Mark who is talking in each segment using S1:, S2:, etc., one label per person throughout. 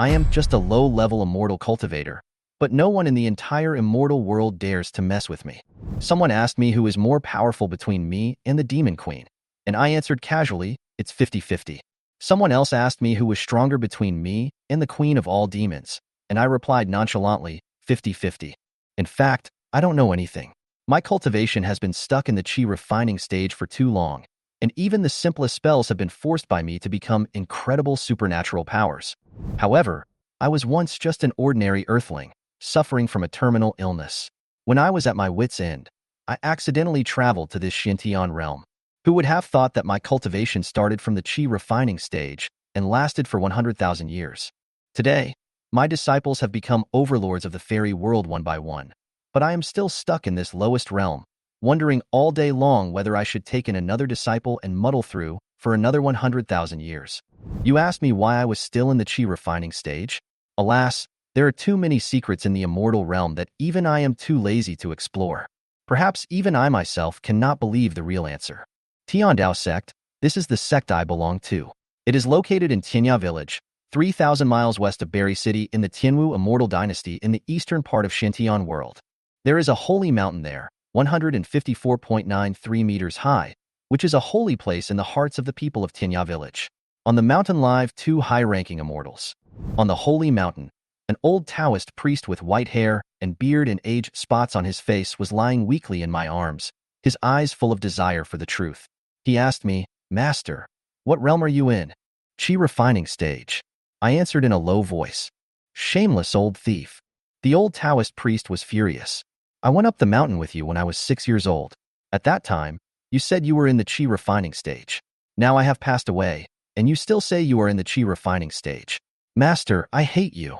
S1: I am just a low-level immortal cultivator, but no one in the entire immortal world dares to mess with me. Someone asked me who is more powerful between me and the Demon Queen, and I answered casually, it's 50-50. Someone else asked me who was stronger between me and the Queen of all demons, and I replied nonchalantly, 50-50. In fact, I don't know anything. My cultivation has been stuck in the chi refining stage for too long, and even the simplest spells have been forced by me to become incredible supernatural powers. However, I was once just an ordinary earthling, suffering from a terminal illness. When I was at my wit's end, I accidentally traveled to this Xuantian Realm. Who would have thought that my cultivation started from the chi refining stage and lasted for 100,000 years? Today, my disciples have become overlords of the fairy world one by one, but I am still stuck in this lowest realm, wondering all day long whether I should take in another disciple and muddle through for another 100,000 years. You asked me why I was still in the chi refining stage? Alas, there are too many secrets in the immortal realm that even I am too lazy to explore. Perhaps even I myself cannot believe the real answer. Tiandao sect, this is the sect I belong to. It is located in Tianya village, 3,000 miles west of Berry City in the Tianwu immortal dynasty in the eastern part of Xuantian world. There is a holy mountain there, 154.93 meters high, which is a holy place in the hearts of the people of Tianya village. On the mountain live two high-ranking immortals. On the holy mountain, an old Taoist priest with white hair and beard and age spots on his face was lying weakly in my arms, his eyes full of desire for the truth. He asked me, Master, what realm are you in? Chi refining stage. I answered in a low voice. Shameless old thief. The old Taoist priest was furious. I went up the mountain with you when I was 6 years old. At that time, you said you were in the chi refining stage. Now I have passed away, and you still say you are in the chi refining stage. Master, I hate you.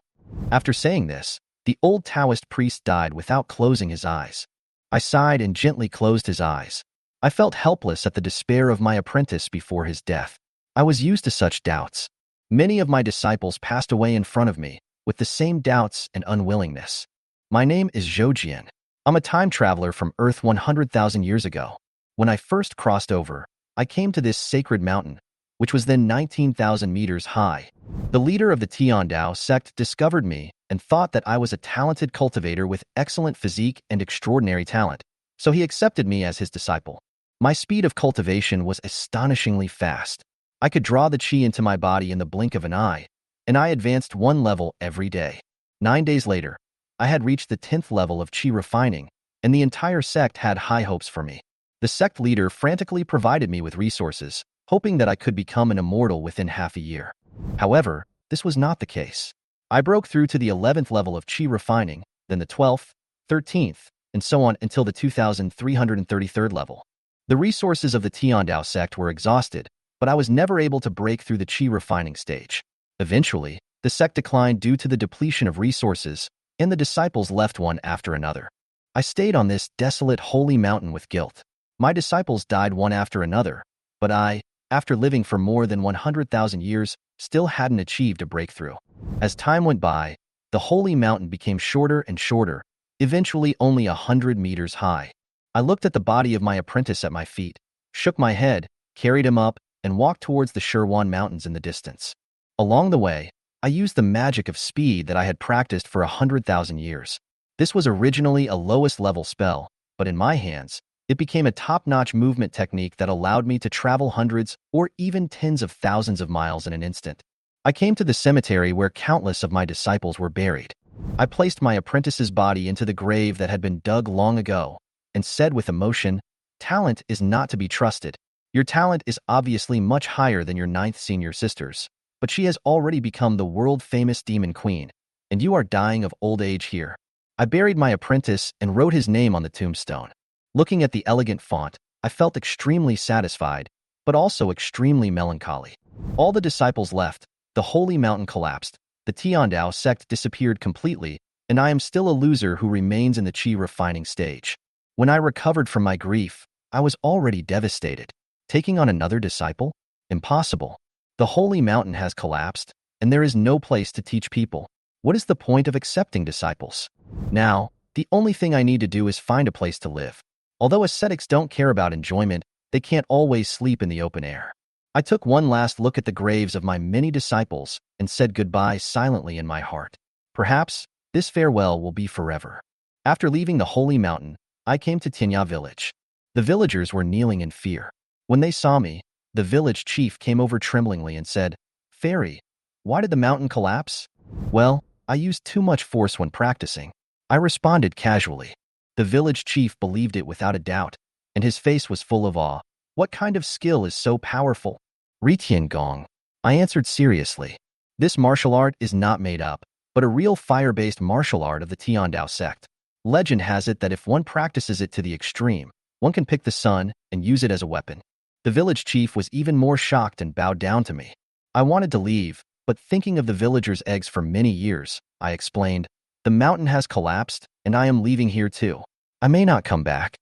S1: After saying this, the old Taoist priest died without closing his eyes. I sighed and gently closed his eyes. I felt helpless at the despair of my apprentice before his death. I was used to such doubts. Many of my disciples passed away in front of me, with the same doubts and unwillingness. My name is Zhoujian. I'm a time traveler from Earth 100,000 years ago. When I first crossed over, I came to this sacred mountain, which was then 19,000 meters high. The leader of the Tiandao sect discovered me and thought that I was a talented cultivator with excellent physique and extraordinary talent, so he accepted me as his disciple. My speed of cultivation was astonishingly fast. I could draw the chi into my body in the blink of an eye, and I advanced one level every day. 9 days later, I had reached the 10th level of chi refining, and the entire sect had high hopes for me. The sect leader frantically provided me with resources, hoping that I could become an immortal within half a year. However, this was not the case. I broke through to the 11th level of chi refining, then the 12th, 13th, and so on until the 2,333rd level. The resources of the Tiandao sect were exhausted, but I was never able to break through the chi refining stage. Eventually, the sect declined due to the depletion of resources, and the disciples left one after another. I stayed on this desolate holy mountain with guilt. My disciples died one after another, but I, after living for more than 100,000 years, still hadn't achieved a breakthrough. As time went by, the holy mountain became shorter and shorter, eventually only 100 meters high. I looked at the body of my apprentice at my feet, shook my head, carried him up, and walked towards the Xuantian Mountains in the distance. Along the way, I used the magic of speed that I had practiced for 100,000 years. This was originally a lowest level spell, but in my hands, it became a top-notch movement technique that allowed me to travel hundreds or even tens of thousands of miles in an instant. I came to the cemetery where countless of my disciples were buried. I placed my apprentice's body into the grave that had been dug long ago, and said with emotion, "Talent is not to be trusted. Your talent is obviously much higher than your 9th senior sister's, but she has already become the world-famous demon queen, and you are dying of old age here." I buried my apprentice and wrote his name on the tombstone. Looking at the elegant font, I felt extremely satisfied, but also extremely melancholy. All the disciples left, the holy mountain collapsed, the Tiandao sect disappeared completely, and I am still a loser who remains in the chi refining stage. When I recovered from my grief, I was already devastated. Taking on another disciple? Impossible. The holy mountain has collapsed, and there is no place to teach people. What is the point of accepting disciples? Now, the only thing I need to do is find a place to live. Although ascetics don't care about enjoyment, they can't always sleep in the open air. I took one last look at the graves of my many disciples and said goodbye silently in my heart. Perhaps this farewell will be forever. After leaving the holy mountain, I came to Tinya village. The villagers were kneeling in fear. When they saw me, the village chief came over tremblingly and said, "Fairy, why did the mountain collapse?" "Well, I used too much force when practicing." I responded casually. The village chief believed it without a doubt, and his face was full of awe. "What kind of skill is so powerful?" "Ritian Gong," I answered seriously. "This martial art is not made up, but a real fire-based martial art of the Tiandao sect. Legend has it that if one practices it to the extreme, one can pick the sun and use it as a weapon." The village chief was even more shocked and bowed down to me. I wanted to leave, but thinking of the villagers' eggs for many years, I explained, "The mountain has collapsed, and I am leaving here too. I may not come back."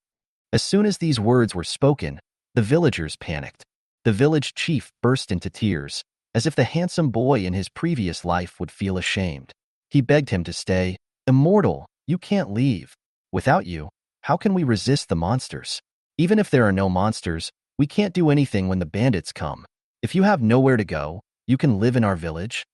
S1: As soon as these words were spoken, the villagers panicked. The village chief burst into tears, as if the handsome boy in his previous life would feel ashamed. He begged him to stay. "Immortal, you can't leave. Without you, how can we resist the monsters? Even if there are no monsters, we can't do anything when the bandits come. If you have nowhere to go, you can live in our village."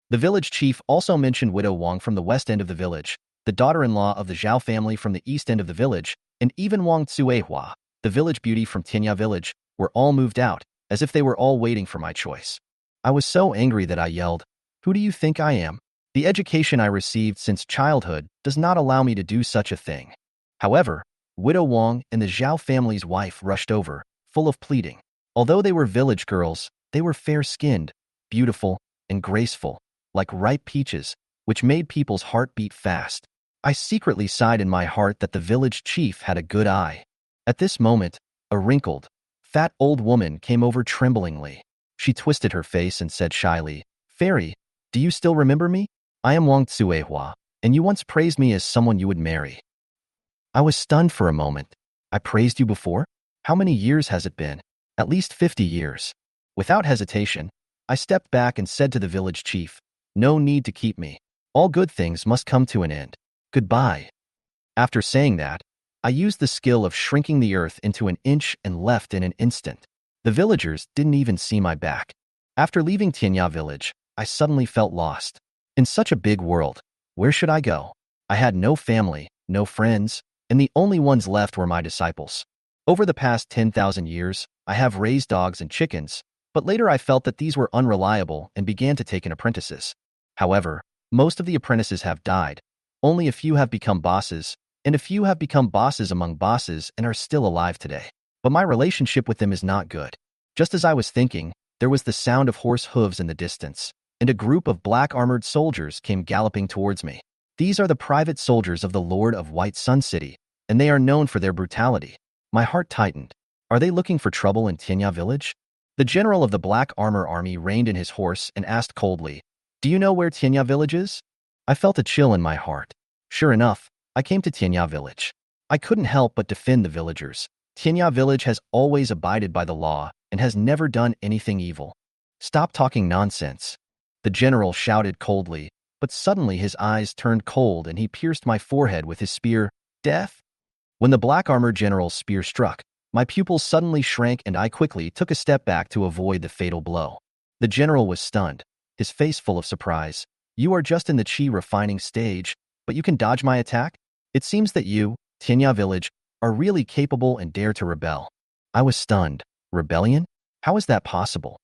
S1: The village chief also mentioned Widow Wang from the west end of the village, the daughter-in-law of the Zhao family from the east end of the village, and even Wang Tsuehua, the village beauty from Tianya village, were all moved out, as if they were all waiting for my choice. I was so angry that I yelled, "Who do you think I am? The education I received since childhood does not allow me to do such a thing." However, Widow Wang and the Zhao family's wife rushed over, full of pleading. Although they were village girls, they were fair-skinned, beautiful, and graceful, like ripe peaches, which made people's heart beat fast. I secretly sighed in my heart that the village chief had a good eye. At this moment, a wrinkled, fat old woman came over tremblingly. She twisted her face and said shyly, "Fairy, do you still remember me? I am Wang Tsuehua, and you once praised me as someone you would marry." I was stunned for a moment. "I praised you before? How many years has it been?" "At least 50 years. Without hesitation, I stepped back and said to the village chief, "No need to keep me. All good things must come to an end. Goodbye." After saying that, I used the skill of shrinking the earth into an inch and left in an instant. The villagers didn't even see my back. After leaving Tianya village, I suddenly felt lost. In such a big world, where should I go? I had no family, no friends, and the only ones left were my disciples. Over the past 10,000 years, I have raised dogs and chickens, but later I felt that these were unreliable and began to take in apprentices. However, most of the apprentices have died. Only a few have become bosses, and a few have become bosses among bosses and are still alive today. But my relationship with them is not good. Just as I was thinking, there was the sound of horse hooves in the distance, and a group of black-armored soldiers came galloping towards me. These are the private soldiers of the Lord of White Sun City, and they are known for their brutality. My heart tightened. Are they looking for trouble in Tianya village? The general of the Black Armor Army reined in his horse and asked coldly, "Do you know where Tianya village is?" I felt a chill in my heart. Sure enough, I came to Tianya village. I couldn't help but defend the villagers. Tianya village has always abided by the law and has never done anything evil. "Stop talking nonsense," the general shouted coldly, but suddenly his eyes turned cold and he pierced my forehead with his spear. "Death?" When the black armor general's spear struck, my pupils suddenly shrank and I quickly took a step back to avoid the fatal blow. The general was stunned, his face full of surprise. "You are just in the chi refining stage, but you can dodge my attack? It seems that you, Tianya village, are really capable and dare to rebel." I was stunned. Rebellion? How is that possible?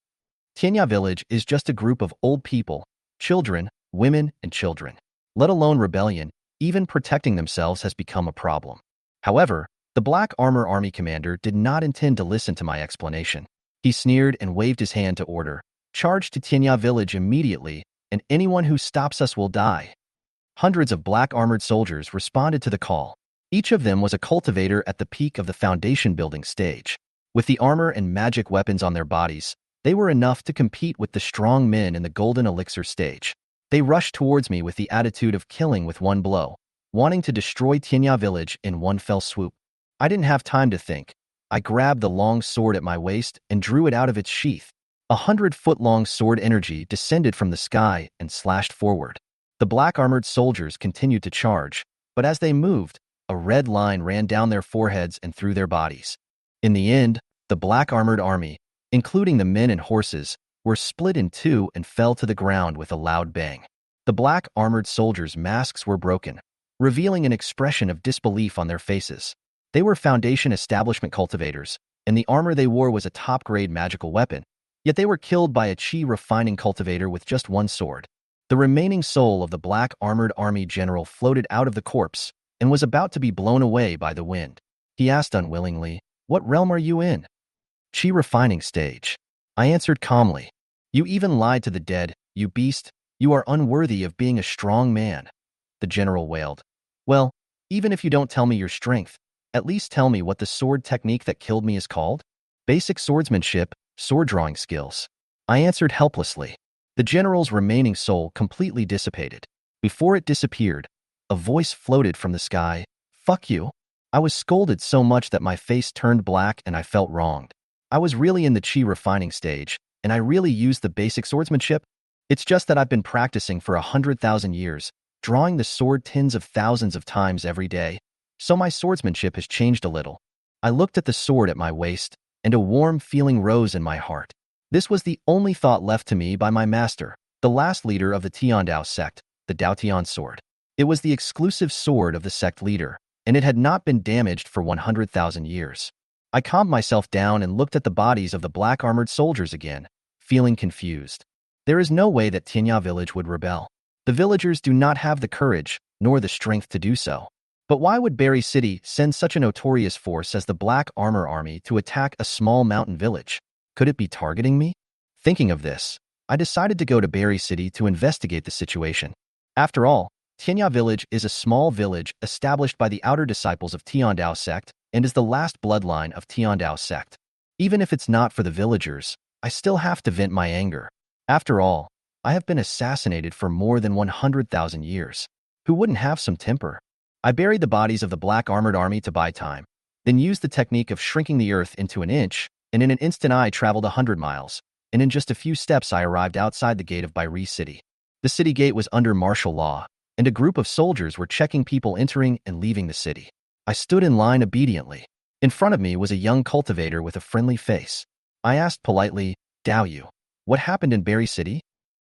S1: Tianya village is just a group of old people, children, women, and children. Let alone rebellion, even protecting themselves has become a problem. However, the Black Armor Army commander did not intend to listen to my explanation. He sneered and waved his hand to order, "Charge to Tianya village immediately, and anyone who stops us will die." Hundreds of black-armored soldiers responded to the call. Each of them was a cultivator at the peak of the foundation building stage. With the armor and magic weapons on their bodies, they were enough to compete with the strong men in the golden elixir stage. They rushed towards me with the attitude of killing with one blow, wanting to destroy Tianya village in one fell swoop. I didn't have time to think. I grabbed the long sword at my waist and drew it out of its sheath. 100-foot-long sword energy descended from the sky and slashed forward. The black-armored soldiers continued to charge, but as they moved, a red line ran down their foreheads and through their bodies. In the end, the black-armored army, including the men and horses, were split in two and fell to the ground with a loud bang. The black armored soldiers' masks were broken, revealing an expression of disbelief on their faces. They were Foundation establishment cultivators, and the armor they wore was a top-grade magical weapon, yet they were killed by a chi refining cultivator with just one sword. The remaining soul of the black armored army general floated out of the corpse and was about to be blown away by the wind. He asked unwillingly, "What realm are you in?" "Chi refining stage." I answered calmly. "You even lied to the dead, you beast. You are unworthy of being a strong man." The general wailed. "Well, even if you don't tell me your strength, at least tell me what the sword technique that killed me is called." "Basic swordsmanship, sword drawing skills." I answered helplessly. The general's remaining soul completely dissipated. Before it disappeared, a voice floated from the sky. "Fuck you." I was scolded so much that my face turned black and I felt wronged. I was really in the chi refining stage, and I really used the basic swordsmanship. It's just that I've been practicing for 100,000 years, drawing the sword tens of thousands of times every day, so my swordsmanship has changed a little. I looked at the sword at my waist, and a warm feeling rose in my heart. This was the only thought left to me by my master, the last leader of the Tiandao sect, the Daotian sword. It was the exclusive sword of the sect leader, and it had not been damaged for 100,000 years. I calmed myself down and looked at the bodies of the black-armored soldiers again, feeling confused. There is no way that Tianya village would rebel. The villagers do not have the courage, nor the strength to do so. But why would Berry City send such a notorious force as the Black Armor Army to attack a small mountain village? Could it be targeting me? Thinking of this, I decided to go to Berry City to investigate the situation. After all, Tianya village is a small village established by the outer disciples of Tiandao sect and is the last bloodline of Tiandao sect. Even if it's not for the villagers, I still have to vent my anger. After all, I have been assassinated for more than 100,000 years. Who wouldn't have some temper? I buried the bodies of the Black Armored Army to buy time, then used the technique of shrinking the earth into an inch, and in an instant I traveled 100 miles, and in just a few steps I arrived outside the gate of Bairi City. The city gate was under martial law, and a group of soldiers were checking people entering and leaving the city. I stood in line obediently. In front of me was a young cultivator with a friendly face. I asked politely, "Dao Yu, what happened in Berry City?"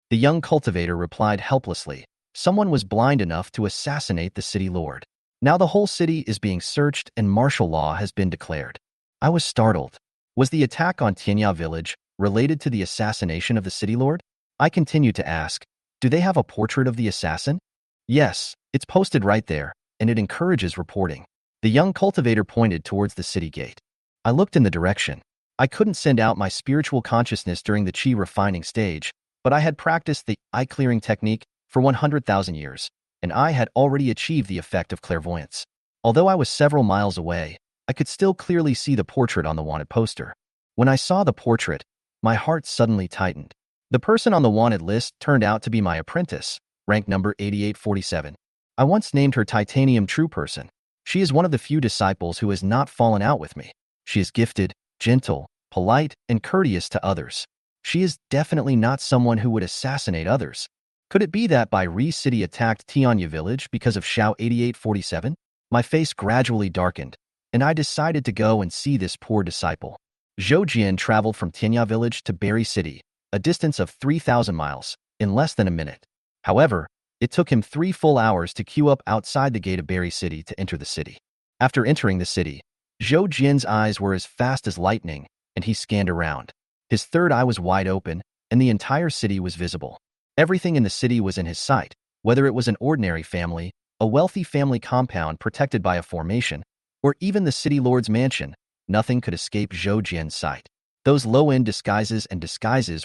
S1: The young cultivator replied helplessly, "Someone was blind enough to assassinate the city lord. Now the whole city is being searched and martial law has been declared." I was startled. Was the attack on Tianya village related to the assassination of the city lord? I continued to ask, "Do they have a portrait of the assassin?" "Yes, it's posted right there, and it encourages reporting." The young cultivator pointed towards the city gate. I looked in the direction. I couldn't send out my spiritual consciousness during the chi refining stage, but I had practiced the eye-clearing technique for 100,000 years, and I had already achieved the effect of clairvoyance. Although I was several miles away, I could still clearly see the portrait on the wanted poster. When I saw the portrait, my heart suddenly tightened. The person on the wanted list turned out to be my apprentice, rank number 8847. I once named her Titanium True Person. She is one of the few disciples who has not fallen out with me. She is gifted, gentle, polite, and courteous to others. She is definitely not someone who would assassinate others. Could it be that Bairi City attacked Tianya village because of Xiao 8847? My face gradually darkened, and I decided to go and see this poor disciple. Zhou Jian traveled from Tianya village to Berry City, a distance of 3,000 miles, in less than a minute. However, it took him 3 full hours to queue up outside the gate of Berry City to enter the city. After entering the city, Zhou Jian's eyes were as fast as lightning, and he scanned around. His third eye was wide open, and the entire city was visible. Everything in the city was in his sight, whether it was an ordinary family, a wealthy family compound protected by a formation, or even the city lord's mansion. Nothing could escape Zhou Jian's sight. Those low-end disguises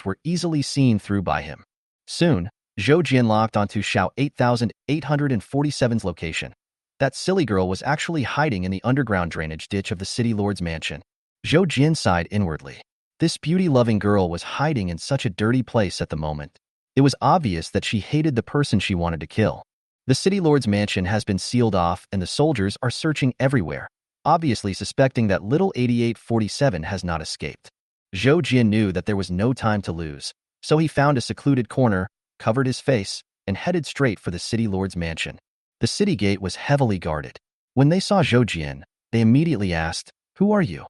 S1: were easily seen through by him. Soon, Zhou Jian locked onto Xiao 8847's location. That silly girl was actually hiding in the underground drainage ditch of the city lord's mansion. Zhou Jian sighed inwardly. This beauty-loving girl was hiding in such a dirty place at the moment. It was obvious that she hated the person she wanted to kill. The city lord's mansion has been sealed off and the soldiers are searching everywhere, obviously suspecting that little 8847 has not escaped. Zhou Jian knew that there was no time to lose, so he found a secluded corner, covered his face, and headed straight for the city lord's mansion. The city gate was heavily guarded. When they saw Zhou Jian, they immediately asked, "Who are you?"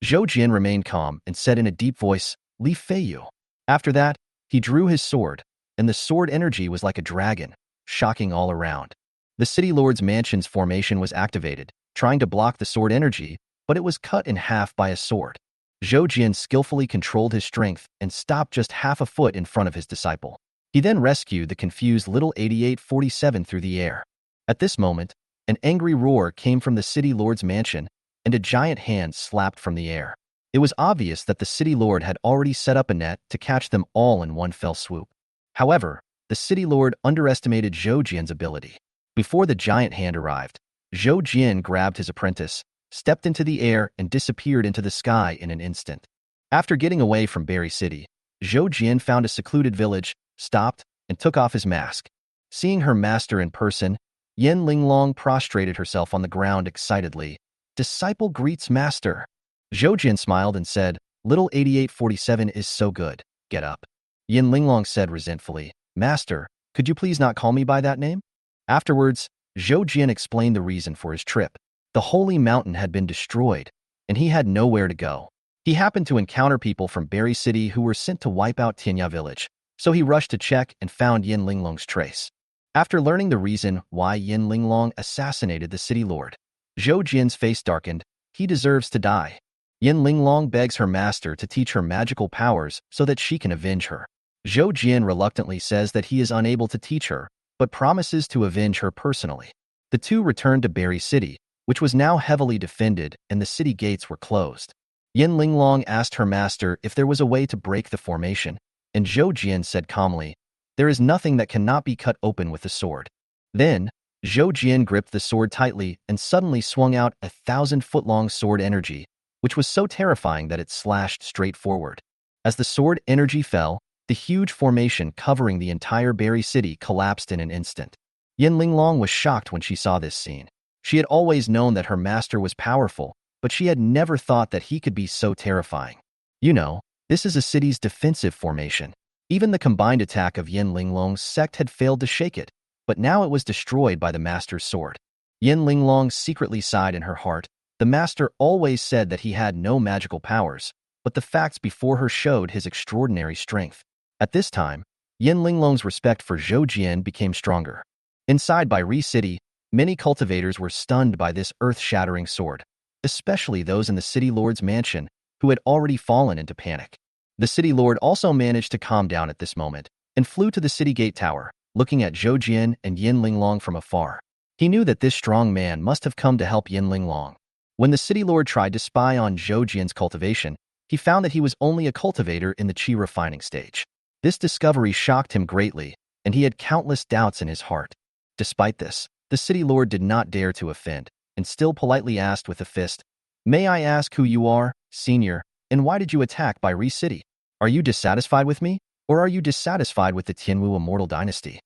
S1: Zhou Jian remained calm and said in a deep voice, Li Feiyu. After that, he drew his sword, and the sword energy was like a dragon, shocking all around. The city lord's mansion's formation was activated, trying to block the sword energy, but it was cut in half by a sword. Zhou Jian skillfully controlled his strength and stopped just half a foot in front of his disciple. He then rescued the confused little 8847 through the air. At this moment, an angry roar came from the city lord's mansion, and a giant hand slapped from the air. It was obvious that the city lord had already set up a net to catch them all in one fell swoop. However, the city lord underestimated Zhou Jian's ability. Before the giant hand arrived, Zhou Jian grabbed his apprentice, stepped into the air, and disappeared into the sky in an instant. After getting away from Berry City, Zhou Jian found a secluded village, stopped, and took off his mask. Seeing her master in person, Yen Linglong prostrated herself on the ground excitedly. Disciple greets master. Zhou Jian smiled and said, Little 8847 is so good, get up. Yen Linglong said resentfully, Master, could you please not call me by that name? Afterwards, Zhou Jian explained the reason for his trip. The holy mountain had been destroyed, and he had nowhere to go. He happened to encounter people from Berry City who were sent to wipe out Tianya village, so he rushed to check and found Yen Linglong's trace. After learning the reason why Yen Linglong assassinated the city lord, Zhou Jian's face darkened. He deserves to die. Yen Linglong begs her master to teach her magical powers so that she can avenge her. Zhou Jian reluctantly says that he is unable to teach her, but promises to avenge her personally. The two returned to Berry City, which was now heavily defended and the city gates were closed. Yen Linglong asked her master if there was a way to break the formation, and Zhou Jian said calmly, There is nothing that cannot be cut open with the sword. Then, Zhou Jian gripped the sword tightly and suddenly swung out 1,000-foot-long sword energy, which was so terrifying that it slashed straight forward. As the sword energy fell, the huge formation covering the entire Berry City collapsed in an instant. Yen Linglong was shocked when she saw this scene. She had always known that her master was powerful, but she had never thought that he could be so terrifying. You know, this is a city's defensive formation. Even the combined attack of Yen Linglong's sect had failed to shake it, but now it was destroyed by the master's sword. Yen Linglong secretly sighed in her heart. The master always said that he had no magical powers, but the facts before her showed his extraordinary strength. At this time, Yen Linglong's respect for Zhou Jian became stronger. Inside Berry City, many cultivators were stunned by this earth-shattering sword, especially those in the city lord's mansion, who had already fallen into panic. The city lord also managed to calm down at this moment and flew to the city gate tower, looking at Zhou Jian and Yen Linglong from afar. He knew that this strong man must have come to help Yen Linglong. When the city lord tried to spy on Zhou Jian's cultivation, he found that he was only a cultivator in the qi refining stage. This discovery shocked him greatly, and he had countless doubts in his heart. Despite this, the city lord did not dare to offend, and still politely asked with a fist, May I ask who you are, senior, and why did you attack Berry City? Are you dissatisfied with me, or are you dissatisfied with the Tianwu immortal dynasty?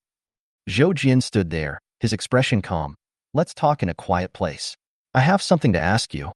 S1: Zhou Jian stood there, his expression calm. Let's talk in a quiet place. I have something to ask you.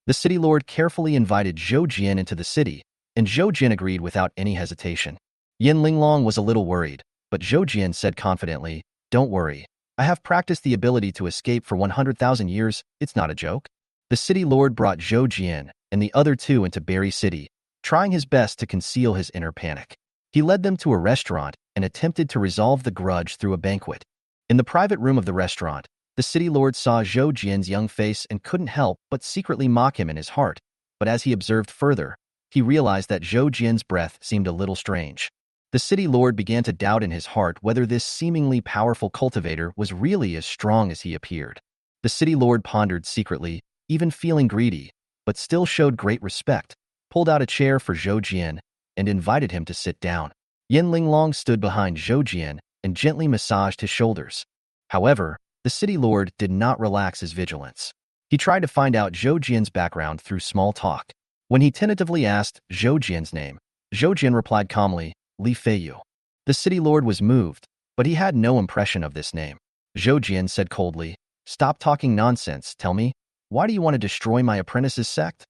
S1: The city lord carefully invited Zhou Jian into the city, and Zhou Jian agreed without any hesitation. Yen Linglong was a little worried, but Zhou Jian said confidently, Don't worry. I have practiced the ability to escape for 100,000 years. It's not a joke. The city lord brought Zhou Jian and the other two into Berry City, trying his best to conceal his inner panic. He led them to a restaurant and attempted to resolve the grudge through a banquet. In the private room of the restaurant, the city lord saw Zhou Jian's young face and couldn't help but secretly mock him in his heart. But as he observed further, he realized that Zhou Jian's breath seemed a little strange. The city lord began to doubt in his heart whether this seemingly powerful cultivator was really as strong as he appeared. The city lord pondered secretly, even feeling greedy, but still showed great respect, pulled out a chair for Zhou Jian, and invited him to sit down. Yen Linglong stood behind Zhou Jian and gently massaged his shoulders. However, the city lord did not relax his vigilance. He tried to find out Zhou Jian's background through small talk. When he tentatively asked Zhou Jian's name, Zhou Jian replied calmly, Li Feiyu. The city lord was moved, but he had no impression of this name. Zhou Jian said coldly, Stop talking nonsense, tell me, why do you want to destroy my apprentice's sect?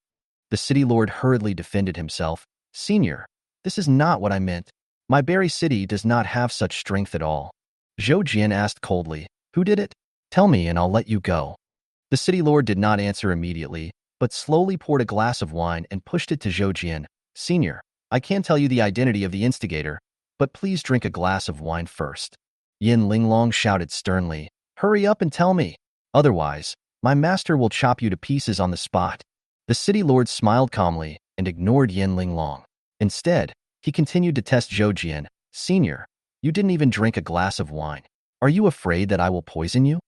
S1: The city lord hurriedly defended himself. Senior, this is not what I meant. My Berry City does not have such strength at all. Zhou Jian asked coldly, Who did it? Tell me and I'll let you go. The city lord did not answer immediately, but slowly poured a glass of wine and pushed it to Xuantian. Senior, I can't tell you the identity of the instigator, but please drink a glass of wine first. Yin Linglong shouted sternly, hurry up and tell me. Otherwise, my master will chop you to pieces on the spot. The city lord smiled calmly and ignored Yin Linglong. Instead, he continued to test Xuantian. Senior, you didn't even drink a glass of wine. Are you afraid that I will poison you?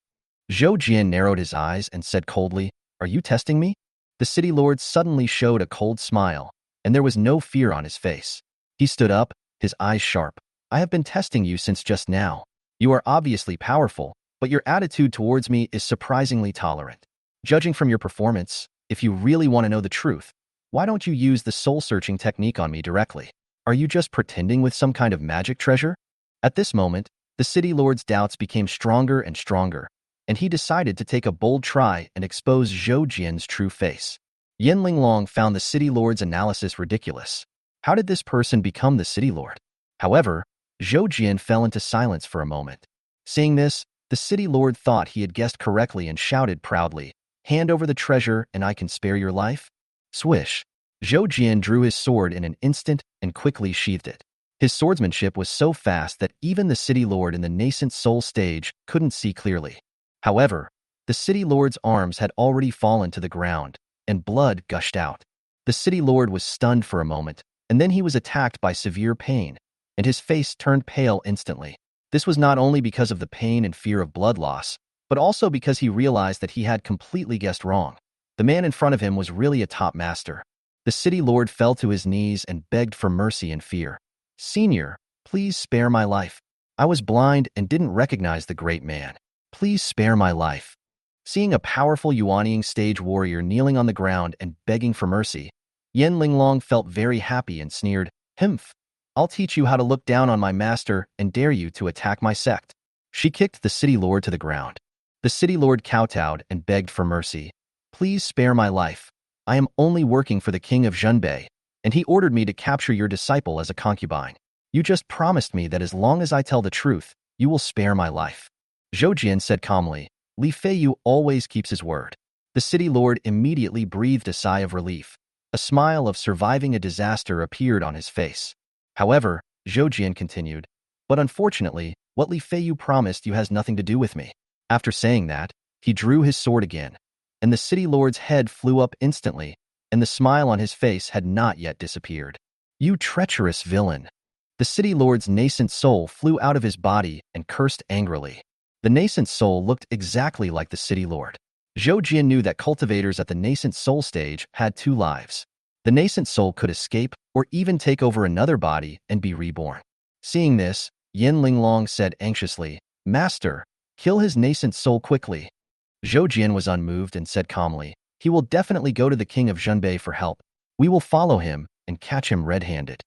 S1: Xuantian narrowed his eyes and said coldly, are you testing me? The city lord suddenly showed a cold smile, and there was no fear on his face. He stood up, his eyes sharp. I have been testing you since just now. You are obviously powerful, but your attitude towards me is surprisingly tolerant. Judging from your performance, if you really want to know the truth, why don't you use the soul-searching technique on me directly? Are you just pretending with some kind of magic treasure? At this moment, the city lord's doubts became stronger and stronger, and he decided to take a bold try and expose Xuantian's true face. Yin Linglong found the city lord's analysis ridiculous. How did this person become the city lord? However, Xuantian fell into silence for a moment. Seeing this, the city lord thought he had guessed correctly and shouted proudly, hand over the treasure and I can spare your life? Swish. Xuantian drew his sword in an instant and quickly sheathed it. His swordsmanship was so fast that even the city lord in the nascent soul stage couldn't see clearly. However, the city lord's arms had already fallen to the ground, and blood gushed out. The city lord was stunned for a moment, and then he was attacked by severe pain, and his face turned pale instantly. This was not only because of the pain and fear of blood loss, but also because he realized that he had completely guessed wrong. The man in front of him was really a top master. The city lord fell to his knees and begged for mercy and fear. Senior, please spare my life. I was blind and didn't recognize the great man. Please spare my life. Seeing a powerful Xuantian stage warrior kneeling on the ground and begging for mercy, Yin Linglong felt very happy and sneered, Humph! I'll teach you how to look down on my master and dare you to attack my sect. She kicked the city lord to the ground. The city lord kowtowed and begged for mercy. Please spare my life. I am only working for the king of Zhenbei, and he ordered me to capture your disciple as a concubine. You just promised me that as long as I tell the truth, you will spare my life. Xuantian said calmly, Li Feiyu always keeps his word. The city lord immediately breathed a sigh of relief. A smile of surviving a disaster appeared on his face. However, Xuantian continued, but unfortunately, what Li Feiyu promised you has nothing to do with me. After saying that, he drew his sword again, and the city lord's head flew up instantly, and the smile on his face had not yet disappeared. You treacherous villain! The city lord's nascent soul flew out of his body and cursed angrily. The nascent soul looked exactly like the city lord. Xuantian knew that cultivators at the nascent soul stage had two lives. The nascent soul could escape or even take over another body and be reborn. Seeing this, Yin Linglong said anxiously, Master, kill his nascent soul quickly. Xuantian was unmoved and said calmly, he will definitely go to the king of Zhenbei for help. We will follow him and catch him red-handed.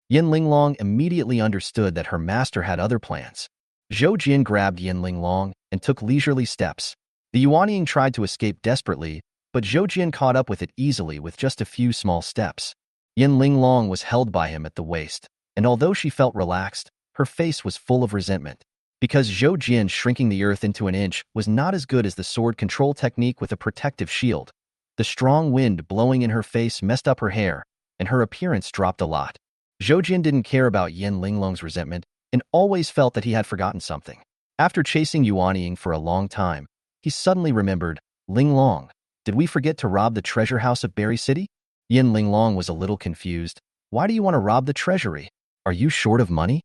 S1: Yin Linglong immediately understood that her master had other plans. Xuantian grabbed Yin Linglong and took leisurely steps. The Xuantian tried to escape desperately, but Xuantian caught up with it easily with just a few small steps. Yin Linglong was held by him at the waist, and although she felt relaxed, her face was full of resentment. Because Xuantian shrinking the earth into an inch was not as good as the sword control technique with a protective shield. The strong wind blowing in her face messed up her hair, and her appearance dropped a lot. Xuantian didn't care about Yin Linglong's resentment and always felt that he had forgotten something. After chasing Xuantian for a long time, he suddenly remembered, Linglong, did we forget to rob the treasure house of Berry City? Yin Linglong was a little confused. Why do you want to rob the treasury? Are you short of money?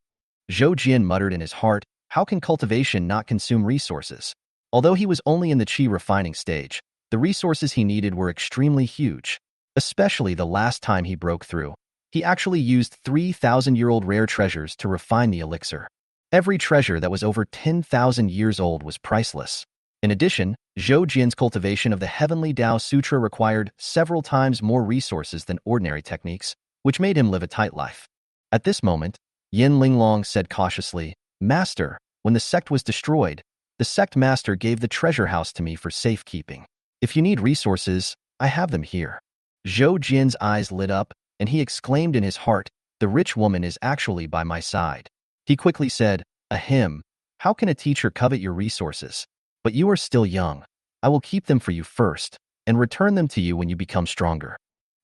S1: Xuantian muttered in his heart, how can cultivation not consume resources? Although he was only in the qi refining stage, the resources he needed were extremely huge, especially the last time he broke through. He actually used 3,000-year-old rare treasures to refine the elixir. Every treasure that was over 10,000 years old was priceless. In addition, Xuantian's cultivation of the Heavenly Tao Sutra required several times more resources than ordinary techniques, which made him live a tight life. At this moment, Yin Linglong said cautiously, Master, when the sect was destroyed, the sect master gave the treasure house to me for safekeeping. If you need resources, I have them here. Xuantian's eyes lit up, and he exclaimed in his heart, the rich woman is actually by my side. He quickly said, Ahem, how can a teacher covet your resources? But you are still young. I will keep them for you first. and return them to you when you become stronger.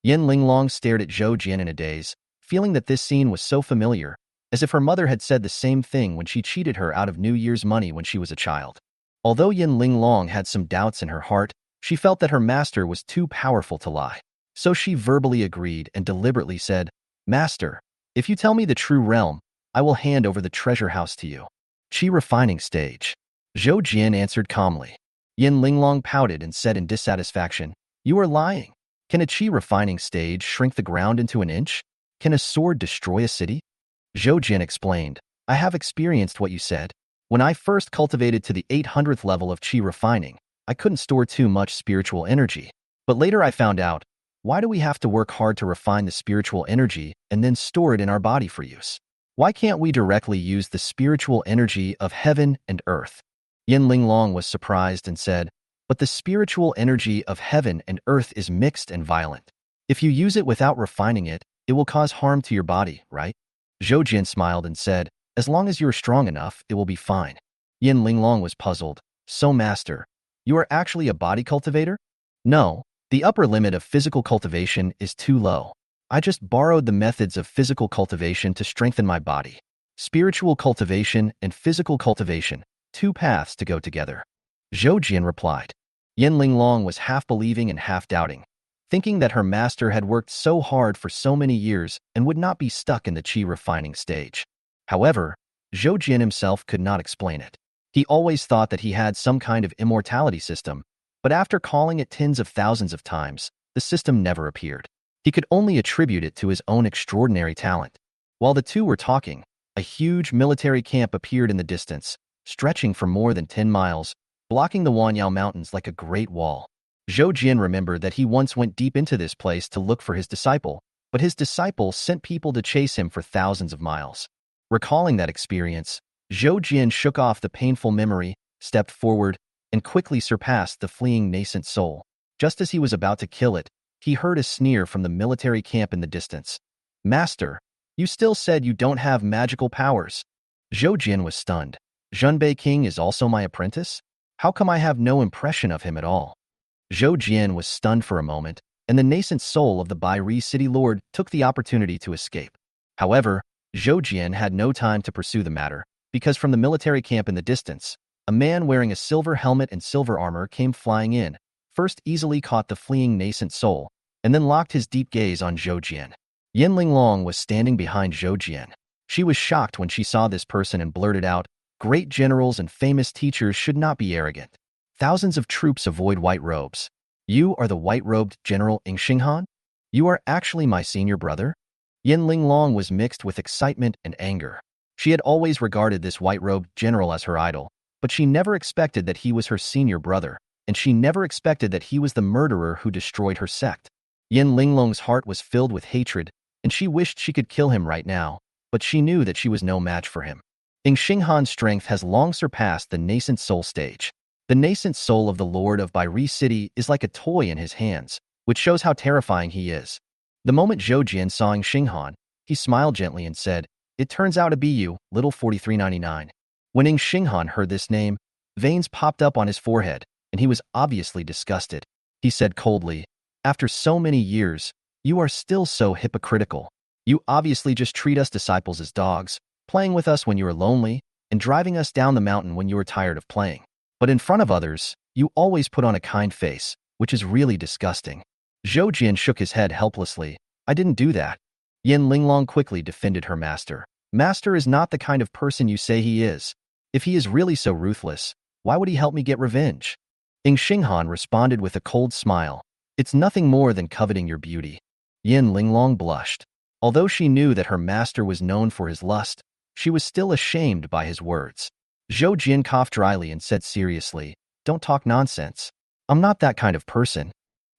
S1: Yin Linglong stared at Zhou Jian in a daze, feeling that this scene was so familiar, as if her mother had said the same thing when she cheated her out of New Year's money when she was a child. Although Yin Linglong had some doubts in her heart, she felt that her master was too powerful to lie. So she verbally agreed and deliberately said, "Master, if you tell me the true realm, I will hand over the treasure house to you." Qi refining stage. Zhou Jian answered calmly. Yin Linglong pouted and said in dissatisfaction, "You are lying. Can a qi refining stage shrink the ground into an inch? Can a sword destroy a city?" Zhou Jian explained, "I have experienced what you said. When I first cultivated to the 800th level of qi refining, I couldn't store too much spiritual energy. But later I found out, why do we have to work hard to refine the spiritual energy and then store it in our body for use? Why can't we directly use the spiritual energy of heaven and earth?" Yin Linglong was surprised and said, "But the spiritual energy of heaven and earth is mixed and violent. If you use it without refining it, it will cause harm to your body, right?" Zhou Jian smiled and said, "As long as you are strong enough, it will be fine." Yin Linglong was puzzled. "So, master, you are actually a body cultivator?" "No, the upper limit of physical cultivation is too low. I just borrowed the methods of physical cultivation to strengthen my body. Spiritual cultivation and physical cultivation, two paths to go together." Zhou Jian replied. Yin Linglong was half believing and half doubting, thinking that her master had worked so hard for so many years and would not be stuck in the qi refining stage. However, Zhou Jian himself could not explain it. He always thought that he had some kind of immortality system, but after calling it tens of thousands of times, the system never appeared. He could only attribute it to his own extraordinary talent. While the two were talking, a huge military camp appeared in the distance, stretching for more than 10 miles, blocking the Wanyao Mountains like a great wall. Zhou Jian remembered that he once went deep into this place to look for his disciple, but his disciple sent people to chase him for thousands of miles. Recalling that experience, Zhou Jian shook off the painful memory, stepped forward, and quickly surpassed the fleeing nascent soul. Just as he was about to kill it, he heard a sneer from the military camp in the distance. "Master, you still said you don't have magical powers." Zhou Jian was stunned. "Zhunbei King is also my apprentice? How come I have no impression of him at all?" Zhou Jian was stunned for a moment, and the nascent soul of the Bairi city lord took the opportunity to escape. However, Zhou Jian had no time to pursue the matter, because from the military camp in the distance, a man wearing a silver helmet and silver armor came flying in, first easily caught the fleeing nascent soul, and then locked his deep gaze on Zhou Jian. Yin Linglong was standing behind Zhou Jian. She was shocked when she saw this person and blurted out, "Great generals and famous teachers should not be arrogant. Thousands of troops avoid white robes. You are the white-robed General Xinghan? You are actually my senior brother?" Yin Linglong was mixed with excitement and anger. She had always regarded this white-robed general as her idol, but she never expected that he was her senior brother, and she never expected that he was the murderer who destroyed her sect. Yin Linglong's heart was filled with hatred, and she wished she could kill him right now, but she knew that she was no match for him. Xinghan's strength has long surpassed the nascent soul stage. The nascent soul of the Lord of Bairi City is like a toy in his hands, which shows how terrifying he is. The moment Zhou Jian saw Xinghan, he smiled gently and said, "It turns out to be you, little 4399. When Xinghan heard this name, veins popped up on his forehead, and he was obviously disgusted. He said coldly, "After so many years, you are still so hypocritical. You obviously just treat us disciples as dogs, playing with us when you are lonely, and driving us down the mountain when you are tired of playing. But in front of others, you always put on a kind face, which is really disgusting." Zhou Jian shook his head helplessly. "I didn't do that." Yin Linglong quickly defended her master. "Master is not the kind of person you say he is. If he is really so ruthless, why would he help me get revenge?" Xinghan responded with a cold smile. "It's nothing more than coveting your beauty." Yin Linglong blushed. Although she knew that her master was known for his lust, she was still ashamed by his words. Zhou Jian coughed dryly and said seriously, "Don't talk nonsense. I'm not that kind of person."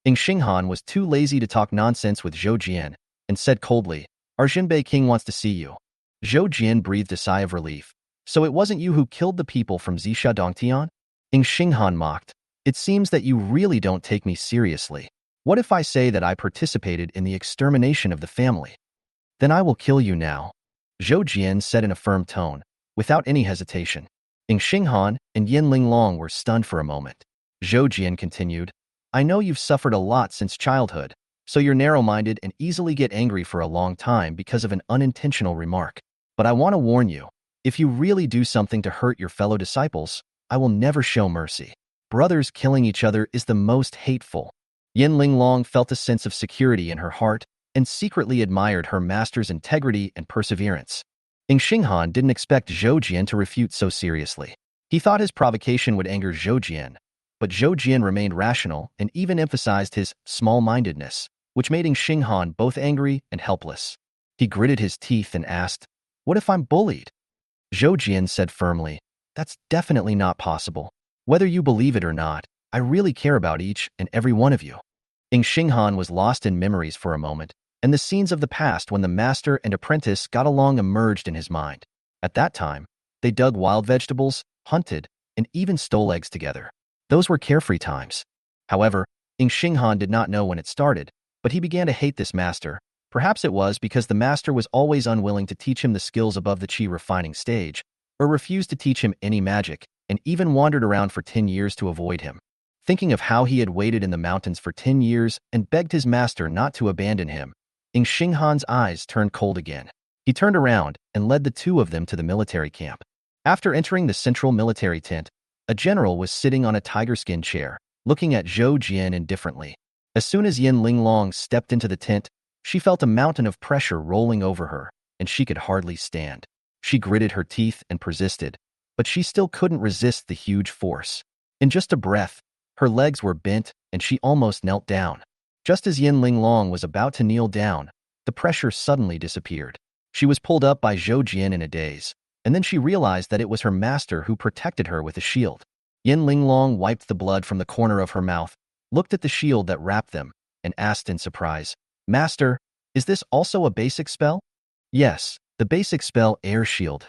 S1: Xinghan was too lazy to talk nonsense with Zhou Jian, and said coldly, "Our Zhunbei King wants to see you." Zhou Jian breathed a sigh of relief. "So it wasn't you who killed the people from Zisha Dongtian?" Xinghan mocked. "It seems that you really don't take me seriously. What if I say that I participated in the extermination of the family? Then I will kill you now." Zhou Jian said in a firm tone, without any hesitation. Xinghan and Yin Linglong were stunned for a moment. Zhou Jian continued, I know you've suffered a lot since childhood, so you're narrow-minded and easily get angry for a long time because of an unintentional remark. But I want to warn you, if you really do something to hurt your fellow disciples, I will never show mercy. Brothers killing each other is the most hateful. Yin Linglong felt a sense of security in her heart and secretly admired her master's integrity and perseverance. Ing Xinghan didn't expect Zhou Jian to refute so seriously. He thought his provocation would anger Zhou Jian, but Zhou Jian remained rational and even emphasized his small-mindedness, which made Ing Xinghan both angry and helpless. He gritted his teeth and asked, "What if I'm bullied?" Zhou Jian said firmly, "That's definitely not possible. Whether you believe it or not, I really care about each and every one of you." Ing Xinghan was lost in memories for a moment, and the scenes of the past when the master and apprentice got along emerged in his mind. At that time, they dug wild vegetables, hunted, and even stole eggs together. Those were carefree times. However, Ing Xinghan did not know when it started, but he began to hate this master. Perhaps it was because the master was always unwilling to teach him the skills above the qi refining stage, or refused to teach him any magic, and even wandered around for 10 years to avoid him. Thinking of how he had waited in the mountains for 10 years and begged his master not to abandon him, Ing Xinghan's eyes turned cold again. He turned around and led the two of them to the military camp. After entering the central military tent, a general was sitting on a tiger-skin chair, looking at Zhou Jian indifferently. As soon as Yin Linglong stepped into the tent, she felt a mountain of pressure rolling over her, and she could hardly stand. She gritted her teeth and persisted, but she still couldn't resist the huge force. In just a breath, her legs were bent and she almost knelt down. Just as Yin Linglong was about to kneel down, the pressure suddenly disappeared. She was pulled up by Zhou Jian in a daze, and then she realized that it was her master who protected her with a shield. Yin Linglong wiped the blood from the corner of her mouth, looked at the shield that wrapped them, and asked in surprise, "Master, is this also a basic spell?" "Yes, the basic spell Air Shield."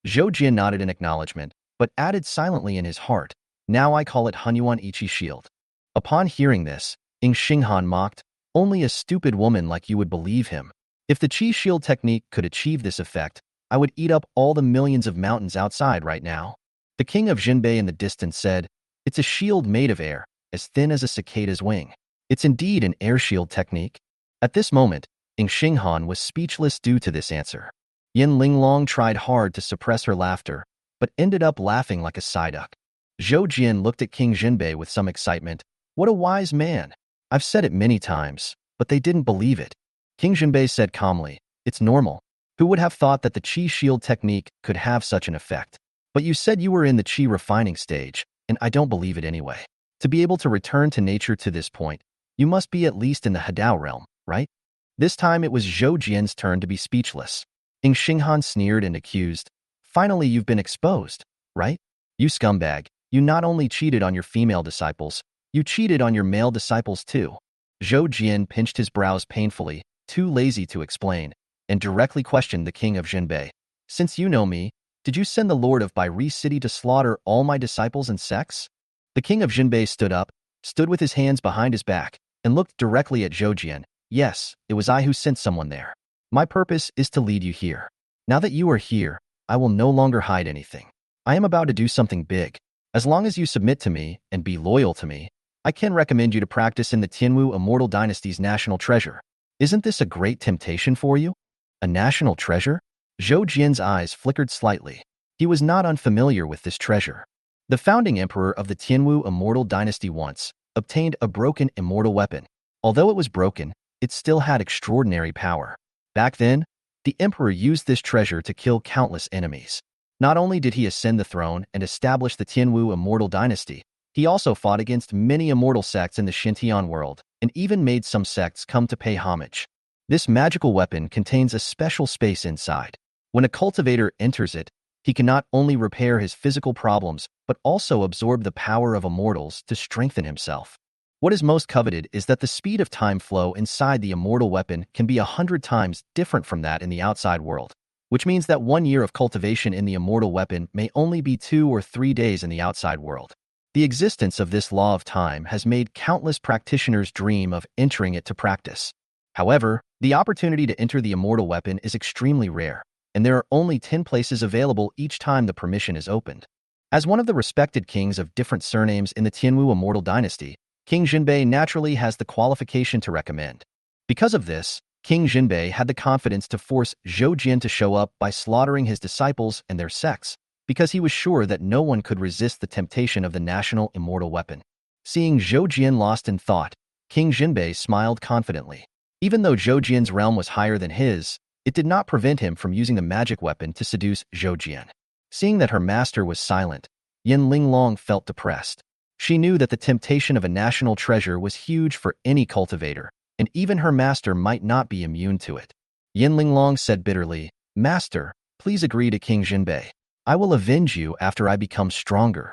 S1: Zhou Jian nodded in acknowledgement, but added silently in his heart, "Now I call it Hunyuan Ichi Shield." Upon hearing this, Ing Xinghan mocked, "Only a stupid woman like you would believe him. If the Qi Shield technique could achieve this effect, I would eat up all the millions of mountains outside right now." The king of Jinbei in the distance said, "It's a shield made of air, as thin as a cicada's wing. It's indeed an air shield technique." At this moment, Ing Xinghan was speechless due to this answer. Yin Linglong tried hard to suppress her laughter, but ended up laughing like a psyduck. Zhou Jian looked at King Jinbei with some excitement. "What a wise man! I've said it many times, but they didn't believe it." King Jinbei said calmly, "It's normal. Who would have thought that the Qi Shield technique could have such an effect? But you said you were in the Qi refining stage, and I don't believe it anyway. To be able to return to nature to this point, you must be at least in the Hadao realm, right?" This time it was Zhou Jian's turn to be speechless. Ing Xinghan sneered and accused, "Finally you've been exposed, right? You scumbag, you not only cheated on your female disciples, you cheated on your male disciples too." Zhou Jian pinched his brows painfully, too lazy to explain, and directly questioned the king of Jinbei. "Since you know me, did you send the lord of Bairi City to slaughter all my disciples and sects?" The king of Jinbei stood with his hands behind his back, and looked directly at Zhou Jian. "Yes, it was I who sent someone there. My purpose is to lead you here. Now that you are here, I will no longer hide anything. I am about to do something big. As long as you submit to me and be loyal to me, I can recommend you to practice in the Tianwu Immortal Dynasty's national treasure. Isn't this a great temptation for you?" "A national treasure?" Zhou Jian's eyes flickered slightly. He was not unfamiliar with this treasure. The founding emperor of the Tianwu Immortal Dynasty once obtained a broken immortal weapon. Although it was broken, it still had extraordinary power. Back then, the emperor used this treasure to kill countless enemies. Not only did he ascend the throne and establish the Tianwu Immortal Dynasty, he also fought against many immortal sects in the Xuantian world, and even made some sects come to pay homage. This magical weapon contains a special space inside. When a cultivator enters it, he can not only repair his physical problems, but also absorb the power of immortals to strengthen himself. What is most coveted is that the speed of time flow inside the immortal weapon can be 100 times different from that in the outside world, which means that 1 year of cultivation in the immortal weapon may only be 2 or 3 days in the outside world. The existence of this law of time has made countless practitioners dream of entering it to practice. However, the opportunity to enter the immortal weapon is extremely rare, and there are only 10 places available each time the permission is opened. As one of the respected kings of different surnames in the Tianwu Immortal Dynasty, King Jinbei naturally has the qualification to recommend. Because of this, King Jinbei had the confidence to force Zhou Jian to show up by slaughtering his disciples and their sects, because he was sure that no one could resist the temptation of the national immortal weapon. Seeing Zhou Jian lost in thought, King Jinbei smiled confidently. Even though Zhou Jian's realm was higher than his, it did not prevent him from using the magic weapon to seduce Zhou Jian. Seeing that her master was silent, Yin Linglong felt depressed. She knew that the temptation of a national treasure was huge for any cultivator, and even her master might not be immune to it. Yin Linglong said bitterly, "Master, please agree to King Jinbei. I will avenge you after I become stronger."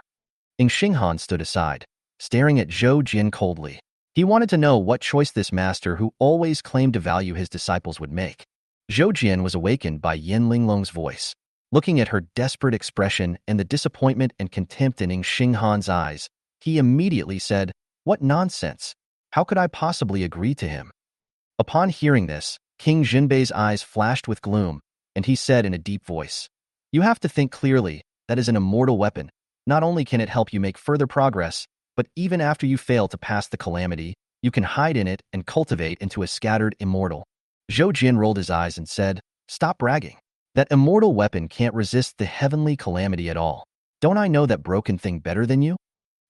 S1: Ing Xinghan stood aside, staring at Zhou Jian coldly. He wanted to know what choice this master who always claimed to value his disciples would make. Zhou Jian was awakened by Yin Linglong's voice. Looking at her desperate expression and the disappointment and contempt in Ing Xinghan's eyes, he immediately said, "What nonsense! How could I possibly agree to him?" Upon hearing this, King Jinbei's eyes flashed with gloom, and he said in a deep voice, "You have to think clearly. That is an immortal weapon. Not only can it help you make further progress, but even after you fail to pass the calamity, you can hide in it and cultivate into a scattered immortal." Zhou Jian rolled his eyes and said, "Stop bragging. That immortal weapon can't resist the heavenly calamity at all. Don't I know that broken thing better than you?"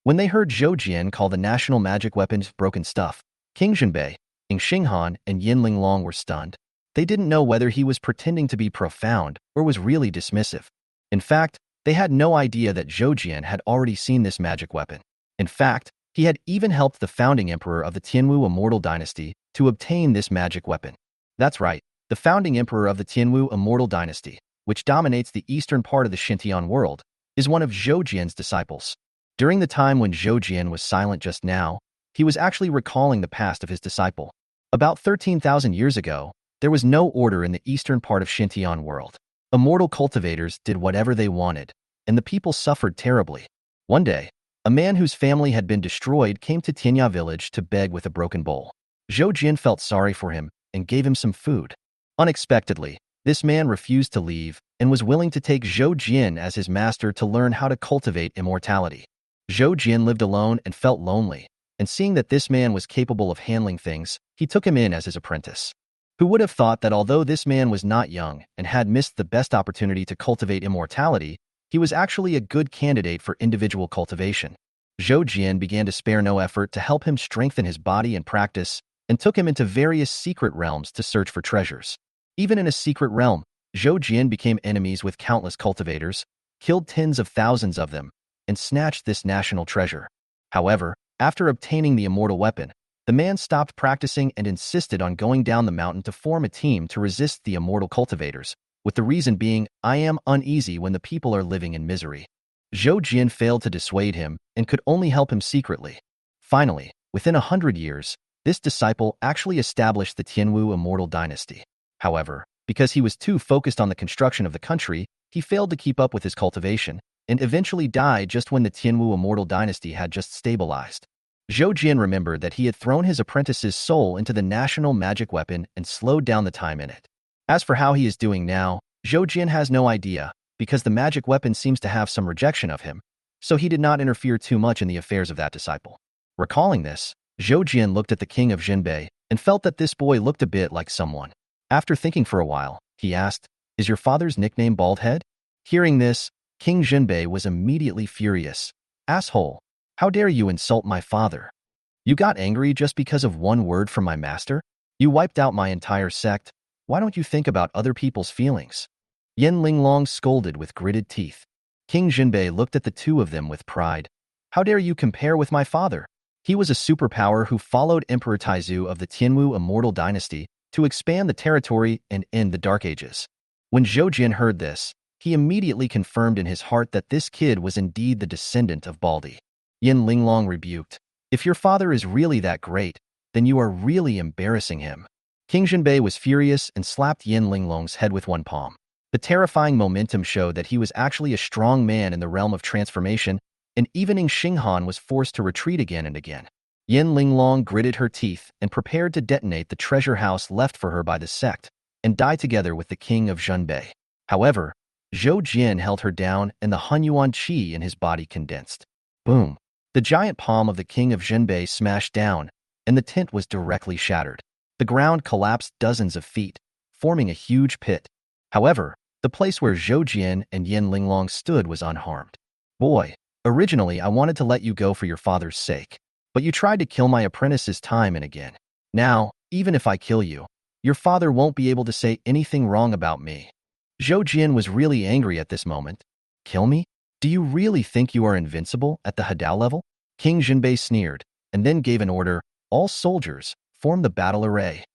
S1: When they heard Zhou Jian call the national magic weapons broken stuff, King Jinbei, Ing Xinghan, and Yin Linglong were stunned. They didn't know whether he was pretending to be profound or was really dismissive. In fact, they had no idea that Zhou Jian had already seen this magic weapon. In fact, he had even helped the founding emperor of the Tianwu Immortal Dynasty to obtain this magic weapon. That's right, the founding emperor of the Tianwu Immortal Dynasty, which dominates the eastern part of the Xuantian world, is one of Zhou Jian's disciples. During the time when Zhou Jian was silent just now, he was actually recalling the past of his disciple. About 13,000 years ago, there was no order in the eastern part of Xuantian world. Immortal cultivators did whatever they wanted, and the people suffered terribly. One day, a man whose family had been destroyed came to Tianya village to beg with a broken bowl. Zhou Jian felt sorry for him and gave him some food. Unexpectedly, this man refused to leave and was willing to take Zhou Jian as his master to learn how to cultivate immortality. Zhou Jian lived alone and felt lonely, and seeing that this man was capable of handling things, he took him in as his apprentice. Who would have thought that although this man was not young and had missed the best opportunity to cultivate immortality, he was actually a good candidate for individual cultivation. Zhou Jian began to spare no effort to help him strengthen his body and practice, and took him into various secret realms to search for treasures. Even in a secret realm, Zhou Jian became enemies with countless cultivators, killed tens of thousands of them, and snatched this national treasure. However, after obtaining the immortal weapon, the man stopped practicing and insisted on going down the mountain to form a team to resist the immortal cultivators, with the reason being, "I am uneasy when the people are living in misery." Zhou Jian failed to dissuade him and could only help him secretly. Finally, within 100 years, this disciple actually established the Tianwu Immortal Dynasty. However, because he was too focused on the construction of the country, he failed to keep up with his cultivation, and eventually died just when the Tianwu Immortal Dynasty had just stabilized. Zhou Jian remembered that he had thrown his apprentice's soul into the national magic weapon and slowed down the time in it. As for how he is doing now, Zhou Jian has no idea, because the magic weapon seems to have some rejection of him, so he did not interfere too much in the affairs of that disciple. Recalling this, Zhou Jian looked at the king of Jinbei and felt that this boy looked a bit like someone. After thinking for a while, he asked, "Is your father's nickname Baldhead?" Hearing this, King Jinbei was immediately furious. "Asshole! How dare you insult my father? You got angry just because of one word from my master? You wiped out my entire sect. Why don't you think about other people's feelings?" Yin Linglong scolded with gritted teeth. King Jinbei looked at the two of them with pride. "How dare you compare with my father? He was a superpower who followed Emperor Taizu of the Tianwu Immortal Dynasty to expand the territory and end the Dark Ages." When Zhou Jian heard this, he immediately confirmed in his heart that this kid was indeed the descendant of Baldi. Yin Linglong rebuked, "If your father is really that great, then you are really embarrassing him." King Jinbei was furious and slapped Yin Linglong's head with one palm. The terrifying momentum showed that he was actually a strong man in the realm of transformation, and even Ing Xinghan was forced to retreat again and again. Yin Linglong gritted her teeth and prepared to detonate the treasure house left for her by the sect, and die together with the king of Zhenbei. However, Zhou Jian held her down and the Hunyuan qi in his body condensed. Boom! The giant palm of the king of Jinbei smashed down, and the tent was directly shattered. The ground collapsed dozens of feet, forming a huge pit. However, the place where Zhou Jian and Yin Linglong stood was unharmed. Boy, originally I wanted to let you go for your father's sake, but you tried to kill my apprentices time and again. Now, even if I kill you, your father won't be able to say anything wrong about me. Zhou Jian was really angry at this moment. Kill me? Do you really think you are invincible at the Hadao level? King Jinbei sneered, and then gave an order. All soldiers, form the battle array.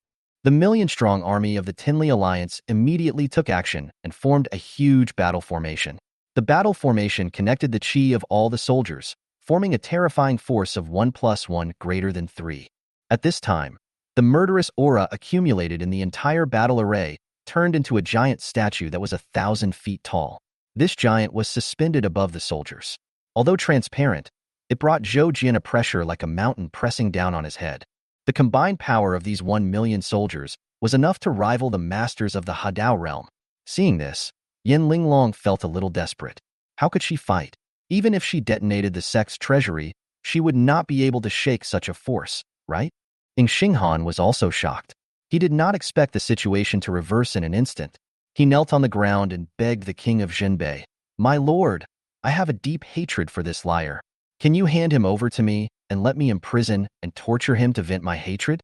S1: The million-strong army of the Tinli Alliance immediately took action and formed a huge battle formation. The battle formation connected the chi of all the soldiers, forming a terrifying force of 1+1 greater than 3. At this time, the murderous aura accumulated in the entire battle array turned into a giant statue that was 1,000 feet tall. This giant was suspended above the soldiers. Although transparent, it brought Zhou Jian a pressure like a mountain pressing down on his head. The combined power of these 1,000,000 soldiers was enough to rival the masters of the Hadao realm. Seeing this, Yin Linglong felt a little desperate. How could she fight? Even if she detonated the sect's treasury, she would not be able to shake such a force, right? Ing Xinghan was also shocked. He did not expect the situation to reverse in an instant. He knelt on the ground and begged the king of Jinbei, "My lord, I have a deep hatred for this liar. Can you hand him over to me and let me imprison and torture him to vent my hatred?"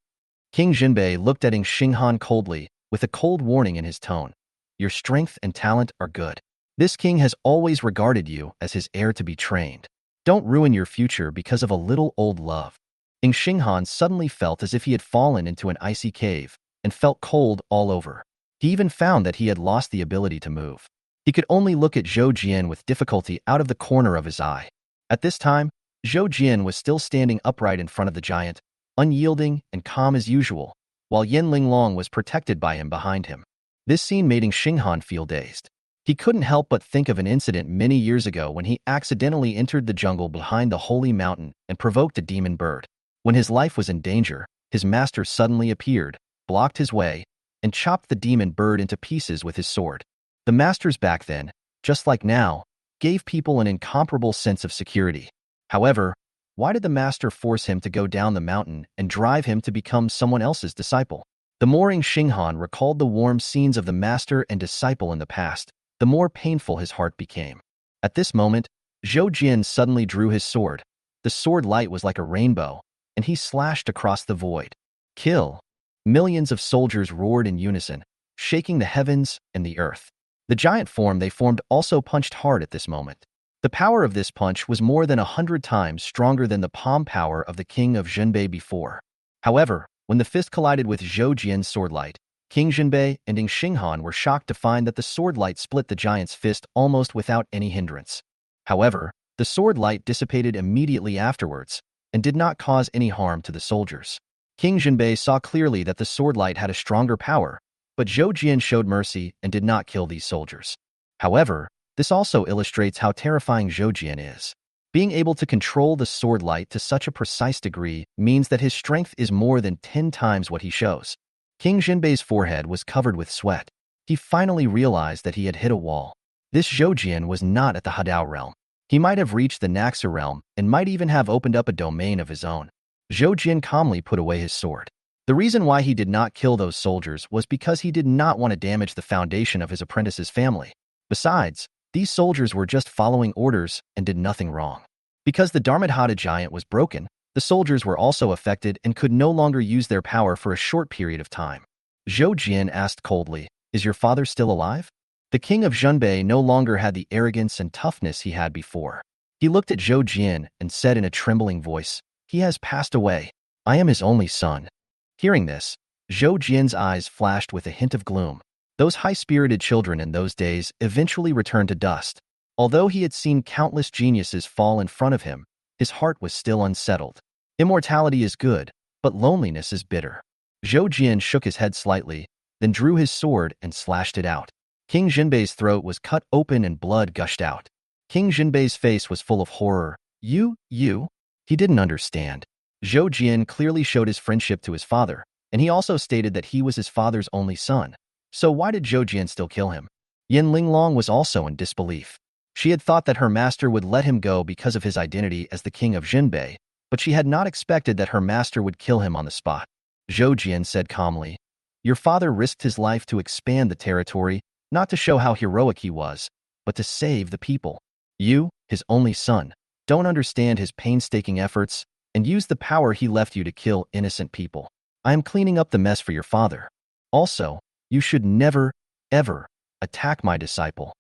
S1: King Jinbei looked at Ing Xinghan coldly, with a cold warning in his tone. "Your strength and talent are good. This king has always regarded you as his heir to be trained. Don't ruin your future because of a little old love." Ing Xinghan suddenly felt as if he had fallen into an icy cave and felt cold all over. He even found that he had lost the ability to move. He could only look at Zhou Jian with difficulty out of the corner of his eye. At this time, Zhou Jian was still standing upright in front of the giant, unyielding and calm as usual, while Yin Linglong was protected by him behind him. This scene made Ing Xinghan feel dazed. He couldn't help but think of an incident many years ago when he accidentally entered the jungle behind the holy mountain and provoked a demon bird. When his life was in danger, his master suddenly appeared, blocked his way, and chopped the demon bird into pieces with his sword. The masters back then, just like now, gave people an incomparable sense of security. However, why did the master force him to go down the mountain and drive him to become someone else's disciple? The more Ing Xinghan recalled the warm scenes of the master and disciple in the past, the more painful his heart became. At this moment, Zhou Jian suddenly drew his sword. The sword light was like a rainbow, and he slashed across the void. Kill! Millions of soldiers roared in unison, shaking the heavens and the earth. The giant form they formed also punched hard at this moment. The power of this punch was more than 100 times stronger than the palm power of the king of Jinbei before. However, when the fist collided with Zhou Jian's sword light, King Jinbei and Ing Xinghan were shocked to find that the sword light split the giant's fist almost without any hindrance. However, the sword light dissipated immediately afterwards and did not cause any harm to the soldiers. King Jinbei saw clearly that the sword light had a stronger power, but Zhou Jian showed mercy and did not kill these soldiers. However, this also illustrates how terrifying Zhou Jian is. Being able to control the sword light to such a precise degree means that his strength is more than 10 times what he shows. King Jinbei's forehead was covered with sweat. He finally realized that he had hit a wall. This Zhou Jian was not at the Hadao realm. He might have reached the Naxu realm and might even have opened up a domain of his own. Zhou Jian calmly put away his sword. The reason why he did not kill those soldiers was because he did not want to damage the foundation of his apprentice's family. Besides, these soldiers were just following orders and did nothing wrong. Because the Dharmadhata giant was broken, the soldiers were also affected and could no longer use their power for a short period of time. Zhou Jian asked coldly, "Is your father still alive?" The king of Jinbei no longer had the arrogance and toughness he had before. He looked at Zhou Jian and said in a trembling voice, "He has passed away. I am his only son." Hearing this, Zhou Jian's eyes flashed with a hint of gloom. Those high-spirited children in those days eventually returned to dust. Although he had seen countless geniuses fall in front of him, his heart was still unsettled. Immortality is good, but loneliness is bitter. Zhou Jian shook his head slightly, then drew his sword and slashed it out. King Jinbei's throat was cut open and blood gushed out. King Jinbei's face was full of horror. You? He didn't understand. Zhou Jian clearly showed his friendship to his father, and he also stated that he was his father's only son. So why did Zhou Jian still kill him? Yin Linglong was also in disbelief. She had thought that her master would let him go because of his identity as the king of Jinbei, but she had not expected that her master would kill him on the spot. Zhou Jian said calmly, "Your father risked his life to expand the territory, not to show how heroic he was, but to save the people. You, his only son, don't understand his painstaking efforts and use the power he left you to kill innocent people. I am cleaning up the mess for your father. Also, you should never, ever attack my disciple."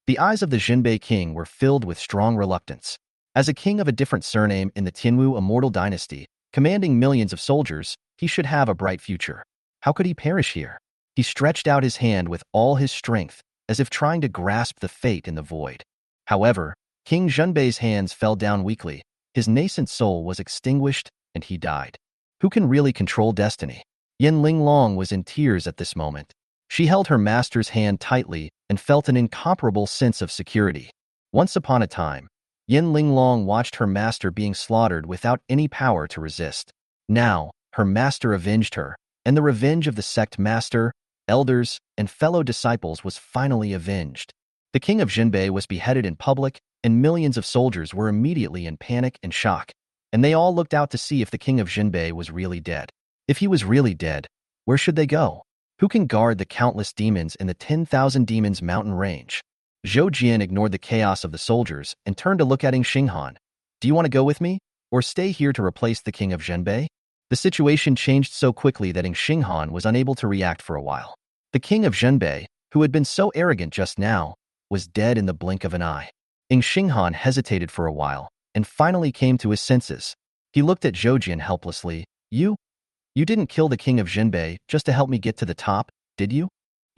S1: The eyes of the Jinbei king were filled with strong reluctance. As a king of a different surname in the Tianwu immortal dynasty, commanding millions of soldiers, he should have a bright future. How could he perish here? He stretched out his hand with all his strength, as if trying to grasp the fate in the void. However, King Zhenbei's hands fell down weakly, his nascent soul was extinguished, and he died. Who can really control destiny? Yin Linglong was in tears at this moment. She held her master's hand tightly and felt an incomparable sense of security. Once upon a time, Yin Linglong watched her master being slaughtered without any power to resist. Now, her master avenged her, and the revenge of the sect master, elders, and fellow disciples was finally avenged. The king of Jinbei was beheaded in public, and millions of soldiers were immediately in panic and shock, and they all looked out to see if the king of Jinbei was really dead. If he was really dead, where should they go? Who can guard the countless demons in the 10,000 demons mountain range? Zhou Jian ignored the chaos of the soldiers and turned to look at Xinghan. "Do you want to go with me, or stay here to replace the king of Zhenbei?" The situation changed so quickly that Xinghan was unable to react for a while. The king of Zhenbei, who had been so arrogant just now, was dead in the blink of an eye. Xinghan hesitated for a while and finally came to his senses. He looked at Zhou Jian helplessly. You didn't kill the king of Jinbei just to help me get to the top, did you?"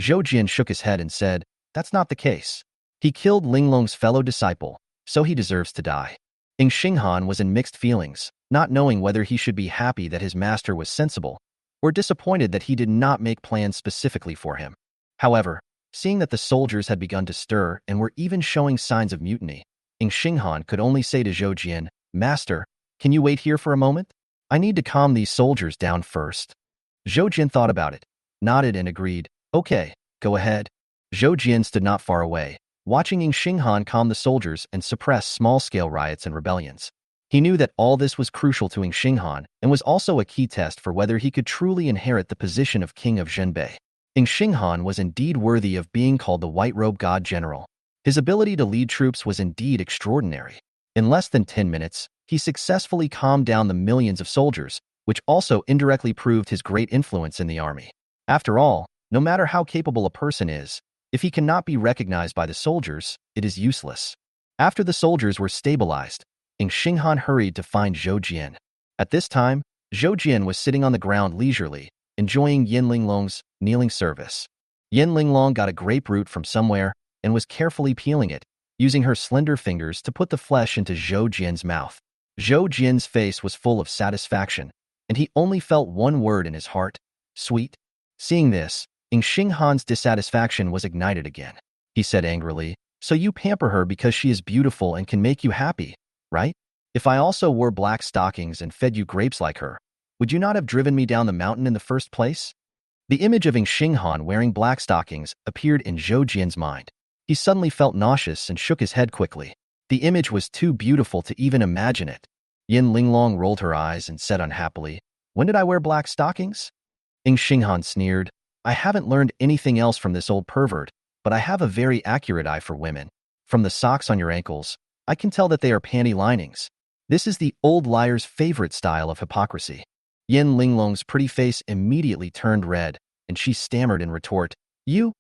S1: Zhou Jian shook his head and said, "That's not the case. He killed Linglong's fellow disciple, so he deserves to die." Xinghan was in mixed feelings, not knowing whether he should be happy that his master was sensible or disappointed that he did not make plans specifically for him. However, seeing that the soldiers had begun to stir and were even showing signs of mutiny, Xinghan could only say to Zhou Jian, "Master, can you wait here for a moment? I need to calm these soldiers down first." Zhou Jian thought about it, nodded and agreed, "Okay, go ahead." Zhou Jian stood not far away, watching Xinghan calm the soldiers and suppress small-scale riots and rebellions. He knew that all this was crucial to Xinghan and was also a key test for whether he could truly inherit the position of king of Zhenbei. Xinghan was indeed worthy of being called the White Robe God General. His ability to lead troops was indeed extraordinary. In less than 10 minutes, he successfully calmed down the millions of soldiers, which also indirectly proved his great influence in the army. After all, no matter how capable a person is, if he cannot be recognized by the soldiers, it is useless. After the soldiers were stabilized, Xinghan hurried to find Zhou Jian. At this time, Zhou Jian was sitting on the ground leisurely, enjoying Yin Linglong's kneeling service. Yin Linglong got a grapefruit from somewhere and was carefully peeling it, using her slender fingers to put the flesh into Zhou Jian's mouth. Zhou Jian's face was full of satisfaction, and he only felt one word in his heart: sweet. Seeing this, Xinghan's dissatisfaction was ignited again. He said angrily, "So you pamper her because she is beautiful and can make you happy, right? If I also wore black stockings and fed you grapes like her, would you not have driven me down the mountain in the first place?" The image of Xinghan wearing black stockings appeared in Zhou Jian's mind. He suddenly felt nauseous and shook his head quickly. The image was too beautiful to even imagine it. Yin Linglong rolled her eyes and said unhappily, "When did I wear black stockings?" Xinghan sneered, "I haven't learned anything else from this old pervert, but I have a very accurate eye for women. From the socks on your ankles, I can tell that they are panty linings. This is the old liar's favorite style of hypocrisy." Yin Linglong's pretty face immediately turned red, and she stammered in retort, "You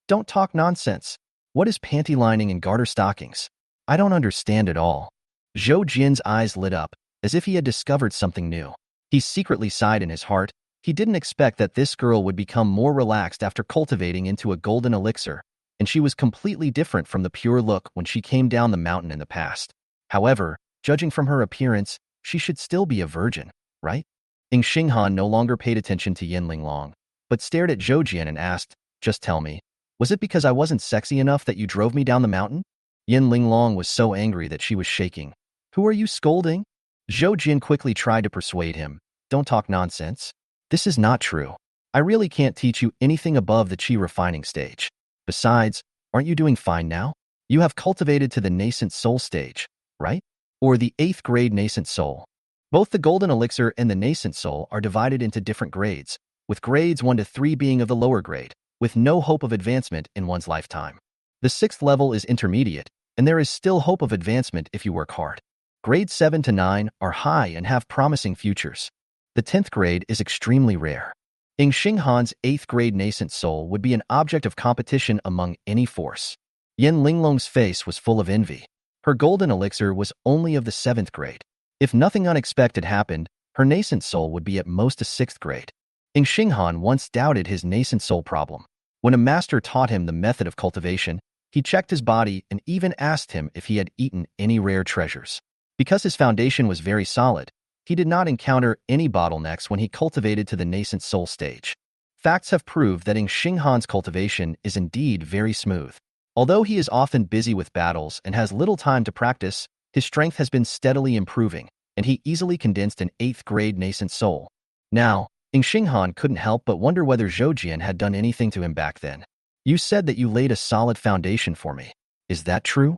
S1: don't talk nonsense. What is panty lining and garter stockings? I don't understand at all." Zhou Jian's eyes lit up, as if he had discovered something new. He secretly sighed in his heart. He didn't expect that this girl would become more relaxed after cultivating into a golden elixir, and she was completely different from the pure look when she came down the mountain in the past. However, judging from her appearance, she should still be a virgin, right? Xinghan no longer paid attention to Yin Linglong, but stared at Zhou Jian and asked, "Just tell me, was it because I wasn't sexy enough that you drove me down the mountain?" Yin Linglong was so angry that she was shaking. "Who are you scolding?" Zhou Jian quickly tried to persuade him, "Don't talk nonsense. This is not true. I really can't teach you anything above the qi refining stage. Besides, aren't you doing fine now?" You have cultivated to the nascent soul stage, right? Or the 8th grade nascent soul. Both the golden elixir and the nascent soul are divided into different grades, with grades 1 to 3 being of the lower grade, with no hope of advancement in one's lifetime. The 6th level is intermediate, and there is still hope of advancement if you work hard. Grades 7 to 9 are high and have promising futures. The 10th grade is extremely rare. Ing Xinghan's 8th grade nascent soul would be an object of competition among any force. Yen Linglong's face was full of envy. Her golden elixir was only of the 7th grade. If nothing unexpected happened, her nascent soul would be at most a 6th grade. Ing Xinghan once doubted his nascent soul problem. When a master taught him the method of cultivation, he checked his body and even asked him if he had eaten any rare treasures. Because his foundation was very solid, he did not encounter any bottlenecks when he cultivated to the nascent soul stage. Facts have proved that Ing Xinghan's cultivation is indeed very smooth. Although he is often busy with battles and has little time to practice, his strength has been steadily improving, and he easily condensed an 8th grade nascent soul. Now, Ing Xinghan couldn't help but wonder whether Zhou had done anything to him back then. You said that you laid a solid foundation for me. Is that true?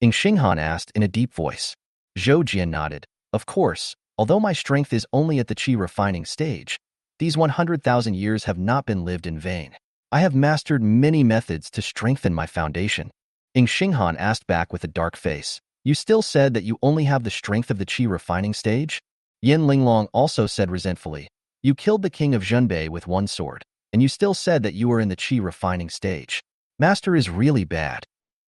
S1: Ing Xinghan asked in a deep voice. Zhou nodded. Of course. Although my strength is only at the qi refining stage, these 100,000 years have not been lived in vain. I have mastered many methods to strengthen my foundation. Ing Xinghan asked back with a dark face. You still said that you only have the strength of the qi refining stage? Yen Linglong also said resentfully. You killed the king of Zhenbei with one sword, and you still said that you were in the qi refining stage. Master is really bad.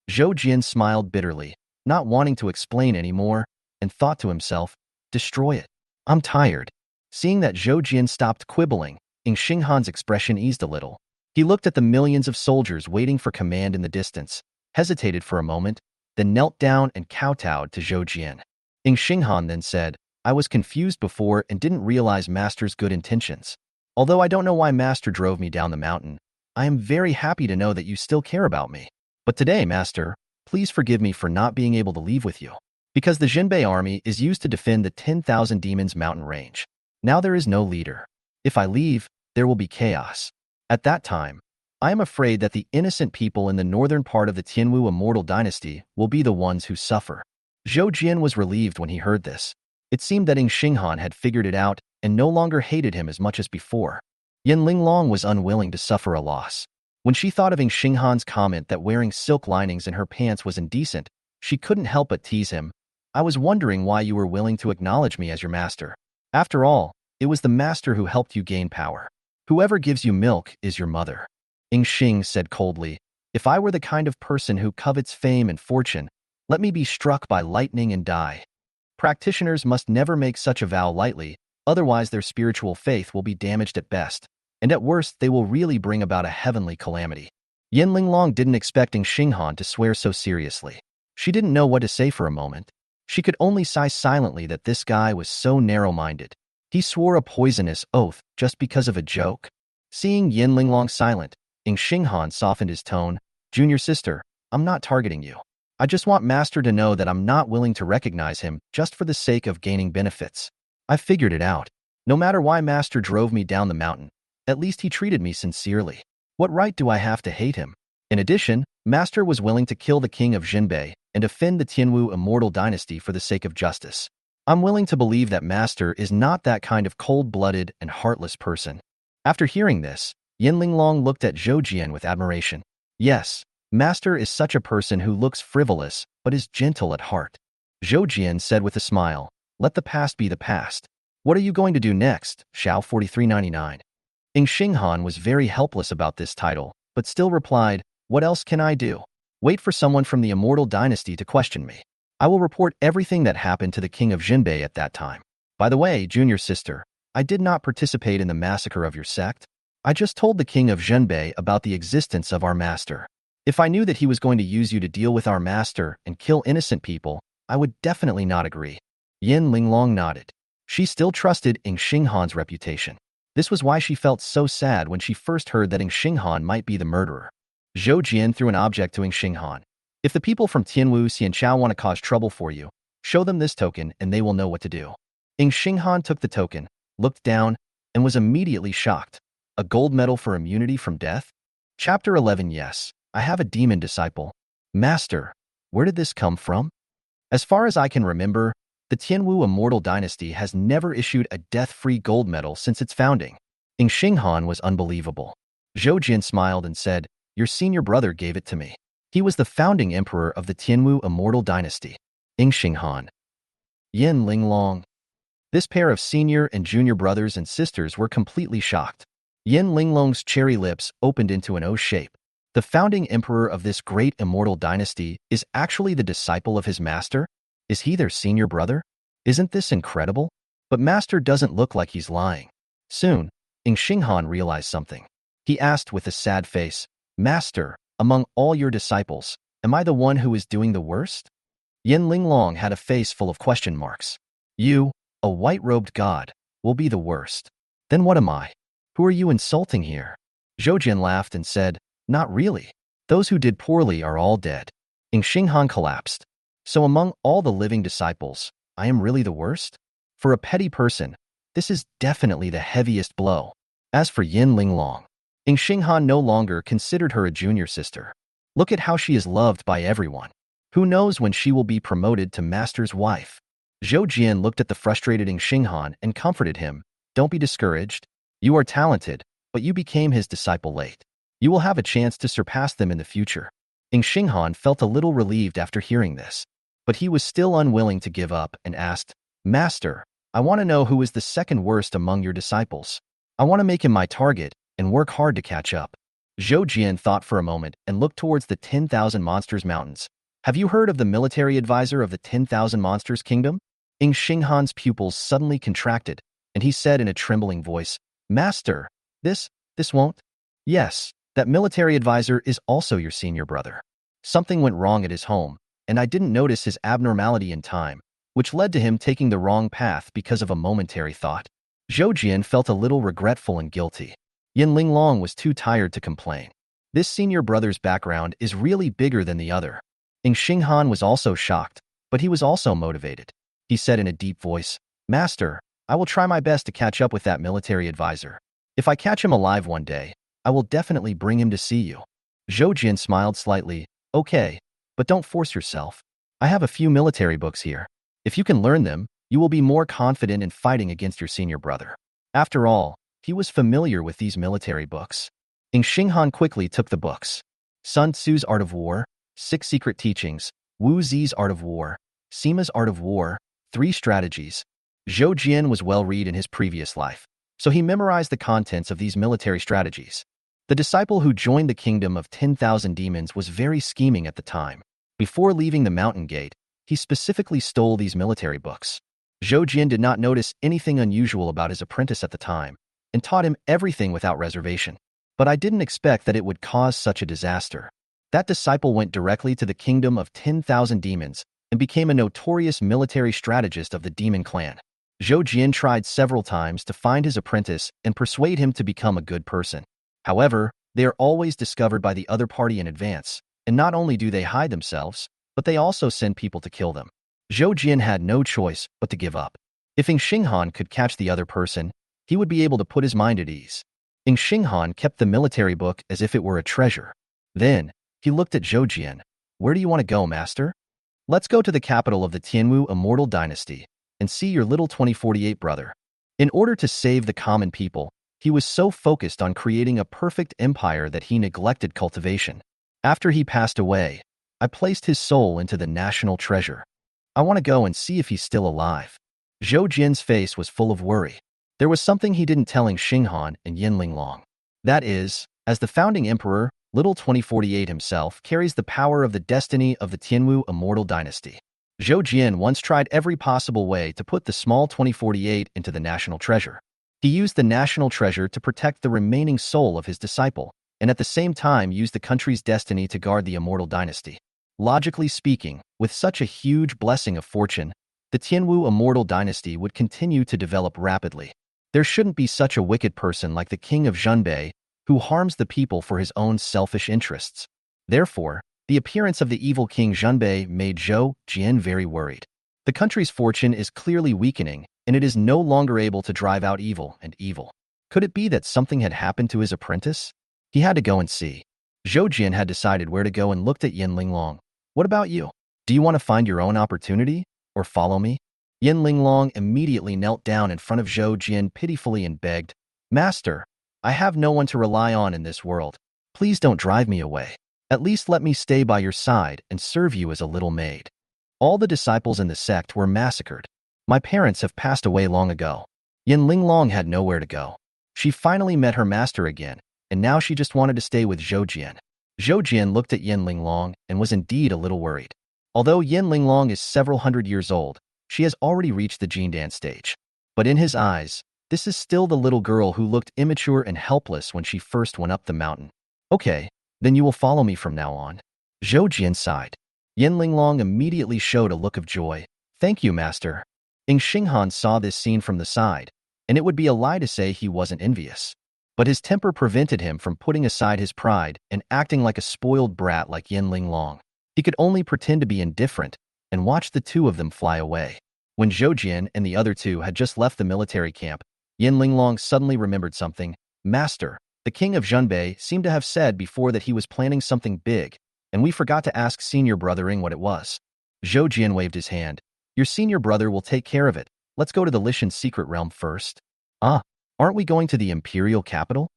S1: Zhou smiled bitterly, not wanting to explain anymore, and thought to himself, destroy it. I'm tired. Seeing that Zhou stopped quibbling, Ing Xinghan's expression eased a little. He looked at the millions of soldiers waiting for command in the distance, hesitated for a moment, then knelt down and kowtowed to Zhou. Ing Xinghan then said, I was confused before and didn't realize Master's good intentions. Although I don't know why Master drove me down the mountain, I am very happy to know that you still care about me. But today, Master, please forgive me for not being able to leave with you. Because the Zhenbei army is used to defend the 10,000 demons mountain range. Now there is no leader. If I leave, there will be chaos. At that time, I am afraid that the innocent people in the northern part of the Tianwu immortal dynasty will be the ones who suffer. Zhou was relieved when he heard this. It seemed that Ing Xinghan had figured it out and no longer hated him as much as before. Yen Linglong was unwilling to suffer a loss. When she thought of Ing Xinghan's comment that wearing silk linings in her pants was indecent, she couldn't help but tease him. I was wondering why you were willing to acknowledge me as your master. After all, it was the master who helped you gain power. Whoever gives you milk is your mother. Ing Xing said coldly, if I were the kind of person who covets fame and fortune, let me be struck by lightning and die. Practitioners must never make such a vow lightly, otherwise their spiritual faith will be damaged at best, and at worst they will really bring about a heavenly calamity. Yen Linglong didn't expect Ing Xinghan to swear so seriously. She didn't know what to say for a moment. She could only sigh silently that this guy was so narrow-minded. He swore a poisonous oath just because of a joke. Seeing Yen Linglong silent, Ing Xinghan softened his tone. Junior sister, I'm not targeting you. I just want Master to know that I'm not willing to recognize him just for the sake of gaining benefits. I figured it out. No matter why Master drove me down the mountain, at least he treated me sincerely. What right do I have to hate him? In addition, Master was willing to kill the king of Zhenbei and offend the Tianwu immortal dynasty for the sake of justice. I'm willing to believe that Master is not that kind of cold-blooded and heartless person. After hearing this, Yen Linglong looked at Zhou with admiration. Yes, Master is such a person who looks frivolous but is gentle at heart. Zhou said with a smile, let the past be the past. What are you going to do next? Xiao 4399. Ing Xinghan was very helpless about this title, but still replied, what else can I do? Wait for someone from the immortal dynasty to question me. I will report everything that happened to the king of Zhenbei at that time. By the way, junior sister, I did not participate in the massacre of your sect. I just told the king of Zhenbei about the existence of our master. If I knew that he was going to use you to deal with our master and kill innocent people, I would definitely not agree. Yen Linglong nodded. She still trusted Ing Xinghan's reputation. This was why she felt so sad when she first heard that Ing Xinghan might be the murderer. Zhou threw an object to Ing Xinghan. If the people from Tianwu Xianchao want to cause trouble for you, show them this token and they will know what to do. Ing Xinghan took the token, looked down, and was immediately shocked. A gold medal for immunity from death? Chapter 11. Yes, I have a demon disciple. Master, where did this come from? As far as I can remember, the Tianwu Immortal Dynasty has never issued a death-free gold medal since its founding. Ing Xinghan was unbelievable. Zhou Jin smiled and said, your senior brother gave it to me. He was the founding emperor of the Tianwu Immortal Dynasty. Ing Xinghan. Yin Linglong. This pair of senior and junior brothers and sisters were completely shocked. Yin Linglong's cherry lips opened into an O shape. The founding emperor of this great immortal dynasty is actually the disciple of his master? Is he their senior brother? Isn't this incredible? But master doesn't look like he's lying. Soon, Ing Xinghan realized something. He asked with a sad face, Master, among all your disciples, am I the one who is doing the worst? Yin Linglong had a face full of question marks. You, a white-robed god, will be the worst. Then what am I? Who are you insulting here? Zhou Jin laughed and said, not really. Those who did poorly are all dead. Ing Xinghan collapsed. So among all the living disciples, I am really the worst? For a petty person, this is definitely the heaviest blow. As for Yin Linglong, Ing Xinghan no longer considered her a junior sister. Look at how she is loved by everyone. Who knows when she will be promoted to master's wife? Zhou Jian looked at the frustrated Ing Xinghan and comforted him. Don't be discouraged. You are talented, but you became his disciple late. You will have a chance to surpass them in the future. Ing Xinghan felt a little relieved after hearing this, but he was still unwilling to give up and asked, Master, I want to know who is the second worst among your disciples. I want to make him my target and work hard to catch up. Zhou Jian thought for a moment and looked towards the 10,000 Monsters Mountains. Have you heard of the military advisor of the 10,000 Monsters Kingdom? Ing Xinghan's pupils suddenly contracted, and he said in a trembling voice, Master, this won't? Yes, that military advisor is also your senior brother. Something went wrong at his home, and I didn't notice his abnormality in time, which led to him taking the wrong path because of a momentary thought. Zhou Jian felt a little regretful and guilty. Yin Linglong was too tired to complain. This senior brother's background is really bigger than the other. Ing Xinghan was also shocked, but he was also motivated. He said in a deep voice, Master, I will try my best to catch up with that military advisor. If I catch him alive one day, I will definitely bring him to see you. Zhou Jin smiled slightly. Okay, but don't force yourself. I have a few military books here. If you can learn them, you will be more confident in fighting against your senior brother. After all, he was familiar with these military books. Ing Xinghan quickly took the books. Sun Tzu's Art of War, 6 Secret Teachings, Wu Zi's Art of War, Sima's Art of War, 3 Strategies. Zhou Jian was well-read in his previous life, so he memorized the contents of these military strategies. The disciple who joined the kingdom of 10,000 demons was very scheming at the time. Before leaving the mountain gate, he specifically stole these military books. Zhou Jian did not notice anything unusual about his apprentice at the time, and taught him everything without reservation. But I didn't expect that it would cause such a disaster. That disciple went directly to the kingdom of 10,000 demons and became a notorious military strategist of the demon clan. Zhou Jian tried several times to find his apprentice and persuade him to become a good person. However, they are always discovered by the other party in advance, and not only do they hide themselves, but they also send people to kill them. Zhou Jian had no choice but to give up. If Ing Xinghan could catch the other person, he would be able to put his mind at ease. Ing Xinghan kept the military book as if it were a treasure. Then, he looked at Zhou Jian. Where do you want to go, master? Let's go to the capital of the Tianwu Immortal Dynasty and see your little 2048 brother. In order to save the common people, he was so focused on creating a perfect empire that he neglected cultivation. After he passed away, I placed his soul into the national treasure. I want to go and see if he's still alive. Zhou Jian's face was full of worry. There was something he didn't tell Ing Xinghan and Yin Linglong. That is, as the founding emperor, Little 2048 himself carries the power of the destiny of the Tianwu Immortal Dynasty. Zhou Jian once tried every possible way to put the small 2048 into the national treasure. He used the national treasure to protect the remaining soul of his disciple, and at the same time used the country's destiny to guard the Immortal Dynasty. Logically speaking, with such a huge blessing of fortune, the Tianwu Immortal Dynasty would continue to develop rapidly. There shouldn't be such a wicked person like the king of Zhenbei, who harms the people for his own selfish interests. Therefore, the appearance of the evil king Zhenbei made Zhou Jian very worried. The country's fortune is clearly weakening, and it is no longer able to drive out evil and evil. Could it be that something had happened to his apprentice? He had to go and see. Zhou Jian had decided where to go and looked at Yin Linglong. What about you? Do you want to find your own opportunity, or follow me? Yin Linglong immediately knelt down in front of Zhou Jian pitifully and begged, Master, I have no one to rely on in this world. Please don't drive me away. At least let me stay by your side and serve you as a little maid. All the disciples in the sect were massacred. My parents have passed away long ago. Yin Linglong had nowhere to go. She finally met her master again, and now she just wanted to stay with Zhou Jian. Zhou Jian looked at Yin Linglong and was indeed a little worried. Although Yin Linglong is several hundred years old, she has already reached the Jin dance stage. But in his eyes, this is still the little girl who looked immature and helpless when she first went up the mountain. Okay, then you will follow me from now on. Zhou Jian sighed. Yin Linglong immediately showed a look of joy. Thank you, master. Xinghan saw this scene from the side, and it would be a lie to say he wasn't envious. But his temper prevented him from putting aside his pride and acting like a spoiled brat like Yin Linglong. He could only pretend to be indifferent and watch the two of them fly away. When Zhou Jian and the other two had just left the military camp, Yin Linglong suddenly remembered something. Master, the king of Zhenbei seemed to have said before that he was planning something big, and we forgot to ask senior brothering what it was. Zhou Jian waved his hand. Your senior brother will take care of it. Let's go to the Lishan secret realm first. Ah, aren't we going to the imperial capital?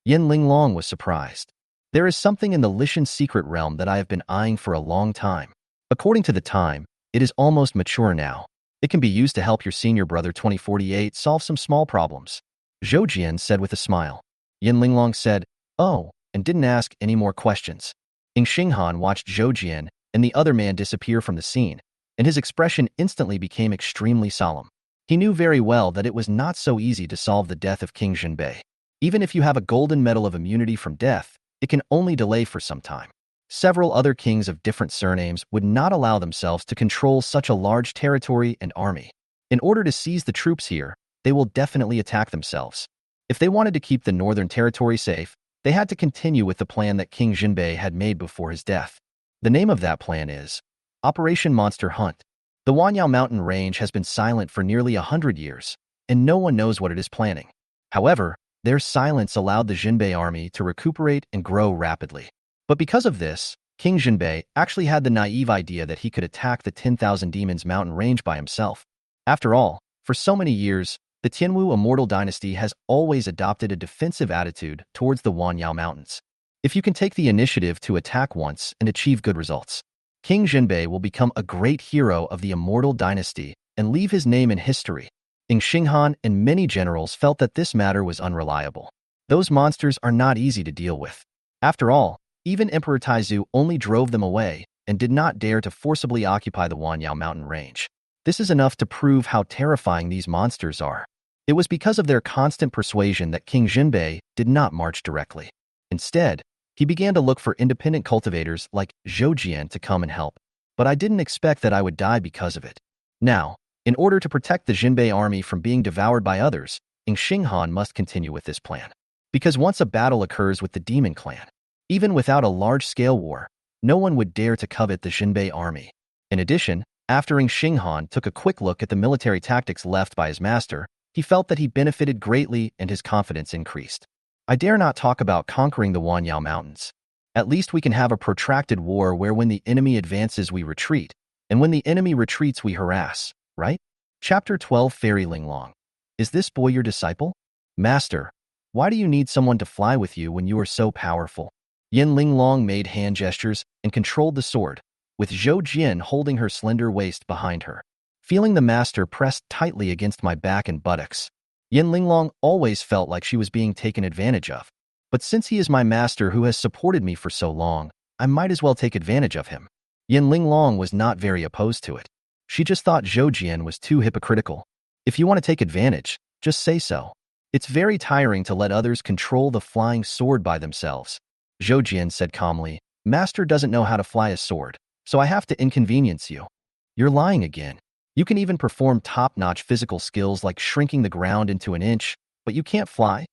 S1: Yin Linglong was surprised. There is something in the Lishan secret realm that I have been eyeing for a long time. According to the time, it is almost mature now. It can be used to help your senior brother 2048 solve some small problems. Zhou Jian said with a smile. Yin Linglong said, oh, and didn't ask any more questions. Xinghan watched Zhou Jian and the other man disappear from the scene, and his expression instantly became extremely solemn. He knew very well that it was not so easy to solve the death of King Zhenbei. Even if you have a golden medal of immunity from death, it can only delay for some time. Several other kings of different surnames would not allow themselves to control such a large territory and army. In order to seize the troops here, they will definitely attack themselves. If they wanted to keep the northern territory safe, they had to continue with the plan that King Zhenbei had made before his death. The name of that plan is Operation Monster Hunt. The Wanyao mountain range has been silent for nearly 100 years, and no one knows what it is planning. However, their silence allowed the Zhenbei army to recuperate and grow rapidly. But because of this, King Zhenbei actually had the naive idea that he could attack the 10,000 Demons mountain range by himself. After all, for so many years, the Tianwu immortal dynasty has always adopted a defensive attitude towards the Wanyao mountains. If you can take the initiative to attack once and achieve good results, King Zhenbei will become a great hero of the immortal dynasty and leave his name in history. Xinghan and many generals felt that this matter was unreliable. Those monsters are not easy to deal with. After all, even Emperor Taizu only drove them away and did not dare to forcibly occupy the Wanyao mountain range. This is enough to prove how terrifying these monsters are. It was because of their constant persuasion that King Zhenbei did not march directly. Instead, he began to look for independent cultivators like Zhou Jian to come and help. But I didn't expect that I would die because of it. Now, in order to protect the Zhenbei army from being devoured by others, Xinghan must continue with this plan. Because once a battle occurs with the Demon Clan, even without a large-scale war, no one would dare to covet the Zhenbei army. In addition, after Xinghan took a quick look at the military tactics left by his master, he felt that he benefited greatly and his confidence increased. I dare not talk about conquering the Wanyao mountains. At least we can have a protracted war where when the enemy advances we retreat, and when the enemy retreats we harass, right? Chapter 12 Fairy Linglong. Is this boy your disciple? Master, why do you need someone to fly with you when you are so powerful? Yin Linglong made hand gestures and controlled the sword, with Zhou Jian holding her slender waist behind her. Feeling the master pressed tightly against my back and buttocks, Yin Linglong always felt like she was being taken advantage of. But since he is my master who has supported me for so long, I might as well take advantage of him. Yin Linglong was not very opposed to it. She just thought Zhou Jian was too hypocritical. If you want to take advantage, just say so. It's very tiring to let others control the flying sword by themselves. Zhou Jian said calmly, Master doesn't know how to fly a sword, so I have to inconvenience you. You're lying again. You can even perform top-notch physical skills like shrinking the ground into an inch, but you can't fly?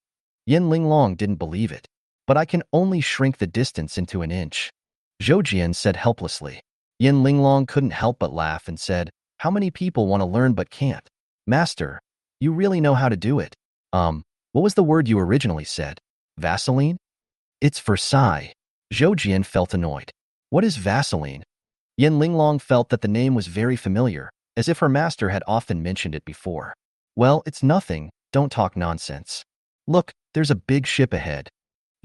S1: Yin Linglong didn't believe it. But I can only shrink the distance into an inch. Zhou Jian said helplessly. Yin Linglong couldn't help but laugh and said, how many people want to learn but can't? Master, you really know how to do it. What was the word you originally said? Vaseline? It's Versailles. Zhou Jian felt annoyed. What is Vaseline? Yin Linglong felt that the name was very familiar, as if her master had often mentioned it before. Well, it's nothing, don't talk nonsense. Look, there's a big ship ahead.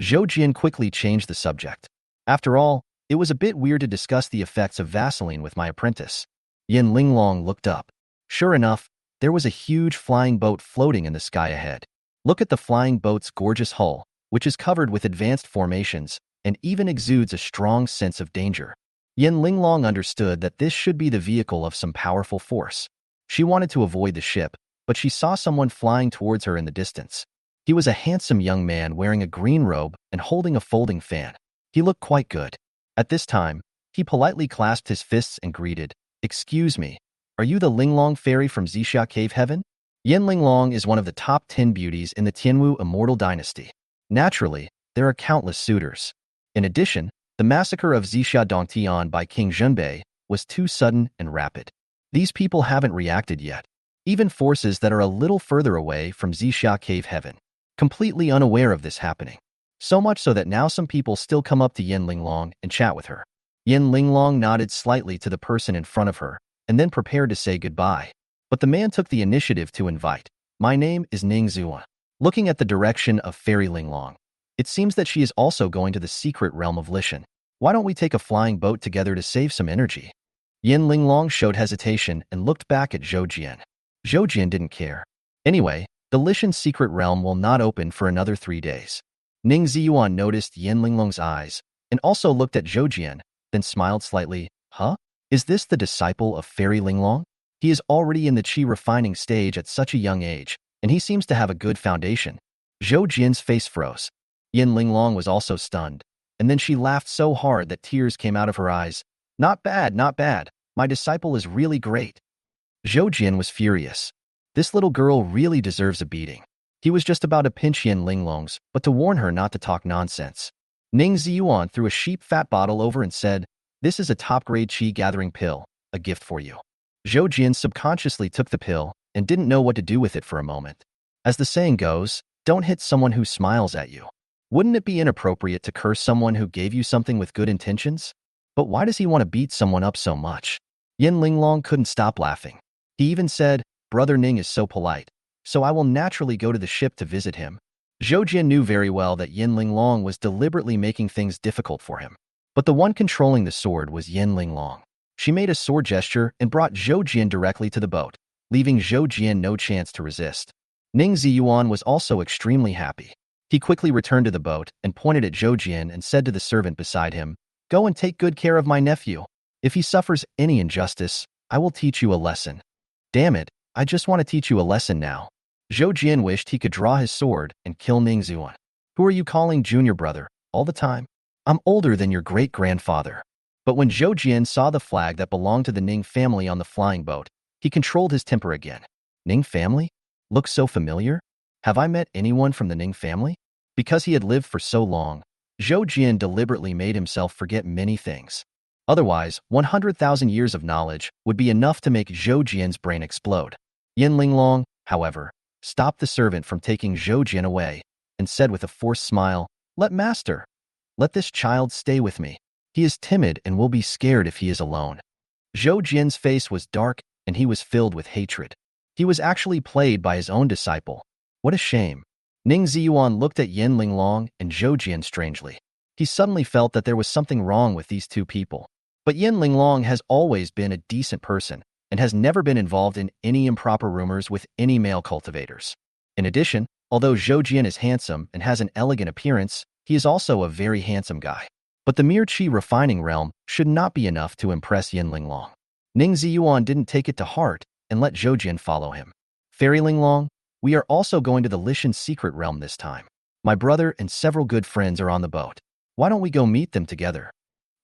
S1: Zhou Jian quickly changed the subject. After all, it was a bit weird to discuss the effects of Vaseline with my apprentice. Yin Linglong looked up. Sure enough, there was a huge flying boat floating in the sky ahead. Look at the flying boat's gorgeous hull, which is covered with advanced formations and even exudes a strong sense of danger. Yin Linglong understood that this should be the vehicle of some powerful force. She wanted to avoid the ship, but she saw someone flying towards her in the distance. He was a handsome young man wearing a green robe and holding a folding fan. He looked quite good. At this time, he politely clasped his fists and greeted, "Excuse me, are you the Linglong fairy from Zixia Cave Heaven?" Yin Linglong is one of the top 10 beauties in the Tianwu immortal dynasty. Naturally, there are countless suitors. In addition, the massacre of Zixia Dongtian by King Zhenbei was too sudden and rapid. These people haven't reacted yet. Even forces that are a little further away from Zixia Cave Heaven, completely unaware of this happening. So much so that now some people still come up to Yin Linglong and chat with her. Yin Linglong nodded slightly to the person in front of her and then prepared to say goodbye. But the man took the initiative to invite. "My name is Ning Zua." Looking at the direction of Fairy Linglong, it seems that she is also going to the secret realm of Lishan. Why don't we take a flying boat together to save some energy? Yin Linglong showed hesitation and looked back at Zhou Jian. Zhou Jian didn't care. Anyway, the Lishan secret realm will not open for another 3 days. Ning Ziyuan noticed Yin Linglong's eyes and also looked at Zhou Jian, then smiled slightly. Huh? Is this the disciple of Fairy Linglong? He is already in the qi refining stage at such a young age, and he seems to have a good foundation. Zhou Jian's face froze. Yin Linglong was also stunned, and then she laughed so hard that tears came out of her eyes. Not bad, not bad. My disciple is really great. Zhou Jian was furious. This little girl really deserves a beating. He was just about to pinch Yin Linglong's, but to warn her not to talk nonsense. Ning Ziyuan threw a sheep fat bottle over and said, "This is a top-grade qi gathering pill, a gift for you." Zhou Jian subconsciously took the pill and didn't know what to do with it for a moment. As the saying goes, don't hit someone who smiles at you. Wouldn't it be inappropriate to curse someone who gave you something with good intentions? But why does he want to beat someone up so much? Yin Linglong couldn't stop laughing. He even said, "Brother Ning is so polite, so I will naturally go to the ship to visit him." Zhou Jian knew very well that Yin Linglong was deliberately making things difficult for him. But the one controlling the sword was Yin Linglong. She made a sword gesture and brought Zhou Jian directly to the boat, leaving Zhou Jian no chance to resist. Ning Ziyuan was also extremely happy. He quickly returned to the boat and pointed at Zhou Jian and said to the servant beside him, "Go and take good care of my nephew. If he suffers any injustice, I will teach you a lesson." Damn it, I just want to teach you a lesson now. Zhou Jian wished he could draw his sword and kill Ning Ziyuan. Who are you calling junior brother, all the time? I'm older than your great-grandfather. But when Zhou Jian saw the flag that belonged to the Ning family on the flying boat, he controlled his temper again. Ning family? Looks so familiar? Have I met anyone from the Ning family? Because he had lived for so long, Zhou Jian deliberately made himself forget many things. Otherwise, 100,000 years of knowledge would be enough to make Zhou Jian's brain explode. Yin Linglong, however, stopped the servant from taking Zhou Jian away and said with a forced smile, "Let this child stay with me. He is timid and will be scared if he is alone." Zhou Jian's face was dark and he was filled with hatred. He was actually played by his own disciple. What a shame. Ning Ziyuan looked at Yin Linglong and Zhou Jian strangely. He suddenly felt that there was something wrong with these two people. But Yin Linglong has always been a decent person and has never been involved in any improper rumors with any male cultivators. In addition, although Zhou Jian is handsome and has an elegant appearance, he is also a very handsome guy. But the mere qi refining realm should not be enough to impress Yin Linglong. Ning Ziyuan didn't take it to heart and let Zhou Jian follow him. "Fairy Linglong, we are also going to the Lishan secret realm this time. My brother and several good friends are on the boat. Why don't we go meet them together?"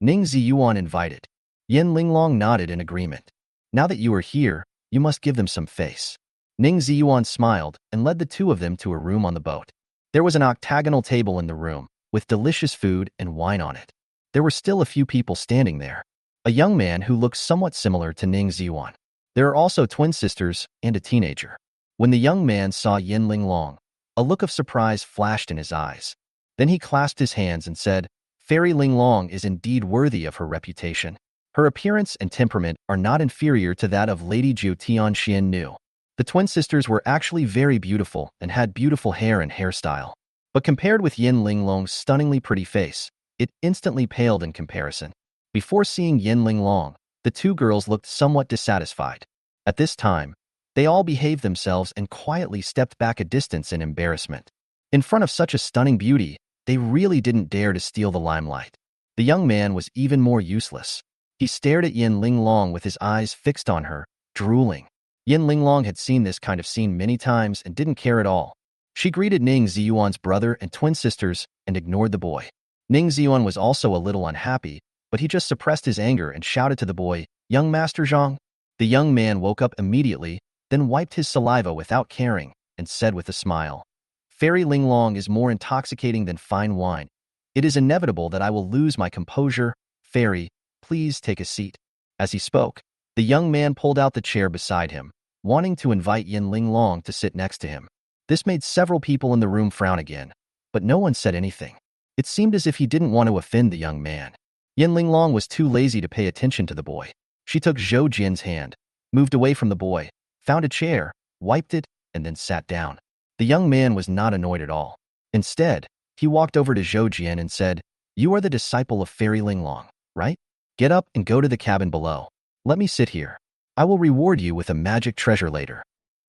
S1: Ning Ziyuan invited. Yin Linglong nodded in agreement. "Now that you are here, you must give them some face." Ning Ziyuan smiled and led the two of them to a room on the boat. There was an octagonal table in the room, with delicious food and wine on it. There were still a few people standing there. A young man who looked somewhat similar to Ning Ziyuan. There are also twin sisters and a teenager. When the young man saw Yin Linglong, a look of surprise flashed in his eyes. Then he clasped his hands and said, Fairy Linglong is indeed worthy of her reputation. Her appearance and temperament are not inferior to that of Lady Xuantian Nu. The twin sisters were actually very beautiful and had beautiful hair and hairstyle. But compared with Yin Linglong's stunningly pretty face, it instantly paled in comparison. Before seeing Yin Linglong, the two girls looked somewhat dissatisfied. At this time, they all behaved themselves and quietly stepped back a distance in embarrassment. In front of such a stunning beauty, they really didn't dare to steal the limelight. The young man was even more useless. He stared at Yin Linglong with his eyes fixed on her, drooling. Yin Linglong had seen this kind of scene many times and didn't care at all. She greeted Ning Ziyuan's brother and twin sisters and ignored the boy. Ning Ziyuan was also a little unhappy, but he just suppressed his anger and shouted to the boy, "Young Master Zhang." The young man woke up immediately, then wiped his saliva without caring, and said with a smile, "Fairy Linglong is more intoxicating than fine wine. It is inevitable that I will lose my composure. Fairy, please take a seat." As he spoke, the young man pulled out the chair beside him, wanting to invite Yin Linglong to sit next to him. This made several people in the room frown again, but no one said anything. It seemed as if he didn't want to offend the young man. Yin Linglong was too lazy to pay attention to the boy. She took Zhou Jin's hand, moved away from the boy, found a chair, wiped it, and then sat down. The young man was not annoyed at all. Instead, he walked over to Zhou Jin and said, "You are the disciple of Fairy Linglong, right? Get up and go to the cabin below. Let me sit here. I will reward you with a magic treasure later."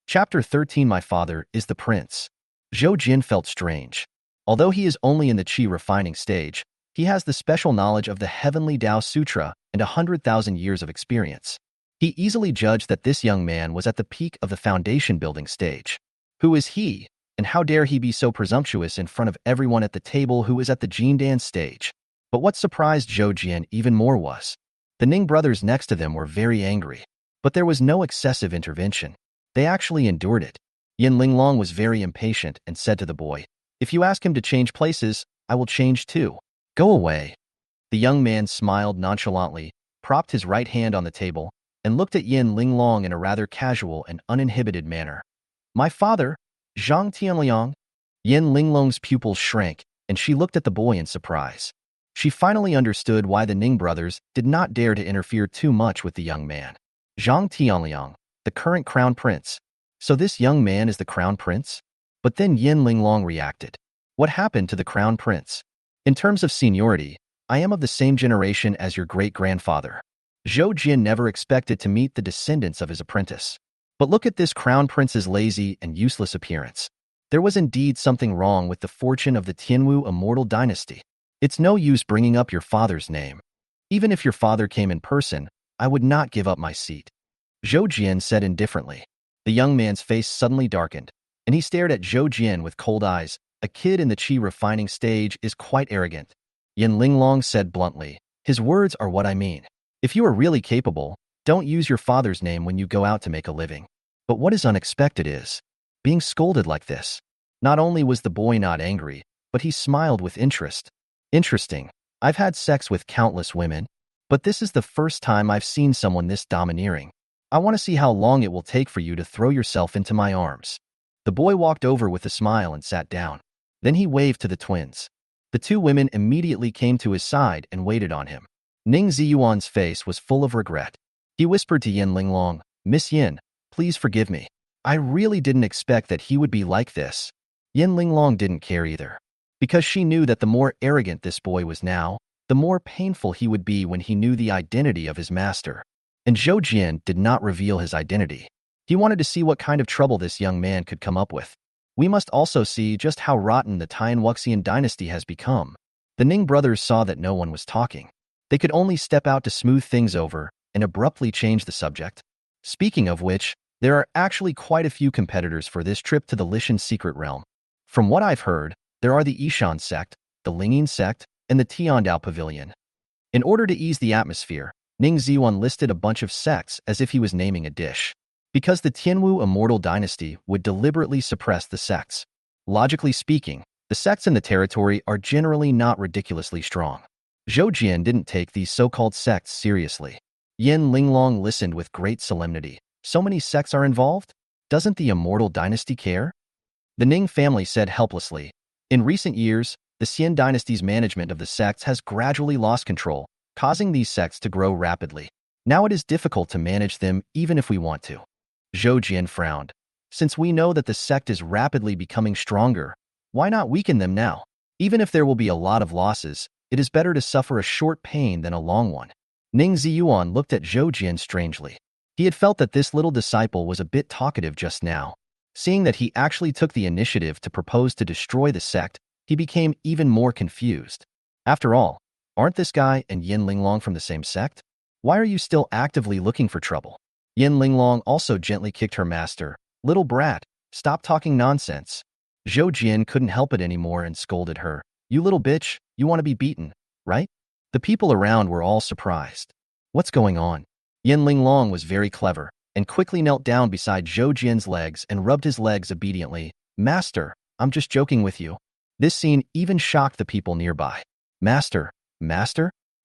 S1: Chapter 13. My father is the prince. Zhou Jin felt strange. Although he is only in the Qi refining stage, he has the special knowledge of the Heavenly Tao Sutra and 100,000 years of experience. He easily judged that this young man was at the peak of the foundation building stage. Who is he, and how dare he be so presumptuous in front of everyone at the table who is at the Jindan stage? But what surprised Zhou Jin even more was, the Ning brothers next to them were very angry, but there was no excessive intervention. They actually endured it. Yin Linglong was very impatient and said to the boy, "If you ask him to change places, I will change too. Go away." The young man smiled nonchalantly, propped his right hand on the table, and looked at Yin Linglong in a rather casual and uninhibited manner. "My father, Zhang Tianliang." Yin Linglong's pupils shrank, and she looked at the boy in surprise. She finally understood why the Ning brothers did not dare to interfere too much with the young man. Zhang Tianliang, the current crown prince. So this young man is the crown prince? But then Yin Linglong reacted. What happened to the crown prince? In terms of seniority, I am of the same generation as your great-grandfather. Zhou Jin never expected to meet the descendants of his apprentice. But look at this crown prince's lazy and useless appearance. There was indeed something wrong with the fortune of the Tianwu immortal dynasty. It's no use bringing up your father's name. Even if your father came in person, I would not give up my seat. Zhou Jin said indifferently. The young man's face suddenly darkened, and he stared at Zhou Jin with cold eyes. A kid in the Qi refining stage is quite arrogant. Yin Linglong said bluntly, "His words are what I mean. If you are really capable, don't use your father's name when you go out to make a living." But what is unexpected is being scolded like this. Not only was the boy not angry, but he smiled with interest. "Interesting. I've had sex with countless women, but this is the first time I've seen someone this domineering. I want to see how long it will take for you to throw yourself into my arms." The boy walked over with a smile and sat down. Then he waved to the twins. The two women immediately came to his side and waited on him. Ning Ziyuan's face was full of regret. He whispered to Yin Linglong, "Miss Yin, please forgive me. I really didn't expect that he would be like this." Yin Linglong didn't care either, because she knew that the more arrogant this boy was now, the more painful he would be when he knew the identity of his master. And Zhou Jin did not reveal his identity. He wanted to see what kind of trouble this young man could come up with. We must also see just how rotten the Tianwuxian dynasty has become. The Ning brothers saw that no one was talking. They could only step out to smooth things over and abruptly change the subject. Speaking of which, there are actually quite a few competitors for this trip to the Lishan secret realm. From what I've heard, there are the Ishan sect, the Lingyin sect, and the Tiandao pavilion. In order to ease the atmosphere, Ning Ziyuan listed a bunch of sects as if he was naming a dish. Because the Tianwu immortal dynasty would deliberately suppress the sects. Logically speaking, the sects in the territory are generally not ridiculously strong. Zhou Jin didn't take these so-called sects seriously. Yin Linglong listened with great solemnity. So many sects are involved? Doesn't the immortal dynasty care? The Ning family said helplessly. In recent years, The Xian dynasty's management of the sects has gradually lost control, causing these sects to grow rapidly. Now it is difficult to manage them even if we want to. Zhou Jian frowned. Since we know that the sect is rapidly becoming stronger, why not weaken them now? Even if there will be a lot of losses, it is better to suffer a short pain than a long one. Ning Ziyuan looked at Zhou Jian strangely. He had felt that this little disciple was a bit talkative just now. Seeing that he actually took the initiative to propose to destroy the sect, he became even more confused. After all, aren't this guy and Yin Linglong from the same sect? Why are you still actively looking for trouble? Yin Linglong also gently kicked her master. Little brat, stop talking nonsense. Zhou Jian couldn't help it anymore and scolded her. You little bitch, you want to be beaten, right? The people around were all surprised. What's going on? Yin Linglong was very clever and quickly knelt down beside Zhou Jian's legs and rubbed his legs obediently. Master, I'm just joking with you. This scene even shocked the people nearby. Master?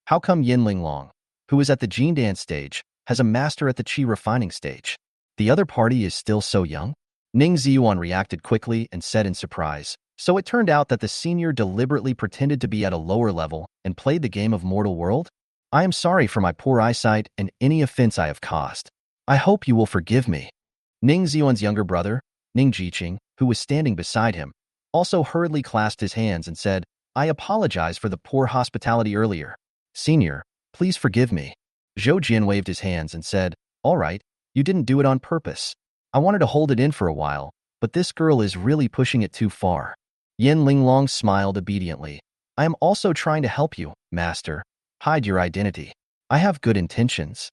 S1: How come Yin Linglong, who is at the Jin dance stage, has a master at the Qi refining stage? The other party is still so young? Ning Ziyuan reacted quickly and said in surprise, so it turned out that the senior deliberately pretended to be at a lower level and played the game of Mortal World? I am sorry for my poor eyesight and any offense I have caused. I hope you will forgive me. Ning Ziyuan's younger brother, Ning Jiqing, who was standing beside him, also hurriedly clasped his hands and said, I apologize for the poor hospitality earlier. Senior, please forgive me. Zhou Jian waved his hands and said, all right, you didn't do it on purpose. I wanted to hold it in for a while, but this girl is really pushing it too far. Yin Linglong smiled obediently. I am also trying to help you, master. Hide your identity. I have good intentions.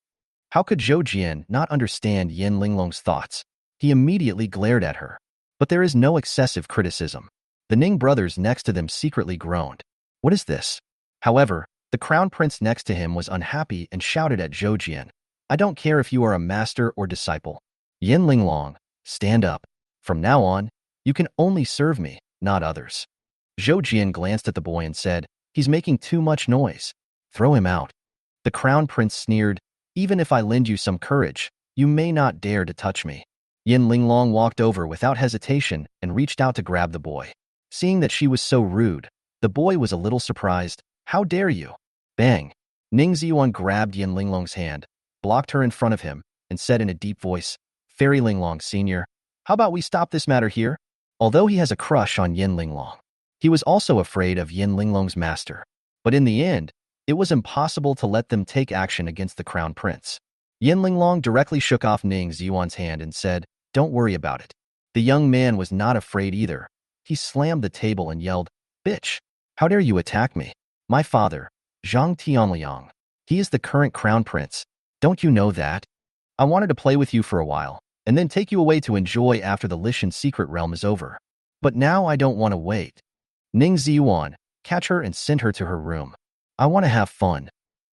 S1: How could Zhou Jian not understand Yin Linglong's thoughts? He immediately glared at her. But there is no excessive criticism. The Ning brothers next to them secretly groaned. What is this? However, the crown prince next to him was unhappy and shouted at Zhou Jian. I don't care if you are a master or disciple. Yin Linglong, stand up. From now on, you can only serve me, not others. Zhou Jian glanced at the boy and said, he's making too much noise. Throw him out. The crown prince sneered, even if I lend you some courage, you may not dare to touch me. Yin Linglong walked over without hesitation and reached out to grab the boy. Seeing that she was so rude, the boy was a little surprised. How dare you? Bang! Ning Ziyuan grabbed Yin Linglong's hand, blocked her in front of him, and said in a deep voice, Fairy Linglong Sr., how about we stop this matter here? Although he has a crush on Yin Linglong, he was also afraid of Yin Linglong's master. But in the end, it was impossible to let them take action against the crown prince. Yin Linglong directly shook off Ning Ziyuan's hand and said, don't worry about it. The young man was not afraid either. He slammed the table and yelled, bitch, how dare you attack me? My father, Zhang Tianliang. He is the current crown prince. Don't you know that? I wanted to play with you for a while, and then take you away to enjoy after the Lishan secret realm is over. But now I don't want to wait. Ning Ziyuan, catch her and send her to her room. I want to have fun.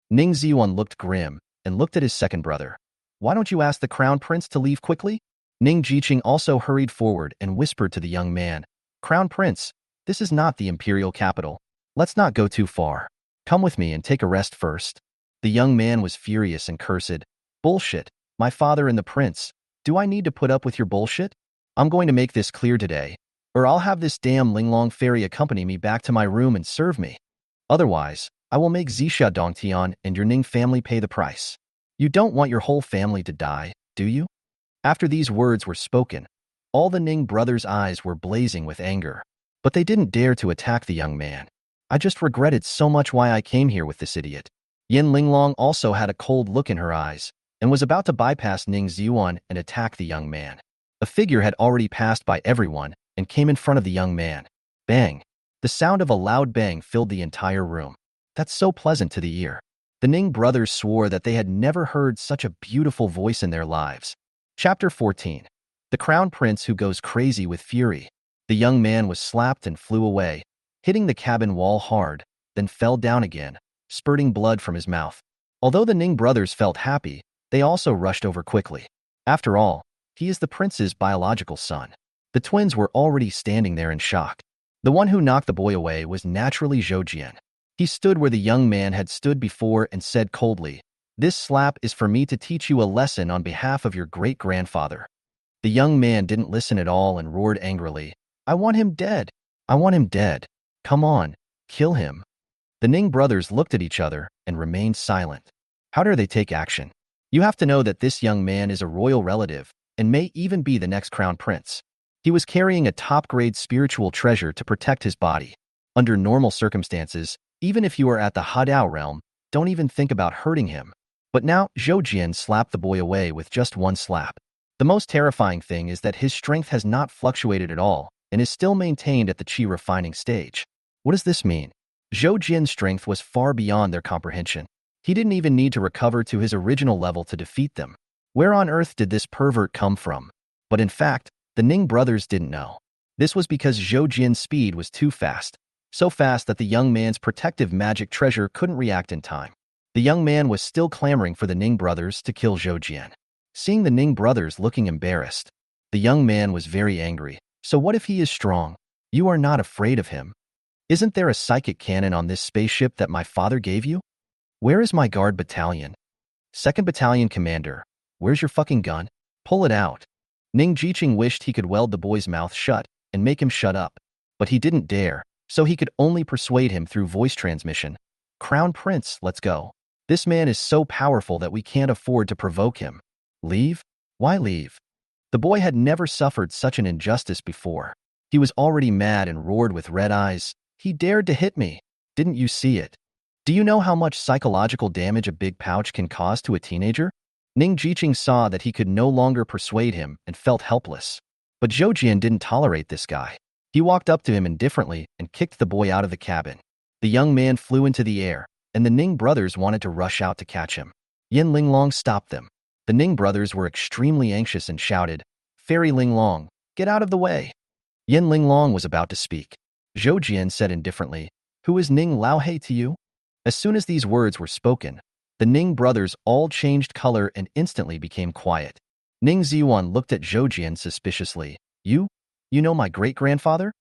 S1: Ning Ziyuan looked grim and looked at his second brother. Why don't you ask the crown prince to leave quickly? Ning Jiqing also hurried forward and whispered to the young man, Crown Prince, this is not the imperial capital. Let's not go too far. Come with me and take a rest first. The young man was furious and cursed. Bullshit. My father and the prince. Do I need to put up with your bullshit? I'm going to make this clear today, or I'll have this damn Linglong fairy accompany me back to my room and serve me. Otherwise, I will make Zixia Dongtian and your Ning family pay the price. You don't want your whole family to die, do you? After these words were spoken, all the Ning brothers' eyes were blazing with anger, but they didn't dare to attack the young man. I just regretted so much why I came here with this idiot. Yin Linglong also had a cold look in her eyes and was about to bypass Ning Ziyuan and attack the young man. A figure had already passed by everyone and came in front of the young man. Bang! The sound of a loud bang filled the entire room. That's so pleasant to the ear. The Ning brothers swore that they had never heard such a beautiful voice in their lives. Chapter 14. The Crown Prince Who Goes Crazy with Fury. The young man was slapped and flew away, hitting the cabin wall hard, then fell down again, spurting blood from his mouth. Although the Ning brothers felt happy, they also rushed over quickly. After all, he is the prince's biological son. The twins were already standing there in shock. The one who knocked the boy away was naturally Zhou Jian. He stood where the young man had stood before and said coldly, This slap is for me to teach you a lesson on behalf of your great-grandfather. The young man didn't listen at all and roared angrily, I want him dead. I want him dead. Come on, kill him. The Ning brothers looked at each other and remained silent. How dare they take action? You have to know that this young man is a royal relative and may even be the next crown prince. He was carrying a top-grade spiritual treasure to protect his body. Under normal circumstances, even if you are at the Hadao realm, don't even think about hurting him. But now, Zhou Jian slapped the boy away with just one slap. The most terrifying thing is that his strength has not fluctuated at all and is still maintained at the qi refining stage. What does this mean? Zhou Jian's strength was far beyond their comprehension. He didn't even need to recover to his original level to defeat them. Where on earth did this pervert come from? But in fact, the Ning brothers didn't know. This was because Zhou Jian's speed was too fast, so fast that the young man's protective magic treasure couldn't react in time. The young man was still clamoring for the Ning brothers to kill Zhou Jian. Seeing the Ning brothers looking embarrassed, the young man was very angry. So what if he is strong? You are not afraid of him. Isn't there a psychic cannon on this spaceship that my father gave you? Where is my guard battalion? 2nd Battalion Commander, where's your fucking gun? Pull it out. Ning Jiqing wished he could weld the boy's mouth shut and make him shut up, but he didn't dare, so he could only persuade him through voice transmission. Crown Prince, let's go. This man is so powerful that we can't afford to provoke him. Leave? Why leave? The boy had never suffered such an injustice before. He was already mad and roared with red eyes. He dared to hit me. Didn't you see it? Do you know how much psychological damage a big pouch can cause to a teenager? Ning Jiqing saw that he could no longer persuade him and felt helpless. But Zhou Jian didn't tolerate this guy. He walked up to him indifferently and kicked the boy out of the cabin. The young man flew into the air, and the Ning brothers wanted to rush out to catch him. Yin Linglong stopped them. The Ning brothers were extremely anxious and shouted, "Fairy Linglong, get out of the way!" Yin Linglong was about to speak. Zhou Jian said indifferently, "Who is Ning Laohe to you?" As soon as these words were spoken, the Ning brothers all changed color and instantly became quiet. Ning Ziyuan looked at Zhou Jian suspiciously. You know my great-grandfather?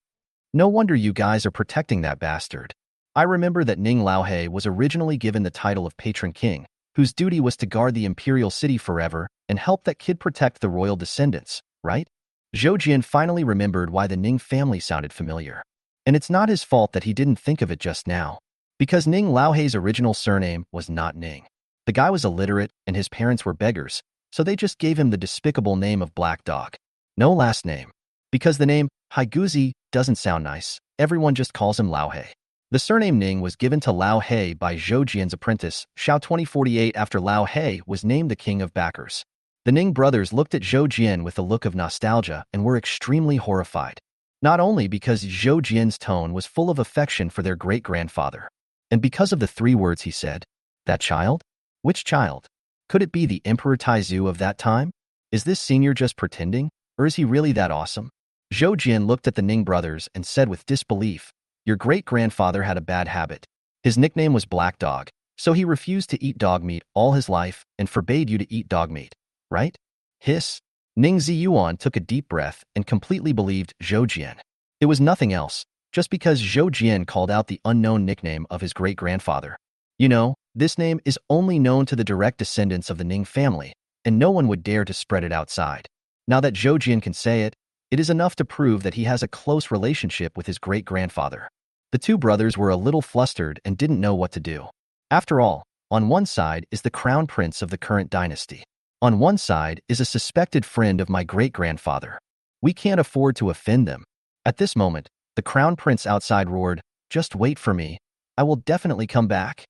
S1: No wonder you guys are protecting that bastard. I remember that Ning Laohe was originally given the title of Patron King, whose duty was to guard the imperial city forever and help that kid protect the royal descendants, right? Zhou Jian finally remembered why the Ning family sounded familiar. And it's not his fault that he didn't think of it just now. Because Ning Laohe's original surname was not Ning. The guy was illiterate and his parents were beggars, so they just gave him the despicable name of Black Dog. No last name. Because the name Haiguzi doesn't sound nice, everyone just calls him Laohe. The surname Ning was given to Laohe by Zhou Jian's apprentice, Xiao 2048, after Laohe was named the king of backers. The Ning brothers looked at Zhou Jian with a look of nostalgia and were extremely horrified. Not only because Zhou Jian's tone was full of affection for their great-grandfather, and because of the 3 words he said. That child? Which child? Could it be the Emperor Taizu of that time? Is this senior just pretending, or is he really that awesome? Zhou Jian looked at the Ning brothers and said with disbelief, "Your great-grandfather had a bad habit. His nickname was Black Dog, so he refused to eat dog meat all his life and forbade you to eat dog meat, right?" Hiss. Ning Ziyuan took a deep breath and completely believed Zhou Jian. It was nothing else, just because Zhou Jian called out the unknown nickname of his great-grandfather. You know, this name is only known to the direct descendants of the Ning family, and no one would dare to spread it outside. Now that Zhou Jian can say it, it is enough to prove that he has a close relationship with his great-grandfather. The 2 brothers were a little flustered and didn't know what to do. After all, on one side is the crown prince of the current dynasty. On one side is a suspected friend of my great-grandfather. We can't afford to offend them. At this moment, the crown prince outside roared, "Just wait for me. I will definitely come back."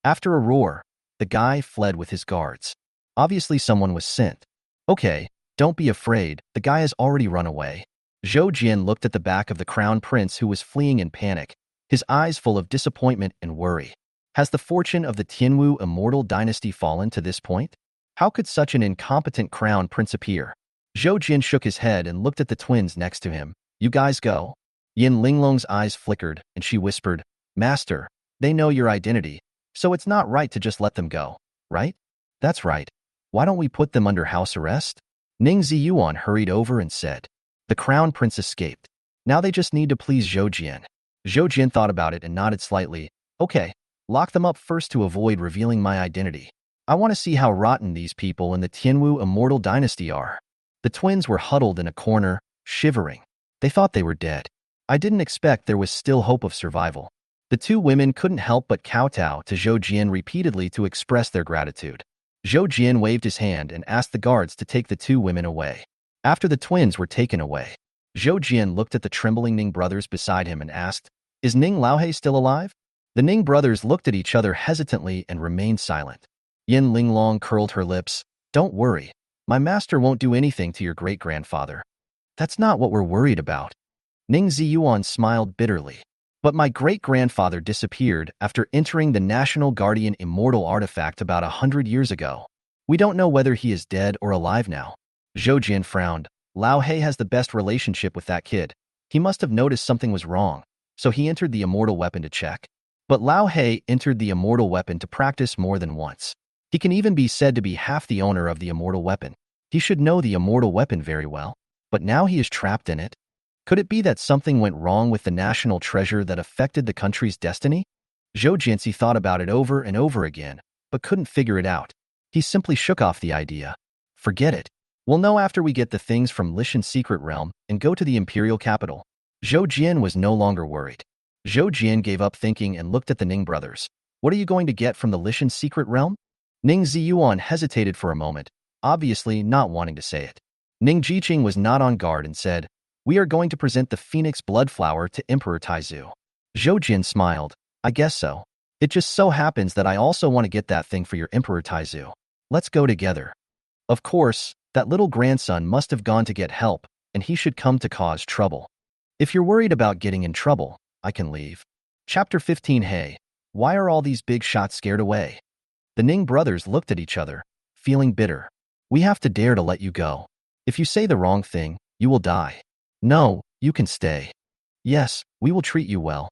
S1: After a roar, the guy fled with his guards. Obviously someone was sent. Okay, don't be afraid, the guy has already run away. Zhou Jian looked at the back of the crown prince who was fleeing in panic, his eyes full of disappointment and worry. Has the fortune of the Tianwu immortal dynasty fallen to this point? How could such an incompetent crown prince appear? Zhou Jian shook his head and looked at the twins next to him. You guys go. Yin Linglong's eyes flickered, and she whispered, "Master, they know your identity, so it's not right to just let them go, right?" "That's right. Why don't we put them under house arrest?" Ning Ziyuan hurried over and said. The crown prince escaped. Now they just need to please Zhou Jian. Zhou Jian thought about it and nodded slightly. Okay, lock them up first to avoid revealing my identity. I want to see how rotten these people in the Tianwu immortal dynasty are. The twins were huddled in a corner, shivering. They thought they were dead. I didn't expect there was still hope of survival. The two women couldn't help but kowtow to Zhou Jian repeatedly to express their gratitude. Zhou Jian waved his hand and asked the guards to take the two women away. After the twins were taken away, Zhou Jian looked at the trembling Ning brothers beside him and asked, "Is Ning Laohe still alive?" The Ning brothers looked at each other hesitantly and remained silent. Yin Linglong curled her lips. "Don't worry. My master won't do anything to your great-grandfather. That's not what we're worried about." Ning Ziyuan smiled bitterly. "But my great-grandfather disappeared after entering the National Guardian Immortal artifact about 100 years ago. We don't know whether he is dead or alive now." Zhou Jian frowned. "Lao He has the best relationship with that kid. He must have noticed something was wrong, so he entered the immortal weapon to check." But Lao He entered the immortal weapon to practice more than once. He can even be said to be half the owner of the immortal weapon. He should know the immortal weapon very well. But now he is trapped in it. Could it be that something went wrong with the national treasure that affected the country's destiny? Zhou Jianxi thought about it over and over again, but couldn't figure it out. He simply shook off the idea. "Forget it. We'll know after we get the things from Lishan's secret realm and go to the imperial capital." Zhou Jian was no longer worried. Zhou Jian gave up thinking and looked at the Ning brothers. "What are you going to get from the Lishan secret realm?" Ning Ziyuan hesitated for a moment, obviously not wanting to say it. Ning Jiqing was not on guard and said, "We are going to present the Phoenix Blood Flower to Emperor Taizu." Zhou Jian smiled. "I guess so. It just so happens that I also want to get that thing for your Emperor Taizu. Let's go together." Of course, that little grandson must have gone to get help, and he should come to cause trouble. If you're worried about getting in trouble, I can leave. Chapter 15. Hey, why are all these big shots scared away? The Ning brothers looked at each other, feeling bitter. "We have to dare to let you go. If you say the wrong thing, you will die." "No, you can stay." "Yes, we will treat you well."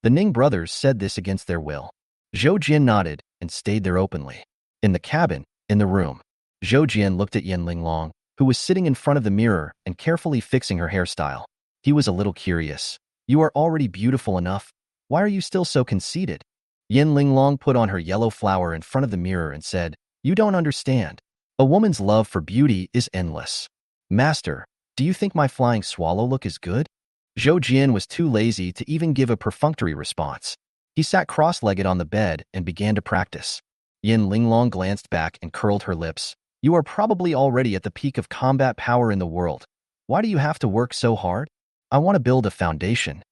S1: The Ning brothers said this against their will. Zhou Jian nodded and stayed there openly. In the cabin, in the room, Zhou Jian looked at Yin Linglong, who was sitting in front of the mirror and carefully fixing her hairstyle. He was a little curious. "You are already beautiful enough. Why are you still so conceited?" Yin Linglong put on her yellow flower in front of the mirror and said, "You don't understand. A woman's love for beauty is endless." "Master, do you think my flying swallow look is good?" Zhou Jian was too lazy to even give a perfunctory response. He sat cross-legged on the bed and began to practice. Yin Linglong glanced back and curled her lips. "You are probably already at the peak of combat power in the world. Why do you have to work so hard?" "I want to build a foundation,"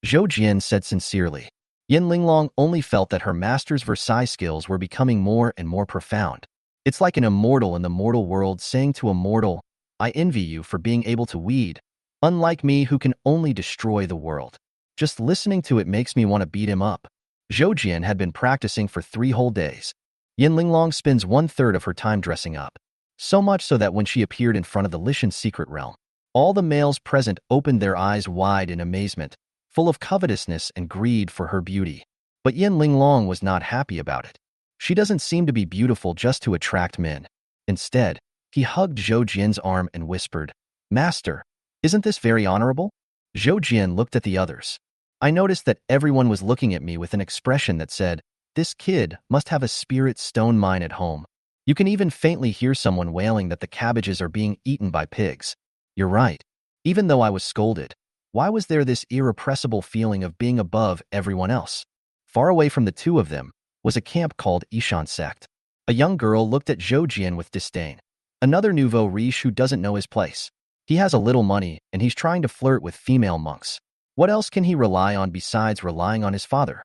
S1: Zhou Jian said sincerely. Yin Linglong only felt that her master's Versailles skills were becoming more and more profound. It's like an immortal in the mortal world saying to a mortal, "I envy you for being able to weed, unlike me who can only destroy the world." Just listening to it makes me want to beat him up. Zhou Jian had been practicing for 3 whole days. Yin Linglong spends 1/3 of her time dressing up. So much so that when she appeared in front of the Lishan secret realm, all the males present opened their eyes wide in amazement, full of covetousness and greed for her beauty. But Yin Linglong was not happy about it. She doesn't seem to be beautiful just to attract men. Instead, he hugged Zhou Jian's arm and whispered, "Master, isn't this very honorable?" Zhou Jian looked at the others. I noticed that everyone was looking at me with an expression that said, "This kid must have a spirit stone mine at home." You can even faintly hear someone wailing that the cabbages are being eaten by pigs. You're right. Even though I was scolded, why was there this irrepressible feeling of being above everyone else? Far away from the two of them was a camp called Ishan Sect. A young girl looked at Zhou Jian with disdain. Another nouveau riche who doesn't know his place. He has a little money and he's trying to flirt with female monks. What else can he rely on besides relying on his father?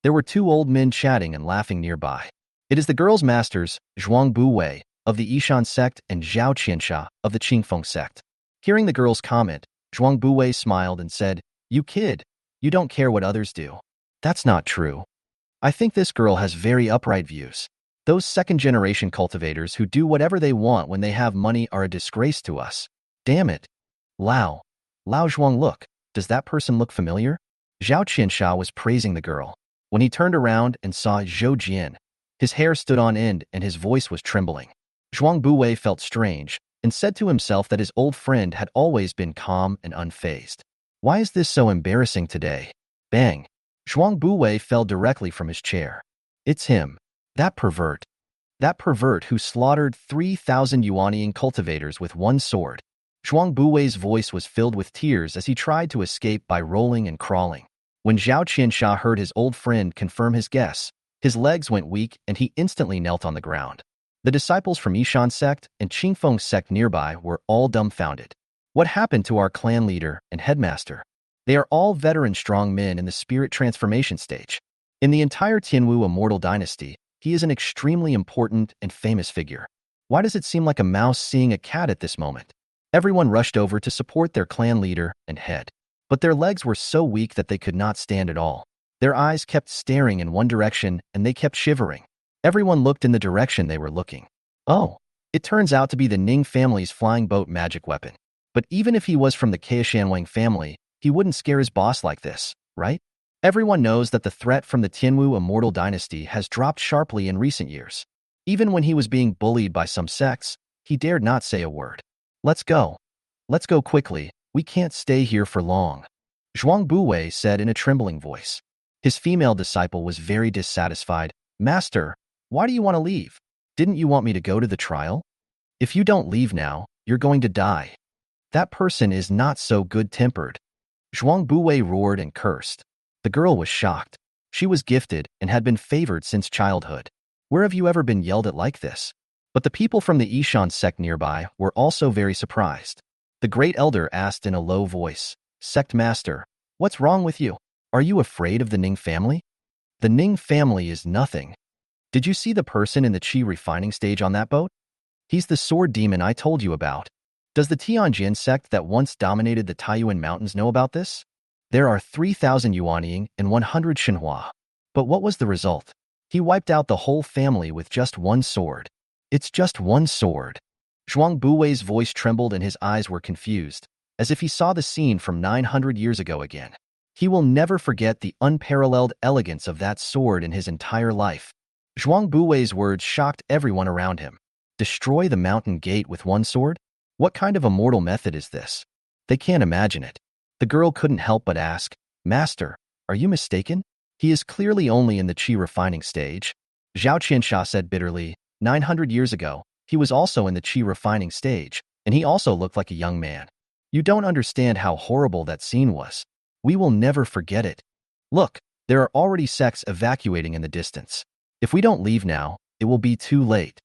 S1: There were 2 old men chatting and laughing nearby. It is the girls' masters, Zhuang Buwei, of the Ishan sect, and Zhao Qiansha, of the Qingfeng sect. Hearing the girls' comment, Zhuang Buwei smiled and said, "You kid, you don't care what others do." "That's not true. I think this girl has very upright views. Those second-generation cultivators who do whatever they want when they have money are a disgrace to us. Damn it. Lao Zhuang, look. Does that person look familiar?" Zhao Qiansha was praising the girl. When he turned around and saw Zhou Jian, his hair stood on end and his voice was trembling. Zhuang Buwei felt strange and said to himself that his old friend had always been calm and unfazed. Why is this so embarrassing today? Bang! Zhuang Buwei fell directly from his chair. It's him. That pervert. That pervert who slaughtered 3,000 Xuantian cultivators with one sword. Zhuang Buwei's voice was filled with tears as he tried to escape by rolling and crawling. When Zhao Qiansha heard his old friend confirm his guess, his legs went weak and he instantly knelt on the ground. The disciples from Yishan sect and Qingfeng sect nearby were all dumbfounded. What happened to our clan leader and headmaster? They are all veteran strong men in the spirit transformation stage. In the entire Tianwu immortal dynasty, he is an extremely important and famous figure. Why does it seem like a mouse seeing a cat at this moment? Everyone rushed over to support their clan leader and head. But their legs were so weak that they could not stand at all. Their eyes kept staring in one direction and they kept shivering. Everyone looked in the direction they were looking. Oh, it turns out to be the Ning family's flying boat magic weapon. But even if he was from the Kaishanwang family, he wouldn't scare his boss like this, right? Everyone knows that the threat from the Tianwu immortal dynasty has dropped sharply in recent years. Even when he was being bullied by some sects, he dared not say a word. Let's go. Let's go quickly. We can't stay here for long, Zhuang Buwei said in a trembling voice. His female disciple was very dissatisfied. Master, why do you want to leave? Didn't you want me to go to the trial? If you don't leave now, you're going to die. That person is not so good-tempered. Zhuang Buwei roared and cursed. The girl was shocked. She was gifted and had been favored since childhood. Where have you ever been yelled at like this? But the people from the Yishan sect nearby were also very surprised. The great elder asked in a low voice, Sect Master, what's wrong with you? Are you afraid of the Ning family? The Ning family is nothing. Did you see the person in the Qi refining stage on that boat? He's the sword demon I told you about. Does the Tianjin sect that once dominated the Taiyuan Mountains know about this? There are 3,000 Yuanying and 100 Xinhua. But what was the result? He wiped out the whole family with just one sword. It's just one sword. Zhuang Buwei's voice trembled and his eyes were confused, as if he saw the scene from 900 years ago again. He will never forget the unparalleled elegance of that sword in his entire life. Zhuang Buwei's words shocked everyone around him. Destroy the mountain gate with one sword? What kind of immortal method is this? They can't imagine it. The girl couldn't help but ask, Master, are you mistaken? He is clearly only in the Qi refining stage. Zhao Qiansha said bitterly, 900 years ago, he was also in the Qi refining stage, and he also looked like a young man. You don't understand how horrible that scene was. We will never forget it. Look, there are already sects evacuating in the distance. If we don't leave now, it will be too late.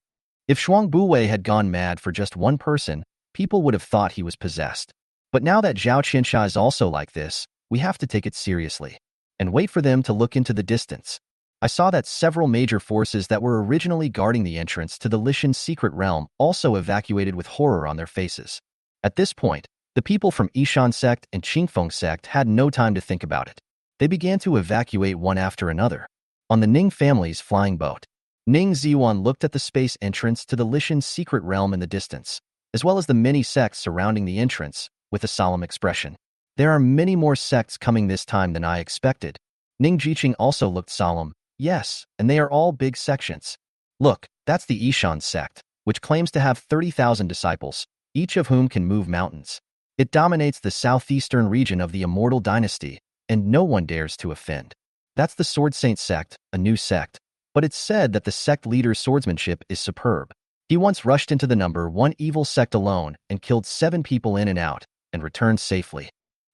S1: If Zhuang Buwei had gone mad for just one person, people would have thought he was possessed. But now that Zhao Qiansha is also like this, we have to take it seriously and wait for them to look into the distance. I saw that several major forces that were originally guarding the entrance to the Lishan's secret realm also evacuated with horror on their faces. At this point, the people from Yishan sect and Qingfeng sect had no time to think about it. They began to evacuate one after another. On the Ning family's flying boat, Ning Ziyuan looked at the space entrance to the Lishan's secret realm in the distance, as well as the many sects surrounding the entrance, with a solemn expression. There are many more sects coming this time than I expected. Ning Jiqing also looked solemn. Yes, and they are all big sections. Look, that's the Yishan sect, which claims to have 30,000 disciples, each of whom can move mountains. It dominates the southeastern region of the immortal dynasty, and no one dares to offend. That's the Sword Saint sect, a new sect, but it's said that the sect leader's swordsmanship is superb. He once rushed into the number one evil sect alone and killed 7 people in and out, and returned safely.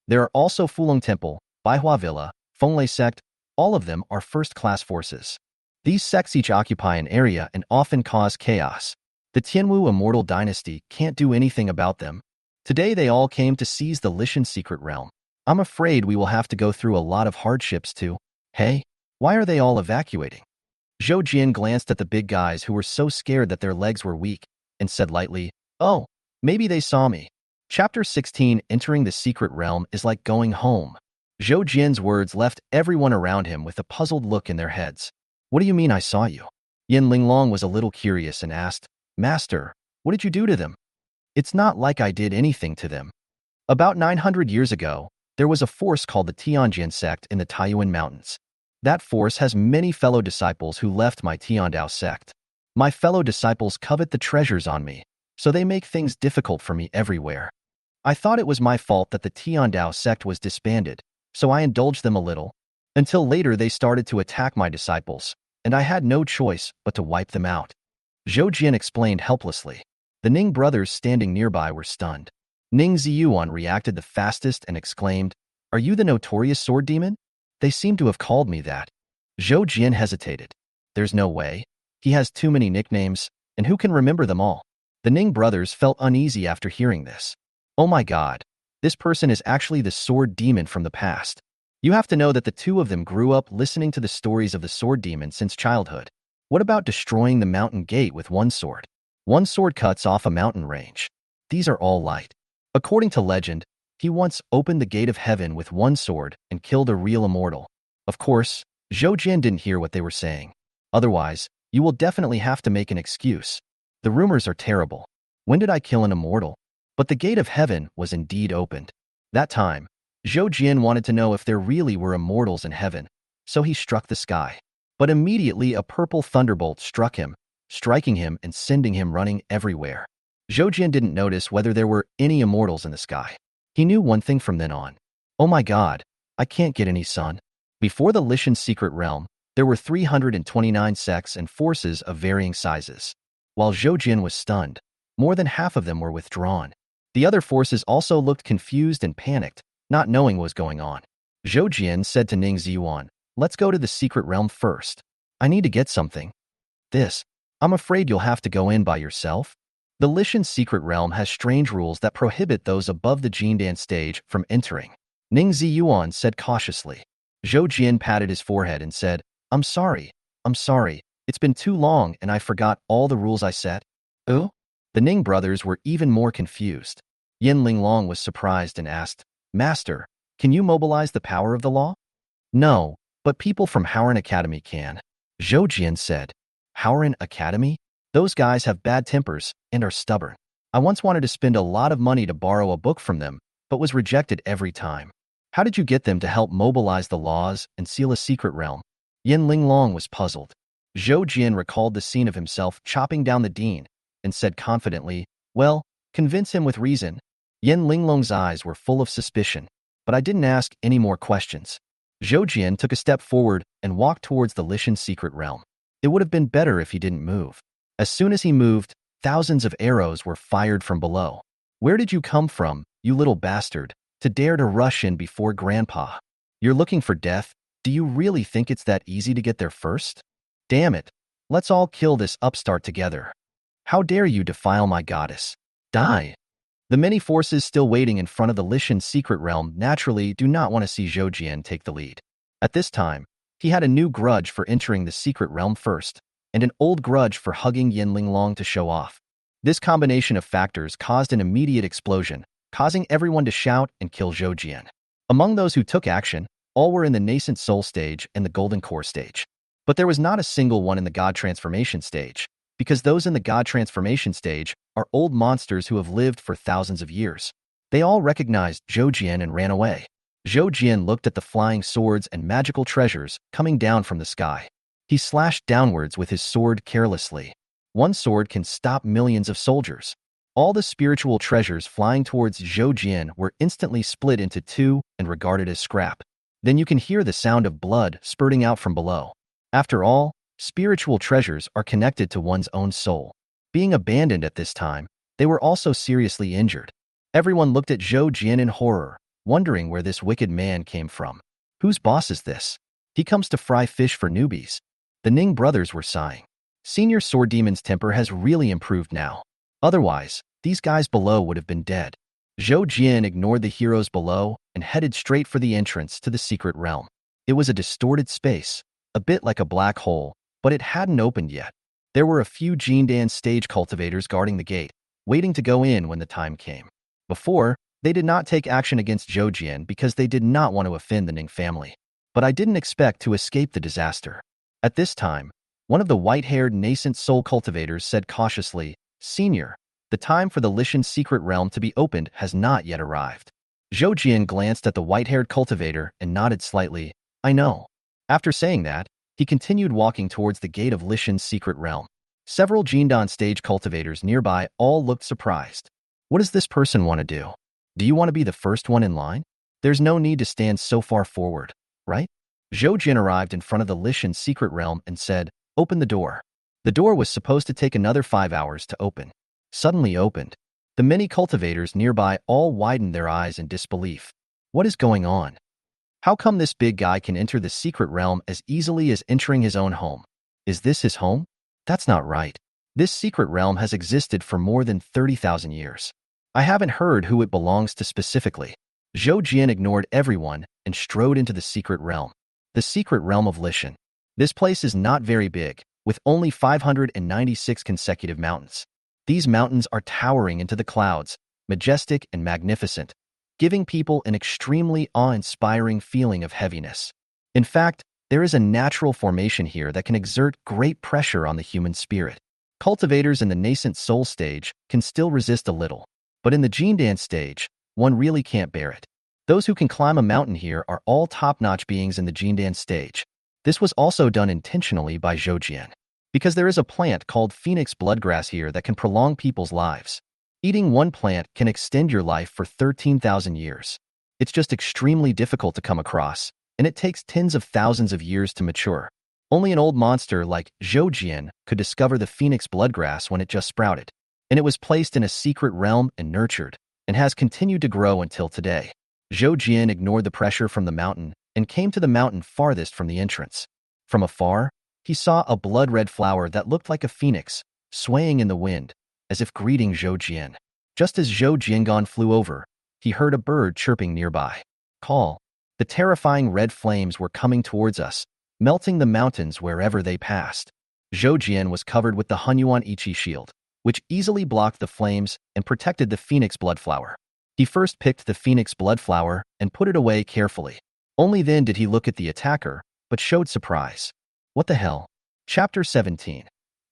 S1: There are also Fulong Temple, Baihua Villa, Fenglei sect. All of them are first-class forces. These sects each occupy an area and often cause chaos. The Tianwu immortal dynasty can't do anything about them. Today they all came to seize the Lishan secret realm. I'm afraid we will have to go through a lot of hardships too. Hey, why are they all evacuating? Zhou Jian glanced at the big guys who were so scared that their legs were weak, and said lightly, Oh, maybe they saw me. Chapter 16 Entering the Secret Realm is like going home. Zhou Jian's words left everyone around him with a puzzled look in their heads. What do you mean I saw you? Yin Linglong was a little curious and asked, Master, what did you do to them? It's not like I did anything to them. About 900 years ago, there was a force called the Tianjin sect in the Taiyuan Mountains. That force has many fellow disciples who left my Tiandao sect. My fellow disciples covet the treasures on me, so they make things difficult for me everywhere. I thought it was my fault that the Tiandao sect was disbanded, so I indulged them a little, until later they started to attack my disciples, and I had no choice but to wipe them out. Zhou Jian explained helplessly. The Ning brothers standing nearby were stunned. Ning Ziyuan reacted the fastest and exclaimed, "Are you the notorious sword demon? They seem to have called me that." Zhou Jian hesitated. There's no way. He has too many nicknames, and who can remember them all? The Ning brothers felt uneasy after hearing this. Oh my god, this person is actually the sword demon from the past. You have to know that the two of them grew up listening to the stories of the sword demon since childhood. What about destroying the mountain gate with one sword? One sword cuts off a mountain range. These are all light. According to legend, he once opened the gate of heaven with one sword and killed a real immortal. Of course, Zhou Jian didn't hear what they were saying. Otherwise, you will definitely have to make an excuse. The rumors are terrible. When did I kill an immortal? But the gate of heaven was indeed opened. That time, Zhou Jian wanted to know if there really were immortals in heaven, so he struck the sky. But immediately a purple thunderbolt struck him, striking him and sending him running everywhere. Zhou Jian didn't notice whether there were any immortals in the sky. He knew one thing from then on. Oh my god, I can't get any sun. Before the Lishan's secret realm, there were 329 sects and forces of varying sizes. While Zhou Jian was stunned, more than half of them were withdrawn. The other forces also looked confused and panicked, not knowing what was going on. Zhou Jian said to Ning Ziyuan, "Let's go to the secret realm first. I need to get something." I'm afraid you'll have to go in by yourself." The Lishan's secret realm has strange rules that prohibit those above the Jindan stage from entering. Ning Ziyuan said cautiously. Zhou Jian patted his forehead and said, I'm sorry. It's been too long and I forgot all the rules I set." Oh? The Ning brothers were even more confused. Yin Linglong was surprised and asked, "Master, can you mobilize the power of the law?" "No, but people from Howren Academy can." Zhou Jian said. "Howren Academy? Those guys have bad tempers and are stubborn. I once wanted to spend a lot of money to borrow a book from them, but was rejected every time. How did you get them to help mobilize the laws and seal a secret realm?" Yin Linglong was puzzled. Zhou Jian recalled the scene of himself chopping down the dean and said confidently, "Well, convince him with reason." Yin Linglong's eyes were full of suspicion, but I didn't ask any more questions. Zhou Jian took a step forward and walked towards the Lishan's secret realm. It would have been better if he didn't move. As soon as he moved, thousands of arrows were fired from below. "Where did you come from, you little bastard, to dare to rush in before Grandpa? You're looking for death? Do you really think it's that easy to get there first? Damn it, let's all kill this upstart together. How dare you defile my goddess? Die!" The many forces still waiting in front of the Lishan's secret realm naturally do not want to see Zhou Jian take the lead. At this time, he had a new grudge for entering the secret realm first, and an old grudge for hugging Yin Linglong to show off. This combination of factors caused an immediate explosion, causing everyone to shout and kill Zhou Jian. Among those who took action, all were in the nascent soul stage and the golden core stage. But there was not a single one in the god transformation stage, because those in the god transformation stage are old monsters who have lived for thousands of years. They all recognized Zhou Jian and ran away. Zhou Jian looked at the flying swords and magical treasures coming down from the sky. He slashed downwards with his sword carelessly. One sword can stop millions of soldiers. All the spiritual treasures flying towards Zhou Jian were instantly split into two and regarded as scrap. Then you can hear the sound of blood spurting out from below. After all, spiritual treasures are connected to one's own soul. Being abandoned at this time, they were also seriously injured. Everyone looked at Zhou Jian in horror, wondering where this wicked man came from. Whose boss is this? He comes to fry fish for newbies. The Ning brothers were sighing. Senior Sword Demon's temper has really improved now. Otherwise, these guys below would have been dead. Zhou Jian ignored the heroes below and headed straight for the entrance to the secret realm. It was a distorted space, a bit like a black hole, but it hadn't opened yet. There were a few Jindan stage cultivators guarding the gate, waiting to go in when the time came. Before, they did not take action against Zhou Jian because they did not want to offend the Ning family. But I didn't expect to escape the disaster. At this time, one of the white-haired nascent soul cultivators said cautiously, "Senior, the time for the Lishan's secret realm to be opened has not yet arrived." Zhou Jian glanced at the white-haired cultivator and nodded slightly, "I know." After saying that, he continued walking towards the gate of Lishan's secret realm. Several Jindan stage cultivators nearby all looked surprised. What does this person want to do? Do you want to be the first one in line? There's no need to stand so far forward, right? Zhou Jian arrived in front of the Lishan's secret realm and said, "Open the door." The door was supposed to take another 5 hours to open. Suddenly opened. The many cultivators nearby all widened their eyes in disbelief. What is going on? How come this big guy can enter the secret realm as easily as entering his own home? Is this his home? That's not right. This secret realm has existed for more than 30,000 years. I haven't heard who it belongs to specifically. Zhou Jian ignored everyone and strode into the secret realm. The secret realm of Lishan. This place is not very big, with only 596 consecutive mountains. These mountains are towering into the clouds, majestic and magnificent, giving people an extremely awe-inspiring feeling of heaviness. In fact, there is a natural formation here that can exert great pressure on the human spirit. Cultivators in the nascent soul stage can still resist a little, but in the gene dance stage, one really can't bear it. Those who can climb a mountain here are all top-notch beings in the gene dance stage. This was also done intentionally by Zhou Jian, because there is a plant called phoenix bloodgrass here that can prolong people's lives. Eating one plant can extend your life for 13,000 years. It's just extremely difficult to come across, and it takes tens of thousands of years to mature. Only an old monster like Zhou Jian could discover the phoenix bloodgrass when it just sprouted, and it was placed in a secret realm and nurtured, and has continued to grow until today. Zhou Jian ignored the pressure from the mountain and came to the mountain farthest from the entrance. From afar, he saw a blood-red flower that looked like a phoenix, swaying in the wind, as if greeting Zhou Jian. Just as Zhou Jiangan flew over, he heard a bird chirping nearby. Call. The terrifying red flames were coming towards us, melting the mountains wherever they passed. Zhou Jian was covered with the Hunyuan Ichi shield, which easily blocked the flames and protected the phoenix blood flower. He first picked the phoenix blood flower and put it away carefully. Only then did he look at the attacker, but showed surprise. What the hell? Chapter 17.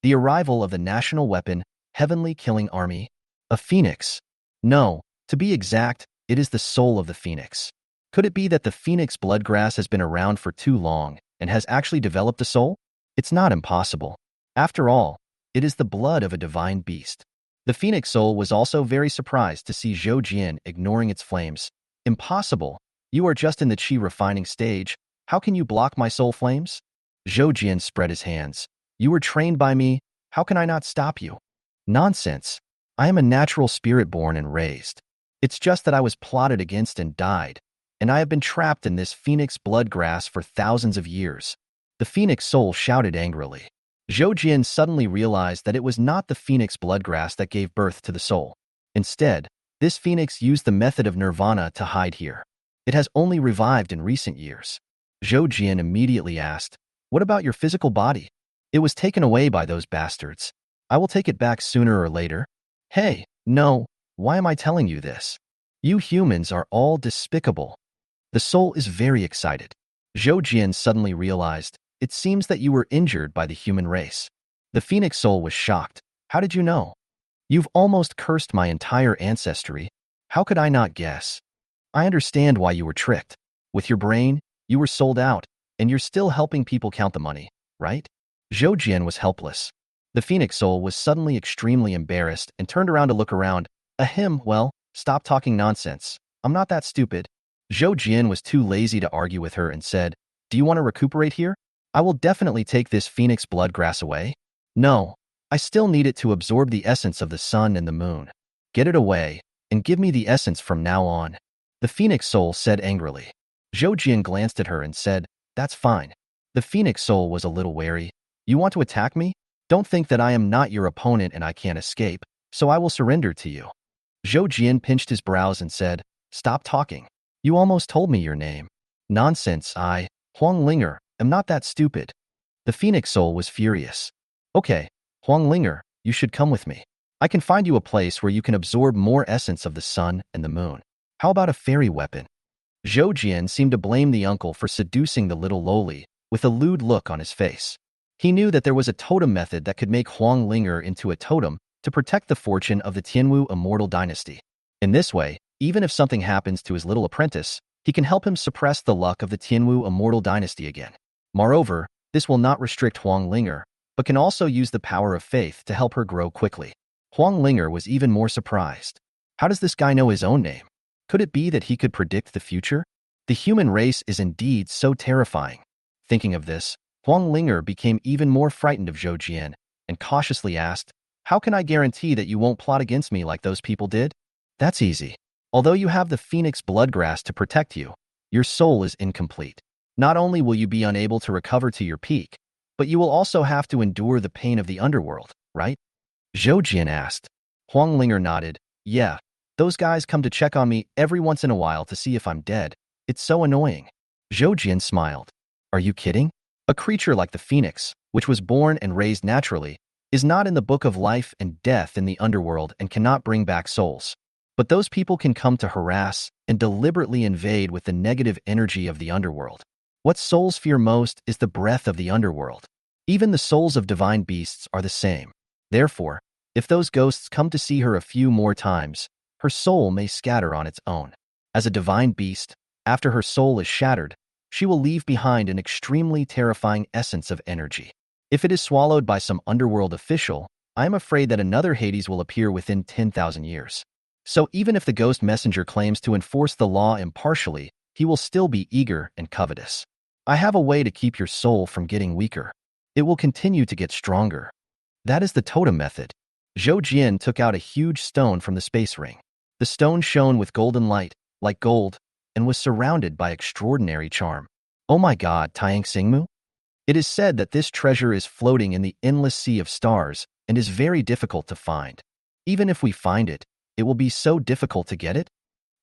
S1: The arrival of the national weapon, Heavenly Killing Army. A phoenix. No, to be exact, it is the soul of the phoenix. Could it be that the phoenix bloodgrass has been around for too long and has actually developed a soul? It's not impossible. After all, it is the blood of a divine beast. The phoenix soul was also very surprised to see Zhou Jian ignoring its flames. Impossible. You are just in the chi refining stage. How can you block my soul flames? Zhou Jian spread his hands. You were trained by me. How can I not stop you? Nonsense. I am a natural spirit born and raised. It's just that I was plotted against and died, and I have been trapped in this phoenix bloodgrass for thousands of years. The phoenix soul shouted angrily. Zhou Jian suddenly realized that it was not the phoenix bloodgrass that gave birth to the soul. Instead, this phoenix used the method of nirvana to hide here. It has only revived in recent years. Zhou Jian immediately asked, "What about your physical body?" "It was taken away by those bastards. I will take it back sooner or later." "Hey, no, why am I telling you this? You humans are all despicable." The soul is very excited. Zhou Jian suddenly realized, it seems that you were injured by the human race. The phoenix soul was shocked. How did you know? You've almost cursed my entire ancestry. How could I not guess? I understand why you were tricked. With your brain, you were sold out, and you're still helping people count the money, right? Zhou Jian was helpless. The phoenix soul was suddenly extremely embarrassed and turned around to look around. Ahem, well, stop talking nonsense. I'm not that stupid. Zhou Jian was too lazy to argue with her and said, "Do you want to recuperate here? I will definitely take this phoenix bloodgrass away." "No, I still need it to absorb the essence of the sun and the moon. Get it away, and give me the essence from now on," the phoenix soul said angrily. Zhou Jian glanced at her and said, "That's fine." The phoenix soul was a little wary. "You want to attack me? Don't think that I am not your opponent and I can't escape, so I will surrender to you." Zhou Jian pinched his brows and said, "Stop talking. You almost told me your name." "Nonsense, I, Huang Linger, am not that stupid." The phoenix soul was furious. "Okay, Huang Linger, you should come with me. I can find you a place where you can absorb more essence of the sun and the moon. How about a fairy weapon?" Zhou Jian seemed to blame the uncle for seducing the little lowly, with a lewd look on his face. He knew that there was a totem method that could make Huang Linger into a totem to protect the fortune of the Tianwu immortal dynasty. In this way, even if something happens to his little apprentice, he can help him suppress the luck of the Tianwu immortal dynasty again. Moreover, this will not restrict Huang Linger, but can also use the power of faith to help her grow quickly. Huang Linger was even more surprised. How does this guy know his own name? Could it be that he could predict the future? The human race is indeed so terrifying. Thinking of this, Huang Linger became even more frightened of Zhou Jian and cautiously asked, How can I guarantee that you won't plot against me like those people did? That's easy. Although you have the Phoenix Bloodgrass to protect you, your soul is incomplete. Not only will you be unable to recover to your peak, but you will also have to endure the pain of the underworld, right? Zhou Jian asked. Huang Linger nodded. Yeah, those guys come to check on me every once in a while to see if I'm dead. It's so annoying. Zhou Jian smiled. Are you kidding? A creature like the phoenix, which was born and raised naturally, is not in the book of life and death in the underworld and cannot bring back souls. But those people can come to harass and deliberately invade with the negative energy of the underworld. What souls fear most is the breath of the underworld. Even the souls of divine beasts are the same. Therefore, if those ghosts come to see her a few more times, her soul may scatter on its own. As a divine beast, after her soul is shattered, she will leave behind an extremely terrifying essence of energy. If it is swallowed by some underworld official, I am afraid that another Hades will appear within 10,000 years. So even if the ghost messenger claims to enforce the law impartially, he will still be eager and covetous. I have a way to keep your soul from getting weaker. It will continue to get stronger. That is the totem method. Zhou Jian took out a huge stone from the space ring. The stone shone with golden light, like gold, and was surrounded by extraordinary charm. Oh my god, Taiyang Xingmu? It is said that this treasure is floating in the endless sea of stars and is very difficult to find. Even if we find it, it will be so difficult to get it?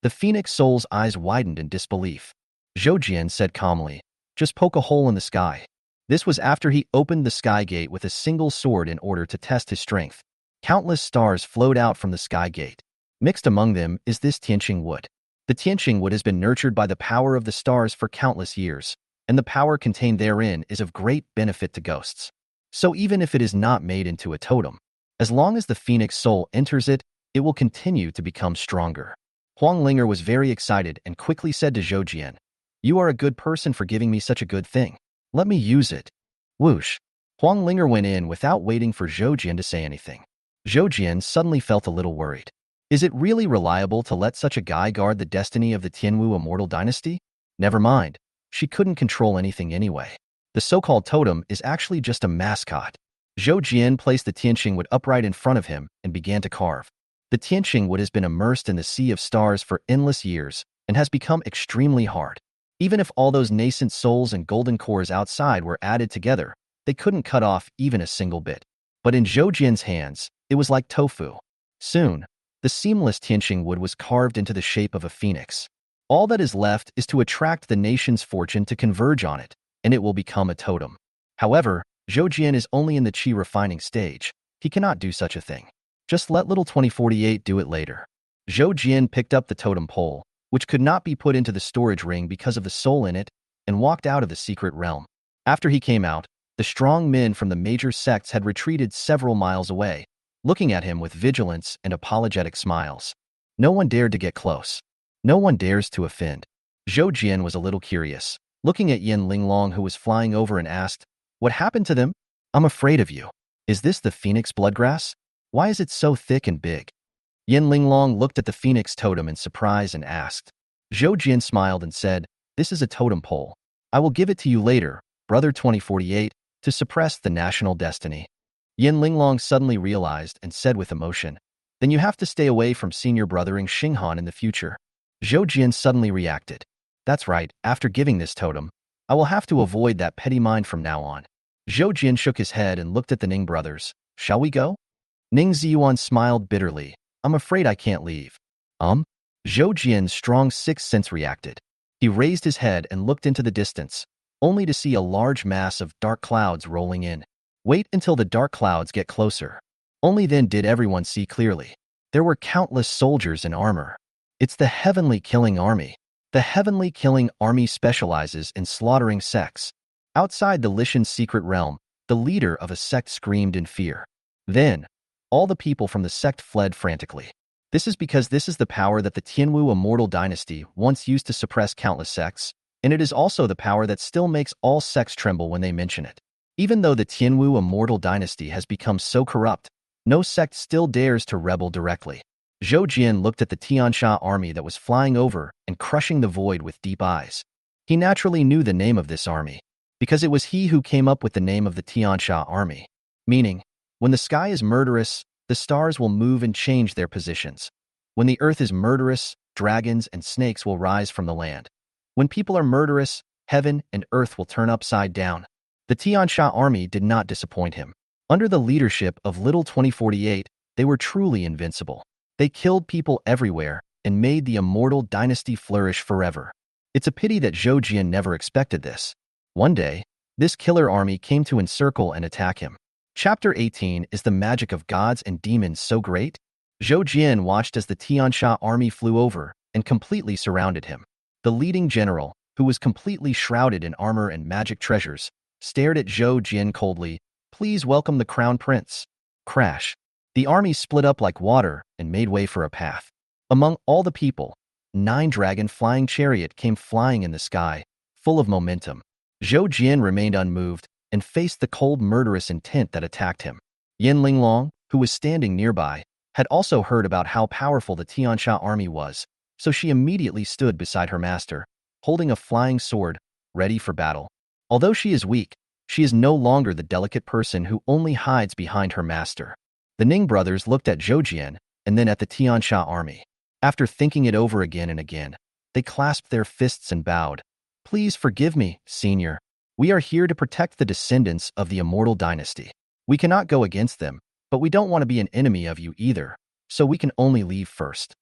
S1: The phoenix soul's eyes widened in disbelief. Zhou Jian said calmly, just poke a hole in the sky. This was after he opened the sky gate with a single sword in order to test his strength. Countless stars flowed out from the sky gate. Mixed among them is this Tianqing wood. The Tianqing wood has been nurtured by the power of the stars for countless years, and the power contained therein is of great benefit to ghosts. So even if it is not made into a totem, as long as the phoenix soul enters it, it will continue to become stronger. Huang Linger was very excited and quickly said to Zhou Jian, you are a good person for giving me such a good thing. Let me use it. Whoosh. Huang Linger went in without waiting for Zhou Jian to say anything. Zhou Jian suddenly felt a little worried. Is it really reliable to let such a guy guard the destiny of the Tianwu immortal dynasty? Never mind. She couldn't control anything anyway. The so-called totem is actually just a mascot. Zhou Jian placed the Tianqing wood upright in front of him and began to carve. The Tianqing wood has been immersed in the sea of stars for endless years and has become extremely hard. Even if all those nascent souls and golden cores outside were added together, they couldn't cut off even a single bit. But in Zhou Jian's hands, it was like tofu. Soon, the seamless Tianqing wood was carved into the shape of a phoenix. All that is left is to attract the nation's fortune to converge on it, and it will become a totem. However, Zhou Jian is only in the qi refining stage. He cannot do such a thing. Just let little 2048 do it later. Zhou Jian picked up the totem pole, which could not be put into the storage ring because of the soul in it, and walked out of the secret realm. After he came out, the strong men from the major sects had retreated several miles away, looking at him with vigilance and apologetic smiles. No one dared to get close. No one dares to offend. Zhou Jian was a little curious, looking at Yin Linglong who was flying over and asked, what happened to them? I'm afraid of you. Is this the phoenix bloodgrass? Why is it so thick and big? Yin Linglong looked at the phoenix totem in surprise and asked. Zhou Jian smiled and said, this is a totem pole. I will give it to you later, brother 2048, to suppress the national destiny. Yin Linglong suddenly realized and said with emotion, then you have to stay away from senior brothering Xinghan in the future. Zhou Jian suddenly reacted. That's right, after giving this totem, I will have to avoid that petty mind from now on. Zhou Jian shook his head and looked at the Ning brothers. Shall we go? Ning Ziyuan smiled bitterly. I'm afraid I can't leave. Zhou Jian's strong sixth sense reacted. He raised his head and looked into the distance, only to see a large mass of dark clouds rolling in. Wait until the dark clouds get closer. Only then did everyone see clearly. There were countless soldiers in armor. It's the Heavenly Killing Army. The Heavenly Killing Army specializes in slaughtering sects. Outside the Lishan's secret realm, the leader of a sect screamed in fear. Then, all the people from the sect fled frantically. This is because this is the power that the Tianwu immortal dynasty once used to suppress countless sects, and it is also the power that still makes all sects tremble when they mention it. Even though the Tianwu immortal dynasty has become so corrupt, no sect still dares to rebel directly. Zhou Jian looked at the Tiansha army that was flying over and crushing the void with deep eyes. He naturally knew the name of this army, because it was he who came up with the name of the Tiansha army, meaning, when the sky is murderous, the stars will move and change their positions. When the earth is murderous, dragons and snakes will rise from the land. When people are murderous, heaven and earth will turn upside down. The Tiansha army did not disappoint him. Under the leadership of Little 2048, they were truly invincible. They killed people everywhere and made the immortal dynasty flourish forever. It's a pity that Zhou Jian never expected this. One day, this killer army came to encircle and attack him. Chapter 18 is the magic of gods and demons so great? Zhou Jian watched as the Tiansha army flew over and completely surrounded him. The leading general, who was completely shrouded in armor and magic treasures, stared at Zhou Jian coldly. Please welcome the crown prince. Crash. The army split up like water and made way for a path. Among all the people, 9-dragon flying chariot came flying in the sky, full of momentum. Zhou Jian remained unmoved and faced the cold murderous intent that attacked him. Yin Linglong, who was standing nearby, had also heard about how powerful the Tiansha army was, so she immediately stood beside her master, holding a flying sword, ready for battle. Although she is weak, she is no longer the delicate person who only hides behind her master. The Ning brothers looked at Zhou Jian and then at the Tiansha army. After thinking it over again and again, they clasped their fists and bowed. Please forgive me, senior. We are here to protect the descendants of the immortal dynasty. We cannot go against them, but we don't want to be an enemy of you either, so we can only leave first.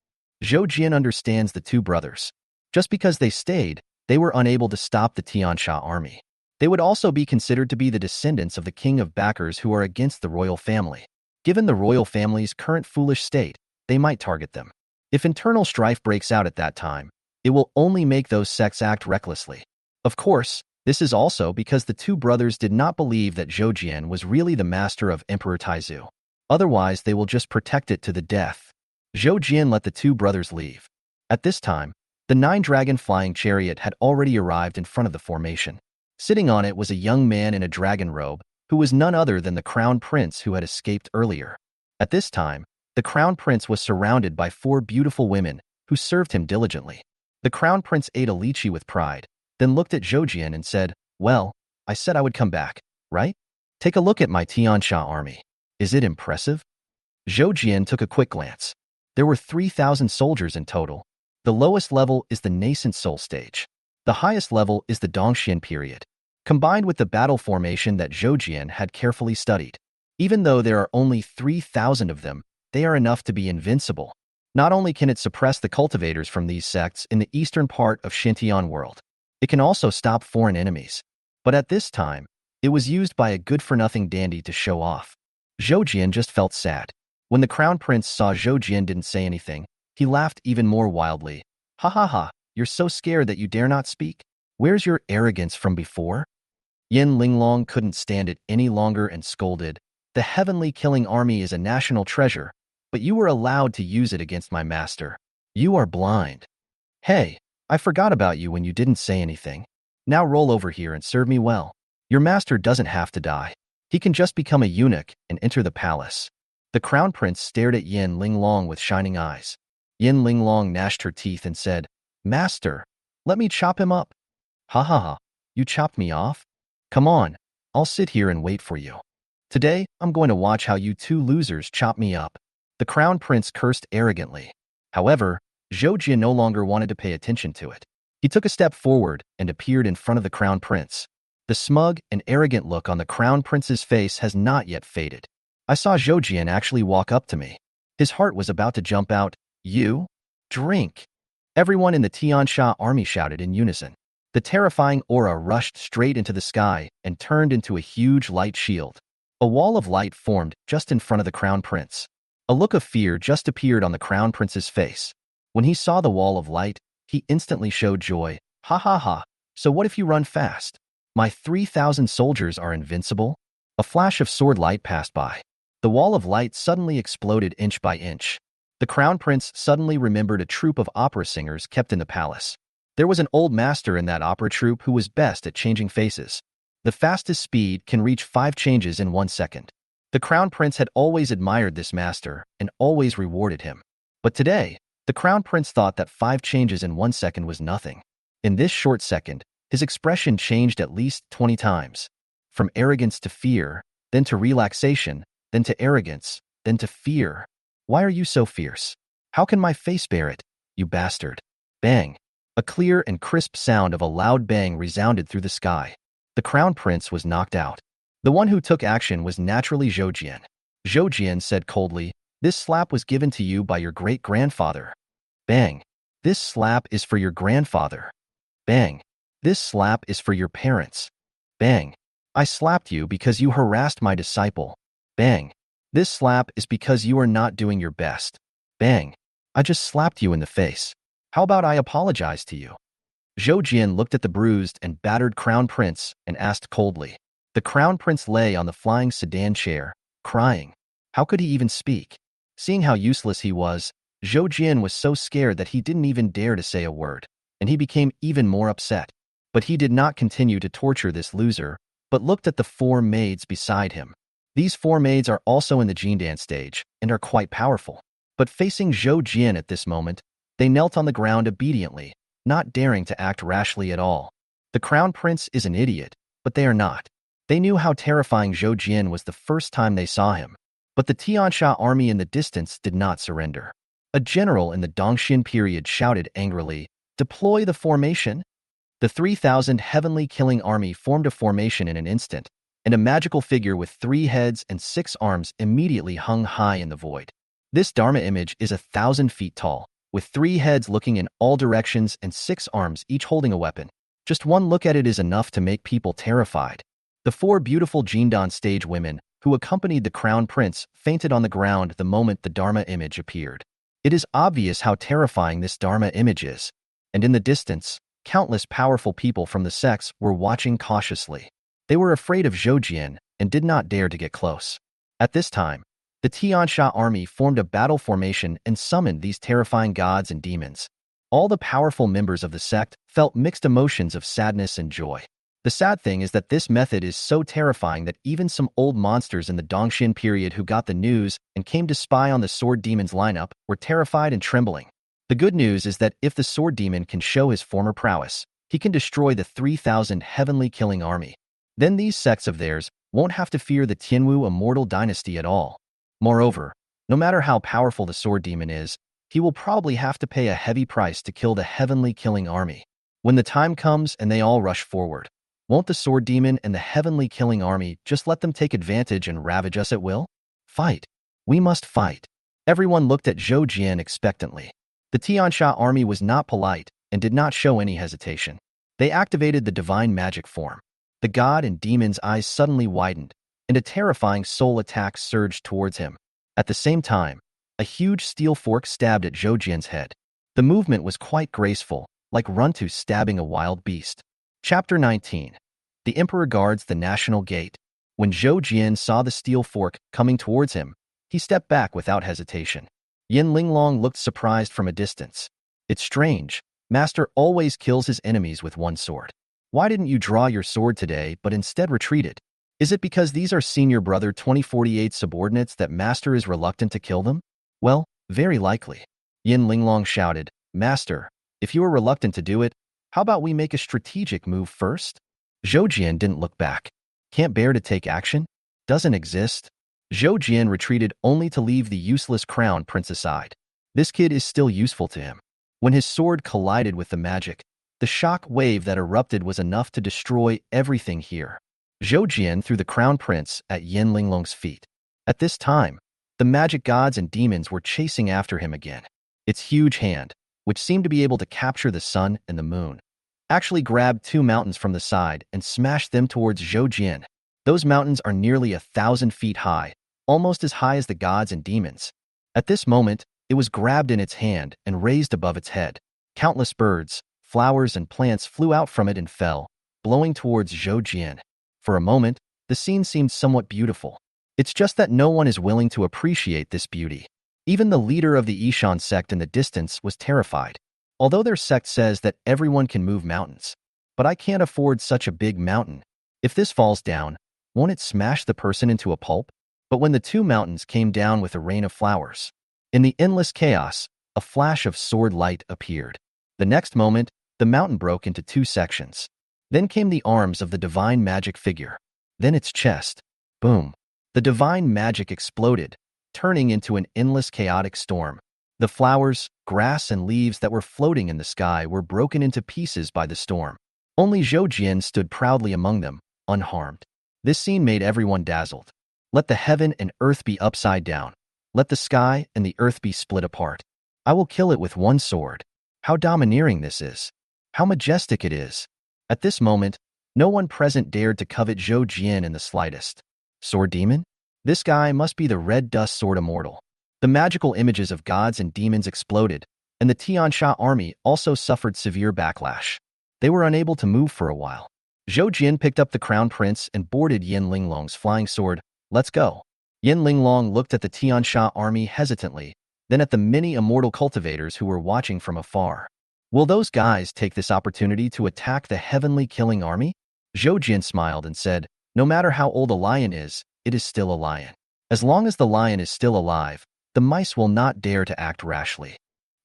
S1: Zhou Jian understands the two brothers. Just because they stayed, they were unable to stop the Tiansha army. They would also be considered to be the descendants of the king of backers who are against the royal family. Given the royal family's current foolish state, they might target them. If internal strife breaks out at that time, it will only make those sects act recklessly. Of course, this is also because the two brothers did not believe that Zhou Jian was really the master of Emperor Taizu. Otherwise, they will just protect it to the death. Zhou Jian let the two brothers leave. At this time, the 9-dragon flying chariot had already arrived in front of the formation. Sitting on it was a young man in a dragon robe, who was none other than the crown prince who had escaped earlier. At this time, the crown prince was surrounded by 4 beautiful women who served him diligently. The crown prince ate a lychee with pride, then looked at Zhou Jian and said, "Well, I said I would come back, right? Take a look at my Tiansha army. Is it impressive?" Zhou Jian took a quick glance. There were 3,000 soldiers in total. The lowest level is the nascent soul stage. The highest level is the Dongxian period, combined with the battle formation that Zhou Jian had carefully studied. Even though there are only 3,000 of them, they are enough to be invincible. Not only can it suppress the cultivators from these sects in the eastern part of Xuantian world, it can also stop foreign enemies. But at this time, it was used by a good-for-nothing dandy to show off. Zhou Jian just felt sad. When the crown prince saw Zhou Jian didn't say anything, he laughed even more wildly. "Ha ha ha, you're so scared that you dare not speak? Where's your arrogance from before?" Yin Linglong couldn't stand it any longer and scolded. "The heavenly killing army is a national treasure, but you were allowed to use it against my master. You are blind. Hey, I forgot about you when you didn't say anything. Now roll over here and serve me well. Your master doesn't have to die. He can just become a eunuch and enter the palace." The crown prince stared at Yin Linglong with shining eyes. Yin Linglong gnashed her teeth and said, "Master, let me chop him up." "Ha ha ha, you chopped me off? Come on, I'll sit here and wait for you. Today, I'm going to watch how you two losers chop me up." The crown prince cursed arrogantly. However, Zhou Jian no longer wanted to pay attention to it. He took a step forward and appeared in front of the crown prince. The smug and arrogant look on the crown prince's face has not yet faded. I saw Zhou Jian actually walk up to me. His heart was about to jump out. "You? Drink!" Everyone in the Tiansha army shouted in unison. The terrifying aura rushed straight into the sky and turned into a huge light shield. A wall of light formed just in front of the crown prince. A look of fear just appeared on the crown prince's face. When he saw the wall of light, he instantly showed joy. "Ha ha ha, so what if you run fast? My 3,000 soldiers are invincible?" A flash of sword light passed by. The wall of light suddenly exploded inch by inch. The crown prince suddenly remembered a troupe of opera singers kept in the palace. There was an old master in that opera troupe who was best at changing faces. The fastest speed can reach 5 changes in 1 second. The crown prince had always admired this master and always rewarded him. But today, the crown prince thought that 5 changes in 1 second was nothing. In this short second, his expression changed at least 20 times. From arrogance to fear, then to relaxation, then to arrogance, then to fear. Why are you so fierce? How can my face bear it, you bastard? Bang! A clear and crisp sound of a loud bang resounded through the sky. The crown prince was knocked out. The one who took action was naturally Xuantian. Xuantian said coldly, "This slap was given to you by your great-grandfather." Bang! "This slap is for your grandfather." Bang! "This slap is for your parents." Bang! "I slapped you because you harassed my disciple." Bang! "This slap is because you are not doing your best." Bang! "I just slapped you in the face. How about I apologize to you?" Zhou Jian looked at the bruised and battered crown prince and asked coldly. The crown prince lay on the flying sedan chair, crying. How could he even speak? Seeing how useless he was, Zhou Jian was so scared that he didn't even dare to say a word, and he became even more upset. But he did not continue to torture this loser, but looked at the 4 maids beside him. These 4 maids are also in the Jindan stage and are quite powerful. But facing Zhou Jian at this moment, they knelt on the ground obediently, not daring to act rashly at all. The crown prince is an idiot, but they are not. They knew how terrifying Zhou Jian was the first time they saw him. But the Tiansha army in the distance did not surrender. A general in the Dongxian period shouted angrily, "Deploy the formation!" The 3,000 heavenly killing army formed a formation in an instant, and a magical figure with 3 heads and 6 arms immediately hung high in the void. This Dharma image is 1,000 feet tall, with 3 heads looking in all directions and 6 arms each holding a weapon. Just one look at it is enough to make people terrified. The 4 beautiful Jindan stage women who accompanied the crown prince fainted on the ground the moment the Dharma image appeared. It is obvious how terrifying this Dharma image is, and in the distance, countless powerful people from the sects were watching cautiously. They were afraid of Zhou Jian and did not dare to get close. At this time, the Tiansha army formed a battle formation and summoned these terrifying gods and demons. All the powerful members of the sect felt mixed emotions of sadness and joy. The sad thing is that this method is so terrifying that even some old monsters in the Dongxian period who got the news and came to spy on the sword demon's lineup were terrified and trembling. The good news is that if the sword demon can show his former prowess, he can destroy the 3,000 heavenly killing army. Then these sects of theirs won't have to fear the Tianwu immortal dynasty at all. Moreover, no matter how powerful the sword demon is, he will probably have to pay a heavy price to kill the heavenly killing army. When the time comes and they all rush forward, won't the sword demon and the heavenly killing army just let them take advantage and ravage us at will? Fight. We must fight. Everyone looked at Zhou Jian expectantly. The Tiansha army was not polite and did not show any hesitation. They activated the divine magic form. The god and demon's eyes suddenly widened, and a terrifying soul attack surged towards him. At the same time, a huge steel fork stabbed at Zhou Jian's head. The movement was quite graceful, like Runtu stabbing a wild beast. Chapter 19. The Emperor guards the National Gate. When Zhou Jian saw the steel fork coming towards him, he stepped back without hesitation. Yin Linglong looked surprised from a distance. It's strange. Master always kills his enemies with one sword. Why didn't you draw your sword today but instead retreated? Is it because these are senior brother 2048 subordinates that Master is reluctant to kill them? Well, very likely. Yin Linglong shouted, "Master, if you are reluctant to do it, how about we make a strategic move first?" Zhou Jian didn't look back. Can't bear to take action? Doesn't exist. Zhou Jian retreated only to leave the useless crown prince aside. This kid is still useful to him. When his sword collided with the magic, the shock wave that erupted was enough to destroy everything here. Zhou Jian threw the crown prince at Yin Linglong's feet. At this time, the magic gods and demons were chasing after him again. Its huge hand, which seemed to be able to capture the sun and the moon, actually grabbed 2 mountains from the side and smashed them towards Zhou Jian. Those mountains are nearly 1,000 feet high, almost as high as the gods and demons. At this moment, it was grabbed in its hand and raised above its head. Countless birds, flowers, and plants flew out from it and fell, blowing towards Zhou Jian. For a moment, the scene seemed somewhat beautiful. It's just that no one is willing to appreciate this beauty. Even the leader of the Ishan sect in the distance was terrified. Although their sect says that everyone can move mountains, but I can't afford such a big mountain. If this falls down, won't it smash the person into a pulp? But when the 2 mountains came down with a rain of flowers, in the endless chaos, a flash of sword light appeared. The next moment, the mountain broke into 2 sections. Then came the arms of the divine magic figure. Then its chest. Boom. The divine magic exploded, turning into an endless chaotic storm. The flowers, grass, and leaves that were floating in the sky were broken into pieces by the storm. Only Zhou Jian stood proudly among them, unharmed. This scene made everyone dazzled. Let the heaven and earth be upside down. Let the sky and the earth be split apart. I will kill it with one sword. How domineering this is. How majestic it is. At this moment, no one present dared to covet Zhou Jian in the slightest. Sword demon? This guy must be the red dust sword immortal. The magical images of gods and demons exploded, and the Tiansha army also suffered severe backlash. They were unable to move for a while. Zhou Jian picked up the crown prince and boarded Yin Linglong's flying sword. Let's go. Yin Linglong looked at the Tiansha army hesitantly, then at the many immortal cultivators who were watching from afar. Will those guys take this opportunity to attack the heavenly killing army? Zhou Jian smiled and said, no matter how old a lion is, it is still a lion. As long as the lion is still alive, the mice will not dare to act rashly.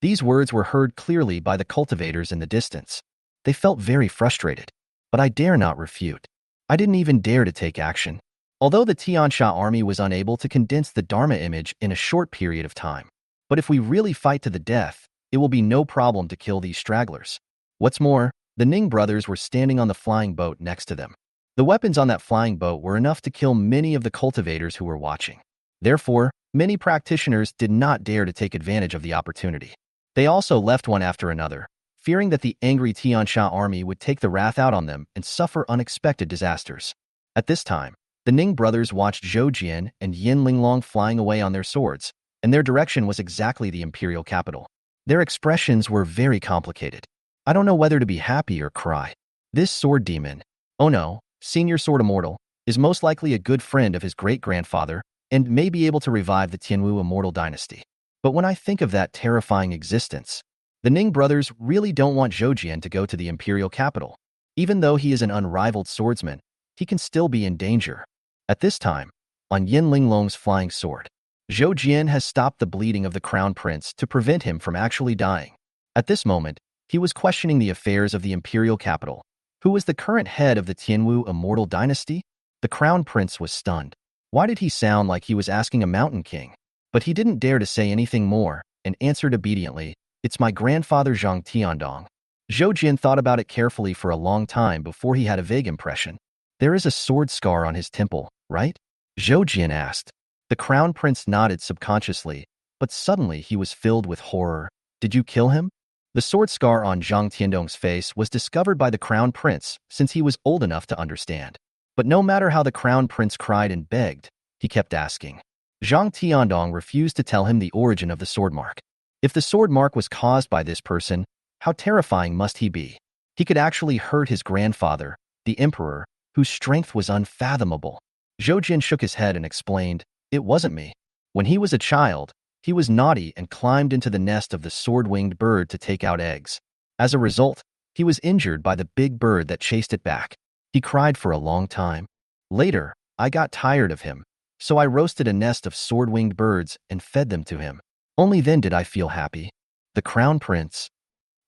S1: These words were heard clearly by the cultivators in the distance. They felt very frustrated. But I dare not refute. I didn't even dare to take action. Although the Tiansha army was unable to condense the Dharma image in a short period of time. But if we really fight to the death, it will be no problem to kill these stragglers. What's more, the Ning brothers were standing on the flying boat next to them. The weapons on that flying boat were enough to kill many of the cultivators who were watching. Therefore, many practitioners did not dare to take advantage of the opportunity. They also left one after another, fearing that the angry Tiansha army would take the wrath out on them and suffer unexpected disasters. At this time, the Ning brothers watched Zhou Jian and Yin Linglong flying away on their swords, and their direction was exactly the imperial capital. Their expressions were very complicated. I don't know whether to be happy or cry. This sword demon, oh no, senior sword immortal, is most likely a good friend of his great-grandfather and may be able to revive the Tianwu immortal dynasty. But when I think of that terrifying existence, the Ning brothers really don't want Zhou Jian to go to the imperial capital. Even though he is an unrivaled swordsman, he can still be in danger. At this time, on Yin Linglong's flying sword, Zhou Jian has stopped the bleeding of the crown prince to prevent him from actually dying. At this moment, he was questioning the affairs of the imperial capital. Who was the current head of the Tianwu immortal dynasty? The crown prince was stunned. Why did he sound like he was asking a mountain king? But he didn't dare to say anything more and answered obediently, it's my grandfather Zhang Tiandong. Zhou Jian thought about it carefully for a long time before he had a vague impression. There is a sword scar on his temple, right? Zhou Jian asked. The crown prince nodded subconsciously, but suddenly he was filled with horror. Did you kill him? The sword scar on Zhang Tiandong's face was discovered by the crown prince since he was old enough to understand. But no matter how the crown prince cried and begged, he kept asking. Zhang Tiandong refused to tell him the origin of the sword mark. If the sword mark was caused by this person, how terrifying must he be? He could actually hurt his grandfather, the emperor, whose strength was unfathomable. Zhou Jian shook his head and explained, it wasn't me. When he was a child, he was naughty and climbed into the nest of the sword-winged bird to take out eggs. As a result, he was injured by the big bird that chased it back. He cried for a long time. Later, I got tired of him, so I roasted a nest of sword-winged birds and fed them to him. Only then did I feel happy. The crown prince,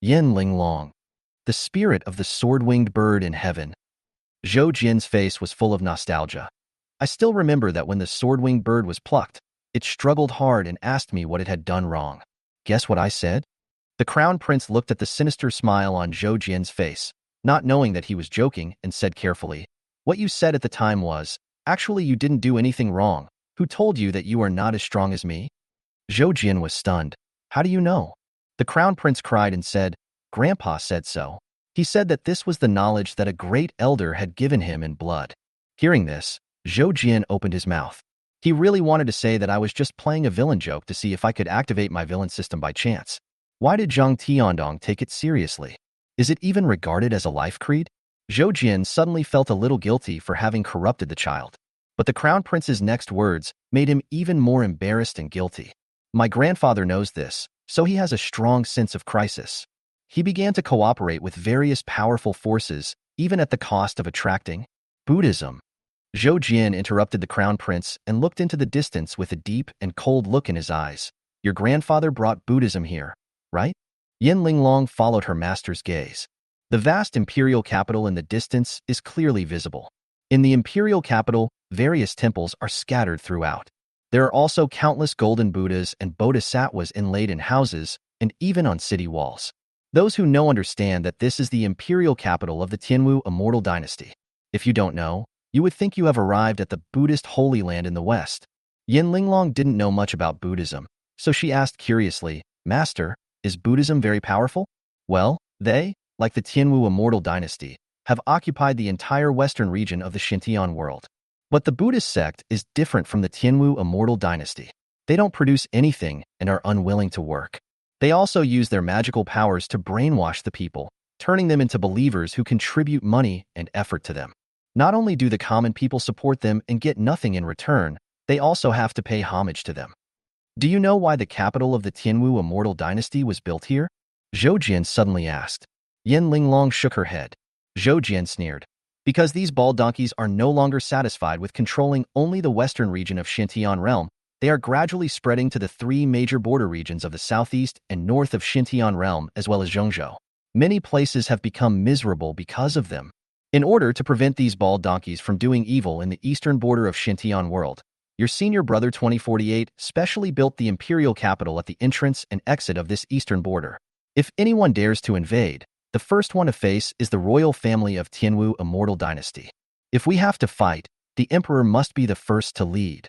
S1: Yin Linglong, the spirit of the sword-winged bird in heaven. Zhou Jian's face was full of nostalgia. I still remember that when the sword-winged bird was plucked, it struggled hard and asked me what it had done wrong. Guess what I said? The crown prince looked at the sinister smile on Zhou Jian's face, not knowing that he was joking, and said carefully, what you said at the time was, actually you didn't do anything wrong. Who told you that you are not as strong as me? Zhou Jian was stunned. How do you know? The crown prince cried and said, Grandpa said so. He said that this was the knowledge that a great elder had given him in blood. Hearing this, Zhou Jian opened his mouth. He really wanted to say that I was just playing a villain joke to see if I could activate my villain system by chance. Why did Zhang Tiandong take it seriously? Is it even regarded as a life creed? Zhou Jian suddenly felt a little guilty for having corrupted the child. But the crown prince's next words made him even more embarrassed and guilty. My grandfather knows this, so he has a strong sense of crisis. He began to cooperate with various powerful forces, even at the cost of attracting Buddhism. Zhou Jian interrupted the crown prince and looked into the distance with a deep and cold look in his eyes. Your grandfather brought Buddhism here, right? Yin Linglong followed her master's gaze. The vast imperial capital in the distance is clearly visible. In the imperial capital, various temples are scattered throughout. There are also countless golden Buddhas and bodhisattvas inlaid in houses and even on city walls. Those who know understand that this is the imperial capital of the Tianwu immortal dynasty. If you don't know, you would think you have arrived at the Buddhist Holy Land in the West. Yin Linglong didn't know much about Buddhism, so she asked curiously, Master, is Buddhism very powerful? Well, they, like the Tianwu immortal dynasty, have occupied the entire western region of the Xuantian world. But the Buddhist sect is different from the Tianwu immortal dynasty. They don't produce anything and are unwilling to work. They also use their magical powers to brainwash the people, turning them into believers who contribute money and effort to them. Not only do the common people support them and get nothing in return, they also have to pay homage to them. Do you know why the capital of the Tianwu immortal dynasty was built here? Zhou Jian suddenly asked. Yin Linglong shook her head. Zhou Jian sneered. Because these bald donkeys are no longer satisfied with controlling only the western region of Xuantian Realm, they are gradually spreading to the three major border regions of the southeast and north of Xuantian Realm as well as Zhongzhou. Many places have become miserable because of them. In order to prevent these bald donkeys from doing evil in the eastern border of Xuantian world, your senior brother 2048 specially built the imperial capital at the entrance and exit of this eastern border. If anyone dares to invade, the first one to face is the royal family of Tianwu immortal dynasty. If we have to fight, the emperor must be the first to lead.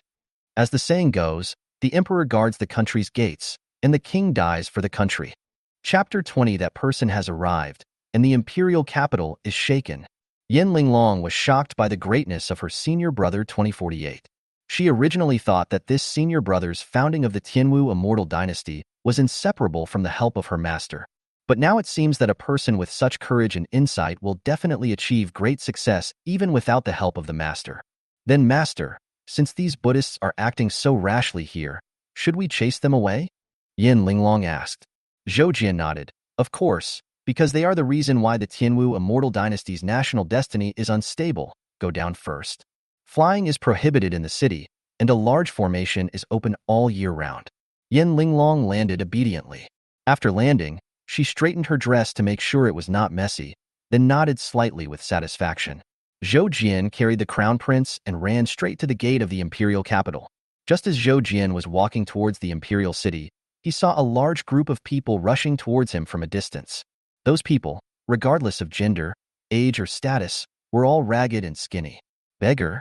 S1: As the saying goes, the emperor guards the country's gates, and the king dies for the country. Chapter 20. That person has arrived, and the imperial capital is shaken. Yin Linglong was shocked by the greatness of her senior brother 2048. She originally thought that this senior brother's founding of the Tianwu immortal dynasty was inseparable from the help of her master. But now it seems that a person with such courage and insight will definitely achieve great success even without the help of the master. Then Master, since these Buddhists are acting so rashly here, should we chase them away? Yin Linglong asked. Zhou Jian nodded. Of course, because they are the reason why the Tianwu immortal dynasty's national destiny is unstable. Go down first. Flying is prohibited in the city, and a large formation is open all year round. Yin Linglong landed obediently. After landing, she straightened her dress to make sure it was not messy, then nodded slightly with satisfaction. Zhou Jian carried the crown prince and ran straight to the gate of the imperial capital. Just as Zhou Jian was walking towards the imperial city, he saw a large group of people rushing towards him from a distance. Those people, regardless of gender, age, or status, were all ragged and skinny. Beggar?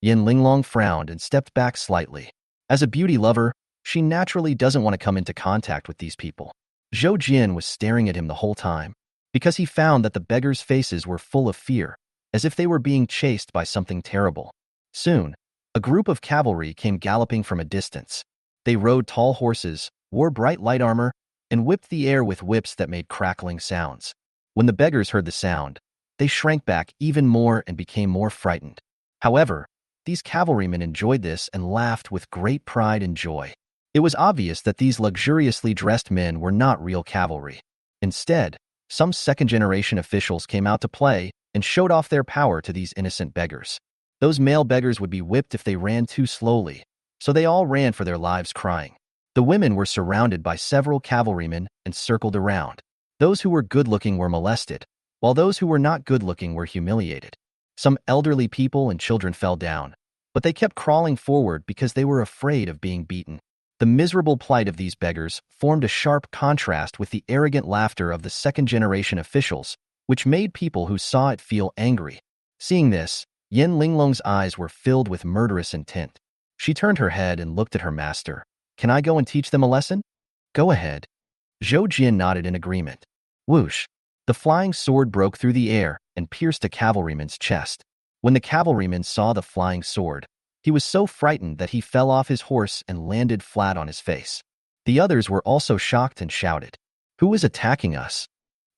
S1: Yin Linglong frowned and stepped back slightly. As a beauty lover, she naturally doesn't want to come into contact with these people. Zhou Jian was staring at him the whole time, because he found that the beggars' faces were full of fear, as if they were being chased by something terrible. Soon, a group of cavalry came galloping from a distance. They rode tall horses, wore bright light armor, and whipped the air with whips that made crackling sounds. When the beggars heard the sound, they shrank back even more and became more frightened. However, these cavalrymen enjoyed this and laughed with great pride and joy. It was obvious that these luxuriously dressed men were not real cavalry. Instead, some second-generation officials came out to play and showed off their power to these innocent beggars. Those male beggars would be whipped if they ran too slowly, so they all ran for their lives crying. The women were surrounded by several cavalrymen and circled around. Those who were good-looking were molested, while those who were not good-looking were humiliated. Some elderly people and children fell down, but they kept crawling forward because they were afraid of being beaten. The miserable plight of these beggars formed a sharp contrast with the arrogant laughter of the second-generation officials, which made people who saw it feel angry. Seeing this, Yin Linglong's eyes were filled with murderous intent. She turned her head and looked at her master. Can I go and teach them a lesson? Go ahead. Zhou Jian nodded in agreement. Whoosh! The flying sword broke through the air and pierced a cavalryman's chest. When the cavalryman saw the flying sword, he was so frightened that he fell off his horse and landed flat on his face. The others were also shocked and shouted, "Who is attacking us?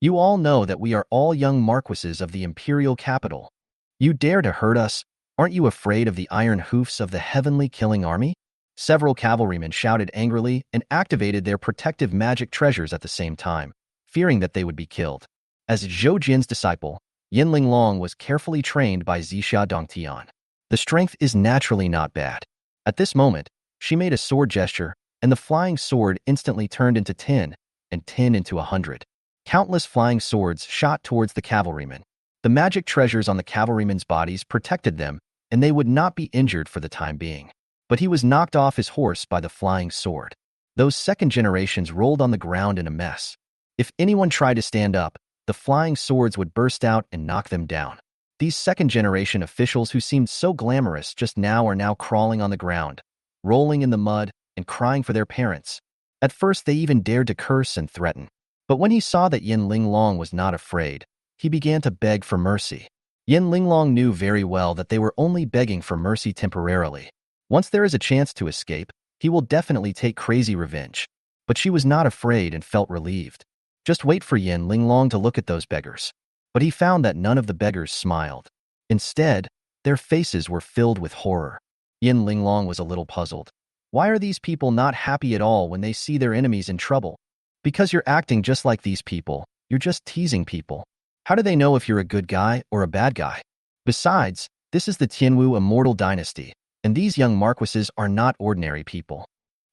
S1: You all know that we are all young marquises of the imperial capital. You dare to hurt us? Aren't you afraid of the iron hoofs of the heavenly killing army?" Several cavalrymen shouted angrily and activated their protective magic treasures at the same time, fearing that they would be killed. As Zhou Jian's disciple, Yin Linglong was carefully trained by Zixia Dongtian. The strength is naturally not bad. At this moment, she made a sword gesture, and the flying sword instantly turned into 10, and 10 into 100. Countless flying swords shot towards the cavalrymen. The magic treasures on the cavalrymen's bodies protected them, and they would not be injured for the time being. but he was knocked off his horse by the flying sword. Those second generations rolled on the ground in a mess. If anyone tried to stand up, the flying swords would burst out and knock them down. These second-generation officials who seemed so glamorous just now are now crawling on the ground, rolling in the mud, and crying for their parents. At first, they even dared to curse and threaten. But when he saw that Yin Linglong was not afraid, he began to beg for mercy. Yin Linglong knew very well that they were only begging for mercy temporarily. Once there is a chance to escape, he will definitely take crazy revenge. But she was not afraid and felt relieved. Just wait for Yin Linglong to look at those beggars. But he found that none of the beggars smiled. Instead, their faces were filled with horror. Yin Linglong was a little puzzled. Why are these people not happy at all when they see their enemies in trouble? Because you're acting just like these people. You're just teasing people. How do they know if you're a good guy or a bad guy? Besides, this is the Tianwu Immortal Dynasty, and these young marquises are not ordinary people.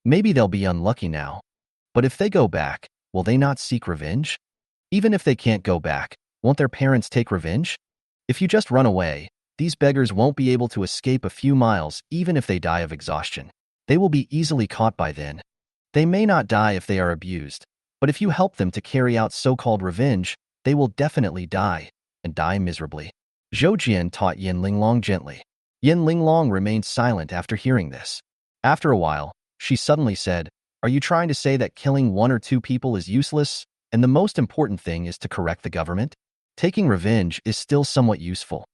S1: Maybe they'll be unlucky now. But if they go back, will they not seek revenge? Even if they can't go back, won't their parents take revenge? If you just run away, these beggars won't be able to escape a few miles even if they die of exhaustion. They will be easily caught by then. They may not die if they are abused, but if you help them to carry out so-called revenge, they will definitely die, and die miserably. Zhou Jian taught Yin Linglong gently. Yin Linglong remained silent after hearing this. After a while, she suddenly said, "Are you trying to say that killing one or two people is useless, and the most important thing is to correct the government? Taking revenge is still somewhat useful.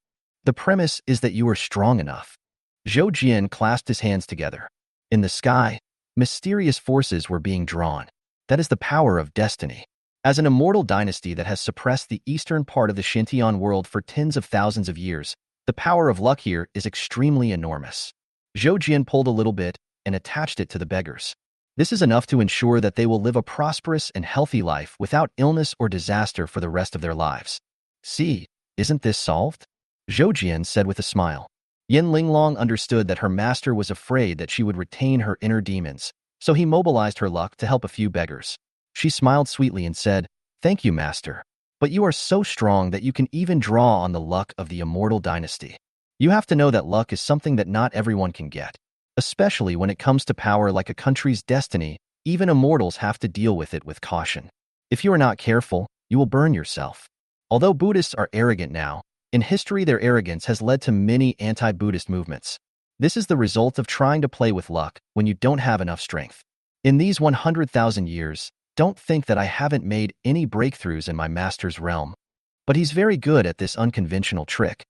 S1: The premise is that you are strong enough." Zhou Jian clasped his hands together. In the sky, mysterious forces were being drawn. That is the power of destiny. As an immortal dynasty that has suppressed the eastern part of the Xuantian world for tens of thousands of years, the power of luck here is extremely enormous. Zhou Jian pulled a little bit and attached it to the beggars. This is enough to ensure that they will live a prosperous and healthy life without illness or disaster for the rest of their lives. See, isn't this solved? Zhou Jian said with a smile. Yin Linglong understood that her master was afraid that she would retain her inner demons, so he mobilized her luck to help a few beggars. She smiled sweetly and said, "Thank you, master. But you are so strong that you can even draw on the luck of the immortal dynasty. You have to know that luck is something that not everyone can get. Especially when it comes to power like a country's destiny, even immortals have to deal with it with caution. If you are not careful, you will burn yourself." Although Buddhists are arrogant now, in history their arrogance has led to many anti-Buddhist movements. This is the result of trying to play with luck when you don't have enough strength. In these 100,000 years, don't think that I haven't made any breakthroughs in my master's realm. But he's very good at this unconventional trick,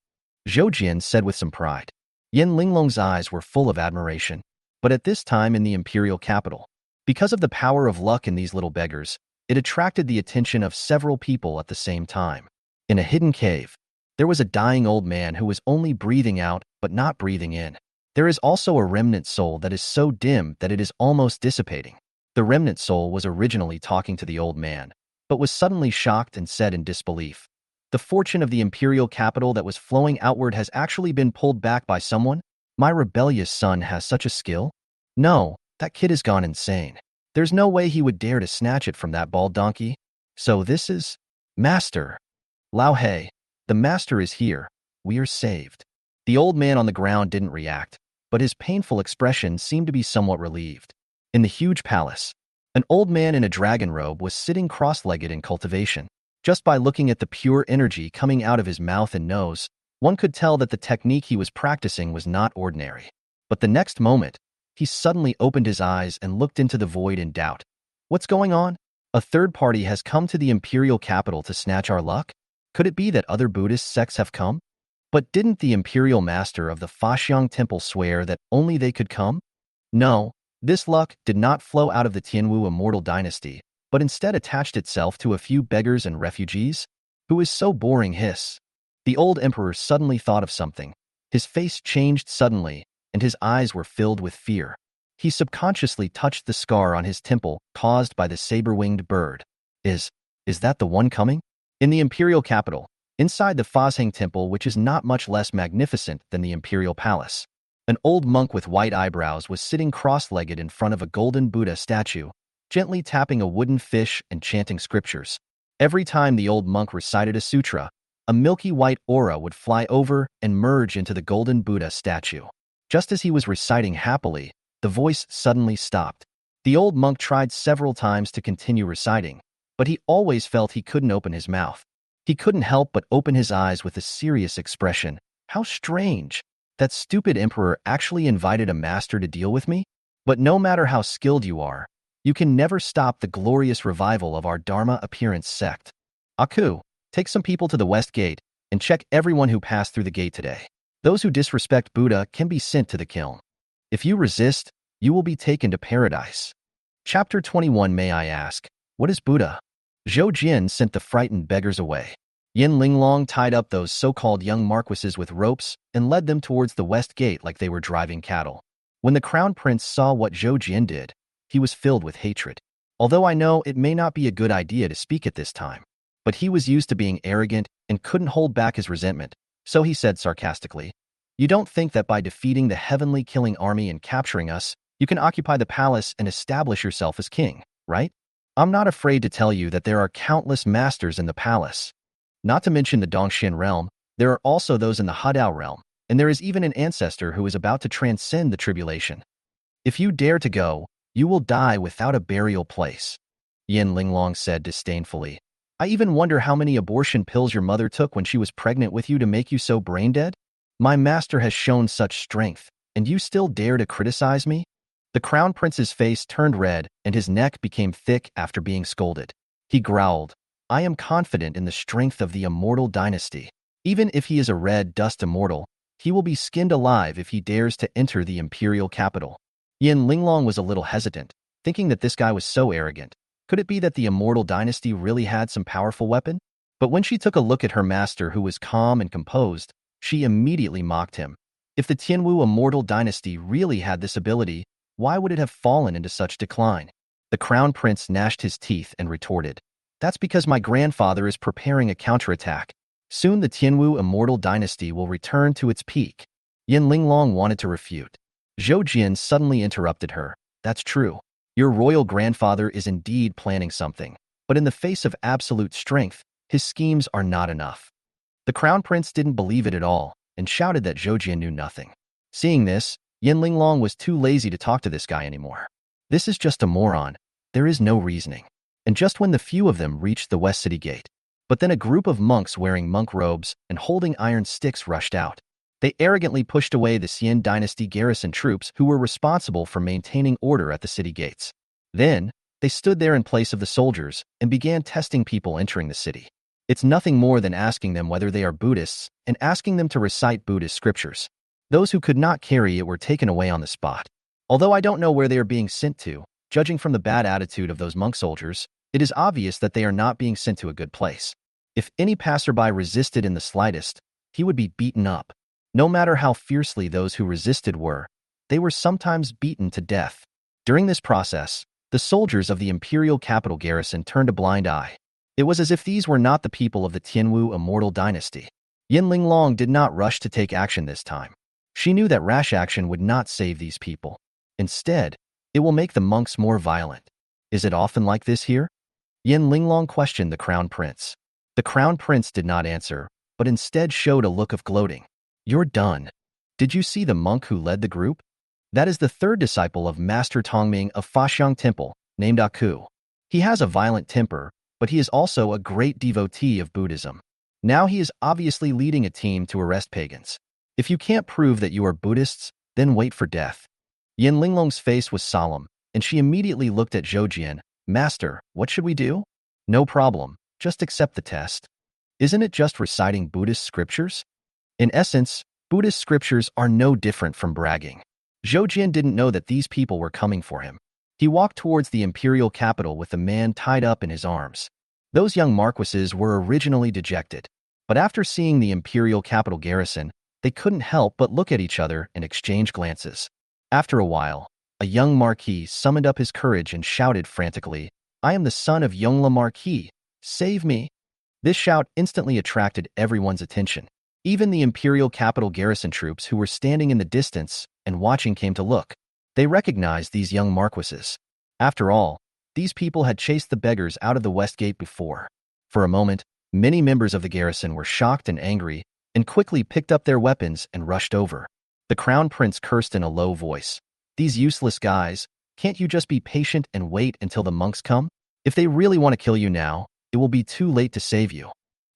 S1: Zhou Jian said with some pride. Yin Linglong's eyes were full of admiration. But at this time in the imperial capital, because of the power of luck in these little beggars, it attracted the attention of several people at the same time. In a hidden cave, there was a dying old man who was only breathing out but not breathing in. There is also a remnant soul that is so dim that it is almost dissipating. The remnant soul was originally talking to the old man, but was suddenly shocked and said in disbelief, "The fortune of the imperial capital that was flowing outward has actually been pulled back by someone? My rebellious son has such a skill? No, that kid has gone insane. There's no way he would dare to snatch it from that bald donkey. So this is... Master! Lao He, the master is here. We are saved." The old man on the ground didn't react, but his painful expression seemed to be somewhat relieved. In the huge palace, an old man in a dragon robe was sitting cross-legged in cultivation. Just by looking at the pure energy coming out of his mouth and nose, one could tell that the technique he was practicing was not ordinary. But the next moment, he suddenly opened his eyes and looked into the void in doubt. What's going on? A third party has come to the imperial capital to snatch our luck? Could it be that other Buddhist sects have come? But didn't the imperial master of the Faxiang temple swear that only they could come? No, this luck did not flow out of the Tianwu immortal dynasty, but instead attached itself to a few beggars and refugees? Who is so boring? Hiss. The old emperor suddenly thought of something. His face changed suddenly, and his eyes were filled with fear. He subconsciously touched the scar on his temple caused by the saber-winged bird. Is that the one coming? In the imperial capital, inside the Fazheng temple, which is not much less magnificent than the imperial palace, an old monk with white eyebrows was sitting cross-legged in front of a golden Buddha statue, gently tapping a wooden fish and chanting scriptures. Every time the old monk recited a sutra, a milky white aura would fly over and merge into the golden Buddha statue. Just as he was reciting happily, the voice suddenly stopped. The old monk tried several times to continue reciting, but he always felt he couldn't open his mouth. He couldn't help but open his eyes with a serious expression. How strange! That stupid emperor actually invited a master to deal with me? But no matter how skilled you are, you can never stop the glorious revival of our Dharma appearance sect. Aku, take some people to the west gate and check everyone who passed through the gate today. Those who disrespect Buddha can be sent to the kiln. If you resist, you will be taken to paradise. Chapter 21. May I ask, what is Buddha? Zhou Jin sent the frightened beggars away. Yin Linglong tied up those so-called young marquises with ropes and led them towards the west gate like they were driving cattle. When the crown prince saw what Zhou Jin did, he was filled with hatred. Although I know it may not be a good idea to speak at this time, but he was used to being arrogant and couldn't hold back his resentment, so he said sarcastically, "You don't think that by defeating the heavenly killing army and capturing us, you can occupy the palace and establish yourself as king, right? I'm not afraid to tell you that there are countless masters in the palace. Not to mention the Xuantian Realm, there are also those in the Hadao Realm, and there is even an ancestor who is about to transcend the tribulation. If you dare to go, you will die without a burial place." Yin Linglong said disdainfully, "I even wonder how many abortion pills your mother took when she was pregnant with you to make you so brain-dead? My master has shown such strength, and you still dare to criticize me?" The crown prince's face turned red and his neck became thick after being scolded. He growled, "I am confident in the strength of the immortal dynasty. Even if he is a red dust immortal, he will be skinned alive if he dares to enter the imperial capital." Yin Linglong was a little hesitant, thinking that this guy was so arrogant. Could it be that the immortal dynasty really had some powerful weapon? But when she took a look at her master, who was calm and composed, she immediately mocked him. If the Tianwu immortal dynasty really had this ability, why would it have fallen into such decline? The crown prince gnashed his teeth and retorted, "That's because my grandfather is preparing a counterattack. Soon the Tianwu immortal dynasty will return to its peak." Yin Linglong wanted to refute. Zhou Jin suddenly interrupted her. "That's true. Your royal grandfather is indeed planning something, but in the face of absolute strength, his schemes are not enough." The crown prince didn't believe it at all and shouted that Zhou Jin knew nothing. Seeing this, Yin Linglong was too lazy to talk to this guy anymore. This is just a moron. There is no reasoning. And just when the few of them reached the west city gate, but then a group of monks wearing monk robes and holding iron sticks rushed out. They arrogantly pushed away the Xian dynasty garrison troops who were responsible for maintaining order at the city gates. Then, they stood there in place of the soldiers and began testing people entering the city. It's nothing more than asking them whether they are Buddhists and asking them to recite Buddhist scriptures. Those who could not carry it were taken away on the spot. Although I don't know where they are being sent to, judging from the bad attitude of those monk soldiers, it is obvious that they are not being sent to a good place. If any passerby resisted in the slightest, he would be beaten up. No matter how fiercely those who resisted were, they were sometimes beaten to death. During this process, the soldiers of the imperial capital garrison turned a blind eye. It was as if these were not the people of the Tianwu immortal dynasty. Yin Linglong did not rush to take action this time. She knew that rash action would not save these people. Instead, it will make the monks more violent. Is it often like this here? Yin Linglong questioned the crown prince. The crown prince did not answer, but instead showed a look of gloating. "You're done. Did you see the monk who led the group? That is the third disciple of Master Tongming of Faxiang Temple, named Aku. He has a violent temper, but he is also a great devotee of Buddhism. Now he is obviously leading a team to arrest pagans. If you can't prove that you are Buddhists, then wait for death." Yin Linglong's face was solemn, and she immediately looked at Zhou Jin. "Master, what should we do?" "No problem. Just accept the test. Isn't it just reciting Buddhist scriptures?" In essence, Buddhist scriptures are no different from bragging. Zhou Jin didn't know that these people were coming for him. He walked towards the imperial capital with the man tied up in his arms. Those young marquises were originally dejected, but after seeing the imperial capital garrison, they couldn't help but look at each other and exchange glances. After a while, a young marquis summoned up his courage and shouted frantically, "I am the son of Yongla Marquis. Save me!" This shout instantly attracted everyone's attention. Even the imperial capital garrison troops who were standing in the distance and watching came to look. They recognized these young marquises. After all, these people had chased the beggars out of the west gate before. For a moment, many members of the garrison were shocked and angry and quickly picked up their weapons and rushed over. The crown prince cursed in a low voice. These useless guys, can't you just be patient and wait until the monks come? If they really want to kill you now, it will be too late to save you.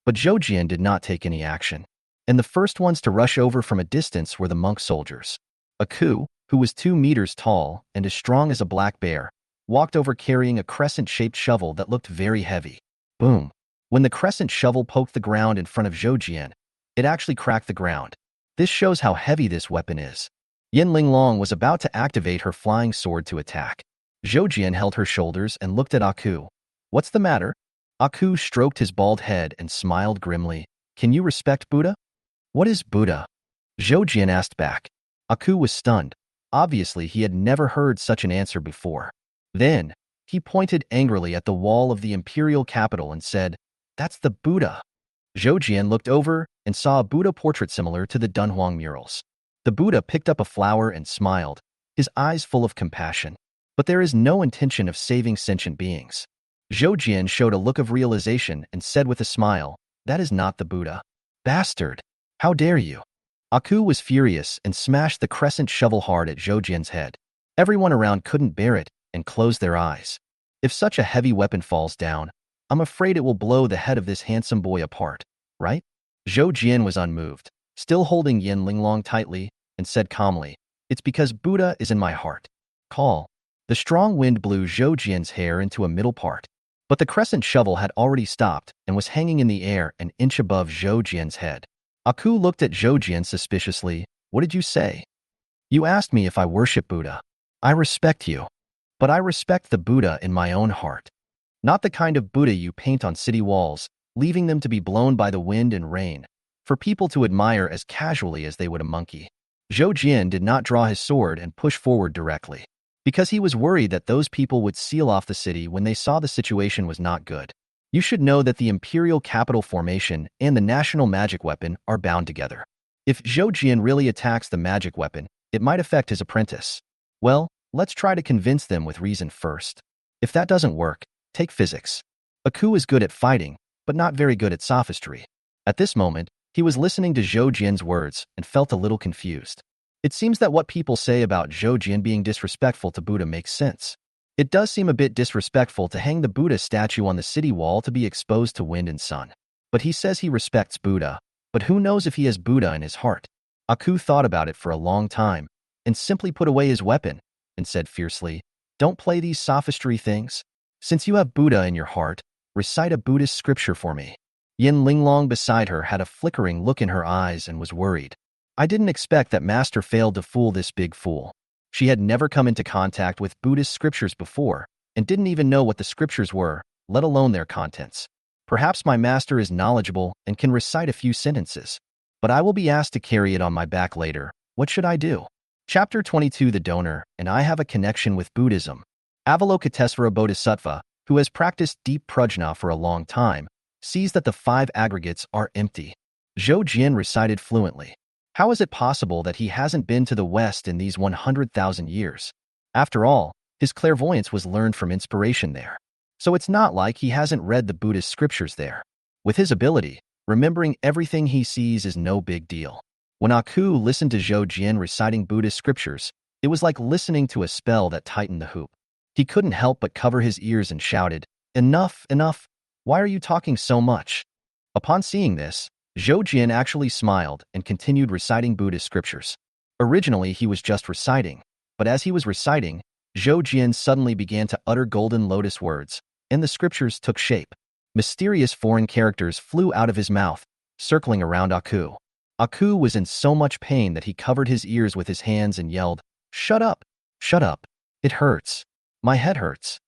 S1: But Zhou did not take any action. And the first ones to rush over from a distance were the monk soldiers. Aku, who was 2 meters tall and as strong as a black bear, walked over carrying a crescent-shaped shovel that looked very heavy. Boom! When the crescent shovel poked the ground in front of Zhou, it actually cracked the ground. This shows how heavy this weapon is. Yin Linglong was about to activate her flying sword to attack. Zhou held her shoulders and looked at Aku. What's the matter? Aku stroked his bald head and smiled grimly. Can you respect Buddha? What is Buddha? Zhou asked back. Aku was stunned. Obviously, he had never heard such an answer before. Then, he pointed angrily at the wall of the imperial capital and said, "That's the Buddha." Zhou looked over and saw a Buddha portrait similar to the Dunhuang murals. The Buddha picked up a flower and smiled, his eyes full of compassion. But there is no intention of saving sentient beings. Zhou showed a look of realization and said with a smile, "That is not the Buddha." "Bastard! How dare you?" Aku was furious and smashed the crescent shovel hard at Zhou's head. Everyone around couldn't bear it and closed their eyes. If such a heavy weapon falls down, I'm afraid it will blow the head of this handsome boy apart, right? Zhou was unmoved, still holding Yin Linglong tightly, and said calmly, "It's because Buddha is in my heart." Call. The strong wind blew Zhou's hair into a middle part, but the crescent shovel had already stopped and was hanging in the air an inch above Zhou's head. Aku looked at Zhou suspiciously. "What did you say?" "You asked me if I worship Buddha. I respect you. But I respect the Buddha in my own heart. Not the kind of Buddha you paint on city walls, leaving them to be blown by the wind and rain, for people to admire as casually as they would a monkey." Zhou did not draw his sword and push forward directly, because he was worried that those people would seal off the city when they saw the situation was not good. You should know that the Imperial Capital Formation and the National Magic Weapon are bound together. If Zhou really attacks the magic weapon, it might affect his apprentice. Well, let's try to convince them with reason first. If that doesn't work, take physics. Aku is good at fighting, but not very good at sophistry. At this moment, he was listening to Zhou's words and felt a little confused. It seems that what people say about Zhou being disrespectful to Buddha makes sense. It does seem a bit disrespectful to hang the Buddha statue on the city wall to be exposed to wind and sun. But he says he respects Buddha, but who knows if he has Buddha in his heart? Aku thought about it for a long time, and simply put away his weapon, and said fiercely, "Don't play these sophistry things. Since you have Buddha in your heart, recite a Buddhist scripture for me." Yin Linglong beside her had a flickering look in her eyes and was worried. I didn't expect that Master failed to fool this big fool. She had never come into contact with Buddhist scriptures before, and didn't even know what the scriptures were, let alone their contents. Perhaps my master is knowledgeable and can recite a few sentences, but I will be asked to carry it on my back later. What should I do? Chapter 22. The Donor and I have a connection with Buddhism. Avalokitesvara Bodhisattva, who has practiced deep prajna for a long time, sees that the 5 aggregates are empty. Zhou recited fluently. How is it possible that he hasn't been to the West in these 100,000 years? After all, his clairvoyance was learned from inspiration there. So it's not like he hasn't read the Buddhist scriptures there. With his ability, remembering everything he sees is no big deal. When Aku listened to Zhou reciting Buddhist scriptures, it was like listening to a spell that tightened the hoop. He couldn't help but cover his ears and shouted, "Enough, enough! Why are you talking so much?" Upon seeing this, Zhou actually smiled and continued reciting Buddhist scriptures. Originally, he was just reciting, but as he was reciting, Zhou suddenly began to utter golden lotus words, and the scriptures took shape. Mysterious foreign characters flew out of his mouth, circling around Aku. Aku was in so much pain that he covered his ears with his hands and yelled, "Shut up! Shut up! It hurts! My head hurts!"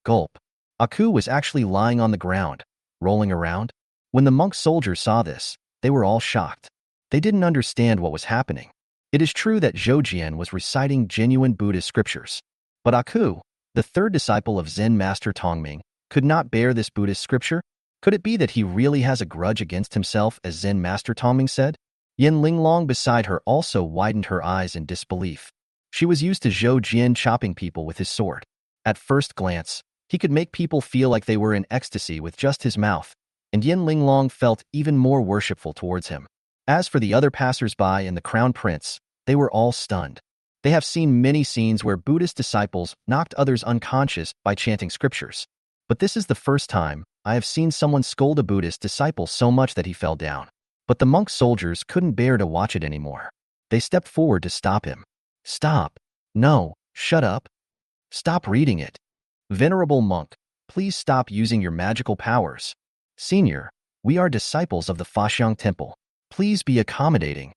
S1: Gulp. Aku was actually lying on the ground, rolling around. When the monk soldiers saw this, they were all shocked. They didn't understand what was happening. It is true that Zhou was reciting genuine Buddhist scriptures. But Aku, the 3rd disciple of Zen Master Tongming, could not bear this Buddhist scripture. Could it be that he really has a grudge against himself, as Zen Master Tongming said? Yin Linglong beside her also widened her eyes in disbelief. She was used to Zhou chopping people with his sword. At first glance, he could make people feel like they were in ecstasy with just his mouth, and Yin Linglong felt even more worshipful towards him. As for the other passers-by and the crown prince, They were all stunned. They have seen many scenes where Buddhist disciples knocked others unconscious by chanting scriptures. But this is the first time I have seen someone scold a Buddhist disciple so much that he fell down. But the monk soldiers couldn't bear to watch it anymore. They stepped forward to stop him. Stop. No, shut up. Stop reading it. Venerable monk, please stop using your magical powers. Senior, we are disciples of the Foshan Temple. Please be accommodating.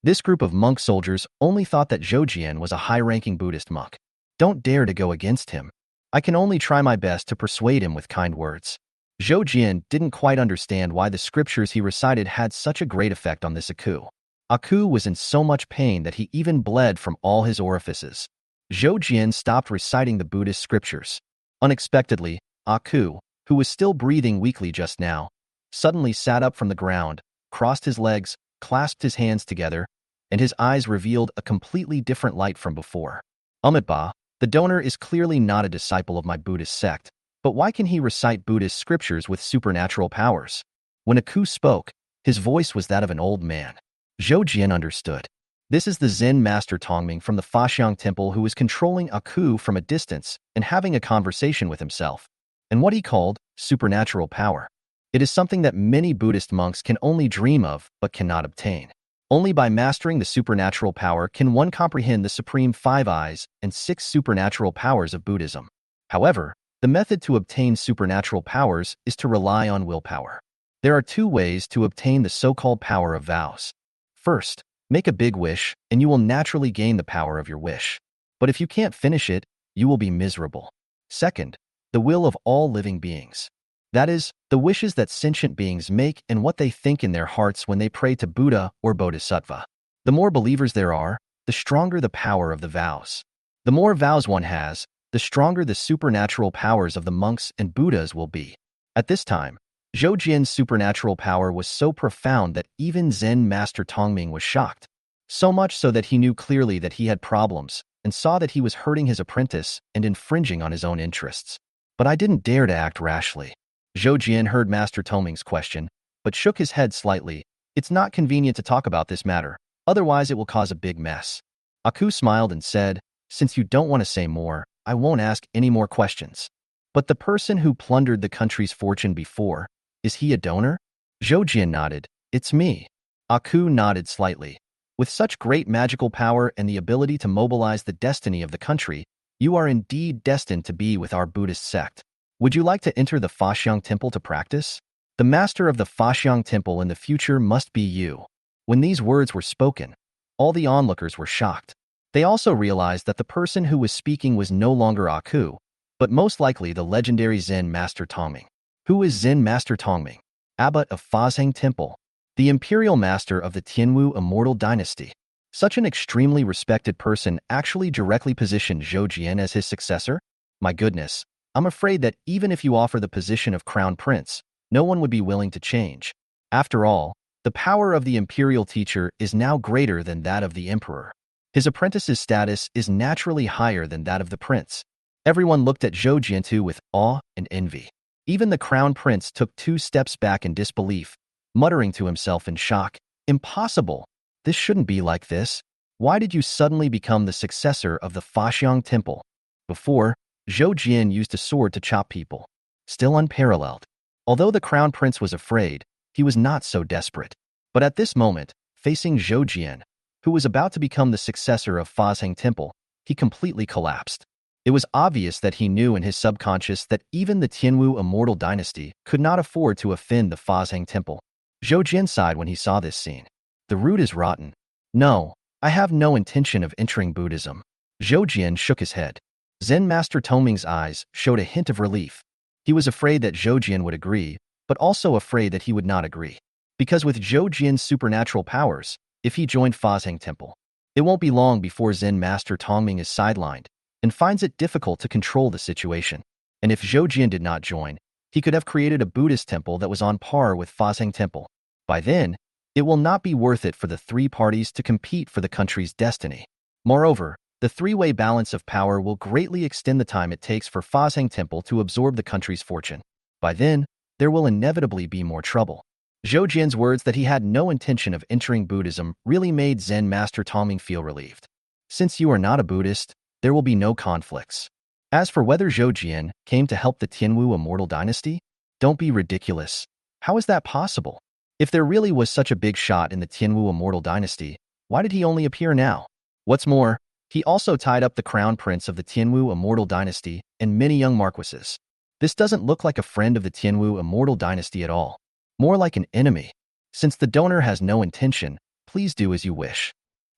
S1: This group of monk soldiers only thought that Xuantian was a high-ranking Buddhist monk. Don't dare to go against him. I can only try my best to persuade him with kind words. Xuantian didn't quite understand why the scriptures he recited had such a great effect on this Aku. Aku was in so much pain that he even bled from all his orifices. Xuantian stopped reciting the Buddhist scriptures. Unexpectedly, Aku, who was still breathing weakly just now, suddenly sat up from the ground, crossed his legs, clasped his hands together, and his eyes revealed a completely different light from before. Amitabha, the donor is clearly not a disciple of my Buddhist sect, but why can he recite Buddhist scriptures with supernatural powers? When Aku spoke, his voice was that of an old man. Xuantian understood. This is the Zen master Tongming from the Foshan Temple who is controlling Aku from a distance and having a conversation with himself, and what he called supernatural power. It is something that many Buddhist monks can only dream of but cannot obtain. Only by mastering the supernatural power can one comprehend the supreme 5 eyes and 6 supernatural powers of Buddhism. However, the method to obtain supernatural powers is to rely on willpower. There are 2 ways to obtain the so-called power of vows. First, make a big wish and you will naturally gain the power of your wish. But if you can't finish it, you will be miserable. Second, the will of all living beings. That is, the wishes that sentient beings make and what they think in their hearts when they pray to Buddha or Bodhisattva. The more believers there are, the stronger the power of the vows. The more vows one has, the stronger the supernatural powers of the monks and Buddhas will be. At this time, Xuantian's supernatural power was so profound that even Zen Master Tongming was shocked. So much so that he knew clearly that he had problems and saw that he was hurting his apprentice and infringing on his own interests. But I didn't dare to act rashly. Xuantian heard Master Tongming's question, but shook his head slightly. It's not convenient to talk about this matter, otherwise it will cause a big mess. Aku smiled and said, since you don't want to say more, I won't ask any more questions. But the person who plundered the country's fortune before, is he a donor? Xuantian nodded. It's me. Aku nodded slightly. With such great magical power and the ability to mobilize the destiny of the country, you are indeed destined to be with our Buddhist sect. Would you like to enter the Foshan Temple to practice? The master of the Foshan Temple in the future must be you. When these words were spoken, all the onlookers were shocked. They also realized that the person who was speaking was no longer Aku, but most likely the legendary Zen Master Tongming. Who is Zen Master Tongming? Abbot of Foshan Temple, the imperial master of the Tianwu immortal dynasty. Such an extremely respected person actually directly positioned Xuantian as his successor? My goodness, I'm afraid that even if you offer the position of crown prince, no one would be willing to change. After all, the power of the imperial teacher is now greater than that of the emperor. His apprentice's status is naturally higher than that of the prince. Everyone looked at Xuantian with awe and envy. Even the crown prince took 2 steps back in disbelief, muttering to himself in shock, impossible! This shouldn't be like this. Why did you suddenly become the successor of the Foshan Temple? Before, Xuantian used a sword to chop people. Still unparalleled. Although the crown prince was afraid, he was not so desperate. But at this moment, facing Xuantian, who was about to become the successor of Foshan Temple, he completely collapsed. It was obvious that he knew in his subconscious that even the Tianwu immortal dynasty could not afford to offend the Foshan Temple. Xuantian sighed when he saw this scene. The root is rotten. No, I have no intention of entering Buddhism. Xuantian shook his head. Zen Master Tongming's eyes showed a hint of relief. He was afraid that Xuantian would agree, but also afraid that he would not agree. Because with Xuantian's supernatural powers, if he joined Foshan Temple, it won't be long before Zen Master Tongming is sidelined and finds it difficult to control the situation. And if Xuantian did not join, he could have created a Buddhist temple that was on par with Foshan Temple. By then, it will not be worth it for the 3 parties to compete for the country's destiny. Moreover, the 3-way balance of power will greatly extend the time it takes for Foshan Temple to absorb the country's fortune. By then, there will inevitably be more trouble. Zhou Jian's words that he had no intention of entering Buddhism really made Zen Master Tongming feel relieved. Since you are not a Buddhist, there will be no conflicts. As for whether Zhou Jian came to help the Tianwu immortal dynasty, don't be ridiculous. How is that possible? If there really was such a big shot in the Tianwu immortal dynasty, why did he only appear now? What's more, he also tied up the crown prince of the Tianwu immortal dynasty and many young marquises. This doesn't look like a friend of the Tianwu immortal dynasty at all. More like an enemy. Since the donor has no intention, please do as you wish.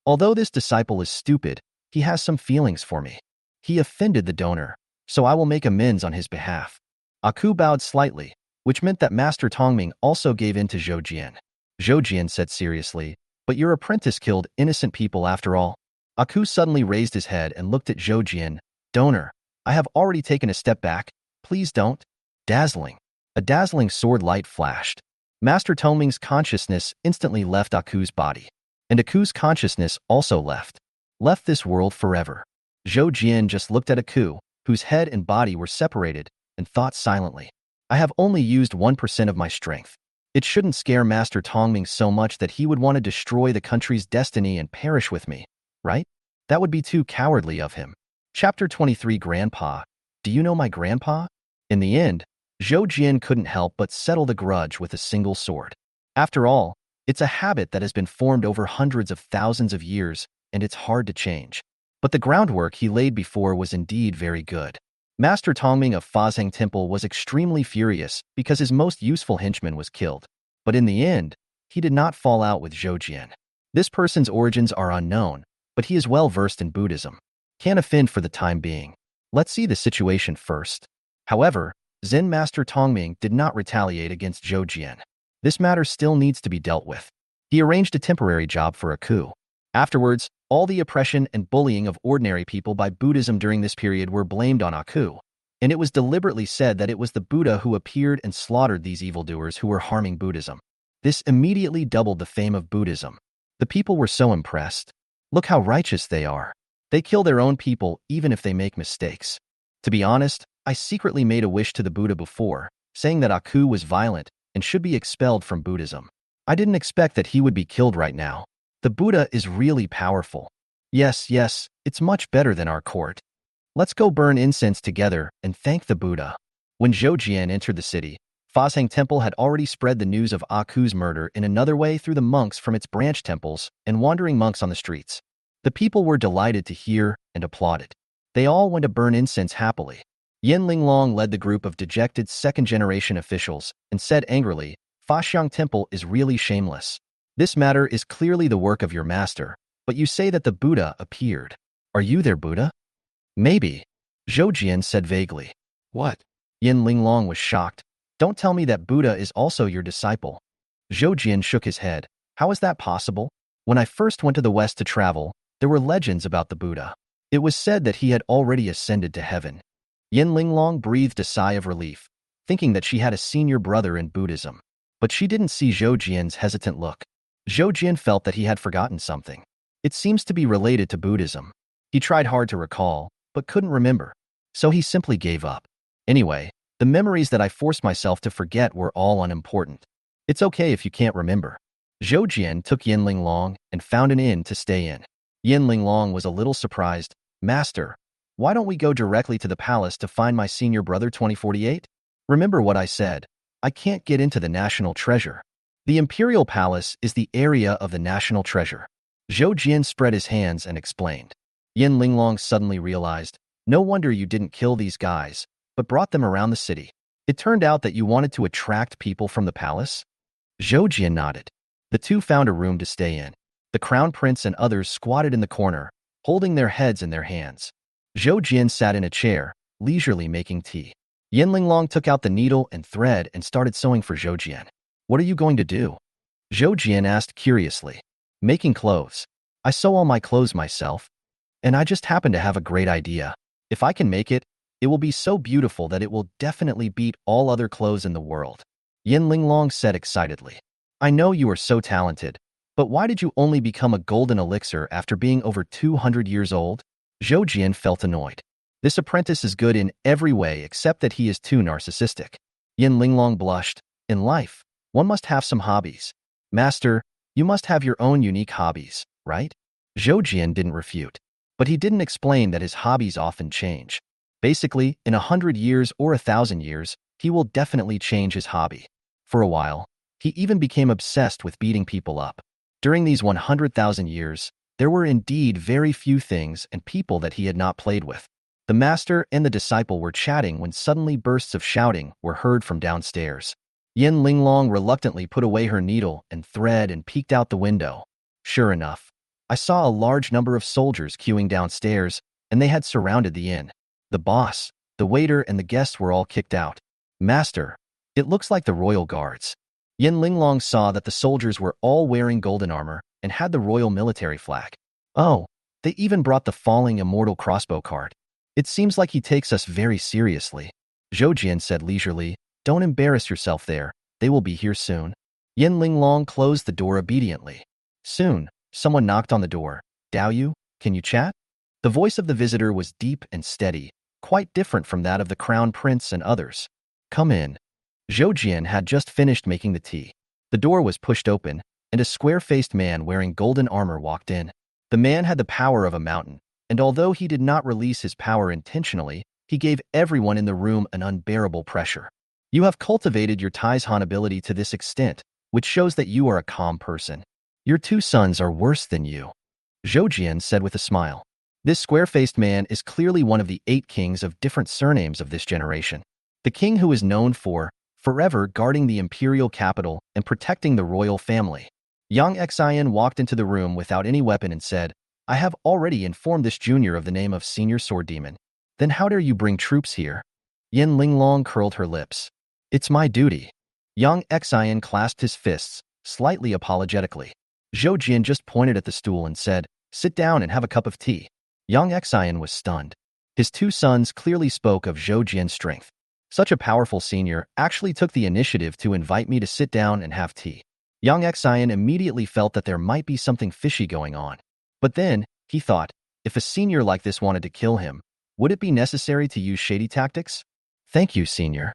S1: Although this disciple is stupid, he has some feelings for me. He offended the donor, so I will make amends on his behalf. Aku bowed slightly, which meant that Master Tongming also gave in to Zhou Jian. Zhou Jian said seriously, but your apprentice killed innocent people after all. Aku suddenly raised his head and looked at Zhou Jian. Donor, I have already taken a step back. Please don't. Dazzling. A dazzling sword light flashed. Master Tongming's consciousness instantly left Aku's body. And Aku's consciousness also left this world forever. Zhou Jian just looked at Aku, whose head and body were separated, and thought silently. I have only used 1% of my strength. It shouldn't scare Master Tongming so much that he would want to destroy the country's destiny and perish with me, right? That would be too cowardly of him. Chapter 23 Grandpa. Do you know my grandpa? In the end, Zhou Jian couldn't help but settle the grudge with a single sword. After all, it's a habit that has been formed over hundreds of thousands of years, and it's hard to change. But the groundwork he laid before was indeed very good. Master Tongming of Fazheng Temple was extremely furious because his most useful henchman was killed. But in the end, he did not fall out with Zhou Jian. This person's origins are unknown, but he is well versed in Buddhism. Can't offend for the time being. Let's see the situation first. However, Zen Master Tongming did not retaliate against Zhou Jian. This matter still needs to be dealt with. He arranged a temporary job for Aku. Afterwards, all the oppression and bullying of ordinary people by Buddhism during this period were blamed on Aku, and it was deliberately said that it was the Buddha who appeared and slaughtered these evildoers who were harming Buddhism. This immediately doubled the fame of Buddhism. The people were so impressed. Look how righteous they are. They kill their own people even if they make mistakes. To be honest, I secretly made a wish to the Buddha before, saying that Aku was violent and should be expelled from Buddhism. I didn't expect that he would be killed right now. The Buddha is really powerful. Yes, it's much better than our court. Let's go burn incense together and thank the Buddha. When Zhou Jian entered the city, Fazheng Temple had already spread the news of Aku's murder in another way through the monks from its branch temples and wandering monks on the streets. The people were delighted to hear and applauded. They all went to burn incense happily. Yin Linglong led the group of dejected second-generation officials and said angrily, Fazheng Temple is really shameless. This matter is clearly the work of your master, but you say that the Buddha appeared. Are you their Buddha? Maybe. Zhou Jian said vaguely. What? Yin Linglong was shocked. Don't tell me that Buddha is also your disciple. Zhou Jian shook his head. How is that possible? When I first went to the West to travel, there were legends about the Buddha. It was said that he had already ascended to heaven. Yin Linglong breathed a sigh of relief, thinking that she had a senior brother in Buddhism. But she didn't see Zhou Jian's hesitant look. Zhou Jian felt that he had forgotten something. It seems to be related to Buddhism. He tried hard to recall, but couldn't remember. So he simply gave up. Anyway, the memories that I forced myself to forget were all unimportant. It's okay if you can't remember. Zhou Jian took Yin Linglong and found an inn to stay in. Yin Linglong was a little surprised. Master, why don't we go directly to the palace to find my senior brother 2048? Remember what I said. I can't get into the national treasure. The imperial palace is the area of the national treasure. Zhou Jian spread his hands and explained. Yin Linglong suddenly realized, no wonder you didn't kill these guys, but brought them around the city. It turned out that you wanted to attract people from the palace? Zhou Jian nodded. The two found a room to stay in. The crown prince and others squatted in the corner, holding their heads in their hands. Zhou Jian sat in a chair, leisurely making tea. Yin Linglong took out the needle and thread and started sewing for Zhou Jian. What are you going to do? Zhou Jian asked curiously. Making clothes. I sew all my clothes myself. And I just happen to have a great idea. If I can make it, it will be so beautiful that it will definitely beat all other clothes in the world. Yin Linglong said excitedly. I know you are so talented, but why did you only become a golden elixir after being over 200 years old? Zhou Jian felt annoyed. This apprentice is good in every way except that he is too narcissistic. Yin Linglong blushed. In life, One must have some hobbies. Master, you must have your own unique hobbies, right? Zhou Jian didn't refute, but he didn't explain that his hobbies often change. Basically, in 100 years or 1,000 years, he will definitely change his hobby. For a while, he even became obsessed with beating people up. During these 100,000 years, there were indeed very few things and people that he had not played with. The master and the disciple were chatting when suddenly bursts of shouting were heard from downstairs. Yin Linglong reluctantly put away her needle and thread and peeked out the window. Sure enough, I saw a large number of soldiers queuing downstairs, and they had surrounded the inn. The boss, the waiter, and the guests were all kicked out. Master, it looks like the royal guards. Yin Linglong saw that the soldiers were all wearing golden armor and had the royal military flag. Oh, they even brought the falling immortal crossbow card. It seems like he takes us very seriously. Zhou Jian said leisurely, don't embarrass yourself there, they will be here soon. Yin Linglong closed the door obediently. Soon, someone knocked on the door. Dao Yu, can you chat? The voice of the visitor was deep and steady, quite different from that of the crown prince and others. Come in. Zhou Jian had just finished making the tea. The door was pushed open, and a square-faced man wearing golden armor walked in. The man had the power of a mountain, and although he did not release his power intentionally, he gave everyone in the room an unbearable pressure. You have cultivated your Taizhan ability to this extent, which shows that you are a calm person. Your two sons are worse than you, Zhou Jian said with a smile. This square-faced man is clearly one of the 8 kings of different surnames of this generation. The king who is known for forever guarding the imperial capital and protecting the royal family. Yang Xian walked into the room without any weapon and said, I have already informed this junior of the name of Senior Sword Demon. Then how dare you bring troops here? Yin Linglong curled her lips. It's my duty. Yang Xian clasped his fists, slightly apologetically. Zhou Jian just pointed at the stool and said, sit down and have a cup of tea. Yang Xian was stunned. His 2 sons clearly spoke of Zhou Jian's strength. Such a powerful senior actually took the initiative to invite me to sit down and have tea. Yang Xian immediately felt that there might be something fishy going on. But then, he thought, if a senior like this wanted to kill him, would it be necessary to use shady tactics? Thank you, senior.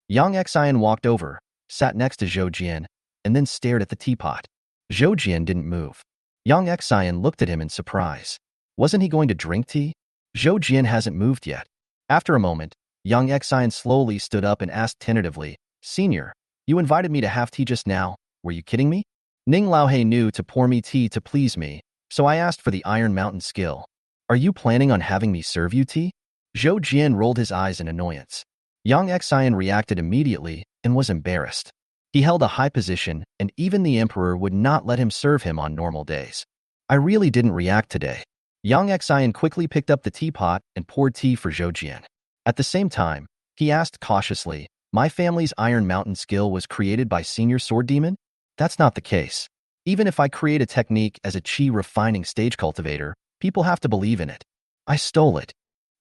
S1: Yang Xian walked over, sat next to Zhou Jian, and then stared at the teapot. Zhou Jian didn't move. Yang Xian looked at him in surprise. Wasn't he going to drink tea? Zhou Jian hasn't moved yet. After a moment, Yang Xian slowly stood up and asked tentatively, Senior, you invited me to have tea just now. Were you kidding me? Ning Laohe knew to pour me tea to please me, so I asked for the Iron Mountain skill. Are you planning on having me serve you tea? Zhou Jian rolled his eyes in annoyance. Yang Xian reacted immediately and was embarrassed. He held a high position, and even the emperor would not let him serve him on normal days. I really didn't react today. Yang Xian quickly picked up the teapot and poured tea for Zhou Jian. At the same time, he asked cautiously, my family's Iron Mountain skill was created by Senior Sword Demon? That's not the case. Even if I create a technique as a chi refining stage cultivator, people have to believe in it. I stole it.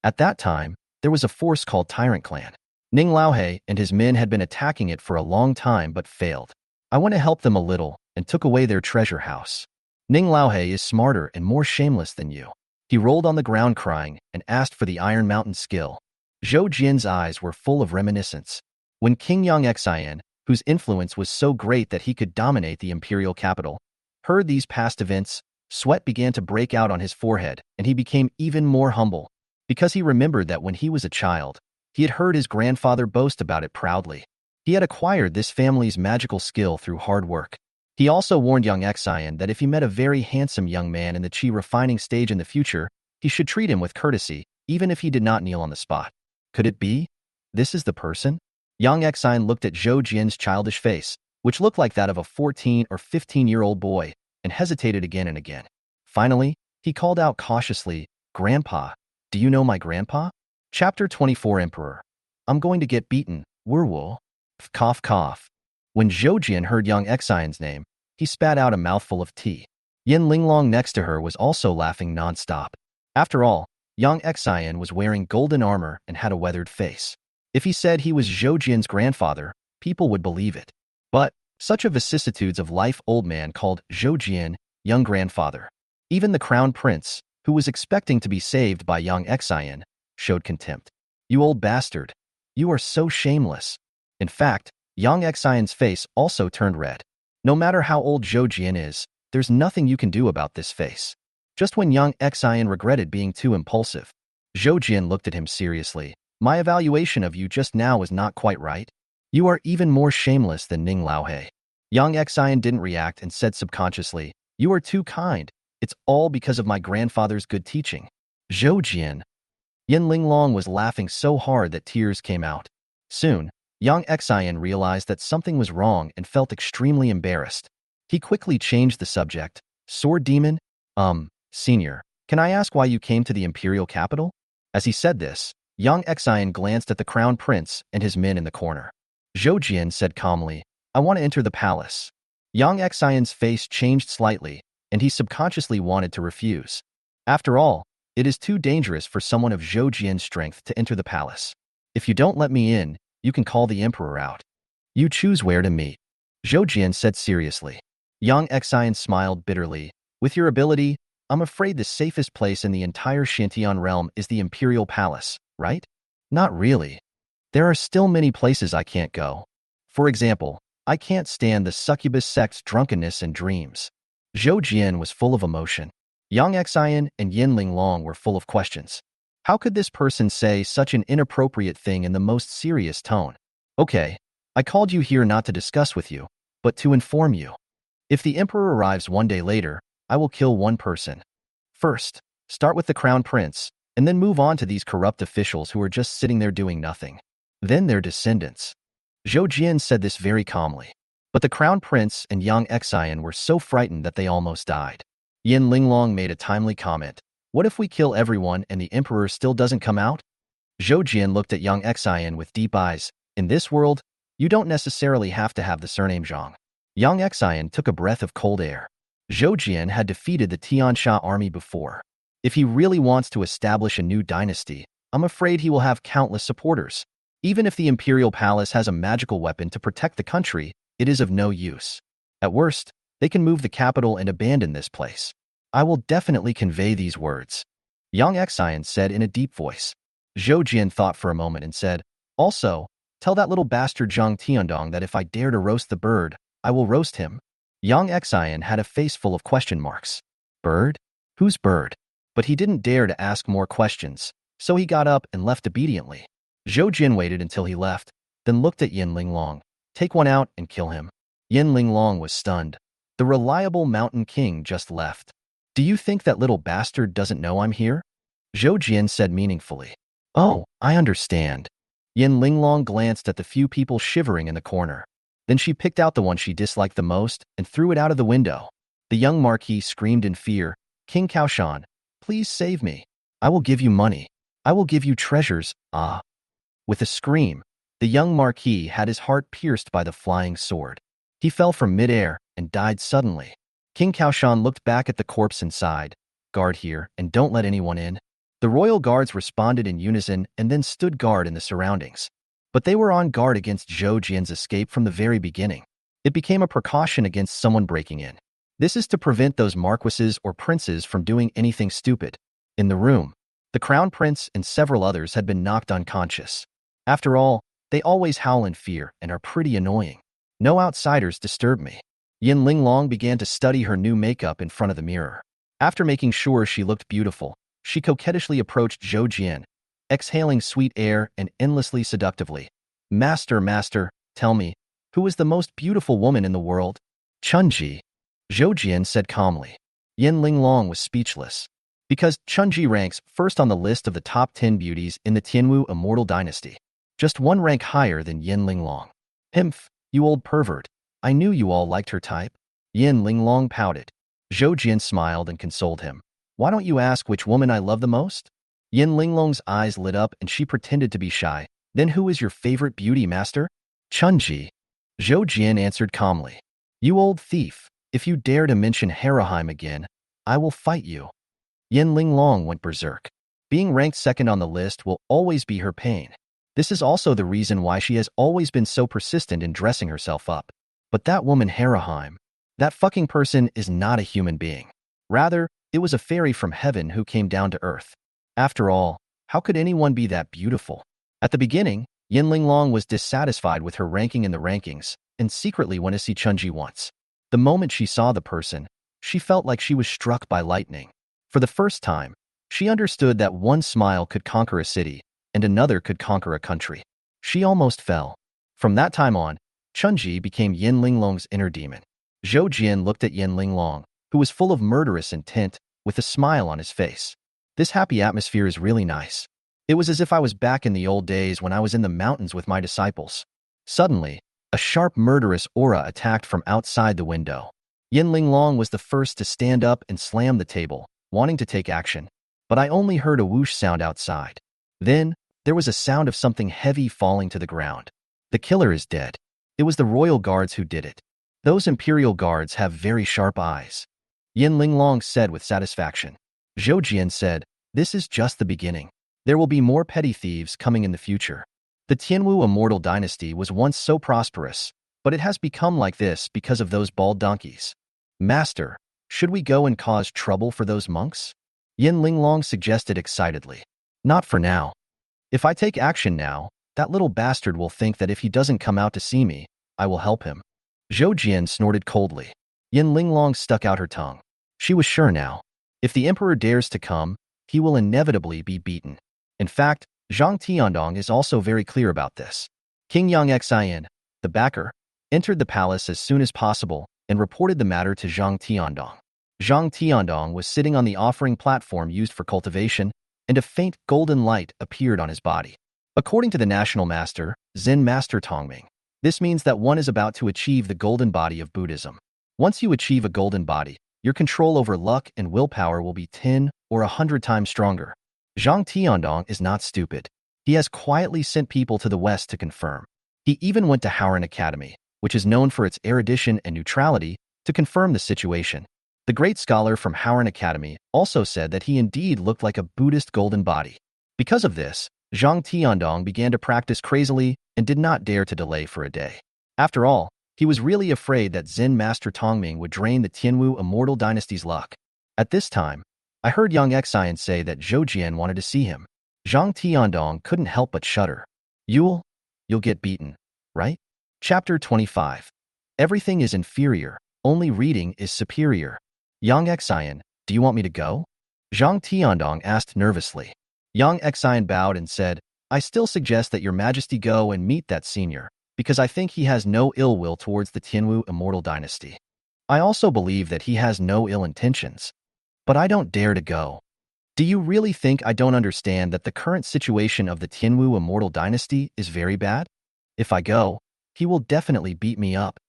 S1: At that time, there was a force called Tyrant Clan. Ning Laohe and his men had been attacking it for a long time but failed. I went to help them a little and took away their treasure house. Ning Laohe is smarter and more shameless than you. He rolled on the ground crying and asked for the Iron Mountain skill. Zhou Jian's eyes were full of reminiscence. When King Yang Xian, whose influence was so great that he could dominate the imperial capital, heard these past events, sweat began to break out on his forehead, and he became even more humble, because he remembered that when he was a child, he had heard his grandfather boast about it proudly. He had acquired this family's magical skill through hard work. He also warned Yang Xian that if he met a very handsome young man in the chi refining stage in the future, he should treat him with courtesy, even if he did not kneel on the spot. Could it be? This is the person? Yang Xian looked at Zhou Jian's childish face, which looked like that of a 14 or 15-year-old boy, and hesitated again and again. Finally, he called out cautiously, Grandpa, do you know my grandpa? Chapter 24 Emperor. I'm going to get beaten, Werewolf. Cough cough. When Zhou Jian heard Yang Xian's name, he spat out a mouthful of tea. Yin Linglong next to her was also laughing non-stop. After all, Yang Xian was wearing golden armor and had a weathered face. If he said he was Zhou Jian's grandfather, people would believe it. But such a vicissitudes of life old man called Zhou Jian, young grandfather. Even the crown prince, who was expecting to be saved by Yang Xian, showed contempt. You old bastard. You are so shameless. In fact, Yang Xian's face also turned red. No matter how old Zhou Jian is, there's nothing you can do about this face. Just when Yang Xian regretted being too impulsive, Zhou Jian looked at him seriously. My evaluation of you just now was not quite right. You are even more shameless than Ning Laohe. Yang Xian didn't react and said subconsciously, you are too kind. It's all because of my grandfather's good teaching. Zhou Jian. Yin Linglong was laughing so hard that tears came out. Soon, Yang Xian realized that something was wrong and felt extremely embarrassed. He quickly changed the subject. Sword Demon? Senior, can I ask why you came to the imperial capital? As he said this, Yang Xian glanced at the crown prince and his men in the corner. Zhou Jian said calmly, I want to enter the palace. Yang Xian's face changed slightly, and he subconsciously wanted to refuse. After all, it is too dangerous for someone of Zhou Jian's strength to enter the palace. If you don't let me in, you can call the emperor out. You choose where to meet. Zhou Jian said seriously. Yang Xian smiled bitterly. With your ability, I'm afraid the safest place in the entire Xuantian Realm is the imperial palace, right? Not really. There are still many places I can't go. For example, I can't stand the succubus sect's drunkenness and dreams. Zhou Jian was full of emotion. Yang Xian and Yin Linglong were full of questions. How could this person say such an inappropriate thing in the most serious tone? Okay, I called you here not to discuss with you, but to inform you. If the emperor arrives one day later, I will kill one person. First, start with the crown prince, and then move on to these corrupt officials who are just sitting there doing nothing. Then their descendants. Zhou Jian said this very calmly. But the crown prince and Yang Xian were so frightened that they almost died. Yin Linglong made a timely comment. What if we kill everyone and the emperor still doesn't come out? Zhou Jian looked at Yang Xian with deep eyes. In this world, you don't necessarily have to have the surname Zhang. Yang Xian took a breath of cold air. Zhou Jian had defeated the Tiansha army before. If he really wants to establish a new dynasty, I'm afraid he will have countless supporters. Even if the imperial palace has a magical weapon to protect the country, it is of no use. At worst, they can move the capital and abandon this place. I will definitely convey these words. Yang Xian said in a deep voice. Zhou Jian thought for a moment and said, also, tell that little bastard Zhang Tiandong that if I dare to roast the bird, I will roast him. Yang Xian had a face full of question marks. Bird? Whose bird? But he didn't dare to ask more questions, so he got up and left obediently. Zhou Jian waited until he left, then looked at Yin Linglong. Take one out and kill him. Yin Linglong was stunned. The reliable mountain king just left. Do you think that little bastard doesn't know I'm here? Zhou Jian said meaningfully. Oh, I understand. Yin Linglong glanced at the few people shivering in the corner. Then she picked out the one she disliked the most and threw it out of the window. The young marquis screamed in fear, King Kaoshan, please save me. I will give you money. I will give you treasures, ah. With a scream, the young marquis had his heart pierced by the flying sword. He fell from midair and died suddenly. King Kaoshan looked back at the corpse and sighed. Guard here and don't let anyone in. The royal guards responded in unison and then stood guard in the surroundings. But they were on guard against Zhou Jian's escape from the very beginning. It became a precaution against someone breaking in. This is to prevent those marquises or princes from doing anything stupid. In the room, the crown prince and several others had been knocked unconscious. After all, they always howl in fear and are pretty annoying. No outsiders disturb me. Yin Linglong began to study her new makeup in front of the mirror. After making sure she looked beautiful, she coquettishly approached Zhou Jian, exhaling sweet air and endlessly seductively. Master, tell me, who is the most beautiful woman in the world? Chunji. Zhou Jian said calmly. Yin Linglong was speechless. Because Chunji ranks first on the list of the top 10 beauties in the Tianwu immortal dynasty. Just one rank higher than Yin Linglong. Himph, you old pervert. I knew you all liked her type. Yin Linglong pouted. Zhou Jian smiled and consoled him. Why don't you ask which woman I love the most? Yin Linglong's eyes lit up and she pretended to be shy. Then who is your favorite beauty, master? Chunji. Zhou Jian answered calmly. You old thief, if you dare to mention Heraheim again, I will fight you. Yin Linglong went berserk. Being ranked second on the list will always be her pain. This is also the reason why she has always been so persistent in dressing herself up. But that woman Heraheim, that fucking person is not a human being. Rather, it was a fairy from heaven who came down to earth. After all, how could anyone be that beautiful? At the beginning, Yin Linglong was dissatisfied with her ranking in the rankings and secretly went to see Chunji once. The moment she saw the person, she felt like she was struck by lightning. For the first time, she understood that one smile could conquer a city and another could conquer a country. She almost fell. From that time on, Chunji became Yin Linglong's inner demon. Zhou Jian looked at Yin Linglong, who was full of murderous intent, with a smile on his face. This happy atmosphere is really nice. It was as if I was back in the old days when I was in the mountains with my disciples. Suddenly, a sharp murderous aura attacked from outside the window. Yin Linglong was the first to stand up and slam the table, wanting to take action, but I only heard a whoosh sound outside. Then, there was a sound of something heavy falling to the ground. The killer is dead. It was the royal guards who did it. Those imperial guards have very sharp eyes. Yin Linglong said with satisfaction. Zhou Jian said, "This is just the beginning. There will be more petty thieves coming in the future." The Tianwu immortal dynasty was once so prosperous, but it has become like this because of those bald donkeys. Master, should we go and cause trouble for those monks? Yin Linglong suggested excitedly. Not for now. If I take action now, that little bastard will think that if he doesn't come out to see me, I will help him. Zhou Jian snorted coldly. Yin Linglong stuck out her tongue. She was sure now. If the emperor dares to come, he will inevitably be beaten. In fact, Zhang Tiandong is also very clear about this. King Yang Xian, the backer, entered the palace as soon as possible and reported the matter to Zhang Tiandong. Zhang Tiandong was sitting on the offering platform used for cultivation, and a faint golden light appeared on his body. According to the national master, Zen Master Tongming, this means that one is about to achieve the golden body of Buddhism. Once you achieve a golden body, your control over luck and willpower will be 10 or 100 times stronger. Zhang Tiandong is not stupid. He has quietly sent people to the west to confirm. He even went to Howran Academy, which is known for its erudition and neutrality, to confirm the situation. The great scholar from Howran Academy also said that he indeed looked like a Buddhist golden body. Because of this, Zhang Tiandong began to practice crazily and did not dare to delay for a day. After all, he was really afraid that Zen Master Tongming would drain the Tianwu immortal dynasty's luck. At this time, I heard Yang Xian say that Zhou Jian wanted to see him. Zhang Tiandong couldn't help but shudder. You'll get beaten, right? Chapter 25. Everything is inferior, only reading is superior. Yang Xian, do you want me to go? Zhang Tiandong asked nervously. Yang Xian bowed and said, I still suggest that your majesty go and meet that senior, because I think he has no ill will towards the Tianwu immortal dynasty. I also believe that he has no ill intentions. But I don't dare to go. Do you really think I don't understand that the current situation of the Tianwu immortal dynasty is very bad? If I go, he will definitely beat me up.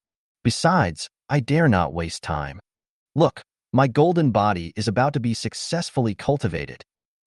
S1: Besides, I dare not waste time. Look, my golden body is about to be successfully cultivated.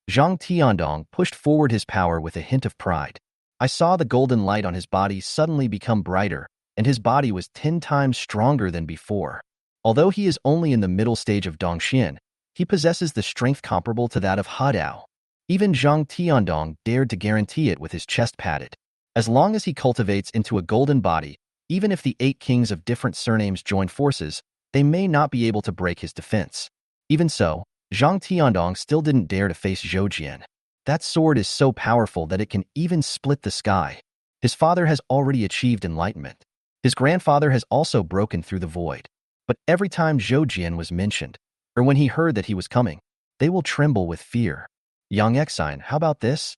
S1: Zhang Tiandong pushed forward his power with a hint of pride. I saw the golden light on his body suddenly become brighter, and his body was 10 times stronger than before. Although he is only in the middle stage of Dongxian, he possesses the strength comparable to that of Hadao. Even Zhang Tiandong dared to guarantee it with his chest padded. As long as he cultivates into a golden body, even if the 8 kings of different surnames join forces, they may not be able to break his defense. Even so, Zhang Tiandong still didn't dare to face Zhou Jian. That sword is so powerful that it can even split the sky. His father has already achieved enlightenment. His grandfather has also broken through the void. But every time Zhou Jian was mentioned, or when he heard that he was coming, they will tremble with fear. Yang Xian, how about this?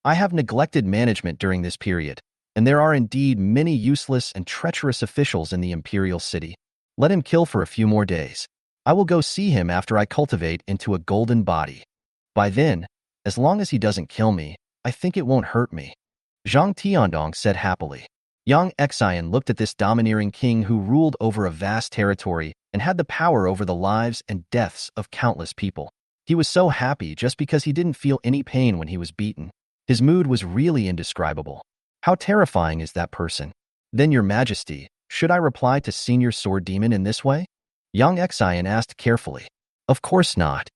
S1: I have neglected management during this period, and there are indeed many useless and treacherous officials in the imperial city. Let him kill for a few more days. I will go see him after I cultivate into a golden body. By then, as long as he doesn't kill me, I think it won't hurt me. Zhang Tiandong said happily. Yang Xian looked at this domineering king who ruled over a vast territory and had the power over the lives and deaths of countless people. He was so happy just because he didn't feel any pain when he was beaten. His mood was really indescribable. How terrifying is that person? Then, Your Majesty, should I reply to Senior Sword Demon in this way? Yang Xian asked carefully. Of course not.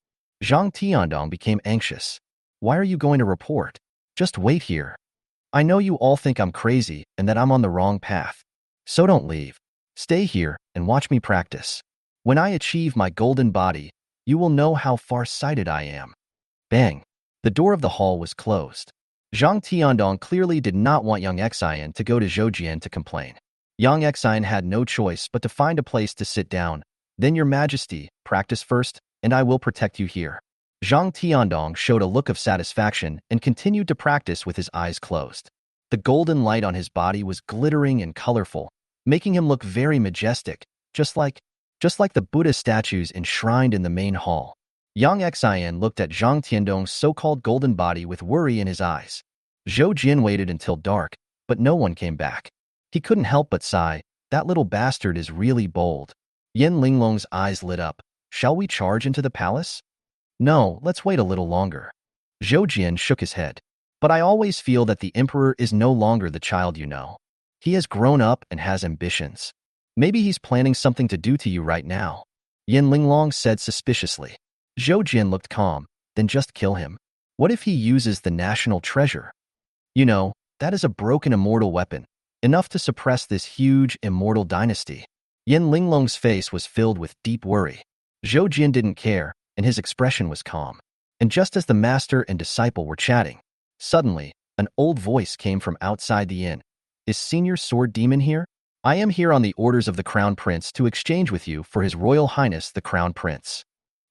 S1: Zhang Tiandong became anxious. Why are you going to report? Just wait here. I know you all think I'm crazy and that I'm on the wrong path. So don't leave. Stay here and watch me practice. When I achieve my golden body, you will know how far-sighted I am. Bang! The door of the hall was closed. Zhang Tiandong clearly did not want young Xian to go to Zhoujian to complain. Young Xian had no choice but to find a place to sit down. Then, Your Majesty, practice first, and I will protect you here. Zhang Tiandong showed a look of satisfaction and continued to practice with his eyes closed. The golden light on his body was glittering and colorful, making him look very majestic, just like the Buddha statues enshrined in the main hall. Yang Xian looked at Zhang Tiandong's so-called golden body with worry in his eyes. Zhou Jin waited until dark, but no one came back. He couldn't help but sigh. That little bastard is really bold. Yin Linglong's eyes lit up. Shall we charge into the palace? No, let's wait a little longer. Zhou Jin shook his head. But I always feel that the emperor is no longer the child you know. He has grown up and has ambitions. Maybe he's planning something to do to you right now. Yin Linglong said suspiciously. Zhou Jin looked calm. Then just kill him. What if he uses the national treasure? You know, that is a broken immortal weapon, enough to suppress this huge immortal dynasty. Yin Linglong's face was filled with deep worry. Zhou Jin didn't care, and his expression was calm. And just as the master and disciple were chatting, suddenly, an old voice came from outside the inn. Is Senior Sword Demon here? I am here on the orders of the Crown Prince to exchange with you for His Royal Highness the Crown Prince.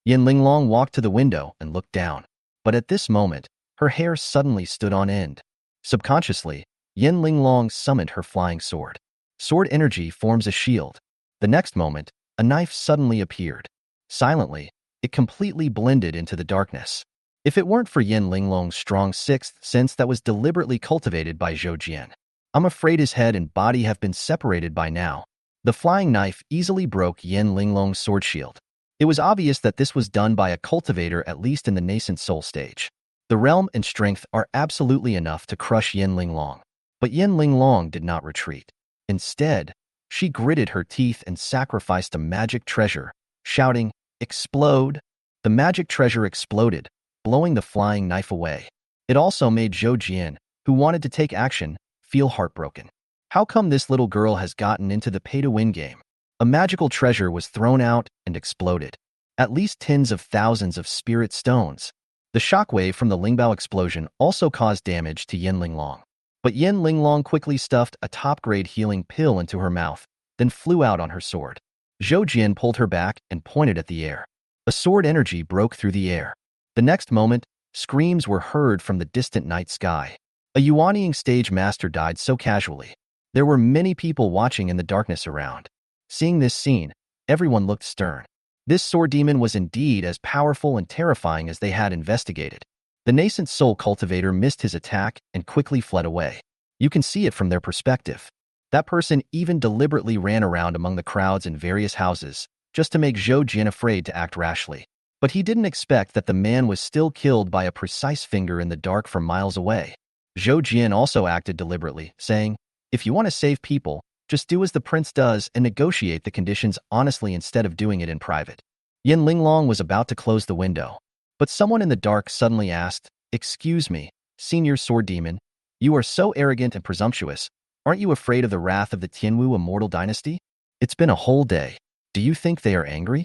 S1: Yin Linglong walked to the window and looked down. But at this moment, her hair suddenly stood on end. Subconsciously, Yin Linglong summoned her flying sword. Sword energy forms a shield. The next moment, a knife suddenly appeared. Silently, it completely blended into the darkness. If it weren't for Yin Linglong's strong sixth sense that was deliberately cultivated by Zhou Jian, I'm afraid his head and body have been separated by now. The flying knife easily broke Yin Linglong's sword shield. It was obvious that this was done by a cultivator, at least in the nascent soul stage. The realm and strength are absolutely enough to crush Yin Linglong. But Yin Linglong did not retreat. Instead, she gritted her teeth and sacrificed a magic treasure, shouting, "Explode!" The magic treasure exploded, blowing the flying knife away. It also made Zhou Jian, who wanted to take action, feel heartbroken. How come this little girl has gotten into the pay-to-win game? A magical treasure was thrown out and exploded. At least tens of thousands of spirit stones. The shockwave from the Lingbao explosion also caused damage to Yin Linglong. But Yin Linglong quickly stuffed a top-grade healing pill into her mouth, then flew out on her sword. Zhou Jin pulled her back and pointed at the air. A sword energy broke through the air. The next moment, screams were heard from the distant night sky. A Xuantian stage master died so casually. There were many people watching in the darkness around. Seeing this scene, everyone looked stern. This sword demon was indeed as powerful and terrifying as they had investigated. The nascent soul cultivator missed his attack and quickly fled away. You can see it from their perspective. That person even deliberately ran around among the crowds in various houses, just to make Zhou Jin afraid to act rashly. But he didn't expect that the man was still killed by a precise finger in the dark from miles away. Zhou Jin also acted deliberately, saying, "If you want to save people, just do as the prince does and negotiate the conditions honestly instead of doing it in private." Yin Linglong was about to close the window, but someone in the dark suddenly asked, "Excuse me, Senior Sword Demon, you are so arrogant and presumptuous. Aren't you afraid of the wrath of the Tianwu immortal dynasty? It's been a whole day. Do you think they are angry?"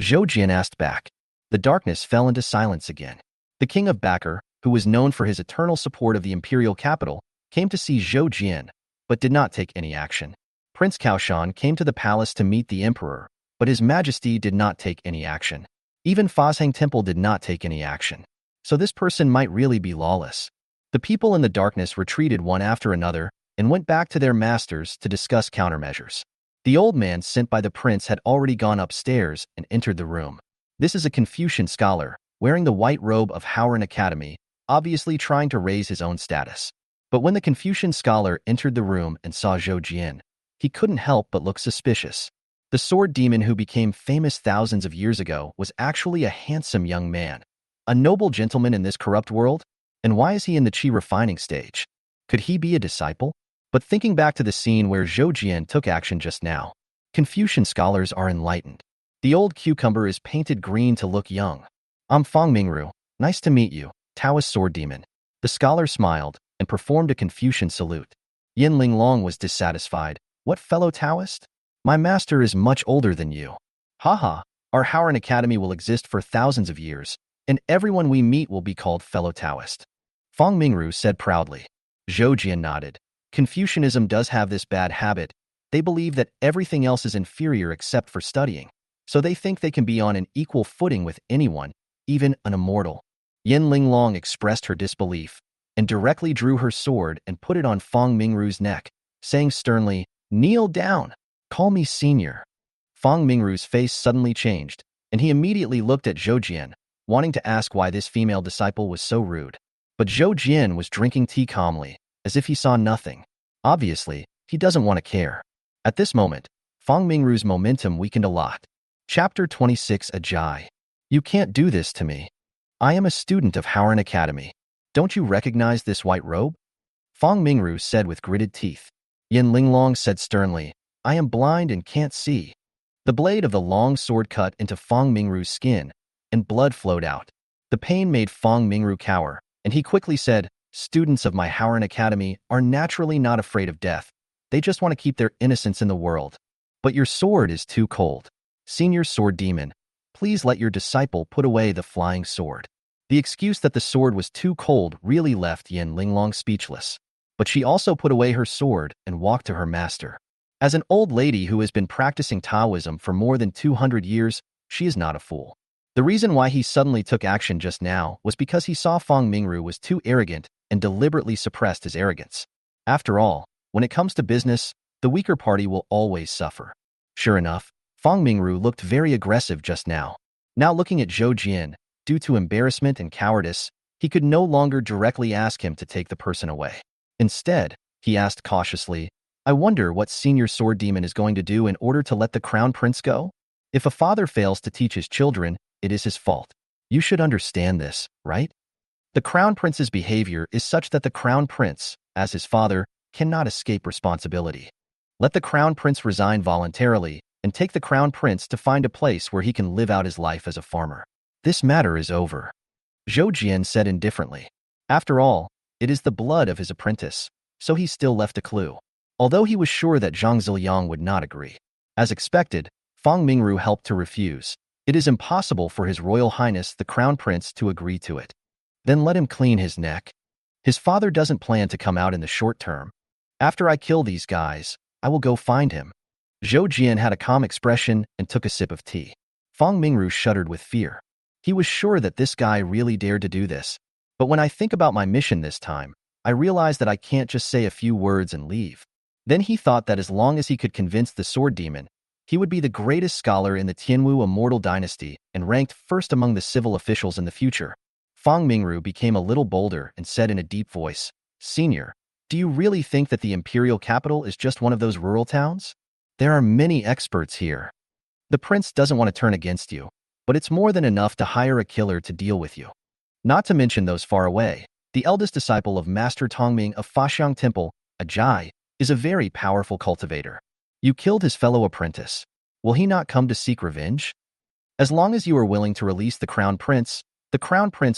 S1: Zhou Jian asked back. The darkness fell into silence again. The king of Backer, who was known for his eternal support of the imperial capital, came to see Zhou Jian, but did not take any action. Prince Kaoshan came to the palace to meet the emperor, but his majesty did not take any action. Even Fazhang Temple did not take any action. So this person might really be lawless. The people in the darkness retreated one after another and went back to their masters to discuss countermeasures. The old man sent by the prince had already gone upstairs and entered the room. This is a Confucian scholar, wearing the white robe of Howren Academy, obviously trying to raise his own status. But when the Confucian scholar entered the room and saw Zhou Jian, he couldn't help but look suspicious. The sword demon who became famous thousands of years ago was actually a handsome young man. A noble gentleman in this corrupt world? And why is he in the qi refining stage? Could he be a disciple? But thinking back to the scene where Zhou Jian took action just now, Confucian scholars are enlightened. The old cucumber is painted green to look young. I'm Fang Mingru. Nice to meet you, Taoist sword demon. The scholar smiled and performed a Confucian salute. Yin Linglong was dissatisfied. What fellow Taoist? My master is much older than you. Haha, our Howren Academy will exist for thousands of years, and everyone we meet will be called fellow Taoist. Feng Mingru said proudly. Zhou Jian nodded. Confucianism does have this bad habit. They believe that everything else is inferior except for studying, so they think they can be on an equal footing with anyone, even an immortal. Yin Linglong expressed her disbelief and directly drew her sword and put it on Feng Mingru's neck, saying sternly, "Kneel down. Call me senior." Feng Mingru's face suddenly changed, and he immediately looked at Zhou Jian, wanting to ask why this female disciple was so rude. But Zhou Jian was drinking tea calmly, as if he saw nothing. Obviously, he doesn't want to care. At this moment, Feng Mingru's momentum weakened a lot. Chapter 26 Ajai. You can't do this to me. I am a student of Howren Academy. Don't you recognize this white robe? Feng Mingru said with gritted teeth. Yin Linglong said sternly, I am blind and can't see. The blade of the long sword cut into Feng Mingru's skin, and blood flowed out. The pain made Feng Mingru cower, and he quickly said, Students of my Howren Academy are naturally not afraid of death. They just want to keep their innocence in the world. But your sword is too cold. Senior Sword Demon, please let your disciple put away the flying sword. The excuse that the sword was too cold really left Yin Linglong speechless. But she also put away her sword and walked to her master. As an old lady who has been practicing Taoism for more than 200 years, she is not a fool. The reason why he suddenly took action just now was because he saw Feng Mingru was too arrogant and deliberately suppressed his arrogance. After all, when it comes to business, the weaker party will always suffer. Sure enough, Feng Mingru looked very aggressive just now. Now looking at Zhou Jian, due to embarrassment and cowardice, he could no longer directly ask him to take the person away. Instead, he asked cautiously, I wonder what Senior Sword Demon is going to do in order to let the Crown Prince go? If a father fails to teach his children, it is his fault. You should understand this, right? The Crown Prince's behavior is such that the Crown Prince, as his father, cannot escape responsibility. Let the Crown Prince resign voluntarily and take the Crown Prince to find a place where he can live out his life as a farmer. This matter is over. Zhou Jian said indifferently. After all, it is the blood of his apprentice, so he still left a clue. Although he was sure that Zhang Ziyang would not agree. As expected, Feng Mingru helped to refuse. It is impossible for His Royal Highness the Crown Prince to agree to it. Then let him clean his neck. His father doesn't plan to come out in the short term. After I kill these guys, I will go find him. Zhou Jian had a calm expression and took a sip of tea. Feng Mingru shuddered with fear. He was sure that this guy really dared to do this. But when I think about my mission this time, I realize that I can't just say a few words and leave. Then he thought that as long as he could convince the Sword Demon, he would be the greatest scholar in the Tianwu Immortal Dynasty and ranked first among the civil officials in the future. Feng Mingru became a little bolder and said in a deep voice, Senior, do you really think that the imperial capital is just one of those rural towns? There are many experts here. The prince doesn't want to turn against you, but it's more than enough to hire a killer to deal with you. Not to mention those far away, the eldest disciple of Master Tongming of Faxiang Temple, Ajai, is a very powerful cultivator. You killed his fellow apprentice. Will he not come to seek revenge? As long as you are willing to release the Crown Prince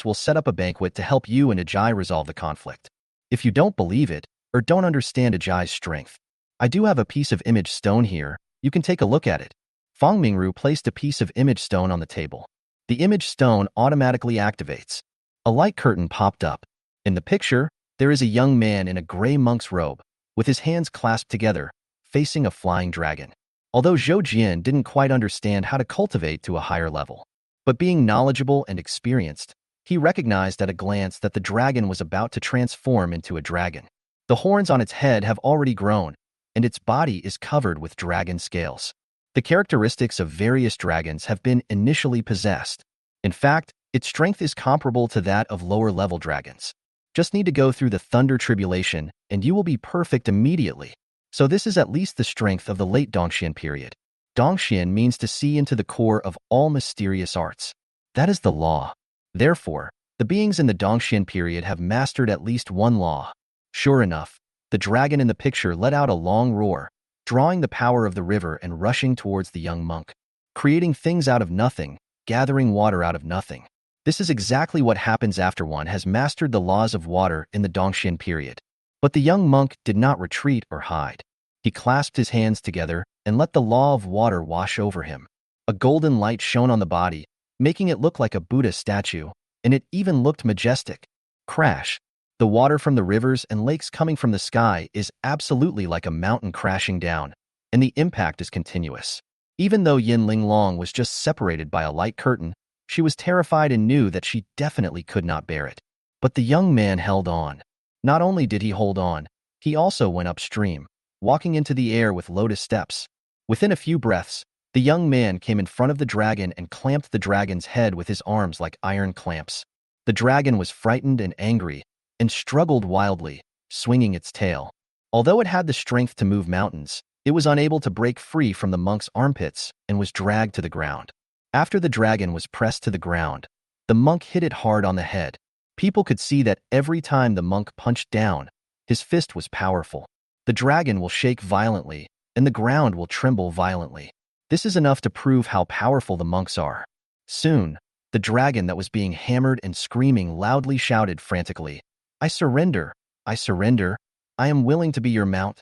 S1: will set up a banquet to help you and Ajai resolve the conflict. If you don't believe it, or don't understand Ajai's strength, I do have a piece of image stone here. You can take a look at it. Feng Mingru placed a piece of image stone on the table. The image stone automatically activates. A light curtain popped up. In the picture, there is a young man in a gray monk's robe, with his hands clasped together, facing a flying dragon. Although Zhou Jian didn't quite understand how to cultivate to a higher level, but being knowledgeable and experienced, he recognized at a glance that the dragon was about to transform into a dragon. The horns on its head have already grown, and its body is covered with dragon scales. The characteristics of various dragons have been initially possessed. In fact, its strength is comparable to that of lower-level dragons. Just need to go through the thunder tribulation, and you will be perfect immediately. So this is at least the strength of the late Dongxian period. Dongxian means to see into the core of all mysterious arts. That is the law. Therefore, the beings in the Dongxian period have mastered at least one law. Sure enough, the dragon in the picture let out a long roar, drawing the power of the river and rushing towards the young monk. Creating things out of nothing, gathering water out of nothing. This is exactly what happens after one has mastered the laws of water in the Dongxian period. But the young monk did not retreat or hide. He clasped his hands together and let the law of water wash over him. A golden light shone on the body, making it look like a Buddha statue, and it even looked majestic. Crash! The water from the rivers and lakes coming from the sky is absolutely like a mountain crashing down, and the impact is continuous. Even though Yin Linglong was just separated by a light curtain, she was terrified and knew that she definitely could not bear it. But the young man held on. Not only did he hold on, he also went upstream, walking into the air with lotus steps. Within a few breaths, the young man came in front of the dragon and clamped the dragon's head with his arms like iron clamps. The dragon was frightened and angry, and struggled wildly, swinging its tail. Although it had the strength to move mountains, it was unable to break free from the monk's armpits and was dragged to the ground. After the dragon was pressed to the ground, the monk hit it hard on the head. People could see that every time the monk punched down, his fist was powerful. The dragon will shake violently, and the ground will tremble violently. This is enough to prove how powerful the monks are. Soon, the dragon that was being hammered and screaming loudly shouted frantically, "I surrender! I surrender! I am willing to be your mount."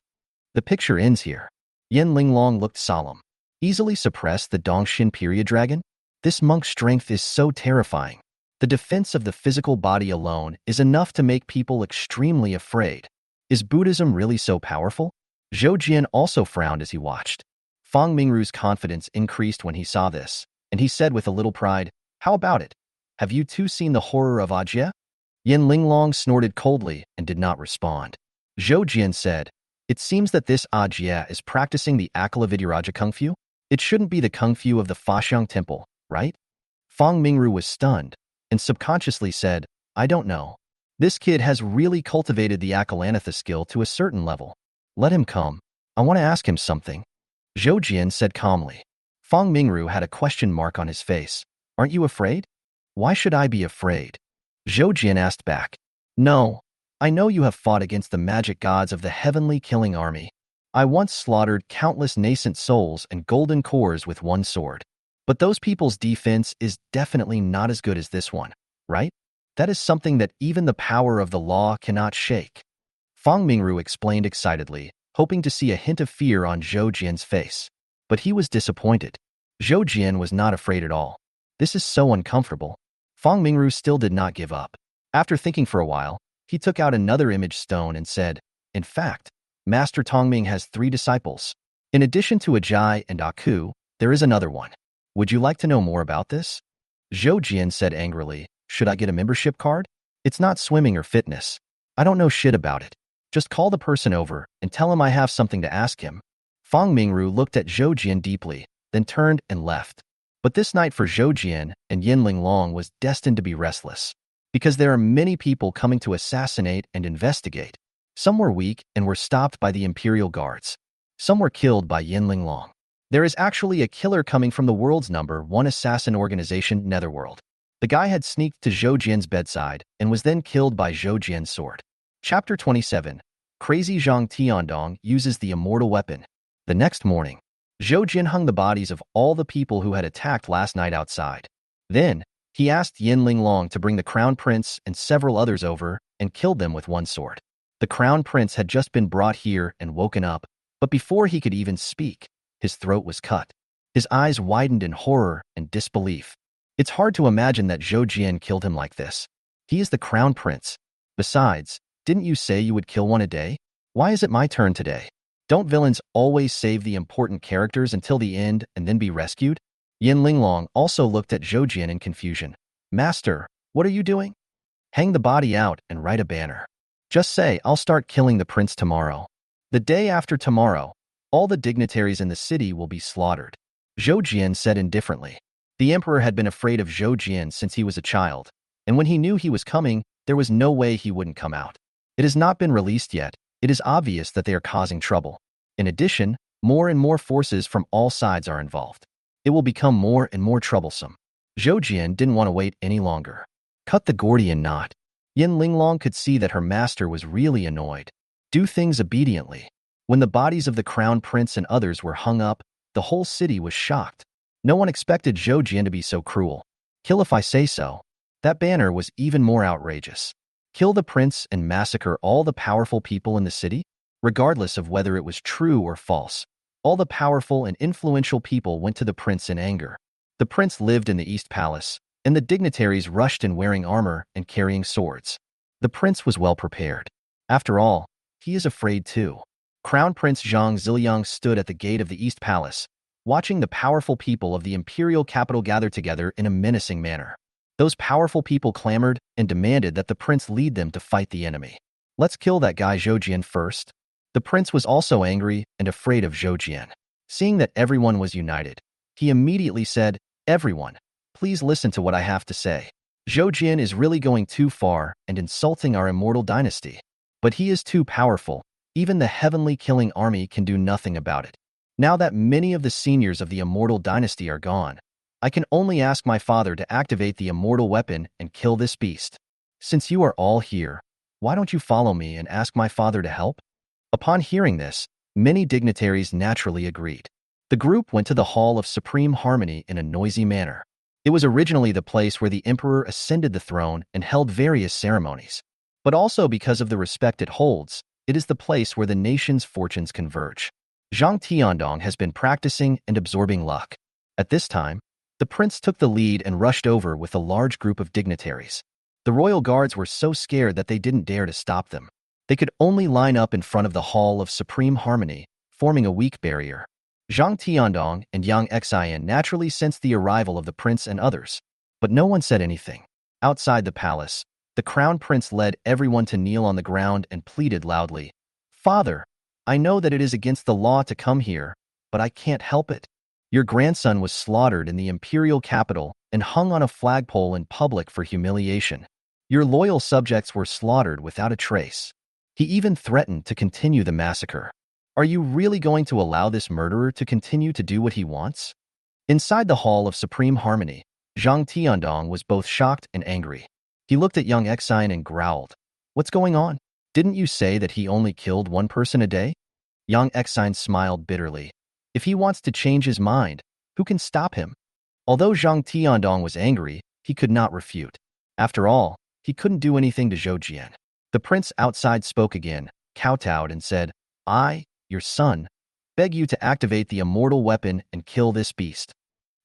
S1: The picture ends here. Yin Linglong looked solemn. Easily suppress the Dongshin period dragon? This monk's strength is so terrifying. The defense of the physical body alone is enough to make people extremely afraid. Is Buddhism really so powerful? Zhou Jian also frowned as he watched. Fang Mingru's confidence increased when he saw this, and he said with a little pride, "How about it? Have you too seen the horror of Ajie?" Yin Linglong snorted coldly and did not respond. Zhou Jian said, "It seems that this Ajie is practicing the Akalavidyaraja Kung Fu? It shouldn't be the Kung Fu of the Faxiang Temple, right?" Fang Mingru was stunned, and subconsciously said, "I don't know. This kid has really cultivated the Akalanatha skill to a certain level. Let him come. I want to ask him something." Zhou Jian said calmly. Fang Mingru had a question mark on his face. "Aren't you afraid?" "Why should I be afraid?" Zhou Jian asked back. "No. I know you have fought against the magic gods of the heavenly killing army. I once slaughtered countless nascent souls and golden cores with one sword. But those people's defense is definitely not as good as this one, right? That is something that even the power of the law cannot shake." Fang Mingru explained excitedly, hoping to see a hint of fear on Zhou Jian's face. But he was disappointed. Zhou Jian was not afraid at all. This is so uncomfortable. Fang Mingru still did not give up. After thinking for a while, he took out another image stone and said, "In fact, Master Tongming has 3 disciples. In addition to Ajai and Aku, there is another one. Would you like to know more about this?" Zhou Jian said angrily, "Should I get a membership card? It's not swimming or fitness. I don't know shit about it. Just call the person over and tell him I have something to ask him." Fang Mingru looked at Zhou Jian deeply, then turned and left. But this night for Zhou Jian and Yin Linglong was destined to be restless, because there are many people coming to assassinate and investigate. Some were weak and were stopped by the Imperial Guards. Some were killed by Yin Linglong. There is actually a killer coming from the world's #1 assassin organization, Netherworld. The guy had sneaked to Zhou Jian's bedside and was then killed by Zhou Jian's sword. Chapter 27. Crazy Zhang Tiandong uses the immortal weapon. The next morning, Zhou Jian hung the bodies of all the people who had attacked last night outside. Then, he asked Yin Linglong to bring the Crown Prince and several others over and killed them with one sword. The Crown Prince had just been brought here and woken up, but before he could even speak, his throat was cut. His eyes widened in horror and disbelief. It's hard to imagine that Zhou Jian killed him like this. He is the Crown Prince. Besides, didn't you say you would kill one a day? Why is it my turn today? Don't villains always save the important characters until the end and then be rescued? Yin Linglong also looked at Zhou Jian in confusion. "Master, what are you doing?" "Hang the body out and write a banner. Just say, I'll start killing the prince tomorrow. The day after tomorrow, all the dignitaries in the city will be slaughtered." Zhou Jian said indifferently. The emperor had been afraid of Zhou Jian since he was a child, and when he knew he was coming, there was no way he wouldn't come out. It has not been released yet. It is obvious that they are causing trouble. In addition, more and more forces from all sides are involved. It will become more and more troublesome. Zhou Jian didn't want to wait any longer. Cut the Gordian knot. Yin Linglong could see that her master was really annoyed. Do things obediently. When the bodies of the Crown Prince and others were hung up, the whole city was shocked. No one expected Zhou Jian to be so cruel. Kill if I say so. That banner was even more outrageous. Kill the prince and massacre all the powerful people in the city? Regardless of whether it was true or false, all the powerful and influential people went to the prince in anger. The prince lived in the East Palace, and the dignitaries rushed in wearing armor and carrying swords. The prince was well prepared. After all, he is afraid too. Crown Prince Zhang Ziliang stood at the gate of the East Palace, watching the powerful people of the imperial capital gather together in a menacing manner. Those powerful people clamored and demanded that the prince lead them to fight the enemy. Let's kill that guy Zhoujian first. The prince was also angry and afraid of Zhoujian. Seeing that everyone was united, he immediately said, "Everyone, please listen to what I have to say. Zhoujian is really going too far and insulting our immortal dynasty. But he is too powerful. Even the heavenly killing army can do nothing about it. Now that many of the seniors of the immortal dynasty are gone, I can only ask my father to activate the immortal weapon and kill this beast. Since you are all here, why don't you follow me and ask my father to help?" Upon hearing this, many dignitaries naturally agreed. The group went to the Hall of Supreme Harmony in a noisy manner. It was originally the place where the emperor ascended the throne and held various ceremonies. But also because of the respect it holds, it is the place where the nation's fortunes converge. Zhang Tiandong has been practicing and absorbing luck. At this time, the prince took the lead and rushed over with a large group of dignitaries. The royal guards were so scared that they didn't dare to stop them. They could only line up in front of the Hall of Supreme Harmony, forming a weak barrier. Zhang Tiandong and Yang Xian naturally sensed the arrival of the prince and others, but no one said anything. Outside the palace, the crown prince led everyone to kneel on the ground and pleaded loudly, "Father, I know that it is against the law to come here, but I can't help it. Your grandson was slaughtered in the imperial capital and hung on a flagpole in public for humiliation. Your loyal subjects were slaughtered without a trace. He even threatened to continue the massacre. Are you really going to allow this murderer to continue to do what he wants?" Inside the Hall of Supreme Harmony, Zhang Tiandong was both shocked and angry. He looked at Yang Xian and growled, "What's going on? Didn't you say that he only killed one person a day?" Yang Xian smiled bitterly. If he wants to change his mind, who can stop him? Although Zhang Tiandong was angry, he could not refute. After all, he couldn't do anything to Zhoujian. The prince outside spoke again, kowtowed and said, "I, your son, beg you to activate the immortal weapon and kill this beast."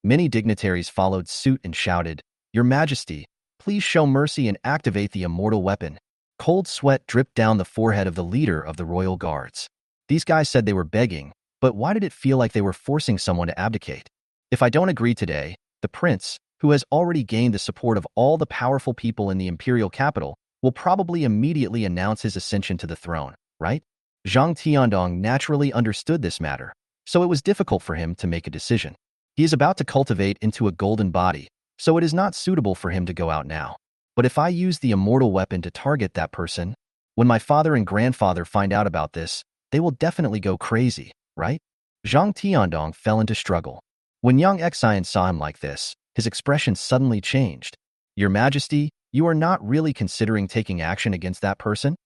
S1: Many dignitaries followed suit and shouted, "Your Majesty, please show mercy and activate the immortal weapon." Cold sweat dripped down the forehead of the leader of the royal guards. These guys said they were begging, but why did it feel like they were forcing someone to abdicate? If I don't agree today, the prince, who has already gained the support of all the powerful people in the imperial capital, will probably immediately announce his ascension to the throne, right? Zhang Tiandong naturally understood this matter, so it was difficult for him to make a decision. He is about to cultivate into a golden body, so it is not suitable for him to go out now. But if I use the immortal weapon to target that person, when my father and grandfather find out about this, they will definitely go crazy, right? Zhang Tiandong fell into struggle. When Yang Xian saw him like this, his expression suddenly changed. "Your Majesty, you are not really considering taking action against that person?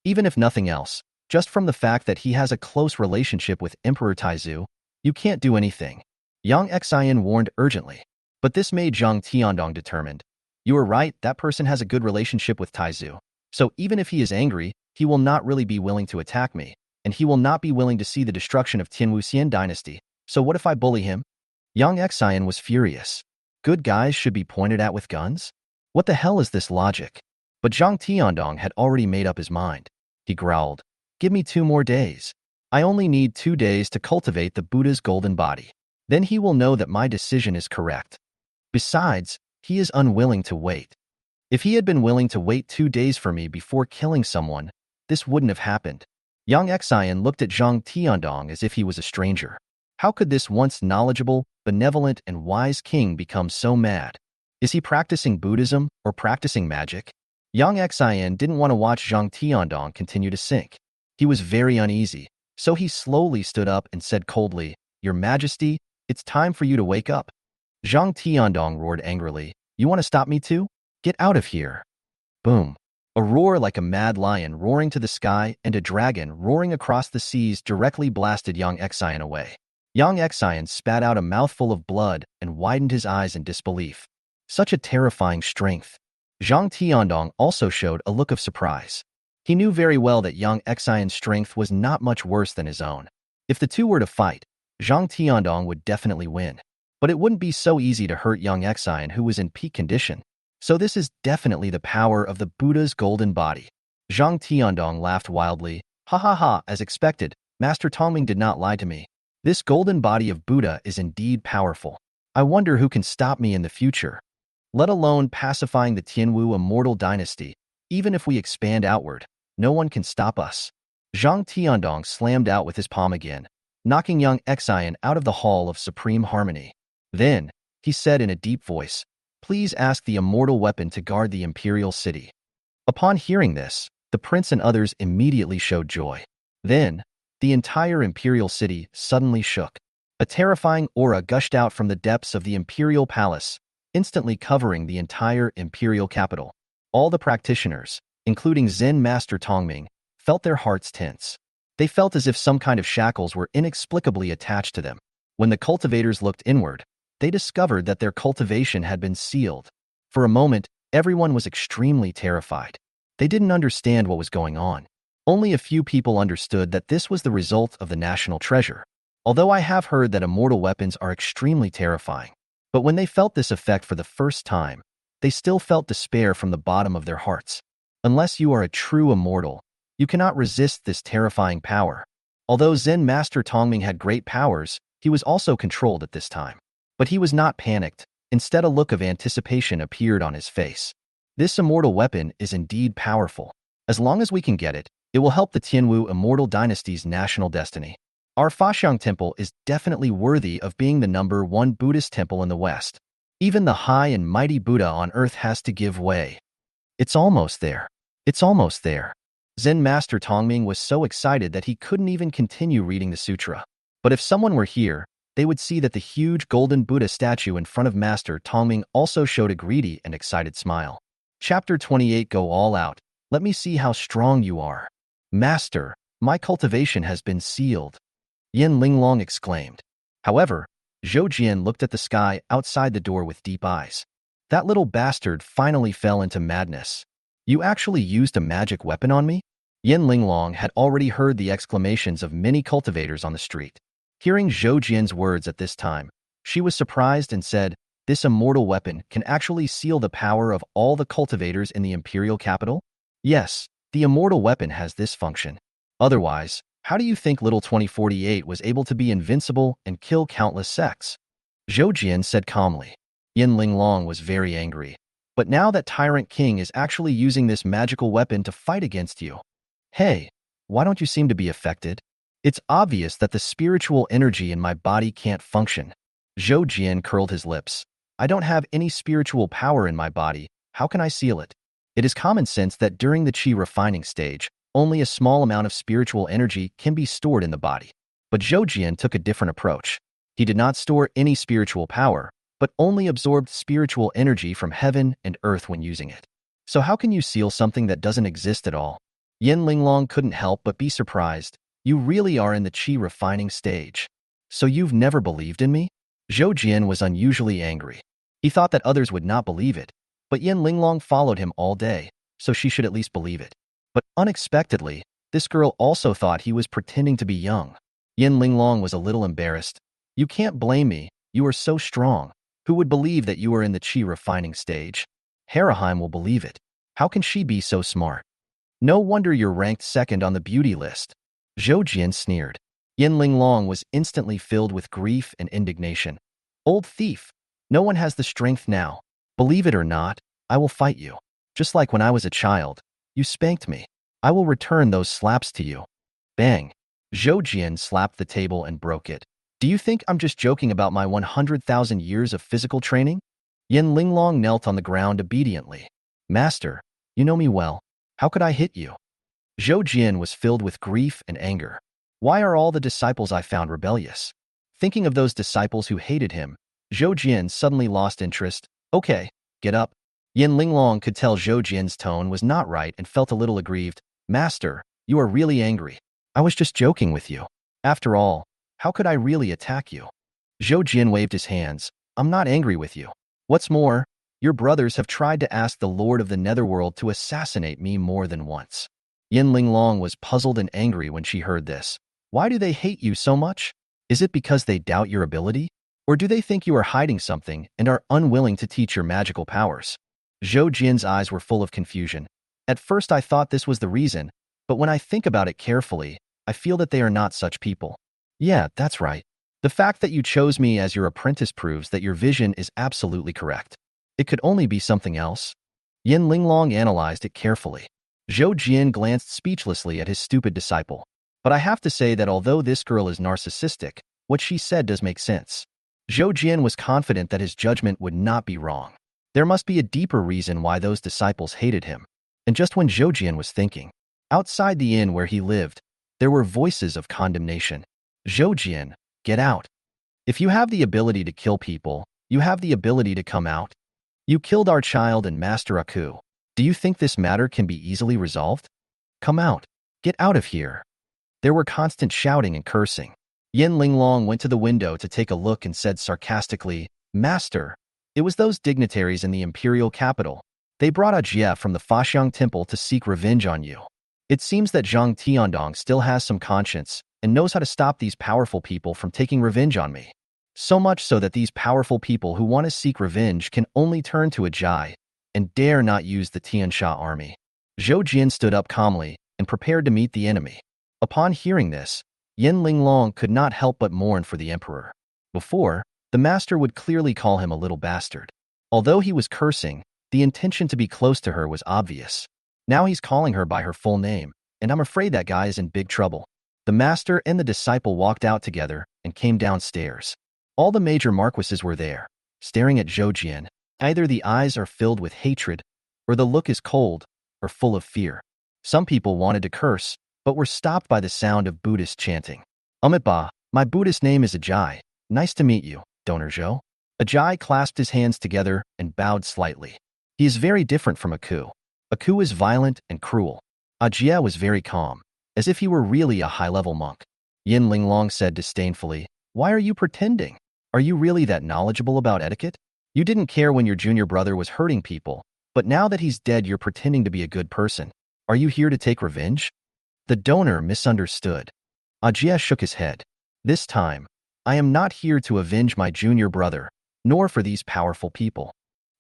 S1: Even if nothing else, just from the fact that he has a close relationship with Emperor Taizu, you can't do anything." Yang Xian warned urgently. But this made Zhang Tiandong determined. "You are right, that person has a good relationship with Taizu. So even if he is angry, he will not really be willing to attack me, and he will not be willing to see the destruction of Tianwuxian dynasty. So what if I bully him?" Yang Xian was furious. Good guys should be pointed at with guns? What the hell is this logic? But Zhang Tiandong had already made up his mind. He growled, "Give me 2 more days. I only need 2 days to cultivate the Buddha's golden body. Then he will know that my decision is correct. Besides, he is unwilling to wait. If he had been willing to wait 2 days for me before killing someone, this wouldn't have happened." Yang Xian looked at Zhang Tiandong as if he was a stranger. How could this once knowledgeable, benevolent, and wise king become so mad? Is he practicing Buddhism or practicing magic? Yang Xian didn't want to watch Zhang Tiandong continue to sink. He was very uneasy, so he slowly stood up and said coldly, "Your Majesty, it's time for you to wake up." Zhang Tiandong roared angrily, "You want to stop me too? Get out of here." Boom. A roar like a mad lion roaring to the sky and a dragon roaring across the seas directly blasted Yang Xian away. Yang Xian spat out a mouthful of blood and widened his eyes in disbelief. Such a terrifying strength. Zhang Tiandong also showed a look of surprise. He knew very well that Yang Xian's strength was not much worse than his own. If the two were to fight, Zhang Tiandong would definitely win. But it wouldn't be so easy to hurt Yang Xian, who was in peak condition. So this is definitely the power of the Buddha's golden body. Zhang Tiandong laughed wildly. Ha ha ha, as expected, Master Tongming did not lie to me. This golden body of Buddha is indeed powerful. I wonder who can stop me in the future. Let alone pacifying the Tianwu immortal dynasty. Even if we expand outward, no one can stop us. Zhang Tiandong slammed out with his palm again, knocking young Xian out of the Hall of Supreme Harmony. Then, he said in a deep voice, "Please ask the immortal weapon to guard the imperial city." Upon hearing this, the prince and others immediately showed joy. Then, the entire imperial city suddenly shook. A terrifying aura gushed out from the depths of the imperial palace, instantly covering the entire imperial capital. All the practitioners, including Zen Master Tongming, felt their hearts tense. They felt as if some kind of shackles were inexplicably attached to them. When the cultivators looked inward, they discovered that their cultivation had been sealed. For a moment, everyone was extremely terrified. They didn't understand what was going on. Only a few people understood that this was the result of the national treasure. Although I have heard that immortal weapons are extremely terrifying. But when they felt this effect for the first time, they still felt despair from the bottom of their hearts. Unless you are a true immortal, you cannot resist this terrifying power. Although Zen Master Tongming had great powers, he was also controlled at this time. But he was not panicked. Instead, a look of anticipation appeared on his face. This immortal weapon is indeed powerful. As long as we can get it, it will help the Tianwu immortal dynasty's national destiny. Our Faxiang temple is definitely worthy of being the #1 Buddhist temple in the West. Even the high and mighty Buddha on earth has to give way. It's almost there. It's almost there. Zen Master Tongming was so excited that he couldn't even continue reading the sutra. But if someone were here, they would see that the huge golden Buddha statue in front of Master Tongming also showed a greedy and excited smile. Chapter 28. Go all out. Let me see how strong you are. Master, my cultivation has been sealed. Yin Linglong exclaimed. However, Zhou Jian looked at the sky outside the door with deep eyes. That little bastard finally fell into madness. You actually used a magic weapon on me? Yin Linglong had already heard the exclamations of many cultivators on the street. Hearing Zhou Jian's words at this time, she was surprised and said, "This immortal weapon can actually seal the power of all the cultivators in the imperial capital?" Yes, the immortal weapon has this function. Otherwise, how do you think little 2048 was able to be invincible and kill countless sects? Zhou Jian said calmly. Yin Linglong was very angry. But now that Tyrant King is actually using this magical weapon to fight against you. Hey, why don't you seem to be affected? It's obvious that the spiritual energy in my body can't function. Zhou Jian curled his lips. I don't have any spiritual power in my body. How can I seal it? It is common sense that during the qi refining stage, only a small amount of spiritual energy can be stored in the body. But Zhou Jian took a different approach. He did not store any spiritual power, but only absorbed spiritual energy from heaven and earth when using it. So how can you seal something that doesn't exist at all? Yin Linglong couldn't help but be surprised. You really are in the qi refining stage. So you've never believed in me? Zhou Jian was unusually angry. He thought that others would not believe it, but Yin Linglong followed him all day, so she should at least believe it. But unexpectedly, this girl also thought he was pretending to be young. Yin Linglong was a little embarrassed. You can't blame me, you are so strong. Who would believe that you are in the qi refining stage? Haraheim will believe it. How can she be so smart? No wonder you're ranked second on the beauty list. Zhou Jian sneered. Yin Linglong was instantly filled with grief and indignation. Old thief, no one has the strength now. Believe it or not, I will fight you. Just like when I was a child, you spanked me. I will return those slaps to you. Bang. Zhou Jian slapped the table and broke it. Do you think I'm just joking about my 100,000 years of physical training? Yin Linglong knelt on the ground obediently. Master, you know me well. How could I hit you? Zhou Jian was filled with grief and anger. Why are all the disciples I found rebellious? Thinking of those disciples who hated him, Zhou Jian suddenly lost interest. Okay, get up. Yin Linglong could tell Zhou Jian's tone was not right and felt a little aggrieved. Master, you are really angry. I was just joking with you. After all, how could I really attack you? Zhou Jian waved his hands. I'm not angry with you. What's more, your brothers have tried to ask the Lord of the Netherworld to assassinate me more than once. Yin Linglong was puzzled and angry when she heard this. Why do they hate you so much? Is it because they doubt your ability? Or do they think you are hiding something and are unwilling to teach your magical powers? Zhou Jian's eyes were full of confusion. At first I thought this was the reason, but when I think about it carefully, I feel that they are not such people. Yeah, that's right. The fact that you chose me as your apprentice proves that your vision is absolutely correct. It could only be something else. Yin Linglong analyzed it carefully. Zhou Jian glanced speechlessly at his stupid disciple. But I have to say that although this girl is narcissistic, what she said does make sense. Zhou Jian was confident that his judgment would not be wrong. There must be a deeper reason why those disciples hated him. And just when Zhou Jian was thinking, outside the inn where he lived, there were voices of condemnation. Zhou Jian, get out. If you have the ability to kill people, you have the ability to come out. You killed our child and Master Aku. Do you think this matter can be easily resolved? Come out. Get out of here. There were constant shouting and cursing. Yin Linglong went to the window to take a look and said sarcastically, Master, it was those dignitaries in the imperial capital. They brought a Jie from the Faxiang temple to seek revenge on you. It seems that Zhang Tiandong still has some conscience and knows how to stop these powerful people from taking revenge on me. So much so that these powerful people who want to seek revenge can only turn to a Jai and dare not use the Tiansha army. Zhou Jian stood up calmly and prepared to meet the enemy. Upon hearing this, Yin Linglong could not help but mourn for the emperor. Before, the master would clearly call him a little bastard. Although he was cursing, the intention to be close to her was obvious. Now he's calling her by her full name, and I'm afraid that guy is in big trouble. The master and the disciple walked out together and came downstairs. All the major marquises were there, staring at Zhou Jian. Either the eyes are filled with hatred, or the look is cold, or full of fear. Some people wanted to curse, but were stopped by the sound of Buddhist chanting. Ba, my Buddhist name is Ajai. Nice to meet you, Donor Zhou. Ajai clasped his hands together and bowed slightly. He is very different from Aku. Aku is violent and cruel. Ajia was very calm, as if he were really a high-level monk. Yin Linglong said disdainfully, Why are you pretending? Are you really that knowledgeable about etiquette? You didn't care when your junior brother was hurting people, but now that he's dead you're pretending to be a good person. Are you here to take revenge? The donor misunderstood. Ajia shook his head. This time, I am not here to avenge my junior brother, nor for these powerful people.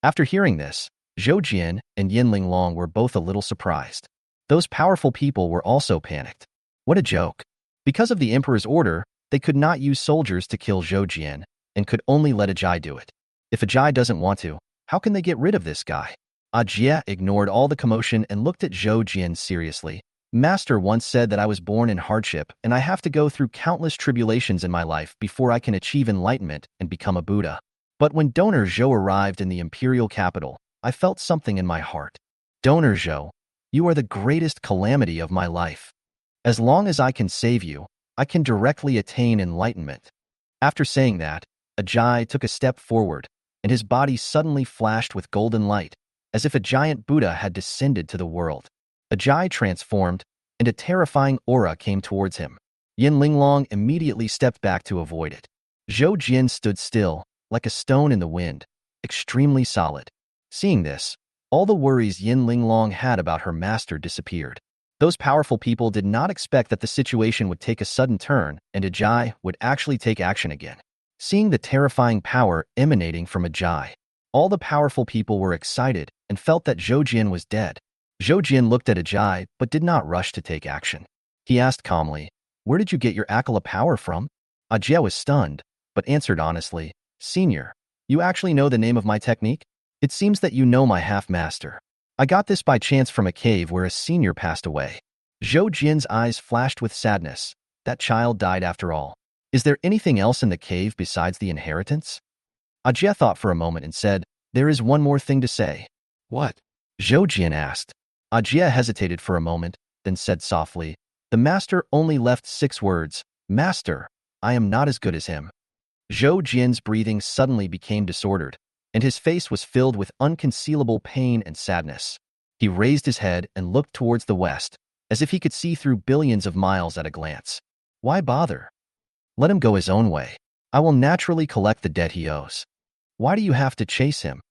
S1: After hearing this, Zhou Jian and Yin Linglong were both a little surprised. Those powerful people were also panicked. What a joke. Because of the emperor's order, they could not use soldiers to kill Zhou Jian and could only let Ajai do it. If Ajai doesn't want to, how can they get rid of this guy? Ajia ignored all the commotion and looked at Zhou Jian seriously. Master once said that I was born in hardship and I have to go through countless tribulations in my life before I can achieve enlightenment and become a Buddha. But when Donor Zhou arrived in the imperial capital, I felt something in my heart. Donor Zhou, you are the greatest calamity of my life. As long as I can save you, I can directly attain enlightenment. After saying that, Ajai took a step forward, and his body suddenly flashed with golden light, as if a giant Buddha had descended to the world. Ajai transformed, and a terrifying aura came towards him. Yin Linglong immediately stepped back to avoid it. Zhou Jian stood still, like a stone in the wind, extremely solid. Seeing this, all the worries Yin Linglong had about her master disappeared. Those powerful people did not expect that the situation would take a sudden turn and Ajai would actually take action again. Seeing the terrifying power emanating from Ajai, all the powerful people were excited and felt that Zhou Jian was dead. Zhou Jian looked at Ajai but did not rush to take action. He asked calmly, Where did you get your Akala power from? Ajia was stunned, but answered honestly, Senior, you actually know the name of my technique? It seems that you know my half-master. I got this by chance from a cave where a senior passed away. Zhou Jian's eyes flashed with sadness. That child died after all. Is there anything else in the cave besides the inheritance? Ajia thought for a moment and said, There is one more thing to say. What? Zhou Jian asked. Ajia hesitated for a moment, then said softly, The master only left 6 words. Master, I am not as good as him. Zhou Jian's breathing suddenly became disordered, and his face was filled with unconcealable pain and sadness. He raised his head and looked towards the west, as if he could see through billions of miles at a glance. Why bother? Let him go his own way. I will naturally collect the debt he owes. Why do you have to chase him?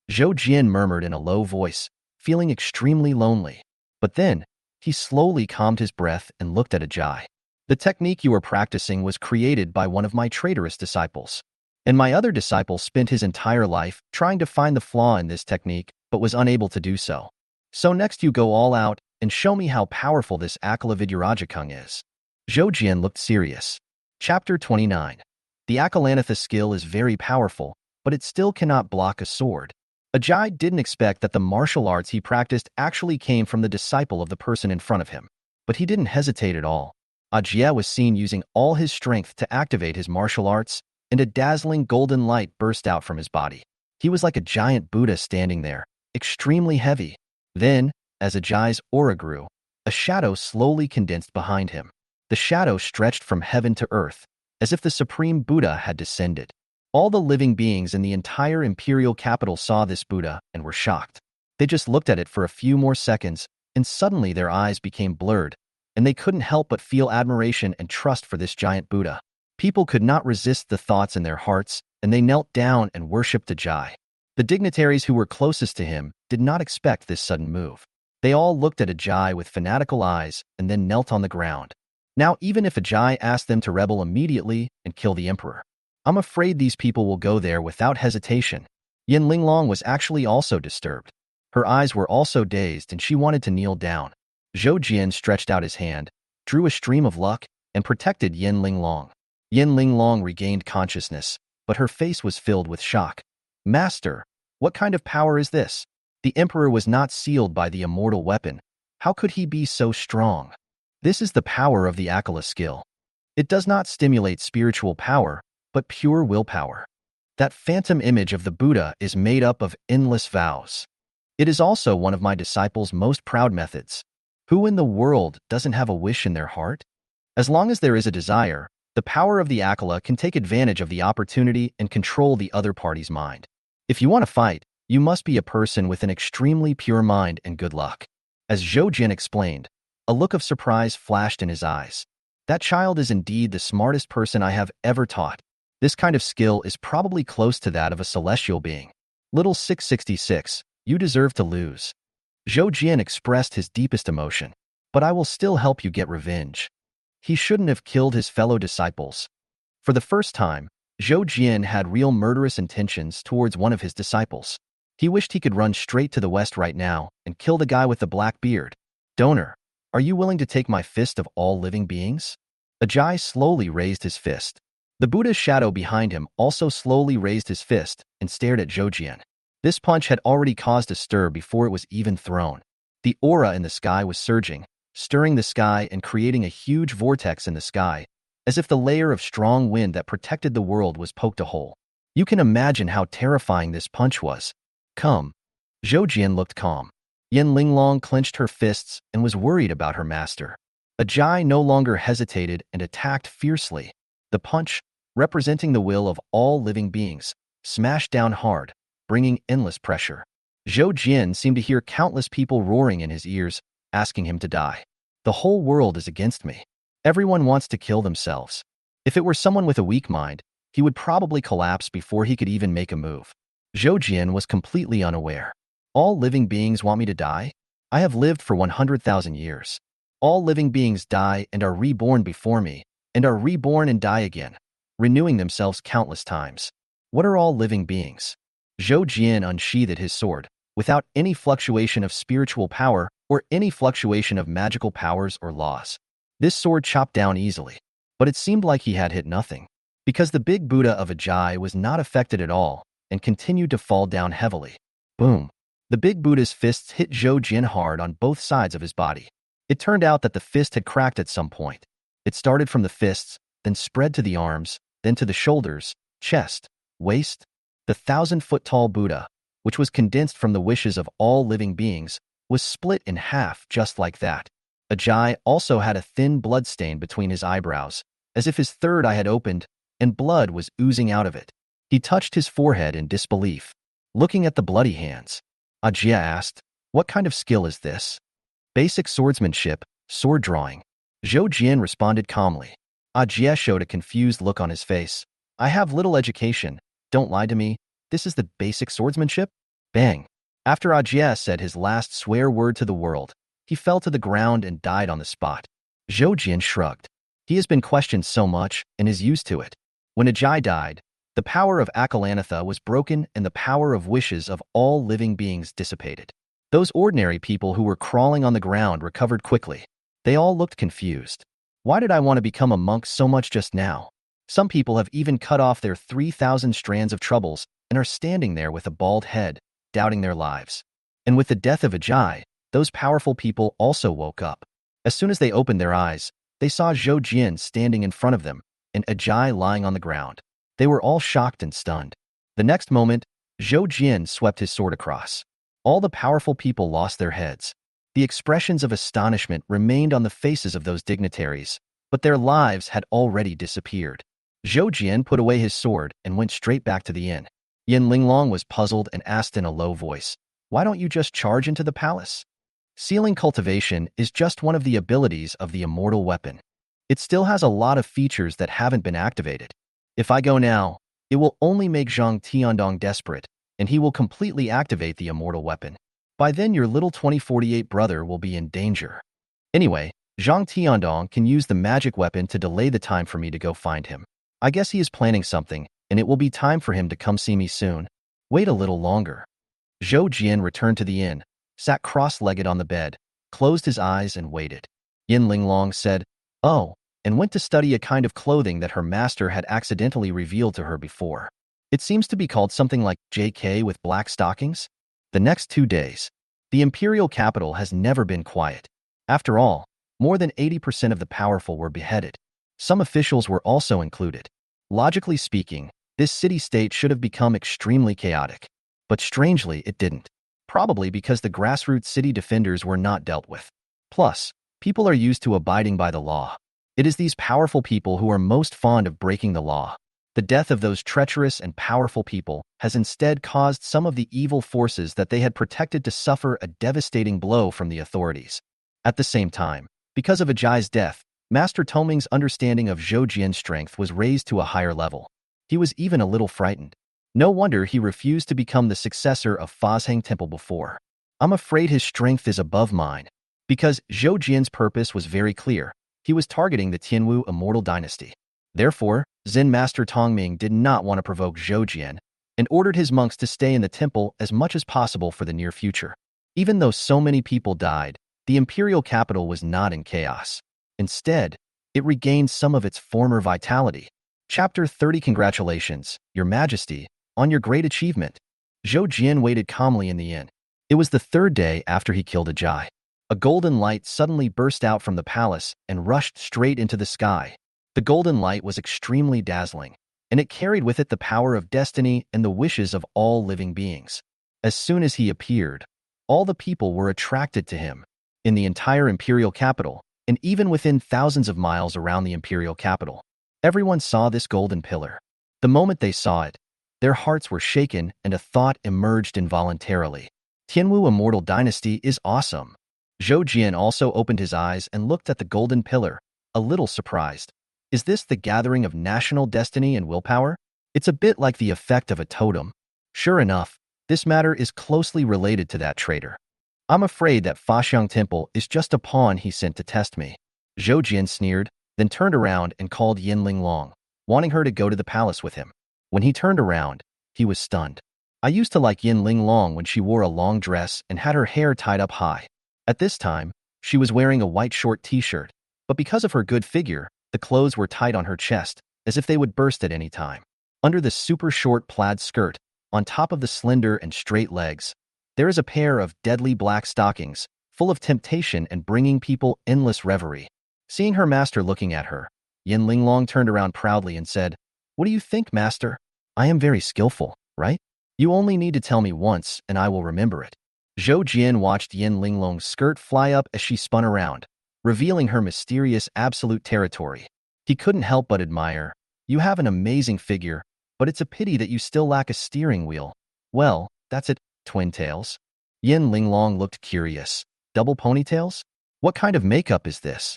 S1: Zhou Jian murmured in a low voice, feeling extremely lonely. But then, he slowly calmed his breath and looked at Ajai. The technique you are practicing was created by one of my traitorous disciples. And my other disciple spent his entire life trying to find the flaw in this technique but was unable to do so. So next you go all out and show me how powerful this Akala Vidyarajikung is. Zhou Jian looked serious. Chapter 29. The Akalanatha skill is very powerful, but it still cannot block a sword. Ajay didn't expect that the martial arts he practiced actually came from the disciple of the person in front of him, but he didn't hesitate at all. Ajay was seen using all his strength to activate his martial arts, and a dazzling golden light burst out from his body. He was like a giant Buddha standing there, extremely heavy. Then, as Ajay's aura grew, a shadow slowly condensed behind him. The shadow stretched from heaven to earth, as if the supreme Buddha had descended. All the living beings in the entire imperial capital saw this Buddha and were shocked. They just looked at it for a few more seconds, and suddenly their eyes became blurred, and they couldn't help but feel admiration and trust for this giant Buddha. People could not resist the thoughts in their hearts, and they knelt down and worshipped Ajay. The dignitaries who were closest to him did not expect this sudden move. They all looked at Ajay with fanatical eyes and then knelt on the ground. Now, even if Ajay asked them to rebel immediately and kill the emperor, I'm afraid these people will go there without hesitation. Yin Linglong was actually also disturbed. Her eyes were also dazed and she wanted to kneel down. Zhou Jian stretched out his hand, drew a stream of luck, and protected Yin Linglong. Yin Linglong regained consciousness, but her face was filled with shock. Master, what kind of power is this? The emperor was not sealed by the immortal weapon. How could he be so strong? This is the power of the Akala skill. It does not stimulate spiritual power, but pure willpower. That phantom image of the Buddha is made up of endless vows. It is also one of my disciples' most proud methods. Who in the world doesn't have a wish in their heart? As long as there is a desire, the power of the Akala can take advantage of the opportunity and control the other party's mind. If you want to fight, you must be a person with an extremely pure mind and good luck. As Zhou Jin explained, a look of surprise flashed in his eyes. That child is indeed the smartest person I have ever taught. This kind of skill is probably close to that of a celestial being. Little 666, you deserve to lose. Zhou Jian expressed his deepest emotion. But I will still help you get revenge. He shouldn't have killed his fellow disciples. For the first time, Zhou Jian had real murderous intentions towards one of his disciples. He wished he could run straight to the west right now and kill the guy with the black beard. Donor, are you willing to take my fist of all living beings? Ajay slowly raised his fist. The Buddha's shadow behind him also slowly raised his fist and stared at Zhou Jian. This punch had already caused a stir before it was even thrown. The aura in the sky was surging, stirring the sky and creating a huge vortex in the sky, as if the layer of strong wind that protected the world was poked a hole. You can imagine how terrifying this punch was. Come. Zhou Jian looked calm. Yin Linglong clenched her fists and was worried about her master. Ajay no longer hesitated and attacked fiercely. The punch, representing the will of all living beings, smashed down hard, bringing endless pressure. Zhou Jian seemed to hear countless people roaring in his ears, asking him to die. The whole world is against me. Everyone wants to kill themselves. If it were someone with a weak mind, he would probably collapse before he could even make a move. Zhou Jian was completely unaware. All living beings want me to die? I have lived for 100,000 years. All living beings die and are reborn before me, and are reborn and die again, renewing themselves countless times. What are all living beings? Zhou Jian unsheathed his sword, without any fluctuation of spiritual power or any fluctuation of magical powers or laws. This sword chopped down easily, but it seemed like he had hit nothing, because the big Buddha of Ajay was not affected at all and continued to fall down heavily. Boom! The big Buddha's fists hit Zhou Jian hard on both sides of his body. It turned out that the fist had cracked at some point. It started from the fists, then spread to the arms, then to the shoulders, chest, waist. The 1,000-foot-tall Buddha, which was condensed from the wishes of all living beings, was split in half just like that. Ajay also had a thin blood stain between his eyebrows, as if his third eye had opened, and blood was oozing out of it. He touched his forehead in disbelief. Looking at the bloody hands, Ajay asked, "What kind of skill is this?" "Basic swordsmanship, sword drawing." Zhou Jian responded calmly. Ajay showed a confused look on his face. "I have little education. Don't lie to me. This is the basic swordsmanship?" Bang! After Ajay said his last swear word to the world, he fell to the ground and died on the spot. Zhou Jian shrugged. He has been questioned so much and is used to it. When Ajay died, The power of Akalanatha was broken and the power of wishes of all living beings dissipated. Those ordinary people who were crawling on the ground recovered quickly. They all looked confused. Why did I want to become a monk so much just now? Some people have even cut off their 3,000 strands of troubles and are standing there with a bald head, doubting their lives. And with the death of Ajay, those powerful people also woke up. As soon as they opened their eyes, they saw Zhou Jian standing in front of them and Ajay lying on the ground. They were all shocked and stunned. The next moment, Zhou Jian swept his sword across. All the powerful people lost their heads. The expressions of astonishment remained on the faces of those dignitaries, but their lives had already disappeared. Zhou Jian put away his sword and went straight back to the inn. Yin Linglong was puzzled and asked in a low voice, "Why don't you just charge into the palace?" Sealing cultivation is just one of the abilities of the immortal weapon. It still has a lot of features that haven't been activated. If I go now, it will only make Zhang Tiandong desperate, and he will completely activate the immortal weapon. By then your little 2048 brother will be in danger. Anyway, Zhang Tiandong can use the magic weapon to delay the time for me to go find him. I guess he is planning something, and it will be time for him to come see me soon. Wait a little longer. Zhou Jian returned to the inn, sat cross-legged on the bed, closed his eyes and waited. Yin Linglong said, "Oh," and went to study a kind of clothing that her master had accidentally revealed to her before. It seems to be called something like JK with black stockings. The next 2 days, the imperial capital has never been quiet. After all, more than 80% of the powerful were beheaded. Some officials were also included. Logically speaking, this city-state should have become extremely chaotic. But strangely, it didn't. Probably because the grassroots city defenders were not dealt with. Plus, people are used to abiding by the law. It is these powerful people who are most fond of breaking the law. The death of those treacherous and powerful people has instead caused some of the evil forces that they had protected to suffer a devastating blow from the authorities. At the same time, because of Ajay's death, Master Toming's understanding of Zhou Jian's strength was raised to a higher level. He was even a little frightened. No wonder he refused to become the successor of Fazhang Temple before. I'm afraid his strength is above mine. Because Zhou Jian's purpose was very clear. He was targeting the Tianwu immortal dynasty. Therefore, Zen Master Tongming did not want to provoke Zhou Jian and ordered his monks to stay in the temple as much as possible for the near future. Even though so many people died, the imperial capital was not in chaos. Instead, it regained some of its former vitality. Chapter 30. Congratulations, Your Majesty, on your great achievement. Zhou Jian waited calmly in the inn. It was the 3rd day after he killed Ajay. A golden light suddenly burst out from the palace and rushed straight into the sky. The golden light was extremely dazzling, and it carried with it the power of destiny and the wishes of all living beings. As soon as he appeared, all the people were attracted to him. In the entire imperial capital, and even within thousands of miles around the imperial capital, everyone saw this golden pillar. The moment they saw it, their hearts were shaken and a thought emerged involuntarily. Tianwu Immortal Dynasty is awesome. Zhou Jian also opened his eyes and looked at the golden pillar, a little surprised. Is this the gathering of national destiny and willpower? It's a bit like the effect of a totem. Sure enough, this matter is closely related to that traitor. I'm afraid that Fazhang Temple is just a pawn he sent to test me. Zhou Jian sneered, then turned around and called Yin Linglong, wanting her to go to the palace with him. When he turned around, he was stunned. I used to like Yin Linglong when she wore a long dress and had her hair tied up high. At this time, she was wearing a white short t-shirt, but because of her good figure, the clothes were tight on her chest, as if they would burst at any time. Under the super short plaid skirt, on top of the slender and straight legs, there is a pair of deadly black stockings, full of temptation and bringing people endless reverie. Seeing her master looking at her, Yin Linglong turned around proudly and said, "What do you think, master? I am very skillful, right? You only need to tell me once and I will remember it." Zhou Jian watched Yin Linglong's skirt fly up as she spun around, revealing her mysterious absolute territory. He couldn't help but admire. "You have an amazing figure, but it's a pity that you still lack a steering wheel." "Well, that's it, twin tails." Yin Linglong looked curious. "Double ponytails? What kind of makeup is this?"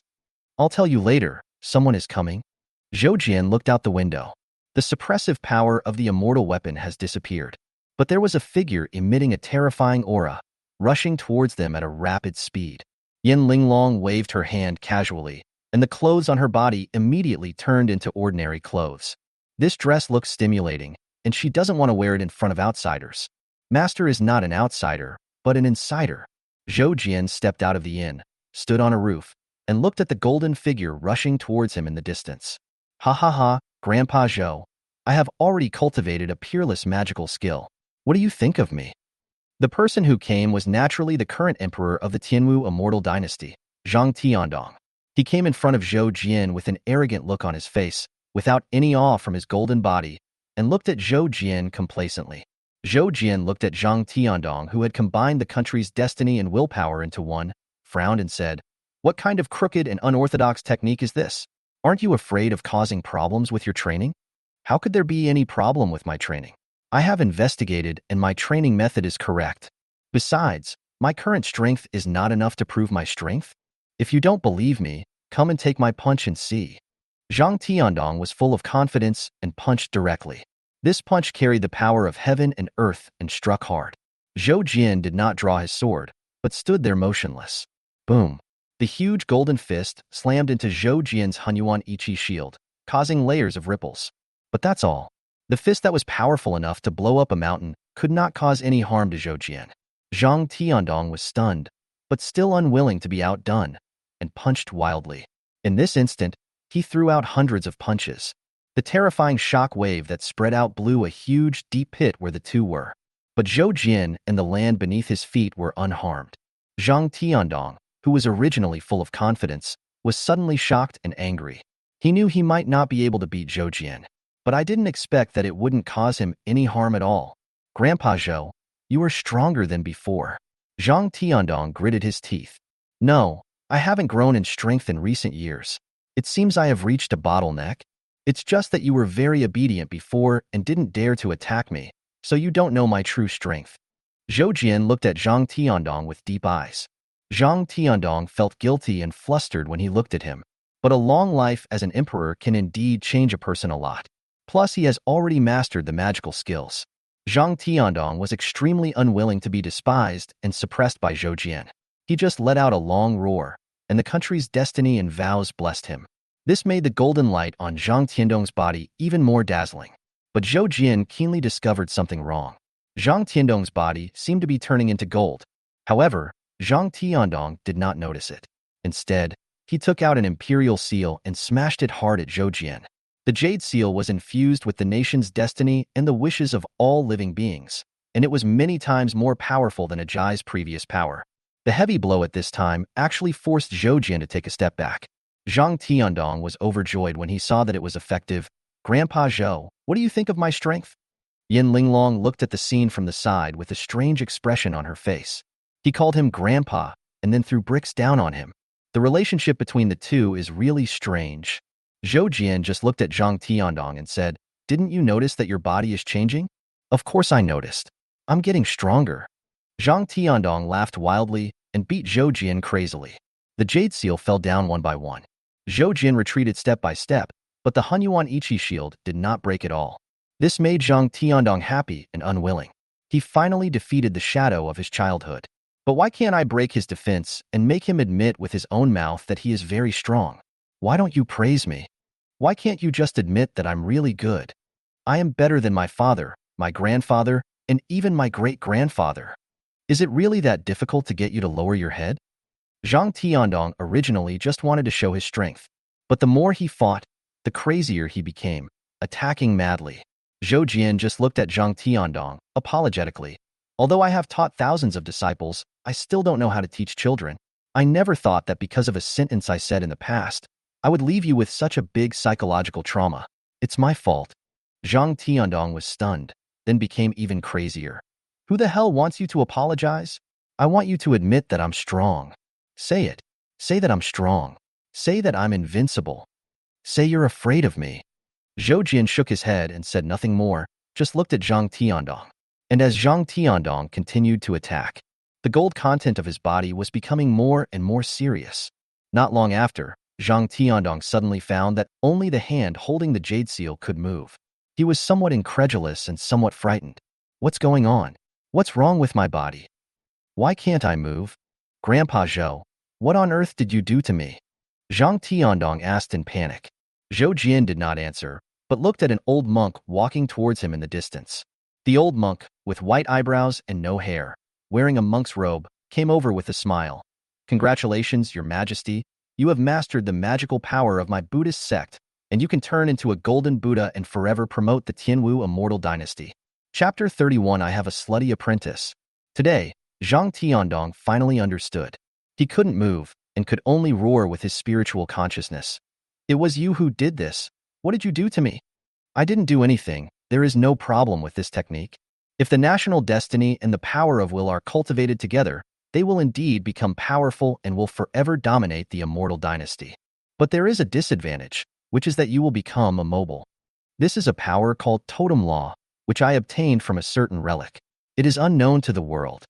S1: "I'll tell you later, someone is coming." Zhou Jian looked out the window. The suppressive power of the immortal weapon has disappeared, but there was a figure emitting a terrifying aura, rushing towards them at a rapid speed. Yin Linglong waved her hand casually, and the clothes on her body immediately turned into ordinary clothes. This dress looks stimulating, and she doesn't want to wear it in front of outsiders. Master is not an outsider, but an insider. Zhou Jian stepped out of the inn, stood on a roof, and looked at the golden figure rushing towards him in the distance. Ha ha ha, Grandpa Zhou. I have already cultivated a peerless magical skill. What do you think of me? The person who came was naturally the current emperor of the Tianwu immortal dynasty, Zhang Tiandong. He came in front of Zhou Jian with an arrogant look on his face, without any awe from his golden body, and looked at Zhou Jian complacently. Zhou Jian looked at Zhang Tiandong, who had combined the country's destiny and willpower into one, frowned and said, "What kind of crooked and unorthodox technique is this? Aren't you afraid of causing problems with your training? How could there be any problem with my training? I have investigated and my training method is correct. Besides, my current strength is not enough to prove my strength. If you don't believe me, come and take my punch and see." Zhang Tiandong was full of confidence and punched directly. This punch carried the power of heaven and earth and struck hard. Zhou Jian did not draw his sword, but stood there motionless. Boom! The huge golden fist slammed into Zhou Jian's Hunyuan Ichi shield, causing layers of ripples. But that's all. The fist that was powerful enough to blow up a mountain could not cause any harm to Zhou Jian. Zhang Tiandong was stunned, but still unwilling to be outdone, and punched wildly. In this instant, he threw out hundreds of punches. The terrifying shock wave that spread out blew a huge, deep pit where the two were. But Zhou Jian and the land beneath his feet were unharmed. Zhang Tiandong, who was originally full of confidence, was suddenly shocked and angry. He knew he might not be able to beat Zhou Jian, but I didn't expect that it wouldn't cause him any harm at all. Grandpa Zhou, you are stronger than before. Zhang Tiandong gritted his teeth. No, I haven't grown in strength in recent years. It seems I have reached a bottleneck. It's just that you were very obedient before and didn't dare to attack me, so you don't know my true strength. Zhou Jian looked at Zhang Tiandong with deep eyes. Zhang Tiandong felt guilty and flustered when he looked at him, but a long life as an emperor can indeed change a person a lot. Plus, he has already mastered the magical skills. Zhang Tiandong was extremely unwilling to be despised and suppressed by Zhou Jian. He just let out a long roar, and the country's destiny and vows blessed him. This made the golden light on Zhang Tiandong's body even more dazzling. But Zhou Jian keenly discovered something wrong. Zhang Tiandong's body seemed to be turning into gold. However, Zhang Tiandong did not notice it. Instead, he took out an imperial seal and smashed it hard at Zhou Jian. The jade seal was infused with the nation's destiny and the wishes of all living beings, and it was many times more powerful than Ajai's previous power. The heavy blow at this time actually forced Zhou Jian to take a step back. Zhang Tiandong was overjoyed when he saw that it was effective. Grandpa Zhou, what do you think of my strength? Yin Linglong looked at the scene from the side with a strange expression on her face. He called him Grandpa and then threw bricks down on him. The relationship between the two is really strange. Zhou Jian just looked at Zhang Tiandong and said, "Didn't you notice that your body is changing?" "Of course I noticed. I'm getting stronger." Zhang Tiandong laughed wildly and beat Zhou Jian crazily. The jade seal fell down one by one. Zhou Jian retreated step by step, but the Hunyuan Ichi shield did not break at all. This made Zhang Tiandong happy and unwilling. He finally defeated the shadow of his childhood. But why can't I break his defense and make him admit with his own mouth that he is very strong? Why don't you praise me? Why can't you just admit that I'm really good? I am better than my father, my grandfather, and even my great-grandfather. Is it really that difficult to get you to lower your head? Zhang Tiandong originally just wanted to show his strength, but the more he fought, the crazier he became, attacking madly. Zhou Jian just looked at Zhang Tiandong, apologetically. Although I have taught thousands of disciples, I still don't know how to teach children. I never thought that because of a sentence I said in the past, I would leave you with such a big psychological trauma. It's my fault. Zhang Tiandong was stunned, then became even crazier. Who the hell wants you to apologize? I want you to admit that I'm strong. Say it. Say that I'm strong. Say that I'm invincible. Say you're afraid of me. Zhou Jian shook his head and said nothing more, just looked at Zhang Tiandong. And as Zhang Tiandong continued to attack, the gold content of his body was becoming more and more serious. Not long after, Zhang Tiandong suddenly found that only the hand holding the jade seal could move. He was somewhat incredulous and somewhat frightened. What's going on? What's wrong with my body? Why can't I move? Grandpa Zhou, what on earth did you do to me? Zhang Tiandong asked in panic. Zhou Jian did not answer, but looked at an old monk walking towards him in the distance. The old monk, with white eyebrows and no hair, wearing a monk's robe, came over with a smile. Congratulations, Your Majesty. You have mastered the magical power of my Buddhist sect, and you can turn into a golden Buddha and forever promote the Tianwu immortal dynasty. Chapter 31. I have a slutty apprentice. Today, Zhang Tiandong finally understood. He couldn't move and could only roar with his spiritual consciousness. It was you who did this. What did you do to me? I didn't do anything. There is no problem with this technique. If the national destiny and the power of will are cultivated together, they will indeed become powerful and will forever dominate the immortal dynasty. But there is a disadvantage, which is that you will become immobile. This is a power called totem law, which I obtained from a certain relic. It is unknown to the world.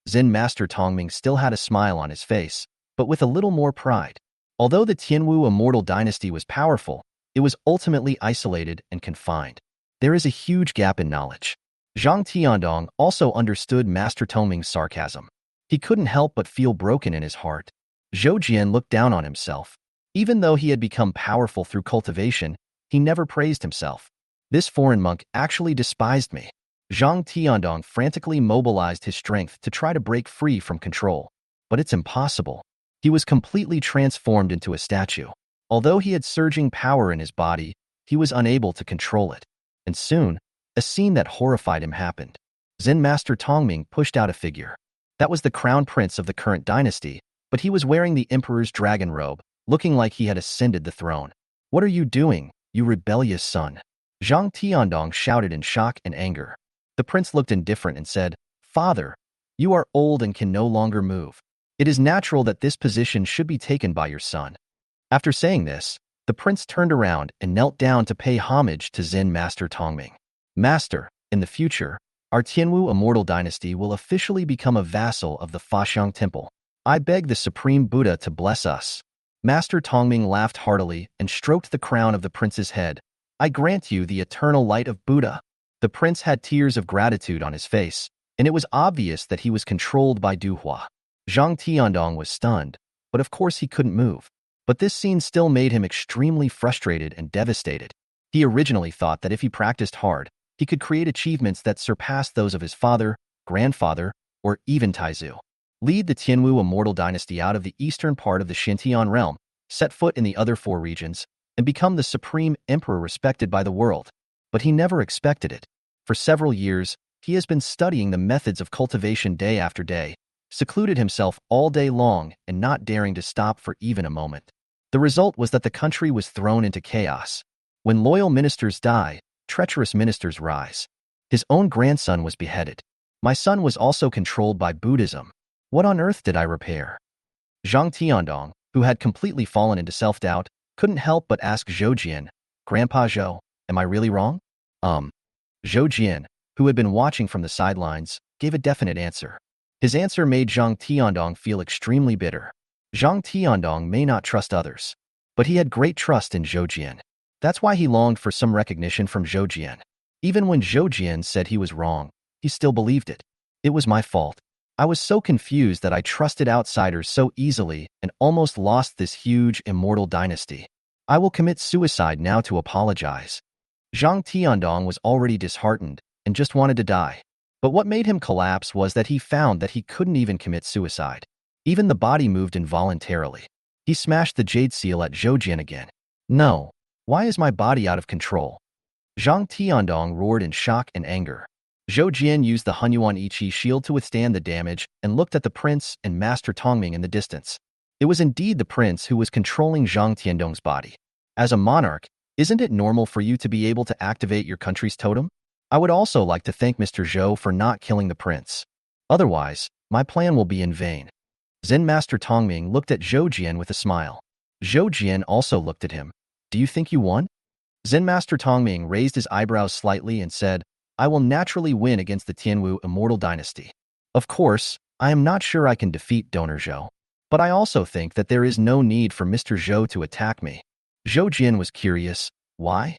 S1: Zen Master Tongming still had a smile on his face, but with a little more pride. Although the Tianwu immortal dynasty was powerful, it was ultimately isolated and confined. There is a huge gap in knowledge. Zhang Tiandong also understood Master Tongming's sarcasm. He couldn't help but feel broken in his heart. Zhou Jian looked down on himself. Even though he had become powerful through cultivation, he never praised himself. This foreign monk actually despised me. Zhang Tiandong frantically mobilized his strength to try to break free from control. But it's impossible. He was completely transformed into a statue. Although he had surging power in his body, he was unable to control it. And soon, a scene that horrified him happened. Zen Master Tongming pushed out a figure. That was the crown prince of the current dynasty, but he was wearing the emperor's dragon robe, looking like he had ascended the throne. What are you doing, you rebellious son? Zhang Tiandong shouted in shock and anger. The prince looked indifferent and said, Father, you are old and can no longer move. It is natural that this position should be taken by your son. After saying this, the prince turned around and knelt down to pay homage to Zen Master Tongming. Master, in the future, our Tianwu immortal dynasty will officially become a vassal of the Faxiang Temple. I beg the Supreme Buddha to bless us. Master Tongming laughed heartily and stroked the crown of the prince's head. I grant you the eternal light of Buddha. The prince had tears of gratitude on his face, and it was obvious that he was controlled by Duhua. Zhang Tiandong was stunned, but of course he couldn't move. But this scene still made him extremely frustrated and devastated. He originally thought that if he practiced hard, he could create achievements that surpassed those of his father, grandfather, or even Taizu. Lead the Tianwu immortal dynasty out of the eastern part of the Xuantian Realm, set foot in the other 4 regions, and become the supreme emperor respected by the world. But he never expected it. For several years, he has been studying the methods of cultivation day after day, secluded himself all day long and not daring to stop for even a moment. The result was that the country was thrown into chaos. When loyal ministers die, treacherous ministers rise. His own grandson was beheaded. My son was also controlled by Buddhism. What on earth did I repair? Zhang Tiandong, who had completely fallen into self-doubt, couldn't help but ask Zhou Jian, Grandpa Zhou, am I really wrong? Zhou Jian, who had been watching from the sidelines, gave a definite answer. His answer made Zhang Tiandong feel extremely bitter. Zhang Tiandong may not trust others, but he had great trust in Zhou Jian. That's why he longed for some recognition from Zhou Jian. Even when Zhou Jian said he was wrong, he still believed it. It was my fault. I was so confused that I trusted outsiders so easily and almost lost this huge immortal dynasty. I will commit suicide now to apologize. Zhang Tiandong was already disheartened and just wanted to die. But what made him collapse was that he found that he couldn't even commit suicide. Even the body moved involuntarily. He smashed the jade seal at Zhou Jian again. No. Why is my body out of control? Zhang Tiandong roared in shock and anger. Zhou Jian used the Hunyuan Ichi shield to withstand the damage and looked at the prince and Master Tongming in the distance. It was indeed the prince who was controlling Zhang Tiandong's body. As a monarch, isn't it normal for you to be able to activate your country's totem? I would also like to thank Mr. Zhou for not killing the prince. Otherwise, my plan will be in vain. Zen Master Tongming looked at Zhou Jian with a smile. Zhou Jian also looked at him. Do you think you won? Zen Master Tongming raised his eyebrows slightly and said, I will naturally win against the Tianwu immortal dynasty. Of course, I am not sure I can defeat Donor Zhou. But I also think that there is no need for Mr. Zhou to attack me. Zhou Jian was curious. Why?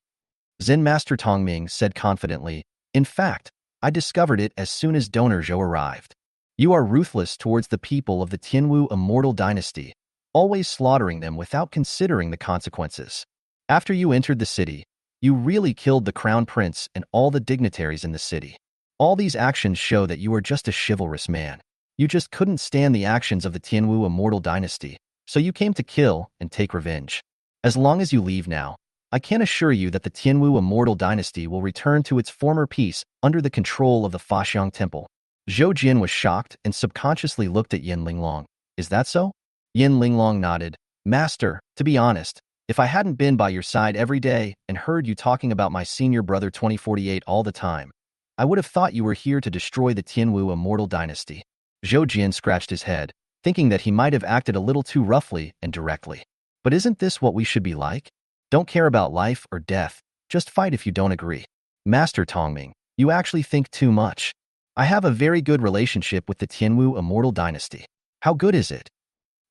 S1: Zen Master Tongming said confidently, in fact, I discovered it as soon as Donor Zhou arrived. You are ruthless towards the people of the Tianwu immortal dynasty, always slaughtering them without considering the consequences. After you entered the city, You really killed the crown prince and all the dignitaries in the city. All these actions show that you are just a chivalrous man. You just couldn't stand the actions of the Tianwu immortal dynasty, so you came to kill and take revenge. As long as you leave now, I can assure you that the Tianwu immortal dynasty will return to its former peace under the control of the Faxiang Temple. Zhou Jin was shocked and subconsciously looked at Yin Linglong. Is that so? Yin Linglong nodded. Master, to be honest, if I hadn't been by your side every day and heard you talking about my senior brother 2048 all the time, I would have thought you were here to destroy the Tianwu immortal dynasty. Zhou Jin scratched his head, thinking that he might have acted a little too roughly and directly. But isn't this what we should be like? Don't care about life or death, just fight if you don't agree. Master Tongming, you actually think too much. I have a very good relationship with the Tianwu immortal dynasty. How good is it?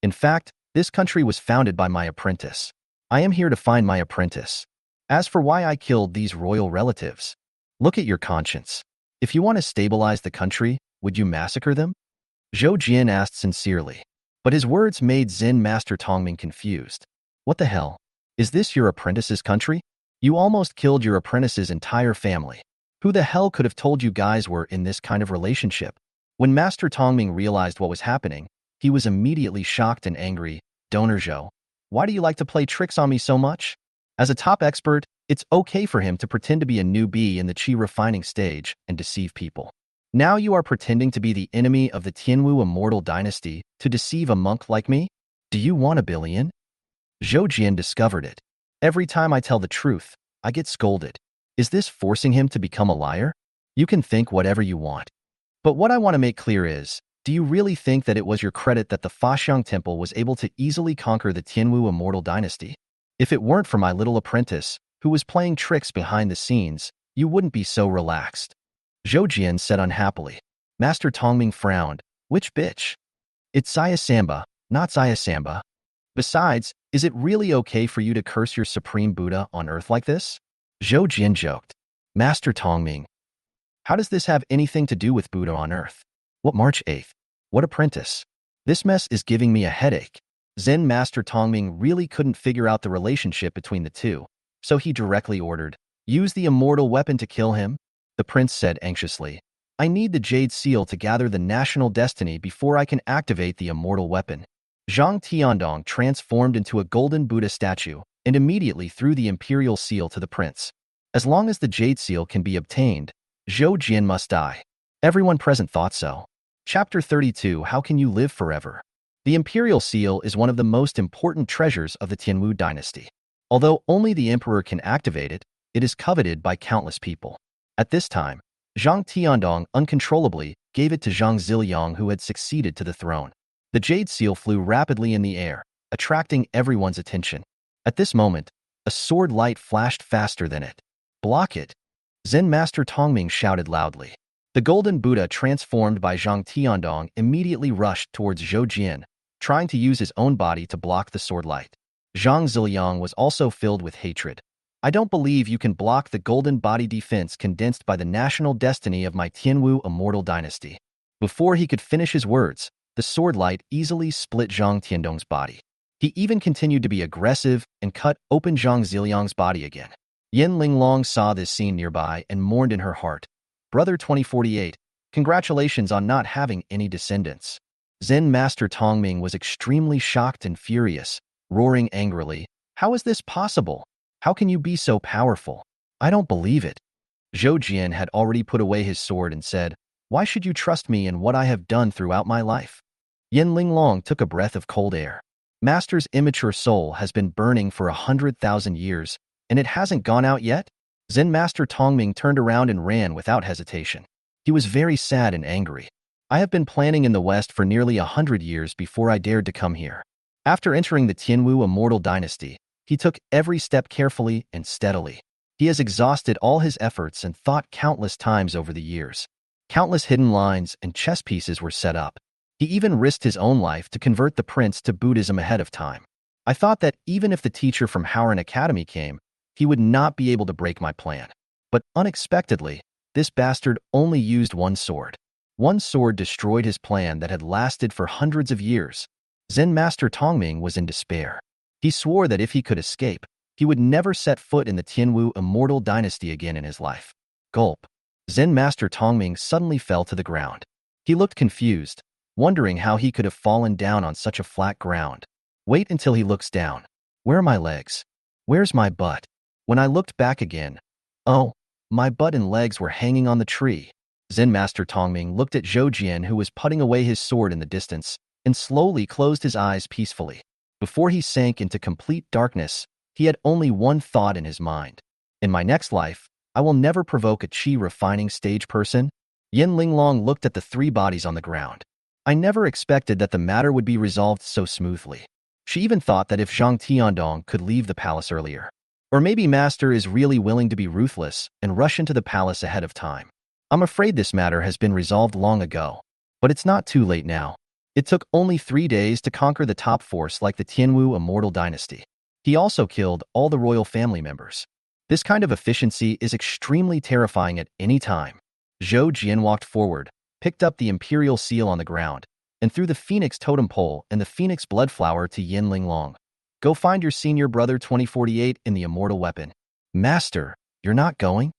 S1: In fact, this country was founded by my apprentice. I am here to find my apprentice. As for why I killed these royal relatives, look at your conscience. If you want to stabilize the country, would you massacre them? Zhou Jin asked sincerely. But his words made Zen Master Tongming confused. What the hell? Is this your apprentice's country? You almost killed your apprentice's entire family. Who the hell could have told you guys were in this kind of relationship? When Master Tongming realized what was happening, he was immediately shocked and angry. Donor Zhou, why do you like to play tricks on me so much? As a top expert, it's okay for him to pretend to be a newbie in the qi refining stage and deceive people. Now you are pretending to be the enemy of the Tianwu immortal dynasty to deceive a monk like me? Do you want $1 billion? Zhou Jian discovered it. Every time I tell the truth, I get scolded. Is this forcing him to become a liar? You can think whatever you want. But what I want to make clear is, do you really think that it was your credit that the Faxiang Temple was able to easily conquer the Tianwu immortal dynasty? If it weren't for my little apprentice, who was playing tricks behind the scenes, you wouldn't be so relaxed. Zhou Jian said unhappily. Master Tongming frowned. Which bitch? It's Saya Samba, not Saya Samba. Besides, is it really okay for you to curse your supreme Buddha on earth like this? Zhou Jian joked. Master Tongming, how does this have anything to do with Buddha on earth? What March 8th? What apprentice? This mess is giving me a headache. Zen Master Tongming really couldn't figure out the relationship between the two, so he directly ordered, use the immortal weapon to kill him. The prince said anxiously, I need the Jade Seal to gather the national destiny before I can activate the immortal weapon. Zhang Tiandong transformed into a golden Buddha statue and immediately threw the imperial seal to the prince. As long as the Jade Seal can be obtained, Zhou Jian must die. Everyone present thought so. Chapter 32 How Can You Live Forever? The imperial seal is one of the most important treasures of the Tianwu dynasty. Although only the emperor can activate it, it is coveted by countless people. At this time, Zhang Tiandong uncontrollably gave it to Zhang Ziliang, who had succeeded to the throne. The jade seal flew rapidly in the air, attracting everyone's attention. At this moment, a sword light flashed faster than it. Block it! Zen Master Tongming shouted loudly. The golden Buddha transformed by Zhang Tiandong immediately rushed towards Zhou Jian, trying to use his own body to block the sword light. Zhang Ziliang was also filled with hatred. I don't believe you can block the golden body defense condensed by the national destiny of my Tianwu immortal dynasty. Before he could finish his words, the sword light easily split Zhang Tiandong's body. He even continued to be aggressive and cut open Zhang Ziliang's body again. Yin Linglong saw this scene nearby and mourned in her heart. Brother 2048, congratulations on not having any descendants. Zen Master Tongming was extremely shocked and furious, roaring angrily, how is this possible? How can you be so powerful? I don't believe it. Zhou Jian had already put away his sword and said, why should you trust me in what I have done throughout my life? Yin Linglong took a breath of cold air. Master's immature soul has been burning for 100,000 years, and it hasn't gone out yet? Zen Master Tongming turned around and ran without hesitation. He was very sad and angry. I have been planning in the West for nearly 100 years before I dared to come here. After entering the Tianwu immortal dynasty, he took every step carefully and steadily. He has exhausted all his efforts and thought countless times over the years. Countless hidden lines and chess pieces were set up. He even risked his own life to convert the prince to Buddhism ahead of time. I thought that even if the teacher from Howran Academy came, he would not be able to break my plan. But unexpectedly, this bastard only used one sword. One sword destroyed his plan that had lasted for hundreds of years. Zen Master Tongming was in despair. He swore that if he could escape, He would never set foot in the Tianwu immortal dynasty again in his life. Gulp. Zen Master Tongming suddenly fell to the ground. He looked confused, wondering how he could have fallen down on such a flat ground. Wait until he looks down. Where are my legs? Where's my butt? When I looked back again, oh, my butt and legs were hanging on the tree. Zen Master Tongming looked at Zhou Jian, who was putting away his sword in the distance, and slowly closed his eyes peacefully. Before he sank into complete darkness, he had only one thought in his mind. In my next life, I will never provoke a qi refining stage person. Yin Linglong looked at the three bodies on the ground. I never expected that the matter would be resolved so smoothly. She even thought that if Zhang Tiandong could leave the palace earlier. Or maybe Master is really willing to be ruthless and rush into the palace ahead of time. I'm afraid this matter has been resolved long ago. But it's not too late now. It took only 3 days to conquer the top force like the Tianwu immortal dynasty. He also killed all the royal family members. This kind of efficiency is extremely terrifying at any time. Zhou Jian walked forward, picked up the imperial seal on the ground, and threw the phoenix totem pole and the phoenix blood flower to Yin Linglong. Go find your senior brother 2048 in the immortal weapon. Master, you're not going?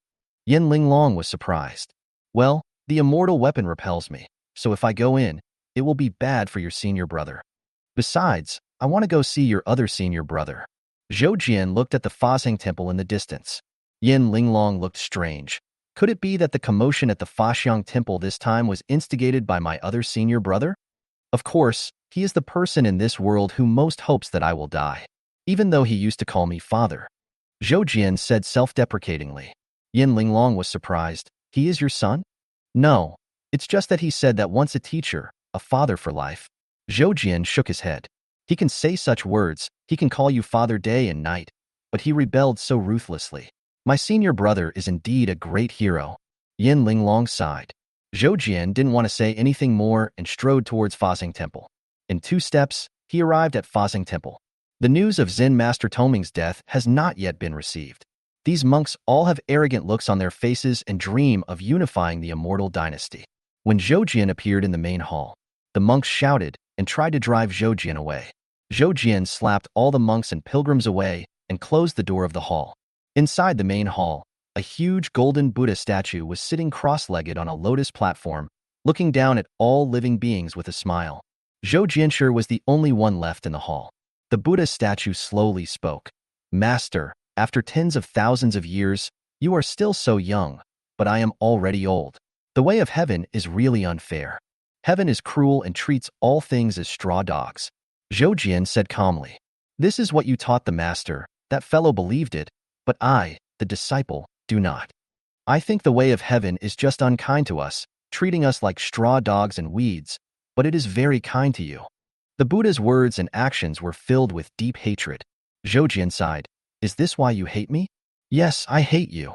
S1: Yin Linglong was surprised. Well, the immortal weapon repels me, so if I go in, it will be bad for your senior brother. Besides, I want to go see your other senior brother. Zhou Jian looked at the Fazheng temple in the distance. Yin Linglong looked strange. Could it be that the commotion at the Faxiang temple this time was instigated by my other senior brother? Of course, he is the person in this world who most hopes that I will die, even though he used to call me father. Zhou Jian said self-deprecatingly. Yin Linglong was surprised. He is your son? No, it's just that he said that once a teacher, a father for life. Zhou Jian shook his head. He can say such words, he can call you father day and night, but he rebelled so ruthlessly. My senior brother is indeed a great hero. Yin Linglong sighed. Zhou Jian didn't want to say anything more and strode towards Fazheng Temple. In 2 steps, he arrived at Fazheng Temple. The news of Zen Master Tongming's death has not yet been received. These monks all have arrogant looks on their faces and dream of unifying the immortal dynasty. When Zhou Jian appeared in the main hall, the monks shouted and tried to drive Zhou Jian away. Zhou Jian slapped all the monks and pilgrims away and closed the door of the hall. Inside the main hall, a huge golden Buddha statue was sitting cross-legged on a lotus platform, looking down at all living beings with a smile. Zhou Jianshi was the only one left in the hall. The Buddha statue slowly spoke. Master, after tens of thousands of years, you are still so young, but I am already old. The way of heaven is really unfair. Heaven is cruel and treats all things as straw dogs. Zhou Jian said calmly. This is what you taught the master. That fellow believed it, but I, the disciple, do not. I think the way of heaven is just unkind to us, treating us like straw dogs and weeds, but it is very kind to you. The Buddha's words and actions were filled with deep hatred. Zhou Jian sighed. Is this why you hate me? Yes, I hate you.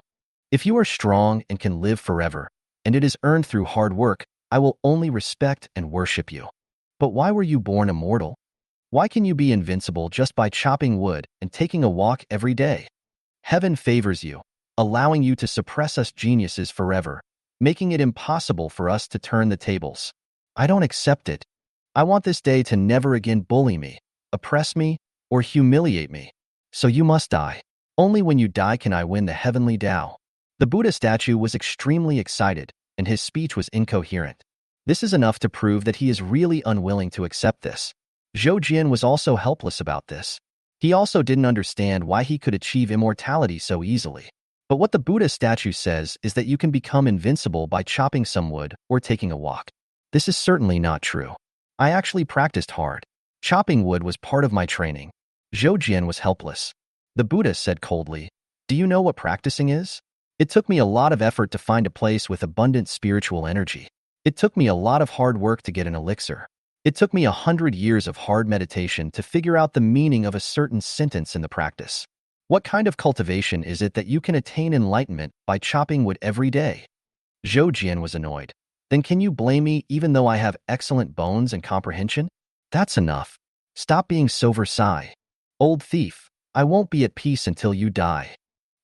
S1: If you are strong and can live forever, and it is earned through hard work, I will only respect and worship you. But why were you born immortal? Why can you be invincible just by chopping wood and taking a walk every day? Heaven favors you, allowing you to suppress us geniuses forever, making it impossible for us to turn the tables. I don't accept it. I want this day to never again bully me, oppress me, or humiliate me. So you must die. Only when you die can I win the heavenly Tao. The Buddha statue was extremely excited, and his speech was incoherent. This is enough to prove that he is really unwilling to accept this. Zhou Jian was also helpless about this. He also didn't understand why he could achieve immortality so easily. But what the Buddha statue says is that you can become invincible by chopping some wood or taking a walk. This is certainly not true. I actually practiced hard. Chopping wood was part of my training. Zhou Jian was helpless. The Buddha said coldly, do you know what practicing is? It took me a lot of effort to find a place with abundant spiritual energy. It took me a lot of hard work to get an elixir. It took me 100 years of hard meditation to figure out the meaning of a certain sentence in the practice. What kind of cultivation is it that you can attain enlightenment by chopping wood every day? Zhou Jian was annoyed. Then can you blame me even though I have excellent bones and comprehension? That's enough. Stop being so Versailles. Old thief, I won't be at peace until you die.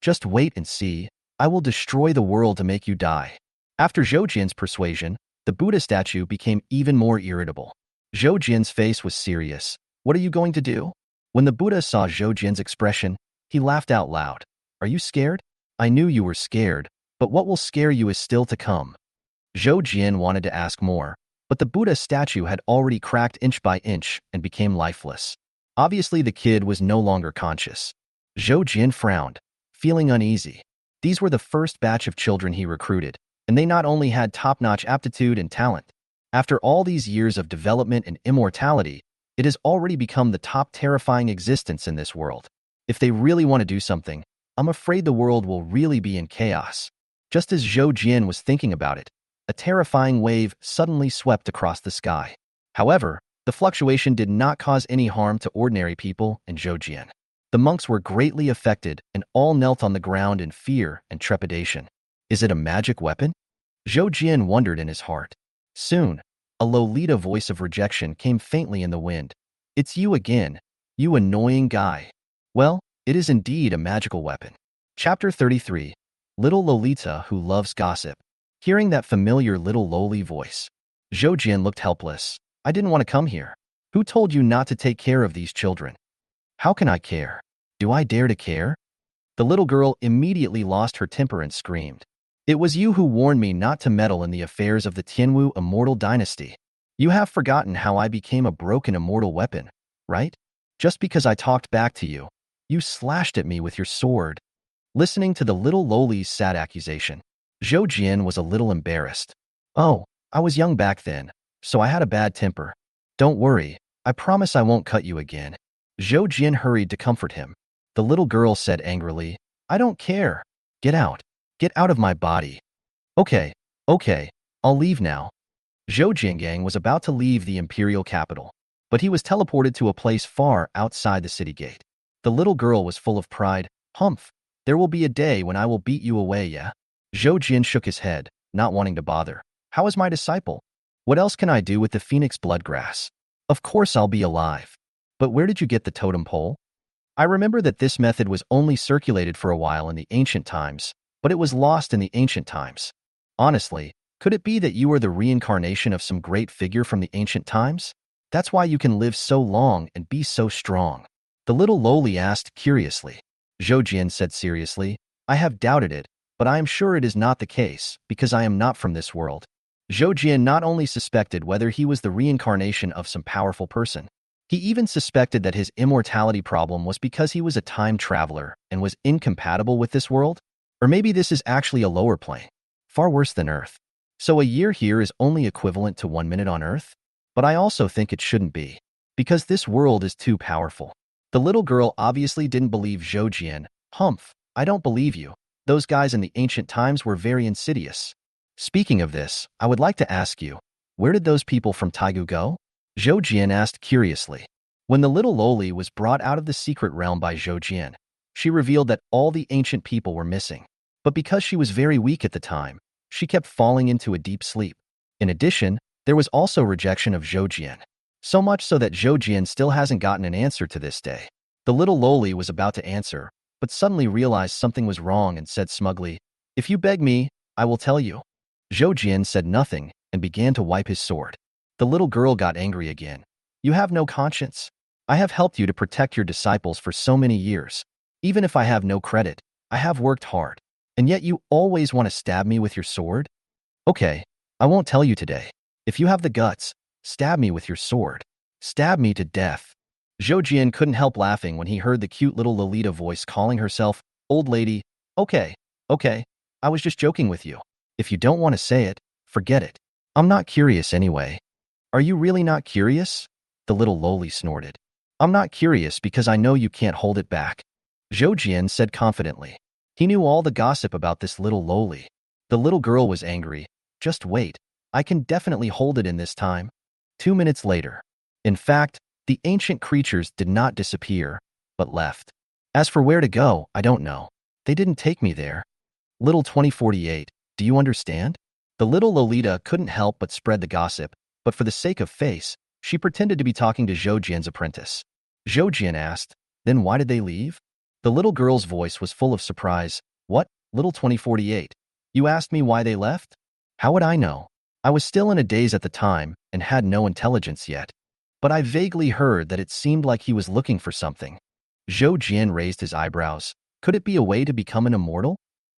S1: Just wait and see. I will destroy the world to make you die. After Zhou Jian's persuasion, the Buddha statue became even more irritable. Zhou Jian's face was serious. What are you going to do? When the Buddha saw Zhou Jian's expression, He laughed out loud. Are you scared? I knew you were scared, but what will scare you is still to come. Zhou Jian wanted to ask more, but the Buddha statue had already cracked inch by inch and became lifeless. Obviously, the kid was no longer conscious. Zhou Jian frowned, feeling uneasy. These were the first batch of children he recruited, and they not only had top-notch aptitude and talent. After all these years of development and immortality, it has already become the top terrifying existence in this world. If they really want to do something, I'm afraid the world will really be in chaos. Just as Zhou Jian was thinking about it, a terrifying wave suddenly swept across the sky. However, the fluctuation did not cause any harm to ordinary people and Zhou Jian. The monks were greatly affected and all knelt on the ground in fear and trepidation. Is it a magic weapon? Zhou Jian wondered in his heart. Soon, a Lolita voice of rejection came faintly in the wind. It's you again, you annoying guy. Well, it is indeed a magical weapon. Chapter 33. Little Lolita Who Loves Gossip. Hearing that familiar little lowly voice, Zhou Jian looked helpless. I didn't want to come here. Who told you not to take care of these children? How can I care? Do I dare to care? The little girl immediately lost her temper and screamed. It was you who warned me not to meddle in the affairs of the Tianwu immortal dynasty. You have forgotten how I became a broken immortal weapon, right? Just because I talked back to you, you slashed at me with your sword. Listening to the little lowly's sad accusation, Zhou Jian was a little embarrassed. Oh, I was young back then, so I had a bad temper. Don't worry, I promise I won't cut you again. Zhou Jian hurried to comfort him. The little girl said angrily, I don't care. Get out. Get out of my body. Okay, I'll leave now. Zhou Jiangang was about to leave the imperial capital, but he was teleported to a place far outside the city gate. The little girl was full of pride. Humph, there will be a day when I will beat you away, yeah? Zhou Jian shook his head, not wanting to bother. How is my disciple? What else can I do with the phoenix bloodgrass? Of course I'll be alive. But where did you get the totem pole? I remember that this method was only circulated for a while in the ancient times, but it was lost in the ancient times. Honestly, could it be that you are the reincarnation of some great figure from the ancient times? That's why you can live so long and be so strong. The little lowly asked curiously. Zhou Jian said seriously, I have doubted it, but I am sure it is not the case, because I am not from this world. Zhou Jian not only suspected whether he was the reincarnation of some powerful person, he even suspected that his immortality problem was because he was a time traveler and was incompatible with this world. Or maybe this is actually a lower plane, far worse than Earth. So a year here is only equivalent to 1 minute on Earth? But I also think it shouldn't be, because this world is too powerful. The little girl obviously didn't believe Zhou Jian. Humph, I don't believe you. Those guys in the ancient times were very insidious. Speaking of this, I would like to ask you, where did those people from Taigu go? Zhou Jian asked curiously. When the little lowly was brought out of the secret realm by Zhou Jian, she revealed that all the ancient people were missing. But because she was very weak at the time, she kept falling into a deep sleep. In addition, there was also rejection of Zhou Jian. So much so that Zhou Jian still hasn't gotten an answer to this day. The little lowly was about to answer, but suddenly realized something was wrong and said smugly, If you beg me, I will tell you. Zhou Jian said nothing and began to wipe his sword. The little girl got angry again. You have no conscience. I have helped you to protect your disciples for so many years. Even if I have no credit, I have worked hard. And yet you always want to stab me with your sword? Okay, I won't tell you today. If you have the guts, stab me with your sword. Stab me to death. Zhou Jian couldn't help laughing when he heard the cute little Lolita voice calling herself, Old lady. Okay, I was just joking with you. If you don't want to say it, forget it. I'm not curious anyway. Are you really not curious? The little lowly snorted. I'm not curious because I know you can't hold it back. Zhou Jian said confidently. He knew all the gossip about this little lowly. The little girl was angry. Just wait. I can definitely hold it in this time. 2 minutes later. In fact, the ancient creatures did not disappear, but left. As for where to go, I don't know. They didn't take me there. Little 2048, do you understand? The little Lolita couldn't help but spread the gossip, but for the sake of face, she pretended to be talking to Zhou Jian's apprentice. Zhou Jian asked, Then why did they leave? The little girl's voice was full of surprise. What, little 2048? You asked me why they left? How would I know? I was still in a daze at the time and had no intelligence yet. But I vaguely heard that it seemed like he was looking for something. Zhou Jian raised his eyebrows. Could it be a way to become an immortal?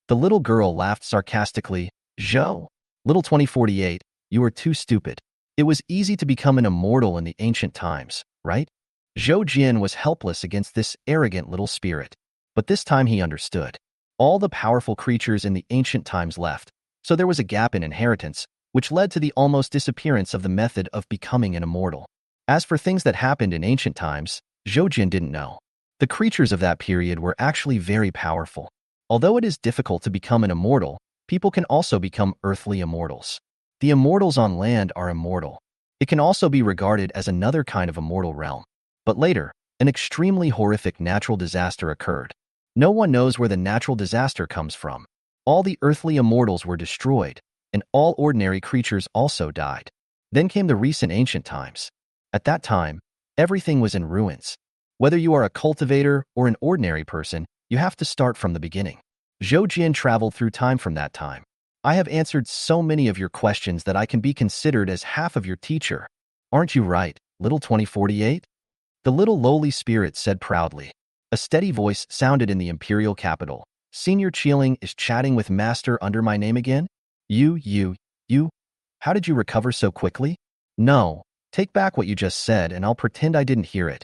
S1: The little girl laughed sarcastically. Zhou, little 2048, you are too stupid. It was easy to become an immortal in the ancient times, right? Zhou Jian was helpless against this arrogant little spirit. But this time he understood. All the powerful creatures in the ancient times left, so there was a gap in inheritance, which led to the almost disappearance of the method of becoming an immortal. As for things that happened in ancient times, Zhou Jian didn't know. The creatures of that period were actually very powerful. Although it is difficult to become an immortal, people can also become earthly immortals. The immortals on land are immortal. It can also be regarded as another kind of immortal realm. But later, an extremely horrific natural disaster occurred. No one knows where the natural disaster comes from. All the earthly immortals were destroyed, and all ordinary creatures also died. Then came the recent ancient times. At that time, everything was in ruins. Whether you are a cultivator or an ordinary person, you have to start from the beginning. Zhou Jian traveled through time from that time. I have answered so many of your questions that I can be considered as half of your teacher. Aren't you right, little 2048? The little lowly spirit said proudly. A steady voice sounded in the imperial capital. Senior Qieling is chatting with Master under my name again? You. How did you recover so quickly? No, take back what you just said and I'll pretend I didn't hear it.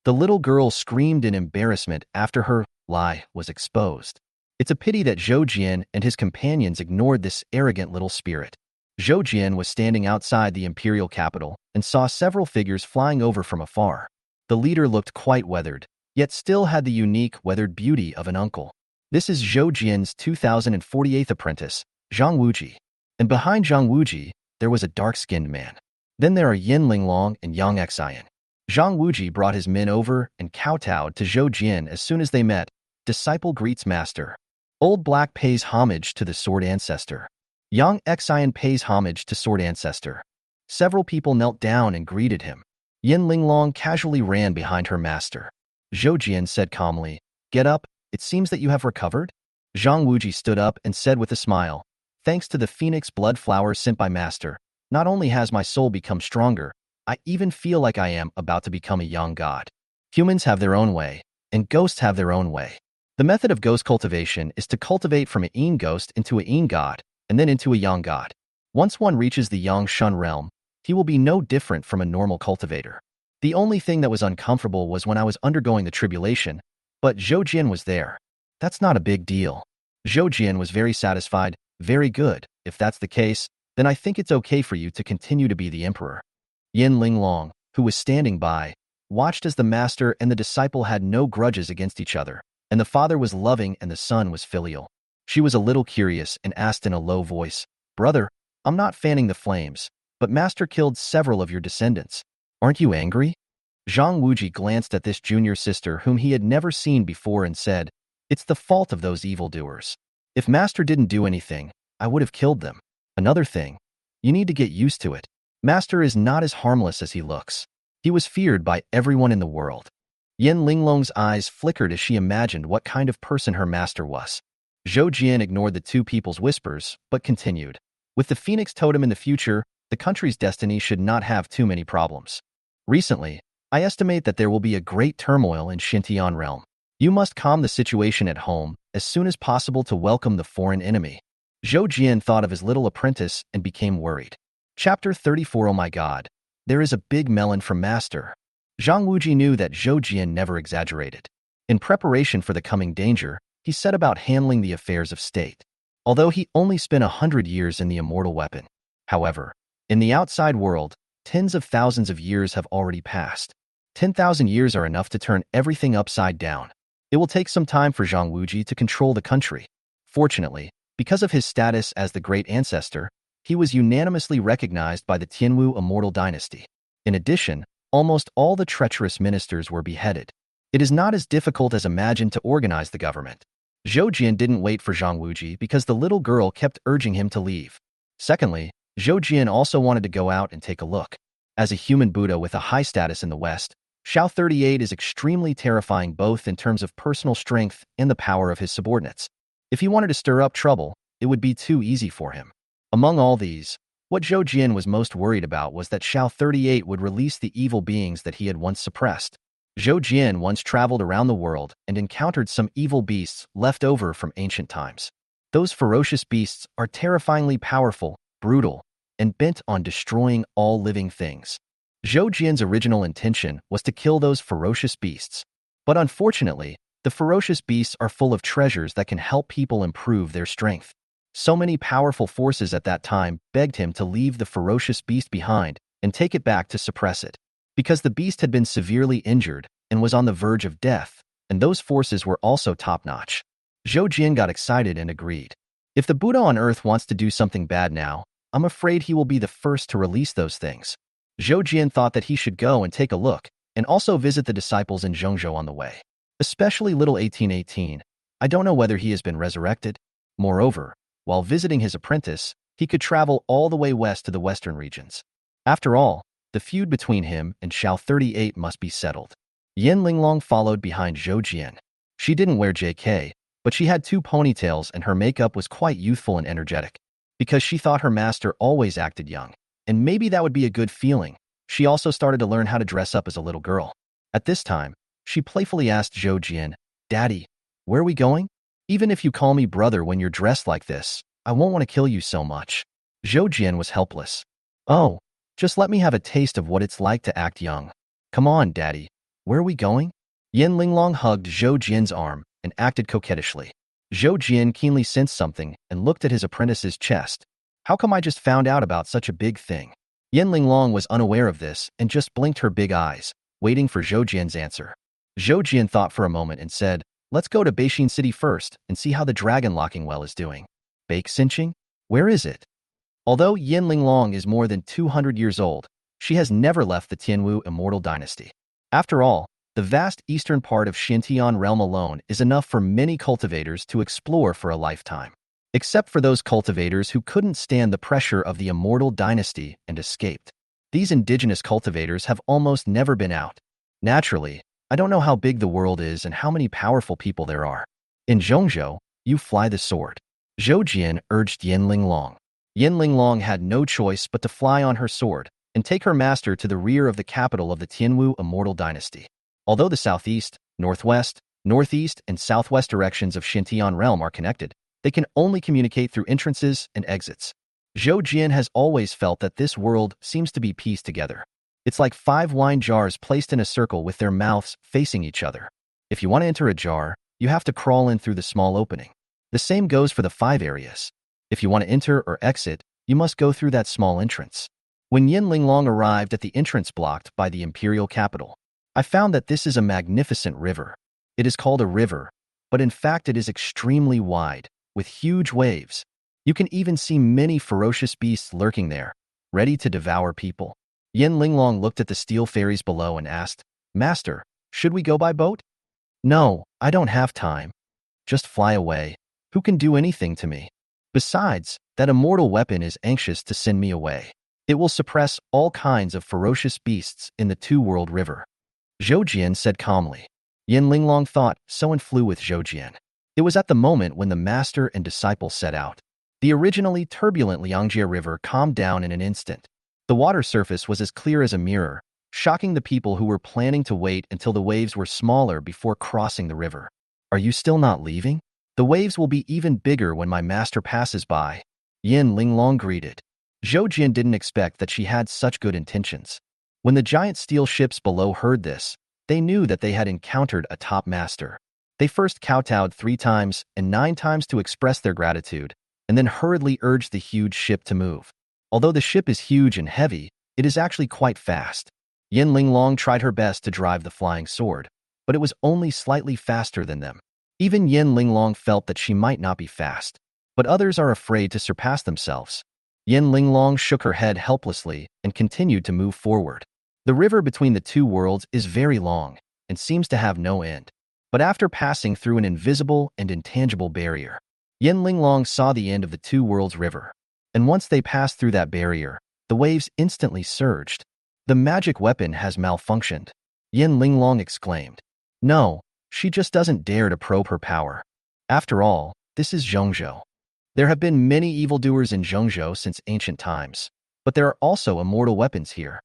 S1: The little girl screamed in embarrassment after her lie was exposed. It's a pity that Zhou Jian and his companions ignored this arrogant little spirit. Zhou Jian was standing outside the imperial capital and saw several figures flying over from afar. The leader looked quite weathered, yet still had the unique, weathered beauty of an uncle. This is Zhou Jian's 2048th apprentice, Zhang Wuji. And behind Zhang Wuji, there was a dark-skinned man. Then there are Yin Linglong and Yang Xian. Zhang Wuji brought his men over and kowtowed to Zhou Jian as soon as they met. Disciple greets master. Old Black pays homage to the Sword Ancestor. Yang Xian pays homage to Sword Ancestor. Several people knelt down and greeted him. Yin Linglong casually ran behind her master. Zhou Jian said calmly, "Get up, it seems that you have recovered?" Zhang Wuji stood up and said with a smile, "Thanks to the phoenix blood flower sent by master, not only has my soul become stronger, I even feel like I am about to become a young god." Humans have their own way, and ghosts have their own way. The method of ghost cultivation is to cultivate from a Yin ghost into a Yin god, and then into a Yang god. Once one reaches the Xuantian Realm, he will be no different from a normal cultivator. The only thing that was uncomfortable was when I was undergoing the tribulation, but Zhou Jian was there. That's not a big deal. Zhou Jian was very satisfied. Very good. If that's the case, then I think it's okay for you to continue to be the emperor. Yin Linglong, who was standing by, watched as the master and the disciple had no grudges against each other, and the father was loving and the son was filial. She was a little curious and asked in a low voice, "Brother, I'm not fanning the flames, but master killed several of your descendants. Aren't you angry?" Zhang Wuji glanced at this junior sister whom he had never seen before and said, "It's the fault of those evildoers. If master didn't do anything, I would have killed them. Another thing, you need to get used to it. Master is not as harmless as he looks. He was feared by everyone in the world." Yin Linglong's eyes flickered as she imagined what kind of person her master was. Zhou Jian ignored the two people's whispers, but continued. With the Phoenix Totem in the future, the country's destiny should not have too many problems. Recently, I estimate that there will be a great turmoil in Xuantian Realm. You must calm the situation at home as soon as possible to welcome the foreign enemy. Zhou Jian thought of his little apprentice and became worried. Chapter 34. Oh my God, there is a big melon from master. Zhang Wuji knew that Zhou Jian never exaggerated. In preparation for the coming danger, he set about handling the affairs of state. Although he only spent 100 years in the immortal weapon. However, in the outside world, tens of thousands of years have already passed. 10,000 years are enough to turn everything upside down. It will take some time for Zhang Wuji to control the country. Fortunately, because of his status as the great ancestor, he was unanimously recognized by the Tianwu immortal dynasty. In addition, almost all the treacherous ministers were beheaded. It is not as difficult as imagined to organize the government. Zhou Jian didn't wait for Zhang Wuji because the little girl kept urging him to leave. Secondly, Zhou Jian also wanted to go out and take a look. As a human Buddha with a high status in the West, Xiao 38 is extremely terrifying both in terms of personal strength and the power of his subordinates. If he wanted to stir up trouble, it would be too easy for him. Among all these, what Zhou Jian was most worried about was that Xiao 38 would release the evil beings that he had once suppressed. Zhou Jian once traveled around the world and encountered some evil beasts left over from ancient times. Those ferocious beasts are terrifyingly powerful, brutal, and bent on destroying all living things. Zhou Jian's original intention was to kill those ferocious beasts. But unfortunately, the ferocious beasts are full of treasures that can help people improve their strength. So many powerful forces at that time begged him to leave the ferocious beast behind and take it back to suppress it. Because the beast had been severely injured and was on the verge of death, and those forces were also top-notch. Zhou Jian got excited and agreed. If the Buddha on earth wants to do something bad now, I'm afraid he will be the first to release those things. Zhou Jian thought that he should go and take a look, and also visit the disciples in Zhongzhou on the way. Especially little 1818. I don't know whether he has been resurrected. Moreover, while visiting his apprentice, he could travel all the way west to the western regions. After all, the feud between him and Xiao 38 must be settled. Yin Linglong followed behind Zhou Jian. She didn't wear JK, but she had 2 ponytails and her makeup was quite youthful and energetic. Because she thought her master always acted young, and maybe that would be a good feeling, she also started to learn how to dress up as a little girl. At this time, she playfully asked Zhou Jian, "Daddy, where are we going? Even if you call me brother when you're dressed like this, I won't want to kill you so much." Zhou Jian was helpless. "Oh, just let me have a taste of what it's like to act young. Come on, Daddy. Where are we going?" Yin Linglong hugged Zhou Jian's arm and acted coquettishly. Zhou Jian keenly sensed something and looked at his apprentice's chest. How come I just found out about such a big thing? Yin Linglong was unaware of this and just blinked her big eyes, waiting for Zhou Jian's answer. Zhou Jian thought for a moment and said, "Let's go to Beixin City first and see how the dragon locking well is doing." Bake cinching? Where is it? Although Yin Linglong is more than 200 years old, she has never left the Tianwu immortal dynasty. After all, the vast eastern part of Xuantian Realm alone is enough for many cultivators to explore for a lifetime. Except for those cultivators who couldn't stand the pressure of the immortal dynasty and escaped. These indigenous cultivators have almost never been out. Naturally, I don't know how big the world is and how many powerful people there are. In Zhongzhou, you fly the sword. Zhou Jian urged Yin Linglong. Yin Linglong had no choice but to fly on her sword and take her master to the rear of the capital of the Tianwu immortal dynasty. Although the southeast, northwest, northeast, and southwest directions of Xuantian Realm are connected, they can only communicate through entrances and exits. Zhou Jian has always felt that this world seems to be pieced together. It's like 5 wine jars placed in a circle with their mouths facing each other. If you want to enter a jar, you have to crawl in through the small opening. The same goes for the 5 areas. If you want to enter or exit, you must go through that small entrance. When Yin Linglong arrived at the entrance blocked by the imperial capital, I found that this is a magnificent river. It is called a river, but in fact it is extremely wide, with huge waves. You can even see many ferocious beasts lurking there, ready to devour people. Yin Linglong looked at the steel ferries below and asked, "Master, should we go by boat?" "No, I don't have time. Just fly away. Who can do anything to me? Besides, that immortal weapon is anxious to send me away. It will suppress all kinds of ferocious beasts in the Two-World River." Zhou Jian said calmly. Yin Linglong thought so and flew with Zhou Jian. It was at the moment when the master and disciple set out. The originally turbulent Liangjie River calmed down in an instant. The water surface was as clear as a mirror, shocking the people who were planning to wait until the waves were smaller before crossing the river. "Are you still not leaving? The waves will be even bigger when my master passes by," Yin Linglong greeted. Zhou Jian didn't expect that she had such good intentions. When the giant steel ships below heard this, they knew that they had encountered a top master. They first kowtowed 3 times and 9 times to express their gratitude, and then hurriedly urged the huge ship to move. Although the ship is huge and heavy, it is actually quite fast. Yin Linglong tried her best to drive the flying sword, but it was only slightly faster than them. Even Yin Linglong felt that she might not be fast, but others are afraid to surpass themselves. Yin Linglong shook her head helplessly and continued to move forward. The river between the 2 worlds is very long and seems to have no end. But after passing through an invisible and intangible barrier, Yin Linglong saw the end of the 2 worlds river. And once they passed through that barrier, the waves instantly surged. "The magic weapon has malfunctioned," Yin Linglong exclaimed. "No, she just doesn't dare to probe her power. After all, this is Zhongzhou. There have been many evildoers in Zhongzhou since ancient times, but there are also immortal weapons here."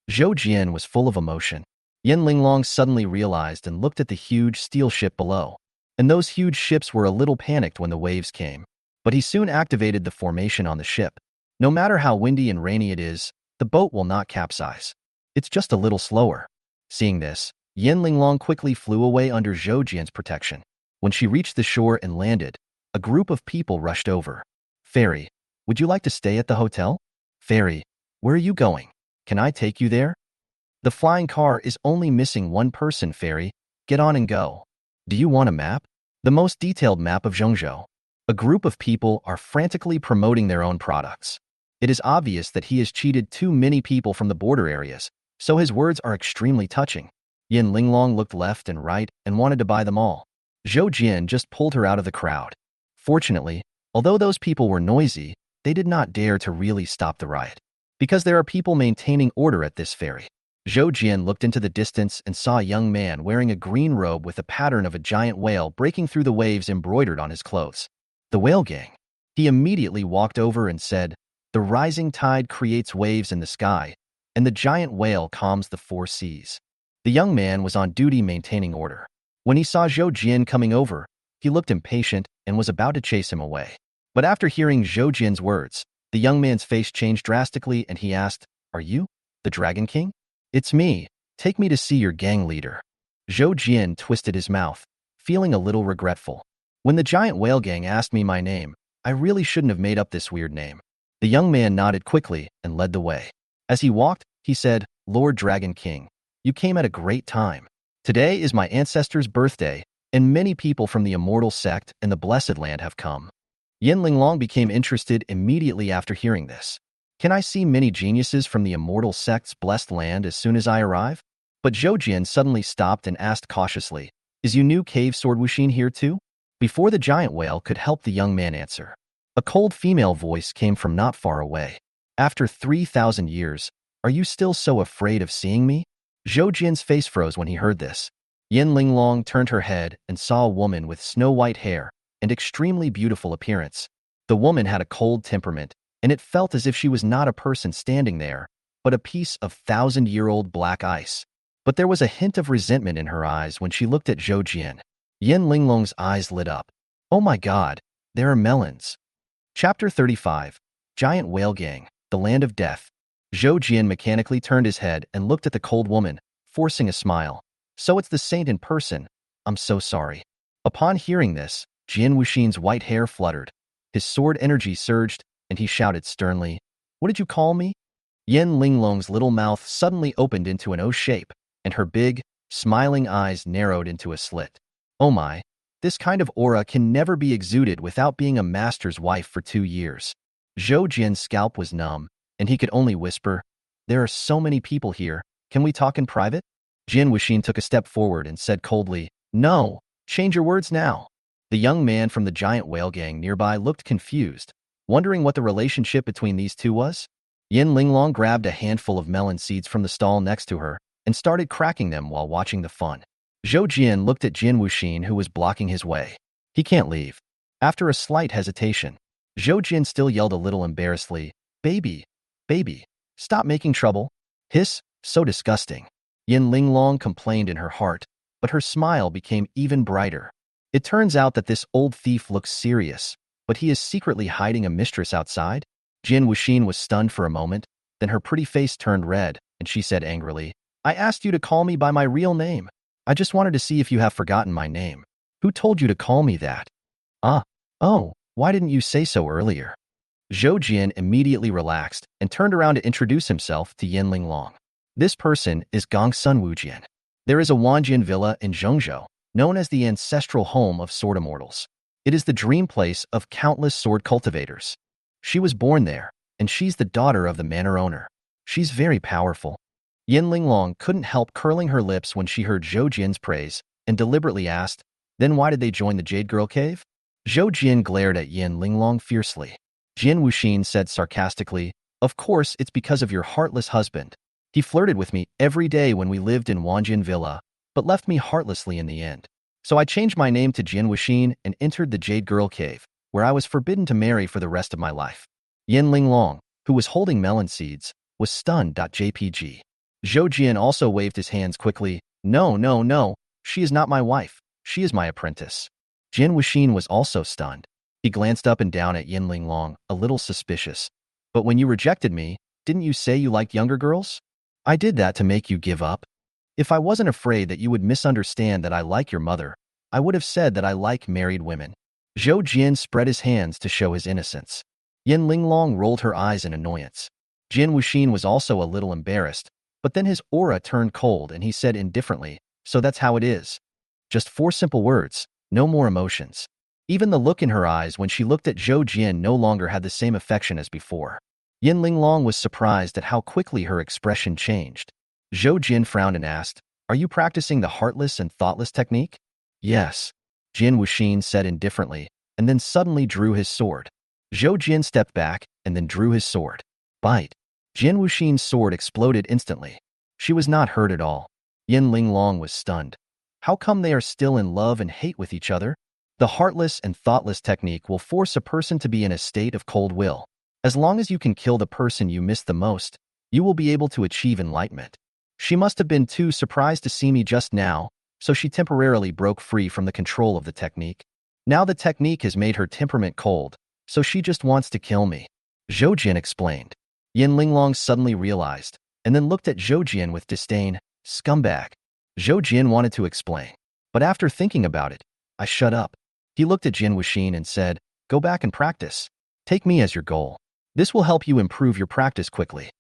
S1: Zhou Jian was full of emotion. Yin Linglong suddenly realized and looked at the huge steel ship below. And those huge ships were a little panicked when the waves came. But he soon activated the formation on the ship. No matter how windy and rainy it is, the boat will not capsize. It's just a little slower. Seeing this, Yin Linglong quickly flew away under Zhou Jian's protection. When she reached the shore and landed, a group of people rushed over. Fairy, would you like to stay at the hotel? Fairy, where are you going? Can I take you there? The flying car is only missing one person, Fairy. Get on and go. Do you want a map? The most detailed map of Zhengzhou. A group of people are frantically promoting their own products. It is obvious that he has cheated too many people from the border areas, so his words are extremely touching. Yin Linglong looked left and right and wanted to buy them all. Zhou Jian just pulled her out of the crowd. Fortunately, although those people were noisy, they did not dare to really stop the riot. Because there are people maintaining order at this ferry. Zhou Jian looked into the distance and saw a young man wearing a green robe with a pattern of a giant whale breaking through the waves embroidered on his clothes. The whale gang. He immediately walked over and said, "The rising tide creates waves in the sky, and the giant whale calms the four seas." The young man was on duty maintaining order. When he saw Zhou Jian coming over, he looked impatient and was about to chase him away. But after hearing Zhou Jian's words, the young man's face changed drastically and he asked, "Are you the Dragon King?" "It's me. Take me to see your gang leader." Zhou Jian twisted his mouth, feeling a little regretful. "When the giant whale gang asked me my name, I really shouldn't have made up this weird name." The young man nodded quickly and led the way. As he walked, he said, "Lord Dragon King, you came at a great time. Today is my ancestor's birthday, and many people from the Immortal Sect and the Blessed Land have come." Yin Linglong became interested immediately after hearing this. "Can I see many geniuses from the Immortal Sect's blessed land as soon as I arrive?" But Zhou Jian suddenly stopped and asked cautiously, "Is you new cave sword Wuxin here too?" Before the giant whale could help the young man answer, a cold female voice came from not far away. "After 3,000 years, are you still so afraid of seeing me?" Zhou Jian's face froze when he heard this. Yin Linglong turned her head and saw a woman with snow-white hair and extremely beautiful appearance. The woman had a cold temperament, and it felt as if she was not a person standing there, but a piece of thousand-year-old black ice. But there was a hint of resentment in her eyes when she looked at Zhou Jian. Yin Linglong's eyes lit up. "Oh my god, there are melons." Chapter 35. Giant Whale Gang, the Land of Death. Zhou Jian mechanically turned his head and looked at the cold woman, forcing a smile. "So it's the saint in person. I'm so sorry." Upon hearing this, Jian Wuxin's white hair fluttered. His sword energy surged, and he shouted sternly, "What did you call me?" Yin Linglong's little mouth suddenly opened into an O shape, and her big, smiling eyes narrowed into a slit. "Oh my, this kind of aura can never be exuded without being a master's wife for 2 years." Zhou Jian's scalp was numb, and he could only whisper, "There are so many people here. Can we talk in private?" Jian Wuxin took a step forward and said coldly, "No, change your words now." The young man from the giant whale gang nearby looked confused, wondering what the relationship between these two was. Yin Linglong grabbed a handful of melon seeds from the stall next to her and started cracking them while watching the fun. Zhou Jian looked at Jian Wuxin, who was blocking his way. "He can't leave." After a slight hesitation, Zhou Jian still yelled a little embarrassedly, "Baby, baby, stop making trouble." "Hiss, so disgusting." Yin Linglong complained in her heart, but her smile became even brighter. It turns out that this old thief looks serious, but he is secretly hiding a mistress outside. Jian Wuxin was stunned for a moment, then her pretty face turned red, and she said angrily, "I asked you to call me by my real name. I just wanted to see if you have forgotten my name. Who told you to call me that?" Oh, why didn't you say so earlier?" Zhou Jian immediately relaxed and turned around to introduce himself to Yin Linglong. "This person is Gongsun Wujian. There is a Wanjian villa in Zhengzhou, known as the ancestral home of sword immortals. It is the dream place of countless sword cultivators. She was born there, and she's the daughter of the manor owner. She's very powerful." Yin Linglong couldn't help curling her lips when she heard Zhou Jian's praise and deliberately asked, "Then why did they join the Jade Girl Cave?" Zhou Jian glared at Yin Linglong fiercely. Jian Wuxin said sarcastically, "Of course it's because of your heartless husband. He flirted with me every day when we lived in Wanjian Villa, but left me heartlessly in the end. So I changed my name to Jian Wuxin and entered the Jade Girl Cave, where I was forbidden to marry for the rest of my life." Yin Linglong, who was holding melon seeds, was stunned. JPG. Zhou Jian also waved his hands quickly. No, no, no. She is not my wife. She is my apprentice. Jian Wuxin was also stunned. He glanced up and down at Yin Linglong, a little suspicious. But when you rejected me, didn't you say you liked younger girls? I did that to make you give up. If I wasn't afraid that you would misunderstand that I like your mother, I would have said that I like married women. Zhou Jian spread his hands to show his innocence. Yin Linglong rolled her eyes in annoyance. Jian Wuxin was also a little embarrassed, but then his aura turned cold and he said indifferently, so that's how it is. Just 4 simple words, no more emotions. Even the look in her eyes when she looked at Zhou Jian no longer had the same affection as before. Yin Linglong was surprised at how quickly her expression changed. Zhou Jian frowned and asked, "Are you practicing the heartless and thoughtless technique?" "Yes," Jian Wuxin said indifferently, and then suddenly drew his sword. Zhou Jian stepped back and then drew his sword. Bite. Jian Wuxin's sword exploded instantly. She was not hurt at all. Yin Linglong was stunned. How come they are still in love and hate with each other? The heartless and thoughtless technique will force a person to be in a state of cold will. As long as you can kill the person you miss the most, you will be able to achieve enlightenment. She must have been too surprised to see me just now, so she temporarily broke free from the control of the technique. Now the technique has made her temperament cold, so she just wants to kill me. Zhou Jian explained. Yin Linglong suddenly realized, and then looked at Zhou Jian with disdain. Scumbag. Zhou Jian wanted to explain, but after thinking about it, I shut up. He looked at Jian Wuxin and said, "Go back and practice. Take me as your goal. This will help you improve your practice quickly."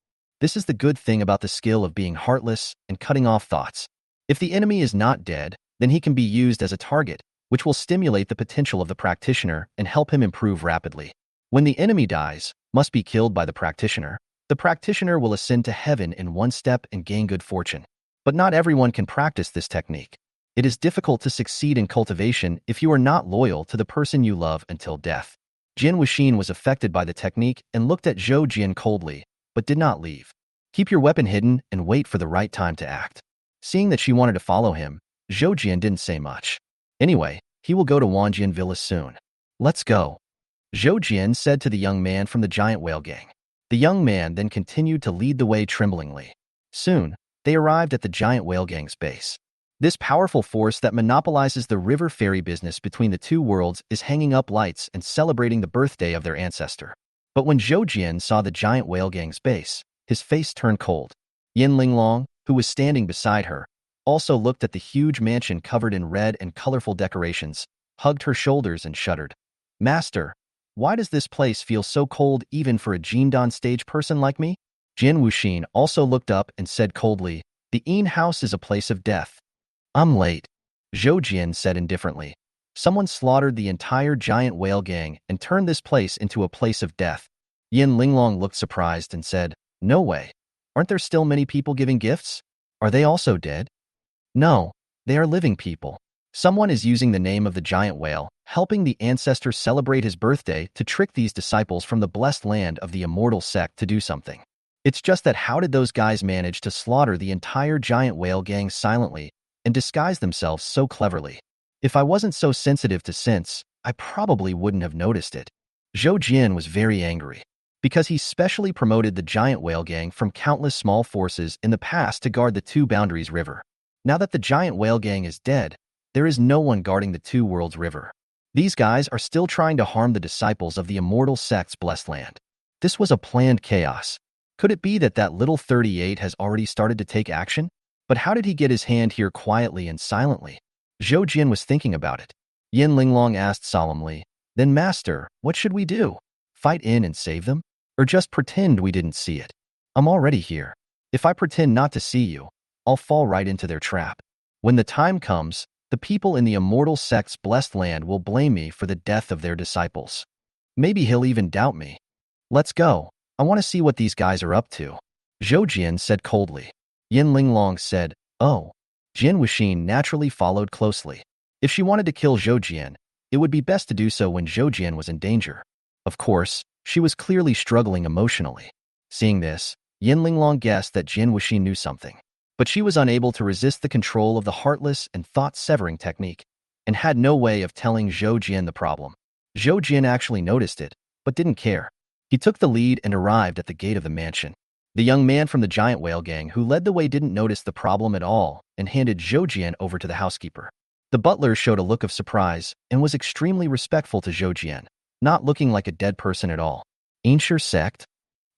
S1: This is the good thing about the skill of being heartless and cutting off thoughts. If the enemy is not dead, then he can be used as a target, which will stimulate the potential of the practitioner and help him improve rapidly. When the enemy dies, must be killed by the practitioner will ascend to heaven in 1 step and gain good fortune. But not everyone can practice this technique. It is difficult to succeed in cultivation if you are not loyal to the person you love until death. Jian Wuxin was affected by the technique and looked at Zhou Jian coldly, but did not leave. Keep your weapon hidden and wait for the right time to act. Seeing that she wanted to follow him, Zhou Jian didn't say much. Anyway, he will go to Xuantian Villa soon. Let's go. Zhou Jian said to the young man from the giant whale gang. The young man then continued to lead the way tremblingly. Soon, they arrived at the giant whale gang's base. This powerful force that monopolizes the river ferry business between the 2 worlds is hanging up lights and celebrating the birthday of their ancestor. But when Zhou Jian saw the giant whale gang's base, his face turned cold. Yin Linglong, who was standing beside her, also looked at the huge mansion covered in red and colorful decorations, hugged her shoulders and shuddered. "Master, why does this place feel so cold even for a Jindan stage person like me?" Jian Wuxin also looked up and said coldly, "The Yin house is a place of death." "I'm late," Zhou Jian said indifferently. "Someone slaughtered the entire giant whale gang and turned this place into a place of death." Yin Linglong looked surprised and said, "No way. Aren't there still many people giving gifts? Are they also dead?" "No, they are living people. Someone is using the name of the giant whale, helping the ancestor celebrate his birthday to trick these disciples from the blessed land of the immortal sect to do something. It's just that how did those guys manage to slaughter the entire giant whale gang silently and disguise themselves so cleverly? If I wasn't so sensitive to sense, I probably wouldn't have noticed it." Zhou Jian was very angry, because he specially promoted the giant whale gang from countless small forces in the past to guard the 2 boundaries river. Now that the giant whale gang is dead, there is no one guarding the 2 worlds river. These guys are still trying to harm the disciples of the immortal sect's blessed land. This was a planned chaos. Could it be that that little 38 has already started to take action? But how did he get his hand here quietly and silently? Zhou Jian was thinking about it. Yin Linglong asked solemnly, "Then master, what should we do? Fight in and save them? Or just pretend we didn't see it? I'm already here. If I pretend not to see you, I'll fall right into their trap. When the time comes, the people in the immortal sect's blessed land will blame me for the death of their disciples. Maybe he'll even doubt me. Let's go. I want to see what these guys are up to." Zhou Jian said coldly. Yin Linglong said, "Oh." Jian Wuxin naturally followed closely. If she wanted to kill Zhou Jian, it would be best to do so when Zhou Jian was in danger. Of course, she was clearly struggling emotionally. Seeing this, Yin Linglong guessed that Jian Wuxin knew something. But she was unable to resist the control of the heartless and thought-severing technique, and had no way of telling Zhou Jian the problem. Zhou Jian actually noticed it, but didn't care. He took the lead and arrived at the gate of the mansion. The young man from the giant whale gang who led the way didn't notice the problem at all and handed Zhou over to the housekeeper. The butler showed a look of surprise and was extremely respectful to Zhou, not looking like a dead person at all. Ancient sect?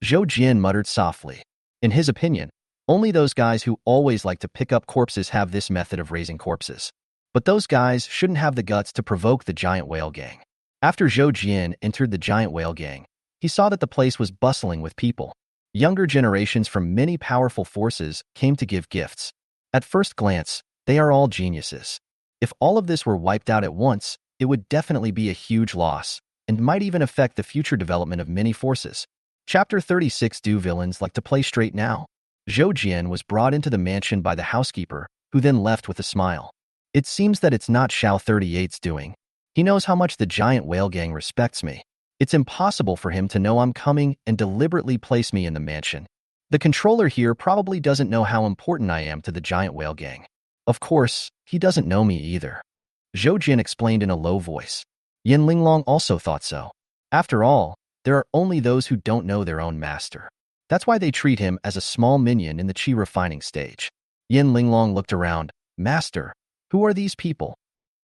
S1: Zhou muttered softly. In his opinion, only those guys who always like to pick up corpses have this method of raising corpses. But those guys shouldn't have the guts to provoke the giant whale gang. After Zhou entered the giant whale gang, he saw that the place was bustling with people. Younger generations from many powerful forces came to give gifts. At first glance, they are all geniuses. If all of this were wiped out at once, it would definitely be a huge loss, and might even affect the future development of many forces. Chapter 36. Do villains like to play straight now? Zhou was brought into the mansion by the housekeeper, who then left with a smile. It seems that it's not Xiao 38's doing. He knows how much the giant whale gang respects me. It's impossible for him to know I'm coming and deliberately place me in the mansion. The controller here probably doesn't know how important I am to the giant whale gang. Of course, he doesn't know me either. Zhou explained in a low voice. Yin Linglong also thought so. After all, there are only those who don't know their own master. That's why they treat him as a small minion in the qi refining stage. Yin Linglong looked around. Master, who are these people?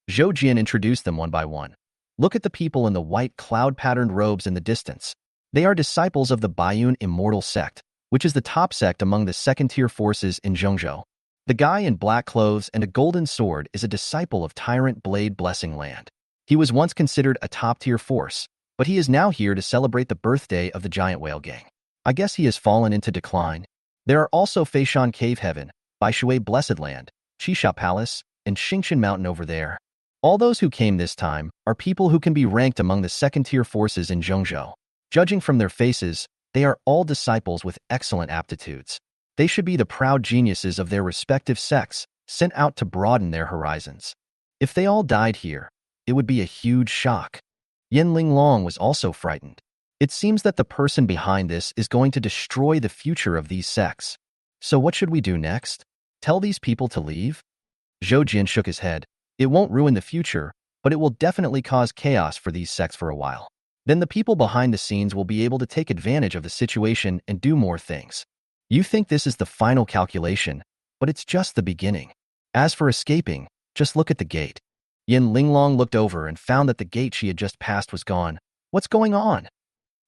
S1: Zhou introduced them one by one. Look at the people in the white cloud-patterned robes in the distance. They are disciples of the Baiyun Immortal Sect, which is the top sect among the second-tier forces in Zhongzhou. The guy in black clothes and a golden sword is a disciple of Tyrant Blade Blessing Land. He was once considered a top-tier force, but he is now here to celebrate the birthday of the giant whale gang. I guess he has fallen into decline. There are also Feishan Cave Heaven, Baishui Blessed Land, Qisha Palace, and Xingqian Mountain over there. All those who came this time are people who can be ranked among the second-tier forces in Zhongzhou. Judging from their faces, they are all disciples with excellent aptitudes. They should be the proud geniuses of their respective sects, sent out to broaden their horizons. If they all died here, it would be a huge shock. Yin Linglong was also frightened. It seems that the person behind this is going to destroy the future of these sects. So what should we do next? Tell these people to leave? Zhou shook his head. It won't ruin the future, but it will definitely cause chaos for these sects for a while. Then the people behind the scenes will be able to take advantage of the situation and do more things. You think this is the final calculation, but it's just the beginning. As for escaping, just look at the gate. Yin Linglong looked over and found that the gate she had just passed was gone. What's going on?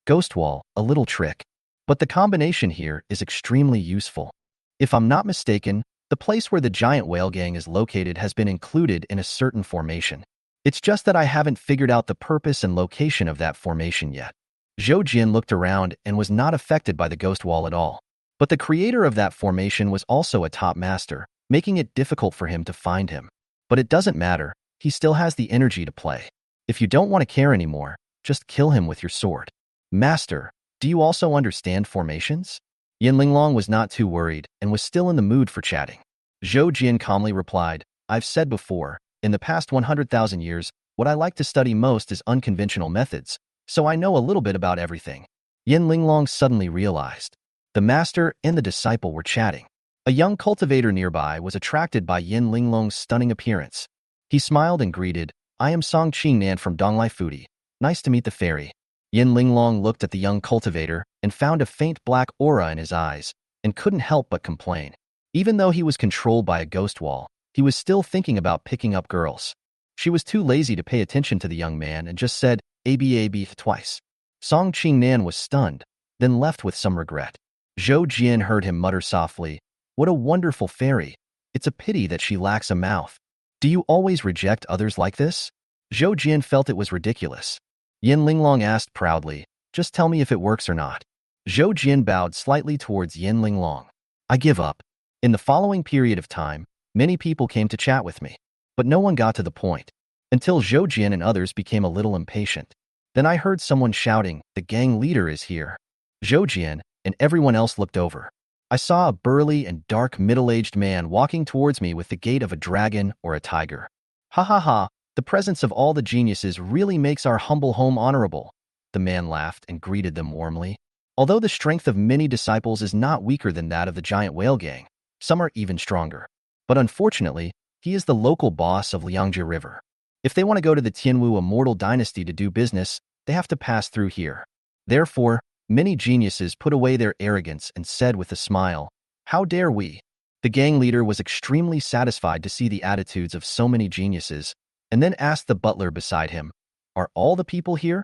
S1: Ghost wall, a little trick. But the combination here is extremely useful. If I'm not mistaken, the place where the giant whale gang is located has been included in a certain formation. It's just that I haven't figured out the purpose and location of that formation yet. Zhou looked around and was not affected by the ghost wall at all. But the creator of that formation was also a top master, making it difficult for him to find him. But it doesn't matter, he still has the energy to play. If you don't want to care anymore, just kill him with your sword. Master, do you also understand formations? Yin Linglong was not too worried and was still in the mood for chatting. Zhou calmly replied, I've said before, in the past 100,000 years, what I like to study most is unconventional methods, so I know a little bit about everything. Yin Linglong suddenly realized. The master and the disciple were chatting. A young cultivator nearby was attracted by Yin Linglong's stunning appearance. He smiled and greeted, I am Song Qingnan from Donglai Fudi. Nice to meet the fairy. Yin Linglong looked at the young cultivator and found a faint black aura in his eyes and couldn't help but complain. Even though he was controlled by a ghost wall, he was still thinking about picking up girls. She was too lazy to pay attention to the young man and just said, "Ab twice." Song Qingnan was stunned, then left with some regret. Zhou heard him mutter softly, "What a wonderful fairy. It's a pity that she lacks a mouth. Do you always reject others like this?" Zhou felt it was ridiculous. Yin Linglong asked proudly, "Just tell me if it works or not." Zhou bowed slightly towards Yin Linglong. "I give up." In the following period of time, many people came to chat with me, but no one got to the point, until Zhou and others became a little impatient. Then I heard someone shouting, "The gang leader is here." Zhou and everyone else looked over. I saw a burly and dark middle-aged man walking towards me with the gait of a dragon or a tiger. "Ha ha ha, the presence of all the geniuses really makes our humble home honorable." The man laughed and greeted them warmly. Although the strength of many disciples is not weaker than that of the giant whale gang, some are even stronger. But unfortunately, he is the local boss of Liangzhi River. If they want to go to the Tianwu Immortal Dynasty to do business, they have to pass through here. Therefore, Many geniuses put away their arrogance and said with a smile, "How dare we?" The gang leader was extremely satisfied to see the attitudes of so many geniuses, and then asked the butler beside him, "Are all the people here?"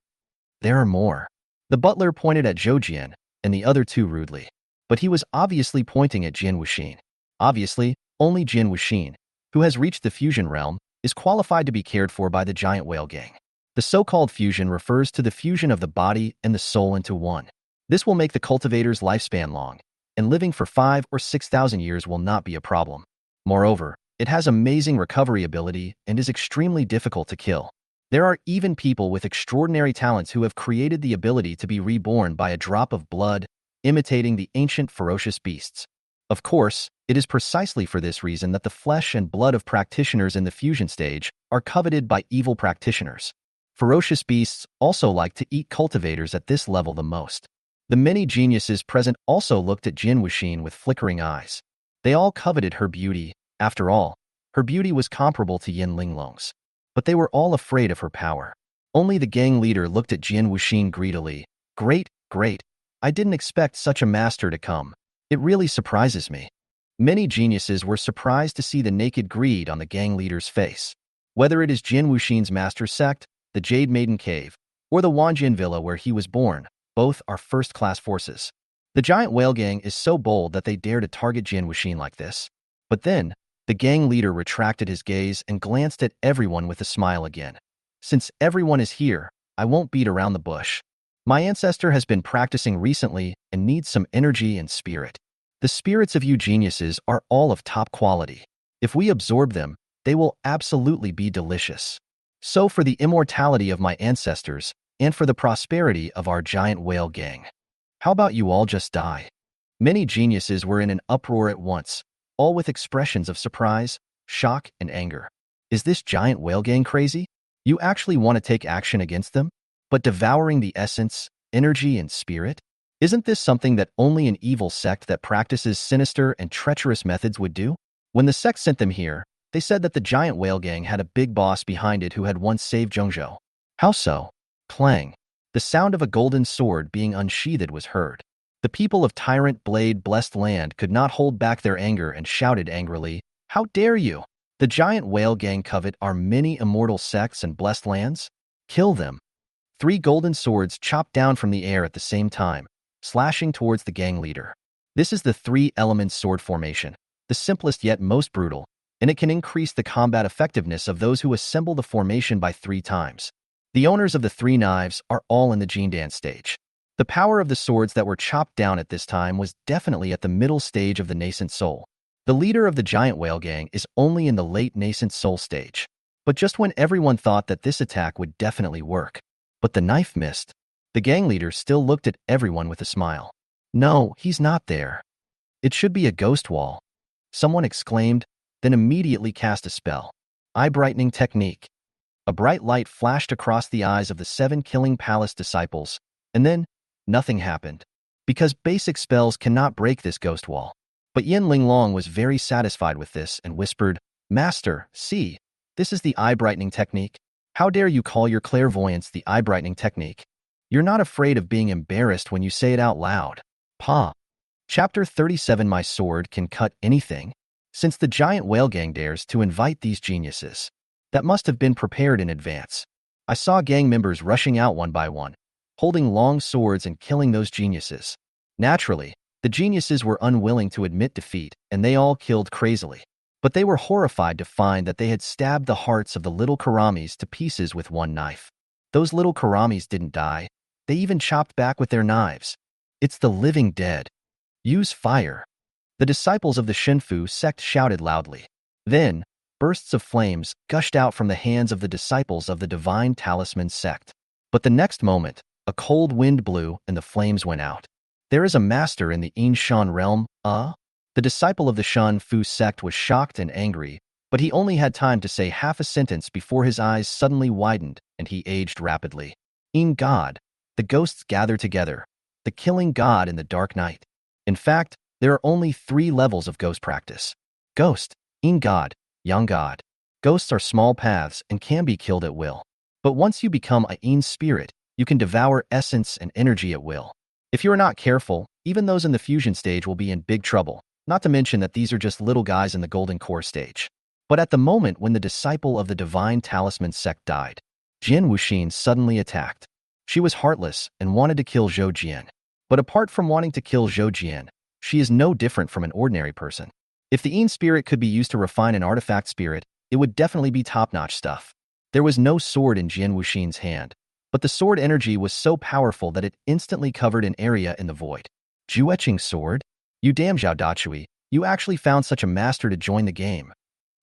S1: "There are more." The butler pointed at Zhou Jian and the other two rudely, but he was obviously pointing at Jian Wuxin. Obviously, only Jian Wuxin, who has reached the fusion realm, is qualified to be cared for by the giant whale gang. The so-called fusion refers to the fusion of the body and the soul into one. This will make the cultivator's lifespan long, and living for 5 or 6,000 years will not be a problem. Moreover, it has amazing recovery ability and is extremely difficult to kill. There are even people with extraordinary talents who have created the ability to be reborn by a drop of blood, imitating the ancient ferocious beasts. Of course, it is precisely for this reason that the flesh and blood of practitioners in the fusion stage are coveted by evil practitioners. Ferocious beasts also like to eat cultivators at this level the most. The many geniuses present also looked at Jian Wuxin with flickering eyes. They all coveted her beauty. After all, her beauty was comparable to Yin Linglong's. But they were all afraid of her power. Only the gang leader looked at Jian Wuxin greedily. "Great, great. I didn't expect such a master to come. It really surprises me." Many geniuses were surprised to see the naked greed on the gang leader's face. Whether it is Jian Wuxin's master sect, the Jade Maiden Cave, or the Wanjian Villa where he was born, both are first-class forces. The giant whale gang is so bold that they dare to target Jian Wuxin like this. But then, the gang leader retracted his gaze and glanced at everyone with a smile again. "Since everyone is here, I won't beat around the bush. My ancestor has been practicing recently and needs some energy and spirit. The spirits of you geniuses are all of top quality. If we absorb them, they will absolutely be delicious. So for the immortality of my ancestors, and for the prosperity of our giant whale gang, how about you all just die?" Many geniuses were in an uproar at once, all with expressions of surprise, shock, and anger. Is this giant whale gang crazy? You actually want to take action against them? But devouring the essence, energy, and spirit? Isn't this something that only an evil sect that practices sinister and treacherous methods would do? When the sect sent them here, they said that the giant whale gang had a big boss behind it who had once saved Zhongzhou. How so? Clang. The sound of a golden sword being unsheathed was heard. The people of Tyrant Blade Blessed Land could not hold back their anger and shouted angrily, "How dare you? The giant whale gang covet our many immortal sects and blessed lands? Kill them." 3 golden swords chopped down from the air at the same time, slashing towards the gang leader. This is the 3-element sword formation, the simplest yet most brutal, and it can increase the combat effectiveness of those who assemble the formation by 3 times. The owners of the 3 knives are all in the Gene Dance stage. The power of the swords that were chopped down at this time was definitely at the middle stage of the nascent soul. The leader of the giant whale gang is only in the late nascent soul stage. But just when everyone thought that this attack would definitely work, but the knife missed, the gang leader still looked at everyone with a smile. "No, he's not there. It should be a ghost wall," someone exclaimed, then immediately cast a spell. Eye brightening technique. A bright light flashed across the eyes of the 7 Killing Palace disciples, and then, nothing happened. Because basic spells cannot break this ghost wall. But Yin Linglong was very satisfied with this and whispered, "Master, see, this is the eye brightening technique. How dare you call your clairvoyance the eye brightening technique? You're not afraid of being embarrassed when you say it out loud." Pa. Chapter 37. My sword can cut anything? Since the giant whale gang dares to invite these geniuses, that must have been prepared in advance. I saw gang members rushing out one by one, holding long swords and killing those geniuses. Naturally, the geniuses were unwilling to admit defeat, and they all killed crazily. But they were horrified to find that they had stabbed the hearts of the little Karamis to pieces with one knife. Those little Karamis didn't die. They even chopped back with their knives. It's the living dead. Use fire. The disciples of the Shinfu sect shouted loudly. Then, bursts of flames gushed out from the hands of the disciples of the Divine Talisman sect. But the next moment, a cold wind blew and the flames went out. There is a master in the Xuantian Realm, The disciple of the Shinfu sect was shocked and angry, but he only had time to say half a sentence before his eyes suddenly widened and he aged rapidly. In God, the ghosts gather together, the killing God in the dark night. In fact, there are only 3 levels of ghost practice. Ghost, in God, Yang God. Ghosts are small paths and can be killed at will. But once you become a in spirit, you can devour essence and energy at will. If you are not careful, even those in the fusion stage will be in big trouble, not to mention that these are just little guys in the golden core stage. But at the moment when the disciple of the divine talisman sect died, Jian Wuxin suddenly attacked. She was heartless and wanted to kill Zhou Jian. But apart from wanting to kill Zhou Jian, she is no different from an ordinary person. If the Yin spirit could be used to refine an artifact spirit, it would definitely be top-notch stuff. There was no sword in Jian Wuxin's hand, but the sword energy was so powerful that it instantly covered an area in the void. Jueqing sword? You damn Zhao Dachui, you actually found such a master to join the game.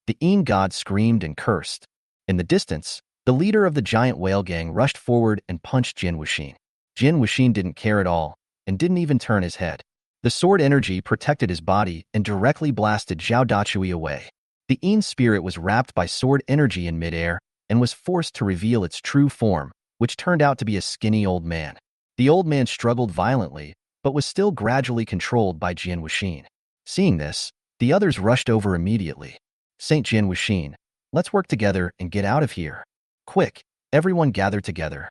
S1: The Yin god screamed and cursed. In the distance, the leader of the giant whale gang rushed forward and punched Jian Wuxin. Jian Wuxin didn't care at all, and didn't even turn his head. The sword energy protected his body and directly blasted Zhao Dachui away. The Yin spirit was wrapped by sword energy in midair and was forced to reveal its true form, which turned out to be a skinny old man. The old man struggled violently, but was still gradually controlled by Jian Wuxin. Seeing this, the others rushed over immediately. Saint Jian Wuxin, let's work together and get out of here. Quick, everyone gather together.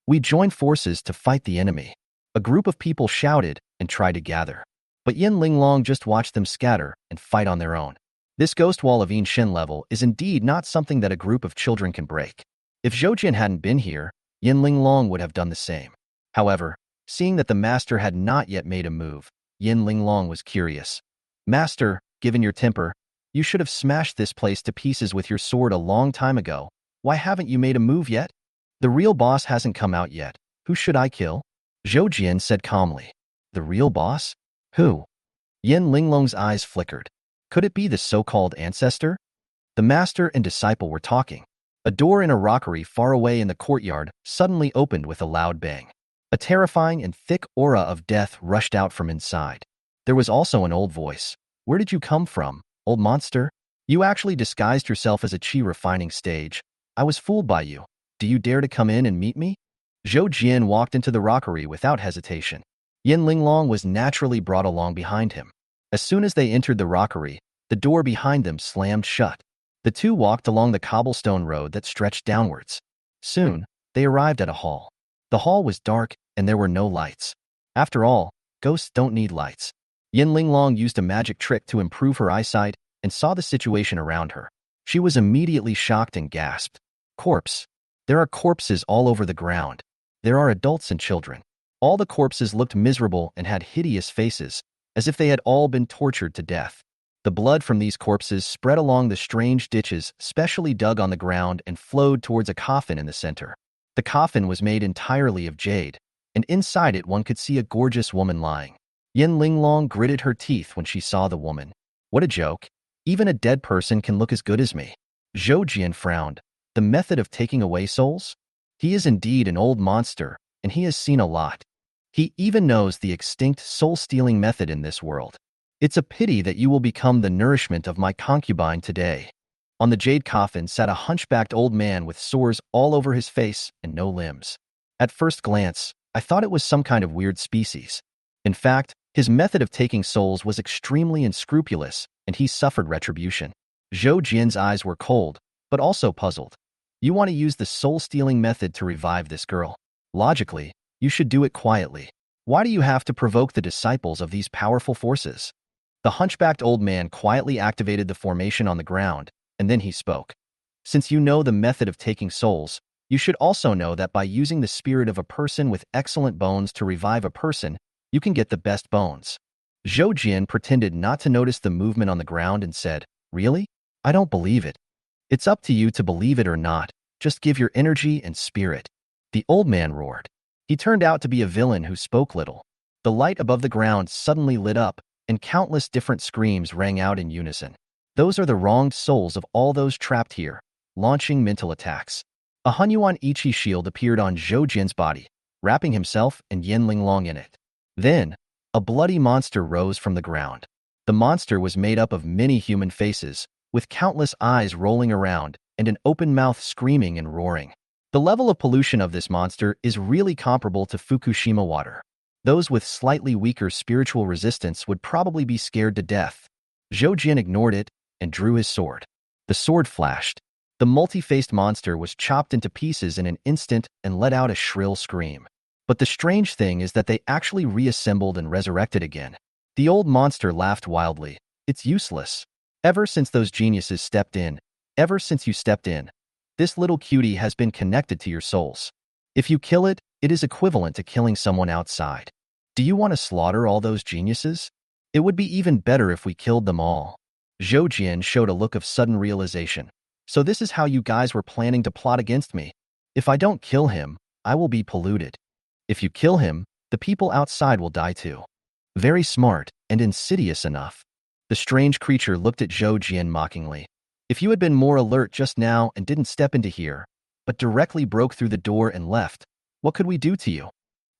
S1: We join forces to fight the enemy. A group of people shouted and tried to gather. But Yin Linglong just watched them scatter and fight on their own. This ghost wall of Yin Shen level is indeed not something that a group of children can break. If Zhou Jian hadn't been here, Yin Linglong would have done the same. However, seeing that the master had not yet made a move, Yin Linglong was curious. Master, given your temper, you should have smashed this place to pieces with your sword a long time ago. Why haven't you made a move yet? The real boss hasn't come out yet. Who should I kill? Zhou Jian said calmly. The real boss? Who? Yin Linglong's eyes flickered. Could it be the so-called ancestor? The master and disciple were talking. A door in a rockery far away in the courtyard suddenly opened with a loud bang. A terrifying and thick aura of death rushed out from inside. There was also an old voice. Where did you come from, old monster? You actually disguised yourself as a chi refining stage. I was fooled by you. Do you dare to come in and meet me? Zhou Jian walked into the rockery without hesitation. Yin Linglong was naturally brought along behind him. As soon as they entered the rockery, the door behind them slammed shut. The two walked along the cobblestone road that stretched downwards. Soon, they arrived at a hall. The hall was dark, and there were no lights. After all, ghosts don't need lights. Yin Linglong used a magic trick to improve her eyesight and saw the situation around her. She was immediately shocked and gasped. Corpse. There are corpses all over the ground. There are adults and children. All the corpses looked miserable and had hideous faces, as if they had all been tortured to death. The blood from these corpses spread along the strange ditches specially dug on the ground and flowed towards a coffin in the center. The coffin was made entirely of jade, and inside it one could see a gorgeous woman lying. Yin Linglong gritted her teeth when she saw the woman. What a joke. Even a dead person can look as good as me. Zhou Jian frowned. The method of taking away souls? He is indeed an old monster, and he has seen a lot. He even knows the extinct soul-stealing method in this world. It's a pity that you will become the nourishment of my concubine today. On the jade coffin sat a hunchbacked old man with sores all over his face and no limbs. At first glance, I thought it was some kind of weird species. In fact, his method of taking souls was extremely unscrupulous, and he suffered retribution. Zhou Jian's eyes were cold, but also puzzled. You want to use the soul-stealing method to revive this girl. Logically, you should do it quietly. Why do you have to provoke the disciples of these powerful forces? The hunchbacked old man quietly activated the formation on the ground, and then he spoke. Since you know the method of taking souls, you should also know that by using the spirit of a person with excellent bones to revive a person, you can get the best bones. Zhou Jian pretended not to notice the movement on the ground and said, Really? I don't believe it. It's up to you to believe it or not. Just give your energy and spirit. The old man roared. He turned out to be a villain who spoke little. The light above the ground suddenly lit up, and countless different screams rang out in unison. Those are the wronged souls of all those trapped here, launching mental attacks. A Hunyuan Ichi shield appeared on Zhou Jian's body, wrapping himself and Yin Linglong in it. Then, a bloody monster rose from the ground. The monster was made up of many human faces, with countless eyes rolling around and an open mouth screaming and roaring. The level of pollution of this monster is really comparable to Fukushima water. Those with slightly weaker spiritual resistance would probably be scared to death. Zhou Jian ignored it and drew his sword. The sword flashed. The multi-faced monster was chopped into pieces in an instant and let out a shrill scream. But the strange thing is that they actually reassembled and resurrected again. The old monster laughed wildly. It's useless. Ever since those geniuses stepped in, ever since you stepped in, this little cutie has been connected to your souls. If you kill it, it is equivalent to killing someone outside. Do you want to slaughter all those geniuses? It would be even better if we killed them all. Xuantian showed a look of sudden realization. So this is how you guys were planning to plot against me. If I don't kill him, I will be polluted. If you kill him, the people outside will die too. Very smart and insidious enough. The strange creature looked at Xuantian mockingly. If you had been more alert just now and didn't step into here, but directly broke through the door and left, what could we do to you?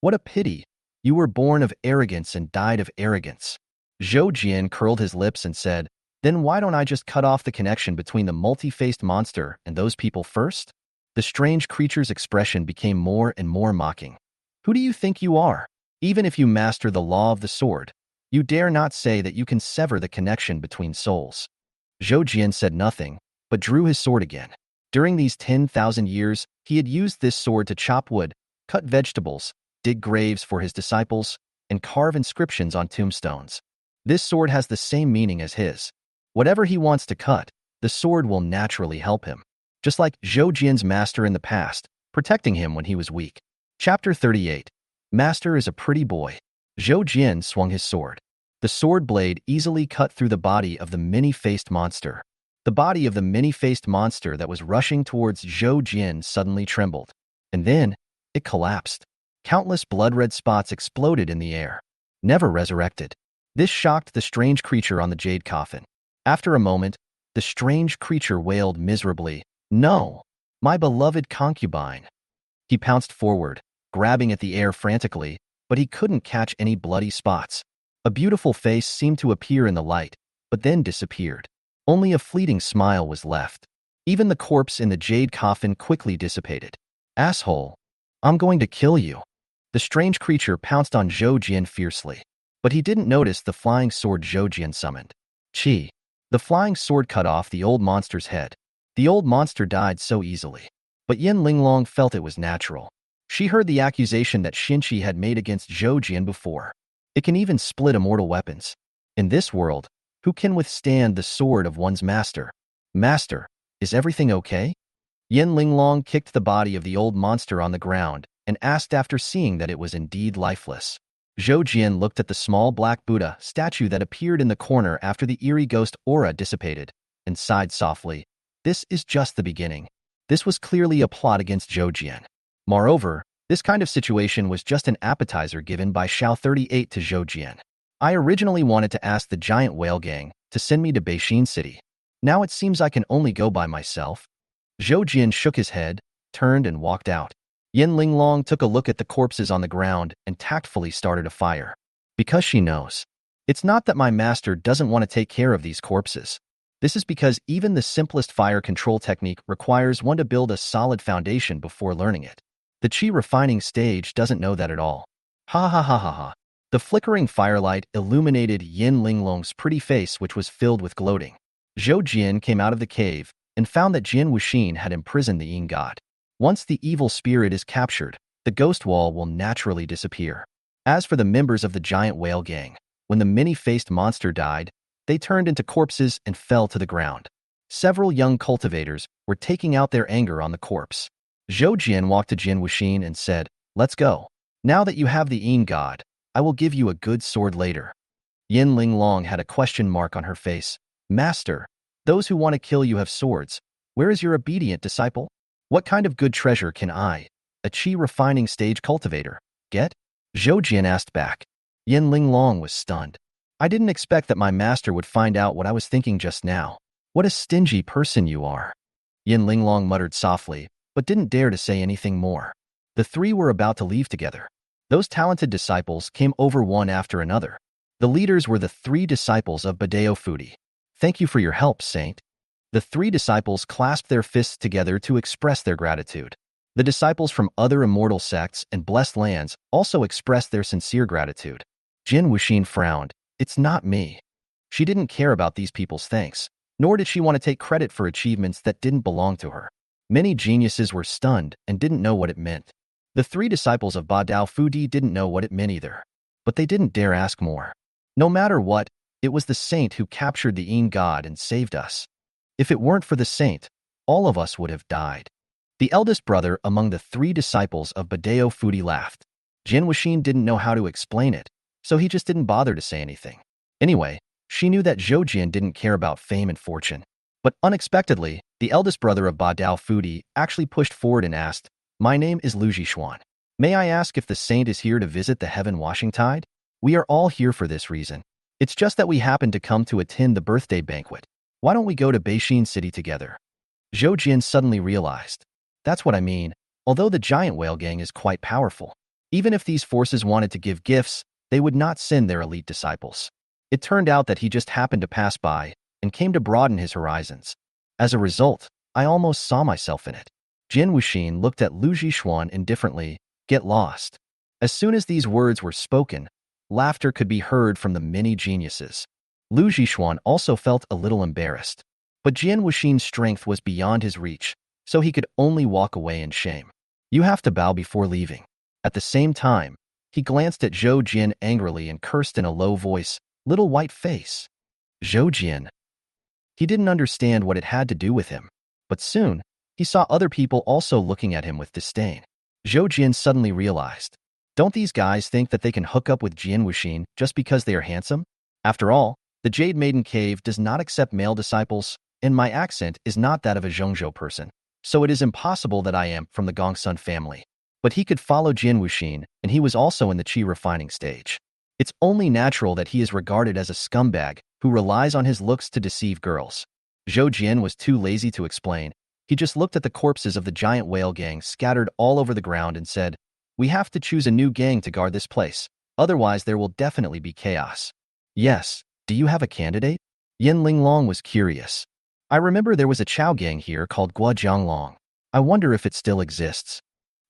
S1: What a pity. You were born of arrogance and died of arrogance. Xuantian curled his lips and said, then why don't I just cut off the connection between the multi-faced monster and those people first? The strange creature's expression became more and more mocking. Who do you think you are? Even if you master the law of the sword, you dare not say that you can sever the connection between souls. Xuantian said nothing, but drew his sword again. During these 10,000 years, he had used this sword to chop wood, cut vegetables, dig graves for his disciples, and carve inscriptions on tombstones. This sword has the same meaning as his. Whatever he wants to cut, the sword will naturally help him. Just like Xuantian's master in the past, protecting him when he was weak. Chapter 38. Master is a pretty boy. Xuantian swung his sword. The sword blade easily cut through the body of the many-faced monster. The body of the many-faced monster that was rushing towards Xuantian suddenly trembled. And then, it collapsed. Countless blood-red spots exploded in the air. Never resurrected. This shocked the strange creature on the jade coffin. After a moment, the strange creature wailed miserably, "No! My beloved concubine!" He pounced forward, grabbing at the air frantically, but he couldn't catch any bloody spots. A beautiful face seemed to appear in the light, but then disappeared. Only a fleeting smile was left. Even the corpse in the jade coffin quickly dissipated. "Asshole! I'm going to kill you!" The strange creature pounced on Xuantian fiercely, but he didn't notice the flying sword Xuantian summoned. Chi! The flying sword cut off the old monster's head. The old monster died so easily. But Yin Linglong felt it was natural. She heard the accusation that Xinchi had made against Xuantian before. It can even split immortal weapons. In this world, who can withstand the sword of one's master? Master, is everything okay? Yin Linglong kicked the body of the old monster on the ground and asked after seeing that it was indeed lifeless. Xuantian looked at the small black Buddha statue that appeared in the corner after the eerie ghost aura dissipated and sighed softly. This is just the beginning. This was clearly a plot against Xuantian. Moreover, this kind of situation was just an appetizer given by Xiao 38 to Xuantian. I originally wanted to ask the giant whale gang to send me to Beijing City. Now it seems I can only go by myself. Xuantian shook his head, turned and walked out. Yin Linglong took a look at the corpses on the ground and tactfully started a fire. Because she knows. It's not that my master doesn't want to take care of these corpses. This is because even the simplest fire control technique requires one to build a solid foundation before learning it. The Qi refining stage doesn't know that at all. Ha ha ha ha ha. The flickering firelight illuminated Yin Linglong's pretty face, which was filled with gloating. Xuantian came out of the cave and found that Jin Wuxin had imprisoned the Yin god. Once the evil spirit is captured, the ghost wall will naturally disappear. As for the members of the giant whale gang, when the many-faced monster died, they turned into corpses and fell to the ground. Several young cultivators were taking out their anger on the corpse. Xuantian walked to Jin Wuxin and said, "Let's go. Now that you have the Yin god, I will give you a good sword later." Yin Linglong had a question mark on her face. "Master, those who want to kill you have swords. Where is your obedient disciple? What kind of good treasure can I, a Qi refining stage cultivator, get?" Xuantian asked back. Yin Linglong was stunned. "I didn't expect that my master would find out what I was thinking just now. What a stingy person you are." Yin Linglong muttered softly, but didn't dare to say anything more. The three were about to leave together. Those talented disciples came over one after another. The leaders were the three disciples of Badeo Fudi. "Thank you for your help, Saint." The three disciples clasped their fists together to express their gratitude. The disciples from other immortal sects and blessed lands also expressed their sincere gratitude. Jin Wuxin frowned. "It's not me." She didn't care about these people's thanks, nor did she want to take credit for achievements that didn't belong to her. Many geniuses were stunned and didn't know what it meant. The three disciples of Ba Dao Fudi didn't know what it meant either, but they didn't dare ask more. No matter what, it was the saint who captured the Yin god and saved us. If it weren't for the saint, all of us would have died. The eldest brother among the three disciples of Badao Fudi laughed. Jin Wuxin didn't know how to explain it, so he just didn't bother to say anything. Anyway, she knew that Zhou Jian didn't care about fame and fortune. But unexpectedly, the eldest brother of Ba Dao Fudi actually pushed forward and asked, "My name is Lu Jixuan. May I ask if the saint is here to visit the heaven-washing tide? We are all here for this reason. It's just that we happen to come to attend the birthday banquet. Why don't we go to Beixin City together?" Zhou Jian suddenly realized. That's what I mean. Although the giant whale gang is quite powerful, even if these forces wanted to give gifts, they would not send their elite disciples. It turned out that he just happened to pass by and came to broaden his horizons. As a result, I almost saw myself in it. Jin Wuxin looked at Lu Jixuan indifferently. Get lost. As soon as these words were spoken, laughter could be heard from the many geniuses. Lu Jixuan also felt a little embarrassed. But Jin Wuxin's strength was beyond his reach, so he could only walk away in shame. You have to bow before leaving. At the same time, he glanced at Zhou Jian angrily and cursed in a low voice, "Little white face." Zhou Jian. He didn't understand what it had to do with him, but soon, he saw other people also looking at him with disdain. Zhou Jian suddenly realized, don't these guys think that they can hook up with Jin Wuxin just because they are handsome? After all, the Jade Maiden Cave does not accept male disciples, and my accent is not that of a Zhongzhou person, so it is impossible that I am from the Gongsun family. But he could follow Jin Wuxin, and he was also in the qi refining stage. It's only natural that he is regarded as a scumbag who relies on his looks to deceive girls. Zhou Jian was too lazy to explain. He just looked at the corpses of the giant whale gang scattered all over the ground and said, "We have to choose a new gang to guard this place, otherwise there will definitely be chaos." "Yes, do you have a candidate?" Yin Linglong was curious. "I remember there was a Chao gang here called Guojianglong. I wonder if it still exists."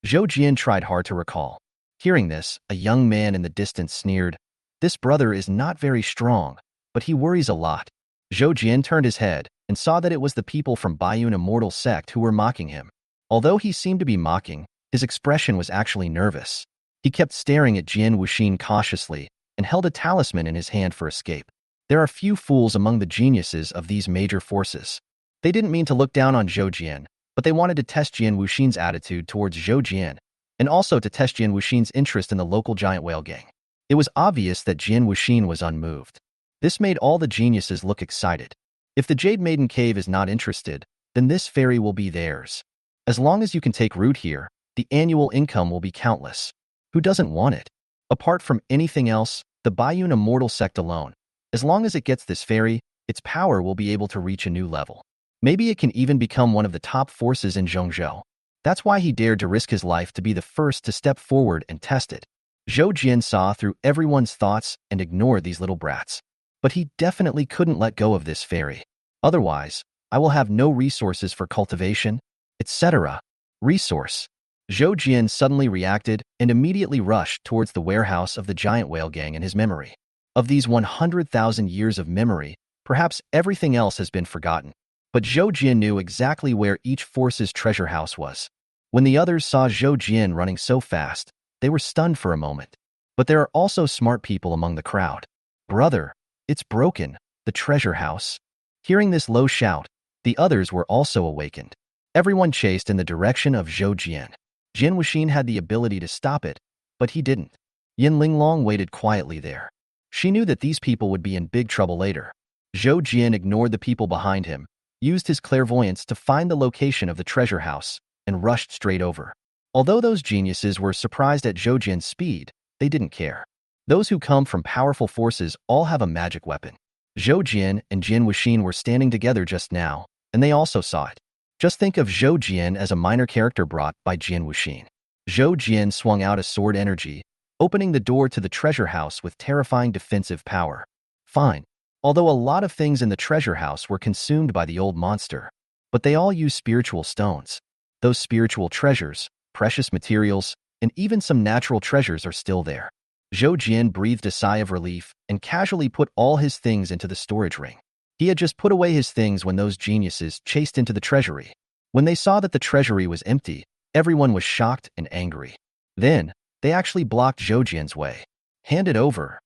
S1: Zhou Jian tried hard to recall. Hearing this, a young man in the distance sneered, "This brother is not very strong, but he worries a lot." Zhou Jian turned his head and saw that it was the people from Baiyun Immortal Sect who were mocking him. Although he seemed to be mocking, his expression was actually nervous. He kept staring at Jin Wuxin cautiously and held a talisman in his hand for escape. There are few fools among the geniuses of these major forces. They didn't mean to look down on Zhou Jian, but they wanted to test Jin Wuxin's attitude towards Zhou Jian, and also to test Jin Wuxin's interest in the local giant whale gang. It was obvious that Jin Wuxin was unmoved. This made all the geniuses look excited. If the Jade Maiden Cave is not interested, then this ferry will be theirs. As long as you can take root here, the annual income will be countless. Who doesn't want it? Apart from anything else, the Baiyun Immortal Sect alone, as long as it gets this ferry, its power will be able to reach a new level. Maybe it can even become one of the top forces in Zhongzhou. That's why he dared to risk his life to be the first to step forward and test it. Zhou Jian saw through everyone's thoughts and ignored these little brats. But he definitely couldn't let go of this ferry. Otherwise, I will have no resources for cultivation, etc. Resource. Zhou Jian suddenly reacted and immediately rushed towards the warehouse of the giant whale gang in his memory. Of these 100,000 years of memory, perhaps everything else has been forgotten. But Zhou Jian knew exactly where each force's treasure house was. When the others saw Zhou Jian running so fast, they were stunned for a moment. But there are also smart people among the crowd. "Brother, it's broken, the treasure house." Hearing this low shout, the others were also awakened. Everyone chased in the direction of Zhou Jian. Jin Wuxin had the ability to stop it, but he didn't. Yin Linglong waited quietly there. She knew that these people would be in big trouble later. Zhou Jian ignored the people behind him, used his clairvoyance to find the location of the treasure house, and rushed straight over. Although those geniuses were surprised at Zhou Jian's speed, they didn't care. Those who come from powerful forces all have a magic weapon. Zhou Jian and Jin Wuxin were standing together just now, and they also saw it. Just think of Zhou Jian as a minor character brought by Jin Wuxin. Zhou Jian swung out a sword energy, opening the door to the treasure house with terrifying defensive power. Fine. Although a lot of things in the treasure house were consumed by the old monster, but they all use spiritual stones. Those spiritual treasures, precious materials, and even some natural treasures are still there. Zhou Jian breathed a sigh of relief and casually put all his things into the storage ring. He had just put away his things when those geniuses chased into the treasury. When they saw that the treasury was empty, everyone was shocked and angry. Then, they actually blocked Zhou Jian's way. Hand it over.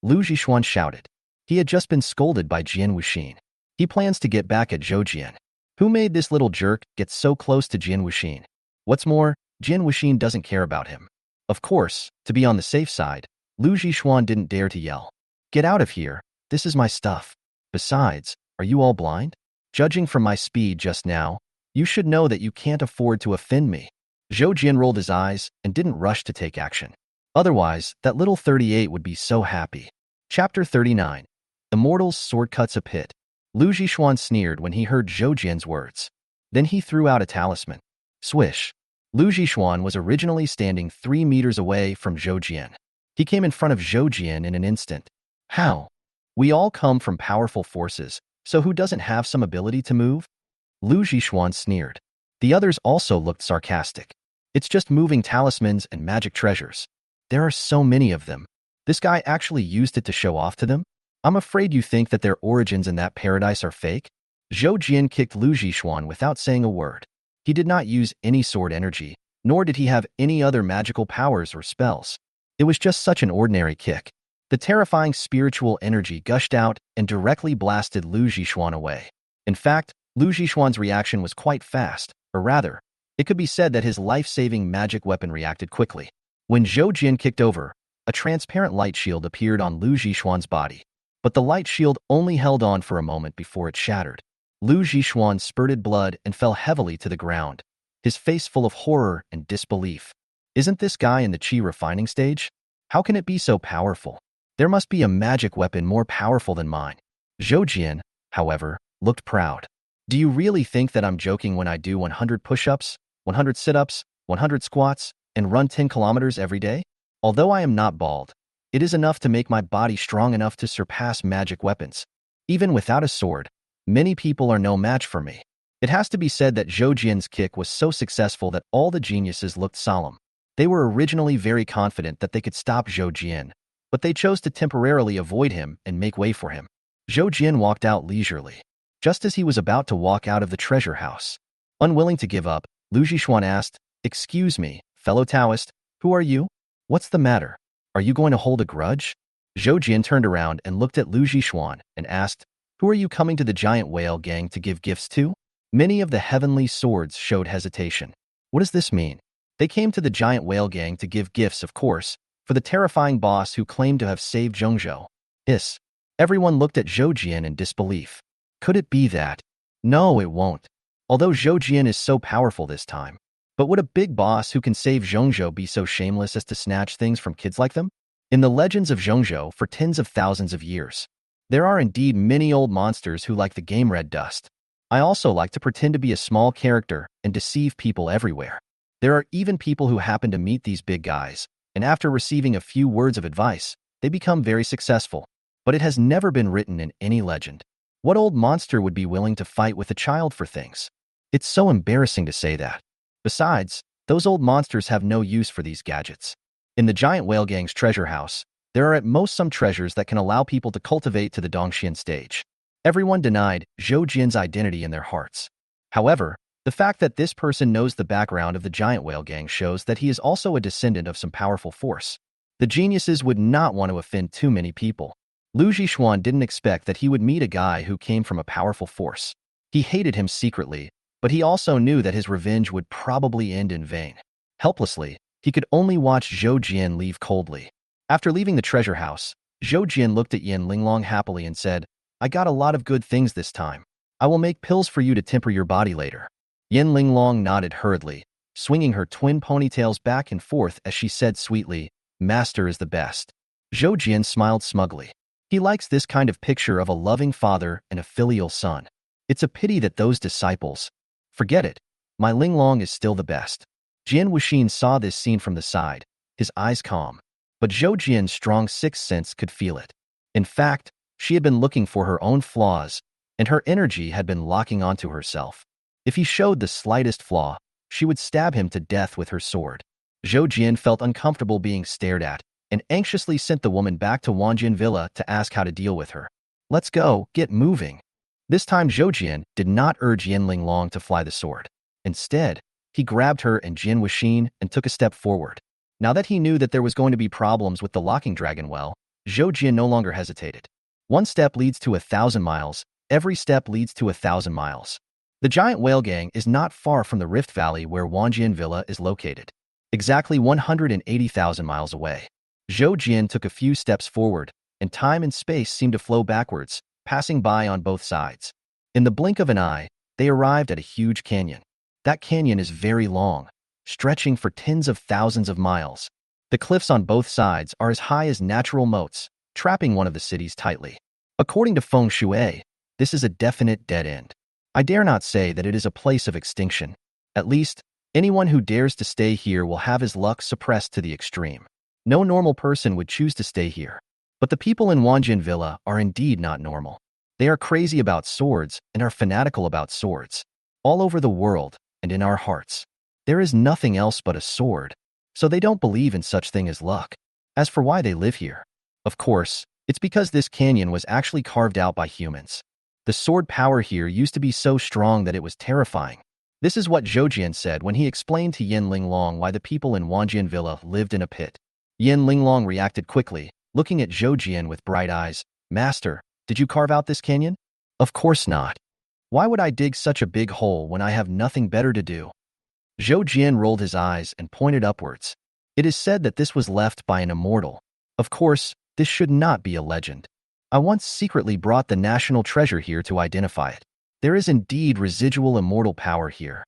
S1: Lu Zhishuan shouted. He had just been scolded by Jian Wuxin. He plans to get back at Zhou Jian. Who made this little jerk get so close to Jian Wuxin? What's more, Jian Wuxin doesn't care about him. Of course, to be on the safe side, Lu Zhishuan didn't dare to yell. Get out of here, this is my stuff. Besides, are you all blind? Judging from my speed just now, you should know that you can't afford to offend me. Zhou Jian rolled his eyes and didn't rush to take action. Otherwise, that little 38 would be so happy. Chapter 39. The Mortal's Sword Cuts a Pit. Lu Zhishuan sneered when he heard Zhou Jian's words. Then he threw out a talisman. Swish. Lu Zhishuan was originally standing 3 meters away from Zhou Jian. He came in front of Zhou Jian in an instant. How? We all come from powerful forces, so who doesn't have some ability to move? Lu Zhishuan sneered. The others also looked sarcastic. It's just moving talismans and magic treasures. There are so many of them. This guy actually used it to show off to them? I'm afraid you think that their origins in that paradise are fake? Zhou Jian kicked Lu Zhishuan without saying a word. He did not use any sword energy, nor did he have any other magical powers or spells. It was just such an ordinary kick. The terrifying spiritual energy gushed out and directly blasted Lu Zhishuan away. In fact, Lu Zhishuan's reaction was quite fast, or rather, it could be said that his life-saving magic weapon reacted quickly. When Zhou Jian kicked over, a transparent light shield appeared on Lu Zhishuan's body. But the light shield only held on for a moment before it shattered. Lu Zhishuan spurted blood and fell heavily to the ground, his face full of horror and disbelief. Isn't this guy in the chi refining stage? How can it be so powerful? There must be a magic weapon more powerful than mine. Zhou Jian, however, looked proud. Do you really think that I'm joking when I do 100 push-ups, 100 sit-ups, 100 squats, and run 10 kilometers every day? Although I am not bald, it is enough to make my body strong enough to surpass magic weapons. Even without a sword, many people are no match for me. It has to be said that Zhou Jian's kick was so successful that all the geniuses looked solemn. They were originally very confident that they could stop Zhou Jian, but they chose to temporarily avoid him and make way for him. Zhou Jian walked out leisurely, just as he was about to walk out of the treasure house. Unwilling to give up, Lu Zhishuan asked, "Excuse me, fellow Taoist, who are you? What's the matter? Are you going to hold a grudge?" Zhou Jian turned around and looked at Lu Zhishuan and asked, "Who are you coming to the giant whale gang to give gifts to?" Many of the heavenly swords showed hesitation. What does this mean? They came to the giant whale gang to give gifts, of course, for the terrifying boss who claimed to have saved Zhongzhou. Everyone looked at Zhou Jian in disbelief. Could it be that? No, it won't. Although Zhou Jian is so powerful this time. But would a big boss who can save Zhongzhou be so shameless as to snatch things from kids like them? In the legends of Zhongzhou for tens of thousands of years, there are indeed many old monsters who like the game red dust. I also like to pretend to be a small character and deceive people everywhere. There are even people who happen to meet these big guys, and after receiving a few words of advice, they become very successful. But it has never been written in any legend. What old monster would be willing to fight with a child for things? It's so embarrassing to say that. Besides, those old monsters have no use for these gadgets. In the giant whale gang's treasure house, there are at most some treasures that can allow people to cultivate to the Dongxian stage. Everyone denied Zhou Jian's identity in their hearts. However, the fact that this person knows the background of the giant whale gang shows that he is also a descendant of some powerful force. The geniuses would not want to offend too many people. Lu Zhishuan didn't expect that he would meet a guy who came from a powerful force. He hated him secretly, but he also knew that his revenge would probably end in vain. Helplessly, he could only watch Zhou Jian leave coldly. After leaving the treasure house, Zhou Jian looked at Yan Linglong happily and said, "I got a lot of good things this time. I will make pills for you to temper your body later." Yan Linglong nodded hurriedly, swinging her twin ponytails back and forth as she said sweetly, "Master is the best." Zhou Jian smiled smugly. He likes this kind of picture of a loving father and a filial son. It's a pity that those disciples... Forget it. My Linglong is still the best. Jian Wuxin saw this scene from the side, his eyes calm. But Zhou Jian's strong sixth sense could feel it. In fact, she had been looking for her own flaws, and her energy had been locking onto herself. If he showed the slightest flaw, she would stab him to death with her sword. Zhou Jian felt uncomfortable being stared at, and anxiously sent the woman back to Wanjian Villa to ask how to deal with her. "Let's go, get moving." This time Zhou Jian did not urge Yan Linglong to fly the sword. Instead, he grabbed her and Jian Wuxin and took a step forward. Now that he knew that there was going to be problems with the locking dragon well, Zhou Jian no longer hesitated. One step leads to 1,000 miles, every step leads to 1,000 miles. The giant whale gang is not far from the Rift Valley where Xuantian Villa is located. Exactly 180,000 miles away. Zhou Jian took a few steps forward, and time and space seemed to flow backwards, passing by on both sides. In the blink of an eye, they arrived at a huge canyon. That canyon is very long, stretching for tens of thousands of miles. The cliffs on both sides are as high as natural moats, trapping one of the cities tightly. According to Feng Shui, this is a definite dead end. I dare not say that it is a place of extinction. At least, anyone who dares to stay here will have his luck suppressed to the extreme. No normal person would choose to stay here. But the people in Xuantian Villa are indeed not normal. They are crazy about swords and are fanatical about swords. All over the world and in our hearts, there is nothing else but a sword. So they don't believe in such thing as luck. As for why they live here, of course, it's because this canyon was actually carved out by humans. The sword power here used to be so strong that it was terrifying. This is what Zhou Jian said when he explained to Yin Linglong why the people in Xuantian Villa lived in a pit. Yin Linglong reacted quickly, looking at Zhou Jian with bright eyes. Master, did you carve out this canyon? Of course not. Why would I dig such a big hole when I have nothing better to do? Zhou Jian rolled his eyes and pointed upwards. It is said that this was left by an immortal. Of course, this should not be a legend. I once secretly brought the national treasure here to identify it. There is indeed residual immortal power here.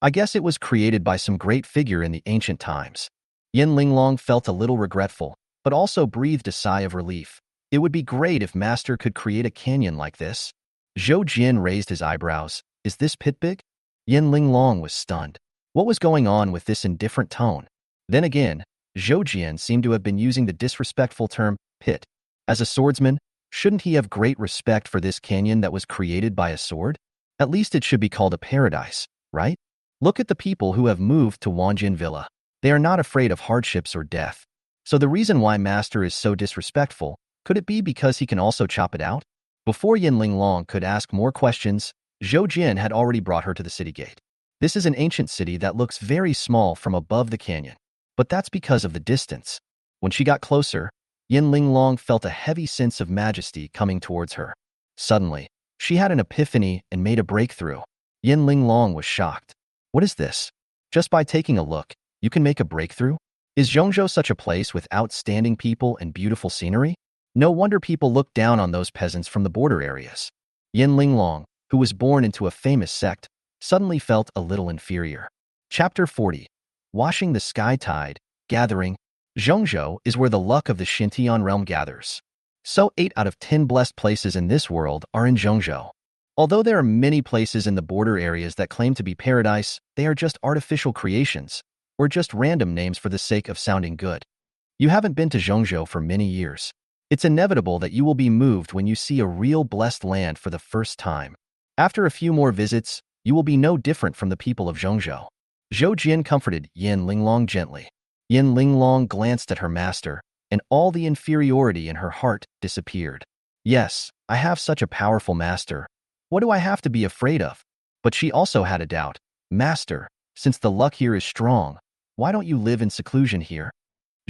S1: I guess it was created by some great figure in the ancient times. Yin Linglong felt a little regretful, but also breathed a sigh of relief. It would be great if Master could create a canyon like this. Zhou Jian raised his eyebrows. Is this pit big? Yin Linglong was stunned. What was going on with this indifferent tone? Then again, Zhou Jian seemed to have been using the disrespectful term, pit. As a swordsman, shouldn't he have great respect for this canyon that was created by a sword? At least it should be called a paradise, right? Look at the people who have moved to Xuantian Villa. They are not afraid of hardships or death. So the reason why Master is so disrespectful, could it be because he can also chop it out? Before Yin Linglong could ask more questions, Zhou Jian had already brought her to the city gate. This is an ancient city that looks very small from above the canyon. But that's because of the distance. When she got closer, Yin Linglong felt a heavy sense of majesty coming towards her. Suddenly, she had an epiphany and made a breakthrough. Yin Linglong was shocked. What is this? Just by taking a look, you can make a breakthrough? Is Zhongzhou such a place with outstanding people and beautiful scenery? No wonder people look down on those peasants from the border areas. Yin Linglong, who was born into a famous sect, suddenly felt a little inferior. Chapter 40. Washing the sky tide, gathering. Zhongzhou is where the luck of the Xuantian Realm gathers. So 8 out of 10 blessed places in this world are in Zhongzhou. Although there are many places in the border areas that claim to be paradise, they are just artificial creations, or just random names for the sake of sounding good. You haven't been to Zhongzhou for many years. It's inevitable that you will be moved when you see a real blessed land for the first time. After a few more visits, you will be no different from the people of Zhongzhou. Zhou Jian comforted Yin Linglong gently. Yin Linglong glanced at her master, and all the inferiority in her heart disappeared. Yes, I have such a powerful master. What do I have to be afraid of? But she also had a doubt. Master, since the luck here is strong, why don't you live in seclusion here?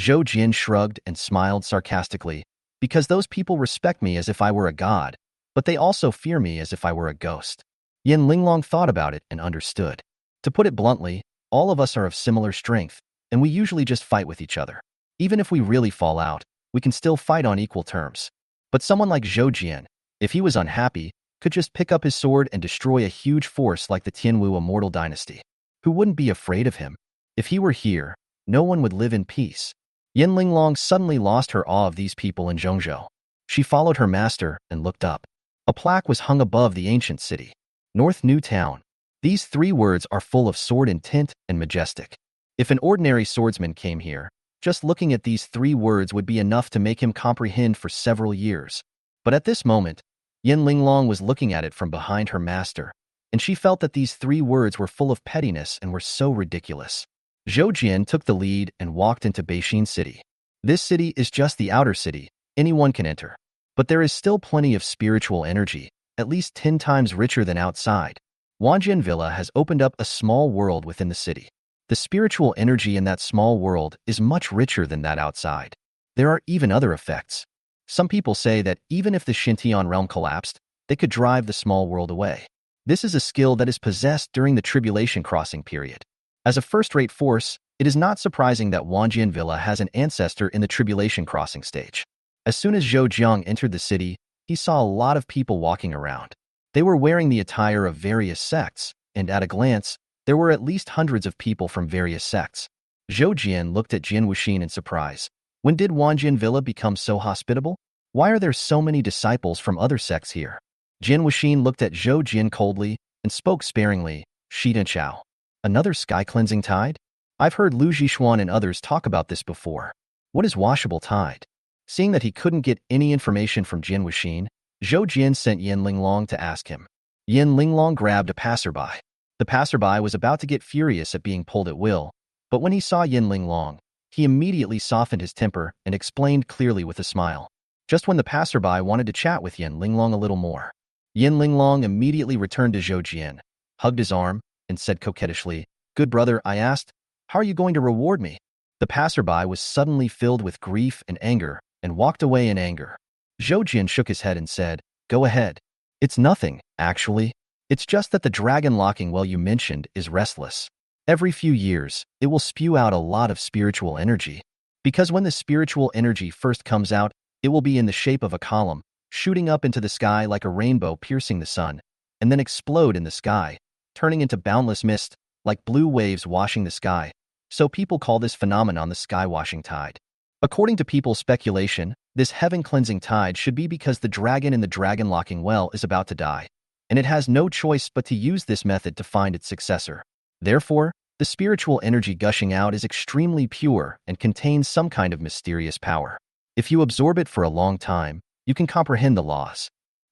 S1: Zhou Jian shrugged and smiled sarcastically. Because those people respect me as if I were a god, but they also fear me as if I were a ghost. Yin Linglong thought about it and understood. To put it bluntly, all of us are of similar strength, and we usually just fight with each other. Even if we really fall out, we can still fight on equal terms. But someone like Zhou Jian, if he was unhappy, could just pick up his sword and destroy a huge force like the Tianwu immortal dynasty. Who wouldn't be afraid of him? If he were here, no one would live in peace. Yin Linglong suddenly lost her awe of these people in Zhongzhou. She followed her master and looked up. A plaque was hung above the ancient city. North New Town. These 3 words are full of sword intent and majestic. If an ordinary swordsman came here, just looking at these 3 words would be enough to make him comprehend for several years. But at this moment, Yin Linglong was looking at it from behind her master, and she felt that these 3 words were full of pettiness and were so ridiculous. Zhou Jian took the lead and walked into Beixin City. This city is just the outer city, anyone can enter. But there is still plenty of spiritual energy, at least 10 times richer than outside. Xuantian Villa has opened up a small world within the city. The spiritual energy in that small world is much richer than that outside. There are even other effects. Some people say that even if the Xuantian realm collapsed, they could drive the small world away. This is a skill that is possessed during the tribulation crossing period. As a first-rate force, it is not surprising that Xuantian Villa has an ancestor in the tribulation crossing stage. As soon as Zhou Jiang entered the city, he saw a lot of people walking around. They were wearing the attire of various sects, and at a glance, there were at least hundreds of people from various sects. Zhou Jian looked at Jian Wuxin in surprise. When did Xuantian Villa become so hospitable? Why are there so many disciples from other sects here? Jian Wuxin looked at Zhou Jian coldly and spoke sparingly. Shidan Chao. Another sky-cleansing tide? I've heard Lu Zhishuan and others talk about this before. What is washable tide? Seeing that he couldn't get any information from Jian Wuxin, Zhou Jian sent Yin Linglong to ask him. Yin Linglong grabbed a passerby. The passerby was about to get furious at being pulled at will, but when he saw Yin Linglong, he immediately softened his temper and explained clearly with a smile. Just when the passerby wanted to chat with Yin Linglong a little more, Yin Linglong immediately returned to Zhou Jian, hugged his arm, and said coquettishly, "Good brother," I asked, "how are you going to reward me?" The passerby was suddenly filled with grief and anger and walked away in anger. Zhou Jian shook his head and said, "Go ahead. It's nothing, actually. It's just that the dragon locking well you mentioned is restless. Every few years, it will spew out a lot of spiritual energy. Because when the spiritual energy first comes out, it will be in the shape of a column, shooting up into the sky like a rainbow piercing the sun, and then explode in the sky, turning into boundless mist, like blue waves washing the sky. So people call this phenomenon the sky-washing tide. According to people's speculation, this heaven-cleansing tide should be because the dragon in the dragon-locking well is about to die, and it has no choice but to use this method to find its successor. Therefore, the spiritual energy gushing out is extremely pure and contains some kind of mysterious power. If you absorb it for a long time, you can comprehend the laws.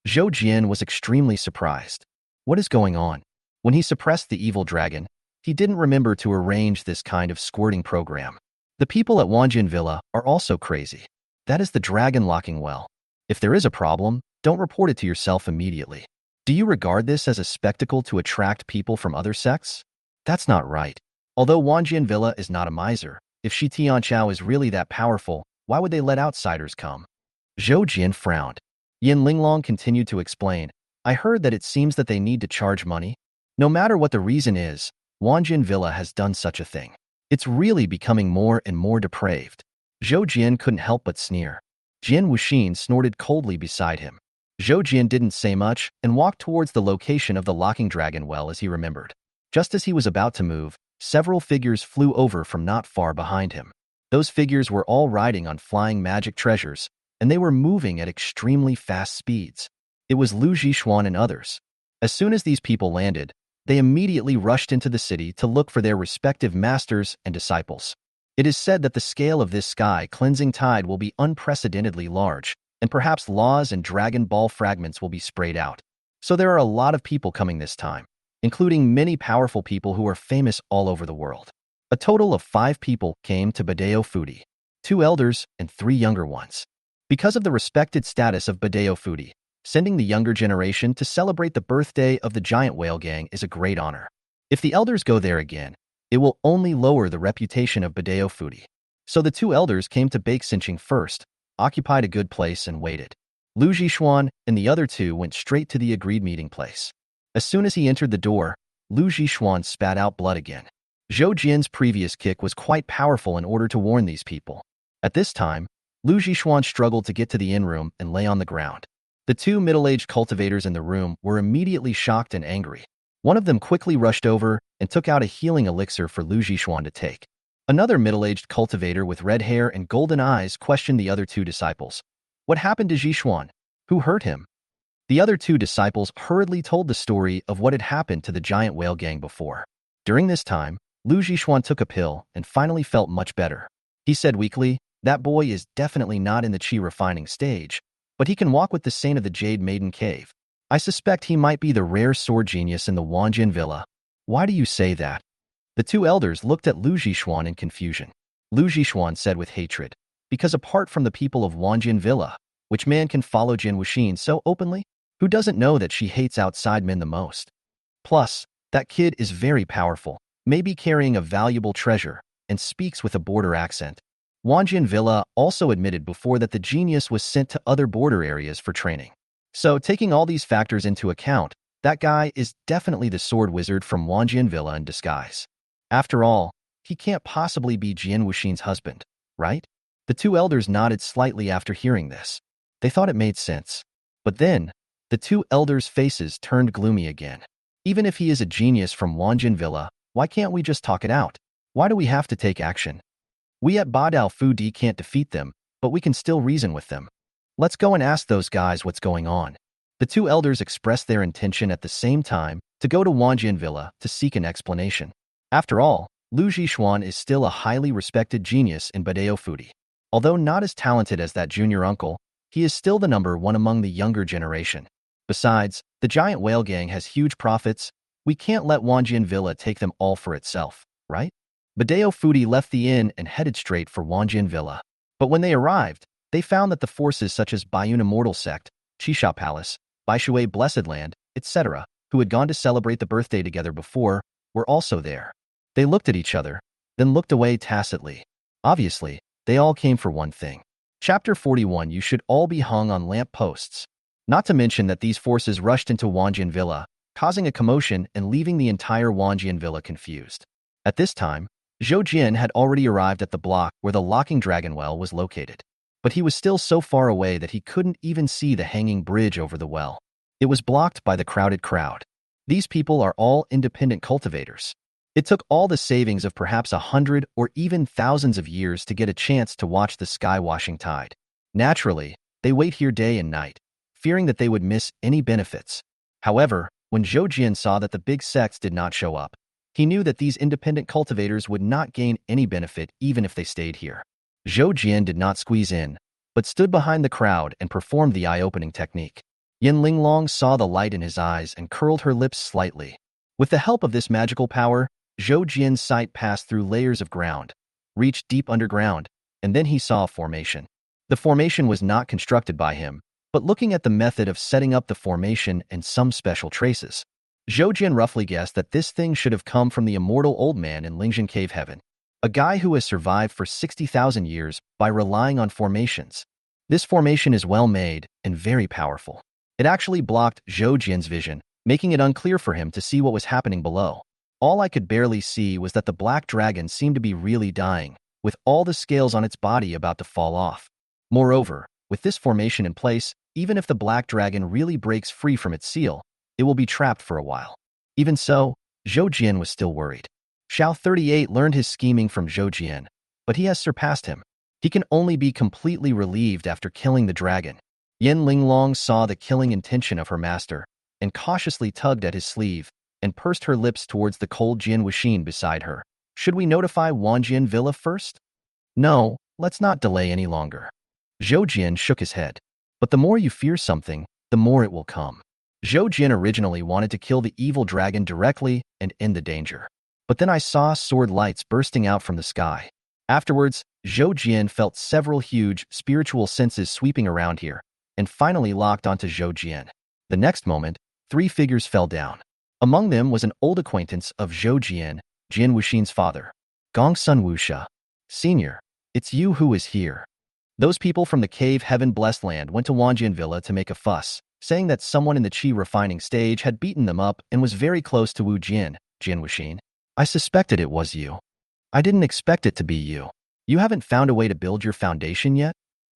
S1: Zhou Jian was extremely surprised. What is going on? When he suppressed the evil dragon, he didn't remember to arrange this kind of squirting program. The people at Xuantian Villa are also crazy. That is the dragon locking well. If there is a problem, don't report it to yourself immediately. Do you regard this as a spectacle to attract people from other sects? That's not right. Although Xuantian Villa is not a miser, if Shi Tianchao is really that powerful, why would they let outsiders come? Zhou Jian frowned. Yin Linglong continued to explain, I heard that it seems that they need to charge money. No matter what the reason is, Xuantian Villa has done such a thing. It's really becoming more and more depraved. Zhou Jian couldn't help but sneer. Jian Wuxin snorted coldly beside him. Zhou Jian didn't say much and walked towards the location of the locking dragon well as he remembered. Just as he was about to move, several figures flew over from not far behind him. Those figures were all riding on flying magic treasures, and they were moving at extremely fast speeds. It was Lu Zhishuan and others. As soon as these people landed, they immediately rushed into the city to look for their respective masters and disciples. It is said that the scale of this sky-cleansing tide will be unprecedentedly large, and perhaps laws and Dragon Ball fragments will be sprayed out. So there are a lot of people coming this time, including many powerful people who are famous all over the world. A total of 5 people came to Badeo Fudi, 2 elders and 3 younger ones. Because of the respected status of Badeo Fudi, sending the younger generation to celebrate the birthday of the giant whale gang is a great honor. If the elders go there again, it will only lower the reputation of Badeo Fudi. So the 2 elders came to Bake Sinching first, occupied a good place and waited. Lu Zhishuan and the other 2 went straight to the agreed meeting place. As soon as he entered the door, Lu Zhishuan spat out blood again. Zhou Jian's previous kick was quite powerful in order to warn these people. At this time, Lu Zhishuan struggled to get to the inn room and lay on the ground. The 2 middle-aged cultivators in the room were immediately shocked and angry. One of them quickly rushed over and took out a healing elixir for Lu Zhishuan to take. Another middle-aged cultivator with red hair and golden eyes questioned the other 2 disciples. What happened to Zhishuan? Who hurt him? The other 2 disciples hurriedly told the story of what had happened to the giant whale gang before. During this time, Lu Zhishuan took a pill and finally felt much better. He said weakly, that boy is definitely not in the chi refining stage, but he can walk with the saint of the Jade Maiden Cave. I suspect he might be the rare sword genius in the Xuantian Villa. Why do you say that? The 2 elders looked at Lu Zhishuan in confusion. Lu Zhishuan said with hatred, because apart from the people of Xuantian Villa, which man can follow Jian Wuxin so openly? Who doesn't know that she hates outside men the most? Plus, that kid is very powerful, maybe carrying a valuable treasure, and speaks with a border accent. Xuantian Villa also admitted before that the genius was sent to other border areas for training. So, taking all these factors into account, that guy is definitely the sword wizard from Xuantian Villa in disguise. After all, he can't possibly be Jian Wuxin's husband, right? The two elders nodded slightly after hearing this. They thought it made sense. But then, the two elders' faces turned gloomy again. Even if he is a genius from Xuantian Villa, why can't we just talk it out? Why do we have to take action? We at Badao Fu Di can't defeat them, but we can still reason with them. Let's go and ask those guys what's going on. The two elders expressed their intention at the same time to go to Xuantian Villa to seek an explanation. After all, Lu Zhishuan is still a highly respected genius in Badao Fu Di. Although not as talented as that junior uncle, he is still the number one among the younger generation. Besides, the giant whale gang has huge profits. We can't let Xuantian Villa take them all for itself, right? Badao Fu Di left the inn and headed straight for Xuantian Villa. But when they arrived, they found that the forces such as Baiyun Immortal Sect, Qisha Palace, Baishui Blessed Land, etc., who had gone to celebrate the birthday together before, were also there. They looked at each other, then looked away tacitly. Obviously, they all came for one thing. Chapter 41. You should all be hung on lamp posts. Not to mention that these forces rushed into Xuantian Villa, causing a commotion and leaving the entire Xuantian Villa confused. At this time, Zhou Jian had already arrived at the block where the locking dragon well was located. But he was still so far away that he couldn't even see the hanging bridge over the well. It was blocked by the crowded crowd. These people are all independent cultivators. It took all the savings of perhaps 100 or even thousands of years to get a chance to watch the sky-washing tide. Naturally, they wait here day and night, fearing that they would miss any benefits. However, when Zhou Jian saw that the big sects did not show up, he knew that these independent cultivators would not gain any benefit even if they stayed here. Zhou Jian did not squeeze in, but stood behind the crowd and performed the eye-opening technique. Yin Linglong saw the light in his eyes and curled her lips slightly. With the help of this magical power, Zhou Jian's sight passed through layers of ground, reached deep underground, and then he saw a formation. The formation was not constructed by him, but looking at the method of setting up the formation and some special traces, Zhou Jian roughly guessed that this thing should have come from the immortal old man in Lingzhen Cave Heaven, a guy who has survived for 60,000 years by relying on formations. This formation is well made and very powerful. It actually blocked Zhou Jian's vision, making it unclear for him to see what was happening below. All I could barely see was that the black dragon seemed to be really dying, with all the scales on its body about to fall off. Moreover, with this formation in place, even if the black dragon really breaks free from its seal, it will be trapped for a while. Even so, Zhou Jian was still worried. Xiao 38 learned his scheming from Zhou Jian, but he has surpassed him. He can only be completely relieved after killing the dragon. Yin Linglong saw the killing intention of her master, and cautiously tugged at his sleeve, and pursed her lips towards the cold Jian Wuxin beside her. Should we notify Xuantian Villa first? No, let's not delay any longer. Zhou Jian shook his head. But the more you fear something, the more it will come. Zhou Jian originally wanted to kill the evil dragon directly and end the danger. But then I saw sword lights bursting out from the sky. Afterwards, Zhou Jian felt several huge spiritual senses sweeping around here, and finally locked onto Zhou Jian. The next moment, 3 figures fell down. Among them was an old acquaintance of Zhou Jian, Jian Wuxin's father. Gongsun Wuxia. Senior, it's you who is here. Those people from the cave Heaven Blessed Land went to Xuantian Villa to make a fuss, saying that someone in the qi refining stage had beaten them up and was very close to Wu Jian, Jian Wuxin. I suspected it was you. I didn't expect it to be you. You haven't found a way to build your foundation yet?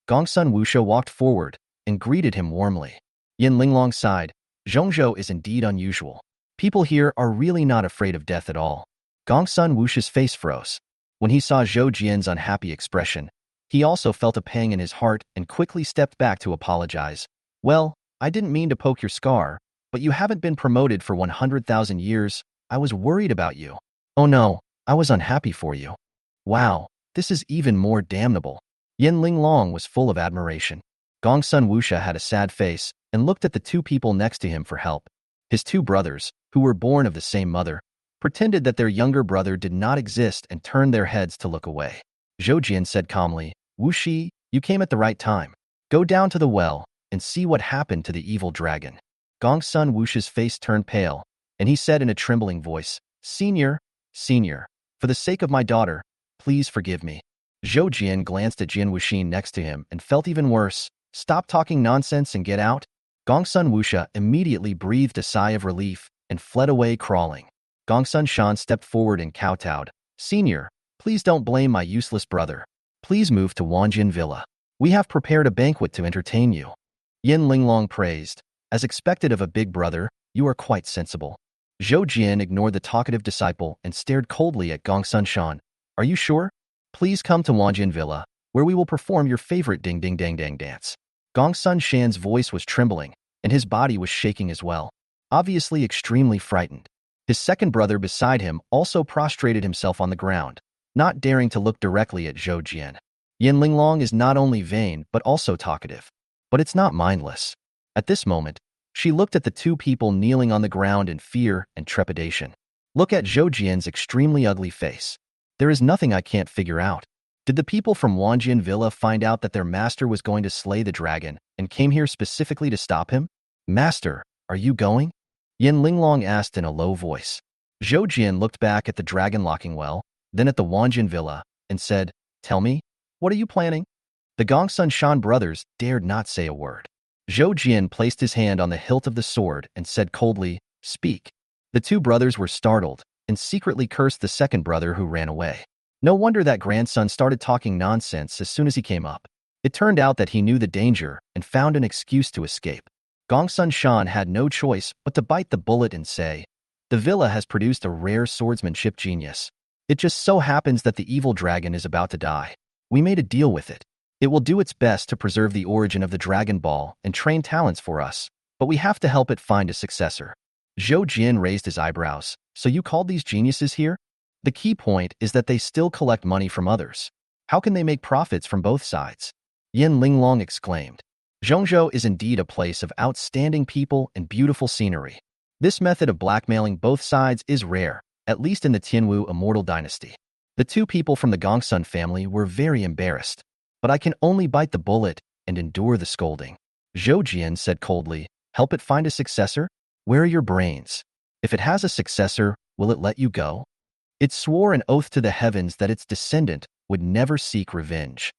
S1: Gongsun Wuxia walked forward and greeted him warmly. Yin Linglong sighed. Zhongzhou is indeed unusual. People here are really not afraid of death at all. Gongsun Wuxia's face froze. When he saw Zhou Jian's unhappy expression, he also felt a pang in his heart and quickly stepped back to apologize. Well, I didn't mean to poke your scar, but you haven't been promoted for 100,000 years. I was worried about you. Oh no, I was unhappy for you. Wow, this is even more damnable. Yin Linglong was full of admiration. Gongsun Wuxia had a sad face and looked at the 2 people next to him for help. His 2 brothers, who were born of the same mother, pretended that their younger brother did not exist and turned their heads to look away. Zhou Jian said calmly, Wuxi, you came at the right time. Go down to the well and see what happened to the evil dragon. Gongsun Wuxia's face turned pale, and he said in a trembling voice, Senior, Senior, for the sake of my daughter, please forgive me. Zhou Jian glanced at Jian Wuxin next to him and felt even worse. Stop talking nonsense and get out. Gongsun Wuxia immediately breathed a sigh of relief and fled away crawling. Gongsun Shan stepped forward and kowtowed. Senior, please don't blame my useless brother. Please move to Wanjin Villa. We have prepared a banquet to entertain you. Yin Linglong praised. As expected of a big brother, you are quite sensible. Zhou Jian ignored the talkative disciple and stared coldly at Gongsun Shan. Are you sure? Please come to Wanjin Villa, where we will perform your favorite ding-ding-dang-dang dance. Gongsun Shan's voice was trembling, and his body was shaking as well, obviously extremely frightened. His second brother beside him also prostrated himself on the ground, not daring to look directly at Zhou Jian. Yin Linglong is not only vain but also talkative. But it's not mindless. At this moment, she looked at the two people kneeling on the ground in fear and trepidation. Look at Zhou Jian's extremely ugly face. There is nothing I can't figure out. Did the people from Wanjin Villa find out that their master was going to slay the dragon and came here specifically to stop him? Master, are you going? Yin Linglong asked in a low voice. Zhou Jian looked back at the dragon locking well, then at the Wanjin Villa, and said, Tell me, what are you planning? The Gongsun Shan brothers dared not say a word. Zhou Jian placed his hand on the hilt of the sword and said coldly, Speak. The two brothers were startled and secretly cursed the second brother who ran away. No wonder that grandson started talking nonsense as soon as he came up. It turned out that he knew the danger and found an excuse to escape. Gongsun Shan had no choice but to bite the bullet and say, The villa has produced a rare swordsmanship genius. It just so happens that the evil dragon is about to die. We made a deal with it. It will do its best to preserve the origin of the Dragon Ball and train talents for us, but we have to help it find a successor. Zhou Jian raised his eyebrows. So you called these geniuses here? The key point is that they still collect money from others. How can they make profits from both sides? Yin Linglong exclaimed. Zhongzhou is indeed a place of outstanding people and beautiful scenery. This method of blackmailing both sides is rare, at least in the Tianwu Immortal Dynasty. The two people from the Gongsun family were very embarrassed, but I can only bite the bullet and endure the scolding. Zhou Jian said coldly, Help it find a successor? Where are your brains? If it has a successor, will it let you go? It swore an oath to the heavens that its descendant would never seek revenge.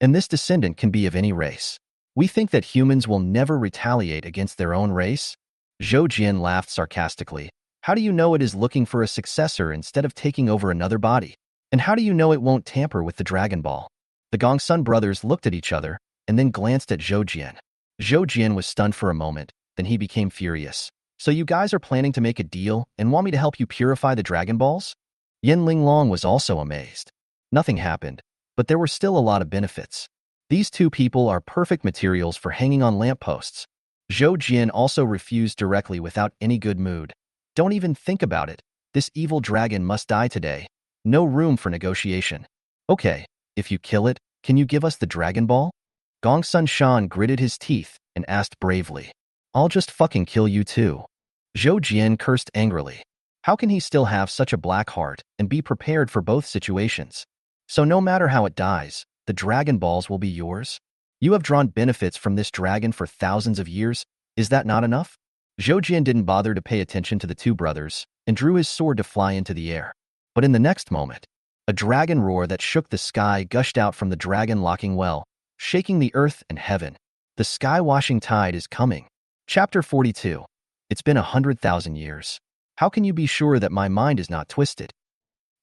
S1: And this descendant can be of any race. We think that humans will never retaliate against their own race? Zhou Jian laughed sarcastically. How do you know it is looking for a successor instead of taking over another body? And how do you know it won't tamper with the Dragon Ball? The Gongsun brothers looked at each other and then glanced at Zhou Jian. Zhou Jian was stunned for a moment, then he became furious. So you guys are planning to make a deal and want me to help you purify the Dragon Balls? Yin Linglong was also amazed. Nothing happened, but there were still a lot of benefits. These two people are perfect materials for hanging on lampposts. Zhou Jian also refused directly without any good mood. Don't even think about it. This evil dragon must die today. No room for negotiation. Okay, if you kill it, can you give us the Dragon Ball? Gongsun Shan gritted his teeth and asked bravely. I'll just fucking kill you too. Zhou Jian cursed angrily. How can he still have such a black heart and be prepared for both situations? So no matter how it dies, the Dragon Balls will be yours? You have drawn benefits from this dragon for thousands of years. Is that not enough? Zhou Jian didn't bother to pay attention to the two brothers and drew his sword to fly into the air. But in the next moment, a dragon roar that shook the sky gushed out from the dragon locking well, shaking the earth and heaven. The sky-washing tide is coming. Chapter 42. It's been 100,000 years. How can you be sure that my mind is not twisted?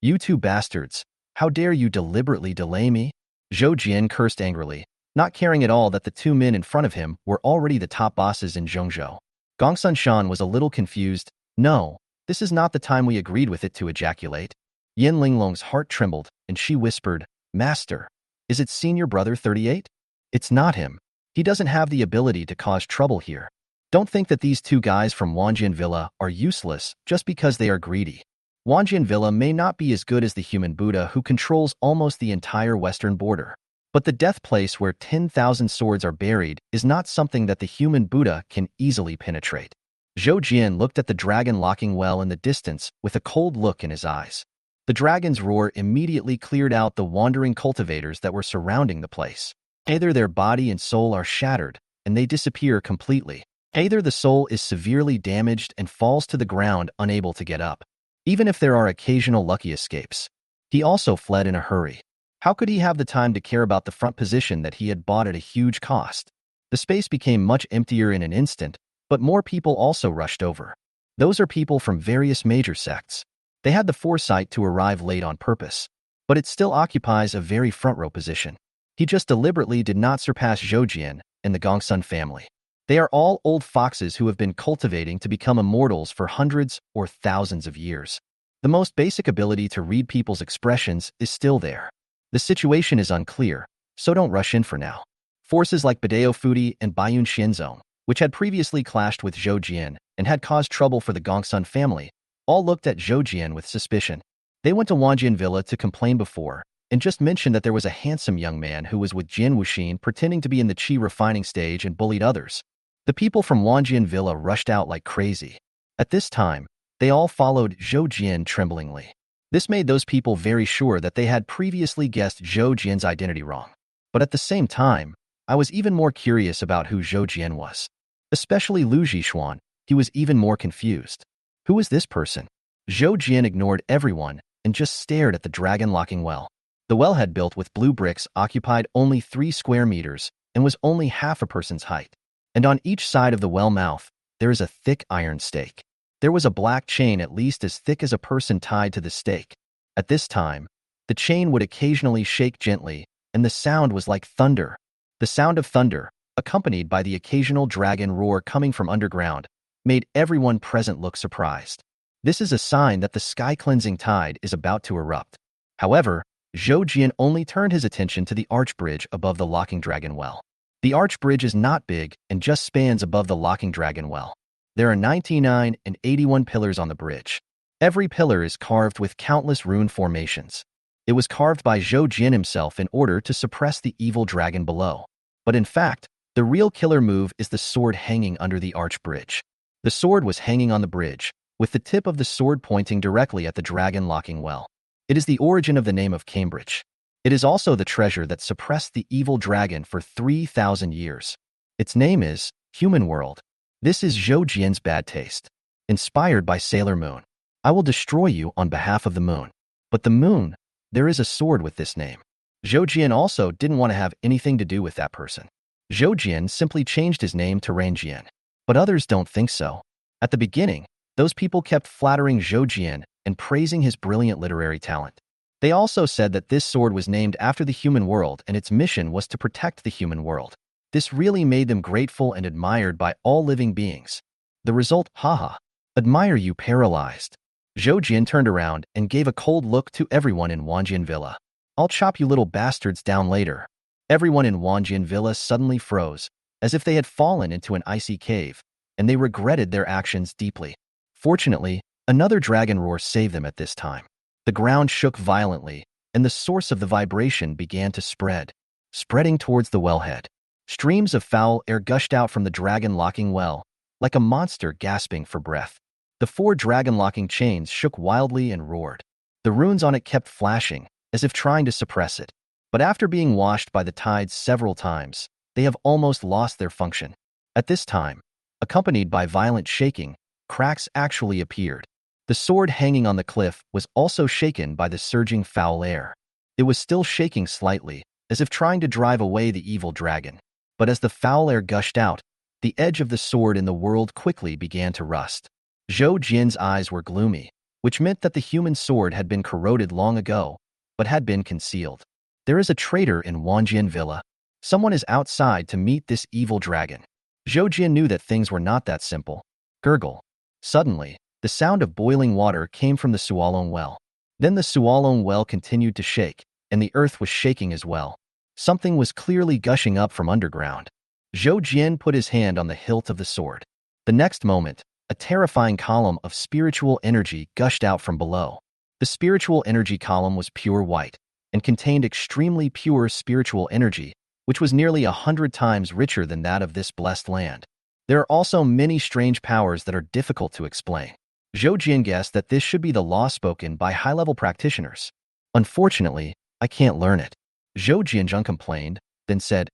S1: You two bastards, how dare you deliberately delay me? Zhou Jian cursed angrily, not caring at all that the two men in front of him were already the top bosses in Zhongzhou. Gongsun Shan was a little confused. No, this is not the time we agreed with it to ejaculate. Yin Linglong's heart trembled, and she whispered, Master, is it senior brother 38? It's not him. He doesn't have the ability to cause trouble here. Don't think that these two guys from Wanjin Villa are useless just because they are greedy. Wanjin Villa may not be as good as the human Buddha who controls almost the entire western border. But the death place where 10,000 swords are buried is not something that the human Buddha can easily penetrate. Zhou Jian looked at the dragon locking well in the distance with a cold look in his eyes. The dragon's roar immediately cleared out the wandering cultivators that were surrounding the place. Either their body and soul are shattered, and they disappear completely. Either the soul is severely damaged and falls to the ground unable to get up. even if there are occasional lucky escapes. He also fled in a hurry. How could he have the time to care about the front position that he had bought at a huge cost? The space became much emptier in an instant, but more people also rushed over. Those are people from various major sects. They had the foresight to arrive late on purpose, but it still occupies a very front-row position. He just deliberately did not surpass Zhoujian and the Gongsun family. They are all old foxes who have been cultivating to become immortals for hundreds or thousands of years. The most basic ability to read people's expressions is still there. The situation is unclear, so don't rush in for now. Forces like Badeo Fudi and Baiyun Xianzong, which had previously clashed with Zhoujian and had caused trouble for the Gongsun family, all looked at Zhoujian with suspicion. They went to Wanjian Villa to complain before, and just mentioned that there was a handsome young man who was with Jian Wuxin pretending to be in the qi refining stage and bullied others. The people from Wanjian Villa rushed out like crazy. At this time, they all followed Zhoujian tremblingly. This made those people very sure that they had previously guessed Zhoujian's identity wrong. But at the same time, I was even more curious about who Zhoujian was. Especially Lu Zhishuan, he was even more confused. Who is this person? Zhoujian ignored everyone and just stared at the dragon-locking well. The wellhead, built with blue bricks, occupied only 3 square meters and was only half a person's height. And on each side of the well mouth, there is a thick iron stake. There was a black chain at least as thick as a person tied to the stake. At this time, the chain would occasionally shake gently, and the sound was like thunder. The sound of thunder, accompanied by the occasional dragon roar coming from underground, made everyone present look surprised. This is a sign that the sky-cleansing tide is about to erupt. However, Zhoujian only turned his attention to the arch bridge above the locking dragon well. The arch bridge is not big and just spans above the locking dragon well. There are 99 and 81 pillars on the bridge. Every pillar is carved with countless rune formations. It was carved by Zhoujian himself in order to suppress the evil dragon below. But in fact, the real killer move is the sword hanging under the arch bridge. The sword was hanging on the bridge, with the tip of the sword pointing directly at the dragon locking well. It is the origin of the name of Cambridge. It is also the treasure that suppressed the evil dragon for 3,000 years. Its name is Human World. This is Zhoujian's bad taste. Inspired by Sailor Moon. I will destroy you on behalf of the moon. But the moon, there is a sword with this name. Zhoujian also didn't want to have anything to do with that person. Zhoujian simply changed his name to Ranjian. But others don't think so. At the beginning, those people kept flattering Zhoujian and praising his brilliant literary talent. They also said that this sword was named after the human world and its mission was to protect the human world. This really made them grateful and admired by all living beings. The result, haha, admire you paralyzed. Zhoujian turned around and gave a cold look to everyone in Wanjian Villa. I'll chop you little bastards down later. Everyone in Wanjian Villa suddenly froze, as if they had fallen into an icy cave, and they regretted their actions deeply. Fortunately, another dragon roar saved them at this time. The ground shook violently, and the source of the vibration began to spreading towards the wellhead. Streams of foul air gushed out from the dragon-locking well, like a monster gasping for breath. The 4 dragon-locking chains shook wildly and roared. The runes on it kept flashing, as if trying to suppress it. But after being washed by the tides several times, they have almost lost their function. At this time, accompanied by violent shaking, cracks actually appeared. The sword hanging on the cliff was also shaken by the surging foul air. It was still shaking slightly, as if trying to drive away the evil dragon. But as the foul air gushed out, the edge of the sword in the world quickly began to rust. Zhoujian's eyes were gloomy, which meant that the human sword had been corroded long ago, but had been concealed. There is a traitor in Wanjian Villa. Someone is outside to meet this evil dragon. Zhoujian knew that things were not that simple. Gurgle. Suddenly, the sound of boiling water came from the Sualong well. Then the Sualong well continued to shake, and the earth was shaking as well. Something was clearly gushing up from underground. Zhoujian put his hand on the hilt of the sword. The next moment, a terrifying column of spiritual energy gushed out from below. The spiritual energy column was pure white and contained extremely pure spiritual energy, which was nearly 100 times richer than that of this blessed land. There are also many strange powers that are difficult to explain. Zhoujian guessed that this should be the law spoken by high-level practitioners. Unfortunately, I can't learn it. Zhoujian complained, then said,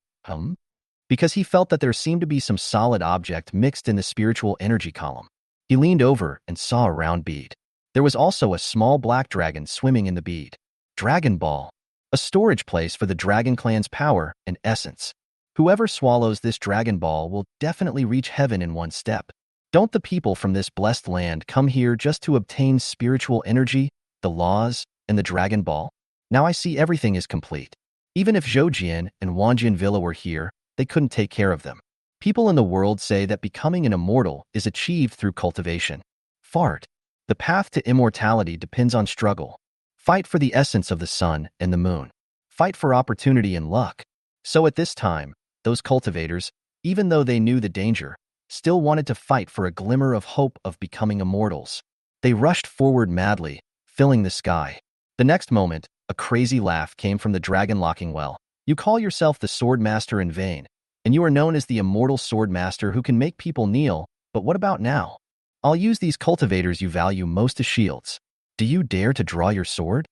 S1: because he felt that there seemed to be some solid object mixed in the spiritual energy column. He leaned over and saw a round bead. There was also a small black dragon swimming in the bead. Dragon Ball, a storage place for the Dragon Clan's power and essence. Whoever swallows this Dragon Ball will definitely reach heaven in one step. Don't the people from this blessed land come here just to obtain spiritual energy, the laws, and the Dragon Ball? Now I see everything is complete. Even if Zhoujian and Xuantian Villa were here, they couldn't take care of them. People in the world say that becoming an immortal is achieved through cultivation. Fart. The path to immortality depends on struggle. Fight for the essence of the sun and the moon. Fight for opportunity and luck. So at this time, those cultivators, even though they knew the danger, still wanted to fight for a glimmer of hope of becoming immortals. They rushed forward madly, filling the sky. The next moment, a crazy laugh came from the dragon locking well. You call yourself the sword master in vain, and you are known as the immortal sword master who can make people kneel, but what about now? I'll use these cultivators you value most as shields. Do you dare to draw your sword?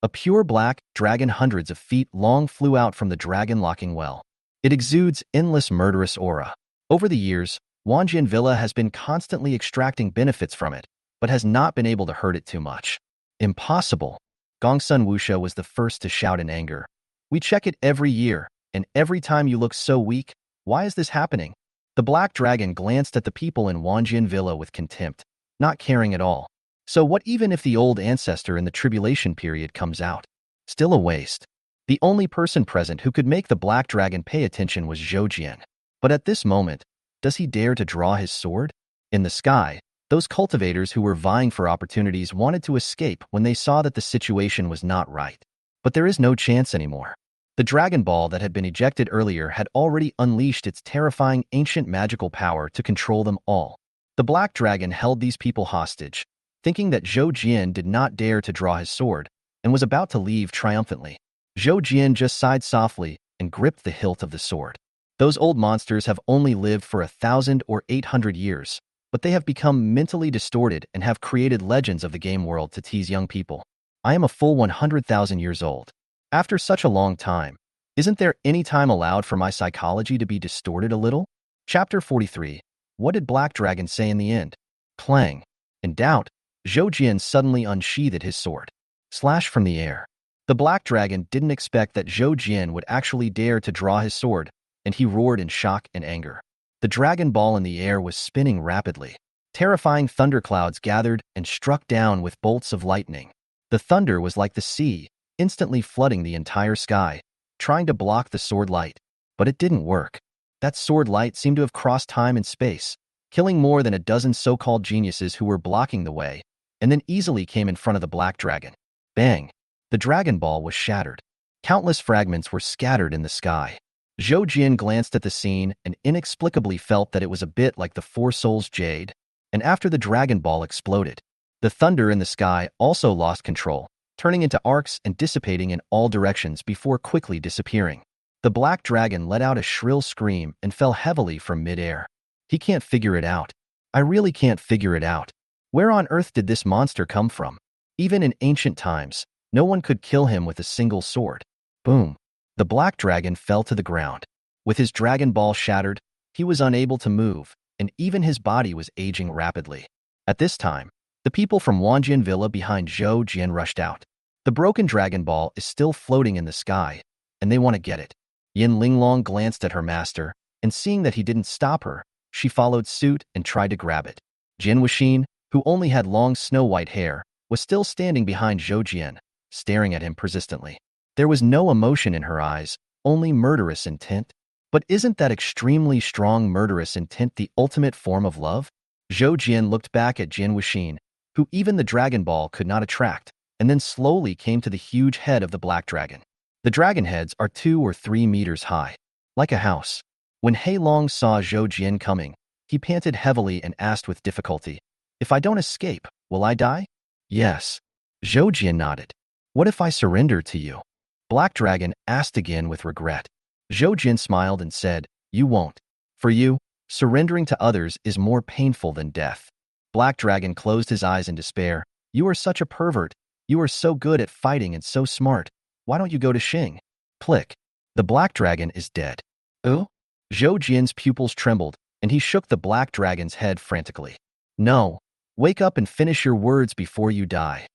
S1: A pure black dragon hundreds of feet long flew out from the dragon locking well. It exudes endless murderous aura. Over the years, Xuantian Villa has been constantly extracting benefits from it, but has not been able to hurt it too much. Impossible. Gongsun Wuxia was the first to shout in anger. We check it every year, and every time you look so weak. Why is this happening? The black dragon glanced at the people in Xuantian Villa with contempt, not caring at all. So what even if the old ancestor in the tribulation period comes out? Still a waste. The only person present who could make the black dragon pay attention was Zhoujian. But at this moment, does he dare to draw his sword? In the sky, those cultivators who were vying for opportunities wanted to escape when they saw that the situation was not right. But there is no chance anymore. The Dragon Ball that had been ejected earlier had already unleashed its terrifying ancient magical power to control them all. The black dragon held these people hostage, thinking that Zhoujian did not dare to draw his sword, and was about to leave triumphantly. Zhoujian just sighed softly and gripped the hilt of the sword. Those old monsters have only lived for 1,000 or 800 years, but they have become mentally distorted and have created legends of the game world to tease young people. I am a full 100,000 years old. After such a long time, isn't there any time allowed for my psychology to be distorted a little? Chapter 43. What did Black Dragon say in the end? Clang. In doubt, Zhoujian suddenly unsheathed his sword. Slash from the air. The Black Dragon didn't expect that Zhoujian would actually dare to draw his sword, and he roared in shock and anger. The Dragon Ball in the air was spinning rapidly. Terrifying thunderclouds gathered and struck down with bolts of lightning. The thunder was like the sea, instantly flooding the entire sky, trying to block the sword light. But it didn't work. That sword light seemed to have crossed time and space, killing more than a dozen so-called geniuses who were blocking the way, and then easily came in front of the Black Dragon. Bang! The Dragon Ball was shattered. Countless fragments were scattered in the sky. Zhoujian glanced at the scene and inexplicably felt that it was a bit like the Four Souls Jade. And after the Dragon Ball exploded, the thunder in the sky also lost control, turning into arcs and dissipating in all directions before quickly disappearing. The Black Dragon let out a shrill scream and fell heavily from mid-air. He can't figure it out. I really can't figure it out. Where on earth did this monster come from? Even in ancient times, no one could kill him with a single sword. Boom. The Black Dragon fell to the ground. With his Dragon Ball shattered, he was unable to move, and even his body was aging rapidly. At this time, the people from Xuantian Villa behind Zhoujian rushed out. The broken Dragon Ball is still floating in the sky, and they want to get it. Yin Linglong glanced at her master, and seeing that he didn't stop her, she followed suit and tried to grab it. Jin Wuxin, who only had long snow-white hair, was still standing behind Zhoujian, staring at him persistently. There was no emotion in her eyes, only murderous intent. But isn't that extremely strong murderous intent the ultimate form of love? Zhoujian looked back at Jin Wuxin, who even the Dragon Ball could not attract, and then slowly came to the huge head of the Black Dragon. The dragon heads are 2 or 3 meters high, like a house. When He Long saw Zhoujian coming, he panted heavily and asked with difficulty, "If I don't escape, will I die?" "Yes." Zhoujian nodded. "What if I surrender to you?" Black Dragon asked again with regret. Zhoujian smiled and said, "You won't. For you, surrendering to others is more painful than death." Black Dragon closed his eyes in despair. "You are such a pervert. You are so good at fighting and so smart. Why don't you go to Xing?" Click. The Black Dragon is dead. Oh? Zhoujian's pupils trembled, and he shook the Black Dragon's head frantically. "No. Wake up and finish your words before you die.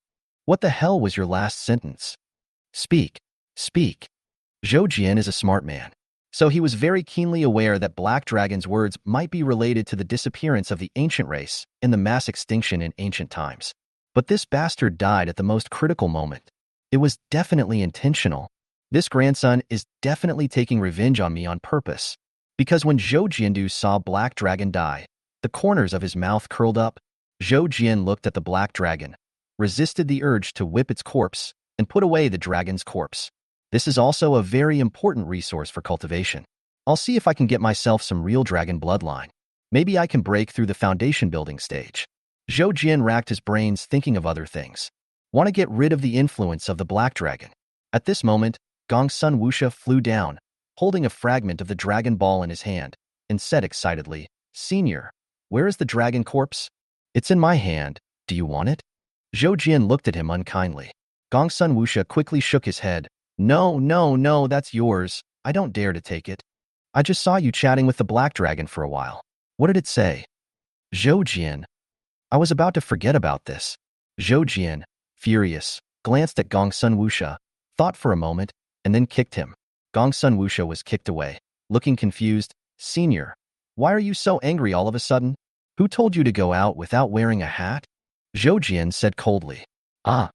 S1: What the hell was your last sentence? Speak. Speak. Zhou Jian is a smart man, so he was very keenly aware that Black Dragon's words might be related to the disappearance of the ancient race and the mass extinction in ancient times. But this bastard died at the most critical moment. It was definitely intentional. This grandson is definitely taking revenge on me on purpose. Because when Zhou Jiandu saw Black Dragon die, the corners of his mouth curled up. Zhou Jian looked at the Black Dragon, resisted the urge to whip its corpse, and put away the dragon's corpse. This is also a very important resource for cultivation. I'll see if I can get myself some real dragon bloodline. Maybe I can break through the foundation building stage. Zhou Jian racked his brains thinking of other things. Want to get rid of the influence of the Black Dragon. At this moment, Gongsun Wuxia flew down, holding a fragment of the Dragon Ball in his hand, and said excitedly, "Senior, where is the dragon corpse?" "It's in my hand. Do you want it?" Zhou Jian looked at him unkindly. Gongsun Wuxia quickly shook his head. "No, no, no, that's yours. I don't dare to take it. I just saw you chatting with the Black Dragon for a while. What did it say?" "Zhou Jian. I was about to forget about this." Zhou Jian, furious, glanced at Gongsun Wuxia, thought for a moment, and then kicked him. Gongsun Wuxia was kicked away, looking confused. "Senior, why are you so angry all of a sudden? Who told you to go out without wearing a hat?" Zhou Jian said coldly. "Ah."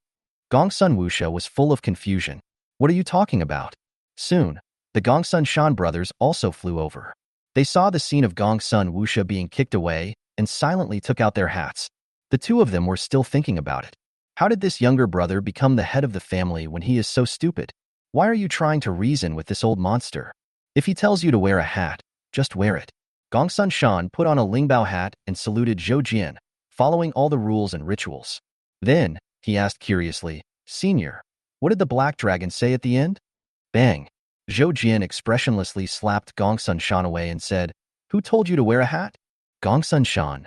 S1: Gongsun Wuxia was full of confusion. "What are you talking about?" Soon, the Gongsun Shan brothers also flew over. They saw the scene of Gongsun Wuxia being kicked away and silently took out their hats. The two of them were still thinking about it. How did this younger brother become the head of the family when he is so stupid? Why are you trying to reason with this old monster? If he tells you to wear a hat, just wear it. Gongsun Shan put on a Lingbao hat and saluted Zhou Jian, following all the rules and rituals. Then, he asked curiously, "Senior, what did the Black Dragon say at the end?" Bang! Zhou Jian expressionlessly slapped Gongsun Shan away and said, "Who told you to wear a hat?" Gongsun Shan.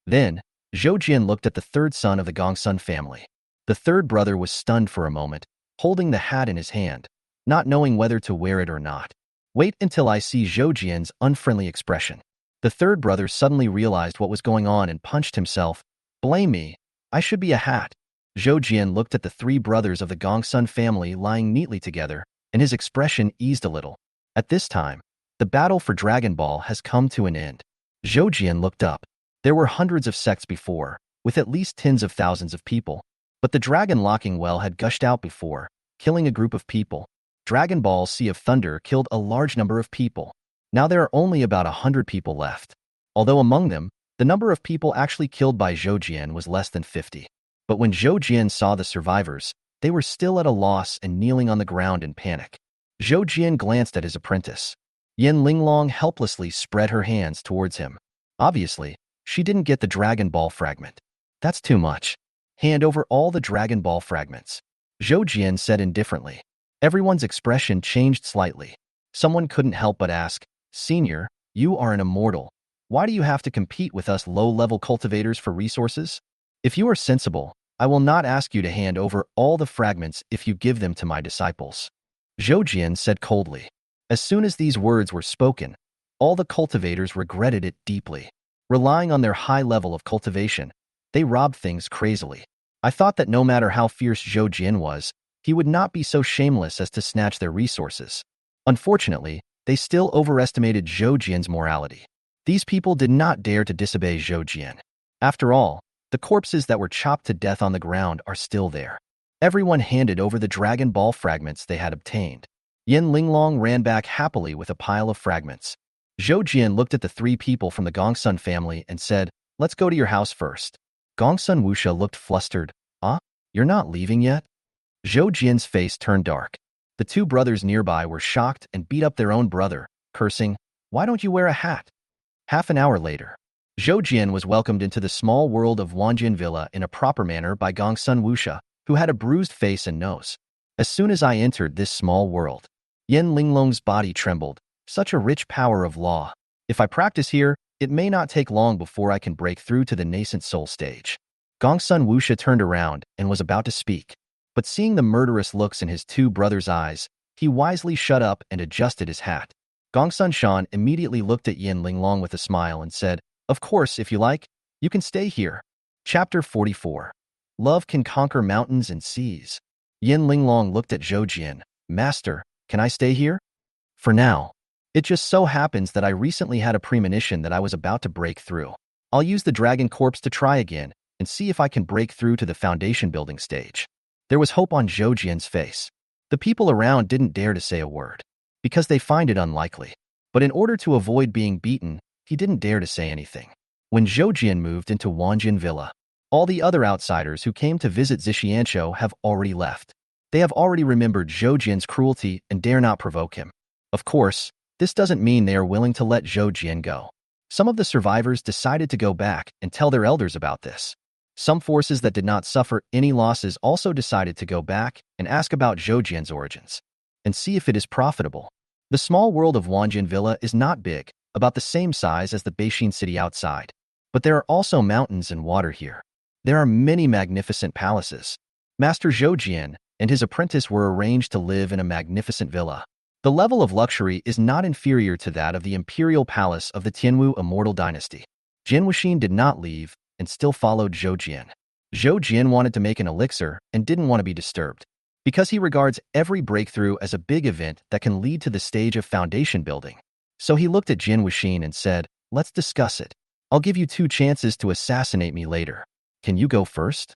S1: Then, Zhou Jian looked at the third son of the Gongsun family. The third brother was stunned for a moment, holding the hat in his hand, not knowing whether to wear it or not. Wait until I see Zhou Jian's unfriendly expression. The third brother suddenly realized what was going on and punched himself. "Blame me. I should be a hat." Zhou Jian looked at the three brothers of the Gongsun family lying neatly together, and his expression eased a little. At this time, the battle for Dragon Ball has come to an end. Zhou Jian looked up. There were hundreds of sects before, with at least tens of thousands of people. But the dragon locking well had gushed out before, killing a group of people. Dragon Ball Sea of Thunder killed a large number of people. Now there are only about 100 people left. Although among them, the number of people actually killed by Zhou Jian was less than 50. But when Zhou Jian saw the survivors, they were still at a loss and kneeling on the ground in panic. Zhou Jian glanced at his apprentice. Yin Linglong helplessly spread her hands towards him. Obviously, she didn't get the Dragon Ball fragment. "That's too much. Hand over all the Dragon Ball fragments," Zhou Jian said indifferently. Everyone's expression changed slightly. Someone couldn't help but ask, "Senior, you are an immortal. Why do you have to compete with us low-level cultivators for resources? If you are sensible, I will not ask you to hand over all the fragments if you give them to my disciples." Zhou Jian said coldly. As soon as these words were spoken, all the cultivators regretted it deeply. Relying on their high level of cultivation, they robbed things crazily. I thought that no matter how fierce Zhou Jian was, he would not be so shameless as to snatch their resources. Unfortunately, they still overestimated Zhou Jian's morality. These people did not dare to disobey Zhou Jian. After all, the corpses that were chopped to death on the ground are still there. Everyone handed over the Dragon Ball fragments they had obtained. Yin Linglong ran back happily with a pile of fragments. Zhou Jian looked at the three people from the Gongsun family and said, "Let's go to your house first." Gongsun Wuxia looked flustered. "Ah, you're not leaving yet?" Zhou Jian's face turned dark. The two brothers nearby were shocked and beat up their own brother, cursing, "Why don't you wear a hat?" Half an hour later, Zhou Jian was welcomed into the small world of Xuantian Villa in a proper manner by Gongsun Wuxia, who had a bruised face and nose. As soon as I entered this small world, Yin Linglong's body trembled. Such a rich power of law. If I practice here, it may not take long before I can break through to the nascent soul stage. Gongsun Wuxia turned around and was about to speak. But seeing the murderous looks in his two brothers' eyes, he wisely shut up and adjusted his hat. Gongsun Shan immediately looked at Yin Linglong with a smile and said, "Of course, if you like, you can stay here." Chapter 44. Love can conquer mountains and seas. Yin Linglong looked at Zhou Jian. Master, can I stay here? For now. It just so happens that I recently had a premonition that I was about to break through. I'll use the dragon corpse to try again and see if I can break through to the foundation building stage. There was hope on Zhou Jian's face. The people around didn't dare to say a word, because they find it unlikely. But in order to avoid being beaten, he didn't dare to say anything. When Zhou Jian moved into Xuantian Villa, all the other outsiders who came to visit Xianqiu have already left. They have already remembered Zhou Jian's cruelty and dare not provoke him. Of course, this doesn't mean they are willing to let Zhou Jian go. Some of the survivors decided to go back and tell their elders about this. Some forces that did not suffer any losses also decided to go back and ask about Zhou Jian's origins and see if it is profitable. The small world of Xuantian Villa is not big, about the same size as the Beijing city outside. But there are also mountains and water here. There are many magnificent palaces. Master Zhou Jian and his apprentice were arranged to live in a magnificent villa. The level of luxury is not inferior to that of the imperial palace of the Tianwu immortal dynasty. Jin Wuxin did not leave and still followed Zhou Jian. Zhou Jian wanted to make an elixir and didn't want to be disturbed, because he regards every breakthrough as a big event that can lead to the stage of foundation building. So he looked at Jin Wuxin and said, "Let's discuss it. I'll give you 2 chances to assassinate me later. Can you go first?"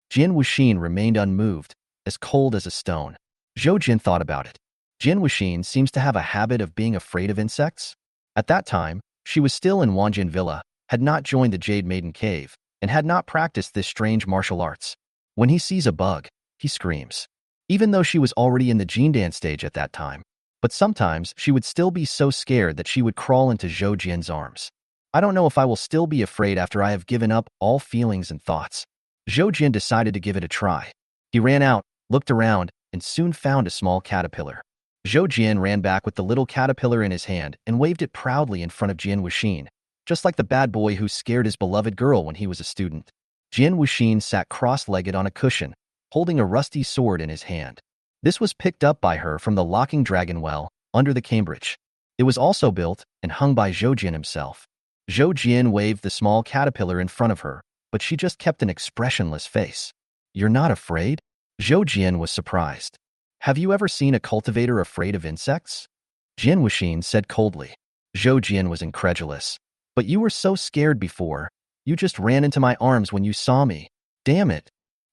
S1: Jin Wuxin remained unmoved, as cold as a stone. Zhou Jian thought about it. Jin Wuxin seems to have a habit of being afraid of insects. At that time, she was still in Xuantian Villa, had not joined the Jade Maiden Cave, and had not practiced this strange martial arts. When he sees a bug, he screams. Even though she was already in the Jindan stage at that time, but sometimes she would still be so scared that she would crawl into Zhou Jian's arms. I don't know if I will still be afraid after I have given up all feelings and thoughts. Zhou Jian decided to give it a try. He ran out, looked around, and soon found a small caterpillar. Zhou Jian ran back with the little caterpillar in his hand and waved it proudly in front of Jin Wuxin, just like the bad boy who scared his beloved girl when he was a student. Jin Wuxin sat cross-legged on a cushion, holding a rusty sword in his hand. This was picked up by her from the locking dragon well under the Cambridge. It was also built and hung by Zhou Jian himself. Zhou Jian waved the small caterpillar in front of her, but she just kept an expressionless face. "You're not afraid?" Zhou Jian was surprised. "Have you ever seen a cultivator afraid of insects?" Jin Wuxin said coldly. Zhou Jian was incredulous. "But you were so scared before. You just ran into my arms when you saw me. Damn it."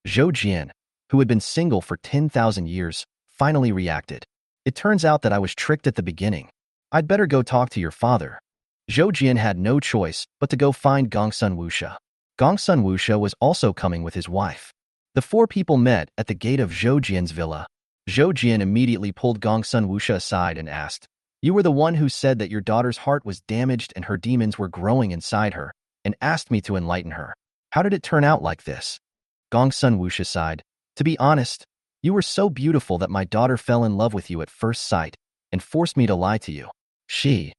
S1: Zhou Jian, who had been single for 10,000 years, finally reacted. "It turns out that I was tricked at the beginning. I'd better go talk to your father." Zhou Jian had no choice but to go find Gongsun Wuxia. Gongsun Wuxia was also coming with his wife. The 4 people met at the gate of Zhou Jian's villa. Zhou Jian immediately pulled Gongsun Wuxia aside and asked, "You were the one who said that your daughter's heart was damaged and her demons were growing inside her, and asked me to enlighten her. How did it turn out like this?" Gongsun Wuxia sighed. "To be honest, you were so beautiful that my daughter fell in love with you at first sight and forced me to lie to you." Chi.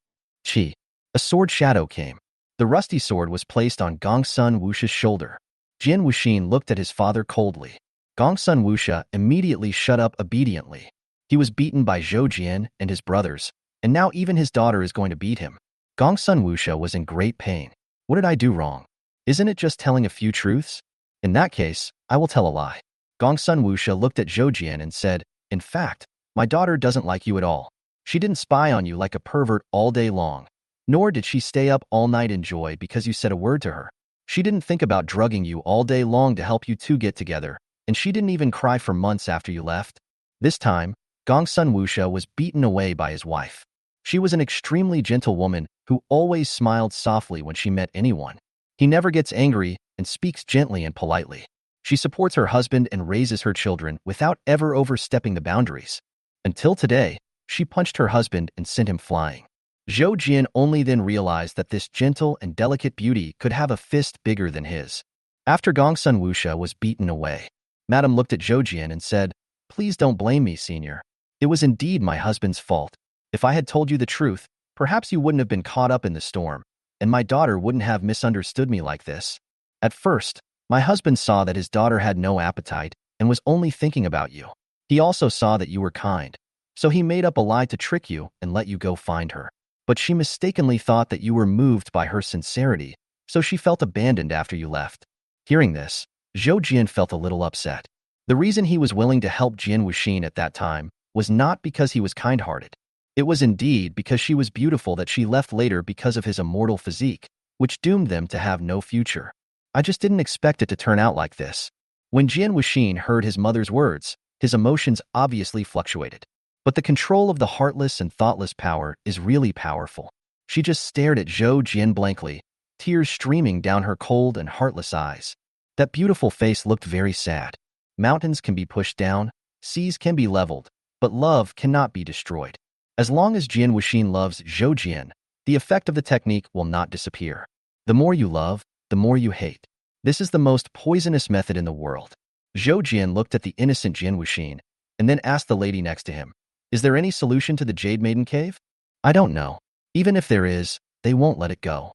S1: A sword shadow came. The rusty sword was placed on Gongsun Wuxia's shoulder. Jin Wuxin looked at his father coldly. Gongsun Wuxia immediately shut up obediently. He was beaten by Zhou Jian and his brothers, and now even his daughter is going to beat him. Gongsun Wuxia was in great pain. "What did I do wrong? Isn't it just telling a few truths? In that case, I will tell a lie." Gongsun Wuxia looked at Zhou Jian and said, "In fact, my daughter doesn't like you at all. She didn't spy on you like a pervert all day long, nor did she stay up all night in joy because you said a word to her. She didn't think about drugging you all day long to help you 2 get together, and she didn't even cry for months after you left." This time, Gongsun Wuxia was beaten away by his wife. She was an extremely gentle woman who always smiled softly when she met anyone. He never gets angry and speaks gently and politely. She supports her husband and raises her children without ever overstepping the boundaries. Until today, she punched her husband and sent him flying. Zhou Jian only then realized that this gentle and delicate beauty could have a fist bigger than his. After Gongsun Wuxia was beaten away, Madame looked at Zhou Jian and said, "Please don't blame me, senior. It was indeed my husband's fault. If I had told you the truth, perhaps you wouldn't have been caught up in the storm, and my daughter wouldn't have misunderstood me like this. At first, my husband saw that his daughter had no appetite and was only thinking about you. He also saw that you were kind, so he made up a lie to trick you and let you go find her. But she mistakenly thought that you were moved by her sincerity, so she felt abandoned after you left. Hearing this, Zhou Jian felt a little upset. The reason he was willing to help Jian Wuxin at that time was not because he was kind-hearted. It was indeed because she was beautiful that she left later because of his immortal physique, which doomed them to have no future. I just didn't expect it to turn out like this. When Jian Wuxin heard his mother's words, his emotions obviously fluctuated. But the control of the heartless and thoughtless power is really powerful. She just stared at Zhou Jian blankly, tears streaming down her cold and heartless eyes. That beautiful face looked very sad. Mountains can be pushed down, seas can be leveled, but love cannot be destroyed. As long as Jian Wuxin loves Zhou Jian, the effect of the technique will not disappear. The more you love, the more you hate. This is the most poisonous method in the world. Zhou Jian looked at the innocent Jian Wuxin, and then asked the lady next to him, "Is there any solution to the Jade Maiden Cave?" "I don't know. Even if there is, they won't let it go."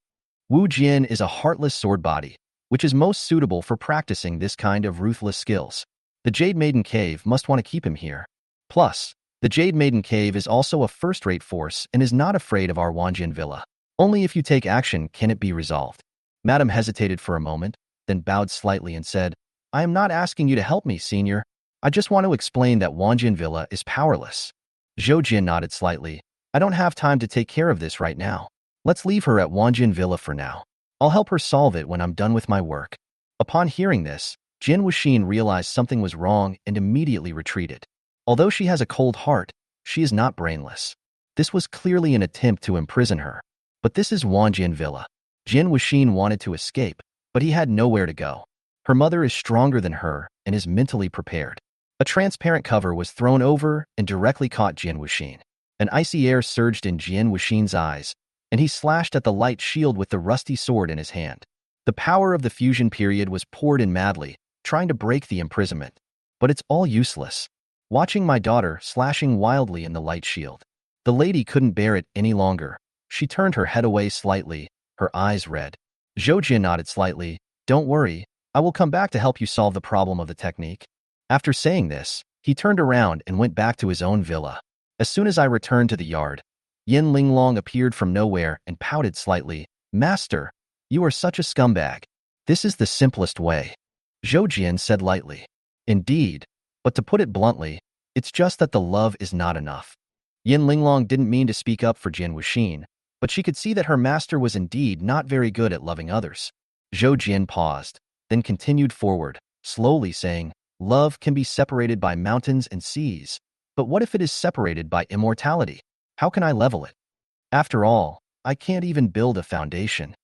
S1: Wu Jian is a heartless sword body, which is most suitable for practicing this kind of ruthless skills. The Jade Maiden Cave must want to keep him here. Plus, the Jade Maiden Cave is also a first-rate force and is not afraid of our Xuantian Villa. Only if you take action can it be resolved. Madame hesitated for a moment, then bowed slightly and said, "I am not asking you to help me, senior. I just want to explain that Xuantian Villa is powerless." Zhou Jian nodded slightly. "I don't have time to take care of this right now. Let's leave her at Xuantian Villa for now. I'll help her solve it when I'm done with my work." Upon hearing this, Jian Wuxin realized something was wrong and immediately retreated. Although she has a cold heart, she is not brainless. This was clearly an attempt to imprison her. But this is Xuantian Villa. Jian Wuxin wanted to escape, but he had nowhere to go. Her mother is stronger than her and is mentally prepared. A transparent cover was thrown over and directly caught Jian Wuxin. An icy air surged in Jian Wuxin's eyes, and he slashed at the light shield with the rusty sword in his hand. The power of the fusion period was poured in madly, trying to break the imprisonment. But it's all useless. Watching my daughter slashing wildly in the light shield. The lady couldn't bear it any longer. She turned her head away slightly, her eyes red. Zhou Jian nodded slightly. "Don't worry, I will come back to help you solve the problem of the technique." After saying this, he turned around and went back to his own villa. As soon as I returned to the yard, Yin Linglong appeared from nowhere and pouted slightly. "Master, you are such a scumbag. This is the simplest way." Zhou Jian said lightly. "Indeed, but to put it bluntly, it's just that the love is not enough." Yin Linglong didn't mean to speak up for Jian Wuxin, but she could see that her master was indeed not very good at loving others. Zhou Jian paused, then continued forward, slowly saying, "Love can be separated by mountains and seas, but what if it is separated by immortality? How can I level it? After all, I can't even build a foundation."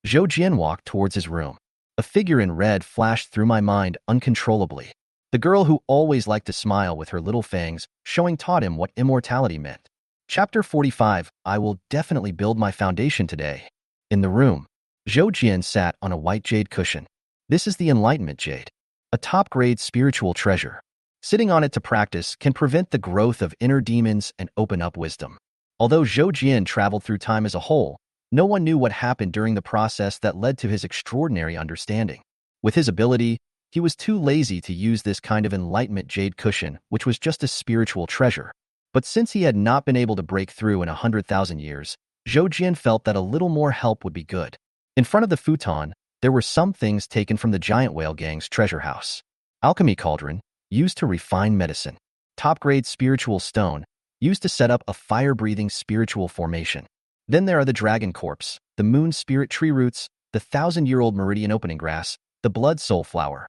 S1: Zhou Jian walked towards his room. A figure in red flashed through my mind uncontrollably. The girl who always liked to smile with her little fangs showing taught him what immortality meant. Chapter 45, I will definitely build my foundation today. In the room, Zhou Jian sat on a white jade cushion. This is the Enlightenment Jade, a top-grade spiritual treasure. Sitting on it to practice can prevent the growth of inner demons and open up wisdom. Although Zhou Jian traveled through time as a whole, no one knew what happened during the process that led to his extraordinary understanding. With his ability, he was too lazy to use this kind of Enlightenment Jade cushion, which was just a spiritual treasure. But since he had not been able to break through in 100,000 years, Zhou Jian felt that a little more help would be good. In front of the futon, there were some things taken from the giant whale gang's treasure house. Alchemy cauldron, used to refine medicine. Top-grade spiritual stone, used to set up a fire-breathing spiritual formation. Then there are the dragon corpse, the moon spirit tree roots, the 1,000-year-old meridian opening grass, the blood soul flower.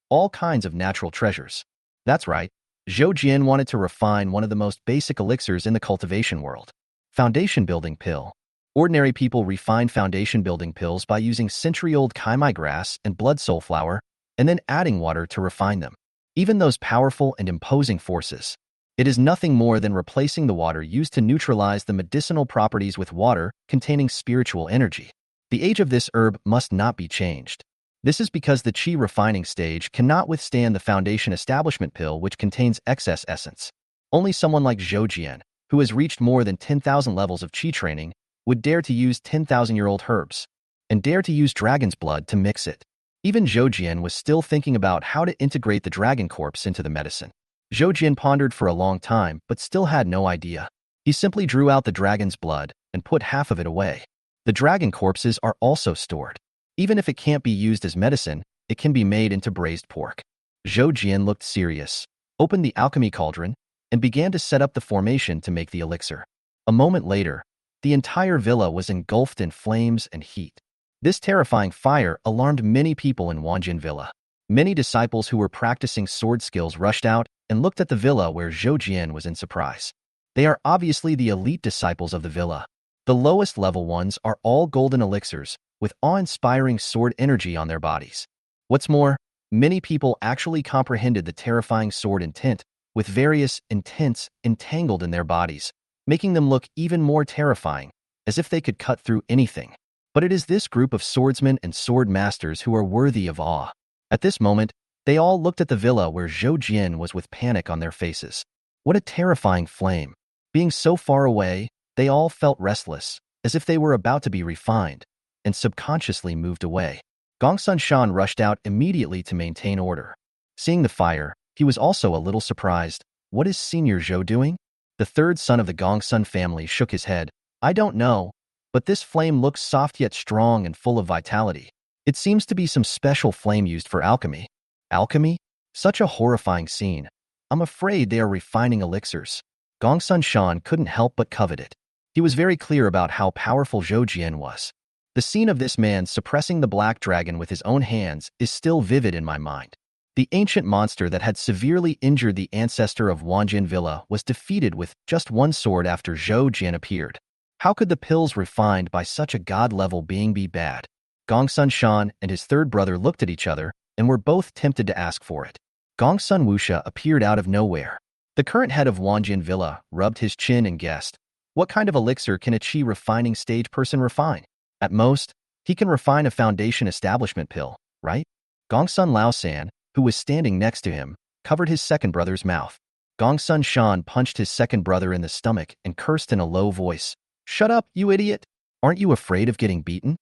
S1: All kinds of natural treasures. That's right, Zhou Jian wanted to refine one of the most basic elixirs in the cultivation world. Foundation building pill. Ordinary people refine foundation building pills by using century-old kaimai grass and blood soul flower, and then adding water to refine them. Even those powerful and imposing forces. It is nothing more than replacing the water used to neutralize the medicinal properties with water containing spiritual energy. The age of this herb must not be changed. This is because the qi refining stage cannot withstand the foundation establishment pill, which contains excess essence. Only someone like Zhou Jian, who has reached more than 10,000 levels of qi training, would dare to use 10,000-year-old herbs, and dare to use dragon's blood to mix it. Even Zhou Jian was still thinking about how to integrate the dragon corpse into the medicine. Zhou Jian pondered for a long time, but still had no idea. He simply drew out the dragon's blood and put half of it away. The dragon corpses are also stored. Even if it can't be used as medicine, it can be made into braised pork. Zhou Jian looked serious, opened the alchemy cauldron, and began to set up the formation to make the elixir. A moment later, the entire villa was engulfed in flames and heat. This terrifying fire alarmed many people in Xuantian Villa. Many disciples who were practicing sword skills rushed out and looked at the villa where Zhou Jian was in surprise. They are obviously the elite disciples of the villa. The lowest level ones are all golden elixirs, with awe-inspiring sword energy on their bodies. What's more, many people actually comprehended the terrifying sword intent, with various intents entangled in their bodies, making them look even more terrifying, as if they could cut through anything. But it is this group of swordsmen and sword masters who are worthy of awe. At this moment, they all looked at the villa where Zhou Jian was with panic on their faces. What a terrifying flame! Being so far away, they all felt restless, as if they were about to be refined, and subconsciously moved away. Gongsun Shan rushed out immediately to maintain order. Seeing the fire, he was also a little surprised. What is Senior Zhou doing? The third son of the Gongsun family shook his head. I don't know, but this flame looks soft yet strong and full of vitality. It seems to be some special flame used for alchemy. Alchemy? Such a horrifying scene. I'm afraid they are refining elixirs. Gongsun Shan couldn't help but covet it. He was very clear about how powerful Zhou Jian was. The scene of this man suppressing the black dragon with his own hands is still vivid in my mind. The ancient monster that had severely injured the ancestor of Xuantian Villa was defeated with just one sword after Zhou Jian appeared. How could the pills refined by such a god-level being be bad? Gongsun Shan and his third brother looked at each other and were both tempted to ask for it. Gongsun Wuxia appeared out of nowhere. The current head of Xuantian Villa rubbed his chin and guessed, what kind of elixir can a qi refining stage person refine? At most, he can refine a foundation establishment pill, right? Gongsun Laosan, who was standing next to him, covered his second brother's mouth. Gongsun Shan punched his second brother in the stomach and cursed in a low voice. Shut up, you idiot! Aren't you afraid of getting beaten?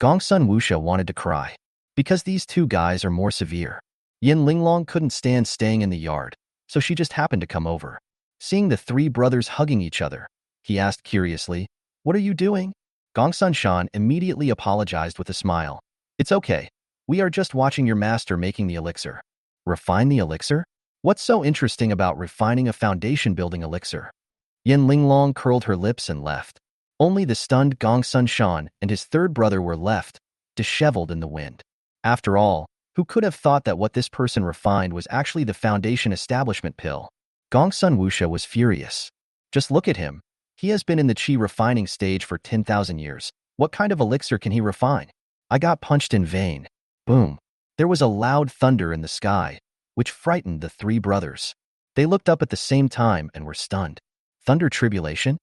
S1: Gongsun Wuxia wanted to cry. Because these two guys are more severe. Yin Linglong couldn't stand staying in the yard, so she just happened to come over. Seeing the three brothers hugging each other, he asked curiously, What are you doing? Gongsun Shan immediately apologized with a smile. It's okay. We are just watching your master making the elixir. Refine the elixir? What's so interesting about refining a foundation-building elixir? Yin Linglong curled her lips and left. Only the stunned Gongsun Shan and his third brother were left, disheveled in the wind. After all, who could have thought that what this person refined was actually the foundation establishment pill? Gongsun Wuxia was furious. Just look at him. He has been in the qi refining stage for 10,000 years. What kind of elixir can he refine? I got punched in vain. Boom. There was a loud thunder in the sky, which frightened the three brothers. They looked up at the same time and were stunned. Thunder tribulation?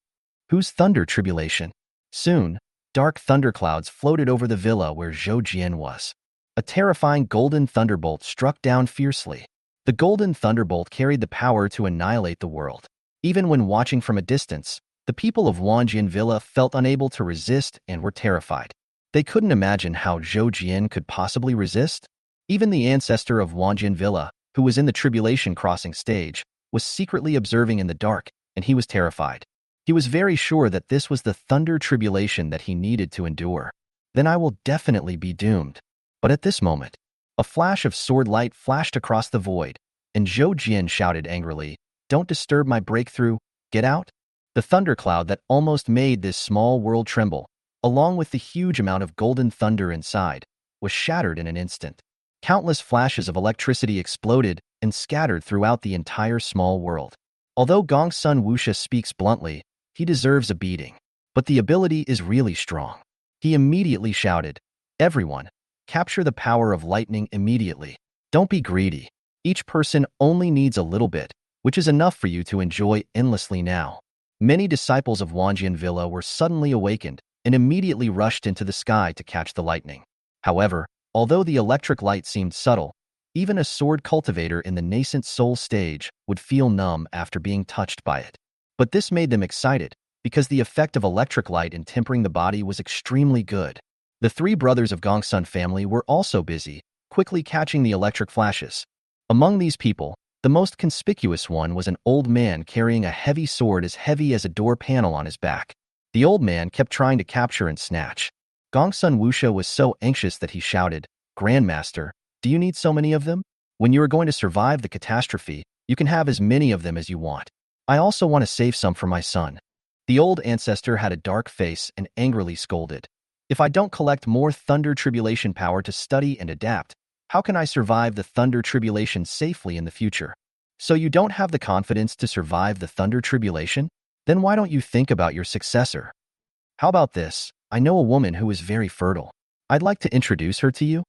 S1: Whose thunder tribulation? Soon, dark thunderclouds floated over the villa where Zhou Jian was. A terrifying golden thunderbolt struck down fiercely. The golden thunderbolt carried the power to annihilate the world. Even when watching from a distance, the people of Xuantian Villa felt unable to resist and were terrified. They couldn't imagine how Zhou Jian could possibly resist. Even the ancestor of Xuantian Villa, who was in the tribulation crossing stage, was secretly observing in the dark, and he was terrified. He was very sure that this was the thunder tribulation that he needed to endure. Then I will definitely be doomed. But at this moment, a flash of sword light flashed across the void, and Zhou Jian shouted angrily, Don't disturb my breakthrough, get out. The thundercloud that almost made this small world tremble, along with the huge amount of golden thunder inside, was shattered in an instant. Countless flashes of electricity exploded and scattered throughout the entire small world. Although Gongsun Wuxia speaks bluntly, he deserves a beating. But the ability is really strong. He immediately shouted, Everyone, capture the power of lightning immediately. Don't be greedy. Each person only needs a little bit, which is enough for you to enjoy endlessly now. Many disciples of Xuantian Villa were suddenly awakened and immediately rushed into the sky to catch the lightning. However, although the electric light seemed subtle, even a sword cultivator in the nascent soul stage would feel numb after being touched by it. But this made them excited, because the effect of electric light in tempering the body was extremely good. The three brothers of Gongsun family were also busy, quickly catching the electric flashes. Among these people, the most conspicuous one was an old man carrying a heavy sword as heavy as a door panel on his back. The old man kept trying to capture and snatch. Gongsun Wuxia was so anxious that he shouted, Grandmaster, Do you need so many of them? When you are going to survive the catastrophe, you can have as many of them as you want. I also want to save some for my son. The old ancestor had a dark face and angrily scolded. If I don't collect more Thunder Tribulation power to study and adapt, how can I survive the Thunder Tribulation safely in the future? So you don't have the confidence to survive the Thunder Tribulation? Then why don't you think about your successor? How about this? I know a woman who is very fertile. I'd like to introduce her to you.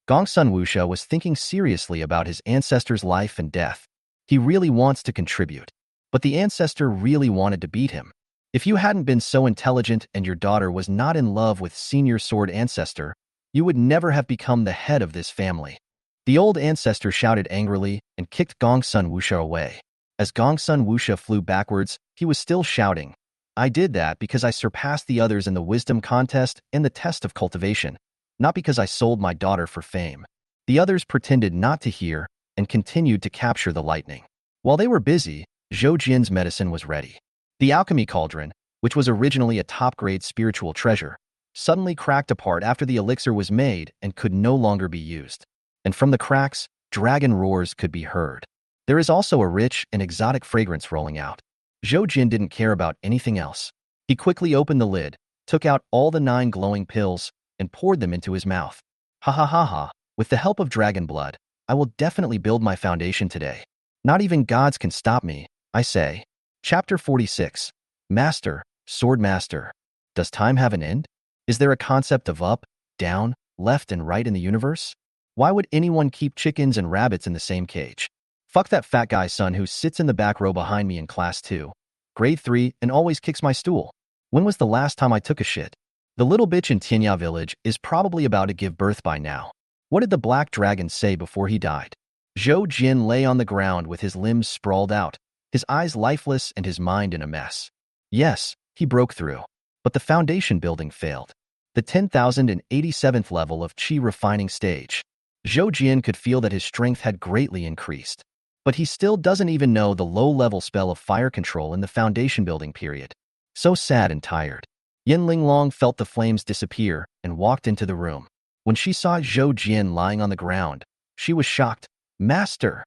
S1: Gongsun Wuxia was thinking seriously about his ancestor's life and death. He really wants to contribute. But the ancestor really wanted to beat him. If you hadn't been so intelligent and your daughter was not in love with senior sword ancestor, you would never have become the head of this family. The old ancestor shouted angrily and kicked Gongsun Wuxia away. As Gongsun Wuxia flew backwards, he was still shouting, I did that because I surpassed the others in the wisdom contest and the test of cultivation, not because I sold my daughter for fame. The others pretended not to hear and continued to capture the lightning. While they were busy, Zhou Jin's medicine was ready. The alchemy cauldron, which was originally a top-grade spiritual treasure, suddenly cracked apart after the elixir was made and could no longer be used. And from the cracks, dragon roars could be heard. There is also a rich and exotic fragrance rolling out. Zhou Jin didn't care about anything else. He quickly opened the lid, took out all the 9 glowing pills, and poured them into his mouth. Ha ha ha ha, with the help of dragon blood, I will definitely build my foundation today. Not even gods can stop me, I say. Chapter 46. Master, Sword Master. Does time have an end? Is there a concept of up, down, left, and right in the universe? Why would anyone keep chickens and rabbits in the same cage? Fuck that fat guy's son who sits in the back row behind me in class 2, grade 3, and always kicks my stool. When was the last time I took a shit? The little bitch in Tianya village is probably about to give birth by now. What did the black dragon say before he died? Zhou Jin lay on the ground with his limbs sprawled out, his eyes lifeless and his mind in a mess. Yes, he broke through. But the foundation building failed. The 10,087th level of Qi refining stage. Zhou Jin could feel that his strength had greatly increased. But he still doesn't even know the low-level spell of fire control in the foundation building period. So sad and tired. Yin Linglong felt the flames disappear and walked into the room. When she saw Zhou Jin lying on the ground, she was shocked. Master!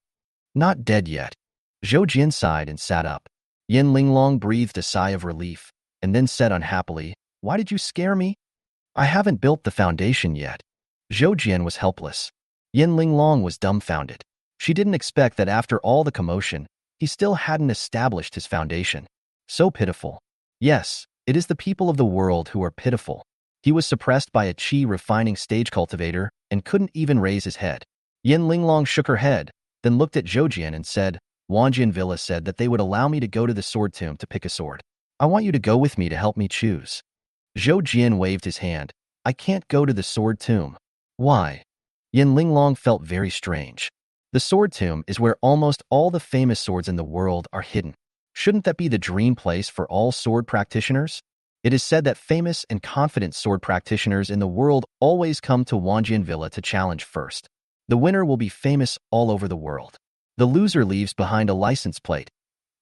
S1: Not dead yet. Zhou Jin sighed and sat up. Yin Linglong breathed a sigh of relief, and then said unhappily, Why did you scare me? I haven't built the foundation yet. Zhou Jin was helpless. Yin Linglong was dumbfounded. She didn't expect that after all the commotion, he still hadn't established his foundation. So pitiful. Yes, it is the people of the world who are pitiful. He was suppressed by a Qi refining stage cultivator and couldn't even raise his head. Yin Linglong shook her head, then looked at Zhou Jin and said, Xuantian Villa said that they would allow me to go to the sword tomb to pick a sword. I want you to go with me to help me choose. Zhou Jin waved his hand. I can't go to the sword tomb. Why? Yin Linglong felt very strange. The sword tomb is where almost all the famous swords in the world are hidden. Shouldn't that be the dream place for all sword practitioners? It is said that famous and confident sword practitioners in the world always come to Xuantian Villa to challenge first. The winner will be famous all over the world. The loser leaves behind a license plate.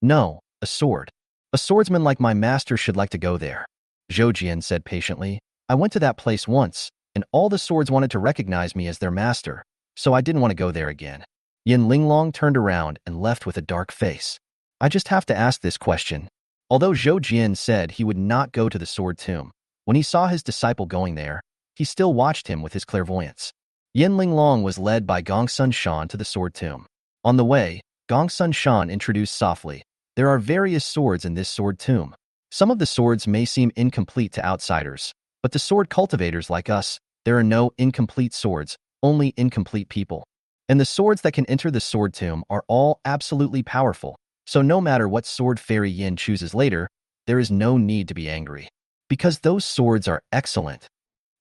S1: No, a sword. A swordsman like my master should like to go there. Zhou Jin said patiently, I went to that place once, and all the swords wanted to recognize me as their master, so I didn't want to go there again. Yin Linglong turned around and left with a dark face. I just have to ask this question. Although Zhou Jin said he would not go to the sword tomb, when he saw his disciple going there, he still watched him with his clairvoyance. Yin Linglong was led by Gongsun Shan to the sword tomb. On the way, Gongsun Shan introduced softly, there are various swords in this sword tomb. Some of the swords may seem incomplete to outsiders, but to sword cultivators like us, there are no incomplete swords, only incomplete people. And the swords that can enter the sword tomb are all absolutely powerful, so no matter what sword Fairy Yin chooses later, there is no need to be angry. Because those swords are excellent.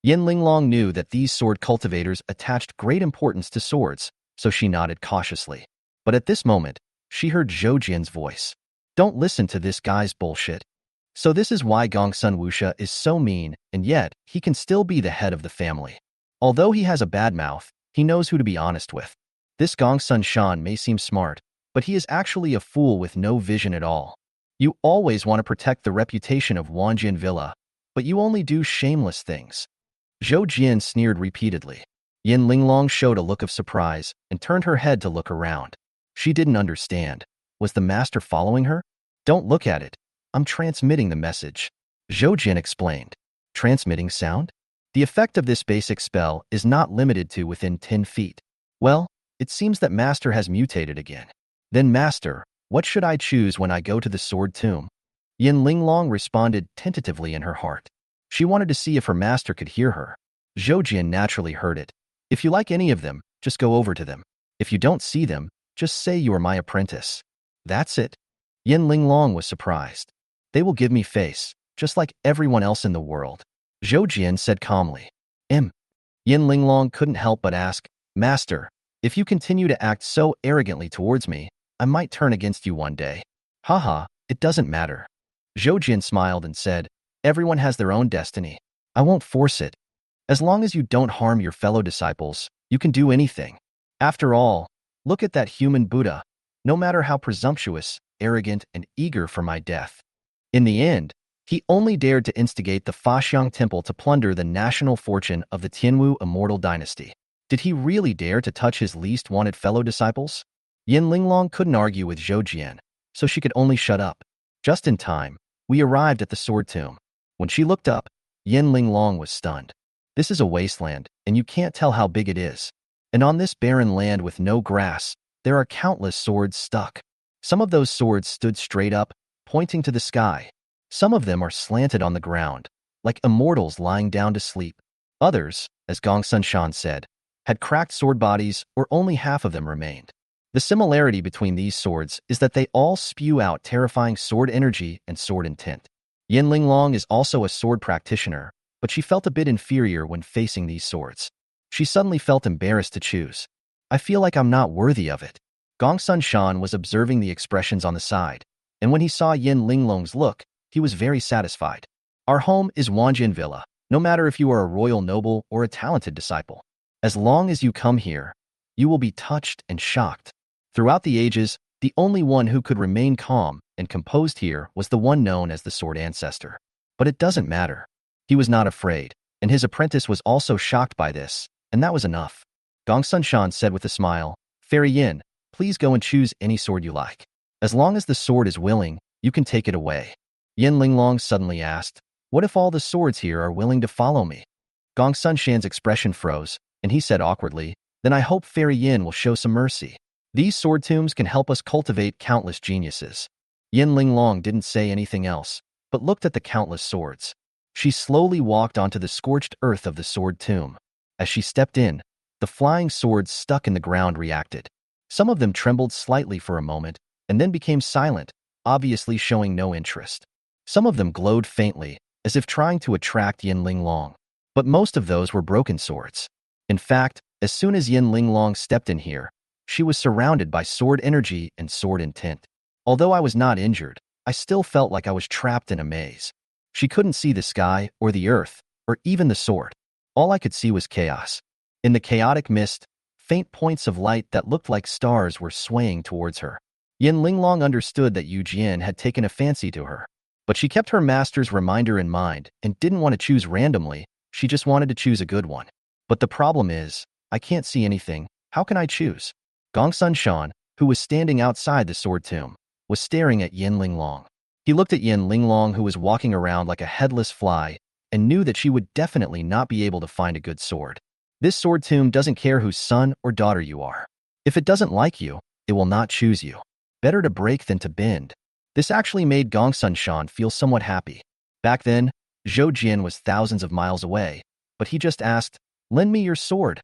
S1: Yin Linglong knew that these sword cultivators attached great importance to swords, so she nodded cautiously. But at this moment, she heard Zhou Jin's voice. Don't listen to this guy's bullshit. So this is why Gongsun Wuxia is so mean, and yet he can still be the head of the family. Although he has a bad mouth, he knows who to be honest with. This Gongsun Shan may seem smart, but he is actually a fool with no vision at all. You always want to protect the reputation of Xuantian Villa, but you only do shameless things. Zhou Jin sneered repeatedly. Yin Linglong showed a look of surprise and turned her head to look around. She didn't understand. Was the master following her? Don't look at it. I'm transmitting the message. Zhou Jin explained. Transmitting sound? The effect of this basic spell is not limited to within 10 feet. Well, it seems that Master has mutated again. Then Master, what should I choose when I go to the sword tomb? Yin Linglong responded tentatively in her heart. She wanted to see if her master could hear her. Zhou Jin naturally heard it. If you like any of them, just go over to them. If you don't see them, just say you are my apprentice. That's it. Yin Linglong was surprised. They will give me face, just like everyone else in the world. Zhou Jin said calmly. Yin Linglong couldn't help but ask, Master, if you continue to act so arrogantly towards me, I might turn against you one day. Haha, it doesn't matter. Zhou Jin smiled and said, everyone has their own destiny. I won't force it. As long as you don't harm your fellow disciples, you can do anything. After all, look at that human Buddha, no matter how presumptuous, arrogant, and eager for my death. In the end, he only dared to instigate the Faxiang Temple to plunder the national fortune of the Tianwu immortal dynasty. Did he really dare to touch his least wanted fellow disciples? Yin Linglong couldn't argue with Zhou Jian, so she could only shut up. Just in time, we arrived at the sword tomb. When she looked up, Yin Linglong was stunned. This is a wasteland, and you can't tell how big it is. And on this barren land with no grass, there are countless swords stuck. Some of those swords stood straight up, pointing to the sky. Some of them are slanted on the ground, like immortals lying down to sleep. Others, as Gong Xunshan said, had cracked sword bodies or only half of them remained. The similarity between these swords is that they all spew out terrifying sword energy and sword intent. Yin Linglong is also a sword practitioner, but she felt a bit inferior when facing these swords. She suddenly felt embarrassed to choose. I feel like I'm not worthy of it. Gong Xunshan was observing the expressions on the side, and when he saw Yin Linglong's look, he was very satisfied. Our home is Xuantian Villa, no matter if you are a royal noble or a talented disciple. As long as you come here, you will be touched and shocked. Throughout the ages, the only one who could remain calm and composed here was the one known as the Sword Ancestor. But it doesn't matter. He was not afraid, and his apprentice was also shocked by this, and that was enough. Gong Xunshan said with a smile, Fairy Yin, please go and choose any sword you like. As long as the sword is willing, you can take it away. Yin Linglong suddenly asked, what if all the swords here are willing to follow me? Gong Xunshan's expression froze, and he said awkwardly, then I hope Fairy Yin will show some mercy. These sword tombs can help us cultivate countless geniuses. Yin Linglong didn't say anything else, but looked at the countless swords. She slowly walked onto the scorched earth of the sword tomb. As she stepped in, the flying swords stuck in the ground reacted. Some of them trembled slightly for a moment, and then became silent, obviously showing no interest. Some of them glowed faintly, as if trying to attract Yin Linglong. But most of those were broken swords. In fact, as soon as Yin Linglong stepped in here, she was surrounded by sword energy and sword intent. Although I was not injured, I still felt like I was trapped in a maze. She couldn't see the sky or the earth, or even the sword. All I could see was chaos. In the chaotic mist, faint points of light that looked like stars were swaying towards her. Yin Linglong understood that Yu Jian had taken a fancy to her. But she kept her master's reminder in mind and didn't want to choose randomly, she just wanted to choose a good one. But the problem is, I can't see anything, how can I choose? Gong Xunshan, who was standing outside the sword tomb, was staring at Yin Linglong. He looked at Yin Linglong, who was walking around like a headless fly, and knew that she would definitely not be able to find a good sword. This sword tomb doesn't care whose son or daughter you are. If it doesn't like you, it will not choose you. Better to break than to bend. This actually made Gong Xunshan feel somewhat happy. Back then, Zhou Jian was thousands of miles away, but he just asked, lend me your sword.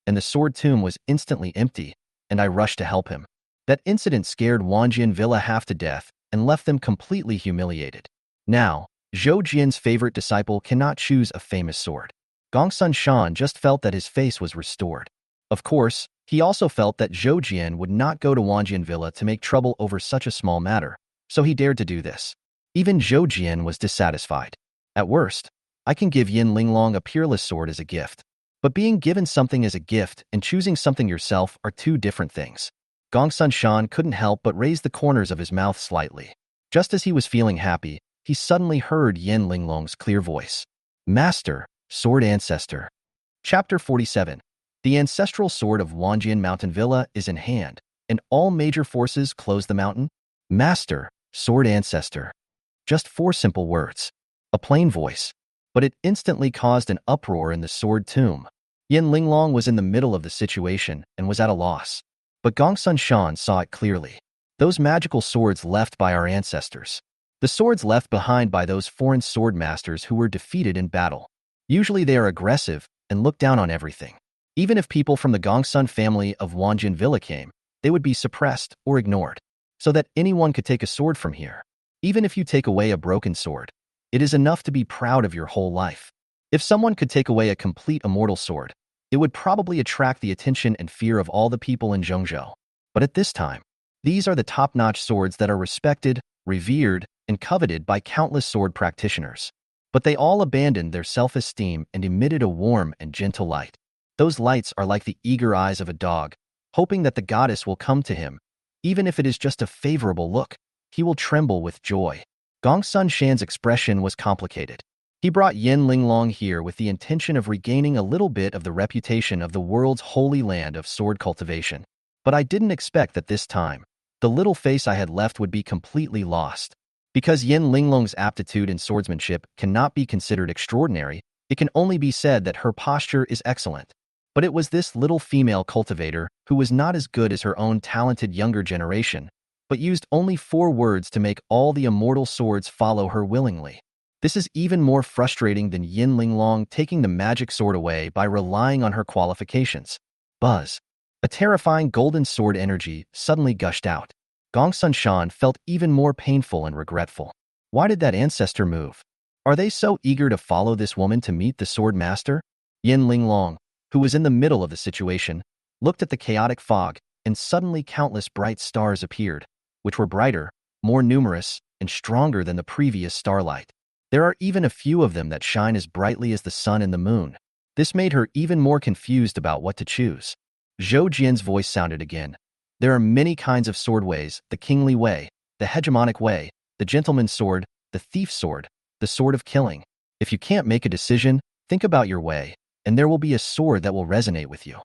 S1: And the sword tomb was instantly empty, and I rushed to help him. That incident scared Xuantian Villa half to death and left them completely humiliated. Now, Zhou Jian's favorite disciple cannot choose a famous sword. Gong Xunshan just felt that his face was restored. Of course, he also felt that Zhou Jian would not go to Xuantian Villa to make trouble over such a small matter, so he dared to do this. Even Zhou Jian was dissatisfied. At worst, I can give Yin Linglong a peerless sword as a gift. But being given something as a gift and choosing something yourself are two different things. Gong Xunshan couldn't help but raise the corners of his mouth slightly. Just as he was feeling happy, he suddenly heard Yin Linglong's clear voice. Master, Sword Ancestor. Chapter 47. The ancestral sword of Xuantian Mountain Villa is in hand, and all major forces close the mountain. Master, sword ancestor. Just 4 simple words. A plain voice. But it instantly caused an uproar in the sword tomb. Yin Linglong was in the middle of the situation and was at a loss. But Gongsun Shan saw it clearly. Those magical swords left by our ancestors. The swords left behind by those foreign sword masters who were defeated in battle. Usually they are aggressive and look down on everything. Even if people from the Gongsun family of Xuantian Villa came, they would be suppressed or ignored, so that anyone could take a sword from here. Even if you take away a broken sword, it is enough to be proud of your whole life. If someone could take away a complete immortal sword, it would probably attract the attention and fear of all the people in Zhongzhou. But at this time, these are the top-notch swords that are respected, revered, and coveted by countless sword practitioners. But they all abandoned their self-esteem and emitted a warm and gentle light. Those lights are like the eager eyes of a dog, hoping that the goddess will come to him. Even if it is just a favorable look, he will tremble with joy. Gongsun Shan's expression was complicated. He brought Yin Linglong here with the intention of regaining a little bit of the reputation of the world's holy land of sword cultivation. But I didn't expect that this time, the little face I had left would be completely lost. Because Yin Linglong's aptitude in swordsmanship cannot be considered extraordinary, it can only be said that her posture is excellent. But it was this little female cultivator who was not as good as her own talented younger generation, but used only 4 words to make all the immortal swords follow her willingly. This is even more frustrating than Yin Linglong taking the magic sword away by relying on her qualifications. Buzz. A terrifying golden sword energy suddenly gushed out. Gongsun Shan felt even more painful and regretful. Why did that ancestor move? Are they so eager to follow this woman to meet the sword master? Yin Linglong, who was in the middle of the situation, looked at the chaotic fog, and suddenly countless bright stars appeared, which were brighter, more numerous, and stronger than the previous starlight. There are even a few of them that shine as brightly as the sun and the moon. This made her even more confused about what to choose. Zhou Jian's voice sounded again. There are many kinds of sword ways: the kingly way, the hegemonic way, the gentleman's sword, the thief's sword, the sword of killing. If you can't make a decision, think about your way, and there will be a sword that will resonate with you.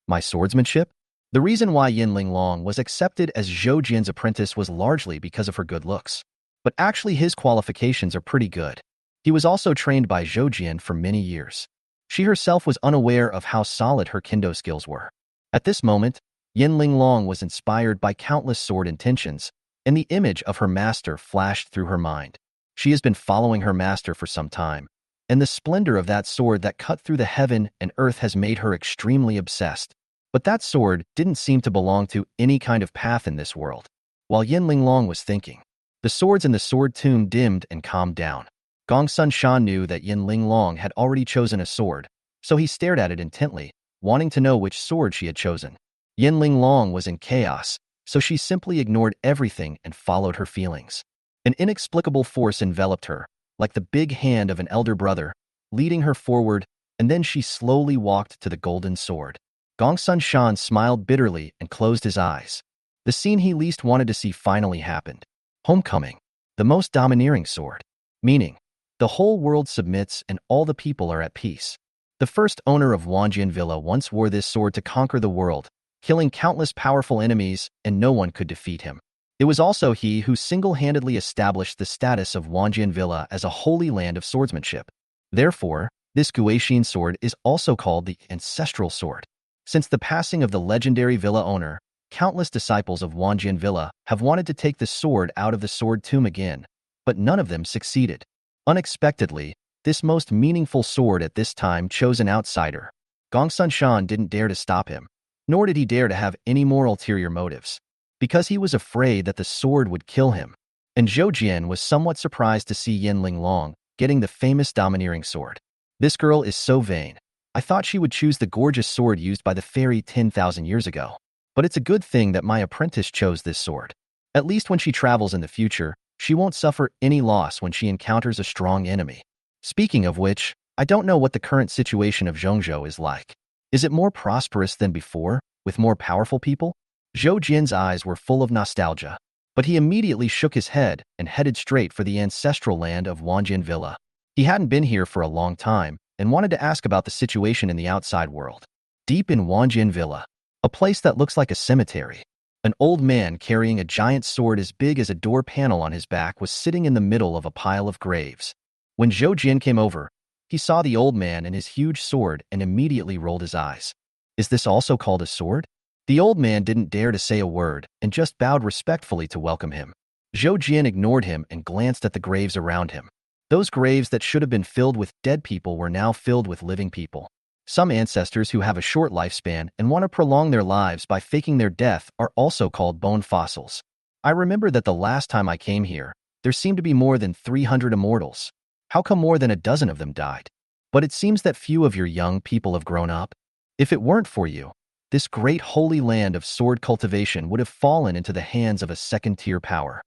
S1: My swordsmanship? The reason why Yin Linglong was accepted as Zhou Jian's apprentice was largely because of her good looks. But actually his qualifications are pretty good. He was also trained by Zhou Jian for many years. She herself was unaware of how solid her kendo skills were. At this moment, Yin Linglong was inspired by countless sword intentions, and the image of her master flashed through her mind. She has been following her master for some time, and the splendor of that sword that cut through the heaven and earth has made her extremely obsessed. But that sword didn't seem to belong to any kind of path in this world. While Yin Linglong was thinking, the swords in the sword tomb dimmed and calmed down. Gongsun Shan knew that Yin Linglong had already chosen a sword, so he stared at it intently, wanting to know which sword she had chosen. Yin Linglong was in chaos, so she simply ignored everything and followed her feelings. An inexplicable force enveloped her, like the big hand of an elder brother, leading her forward, and then she slowly walked to the golden sword. Gongsun Shan smiled bitterly and closed his eyes. The scene he least wanted to see finally happened. Homecoming. The most domineering sword. Meaning, the whole world submits and all the people are at peace. The first owner of Xuantian Villa once wore this sword to conquer the world, killing countless powerful enemies, and no one could defeat him. It was also he who single-handedly established the status of Xuantian Villa as a holy land of swordsmanship. Therefore, this Guaxian sword is also called the ancestral sword. Since the passing of the legendary villa owner, countless disciples of Xuantian Villa have wanted to take the sword out of the sword tomb again, but none of them succeeded. Unexpectedly, this most meaningful sword at this time chose an outsider. Gongsun Shan didn't dare to stop him, nor did he dare to have any more ulterior motives, because he was afraid that the sword would kill him. And Zhou Jian was somewhat surprised to see Yin Linglong getting the famous domineering sword. This girl is so vain. I thought she would choose the gorgeous sword used by the fairy 10,000 years ago. But it's a good thing that my apprentice chose this sword. At least when she travels in the future, she won't suffer any loss when she encounters a strong enemy. Speaking of which, I don't know what the current situation of Zhongzhou is like. Is it more prosperous than before, with more powerful people? Zhou Jian's eyes were full of nostalgia, but he immediately shook his head and headed straight for the ancestral land of Xuantian Villa. He hadn't been here for a long time and wanted to ask about the situation in the outside world. Deep in Xuantian Villa, a place that looks like a cemetery, an old man carrying a giant sword as big as a door panel on his back was sitting in the middle of a pile of graves. When Zhou Jian came over, he saw the old man and his huge sword and immediately rolled his eyes. Is this also called a sword? The old man didn't dare to say a word and just bowed respectfully to welcome him. Zhou Jian ignored him and glanced at the graves around him. Those graves that should have been filled with dead people were now filled with living people. Some ancestors who have a short lifespan and want to prolong their lives by faking their death are also called bone fossils. I remember that the last time I came here, there seemed to be more than 300 immortals. How come more than a dozen of them died? But it seems that few of your young people have grown up. If it weren't for you, this great holy land of sword cultivation would have fallen into the hands of a second-tier power.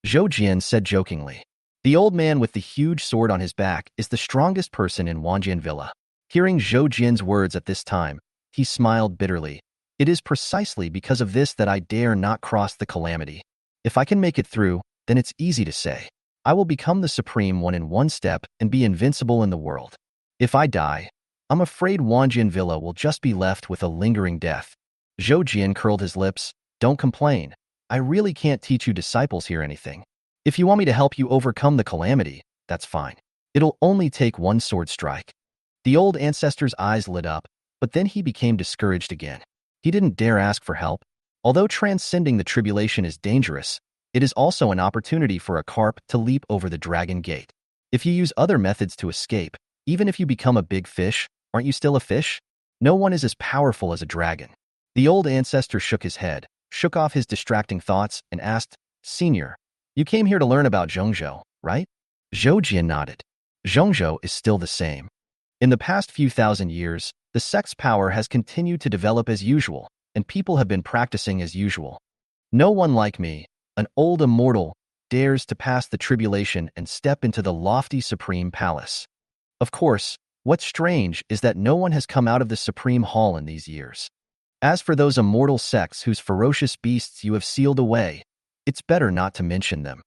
S1: Zhou Jian said jokingly. The old man with the huge sword on his back is the strongest person in Xuantian Villa. Hearing Zhou Jian's words at this time, he smiled bitterly. It is precisely because of this that I dare not cross the calamity. If I can make it through, then it's easy to say. I will become the supreme one in one step and be invincible in the world. If I die, I'm afraid Xuantian Villa will just be left with a lingering death. Zhou Jian curled his lips. Don't complain. I really can't teach you disciples here anything. If you want me to help you overcome the calamity, that's fine. It'll only take one sword strike. The old ancestor's eyes lit up, but then he became discouraged again. He didn't dare ask for help. Although transcending the tribulation is dangerous, it is also an opportunity for a carp to leap over the dragon gate. If you use other methods to escape, even if you become a big fish, aren't you still a fish? No one is as powerful as a dragon. The old ancestor shook his head, shook off his distracting thoughts, and asked, Senior, you came here to learn about Zhongzhou, right? Zhou Jian nodded. Zhongzhou is still the same. In the past few thousand years, the sect's power has continued to develop as usual, and people have been practicing as usual. No one like me, an old immortal, dares to pass the tribulation and step into the lofty supreme palace. Of course, what's strange is that no one has come out of the supreme hall in these years. As for those immortal sects whose ferocious beasts you have sealed away, it's better not to mention them.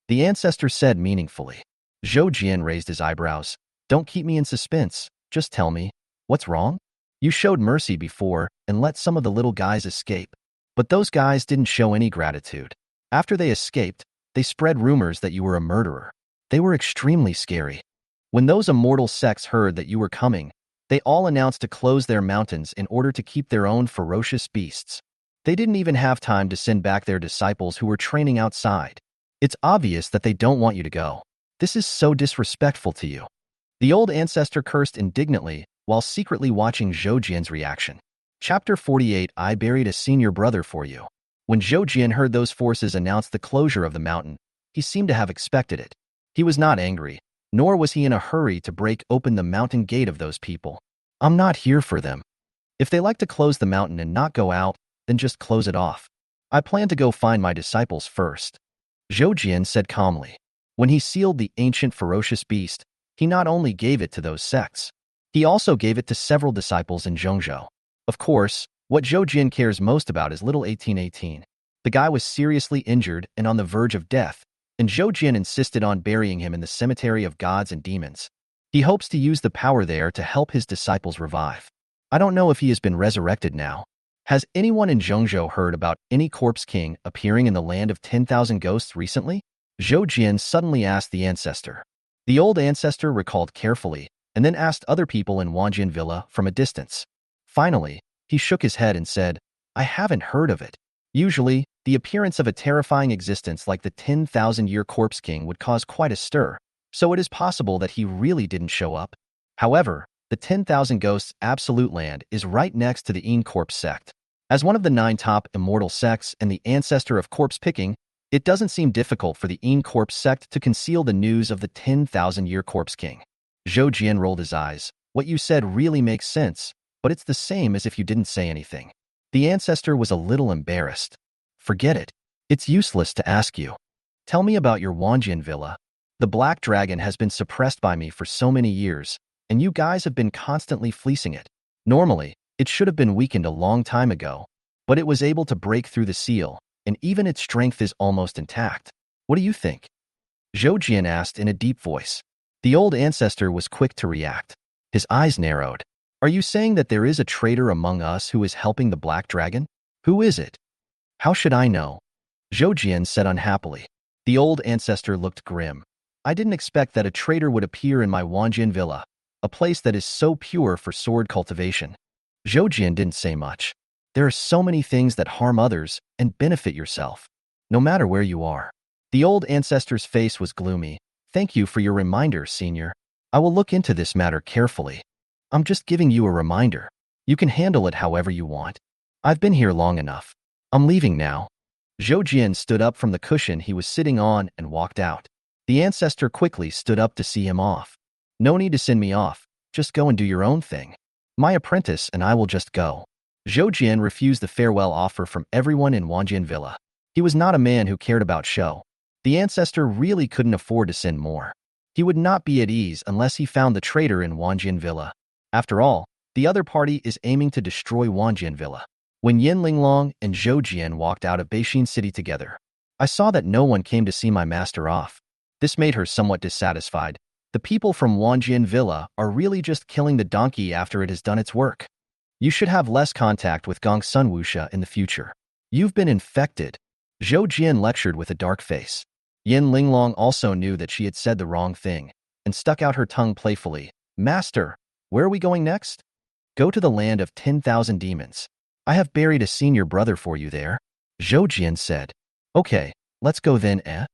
S1: The ancestor said meaningfully. Zhou Jian raised his eyebrows. Don't keep me in suspense, just tell me, what's wrong? You showed mercy before and let some of the little guys escape. But those guys didn't show any gratitude. After they escaped, they spread rumors that you were a murderer. They were extremely scary. When those immortal sects heard that you were coming, they all announced to close their mountains in order to keep their own ferocious beasts. They didn't even have time to send back their disciples who were training outside. It's obvious that they don't want you to go. This is so disrespectful to you. The old ancestor cursed indignantly while secretly watching Zhou Jian's reaction. Chapter 48 I buried a senior brother for you. When Zhou Jian heard those forces announce the closure of the mountain, he seemed to have expected it. He was not angry, nor was he in a hurry to break open the mountain gate of those people. I'm not here for them. If they like to close the mountain and not go out, then just close it off. I plan to go find my disciples first. Zhou Jian said calmly. When he sealed the ancient ferocious beast, he not only gave it to those sects, he also gave it to several disciples in Zhongzhou. Of course, what Zhou Jian cares most about is little 1818. The guy was seriously injured and on the verge of death, and Zhou Jian insisted on burying him in the cemetery of gods and demons. He hopes to use the power there to help his disciples revive. I don't know if he has been resurrected now. Has anyone in Zhongzhou heard about any corpse king appearing in the land of 10,000 ghosts recently? Zhou Jian suddenly asked the ancestor. The old ancestor recalled carefully, and then asked other people in Xuantian Villa from a distance. Finally, he shook his head and said, I haven't heard of it. Usually, the appearance of a terrifying existence like the 10,000-year corpse king would cause quite a stir, so it is possible that he really didn't show up. However, the 10,000 Ghosts Absolute Land is right next to the Een Corpse sect. As one of the 9 top immortal sects and the ancestor of corpse picking, it doesn't seem difficult for the Een Corpse sect to conceal the news of the 10,000-year corpse king. Zhou Jian rolled his eyes. What you said really makes sense, but it's the same as if you didn't say anything. The ancestor was a little embarrassed. Forget it. It's useless to ask you. Tell me about your Xuantian Villa. The black dragon has been suppressed by me for so many years, and you guys have been constantly fleecing it. Normally, it should have been weakened a long time ago, but it was able to break through the seal, and even its strength is almost intact. What do you think? Zhou Jian asked in a deep voice. The old ancestor was quick to react. His eyes narrowed. Are you saying that there is a traitor among us who is helping the Black Dragon? Who is it? How should I know? Zhou said unhappily. The old ancestor looked grim. I didn't expect that a traitor would appear in my Xuantian villa, a place that is so pure for sword cultivation. Zhou didn't say much. There are so many things that harm others and benefit yourself, no matter where you are. The old ancestor's face was gloomy. Thank you for your reminder, senior. I will look into this matter carefully. I'm just giving you a reminder. You can handle it however you want. I've been here long enough. I'm leaving now. Zhou stood up from the cushion he was sitting on and walked out. The ancestor quickly stood up to see him off. No need to send me off. Just go and do your own thing. My apprentice and I will just go. Zhou refused the farewell offer from everyone in Xuantian Villa. He was not a man who cared about show. The ancestor really couldn't afford to send more. He would not be at ease unless he found the traitor in Xuantian Villa. After all, the other party is aiming to destroy Xuantian Villa. When Yin Linglong and Zhou walked out of Beixin City together, I saw that no one came to see my master off. This made her somewhat dissatisfied. The people from Xuantian Villa are really just killing the donkey after it has done its work. You should have less contact with Gongsun Wuxia in the future. You've been infected. Zhou lectured with a dark face. Yin Linglong also knew that she had said the wrong thing and stuck out her tongue playfully. Master, where are we going next? Go to the land of 10,000 demons. I have buried a senior brother for you there. Zhou said. Okay, let's go then, eh?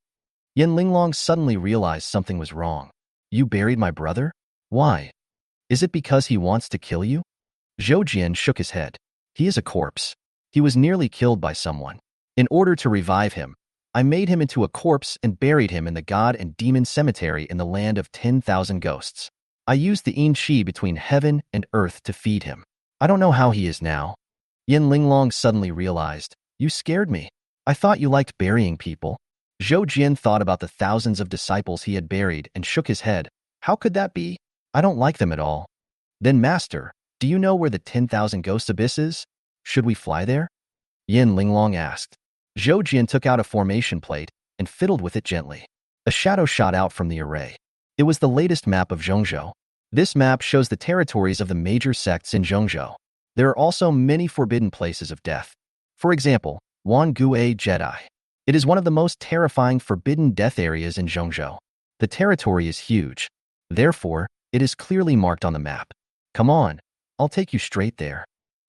S1: Yin Linglong suddenly realized something was wrong. You buried my brother? Why? Is it because he wants to kill you? Zhou shook his head. He is a corpse. He was nearly killed by someone. In order to revive him, I made him into a corpse and buried him in the god and demon cemetery in the land of 10,000 ghosts. I used the yin qi between heaven and earth to feed him. I don't know how he is now. Yin Linglong suddenly realized, you scared me. I thought you liked burying people. Zhou thought about the thousands of disciples he had buried and shook his head. How could that be? I don't like them at all. Then, Master, do you know where the 10,000 ghost abyss is? Should we fly there? Yin Linglong asked. Zhou took out a formation plate and fiddled with it gently. A shadow shot out from the array. It was the latest map of Zhongzhou. This map shows the territories of the major sects in Zhongzhou. There are also many forbidden places of death. For example, Wangue Jedi. It is one of the most terrifying forbidden death areas in Zhongzhou. The territory is huge. Therefore, it is clearly marked on the map. Come on, I'll take you straight there.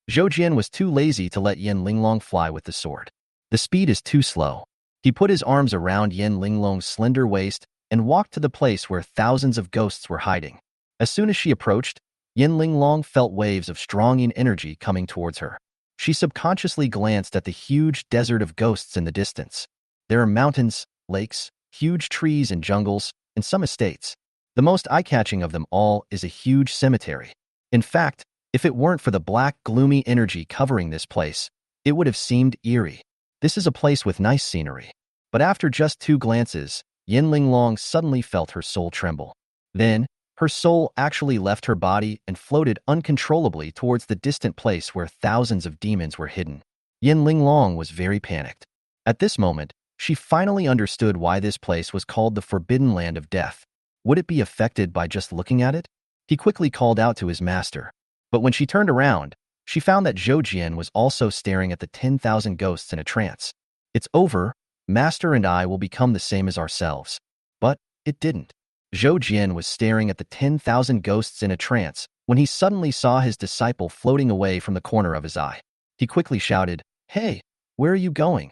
S1: Zhou was too lazy to let Yin Linglong fly with the sword. The speed is too slow. He put his arms around Yin Linglong's slender waist and walked to the place where thousands of ghosts were hiding. As soon as she approached, Yin Linglong felt waves of strong yin energy coming towards her. She subconsciously glanced at the huge desert of ghosts in the distance. There are mountains, lakes, huge trees and jungles, and some estates. The most eye-catching of them all is a huge cemetery. In fact, if it weren't for the black, gloomy energy covering this place, it would have seemed eerie. This is a place with nice scenery. But after just 2 glances, Yin Linglong suddenly felt her soul tremble. Then, her soul actually left her body and floated uncontrollably towards the distant place where thousands of demons were hidden. Yin Linglong was very panicked. At this moment, she finally understood why this place was called the Forbidden Land of Death. Would it be affected by just looking at it? He quickly called out to his master. But when she turned around, she found that Zhou was also staring at the 10,000 ghosts in a trance. It's over, Master and I will become the same as ourselves. But it didn't. Zhou was staring at the 10,000 ghosts in a trance when he suddenly saw his disciple floating away from the corner of his eye. He quickly shouted, Hey, where are you going?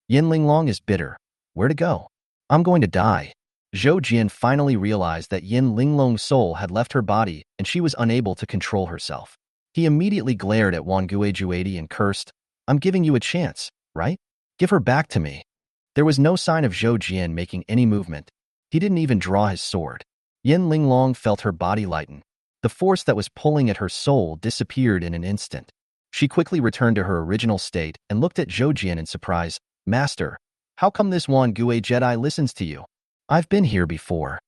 S1: Yin Linglong is bitter. Where to go? I'm going to die. Zhou finally realized that Yin Linglong's soul had left her body and she was unable to control herself. He immediately glared at Wangue Juadi and cursed, I'm giving you a chance, right? Give her back to me. There was no sign of Zhou making any movement. He didn't even draw his sword. Yin Linglong felt her body lighten. The force that was pulling at her soul disappeared in an instant. She quickly returned to her original state and looked at Zhou in surprise. Master, how come this Wangue Jedi listens to you? I've been here before.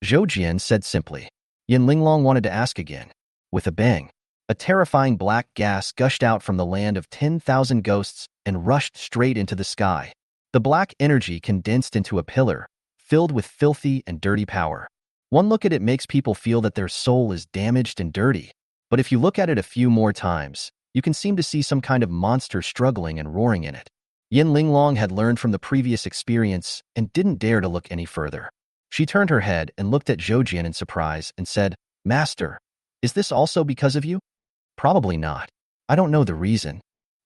S1: Zhou said simply. Yin Linglong wanted to ask again. With a bang, a terrifying black gas gushed out from the land of 10,000 ghosts and rushed straight into the sky. The black energy condensed into a pillar, filled with filthy and dirty power. One look at it makes people feel that their soul is damaged and dirty. But if you look at it a few more times, you can seem to see some kind of monster struggling and roaring in it. Yin Linglong had learned from the previous experience and didn't dare to look any further. She turned her head and looked at Zhoujian in surprise and said, "Master, is this also because of you?" "Probably not. I don't know the reason."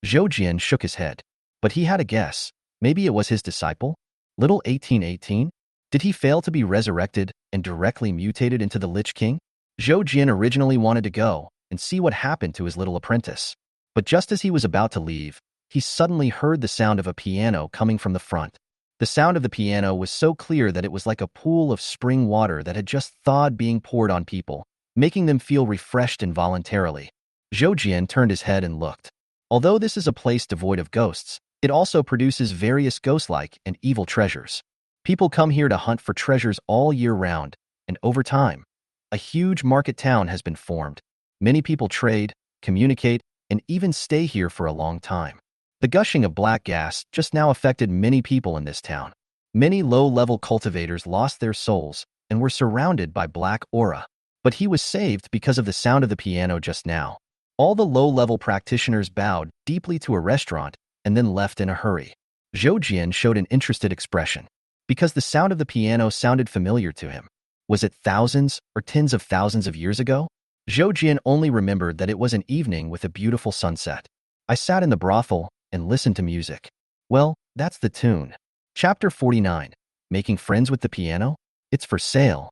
S1: Zhoujian shook his head. But he had a guess. Maybe it was his disciple? Little 1818? Did he fail to be resurrected and directly mutated into the Lich King? Zhoujian originally wanted to go and see what happened to his little apprentice. But just as he was about to leave, he suddenly heard the sound of a piano coming from the front. The sound of the piano was so clear that it was like a pool of spring water that had just thawed being poured on people, making them feel refreshed involuntarily. Zhoujian turned his head and looked. Although this is a place devoid of ghosts, it also produces various ghost-like and evil treasures. People come here to hunt for treasures all year round, and over time, a huge market town has been formed. Many people trade, communicate, and even stay here for a long time. The gushing of black gas just now affected many people in this town. Many low-level cultivators lost their souls and were surrounded by black aura. But he was saved because of the sound of the piano just now. All the low-level practitioners bowed deeply to a restaurant and then left in a hurry. Zhoujian showed an interested expression, because the sound of the piano sounded familiar to him. Was it thousands or tens of thousands of years ago? Zhoujian only remembered that it was an evening with a beautiful sunset. I sat in the brothel and listened to music. Well, that's the tune. Chapter 49. Making friends with the piano? It's for sale.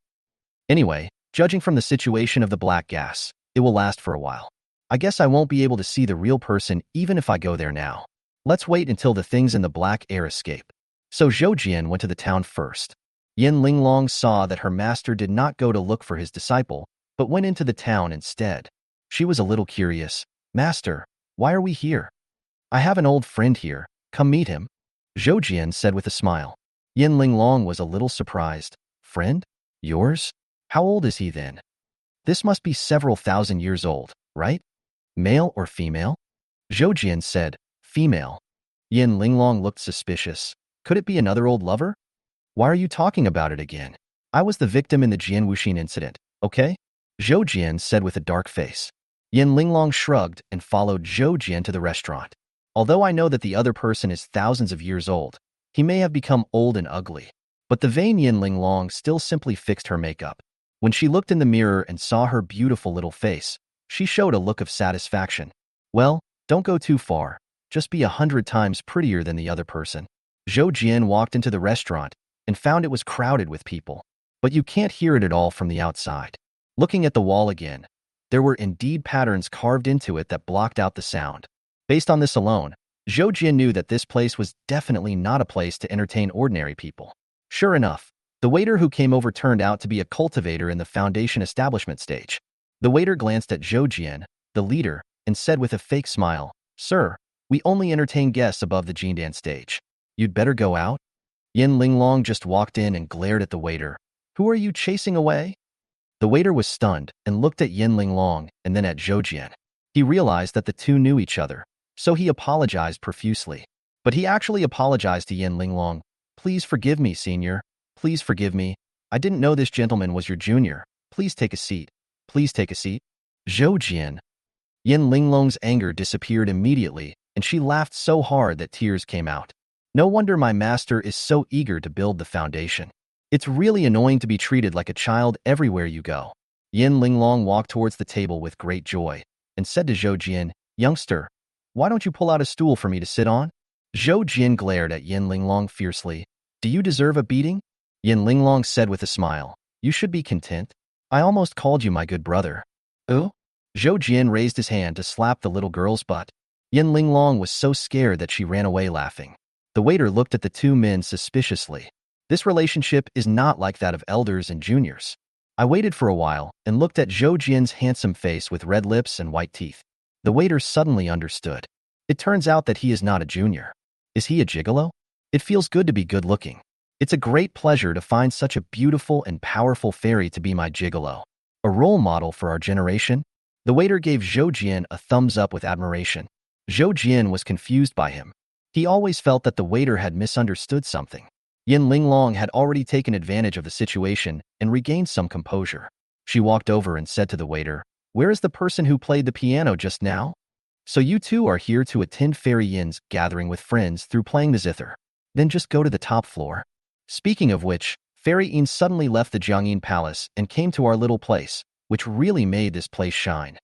S1: Anyway, judging from the situation of the black gas, it will last for a while. I guess I won't be able to see the real person even if I go there now. Let's wait until the things in the black air escape. So Zhoujian went to the town first. Yin Linglong saw that her master did not go to look for his disciple, but went into the town instead. She was a little curious. "Master, why are we here?" "I have an old friend here. Come meet him," Zhoujian said with a smile. Yin Linglong was a little surprised. "Friend? Yours? How old is he then?" "This must be several thousand years old, right? Male or female?" Zhoujian said, "Female." Yin Linglong looked suspicious. Could it be another old lover? "Why are you talking about it again? I was the victim in the Jianwuxin incident, okay?" Zhoujian said with a dark face. Yin Linglong shrugged and followed Zhoujian to the restaurant. Although I know that the other person is thousands of years old, he may have become old and ugly. But the vain Yin Linglong still simply fixed her makeup. When she looked in the mirror and saw her beautiful little face, she showed a look of satisfaction. "Well, don't go too far. Just be 100 times prettier than the other person." Zhoujian walked into the restaurant and found it was crowded with people. But you can't hear it at all from the outside. Looking at the wall again, there were indeed patterns carved into it that blocked out the sound. Based on this alone, Zhoujian knew that this place was definitely not a place to entertain ordinary people. Sure enough, the waiter who came over turned out to be a cultivator in the foundation establishment stage. The waiter glanced at Zhoujian, the leader, and said with a fake smile, "Sir, we only entertain guests above the Jindan stage. You'd better go out." Yin Linglong just walked in and glared at the waiter. "Who are you chasing away?" The waiter was stunned and looked at Yin Linglong and then at Zhoujian. He realized that the two knew each other, so he apologized profusely. But he actually apologized to Yin Linglong. "Please forgive me, senior. Please forgive me. I didn't know this gentleman was your junior. Please take a seat. Please take a seat." Zhoujian. Yin Linglong's anger disappeared immediately, and she laughed so hard that tears came out. "No wonder my master is so eager to build the foundation. It's really annoying to be treated like a child everywhere you go." Yin Linglong walked towards the table with great joy and said to Zhoujian, "Youngster, why don't you pull out a stool for me to sit on?" Zhoujian glared at Yin Linglong fiercely. "Do you deserve a beating?" Yin Linglong said with a smile, "You should be content. I almost called you my good brother." "Oh?" Zhoujian raised his hand to slap the little girl's butt. Yin Linglong was so scared that she ran away laughing. The waiter looked at the two men suspiciously. This relationship is not like that of elders and juniors. I waited for a while and looked at Zhoujian's handsome face with red lips and white teeth. The waiter suddenly understood. It turns out that he is not a junior. Is he a gigolo? It feels good to be good-looking. It's a great pleasure to find such a beautiful and powerful fairy to be my gigolo. A role model for our generation? The waiter gave Zhoujian a thumbs up with admiration. Zhoujian was confused by him. He always felt that the waiter had misunderstood something. Yin Linglong had already taken advantage of the situation and regained some composure. She walked over and said to the waiter, Where is the person who played the piano just now? So you two are here to attend Fairy Yin's gathering with friends through playing the zither. Then just go to the top floor. Speaking of which, Fairy Yin suddenly left the Jiangyin Palace and came to our little place, which really made this place shine.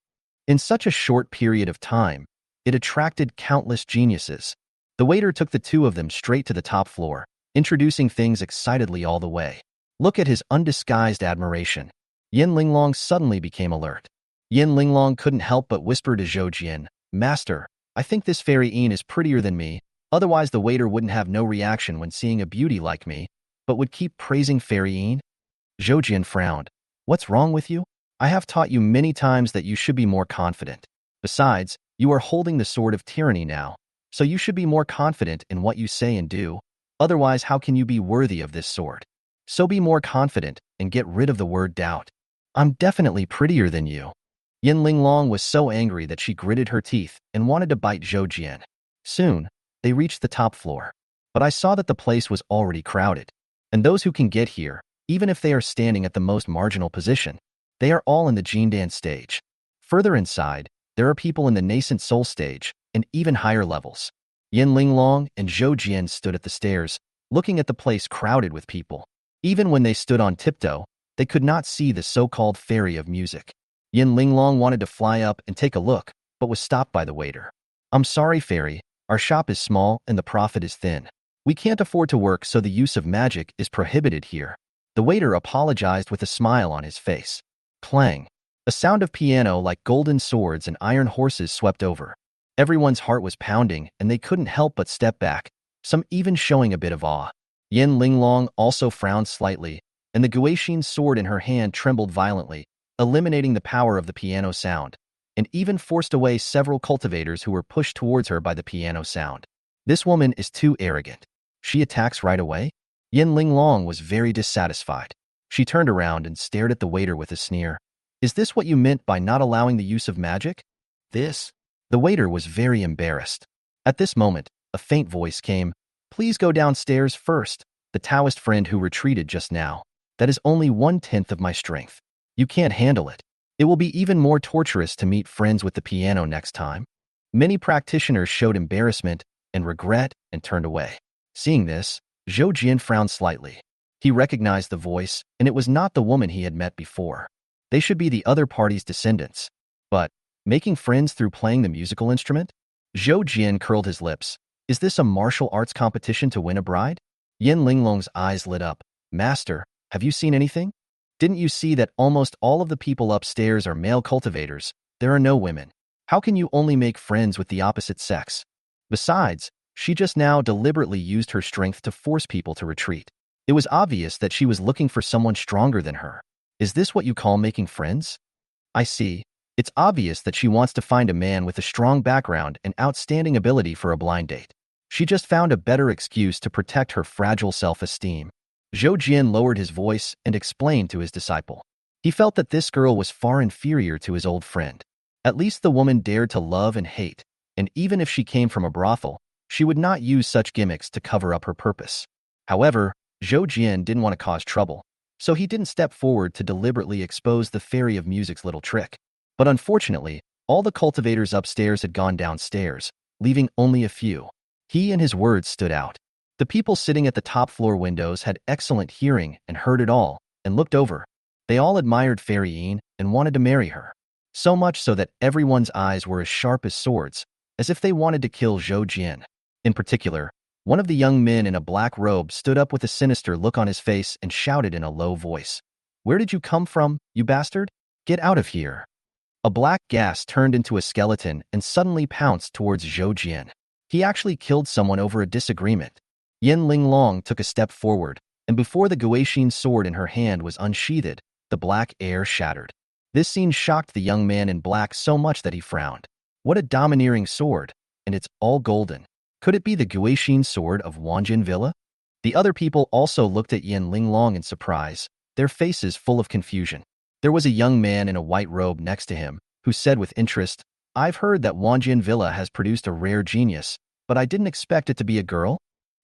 S1: In such a short period of time, it attracted countless geniuses. The waiter took the two of them straight to the top floor, introducing things excitedly all the way. Look at his undisguised admiration. Yin Linglong suddenly became alert. Yin Linglong couldn't help but whisper to Zhou Jian, "Master, I think this Fairy Yin is prettier than me, otherwise the waiter wouldn't have no reaction when seeing a beauty like me, but would keep praising Fairy Yin." Zhou Jian frowned. "What's wrong with you? I have taught you many times that you should be more confident. Besides, you are holding the sword of tyranny now, so you should be more confident in what you say and do. Otherwise, how can you be worthy of this sword? So be more confident and get rid of the word doubt. I'm definitely prettier than you." Yin Linglong was so angry that she gritted her teeth and wanted to bite Zhou Jian. Soon, they reached the top floor. But I saw that the place was already crowded. And those who can get here, even if they are standing at the most marginal position, they are all in the Jindan stage. Further inside, there are people in the nascent soul stage and even higher levels. Yin Linglong and Zhou Jian stood at the stairs, looking at the place crowded with people. Even when they stood on tiptoe, they could not see the so-called fairy of music. Yin Linglong wanted to fly up and take a look, but was stopped by the waiter. "I'm sorry, fairy. Our shop is small and the profit is thin. We can't afford to work, so the use of magic is prohibited here." The waiter apologized with a smile on his face. Clang! A sound of piano like golden swords and iron horses swept over. Everyone's heart was pounding and they couldn't help but step back, some even showing a bit of awe. Yin Linglong also frowned slightly, and the Guixin sword in her hand trembled violently, eliminating the power of the piano sound, and even forced away several cultivators who were pushed towards her by the piano sound. This woman is too arrogant. She attacks right away? Yin Linglong was very dissatisfied. She turned around and stared at the waiter with a sneer. "Is this what you meant by not allowing the use of magic?" "This?" The waiter was very embarrassed. At this moment, a faint voice came. "Please go downstairs first, the Taoist friend who retreated just now. That is only 1/10 of my strength. You can't handle it. It will be even more torturous to meet friends with the piano next time." Many practitioners showed embarrassment and regret and turned away. Seeing this, Zhou Jian frowned slightly. He recognized the voice, and it was not the woman he had met before. They should be the other party's descendants. But, making friends through playing the musical instrument? Zhou Jian curled his lips. Is this a martial arts competition to win a bride? Yin Linglong's eyes lit up. "Master, have you seen anything? Didn't you see that almost all of the people upstairs are male cultivators? There are no women. How can you only make friends with the opposite sex?" Besides, she just now deliberately used her strength to force people to retreat. It was obvious that she was looking for someone stronger than her. Is this what you call making friends? I see. It's obvious that she wants to find a man with a strong background and outstanding ability for a blind date. She just found a better excuse to protect her fragile self-esteem. Zhou Jian lowered his voice and explained to his disciple. He felt that this girl was far inferior to his old friend. At least the woman dared to love and hate, and even if she came from a brothel, she would not use such gimmicks to cover up her purpose. However, Zhou Jian didn't want to cause trouble, so he didn't step forward to deliberately expose the fairy of music's little trick. But unfortunately, all the cultivators upstairs had gone downstairs, leaving only a few. He and his words stood out. The people sitting at the top floor windows had excellent hearing and heard it all, and looked over. They all admired Fairy Yin and wanted to marry her. So much so that everyone's eyes were as sharp as swords, as if they wanted to kill Zhou Jian. In particular, one of the young men in a black robe stood up with a sinister look on his face and shouted in a low voice, "Where did you come from, you bastard? Get out of here." A black gas turned into a skeleton and suddenly pounced towards Zhou Jian. He actually killed someone over a disagreement. Yin Linglong took a step forward, and before the Guixin sword in her hand was unsheathed, the black air shattered. This scene shocked the young man in black so much that he frowned. What a domineering sword, and it's all golden. Could it be the Guixin sword of Xuantian Villa? The other people also looked at Yin Linglong in surprise, their faces full of confusion. There was a young man in a white robe next to him, who said with interest, "I've heard that Xuantian Villa has produced a rare genius, but I didn't expect it to be a girl."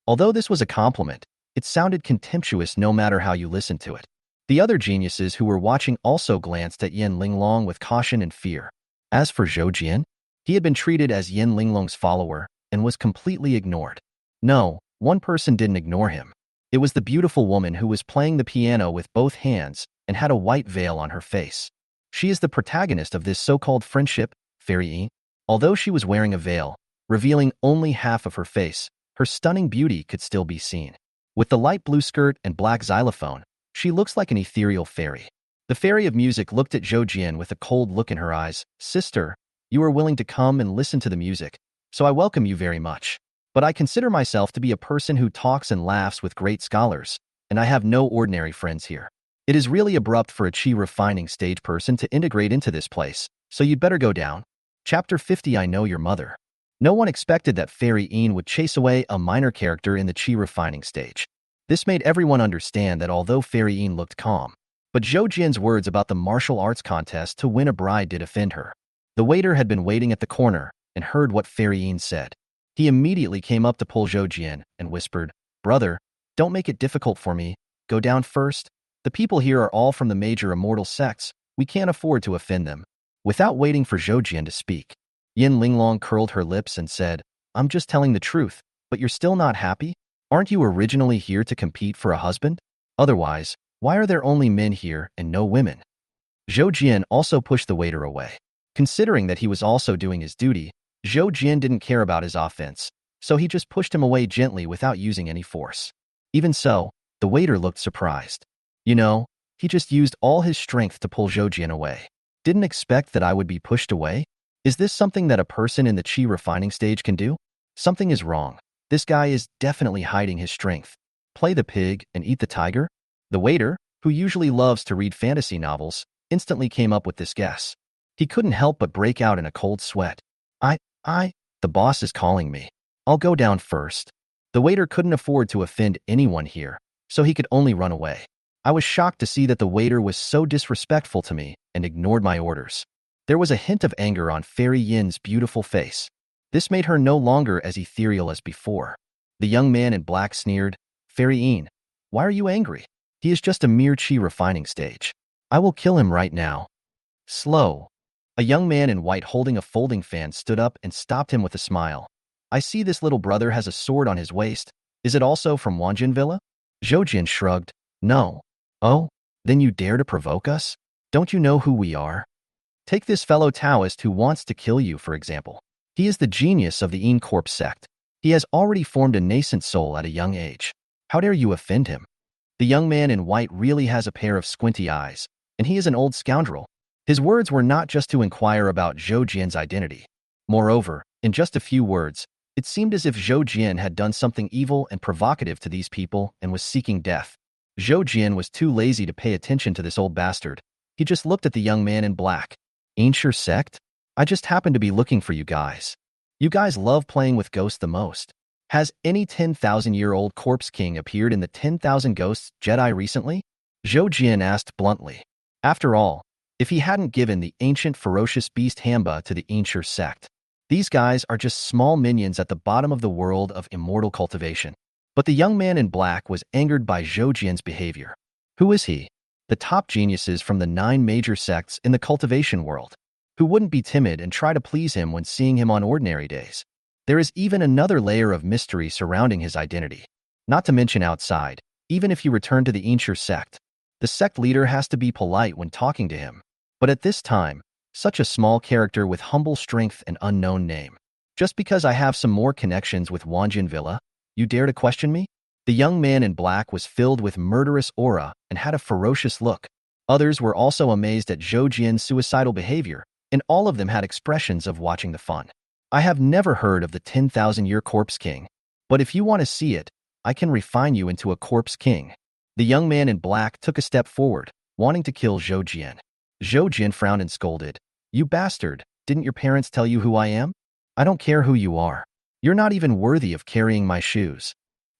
S1: Although this was a compliment, it sounded contemptuous no matter how you listened to it. The other geniuses who were watching also glanced at Yin Linglong with caution and fear. As for Zhou Jian, he had been treated as Yin Linglong's follower and was completely ignored. No, one person didn't ignore him. It was the beautiful woman who was playing the piano with both hands and had a white veil on her face. She is the protagonist of this so-called friendship, Fairy Yi. Although she was wearing a veil, revealing only half of her face, her stunning beauty could still be seen. With the light blue skirt and black xylophone, she looks like an ethereal fairy. The fairy of music looked at Zhou Jian with a cold look in her eyes. Sister, you are willing to come and listen to the music, so I welcome you very much. But I consider myself to be a person who talks and laughs with great scholars, and I have no ordinary friends here. It is really abrupt for a qi refining stage person to integrate into this place, so you'd better go down. Chapter 50. I Know Your Mother. No one expected that Fairy Yin would chase away a minor character in the qi refining stage. This made everyone understand that although Fairy Yin looked calm, but Zhou Jian's words about the martial arts contest to win a bride did offend her. The waiter had been waiting at the corner and heard what Fairy Yin said. He immediately came up to pull Zhou Jian and whispered, "Brother, don't make it difficult for me. Go down first. The people here are all from the major immortal sects. We can't afford to offend them." Without waiting for Zhou Jian to speak, Yin Linglong curled her lips and said, "I'm just telling the truth, but you're still not happy? Aren't you originally here to compete for a husband? Otherwise, why are there only men here and no women?" Zhou Jian also pushed the waiter away. Considering that he was also doing his duty, Zhou Jian didn't care about his offense, so he just pushed him away gently without using any force. Even so, the waiter looked surprised. You know, he just used all his strength to pull Zhou Jian away. Didn't expect that I would be pushed away? Is this something that a person in the qi refining stage can do? Something is wrong. This guy is definitely hiding his strength. Play the pig and eat the tiger? The waiter, who usually loves to read fantasy novels, instantly came up with this guess. He couldn't help but break out in a cold sweat. The boss is calling me. I'll go down first." The waiter couldn't afford to offend anyone here, so he could only run away. I was shocked to see that the waiter was so disrespectful to me and ignored my orders. There was a hint of anger on Fairy Yin's beautiful face. This made her no longer as ethereal as before. The young man in black sneered, "Fairy Yin, why are you angry? He is just a mere qi refining stage. I will kill him right now." Slow. A young man in white holding a folding fan stood up and stopped him with a smile. "I see this little brother has a sword on his waist. Is it also from Wanjin Villa?" Zhou Jian shrugged. "No." "Oh, then you dare to provoke us? Don't you know who we are? Take this fellow Taoist who wants to kill you, for example. He is the genius of the Yin Corp sect. He has already formed a nascent soul at a young age. How dare you offend him?" The young man in white really has a pair of squinty eyes, and he is an old scoundrel. His words were not just to inquire about Zhou Jian's identity. Moreover, in just a few words, it seemed as if Zhou Jian had done something evil and provocative to these people and was seeking death. Zhou Jian was too lazy to pay attention to this old bastard. He just looked at the young man in black. "Ancient sect? I just happened to be looking for you guys. You guys love playing with ghosts the most. Has any 10,000-year-old corpse king appeared in the 10,000 Ghosts Jedi recently?" Zhou Jian asked bluntly. After all, if he hadn't given the ancient ferocious beast Hamba to the ancient sect, these guys are just small minions at the bottom of the world of immortal cultivation. But the young man in black was angered by Zhou Jian's behavior. Who is he? The top geniuses from the 9 major sects in the cultivation world. Who wouldn't be timid and try to please him when seeing him on ordinary days? There is even another layer of mystery surrounding his identity. Not to mention outside, even if you return to the ancient sect, the sect leader has to be polite when talking to him. But at this time, such a small character with humble strength and unknown name. Just because I have some more connections with Wanjin Villa, you dare to question me? The young man in black was filled with murderous aura and had a ferocious look. Others were also amazed at Zhou Jian's suicidal behavior, and all of them had expressions of watching the fun. I have never heard of the 10,000-year corpse king, but if you want to see it, I can refine you into a corpse king. The young man in black took a step forward, wanting to kill Zhou Jian. Zhou Jian frowned and scolded. "You bastard, didn't your parents tell you who I am? I don't care who you are. You're not even worthy of carrying my shoes."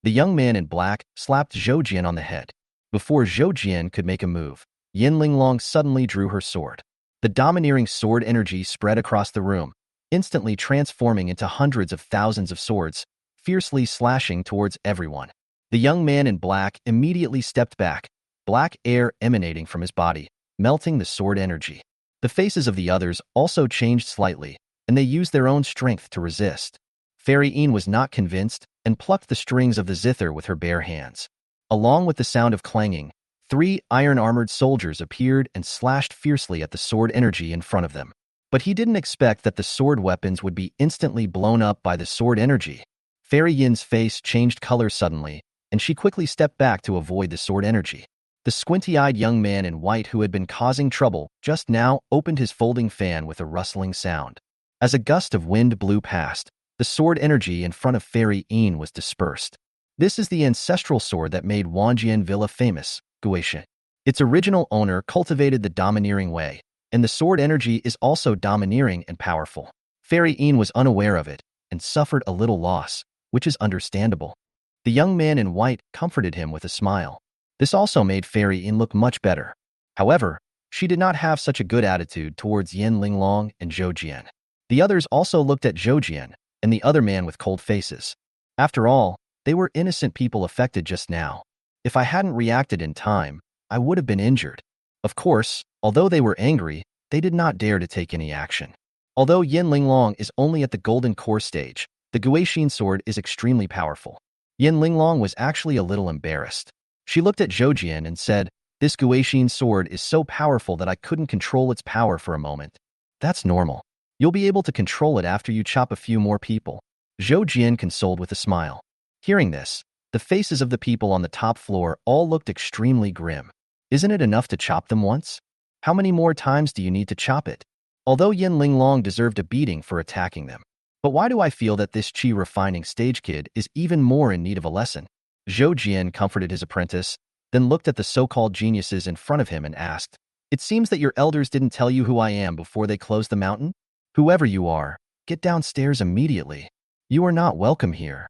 S1: The young man in black slapped Zhou Jian on the head. Before Zhou Jian could make a move, Yin Linglong suddenly drew her sword. The domineering sword energy spread across the room, instantly transforming into hundreds of thousands of swords, fiercely slashing towards everyone. The young man in black immediately stepped back, black air emanating from his body, melting the sword energy. The faces of the others also changed slightly, and they used their own strength to resist. Fairy Een was not convinced and plucked the strings of the zither with her bare hands. Along with the sound of clanging, 3 iron-armored soldiers appeared and slashed fiercely at the sword energy in front of them. But he didn't expect that the sword weapons would be instantly blown up by the sword energy. Fairy Yin's face changed color suddenly, and she quickly stepped back to avoid the sword energy. The squinty-eyed young man in white who had been causing trouble just now opened his folding fan with a rustling sound. As a gust of wind blew past, the sword energy in front of Fairy Een was dispersed. This is the ancestral sword that made Xuantian Villa famous, Xuantian. Its original owner cultivated the domineering way, and the sword energy is also domineering and powerful. Fairy Een was unaware of it and suffered a little loss, which is understandable. The young man in white comforted him with a smile. This also made Fairy Een look much better. However, she did not have such a good attitude towards Yen Linglong and Zhou Jian. The others also looked at Zhou Jian and the other man with cold faces. After all, they were innocent people affected just now. If I hadn't reacted in time, I would have been injured. Of course, although they were angry, they did not dare to take any action. Although Yen Linglong is only at the golden core stage, the Guixin sword is extremely powerful. Yen Linglong was actually a little embarrassed. She looked at Zhou Jian and said, "This Guixin sword is so powerful that I couldn't control its power for a moment." "That's normal. You'll be able to control it after you chop a few more people," Zhou Jian consoled with a smile. Hearing this, the faces of the people on the top floor all looked extremely grim. "Isn't it enough to chop them once? How many more times do you need to chop it?" Although Yen Linglong deserved a beating for attacking them. But why do I feel that this chi refining stage kid is even more in need of a lesson? Zhou Jian comforted his apprentice, then looked at the so-called geniuses in front of him and asked, "It seems that your elders didn't tell you who I am before they closed the mountain? Whoever you are, get downstairs immediately. You are not welcome here."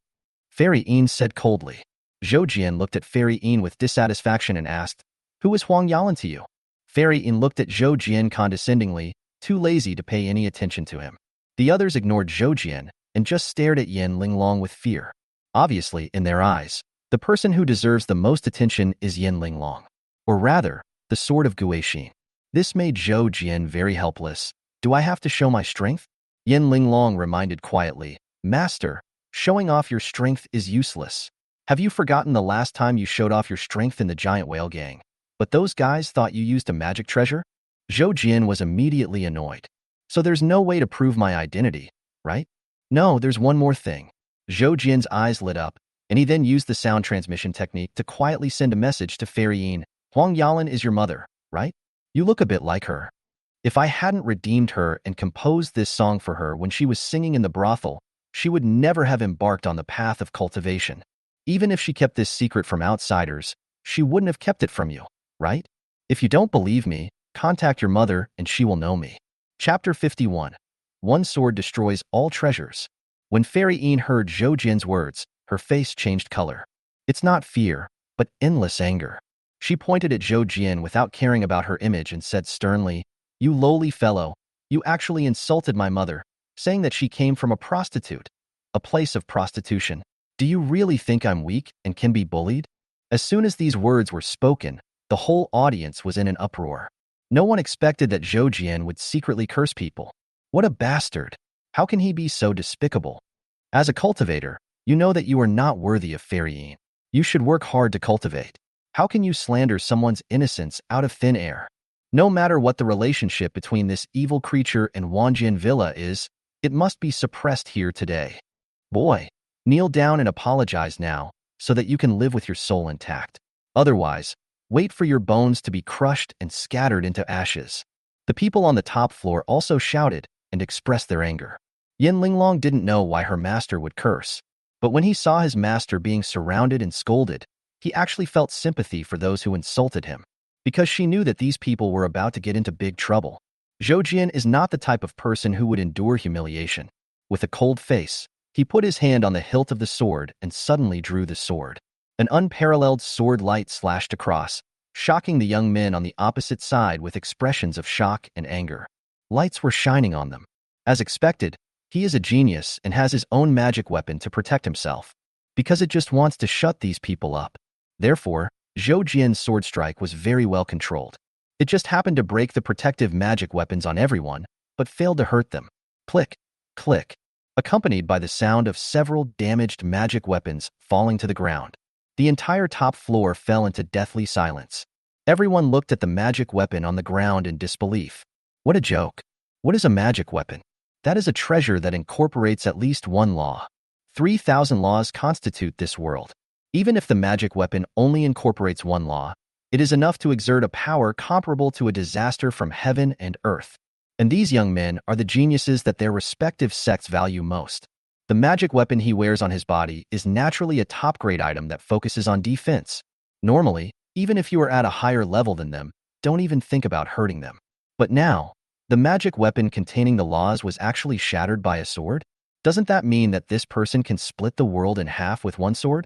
S1: Fairy Een said coldly. Zhou Jian looked at Fairy Een with dissatisfaction and asked, "Who is Huang Yalan to you?" Fairy Een looked at Zhou Jian condescendingly, too lazy to pay any attention to him. The others ignored Zhou Jian and just stared at Yen Linglong with fear. Obviously, in their eyes, the person who deserves the most attention is Yen Linglong. Or rather, the sword of Guixin. This made Zhou Jian very helpless. "Do I have to show my strength?" Yen Linglong reminded quietly, "Master, showing off your strength is useless. Have you forgotten the last time you showed off your strength in the giant whale gang? But those guys thought you used a magic treasure?" Zhou Jian was immediately annoyed. "So there's no way to prove my identity, right?" "No, there's one more thing." Zhou Jian's eyes lit up, and he then used the sound transmission technique to quietly send a message to Fairy Een. "Huang Yalan is your mother, right? You look a bit like her. If I hadn't redeemed her and composed this song for her when she was singing in the brothel, she would never have embarked on the path of cultivation. Even if she kept this secret from outsiders, she wouldn't have kept it from you, right? If you don't believe me, contact your mother and she will know me." Chapter 51. One sword destroys all treasures. When Fairy Een heard Zhou Jian's words, her face changed color. It's not fear, but endless anger. She pointed at Zhou Jian without caring about her image and said sternly, "You lowly fellow, you actually insulted my mother, saying that she came from a prostitute, a place of prostitution. Do you really think I'm weak and can be bullied?" As soon as these words were spoken, the whole audience was in an uproar. No one expected that Zhou Jian would secretly curse people. What a bastard! How can he be so despicable? As a cultivator, you know that you are not worthy of Fairy Een. You should work hard to cultivate. How can you slander someone's innocence out of thin air? No matter what the relationship between this evil creature and Xuantian Villa is, it must be suppressed here today. Boy, kneel down and apologize now, so that you can live with your soul intact. Otherwise, wait for your bones to be crushed and scattered into ashes. The people on the top floor also shouted and expressed their anger. Yen Linglong didn't know why her master would curse, but when he saw his master being surrounded and scolded, he actually felt sympathy for those who insulted him, because she knew that these people were about to get into big trouble. Zhou Jian is not the type of person who would endure humiliation. With a cold face, he put his hand on the hilt of the sword and suddenly drew the sword. An unparalleled sword light slashed across, shocking the young men on the opposite side with expressions of shock and anger. Lights were shining on them. As expected, he is a genius and has his own magic weapon to protect himself, because it just wants to shut these people up. Therefore, Zhou Jian's sword strike was very well controlled. It just happened to break the protective magic weapons on everyone, but failed to hurt them. Click, click, accompanied by the sound of several damaged magic weapons falling to the ground. The entire top floor fell into deathly silence. Everyone looked at the magic weapon on the ground in disbelief. What a joke. What is a magic weapon? That is a treasure that incorporates at least one law. 3,000 laws constitute this world. Even if the magic weapon only incorporates one law, it is enough to exert a power comparable to a disaster from heaven and earth. And these young men are the geniuses that their respective sects value most. The magic weapon he wears on his body is naturally a top-grade item that focuses on defense. Normally, even if you are at a higher level than them, don't even think about hurting them. But now, the magic weapon containing the laws was actually shattered by a sword? Doesn't that mean that this person can split the world in half with one sword?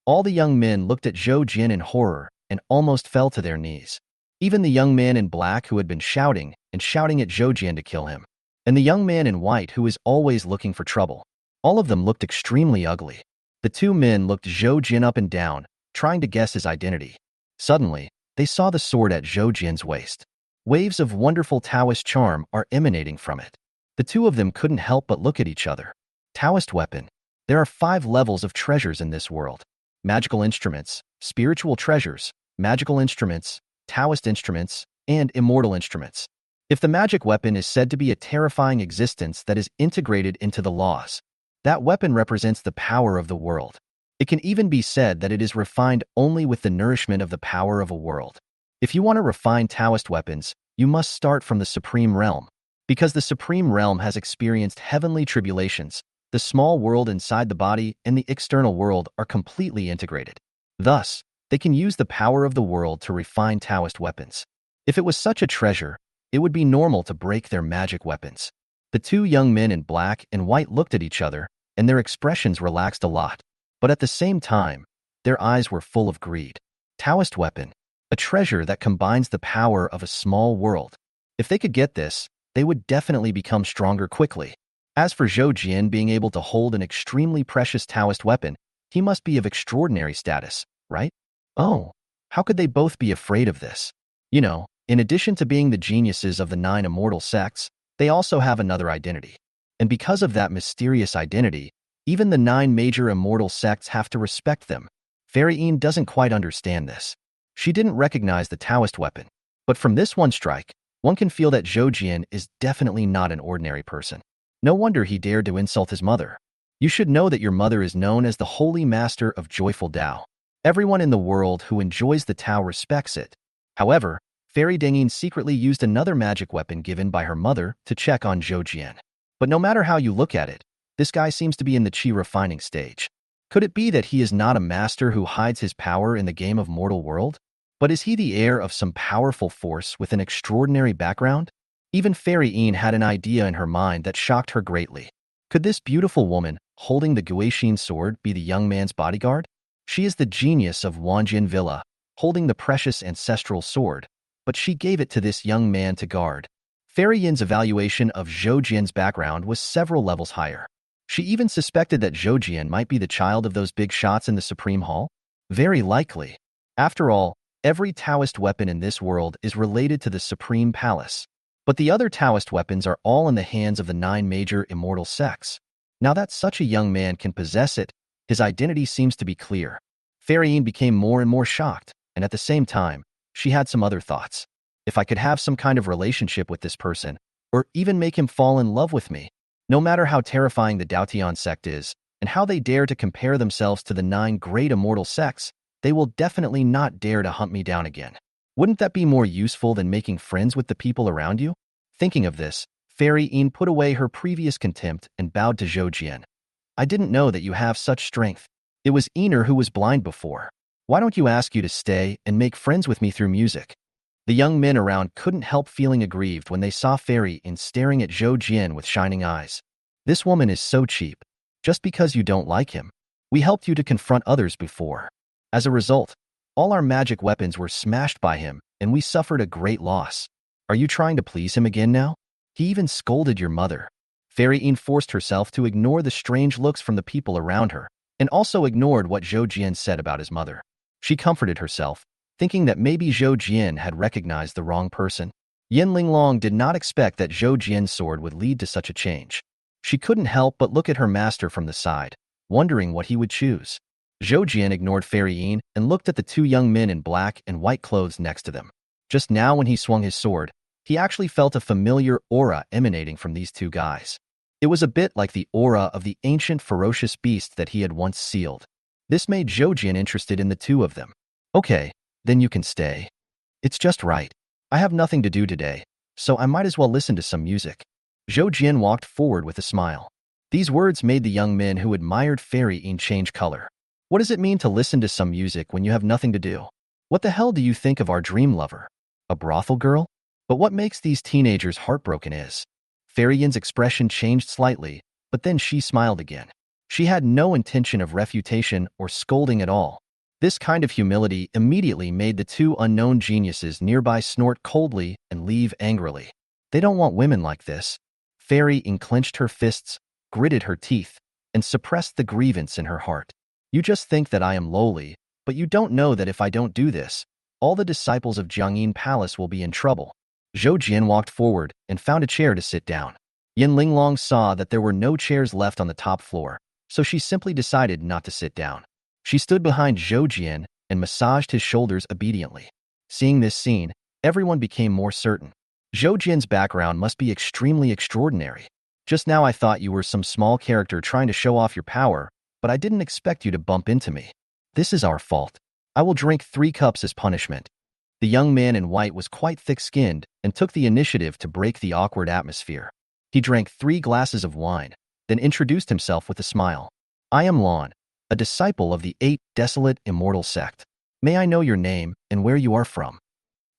S1: All the young men looked at Zhou Jian in horror and almost fell to their knees. Even the young man in black who had been shouting at Zhou Jian to kill him, and the young man in white who is always looking for trouble. All of them looked extremely ugly. The two men looked Zhou Jian up and down, trying to guess his identity. Suddenly, they saw the sword at Zhou Jian's waist. Waves of wonderful Taoist charm are emanating from it. The two of them couldn't help but look at each other. Taoist weapon. There are 5 levels of treasures in this world. Magical instruments, spiritual treasures, magical instruments, Taoist instruments, and immortal instruments. If the magic weapon is said to be a terrifying existence that is integrated into the laws, that weapon represents the power of the world. It can even be said that it is refined only with the nourishment of the power of a world. If you want to refine Taoist weapons, you must start from the Supreme Realm. Because the Supreme Realm has experienced heavenly tribulations, the small world inside the body and the external world are completely integrated. Thus, they can use the power of the world to refine Taoist weapons. If it was such a treasure, it would be normal to break their magic weapons. The two young men in black and white looked at each other, and their expressions relaxed a lot. But at the same time, their eyes were full of greed. Taoist weapon, a treasure that combines the power of a small world. If they could get this, they would definitely become stronger quickly. As for Zhou Jian being able to hold an extremely precious Taoist weapon, he must be of extraordinary status, right? Oh, how could they both be afraid of this? You know, in addition to being the geniuses of the 9 immortal sects, they also have another identity. And because of that mysterious identity, even the 9 major immortal sects have to respect them. Fairy Yin doesn't quite understand this. She didn't recognize the Taoist weapon. But from this one strike, one can feel that Zhou Jian is definitely not an ordinary person. No wonder he dared to insult his mother. You should know that your mother is known as the Holy Master of Joyful Tao. Everyone in the world who enjoys the Tao respects it. However, Fairy Dingyin secretly used another magic weapon given by her mother to check on Zhou Jian. But no matter how you look at it, this guy seems to be in the qi refining stage. Could it be that he is not a master who hides his power in the game of mortal world? But is he the heir of some powerful force with an extraordinary background? Even Fairy Yin had an idea in her mind that shocked her greatly. Could this beautiful woman, holding the Guixin sword, be the young man's bodyguard? She is the genius of Xuantian Villa, holding the precious ancestral sword, but she gave it to this young man to guard. Fairy Yin's evaluation of Zhou Jian's background was several levels higher. She even suspected that Zhou Jian might be the child of those big shots in the Supreme Hall. Very likely. After all, every Taoist weapon in this world is related to the Supreme Palace. But the other Taoist weapons are all in the hands of the 9 major immortal sects. Now that such a young man can possess it, his identity seems to be clear. Fairy Yin became more and more shocked, and at the same time, she had some other thoughts. If I could have some kind of relationship with this person, or even make him fall in love with me, no matter how terrifying the Daotian sect is, and how they dare to compare themselves to the 9 great immortal sects, they will definitely not dare to hunt me down again. Wouldn't that be more useful than making friends with the people around you? Thinking of this, Fairy Yin put away her previous contempt and bowed to Zhou Jian. I didn't know that you have such strength. It was Einer who was blind before. Why don't you ask you to stay and make friends with me through music? The young men around couldn't help feeling aggrieved when they saw Fairy Yin staring at Zhou Jian with shining eyes. This woman is so cheap. Just because you don't like him. We helped you to confront others before. As a result, all our magic weapons were smashed by him, and we suffered a great loss. Are you trying to please him again now? He even scolded your mother. Fairy Yin forced herself to ignore the strange looks from the people around her, and also ignored what Zhou Jian said about his mother. She comforted herself, thinking that maybe Zhou Jian had recognized the wrong person. Yin Linglong did not expect that Zhou Jian's sword would lead to such a change. She couldn't help but look at her master from the side, wondering what he would choose. Zhou Jian ignored Fairy Yin and looked at the two young men in black and white clothes next to them. Just now when he swung his sword, he actually felt a familiar aura emanating from these two guys. It was a bit like the aura of the ancient ferocious beast that he had once sealed. This made Zhou Jian interested in the two of them. Okay, then you can stay. It's just right. I have nothing to do today, so I might as well listen to some music. Zhou Jian walked forward with a smile. These words made the young men who admired Fairy Yin change color. What does it mean to listen to some music when you have nothing to do? What the hell do you think of our dream lover? A brothel girl? But what makes these teenagers heartbroken is... Fairy Yin's expression changed slightly, but then she smiled again. She had no intention of refutation or scolding at all. This kind of humility immediately made the two unknown geniuses nearby snort coldly and leave angrily. They don't want women like this. Fairy Yin clenched her fists, gritted her teeth, and suppressed the grievance in her heart. You just think that I am lowly, but you don't know that if I don't do this, all the disciples of Jiangyin Palace will be in trouble. Zhou Jian walked forward and found a chair to sit down. Yin Linglong saw that there were no chairs left on the top floor, so she simply decided not to sit down. She stood behind Zhou Jian and massaged his shoulders obediently. Seeing this scene, everyone became more certain. Zhou Jian's background must be extremely extraordinary. Just now I thought you were some small character trying to show off your power, but I didn't expect you to bump into me. This is our fault. I will drink 3 cups as punishment. The young man in white was quite thick-skinned and took the initiative to break the awkward atmosphere. He drank 3 glasses of wine, then introduced himself with a smile. I am Lon, a disciple of the 8 desolate immortal sect. May I know your name and where you are from?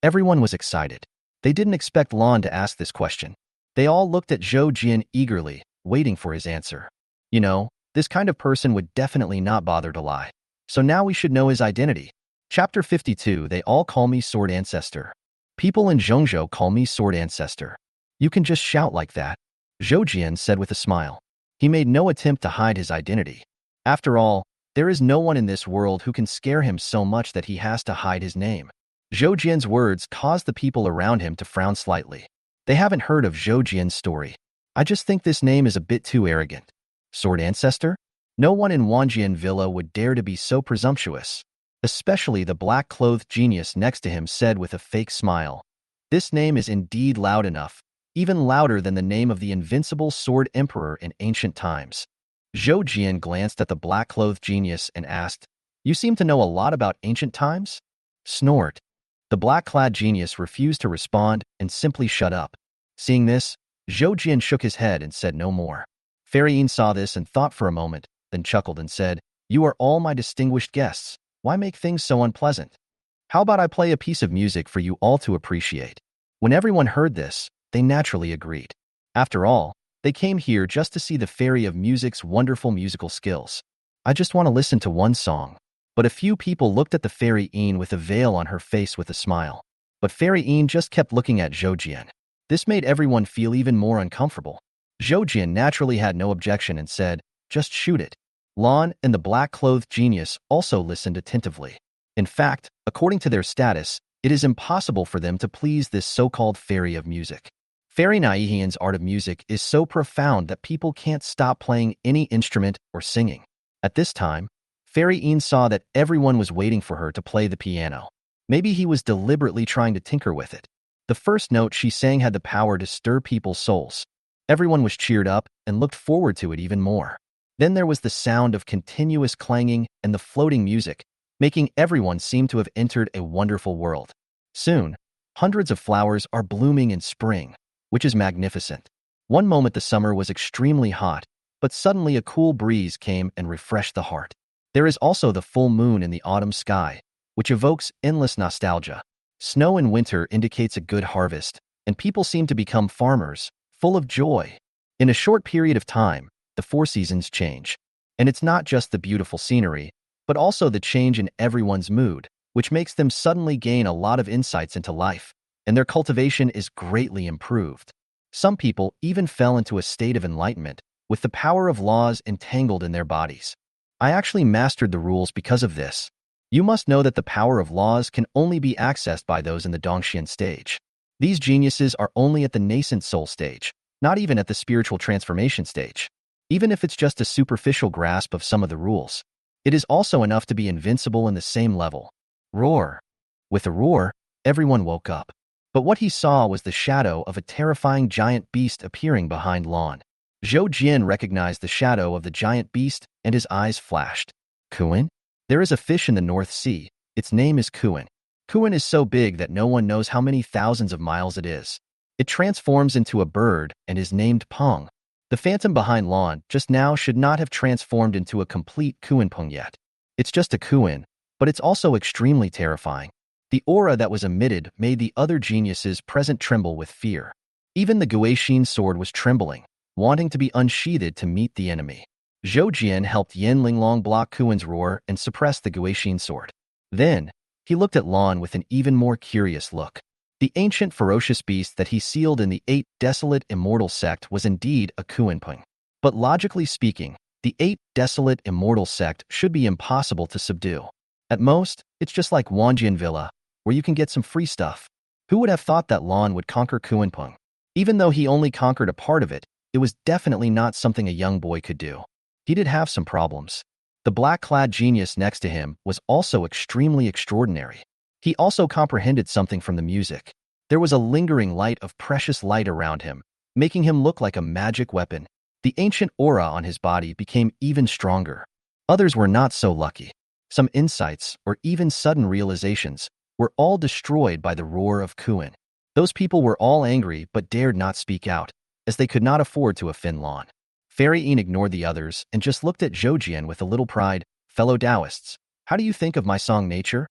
S1: Everyone was excited. They didn't expect Lon to ask this question. They all looked at Zhou Jian eagerly, waiting for his answer. You know, this kind of person would definitely not bother to lie. So now we should know his identity. Chapter 52. They all call me Sword Ancestor. People in Zhongzhou call me Sword Ancestor. You can just shout like that, Zhou Jian said with a smile. He made no attempt to hide his identity. After all, there is no one in this world who can scare him so much that he has to hide his name. Zhou Jian's words caused the people around him to frown slightly. They haven't heard of Zhou Jian's story. I just think this name is a bit too arrogant. Sword Ancestor? No one in Wanjian Villa would dare to be so presumptuous. Especially the black-clothed genius next to him said with a fake smile. This name is indeed loud enough, even louder than the name of the invincible Sword Emperor in ancient times. Zhou Jian glanced at the black-clothed genius and asked, You seem to know a lot about ancient times? Snort. The black-clad genius refused to respond and simply shut up. Seeing this, Zhou Jian shook his head and said no more. Fairy Yin saw this and thought for a moment, then chuckled and said, You are all my distinguished guests. Why make things so unpleasant? How about I play a piece of music for you all to appreciate? When everyone heard this, they naturally agreed. After all, they came here just to see the Fairy of Music's wonderful musical skills. I just want to listen to one song. But a few people looked at the Fairy Yin with a veil on her face with a smile. But Fairy Yin just kept looking at Zhou Jian. This made everyone feel even more uncomfortable. Zhou Jian naturally had no objection and said, Just shoot it. Lon and the black-clothed genius also listened attentively. In fact, according to their status, it is impossible for them to please this so-called Fairy of Music. Fairy Naihian's art of music is so profound that people can't stop playing any instrument or singing. At this time, Fairy Yin saw that everyone was waiting for her to play the piano. Maybe he was deliberately trying to tinker with it. The first note she sang had the power to stir people's souls. Everyone was cheered up and looked forward to it even more. Then there was the sound of continuous clanging and the floating music, making everyone seem to have entered a wonderful world. Soon, hundreds of flowers are blooming in spring, which is magnificent. One moment the summer was extremely hot, but suddenly a cool breeze came and refreshed the heart. There is also the full moon in the autumn sky, which evokes endless nostalgia. Snow in winter indicates a good harvest, and people seem to become farmers, full of joy. In a short period of time, the 4 seasons change. And it's not just the beautiful scenery, but also the change in everyone's mood, which makes them suddenly gain a lot of insights into life, and their cultivation is greatly improved. Some people even fell into a state of enlightenment, with the power of laws entangled in their bodies. I actually mastered the rules because of this. You must know that the power of laws can only be accessed by those in the Dongxian stage. These geniuses are only at the nascent soul stage, not even at the spiritual transformation stage. Even if it's just a superficial grasp of some of the rules, it is also enough to be invincible in the same level. Roar. With a roar, everyone woke up. But what he saw was the shadow of a terrifying giant beast appearing behind Lan. Zhou Jian recognized the shadow of the giant beast, and his eyes flashed. Kuan? There is a fish in the North Sea. Its name is Kuan. Kuan is so big that no one knows how many thousands of miles it is. It transforms into a bird and is named Peng. The phantom behind Lan just now should not have transformed into a complete Kuan yet. It's just a Kuan, but it's also extremely terrifying. The aura that was emitted made the other geniuses present tremble with fear. Even the Guixin sword was trembling, wanting to be unsheathed to meet the enemy. Zhou Jian helped Yin Linglong block Kuan's roar and suppress the Guixin sword. Then, he looked at Lan with an even more curious look. The ancient ferocious beast that he sealed in the 8 desolate immortal sect was indeed a Kuanpeng. But logically speaking, the 8 desolate immortal sect should be impossible to subdue. At most, it's just like Xuantian Villa, where you can get some free stuff. Who would have thought that Lan would conquer Kuanpeng? Even though he only conquered a part of it, it was definitely not something a young boy could do. He did have some problems. The black-clad genius next to him was also extremely extraordinary. He also comprehended something from the music. There was a lingering light of precious light around him, making him look like a magic weapon. The ancient aura on his body became even stronger. Others were not so lucky. Some insights, or even sudden realizations, were all destroyed by the roar of Kuan. Those people were all angry but dared not speak out, as they could not afford to offend Lan. Fairy Yin ignored the others and just looked at Zhou Jian with a little pride. Fellow Taoists, how do you think of my song Nature?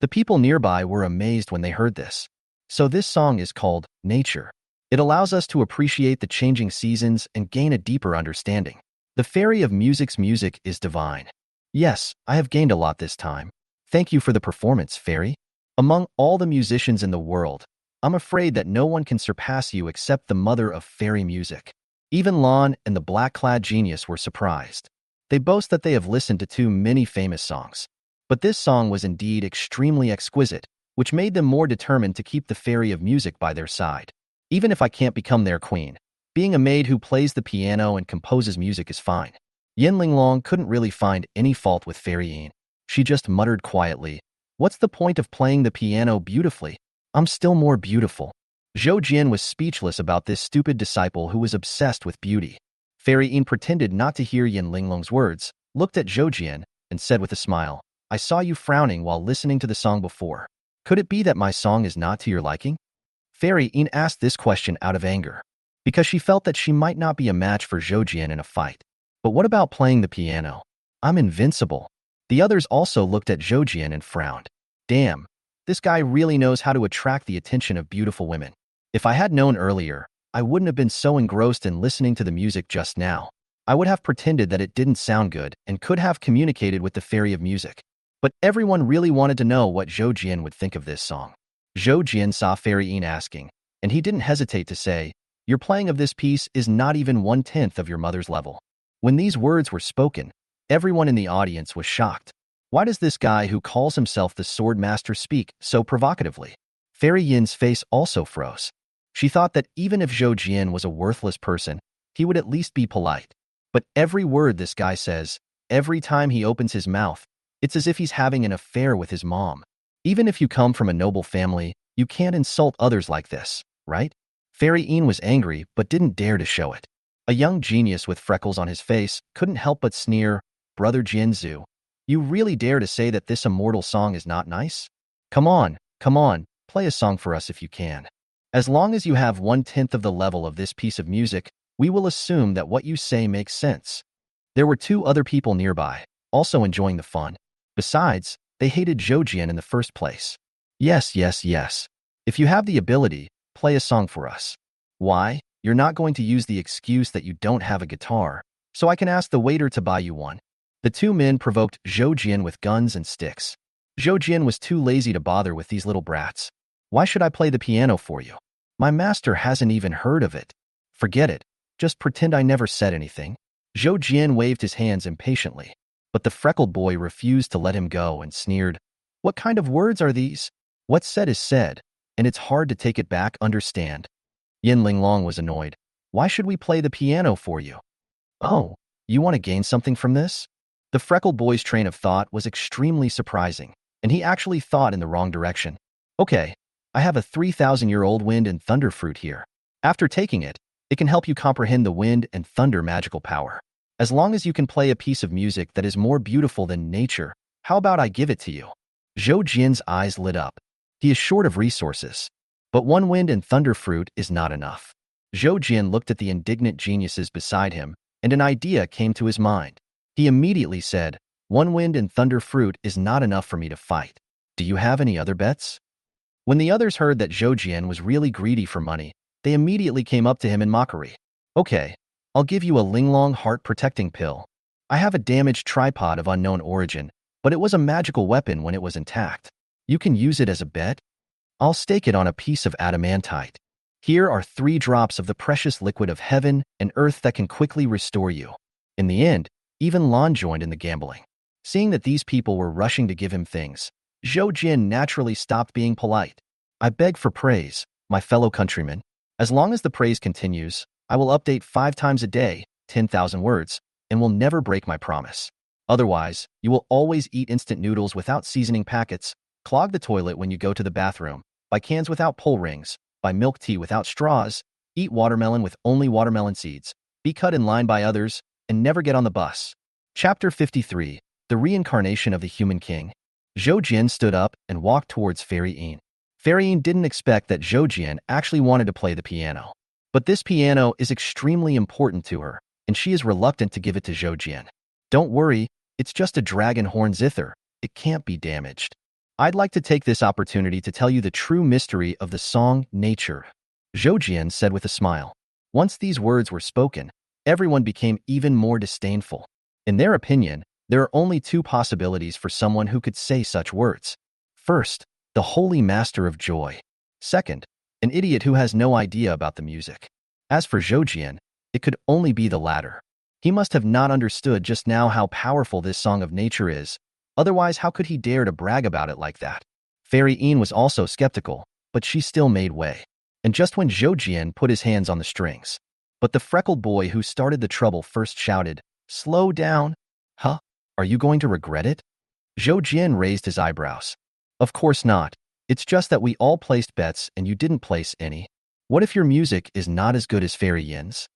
S1: The people nearby were amazed when they heard this. So this song is called Nature. It allows us to appreciate the changing seasons and gain a deeper understanding. The fairy of music's music is divine. Yes, I have gained a lot this time. Thank you for the performance, fairy. Among all the musicians in the world, I'm afraid that no one can surpass you except the mother of fairy music. Even Lan and the black-clad genius were surprised. They boast that they have listened to too many famous songs. But this song was indeed extremely exquisite, which made them more determined to keep the fairy of music by their side. Even if I can't become their queen, being a maid who plays the piano and composes music is fine. Yin Linglong couldn't really find any fault with Fairy Yin. She just muttered quietly, "What's the point of playing the piano beautifully? I'm still more beautiful." Zhou Jian was speechless about this stupid disciple who was obsessed with beauty. Fairy Yin pretended not to hear Yin Linglong's words, looked at Zhou Jian, and said with a smile, "I saw you frowning while listening to the song before. Could it be that my song is not to your liking?" Fairy Yin asked this question out of anger, because she felt that she might not be a match for Zhou Jian in a fight. But what about playing the piano? I'm invincible. The others also looked at Zhou Jian and frowned. Damn, this guy really knows how to attract the attention of beautiful women. If I had known earlier, I wouldn't have been so engrossed in listening to the music just now. I would have pretended that it didn't sound good and could have communicated with the fairy of music. But everyone really wanted to know what Zhou Jian would think of this song. Zhou Jian saw Fairy Yin asking, and he didn't hesitate to say, "Your playing of this piece is not even 1/10 of your mother's level." When these words were spoken, everyone in the audience was shocked. Why does this guy who calls himself the sword master speak so provocatively? Fairy Yin's face also froze. She thought that even if Zhou Jian was a worthless person, he would at least be polite. But every word this guy says, every time he opens his mouth, it's as if he's having an affair with his mom. Even if you come from a noble family, you can't insult others like this, right? Fairy Yin was angry but didn't dare to show it. A young genius with freckles on his face couldn't help but sneer, "Brother Jianzu, you really dare to say that this immortal song is not nice? Come on, play a song for us if you can. As long as you have 1/10 of the level of this piece of music, we will assume that what you say makes sense." There were 2 other people nearby, also enjoying the fun. Besides, they hated Zhou Jian in the first place. Yes. If you have the ability, play a song for us. Why? You're not going to use the excuse that you don't have a guitar, so I can ask the waiter to buy you one. The 2 men provoked Zhou Jian with guns and sticks. Zhou Jian was too lazy to bother with these little brats. Why should I play the piano for you? My master hasn't even heard of it. Forget it. Just pretend I never said anything. Zhou Jian waved his hands impatiently. But the freckled boy refused to let him go and sneered, "What kind of words are these? What's said is said, and it's hard to take it back, understand?" Yin Linglong was annoyed. "Why should we play the piano for you?" "Oh, you want to gain something from this?" The freckled boy's train of thought was extremely surprising, and he actually thought in the wrong direction. "Okay, I have a 3,000-year-old wind and thunder fruit here. After taking it, it can help you comprehend the wind and thunder magical power. As long as you can play a piece of music that is more beautiful than nature, how about I give it to you?" Zhou Jian's eyes lit up. He is short of resources. But one wind and thunder fruit is not enough. Zhou Jian looked at the indignant geniuses beside him, and an idea came to his mind. He immediately said, "One wind and thunder fruit is not enough for me to fight. Do you have any other bets?" When the others heard that Zhou Jian was really greedy for money, they immediately came up to him in mockery. "Okay, I'll give you a Linglong heart protecting pill. I have a damaged tripod of unknown origin, but it was a magical weapon when it was intact. You can use it as a bet. I'll stake it on a piece of adamantite. Here are 3 drops of the precious liquid of heaven and earth that can quickly restore you." In the end, even Lan joined in the gambling. Seeing that these people were rushing to give him things, Zhou Jin naturally stopped being polite. "I beg for praise, my fellow countrymen. As long as the praise continues, I will update 5 times a day, 10,000 words, and will never break my promise. Otherwise, you will always eat instant noodles without seasoning packets, clog the toilet when you go to the bathroom, buy cans without pull rings, buy milk tea without straws, eat watermelon with only watermelon seeds, be cut in line by others, and never get on the bus." Chapter 53, The Reincarnation of the Human King. Zhou Jian stood up and walked towards Fairy Yin. Fairy Yin didn't expect that Zhou Jian actually wanted to play the piano. But this piano is extremely important to her, and she is reluctant to give it to Zhou Jian. "Don't worry, it's just a dragon horn zither. It can't be damaged. I'd like to take this opportunity to tell you the true mystery of the song Nature," Zhou Jian said with a smile. Once these words were spoken, everyone became even more disdainful. In their opinion, there are only 2 possibilities for someone who could say such words. First, the holy master of joy. Second, an idiot who has no idea about the music. As for Zhou Jian, it could only be the latter. He must have not understood just now how powerful this song of nature is. Otherwise, how could he dare to brag about it like that? Fairy Yin was also skeptical, but she still made way. And just when Zhou Jian put his hands on the strings. But the freckled boy who started the trouble first shouted, "Slow down." "Huh? Are you going to regret it?" Zhou Jian raised his eyebrows. "Of course not. It's just that we all placed bets and you didn't place any. What if your music is not as good as Fairy Yin's?"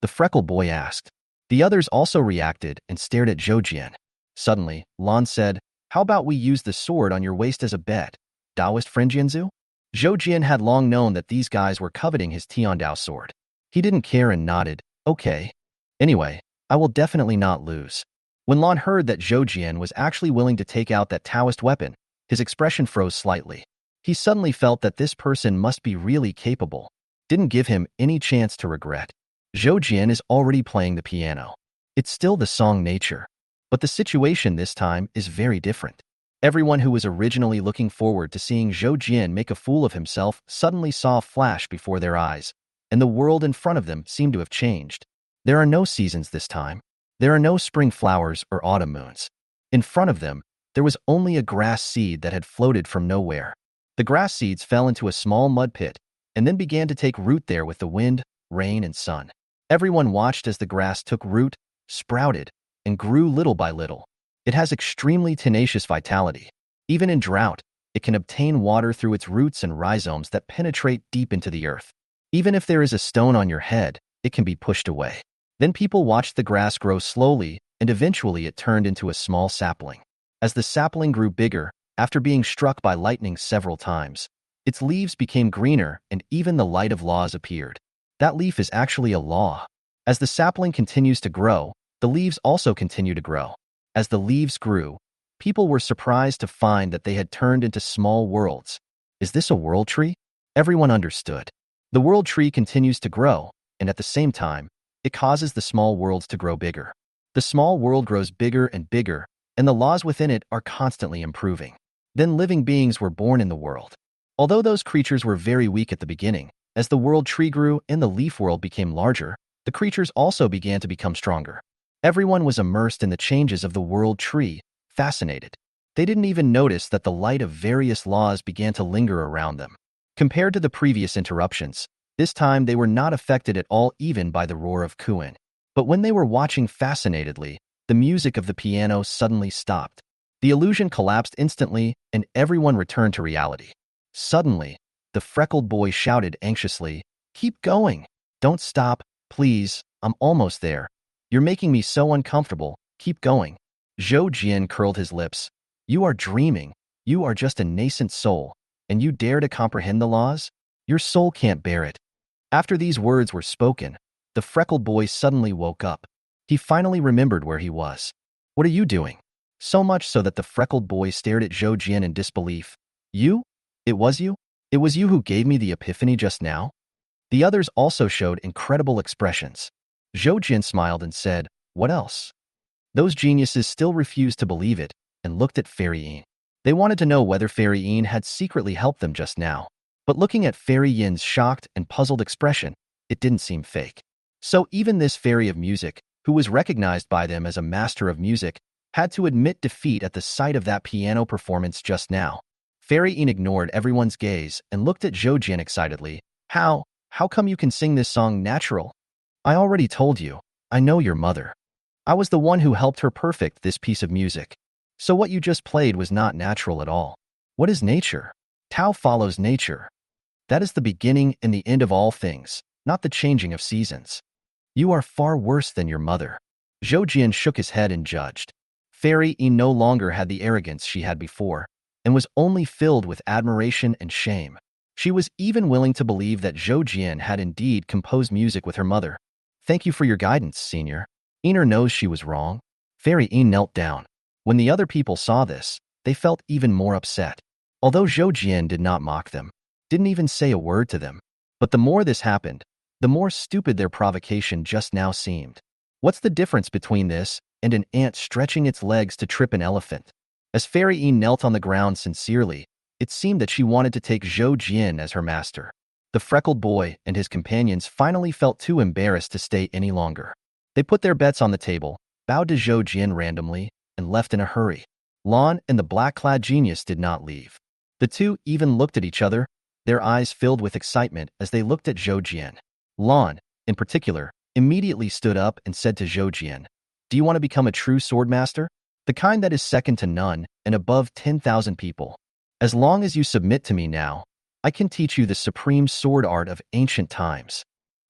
S1: The freckled boy asked. The others also reacted and stared at Zhou Jian. Suddenly, Lan said, "How about we use the sword on your waist as a bet? Taoist Frenjianzu?" Zhou Jian had long known that these guys were coveting his Tiandao sword. He didn't care and nodded, "Okay. Anyway, I will definitely not lose." When Lan heard that Zhou Jian was actually willing to take out that Taoist weapon, his expression froze slightly. He suddenly felt that this person must be really capable. Didn't give him any chance to regret. Zhou Jian is already playing the piano. It's still the song Nature. But the situation this time is very different. Everyone who was originally looking forward to seeing Zhou Jian make a fool of himself suddenly saw a flash before their eyes, and the world in front of them seemed to have changed. There are no seasons this time. There are no spring flowers or autumn moons. In front of them, there was only a grass seed that had floated from nowhere. The grass seeds fell into a small mud pit and then began to take root there with the wind, rain, and sun. Everyone watched as the grass took root, sprouted, and grew little by little. It has extremely tenacious vitality. Even in drought, it can obtain water through its roots and rhizomes that penetrate deep into the earth. Even if there is a stone on your head, it can be pushed away. Then people watched the grass grow slowly, and eventually it turned into a small sapling. As the sapling grew bigger, after being struck by lightning several times, its leaves became greener and even the light of laws appeared. That leaf is actually a law. As the sapling continues to grow, the leaves also continue to grow. As the leaves grew, people were surprised to find that they had turned into small worlds. Is this a world tree? Everyone understood. The world tree continues to grow, and at the same time, it causes the small worlds to grow bigger. The small world grows bigger and bigger, and the laws within it are constantly improving. Then living beings were born in the world. Although those creatures were very weak at the beginning, as the world tree grew and the leaf world became larger, the creatures also began to become stronger. Everyone was immersed in the changes of the world tree, fascinated. They didn't even notice that the light of various laws began to linger around them. Compared to the previous interruptions, this time they were not affected at all even by the roar of Kuan. But when they were watching fascinatedly, the music of the piano suddenly stopped. The illusion collapsed instantly, and everyone returned to reality. Suddenly, the freckled boy shouted anxiously, "Keep going! Don't stop, please, I'm almost there. You're making me so uncomfortable, keep going." Zhou Jian curled his lips. "You are dreaming. You are just a nascent soul, and you dare to comprehend the laws? Your soul can't bear it." After these words were spoken, the freckled boy suddenly woke up. He finally remembered where he was. "What are you doing?" So much so that the freckled boy stared at Zhou Jian in disbelief. "You? It was you? It was you who gave me the epiphany just now?" The others also showed incredible expressions. Zhou Jian smiled and said, "What else?" Those geniuses still refused to believe it and looked at Fairy Yin. They wanted to know whether Fairy Yin had secretly helped them just now. But looking at Fairy Yin's shocked and puzzled expression, it didn't seem fake. So even this fairy of music, who was recognized by them as a master of music, had to admit defeat at the sight of that piano performance just now. Fairy Yin ignored everyone's gaze and looked at Zhou Jian excitedly. How come you can sing this song natural? I already told you, I know your mother. I was the one who helped her perfect this piece of music. So what you just played was not natural at all. What is nature? Tao follows nature. That is the beginning and the end of all things, not the changing of seasons. You are far worse than your mother. Zhou Jian shook his head and judged. Fairy Yin no longer had the arrogance she had before, and was only filled with admiration and shame. She was even willing to believe that Zhou Jian had indeed composed music with her mother. "Thank you for your guidance, senior." Iner knows she was wrong. Fairy Yin knelt down. When the other people saw this, they felt even more upset. Although Zhou Jian did not mock them, didn't even say a word to them. But the more this happened, the more stupid their provocation just now seemed. What's the difference between this and an ant stretching its legs to trip an elephant? As Fairy Yin knelt on the ground sincerely, it seemed that she wanted to take Zhou Jian as her master. The freckled boy and his companions finally felt too embarrassed to stay any longer. They put their bets on the table, bowed to Zhou Jian randomly, and left in a hurry. Lan and the black-clad genius did not leave. The two even looked at each other, their eyes filled with excitement as they looked at Zhou Jian. Lan, in particular, immediately stood up and said to Zhou Jian, "Do you want to become a true swordmaster? The kind that is second to none and above 10,000 people. As long as you submit to me now, I can teach you the supreme sword art of ancient times."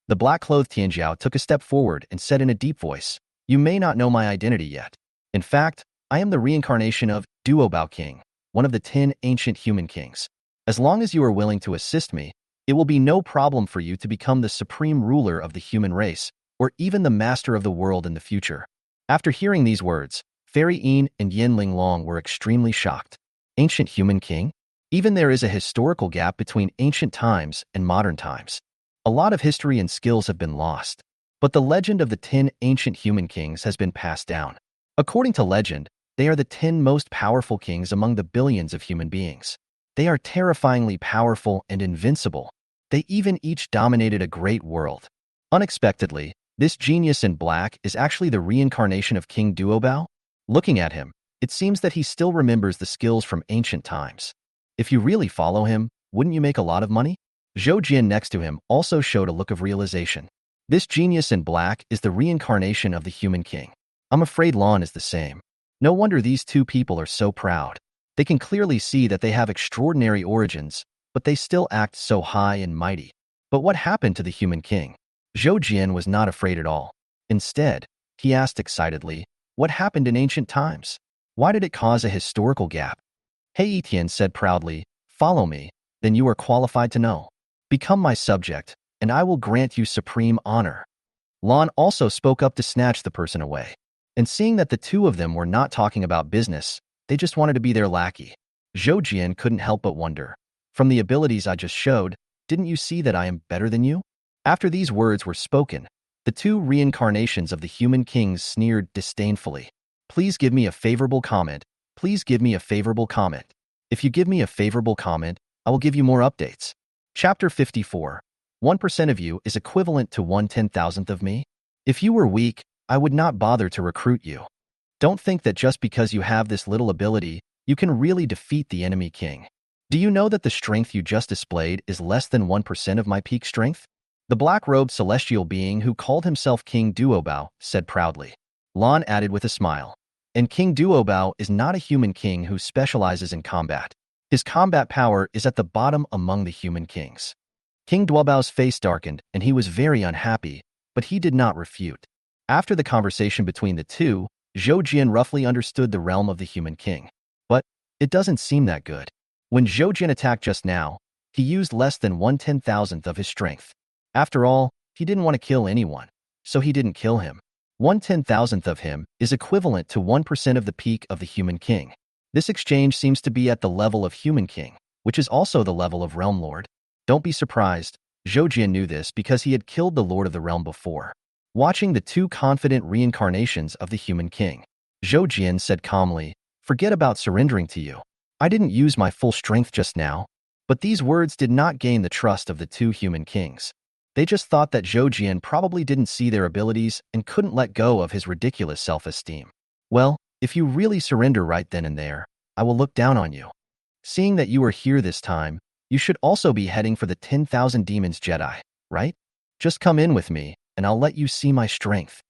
S1: The black-clothed Tianjiao took a step forward and said in a deep voice, "You may not know my identity yet. In fact, I am the reincarnation of Duobao King, one of the 10 ancient human kings. As long as you are willing to assist me, it will be no problem for you to become the supreme ruler of the human race, or even the master of the world in the future." After hearing these words, Fairy Yin and Yin Linglong were extremely shocked. Ancient human king? Even there is a historical gap between ancient times and modern times. A lot of history and skills have been lost, but the legend of the 10 ancient human kings has been passed down. According to legend, they are the 10 most powerful kings among the billions of human beings. They are terrifyingly powerful and invincible. They even each dominated a great world. Unexpectedly, this genius in black is actually the reincarnation of King Duobao. Looking at him, it seems that he still remembers the skills from ancient times. If you really follow him, wouldn't you make a lot of money? Zhou Jian next to him also showed a look of realization. This genius in black is the reincarnation of the human king. I'm afraid Lan is the same. No wonder these two people are so proud. They can clearly see that they have extraordinary origins, but they still act so high and mighty. But what happened to the human king? Zhou Jian was not afraid at all. Instead, he asked excitedly, "What happened in ancient times? Why did it cause a historical gap?" He Tian said proudly, "Follow me, then you are qualified to know. Become my subject, and I will grant you supreme honor." Lan also spoke up to snatch the person away. And seeing that the two of them were not talking about business, they just wanted to be their lackey. Zhou Jian couldn't help but wonder, "From the abilities I just showed, didn't you see that I am better than you?" After these words were spoken, the two reincarnations of the human kings sneered disdainfully. "Please give me a favorable comment. Please give me a favorable comment. If you give me a favorable comment, I will give you more updates." Chapter 54. 1% of you is equivalent to 1/10,000th of me. If you were weak, I would not bother to recruit you. Don't think that just because you have this little ability, you can really defeat the enemy king. Do you know that the strength you just displayed is less than 1% of my peak strength? The black-robed celestial being who called himself King Duobao said proudly. Lan added with a smile. And King Duobao is not a human king who specializes in combat. His combat power is at the bottom among the human kings. King Duobao's face darkened, and he was very unhappy, but he did not refute. After the conversation between the two, Zhou Jian roughly understood the realm of the human king. But it doesn't seem that good. When Zhou Jian attacked just now, he used less than 1/10,000th of his strength. After all, he didn't want to kill anyone, so he didn't kill him. 1/10,000th of him is equivalent to 1% of the peak of the human king. This exchange seems to be at the level of human king, which is also the level of realm lord. Don't be surprised, Zhou Jian knew this because he had killed the lord of the realm before. Watching the two confident reincarnations of the human king, Zhou Jian said calmly, "Forget about surrendering to you. I didn't use my full strength just now." But these words did not gain the trust of the two human kings. They just thought that Zhou Jian probably didn't see their abilities and couldn't let go of his ridiculous self-esteem. "Well, if you really surrender right then and there, I will look down on you. Seeing that you are here this time, you should also be heading for the 10,000 Demons Jedi, right? Just come in with me, and I'll let you see my strength."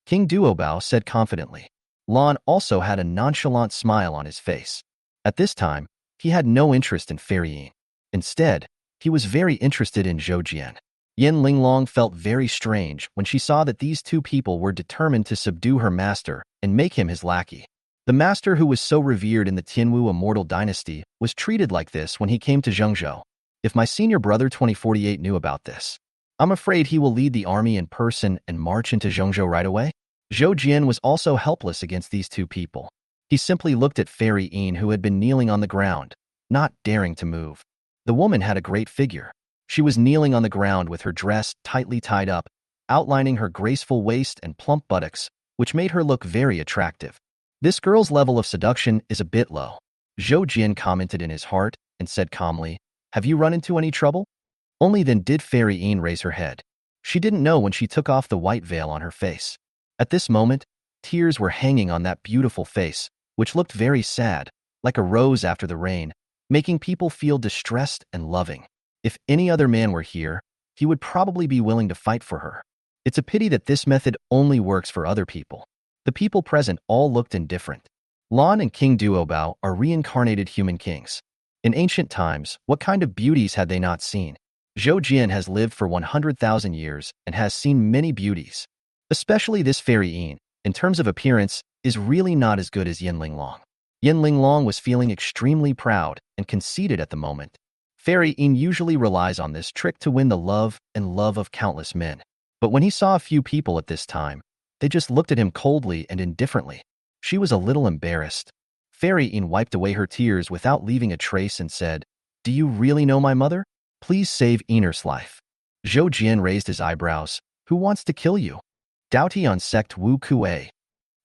S1: King Duobao said confidently. Lan also had a nonchalant smile on his face. At this time, he had no interest in ferrying. Instead, he was very interested in Zhou Jian. Yin Linglong felt very strange when she saw that these two people were determined to subdue her master and make him his lackey. The master who was so revered in the Tianwu immortal dynasty was treated like this when he came to Zhengzhou. If my senior brother 2048 knew about this, I'm afraid he will lead the army in person and march into Zhengzhou right away. Zhou Jian was also helpless against these two people. He simply looked at Fairy Yin, who had been kneeling on the ground, not daring to move. The woman had a great figure. She was kneeling on the ground with her dress tightly tied up, outlining her graceful waist and plump buttocks, which made her look very attractive. This girl's level of seduction is a bit low. Zhou Jian commented in his heart and said calmly, "Have you run into any trouble?" Only then did Fairy Yin raise her head. She didn't know when she took off the white veil on her face. At this moment, tears were hanging on that beautiful face, which looked very sad, like a rose after the rain, making people feel distressed and loving. If any other man were here, he would probably be willing to fight for her. It's a pity that this method only works for other people. The people present all looked indifferent. Lan and King Duobao are reincarnated human kings. In ancient times, what kind of beauties had they not seen? Zhou Jian has lived for 100,000 years and has seen many beauties. Especially this Fairy Yin, in terms of appearance, is really not as good as Yin Linglong. Yin Linglong was feeling extremely proud and conceited at the moment. Fairy Yin usually relies on this trick to win the love of countless men. But when he saw a few people at this time, they just looked at him coldly and indifferently. She was a little embarrassed. Fairy Yin wiped away her tears without leaving a trace and said, "Do you really know my mother? Please save Yiner's life." Zhou Jian raised his eyebrows. "Who wants to kill you?" "Daotian sect Wu Kuei."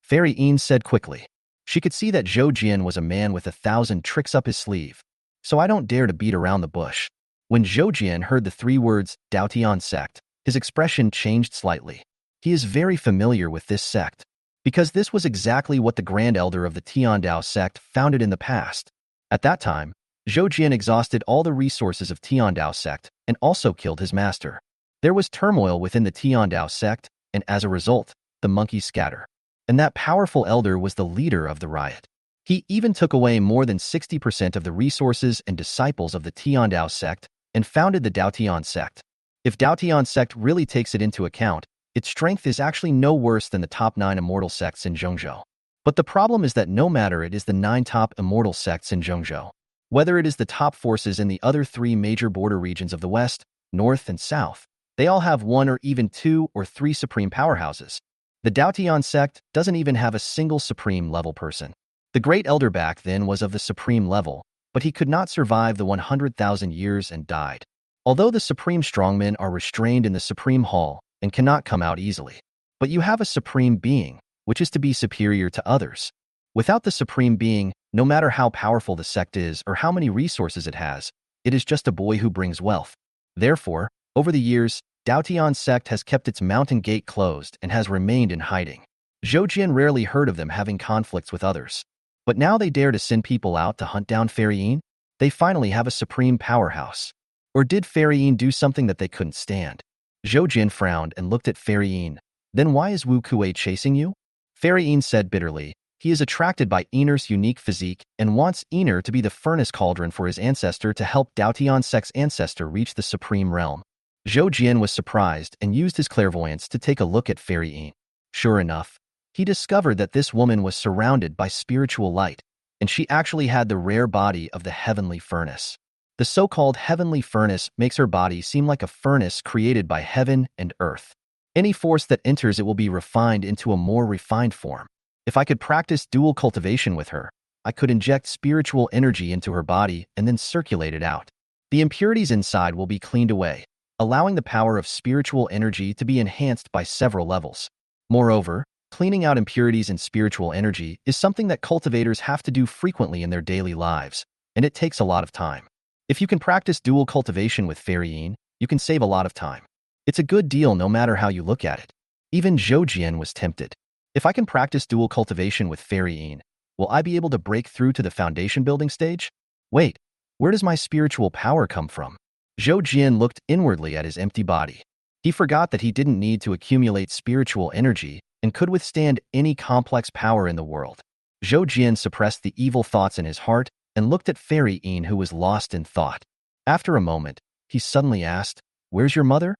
S1: Fairy Yin said quickly. She could see that Zhou Jian was a man with 1,000 tricks up his sleeve. "So I don't dare to beat around the bush." When Zhou Jian heard the three words, Daotian sect, his expression changed slightly. He is very familiar with this sect, because this was exactly what the Grand Elder of the Tiandao sect founded in the past. At that time, Zhou Jian exhausted all the resources of Tiandao sect and also killed his master. There was turmoil within the Tiandao sect, and as a result, the monkeys scatter. And that powerful elder was the leader of the riot. He even took away more than 60% of the resources and disciples of the Tiandao sect and founded the Daotian sect. If Daotian sect really takes it into account, its strength is actually no worse than the top 9 immortal sects in Zhengzhou. But the problem is that no matter it is the 9 top immortal sects in Zhengzhou, whether it is the top forces in the other 3 major border regions of the West, North, and South, they all have 1 or even 2 or 3 supreme powerhouses. The Daotian sect doesn't even have a single supreme level person. The Great Elder back then was of the supreme level, but he could not survive the 100,000 years and died. Although the supreme strongmen are restrained in the supreme hall and cannot come out easily. But you have a supreme being, which is to be superior to others. Without the supreme being, no matter how powerful the sect is or how many resources it has, it is just a boy who brings wealth. Therefore, over the years, Daotian sect has kept its mountain gate closed and has remained in hiding. Zhoujian rarely heard of them having conflicts with others. But now they dare to send people out to hunt down Fairy Yin? They finally have a supreme powerhouse. Or did Fairy Yin do something that they couldn't stand? Zhoujian frowned and looked at Fairy Yin. Then why is Wu Kuei chasing you? Fairy Yin said bitterly. He is attracted by Yiner's unique physique and wants Yiner to be the furnace cauldron for his ancestor to help Daotian sect's ancestor reach the supreme realm. Zhoujian was surprised and used his clairvoyance to take a look at Fairy Yin. Sure enough, he discovered that this woman was surrounded by spiritual light, and she actually had the rare body of the heavenly furnace. The so-called heavenly furnace makes her body seem like a furnace created by heaven and earth. Any force that enters it will be refined into a more refined form. If I could practice dual cultivation with her, I could inject spiritual energy into her body and then circulate it out. The impurities inside will be cleaned away, allowing the power of spiritual energy to be enhanced by several levels. Moreover, cleaning out impurities in spiritual energy is something that cultivators have to do frequently in their daily lives, and it takes a lot of time. If you can practice dual cultivation with Fairy Yin, you can save a lot of time. It's a good deal no matter how you look at it. Even Zhoujian was tempted. If I can practice dual cultivation with Fairy Yin, will I be able to break through to the foundation building stage? Wait, where does my spiritual power come from? Zhoujian looked inwardly at his empty body. He forgot that he didn't need to accumulate spiritual energy and could withstand any complex power in the world. Zhoujian suppressed the evil thoughts in his heart and looked at Fairy Yin, who was lost in thought. After a moment, he suddenly asked, "Where's your mother?"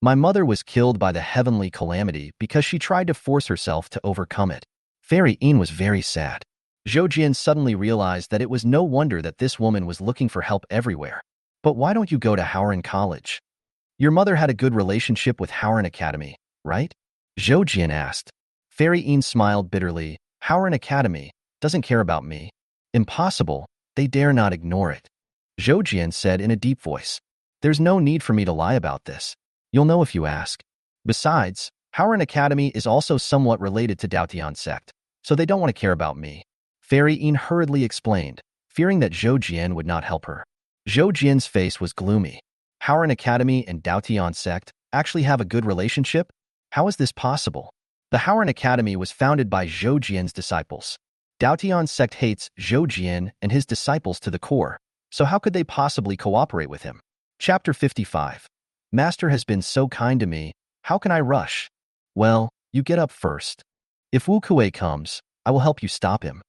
S1: "My mother was killed by the heavenly calamity because she tried to force herself to overcome it." Fairy Yin was very sad. Zhoujian suddenly realized that it was no wonder that this woman was looking for help everywhere. "But why don't you go to Howren College? Your mother had a good relationship with Howren Academy, right?" Zhoujian asked. Fairy Yin smiled bitterly. "Howren Academy doesn't care about me." "Impossible. They dare not ignore it." Zhoujian said in a deep voice. "There's no need for me to lie about this. You'll know if you ask. Besides, Howren Academy is also somewhat related to Daotian sect, so they don't want to care about me." Fairy Yin hurriedly explained, fearing that Zhoujian would not help her. Zhoujian's face was gloomy. Howren Academy and Daotian sect actually have a good relationship? How is this possible? The Howren Academy was founded by Zhoujian's disciples. Daotian sect hates Zhoujian and his disciples to the core, so how could they possibly cooperate with him? Chapter 55. Master has been so kind to me, how can I rush? Well, you get up first. If Wu Kuei comes, I will help you stop him.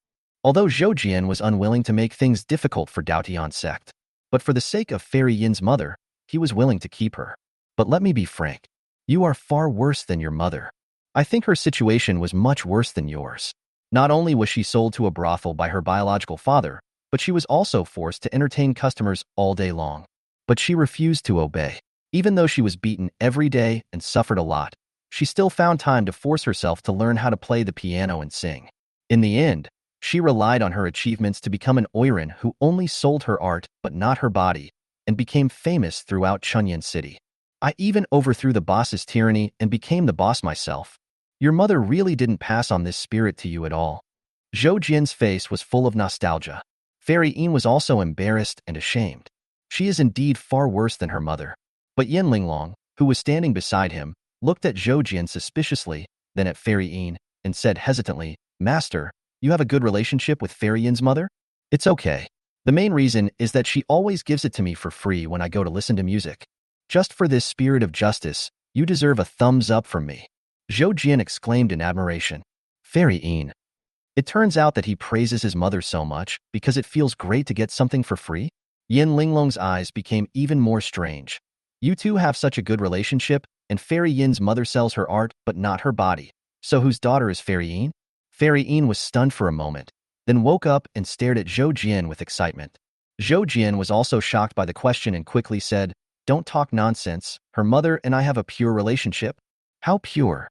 S1: Although Zhoujian was unwilling to make things difficult for Daotian sect, but for the sake of Fairy Yin's mother, he was willing to keep her. But let me be frank. You are far worse than your mother. I think her situation was much worse than yours. Not only was she sold to a brothel by her biological father, but she was also forced to entertain customers all day long. But she refused to obey. Even though she was beaten every day and suffered a lot, she still found time to force herself to learn how to play the piano and sing. In the end, she relied on her achievements to become an oiran who only sold her art but not her body, and became famous throughout Chunyan City. I even overthrew the boss's tyranny and became the boss myself. Your mother really didn't pass on this spirit to you at all. Zhoujian's face was full of nostalgia. Fairy Yin was also embarrassed and ashamed. She is indeed far worse than her mother. But Yin Linglong, who was standing beside him, looked at Zhoujian suspiciously, then at Fairy Yin, and said hesitantly, "Master, you have a good relationship with Fairy Yin's mother?" "It's okay. The main reason is that she always gives it to me for free when I go to listen to music. Just for this spirit of justice, you deserve a thumbs up from me." Zhoujian exclaimed in admiration. Fairy Yin. It turns out that he praises his mother so much because it feels great to get something for free? Yin Linglong's eyes became even more strange. You two have such a good relationship, and Fairy Yin's mother sells her art but not her body. So whose daughter is Fairy Yin? Fairy Yin was stunned for a moment, then woke up and stared at Zhoujian with excitement. Zhoujian was also shocked by the question and quickly said, "Don't talk nonsense. Her mother and I have a pure relationship." "How pure?"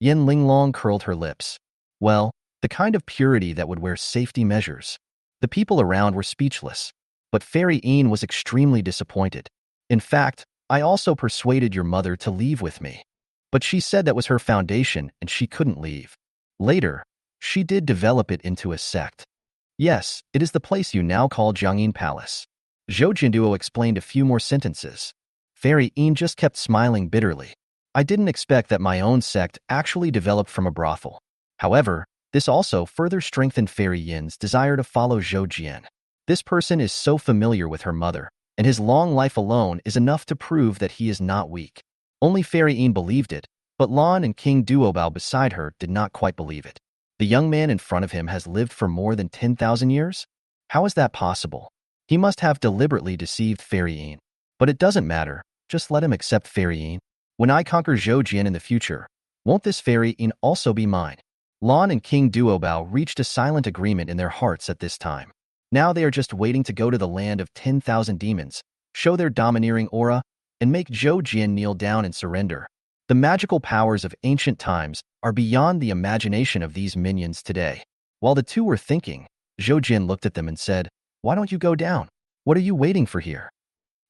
S1: Yin Linglong curled her lips. "Well, the kind of purity that would wear safety measures." The people around were speechless, but Fairy Yin was extremely disappointed. "In fact, I also persuaded your mother to leave with me. But she said that was her foundation and she couldn't leave. Later, she did develop it into a sect. Yes, it is the place you now call Jiangyin Palace." Zhou Jinduo explained a few more sentences. Fairy Een just kept smiling bitterly. I didn't expect that my own sect actually developed from a brothel. However, this also further strengthened Fairy Yin's desire to follow Zhou Jian. This person is so familiar with her mother, and his long life alone is enough to prove that he is not weak. Only Fairy Een believed it, but Lan and King Duobao beside her did not quite believe it. The young man in front of him has lived for more than 10,000 years? How is that possible? He must have deliberately deceived Fairy Een. But it doesn't matter, just let him accept Fairy Een. When I conquer Zhou Jian in the future, won't this Fairy Een also be mine? Lan and King Duobao reached a silent agreement in their hearts at this time. Now they are just waiting to go to the land of 10,000 demons, show their domineering aura, and make Zhou Jian kneel down and surrender. The magical powers of ancient times are beyond the imagination of these minions today. While the two were thinking, Zhou Jian looked at them and said, "Why don't you go down? What are you waiting for here?"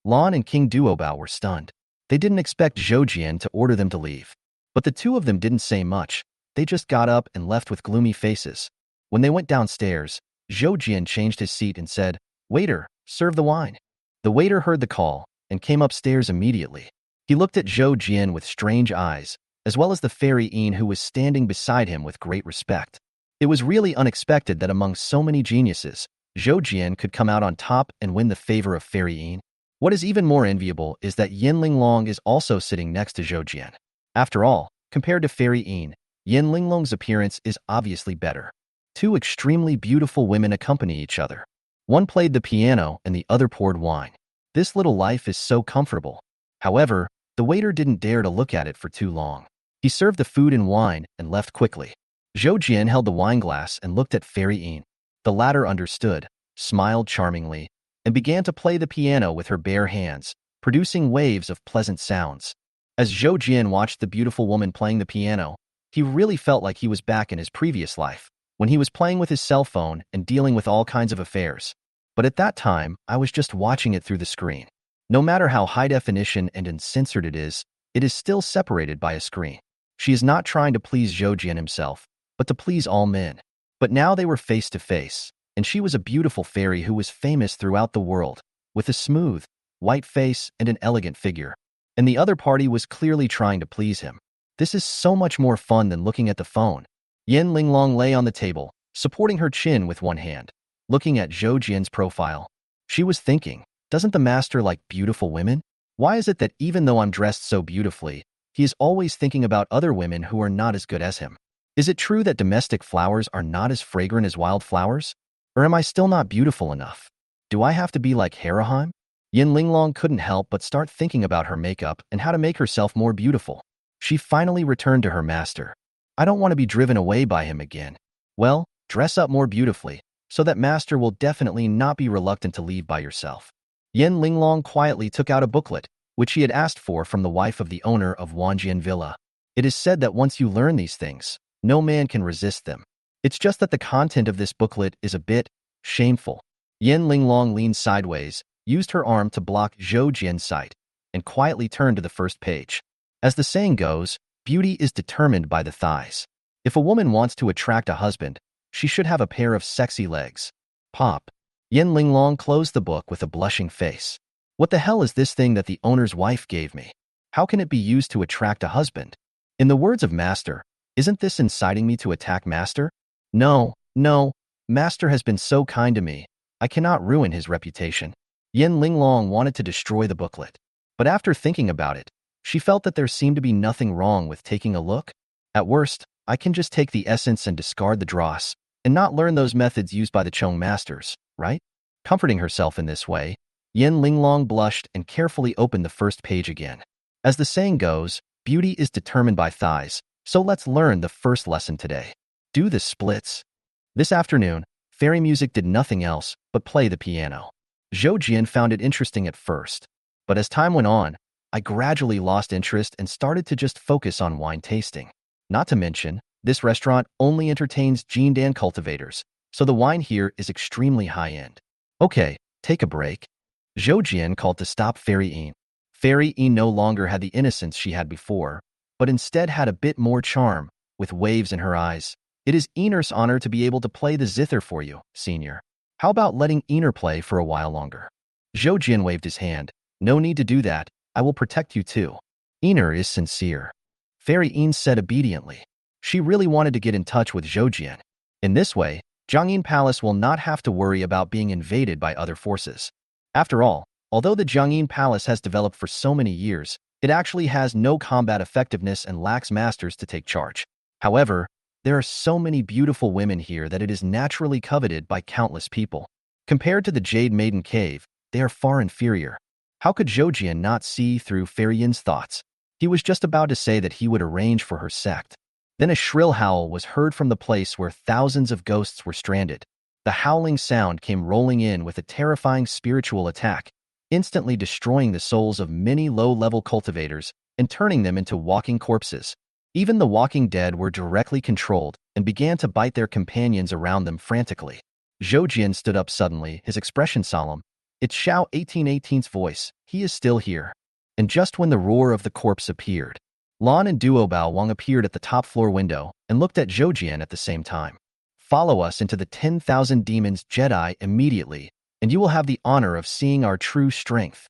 S1: Lan and King Duobao were stunned. They didn't expect Zhou Jian to order them to leave. But the two of them didn't say much. They just got up and left with gloomy faces. When they went downstairs, Zhou Jian changed his seat and said, "Waiter, serve the wine." The waiter heard the call and came upstairs immediately. He looked at Zhou Jian with strange eyes, as well as the Fairy Een who was standing beside him with great respect. It was really unexpected that among so many geniuses, Zhou Jian could come out on top and win the favor of Fairy Een. What is even more enviable is that Yin Linglong is also sitting next to Zhou Jian. After all, compared to Fairy Een, Yin Linglong's appearance is obviously better. Two extremely beautiful women accompany each other. One played the piano and the other poured wine. This little life is so comfortable. However, the waiter didn't dare to look at it for too long. He served the food and wine and left quickly. Zhou Jian held the wine glass and looked at Fairy Een. The latter understood, smiled charmingly, and began to play the piano with her bare hands, producing waves of pleasant sounds. As Zhou Jian watched the beautiful woman playing the piano, he really felt like he was back in his previous life, when he was playing with his cell phone and dealing with all kinds of affairs. But at that time, I was just watching it through the screen. No matter how high definition and uncensored it is still separated by a screen. She is not trying to please Zhou Jian himself, but to please all men. But now they were face to face, and she was a beautiful fairy who was famous throughout the world, with a smooth, white face and an elegant figure. And the other party was clearly trying to please him. This is so much more fun than looking at the phone. Yin Linglong lay on the table, supporting her chin with one hand, looking at Zhou Jian's profile. She was thinking, doesn't the master like beautiful women? Why is it that even though I'm dressed so beautifully, he is always thinking about other women who are not as good as him? Is it true that domestic flowers are not as fragrant as wild flowers? Or am I still not beautiful enough? Do I have to be like Haraheim? Yin Linglong couldn't help but start thinking about her makeup and how to make herself more beautiful. She finally returned to her master. I don't want to be driven away by him again. Well, dress up more beautifully, so that master will definitely not be reluctant to leave by yourself. Yin Linglong quietly took out a booklet, which he had asked for from the wife of the owner of Xuantian Villa. It is said that once you learn these things, no man can resist them. It's just that the content of this booklet is a bit shameful. Yin Linglong leaned sideways, used her arm to block Zhou Jian's sight, and quietly turned to the first page. As the saying goes, beauty is determined by the thighs. If a woman wants to attract a husband, she should have a pair of sexy legs. Pop. Yin Linglong closed the book with a blushing face. What the hell is this thing that the owner's wife gave me? How can it be used to attract a husband? In the words of Master, isn't this inciting me to attack Master? No, Master has been so kind to me. I cannot ruin his reputation. Yin Linglong wanted to destroy the booklet. But after thinking about it, she felt that there seemed to be nothing wrong with taking a look. At worst, I can just take the essence and discard the dross, and not learn those methods used by the Chong masters, right? Comforting herself in this way, Yin Linglong blushed and carefully opened the first page again. As the saying goes, beauty is determined by thighs, so let's learn the first lesson today. Do the splits. This afternoon, fairy music did nothing else but play the piano. Zhou Jian found it interesting at first, but as time went on, I gradually lost interest and started to just focus on wine tasting. Not to mention, this restaurant only entertains Jindan cultivators, so the wine here is extremely high-end. Okay, take a break. Zhou Jian called to stop Fairy Een. Fairy Een no longer had the innocence she had before, but instead had a bit more charm, with waves in her eyes. It is Eener's honor to be able to play the zither for you, senior. How about letting Eener play for a while longer? Zhou Jian waved his hand. No need to do that. I will protect you too. Ener is sincere. Fairy Yin said obediently. She really wanted to get in touch with Zhoujian. In this way, Jiangyin Palace will not have to worry about being invaded by other forces. After all, although the Jiangyin Palace has developed for so many years, it actually has no combat effectiveness and lacks masters to take charge. However, there are so many beautiful women here that it is naturally coveted by countless people. Compared to the Jade Maiden Cave, they are far inferior. How could Zhoujian not see through Fairy Yin's thoughts? He was just about to say that he would arrange for her sect. Then a shrill howl was heard from the place where thousands of ghosts were stranded. The howling sound came rolling in with a terrifying spiritual attack, instantly destroying the souls of many low-level cultivators and turning them into walking corpses. Even the walking dead were directly controlled and began to bite their companions around them frantically. Zhoujian stood up suddenly, his expression solemn. It's Xiao 1818's voice. He is still here. And just when the roar of the corpse appeared, Lan and Duo Bao Wang appeared at the top floor window and looked at Zhoujian at the same time. Follow us into the 10,000 Demons Jedi immediately, and you will have the honor of seeing our true strength.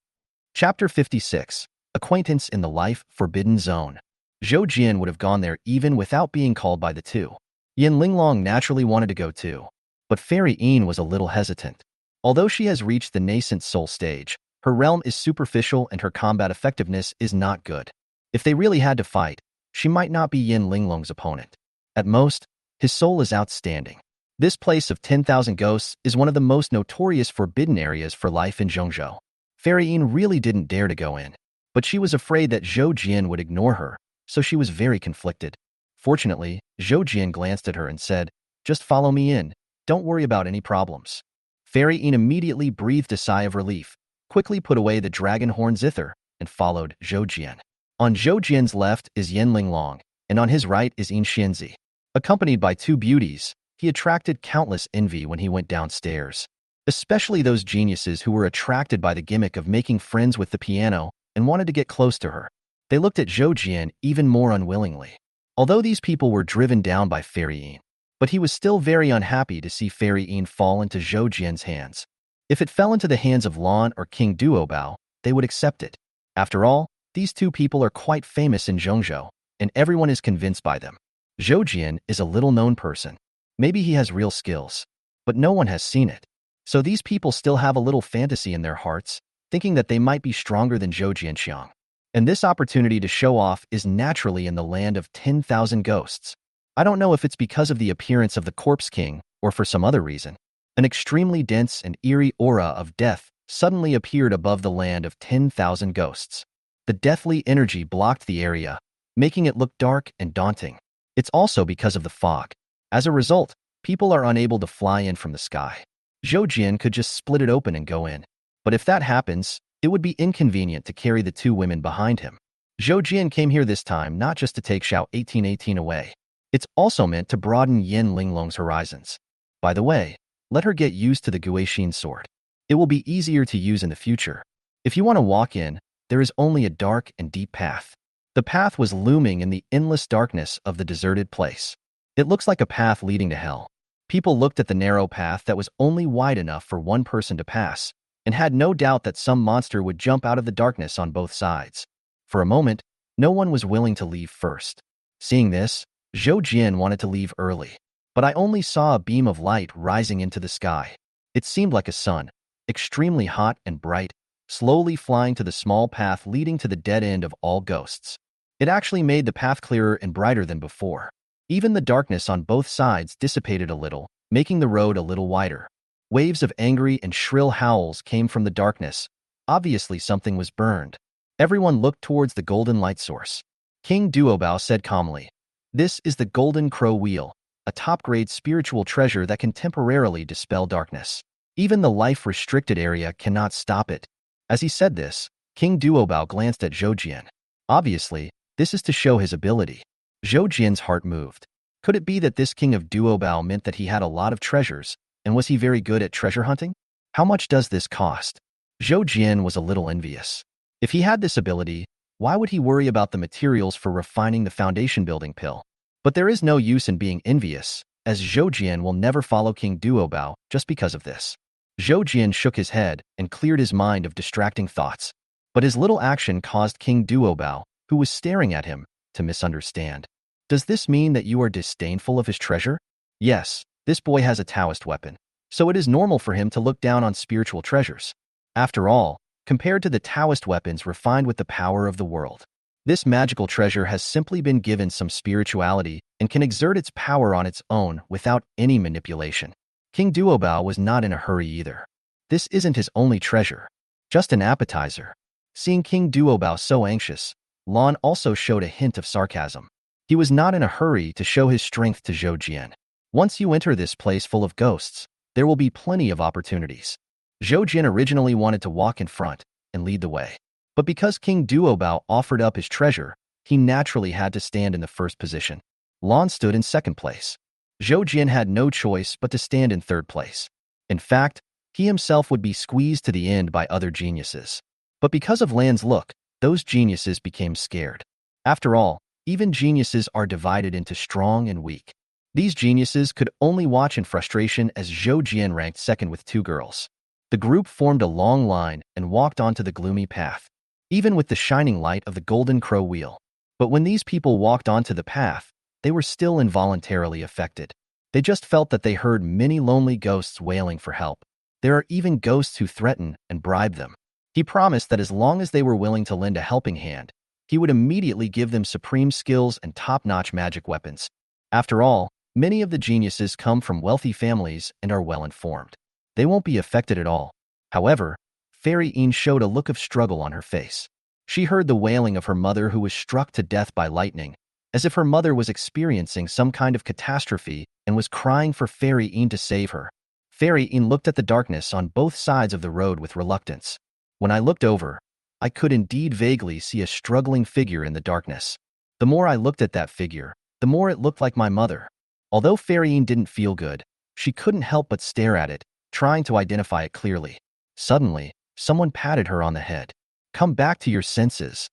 S1: Chapter 56. Acquaintance in the Life Forbidden Zone. Zhoujian would have gone there even without being called by the two. Yin Linglong naturally wanted to go too, but Fairy Yin was a little hesitant. Although she has reached the nascent soul stage, her realm is superficial and her combat effectiveness is not good. If they really had to fight, she might not be Yin Linglong's opponent. At most, his soul is outstanding. This place of 10,000 ghosts is one of the most notorious forbidden areas for life in Zhongzhou. Fairy Yin really didn't dare to go in, but she was afraid that Zhoujian would ignore her, so she was very conflicted. Fortunately, Zhoujian glanced at her and said, "Just follow me in. Don't worry about any problems." Fairy Yin immediately breathed a sigh of relief, quickly put away the dragon horn zither, and followed Zhoujian. On Zhoujian's left is Yin Linglong, and on his right is Yin Xianzi. Accompanied by two beauties, he attracted countless envy when he went downstairs, especially those geniuses who were attracted by the gimmick of making friends with the piano and wanted to get close to her. They looked at Zhoujian even more unwillingly. Although these people were driven down by Fairy Yin, but he was still very unhappy to see Fairy Yin fall into Zhoujian's hands. If it fell into the hands of Lan or King Duobao, they would accept it. After all, these two people are quite famous in Zhongzhou, and everyone is convinced by them. Zhoujian is a little-known person. Maybe he has real skills, but no one has seen it. So these people still have a little fantasy in their hearts, thinking that they might be stronger than Zhou Jianxiang. And this opportunity to show off is naturally in the land of 10,000 ghosts. I don't know if it's because of the appearance of the Corpse King or for some other reason. An extremely dense and eerie aura of death suddenly appeared above the land of 10,000 ghosts. The deathly energy blocked the area, making it look dark and daunting. It's also because of the fog. As a result, people are unable to fly in from the sky. Zhoujian could just split it open and go in. But if that happens, it would be inconvenient to carry the two women behind him. Zhoujian came here this time not just to take Xiao 1818 away. It's also meant to broaden Yin Linglong's horizons. By the way, let her get used to the Guixin sword. It will be easier to use in the future. If you want to walk in, there is only a dark and deep path. The path was looming in the endless darkness of the deserted place. It looks like a path leading to hell. People looked at the narrow path that was only wide enough for one person to pass, and had no doubt that some monster would jump out of the darkness on both sides. For a moment, no one was willing to leave first. Seeing this, Zhoujian wanted to leave early, but I only saw a beam of light rising into the sky. It seemed like a sun, extremely hot and bright, slowly flying to the small path leading to the dead end of all ghosts. It actually made the path clearer and brighter than before. Even the darkness on both sides dissipated a little, making the road a little wider. Waves of angry and shrill howls came from the darkness. Obviously something was burned. Everyone looked towards the golden light source. King Duobao said calmly, "This is the Golden Crow Wheel, a top-grade spiritual treasure that can temporarily dispel darkness. Even the life-restricted area cannot stop it." As he said this, King Duobao glanced at Zhoujian. Obviously, this is to show his ability. Zhoujian's heart moved. Could it be that this king of Duobao meant that he had a lot of treasures, and was he very good at treasure hunting? How much does this cost? Zhoujian was a little envious. If he had this ability, why would he worry about the materials for refining the foundation building pill? But there is no use in being envious, as Zhoujian will never follow King Duobao just because of this. Zhoujian shook his head and cleared his mind of distracting thoughts. But his little action caused King Duobao, who was staring at him, to misunderstand. Does this mean that you are disdainful of his treasure? Yes, this boy has a Taoist weapon, so it is normal for him to look down on spiritual treasures. After all, compared to the Taoist weapons refined with the power of the world, this magical treasure has simply been given some spirituality and can exert its power on its own without any manipulation. King Duobao was not in a hurry either. This isn't his only treasure, just an appetizer. Seeing King Duobao so anxious, Lan also showed a hint of sarcasm. He was not in a hurry to show his strength to Zhou Jian. Once you enter this place full of ghosts, there will be plenty of opportunities. Zhou Jian originally wanted to walk in front and lead the way. But because King Duobao offered up his treasure, he naturally had to stand in the first position. Lan stood in second place. Zhou Jian had no choice but to stand in third place. In fact, he himself would be squeezed to the end by other geniuses. But because of Lan's look, those geniuses became scared. After all, even geniuses are divided into strong and weak. These geniuses could only watch in frustration as Zhou Jian ranked second with 2 girls. The group formed a long line and walked onto the gloomy path, even with the shining light of the golden crow wheel. But when these people walked onto the path, they were still involuntarily affected. They just felt that they heard many lonely ghosts wailing for help. There are even ghosts who threaten and bribe them. He promised that as long as they were willing to lend a helping hand, he would immediately give them supreme skills and top-notch magic weapons. After all, many of the geniuses come from wealthy families and are well-informed. They won't be affected at all. However, Fairy Yin showed a look of struggle on her face. She heard the wailing of her mother who was struck to death by lightning, as if her mother was experiencing some kind of catastrophe and was crying for Fairy Yin to save her. Fairy Yin looked at the darkness on both sides of the road with reluctance. When I looked over, I could indeed vaguely see a struggling figure in the darkness. The more I looked at that figure, the more it looked like my mother. Although Fairy Yin didn't feel good, she couldn't help but stare at it, trying to identify it clearly. Suddenly, someone patted her on the head. Come back to your senses.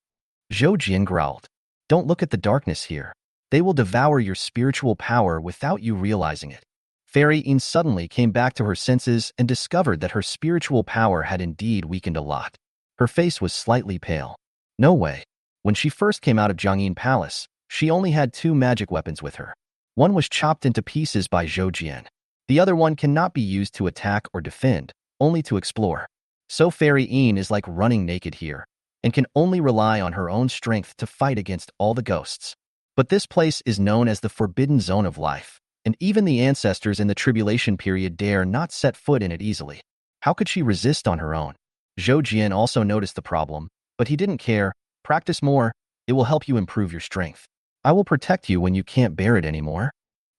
S1: Zhou Jian growled. Don't look at the darkness here. They will devour your spiritual power without you realizing it. Fairy Yin suddenly came back to her senses and discovered that her spiritual power had indeed weakened a lot. Her face was slightly pale. No way. When she first came out of Jiangyin Palace, she only had 2 magic weapons with her. One was chopped into pieces by Zhou Jian. The other one cannot be used to attack or defend, only to explore. So Fairy Yin is like running naked here, and can only rely on her own strength to fight against all the ghosts. But this place is known as the Forbidden Zone of Life, and even the ancestors in the tribulation period dare not set foot in it easily. How could she resist on her own? Zhou Jian also noticed the problem, but he didn't care. Practice more, it will help you improve your strength. I will protect you when you can't bear it anymore.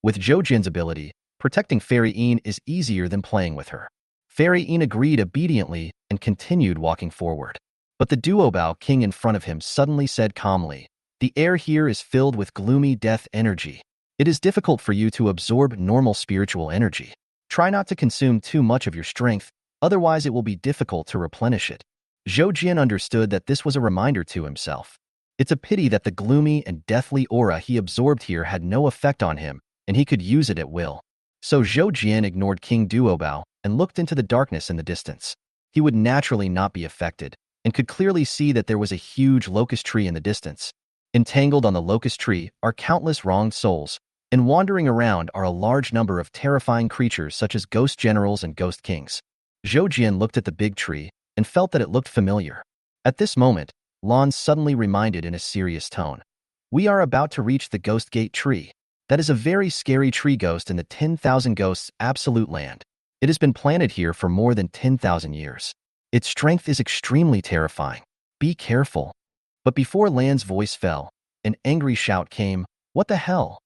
S1: With Zhou Jian's ability, protecting Fairy Yin is easier than playing with her. Fairy Yin agreed obediently and continued walking forward. But the Duobao king in front of him suddenly said calmly, the air here is filled with gloomy death energy. It is difficult for you to absorb normal spiritual energy. Try not to consume too much of your strength, otherwise it will be difficult to replenish it. Zhou Jian understood that this was a reminder to himself. It's a pity that the gloomy and deathly aura he absorbed here had no effect on him, and he could use it at will. So Zhou Jian ignored King Duobao and looked into the darkness in the distance. He would naturally not be affected, and could clearly see that there was a huge locust tree in the distance. Entangled on the locust tree are countless wronged souls, and wandering around are a large number of terrifying creatures such as ghost generals and ghost kings. Zhou Jian looked at the big tree and felt that it looked familiar. At this moment, Lan suddenly reminded in a serious tone, we are about to reach the Ghost Gate tree. That is a very scary tree ghost in the 10,000 Ghosts Absolute Land. It has been planted here for more than 10,000 years. Its strength is extremely terrifying. Be careful. But before Lan's voice fell, an angry shout came, what the hell?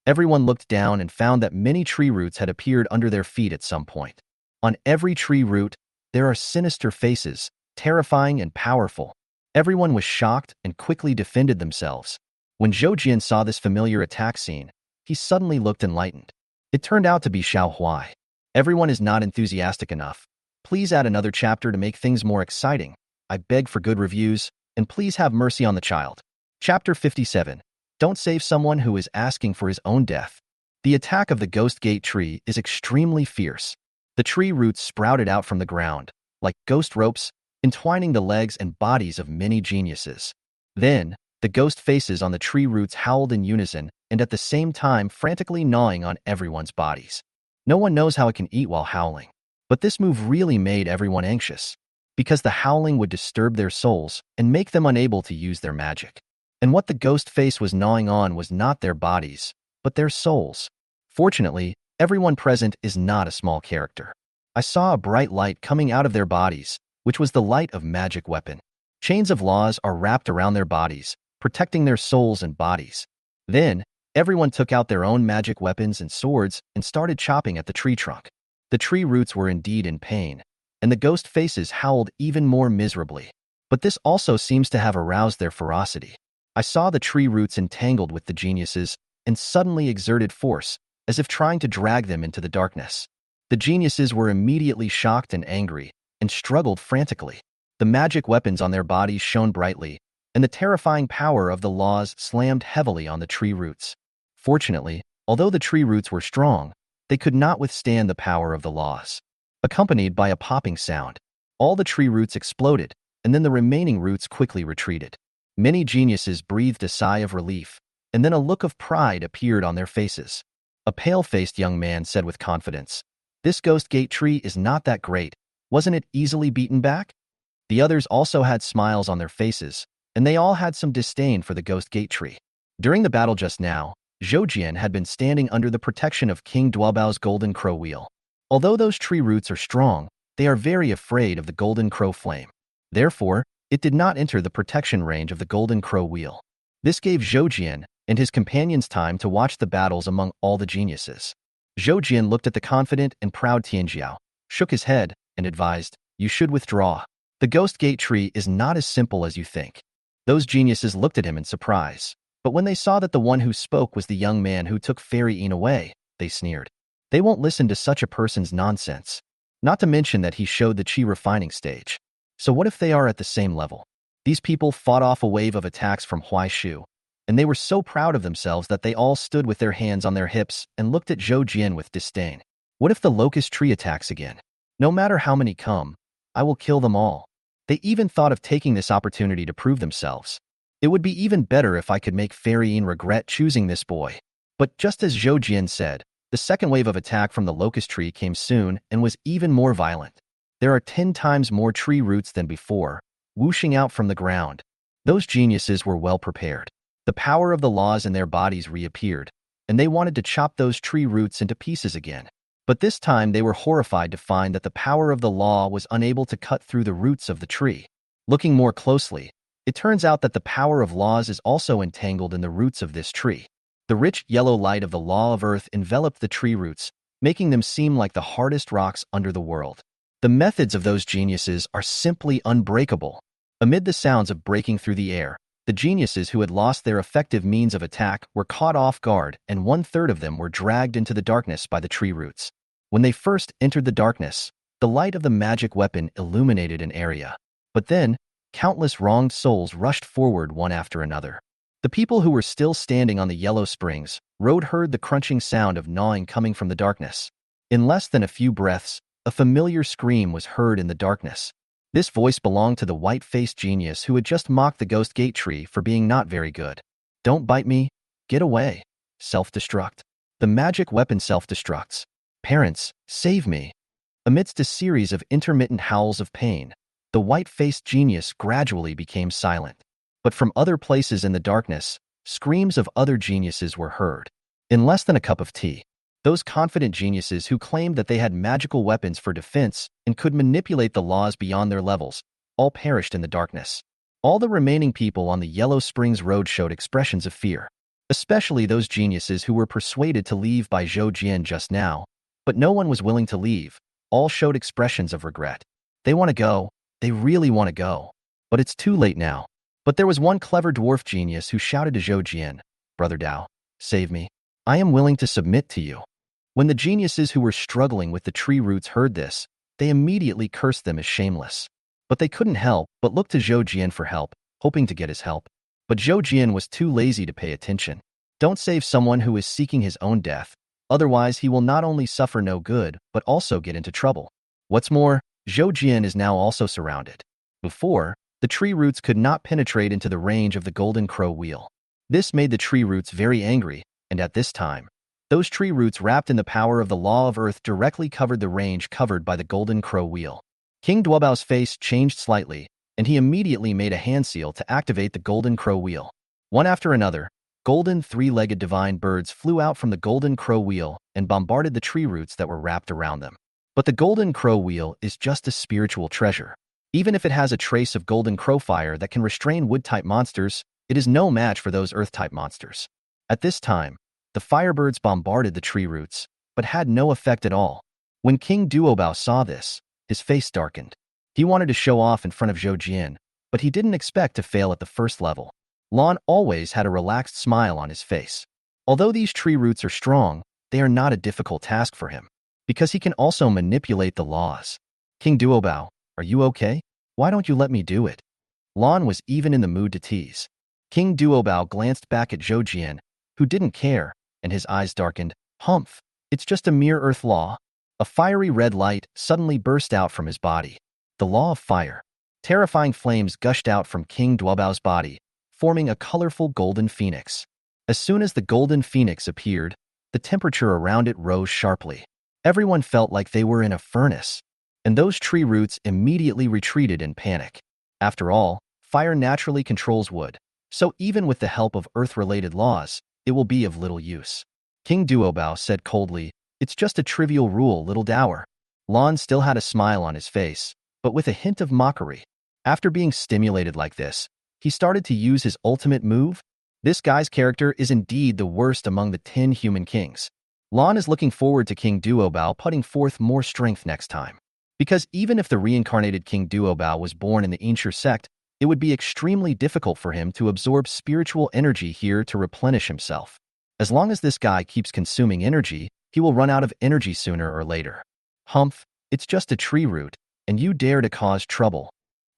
S1: Everyone looked down and found that many tree roots had appeared under their feet at some point. On every tree root, there are sinister faces, terrifying and powerful. Everyone was shocked and quickly defended themselves. When Zhou Jian saw this familiar attack scene, he suddenly looked enlightened. It turned out to be Xiao Huai. Everyone is not enthusiastic enough. Please add another chapter to make things more exciting. I beg for good reviews, and please have mercy on the child. Chapter 57. Don't save someone who is asking for his own death. The attack of the Ghost Gate tree is extremely fierce. The tree roots sprouted out from the ground, like ghost ropes, entwining the legs and bodies of many geniuses. Then, the ghost faces on the tree roots howled in unison and at the same time frantically gnawing on everyone's bodies. No one knows how it can eat while howling. But this move really made everyone anxious, because the howling would disturb their souls and make them unable to use their magic. And what the ghost face was gnawing on was not their bodies, but their souls. Fortunately, everyone present is not a small character. I saw a bright light coming out of their bodies, which was the light of magic weapon. Chains of laws are wrapped around their bodies, protecting their souls and bodies. Then, everyone took out their own magic weapons and swords and started chopping at the tree trunk. The tree roots were indeed in pain, and the ghost faces howled even more miserably. But this also seems to have aroused their ferocity. I saw the tree roots entangled with the geniuses and suddenly exerted force, as if trying to drag them into the darkness. The geniuses were immediately shocked and angry, and struggled frantically. The magic weapons on their bodies shone brightly, and the terrifying power of the laws slammed heavily on the tree roots. Fortunately, although the tree roots were strong, they could not withstand the power of the laws. Accompanied by a popping sound, all the tree roots exploded, and then the remaining roots quickly retreated. Many geniuses breathed a sigh of relief, and then a look of pride appeared on their faces. A pale-faced young man said with confidence, "This ghost gate tree is not that great. Wasn't it easily beaten back?" The others also had smiles on their faces, and they all had some disdain for the ghost gate tree. During the battle just now, Xuantian had been standing under the protection of King Duobao's golden crow wheel. Although those tree roots are strong, they are very afraid of the golden crow flame. Therefore, it did not enter the protection range of the golden crow wheel. This gave Xuantian and his companions time to watch the battles among all the geniuses. Xuantian looked at the confident and proud Tianjiao, shook his head, and advised, "You should withdraw. The ghost gate tree is not as simple as you think." Those geniuses looked at him in surprise, but when they saw that the one who spoke was the young man who took Fairy Yin away, they sneered. They won't listen to such a person's nonsense. Not to mention that he showed the chi refining stage. So what if they are at the same level? These people fought off a wave of attacks from Huai Shu, and they were so proud of themselves that they all stood with their hands on their hips and looked at Zhou Jian with disdain. What if the locust tree attacks again? No matter how many come, I will kill them all. They even thought of taking this opportunity to prove themselves. It would be even better if I could make Fairy Yin regret choosing this boy. But just as Zhou Jian said, the second wave of attack from the locust tree came soon and was even more violent. There are 10 times more tree roots than before, whooshing out from the ground. Those geniuses were well prepared. The power of the laws in their bodies reappeared, and they wanted to chop those tree roots into pieces again. But this time they were horrified to find that the power of the law was unable to cut through the roots of the tree. Looking more closely, it turns out that the power of laws is also entangled in the roots of this tree. The rich yellow light of the law of earth enveloped the tree roots, making them seem like the hardest rocks under the world. The methods of those geniuses are simply unbreakable. Amid the sounds of breaking through the air, the geniuses who had lost their effective means of attack were caught off guard, and 1/3 of them were dragged into the darkness by the tree roots. When they first entered the darkness, the light of the magic weapon illuminated an area. But then, countless wronged souls rushed forward one after another. The people who were still standing on the yellow springs road heard the crunching sound of gnawing coming from the darkness. In less than a few breaths, a familiar scream was heard in the darkness. This voice belonged to the white-faced genius who had just mocked the ghost gate tree for being not very good. "Don't bite me. Get away. Self-destruct. The magic weapon self-destructs. Parents, save me." Amidst a series of intermittent howls of pain, the white-faced genius gradually became silent. But from other places in the darkness, screams of other geniuses were heard. In less than a cup of tea, those confident geniuses who claimed that they had magical weapons for defense and could manipulate the laws beyond their levels, all perished in the darkness. All the remaining people on the Yellow Springs Road showed expressions of fear, especially those geniuses who were persuaded to leave by Zhou Jian just now. But no one was willing to leave. All showed expressions of regret. They want to go. They really want to go. But it's too late now. But there was one clever dwarf genius who shouted to Zhou Jian, "Brother Dao, save me. I am willing to submit to you." When the geniuses who were struggling with the tree roots heard this, they immediately cursed them as shameless. But they couldn't help but look to Zhou Jian for help, hoping to get his help. But Zhou Jian was too lazy to pay attention. Don't save someone who is seeking his own death, otherwise he will not only suffer no good, but also get into trouble. What's more, Zhou Jian is now also surrounded. Before, the tree roots could not penetrate into the range of the golden crow wheel. This made the tree roots very angry, and at this time, those tree roots wrapped in the power of the law of earth directly covered the range covered by the golden crow wheel. King Duobao's face changed slightly, and he immediately made a hand seal to activate the golden crow wheel. One after another, golden three-legged divine birds flew out from the golden crow wheel and bombarded the tree roots that were wrapped around them. But the golden crow wheel is just a spiritual treasure. Even if it has a trace of golden crow fire that can restrain wood-type monsters, it is no match for those earth-type monsters. At this time, the firebirds bombarded the tree roots, but had no effect at all. When King Duobao saw this, his face darkened. He wanted to show off in front of Zhou Jian, but he didn't expect to fail at the first level. Lan always had a relaxed smile on his face. Although these tree roots are strong, they are not a difficult task for him, because he can also manipulate the laws. King Duobao, are you okay? Why don't you let me do it? Lan was even in the mood to tease. King Duobao glanced back at Zhou Jian, who didn't care, and his eyes darkened. Humph, it's just a mere earth law. A fiery red light suddenly burst out from his body. The law of fire. Terrifying flames gushed out from King Duobao's body, forming a colorful golden phoenix. As soon as the golden phoenix appeared, the temperature around it rose sharply. Everyone felt like they were in a furnace, and those tree roots immediately retreated in panic. After all, fire naturally controls wood, so even with the help of earth-related laws, it will be of little use. King Duobao said coldly, "It's just a trivial rule, little dour." Lan still had a smile on his face, but with a hint of mockery. After being stimulated like this, he started to use his ultimate move. This guy's character is indeed the worst among the 10 human kings. Lan is looking forward to King Duobao putting forth more strength next time. Because even if the reincarnated King Duobao was born in the Ainshur sect, it would be extremely difficult for him to absorb spiritual energy here to replenish himself. As long as this guy keeps consuming energy, he will run out of energy sooner or later. Humph, it's just a tree root, and you dare to cause trouble.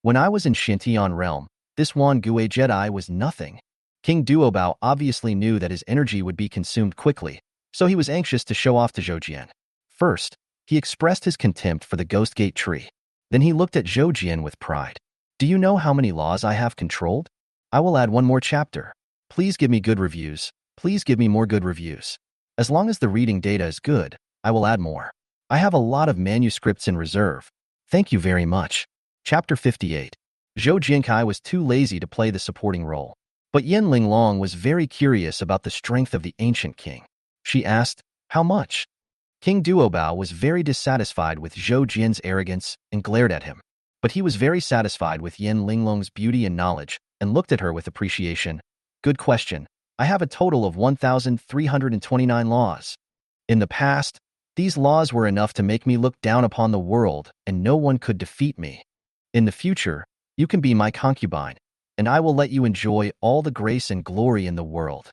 S1: When I was in Xuantian Realm, this Wan Gue Jedi was nothing. King Duobao obviously knew that his energy would be consumed quickly, so he was anxious to show off to Zhou Jian. First, he expressed his contempt for the Ghost Gate tree. Then he looked at Zhou Jian with pride. Do you know how many laws I have controlled? I will add one more chapter. Please give me good reviews. Please give me more good reviews. As long as the reading data is good, I will add more. I have a lot of manuscripts in reserve. Thank you very much. Chapter 58. Zhou Jiankai was too lazy to play the supporting role. But Yen Linglong was very curious about the strength of the ancient king. She asked, "How much?" King Duobao was very dissatisfied with Zhou Jian's arrogance and glared at him. But he was very satisfied with Yen Linglong's beauty and knowledge and looked at her with appreciation. Good question. I have a total of 1,329 laws. In the past, these laws were enough to make me look down upon the world and no one could defeat me. In the future, you can be my concubine, and I will let you enjoy all the grace and glory in the world.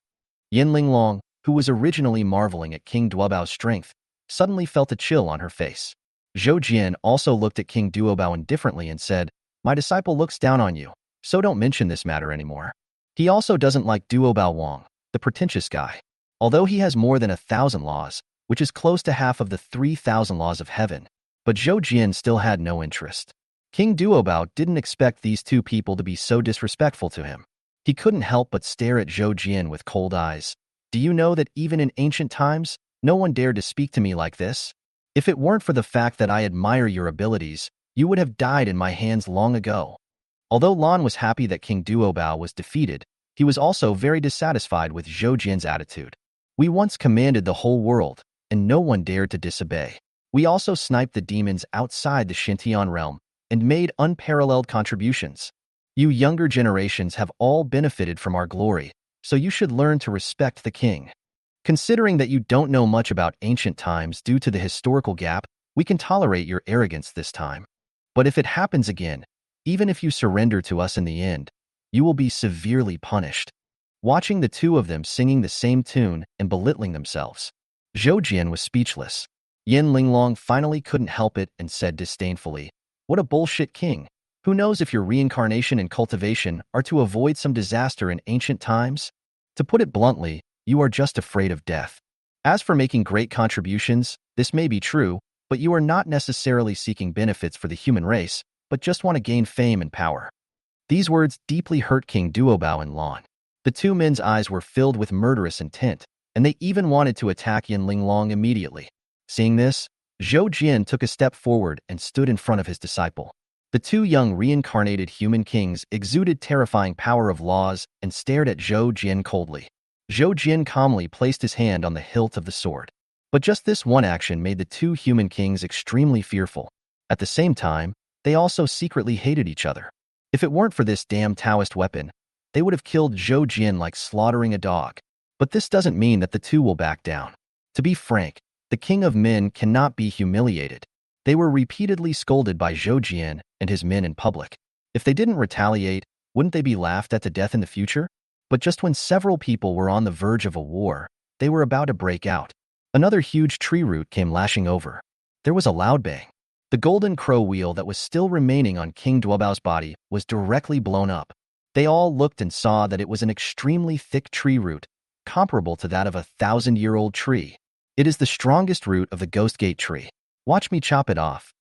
S1: Yen Linglong, who was originally marveling at King Duobao's strength, suddenly felt a chill on her face. Zhou Jian also looked at King Duobao indifferently and said, "My disciple looks down on you, so don't mention this matter anymore." He also doesn't like Duobao Wang, the pretentious guy. Although he has more than 1,000 laws, which is close to half of the 3,000 laws of heaven, but Zhou Jian still had no interest. King Duobao didn't expect these two people to be so disrespectful to him. He couldn't help but stare at Zhou Jian with cold eyes. Do you know that even in ancient times, no one dared to speak to me like this? If it weren't for the fact that I admire your abilities, you would have died in my hands long ago. Although Lan was happy that King Duobao was defeated, he was also very dissatisfied with Zhou Jian's attitude. We once commanded the whole world, and no one dared to disobey. We also sniped the demons outside the Xuantian Realm and made unparalleled contributions. You younger generations have all benefited from our glory, so you should learn to respect the king. Considering that you don't know much about ancient times due to the historical gap, we can tolerate your arrogance this time. But if it happens again, even if you surrender to us in the end, you will be severely punished. Watching the two of them singing the same tune and belittling themselves, Zhou Jian was speechless. Yen Linglong finally couldn't help it and said disdainfully, "What a bullshit king. Who knows if your reincarnation and cultivation are to avoid some disaster in ancient times? To put it bluntly, you are just afraid of death. As for making great contributions, this may be true, but you are not necessarily seeking benefits for the human race, but just want to gain fame and power. These words deeply hurt King Duobao and Lan. The two men's eyes were filled with murderous intent, and they even wanted to attack Yin Linglong immediately. Seeing this, Zhou Jian took a step forward and stood in front of his disciple. The two young reincarnated human kings exuded terrifying power of laws and stared at Zhou Jian coldly. Zhou Jian calmly placed his hand on the hilt of the sword. But just this one action made the two human kings extremely fearful. At the same time, they also secretly hated each other. If it weren't for this damn Taoist weapon, they would have killed Zhou Jian like slaughtering a dog. But this doesn't mean that the two will back down. To be frank, the king of men cannot be humiliated. They were repeatedly scolded by Zhou Jian and his men in public. If they didn't retaliate, wouldn't they be laughed at to death in the future? But just when several people were on the verge of a war, they were about to break out. Another huge tree root came lashing over. There was a loud bang. The golden crow wheel that was still remaining on King Duobao's body was directly blown up. They all looked and saw that it was an extremely thick tree root, comparable to that of a 1,000-year-old tree. It is the strongest root of the Ghost Gate tree. Watch me chop it off.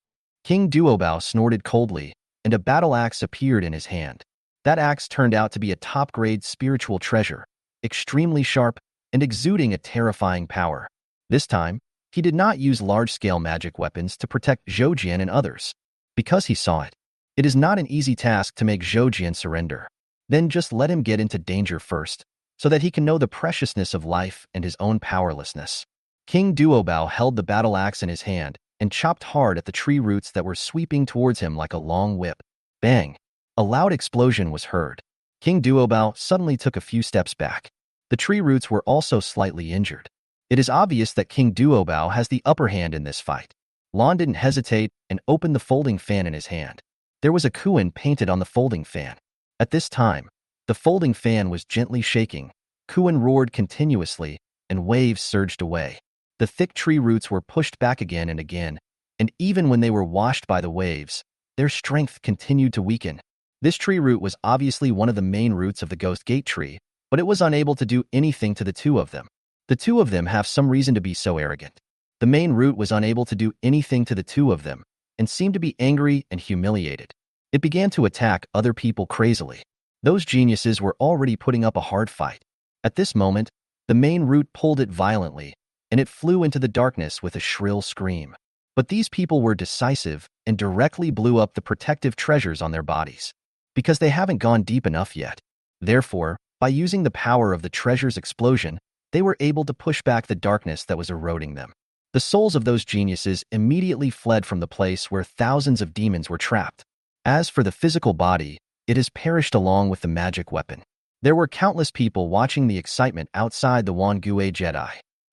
S1: King Duobao snorted coldly, and a battle axe appeared in his hand. That axe turned out to be a top-grade spiritual treasure, extremely sharp and exuding a terrifying power. This time, he did not use large-scale magic weapons to protect Zhou Jian and others, because he saw it. It is not an easy task to make Zhou Jian surrender. Then just let him get into danger first, so that he can know the preciousness of life and his own powerlessness. King Duobao held the battle axe in his hand and chopped hard at the tree roots that were sweeping towards him like a long whip. Bang! A loud explosion was heard. King Duobao suddenly took a few steps back. The tree roots were also slightly injured. It is obvious that King Duobao has the upper hand in this fight. Lan didn't hesitate and opened the folding fan in his hand. There was a Kuan painted on the folding fan. At this time, the folding fan was gently shaking. Kuan roared continuously, and waves surged away. The thick tree roots were pushed back again, and even when they were washed by the waves, their strength continued to weaken. This tree root was obviously one of the main roots of the Ghost Gate tree, but it was unable to do anything to the two of them. The two of them have some reason to be so arrogant. The main root was unable to do anything to the two of them, and seemed to be angry and humiliated. It began to attack other people crazily. Those geniuses were already putting up a hard fight. At this moment, the main root pulled it violently, and it flew into the darkness with a shrill scream. But these people were decisive and directly blew up the protective treasures on their bodies, because they haven't gone deep enough yet. Therefore, by using the power of the treasure's explosion, they were able to push back the darkness that was eroding them. The souls of those geniuses immediately fled from the place where thousands of demons were trapped. As for the physical body, it has perished along with the magic weapon. There were countless people watching the excitement outside the Wangue Jedi.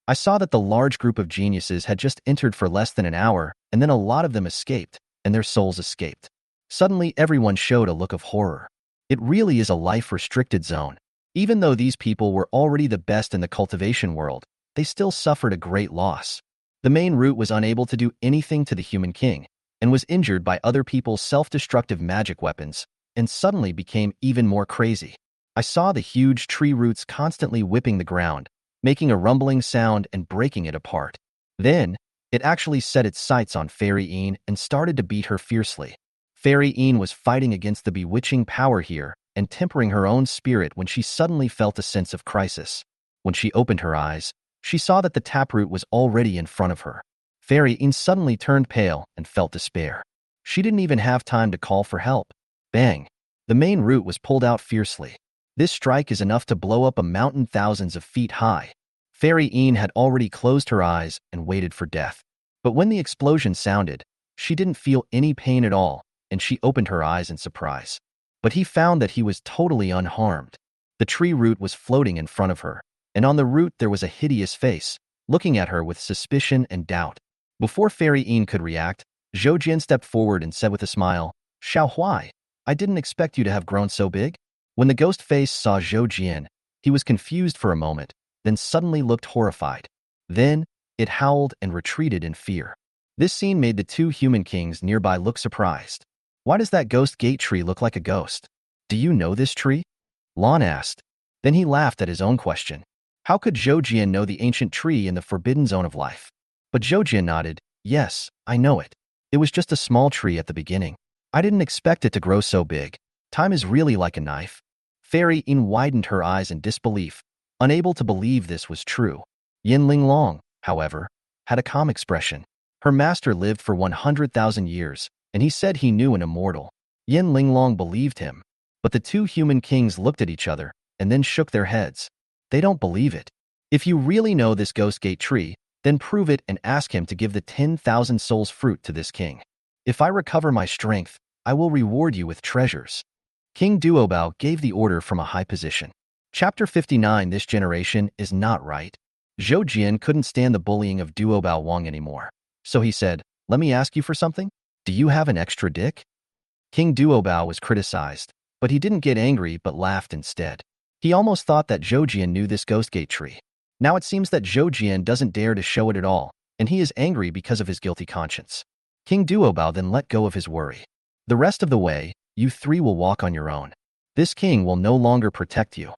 S1: I saw that the large group of geniuses had just entered for less than an hour, and then a lot of them escaped, and their souls escaped. Suddenly, everyone showed a look of horror. It really is a life-restricted zone. Even though these people were already the best in the cultivation world, they still suffered a great loss. The main root was unable to do anything to the human king, and was injured by other people's self-destructive magic weapons, and suddenly became even more crazy. I saw the huge tree roots constantly whipping the ground, making a rumbling sound and breaking it apart. Then, it actually set its sights on Fairy Een and started to beat her fiercely. Fairy Een was fighting against the bewitching power here and tempering her own spirit when she suddenly felt a sense of crisis. When she opened her eyes, she saw that the taproot was already in front of her. Fairy Een suddenly turned pale and felt despair. She didn't even have time to call for help. Bang! The main root was pulled out fiercely. This strike is enough to blow up a mountain thousands of feet high. Fairy Een had already closed her eyes and waited for death. But when the explosion sounded, she didn't feel any pain at all, and she opened her eyes in surprise. But he found that he was totally unharmed. The tree root was floating in front of her, and on the root there was a hideous face, looking at her with suspicion and doubt. Before Fairy Een could react, Zhou Jian stepped forward and said with a smile, "Xiao Huai, I didn't expect you to have grown so big." When the ghost face saw Zhou Jian, he was confused for a moment, then suddenly looked horrified. Then, it howled and retreated in fear. This scene made the two human kings nearby look surprised. "Why does that Ghost Gate tree look like a ghost? Do you know this tree?" Lan asked. Then he laughed at his own question. How could Zhou Jian know the ancient tree in the forbidden zone of life? But Zhou Jian nodded. "Yes, I know it. It was just a small tree at the beginning. I didn't expect it to grow so big. Time is really like a knife. Fairy Yin widened her eyes in disbelief, unable to believe this was true. Yin Linglong, however, had a calm expression. Her master lived for 100,000 years, and he said he knew an immortal. Yin Linglong believed him, but the two human kings looked at each other and then shook their heads. They don't believe it. If you really know this Ghost Gate tree, then prove it and ask him to give the 10,000 souls fruit to this king. If I recover my strength, I will reward you with treasures. King Duobao gave the order from a high position. Chapter 59. This generation is not right. Zhou Jian couldn't stand the bullying of Duobao Wang anymore. So he said, "Let me ask you for something? Do you have an extra dick?" King Duobao was criticized, but he didn't get angry but laughed instead. He almost thought that Zhou Jian knew this Ghost Gate tree. Now it seems that Zhou Jian doesn't dare to show it at all, and he is angry because of his guilty conscience. King Duobao then let go of his worry. The rest of the way, you three will walk on your own. This king will no longer protect you.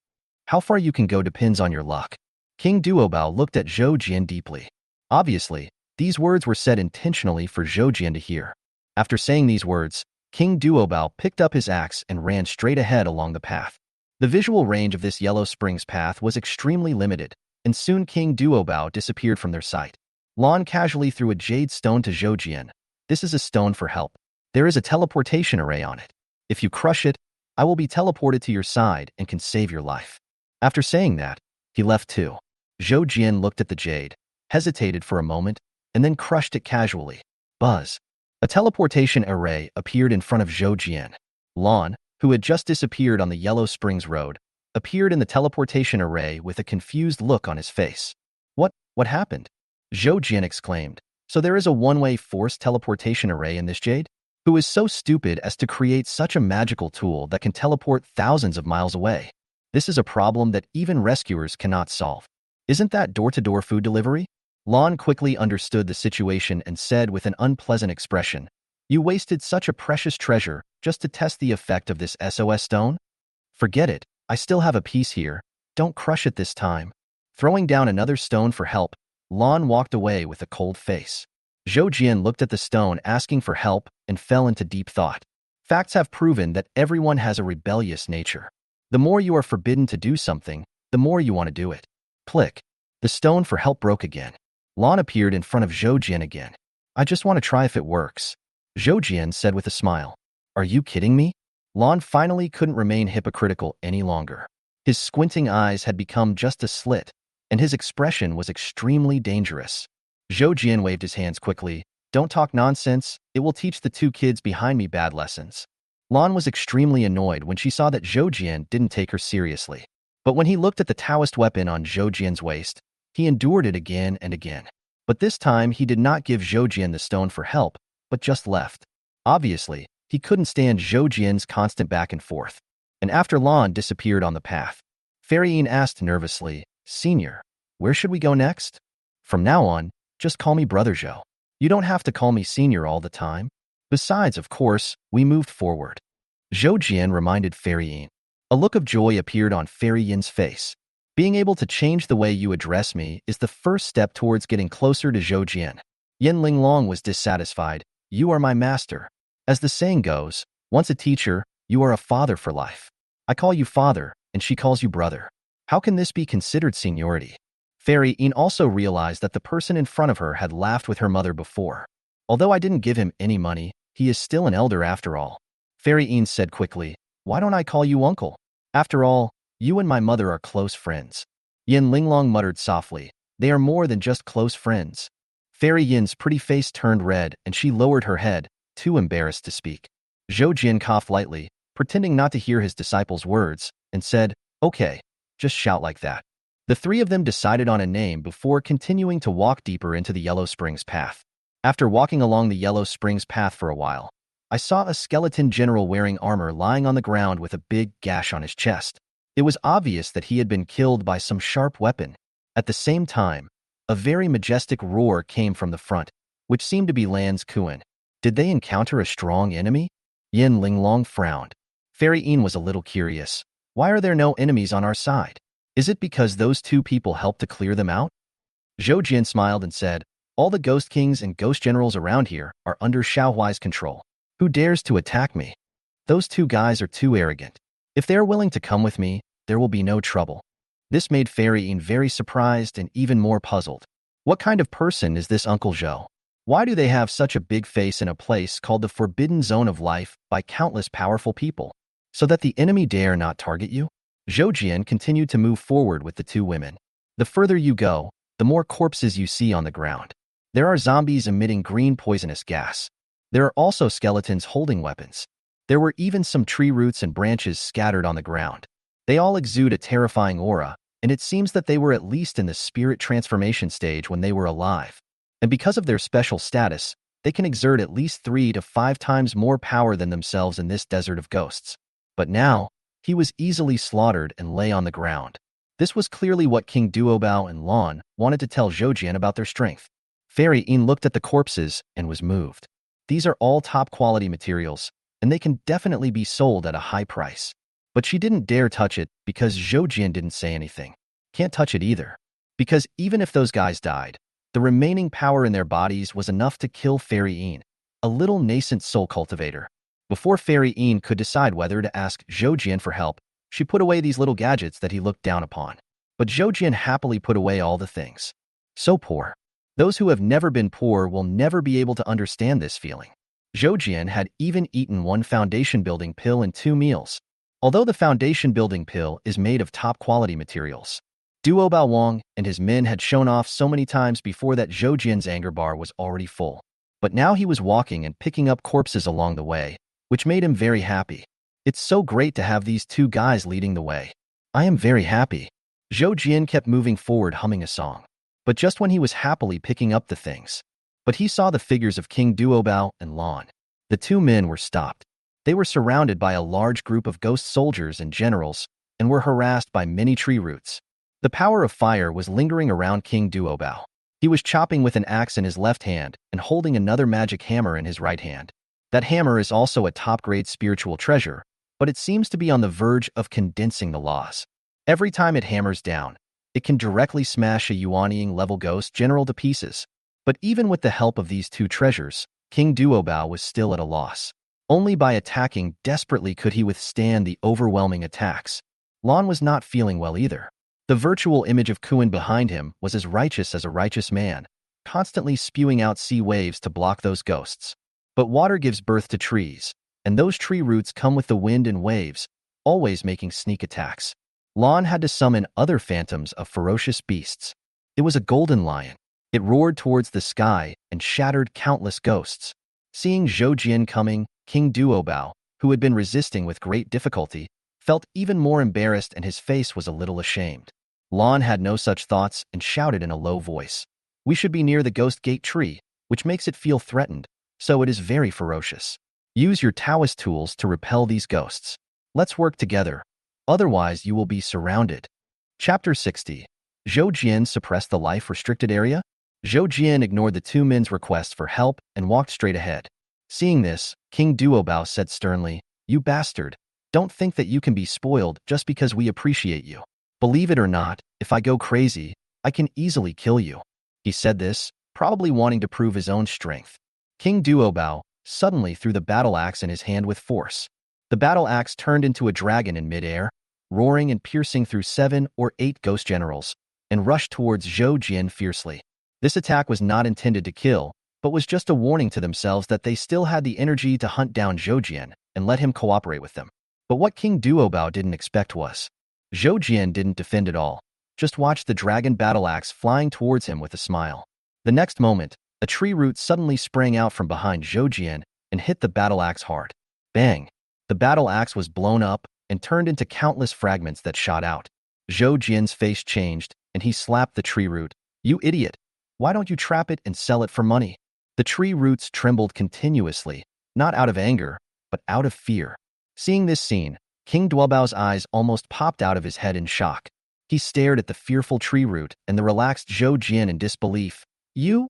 S1: How far you can go depends on your luck. King Duobao looked at Zhou Jian deeply. Obviously, these words were said intentionally for Zhou Jian to hear. After saying these words, King Duobao picked up his axe and ran straight ahead along the path. The visual range of this Yellow Springs path was extremely limited, and soon King Duobao disappeared from their sight. Lon casually threw a jade stone to Zhou Jian. This is a stone for help. There is a teleportation array on it. If you crush it, I will be teleported to your side and can save your life. After saying that, he left too. Zhou Jian looked at the jade, hesitated for a moment, and then crushed it casually. Buzz. A teleportation array appeared in front of Zhou Jian. Lon, who had just disappeared on the Yellow Springs Road, appeared in the teleportation array with a confused look on his face. What happened? Zhou Jian exclaimed. So there is a one-way force teleportation array in this jade? Who is so stupid as to create such a magical tool that can teleport thousands of miles away? This is a problem that even rescuers cannot solve. Isn't that door-to-door food delivery? Lon quickly understood the situation and said with an unpleasant expression, "You wasted such a precious treasure just to test the effect of this SOS stone? Forget it, I still have a piece here. Don't crush it this time." Throwing down another stone for help, Lon walked away with a cold face. Zhou Jian looked at the stone asking for help and fell into deep thought. Facts have proven that everyone has a rebellious nature. The more you are forbidden to do something, the more you want to do it. Click. The stone for help broke again. Lon appeared in front of Zhou Jian again. "I just want to try if it works," Zhou Jian said with a smile. "Are you kidding me?" Lon finally couldn't remain hypocritical any longer. His squinting eyes had become just a slit, and his expression was extremely dangerous. Zhou Jian waved his hands quickly. "Don't talk nonsense, it will teach the two kids behind me bad lessons." Lon was extremely annoyed when she saw that Zhou Jian didn't take her seriously. But when he looked at the Taoist weapon on Zhou Jian's waist, he endured it again and again. But this time he did not give Zhou Jian the stone for help, but just left. Obviously, he couldn't stand Zhou Jian's constant back and forth. And after Lon disappeared on the path, Fairy Yin asked nervously, "Senior, where should we go next?" "From now on, just call me Brother Zhou. You don't have to call me Senior all the time. Besides, of course, we moved forward." Zhou Jian reminded Fairy Yin. A look of joy appeared on Fairy Yin's face. Being able to change the way you address me is the first step towards getting closer to Zhou Jian. Yin Linglong was dissatisfied. "You are my master. As the saying goes, once a teacher, you are a father for life. I call you father, and she calls you brother. How can this be considered seniority?" Fairy Yin also realized that the person in front of her had laughed with her mother before. "Although I didn't give him any money, he is still an elder after all." Fairy Yin said quickly, "Why don't I call you uncle? After all, you and my mother are close friends." Yin Linglong muttered softly, "They are more than just close friends." Fairy Yin's pretty face turned red and she lowered her head, too embarrassed to speak. Zhou Jian coughed lightly, pretending not to hear his disciple's words, and said, "Okay, just shout like that." The three of them decided on a name before continuing to walk deeper into the Yellow Springs path. After walking along the Yellow Springs path for a while, I saw a skeleton general wearing armor lying on the ground with a big gash on his chest. It was obvious that he had been killed by some sharp weapon. At the same time, a very majestic roar came from the front, which seemed to be Lan's Kuan. Did they encounter a strong enemy? Yin Linglong frowned. Fairy Yin was a little curious. Why are there no enemies on our side? Is it because those two people helped to clear them out? Zhou Jian smiled and said, "All the ghost kings and ghost generals around here are under Xiaohuai's control. Who dares to attack me? Those two guys are too arrogant. If they are willing to come with me, there will be no trouble. This made Fairy Ian very surprised and even more puzzled. What kind of person is this Uncle Zhou? Why do they have such a big face in a place called the Forbidden Zone of Life by countless powerful people? So that the enemy dare not target you? Zhou Jian continued to move forward with the two women. The further you go, the more corpses you see on the ground. There are zombies emitting green poisonous gas. There are also skeletons holding weapons. There were even some tree roots and branches scattered on the ground. They all exude a terrifying aura, and it seems that they were at least in the spirit transformation stage when they were alive. And because of their special status, they can exert at least 3 to 5 times more power than themselves in this desert of ghosts. But now, he was easily slaughtered and lay on the ground. This was clearly what King Duobao and Lan wanted to tell Zhou Jian about their strength. Fairy Ian looked at the corpses and was moved. These are all top-quality materials, and they can definitely be sold at a high price. But she didn't dare touch it because Zhou Jian didn't say anything. Can't touch it either. Because even if those guys died, the remaining power in their bodies was enough to kill Fairy Ian, a little nascent soul cultivator. Before Fairy Ian could decide whether to ask Zhou Jian for help, she put away these little gadgets that he looked down upon. But Zhou Jian happily put away all the things. So poor. Those who have never been poor will never be able to understand this feeling. Zhou Jian had even eaten 1 foundation-building pill in 2 meals. Although the foundation-building pill is made of top-quality materials, Duo Bao Wang and his men had shown off so many times before that Zhou Jian's anger bar was already full. But now he was walking and picking up corpses along the way, which made him very happy. It's so great to have these two guys leading the way. I am very happy. Zhou Jian kept moving forward humming a song. But just when he was happily picking up the things, but he saw the figures of King Duobao and Lan. The two men were stopped. They were surrounded by a large group of ghost soldiers and generals and were harassed by many tree roots. The power of fire was lingering around King Duobao. He was chopping with an axe in his left hand and holding another magic hammer in his right hand. That hammer is also a top-grade spiritual treasure, but it seems to be on the verge of condensing the laws. Every time it hammers down, it can directly smash a Xuantian-level ghost general to pieces. But even with the help of these two treasures, King Duobao was still at a loss. Only by attacking desperately could he withstand the overwhelming attacks. Lan was not feeling well either. The virtual image of Kuan behind him was as a righteous man, constantly spewing out sea waves to block those ghosts. But water gives birth to trees, and those tree roots come with the wind and waves, always making sneak attacks. Lan had to summon other phantoms of ferocious beasts. It was a golden lion. It roared towards the sky and shattered countless ghosts. Seeing Zhou Jian coming, King Duobao, who had been resisting with great difficulty, felt even more embarrassed and his face was a little ashamed. Lan had no such thoughts and shouted in a low voice. We should be near the Ghost Gate tree, which makes it feel threatened, so it is very ferocious. Use your Taoist tools to repel these ghosts. Let's work together. Otherwise, you will be surrounded. Chapter 60. Zhou Jian suppressed the life-restricted area? Zhou Jian ignored the two men's request for help and walked straight ahead. Seeing this, King Duobao said sternly, You bastard, don't think that you can be spoiled just because we appreciate you. Believe it or not, if I go crazy, I can easily kill you. He said this, probably wanting to prove his own strength. King Duobao suddenly threw the battle axe in his hand with force. The battle axe turned into a dragon in midair, roaring and piercing through 7 or 8 ghost generals, and rushed towards Zhou Jian fiercely. This attack was not intended to kill, but was just a warning to themselves that they still had the energy to hunt down Zhou Jian and let him cooperate with them. But what King Duobao didn't expect was, Zhou Jian didn't defend at all, just watched the dragon battle axe flying towards him with a smile. The next moment, a tree root suddenly sprang out from behind Zhou Jian and hit the battle axe hard. Bang! The battle axe was blown up and turned into countless fragments that shot out. Zhou Jian's face changed, and he slapped the tree root. You idiot! Why don't you trap it and sell it for money? The tree roots trembled continuously, not out of anger, but out of fear. Seeing this scene, King Duobao's eyes almost popped out of his head in shock. He stared at the fearful tree root and the relaxed Zhou Jian in disbelief. You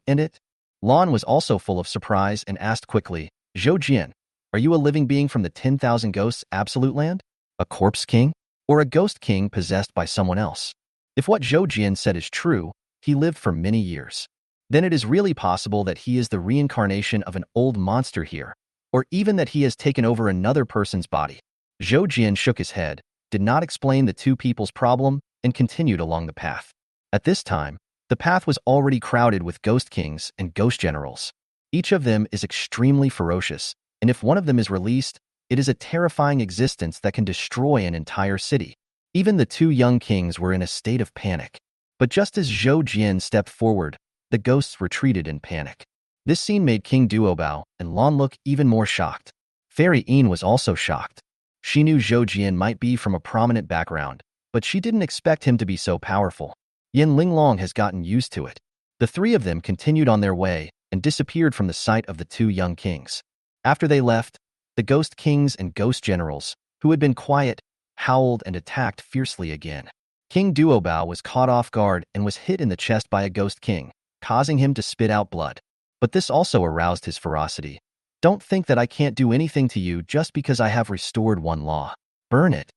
S1: and it? Lan was also full of surprise and asked quickly, Zhou Jian, are you a living being from the 10,000 Ghosts Absolute Land? A corpse king? Or a ghost king possessed by someone else? If what Zhou Jian said is true, he lived for many years. Then it is really possible that he is the reincarnation of an old monster here, or even that he has taken over another person's body. Zhou Jian shook his head, did not explain the two people's problem, and continued along the path. At this time, the path was already crowded with ghost kings and ghost generals. Each of them is extremely ferocious, and if one of them is released, it is a terrifying existence that can destroy an entire city. Even the two young kings were in a state of panic. But just as Zhou Jian stepped forward, the ghosts retreated in panic. This scene made King Duobao and Lan look even more shocked. Fairy Yin was also shocked. She knew Zhou Jian might be from a prominent background, but she didn't expect him to be so powerful. Yin Linglong has gotten used to it. The three of them continued on their way and disappeared from the sight of the two young kings. After they left, the ghost kings and ghost generals, who had been quiet, howled and attacked fiercely again. King Duobao was caught off guard and was hit in the chest by a ghost king, causing him to spit out blood. But this also aroused his ferocity. Don't think that I can't do anything to you just because I have restored one law. Burn it.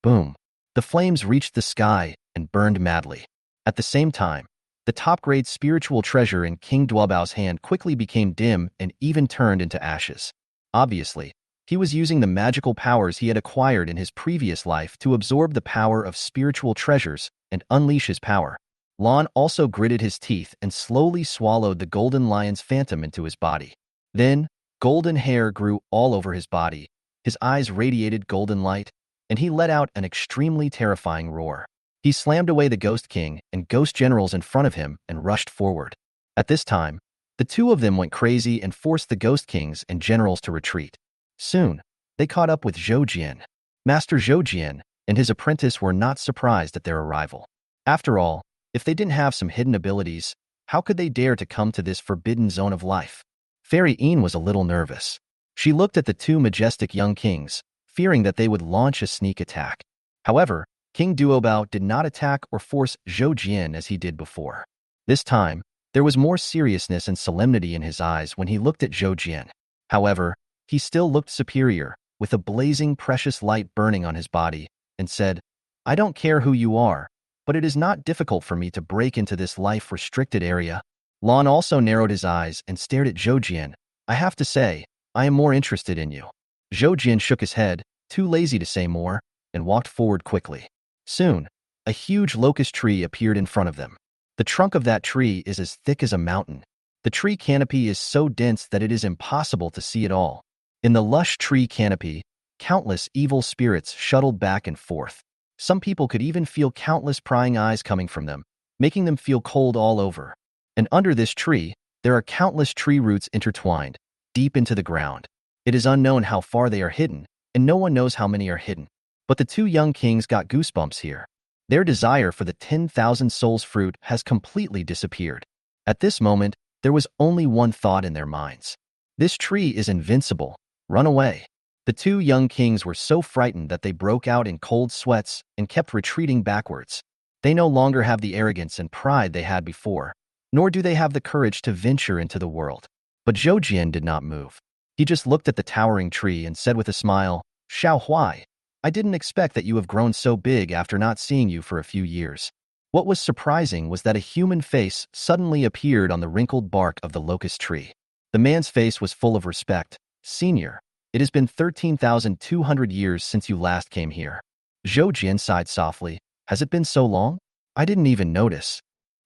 S1: Boom. The flames reached the sky and burned madly. At the same time, the top-grade spiritual treasure in King Duobao's hand quickly became dim and even turned into ashes. Obviously, he was using the magical powers he had acquired in his previous life to absorb the power of spiritual treasures and unleash his power. Lan also gritted his teeth and slowly swallowed the golden lion's phantom into his body. Then, golden hair grew all over his body, his eyes radiated golden light, and he let out an extremely terrifying roar. He slammed away the Ghost King and Ghost Generals in front of him and rushed forward. At this time, the two of them went crazy and forced the Ghost Kings and Generals to retreat. Soon, they caught up with Zhou Jian. Master Zhou Jian and his apprentice were not surprised at their arrival. After all, if they didn't have some hidden abilities, how could they dare to come to this forbidden zone of life? Fairy Yin was a little nervous. She looked at the two majestic young kings, fearing that they would launch a sneak attack. However, King Duobao did not attack or force Zhou Jian as he did before. This time, there was more seriousness and solemnity in his eyes when he looked at Zhou Jian. However, he still looked superior, with a blazing precious light burning on his body, and said, "I don't care who you are, but it is not difficult for me to break into this life-restricted area." Lan also narrowed his eyes and stared at Zhou Jian. "I have to say, I am more interested in you." Zhou Jian shook his head, too lazy to say more, and walked forward quickly. Soon, a huge locust tree appeared in front of them. The trunk of that tree is as thick as a mountain. The tree canopy is so dense that it is impossible to see it all. In the lush tree canopy, countless evil spirits shuttled back and forth. Some people could even feel countless prying eyes coming from them, making them feel cold all over. And under this tree, there are countless tree roots intertwined, deep into the ground. It is unknown how far they are hidden, and no one knows how many are hidden. But the two young kings got goosebumps here. Their desire for the 10,000 souls fruit has completely disappeared. At this moment, there was only one thought in their minds. This tree is invincible. Run away. The two young kings were so frightened that they broke out in cold sweats and kept retreating backwards. They no longer have the arrogance and pride they had before, nor do they have the courage to venture into the world. But Zhou Jian did not move. He just looked at the towering tree and said with a smile, "Xiao Huai, I didn't expect that you have grown so big after not seeing you for a few years." What was surprising was that a human face suddenly appeared on the wrinkled bark of the locust tree. The man's face was full of respect. "Senior, it has been 13,200 years since you last came here." Zhou Jian sighed softly. "Has it been so long? I didn't even notice."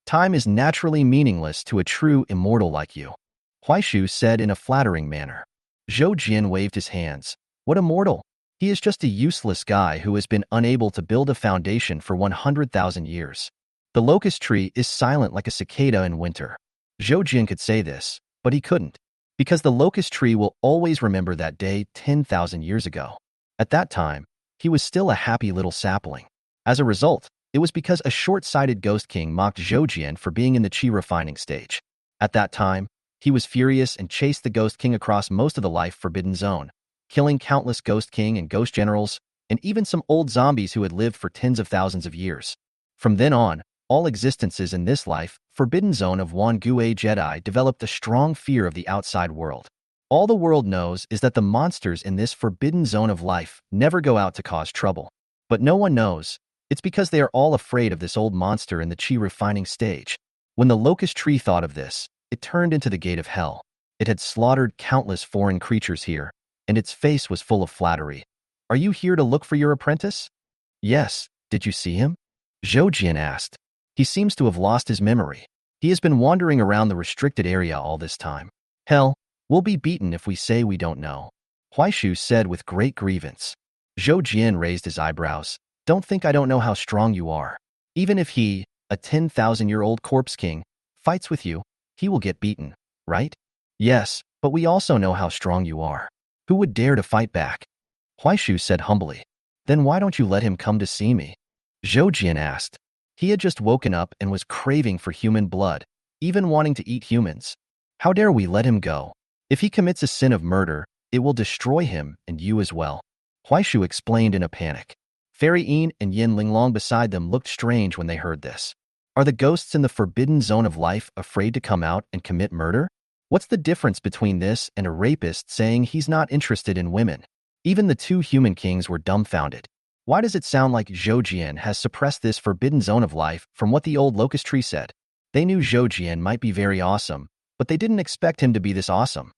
S1: "Time is naturally meaningless to a true immortal like you," Huaishu said in a flattering manner. Zhou Jian waved his hands. "What immortal? He is just a useless guy who has been unable to build a foundation for 100,000 years. The locust tree is silent like a cicada in winter." Zhou Jian could say this, but he couldn't, because the locust tree will always remember that day 10,000 years ago. At that time, he was still a happy little sapling. As a result, it was because a short-sighted ghost king mocked Zhou Jian for being in the chi refining stage. At that time, he was furious and chased the ghost king across most of the life-forbidden zone, killing countless ghost king and ghost generals, and even some old zombies who had lived for tens of thousands of years. From then on, all existences in this life-forbidden zone of Wan Gue Jedi developed a strong fear of the outside world. All the world knows is that the monsters in this forbidden zone of life never go out to cause trouble. But no one knows. It's because they are all afraid of this old monster in the chi refining stage. When the locust tree thought of this, it turned into the gate of hell. It had slaughtered countless foreign creatures here, and its face was full of flattery. Are you here to look for your apprentice? Yes. Did you see him? Zhou Jian asked. He seems to have lost his memory. He has been wandering around the restricted area all this time. Hell, we'll be beaten if we say we don't know. Huaishu said with great grievance. Zhou Jian raised his eyebrows. Don't think I don't know how strong you are. Even if he, a 10,000-year-old corpse king, fights with you, he will get beaten, right? Yes, but we also know how strong you are. Who would dare to fight back? Huaishu said humbly. Then why don't you let him come to see me? Zhou Jian asked. He had just woken up and was craving for human blood, even wanting to eat humans. How dare we let him go? If he commits a sin of murder, it will destroy him and you as well. Huaishu explained in a panic. Fairy Yin and Yin Linglong beside them looked strange when they heard this. Are the ghosts in the forbidden zone of life afraid to come out and commit murder? What's the difference between this and a rapist saying he's not interested in women? Even the two human kings were dumbfounded. Why does it sound like Zhou Jian has suppressed this forbidden zone of life from what the old locust tree said? They knew Zhou Jian might be very awesome, but they didn't expect him to be this awesome.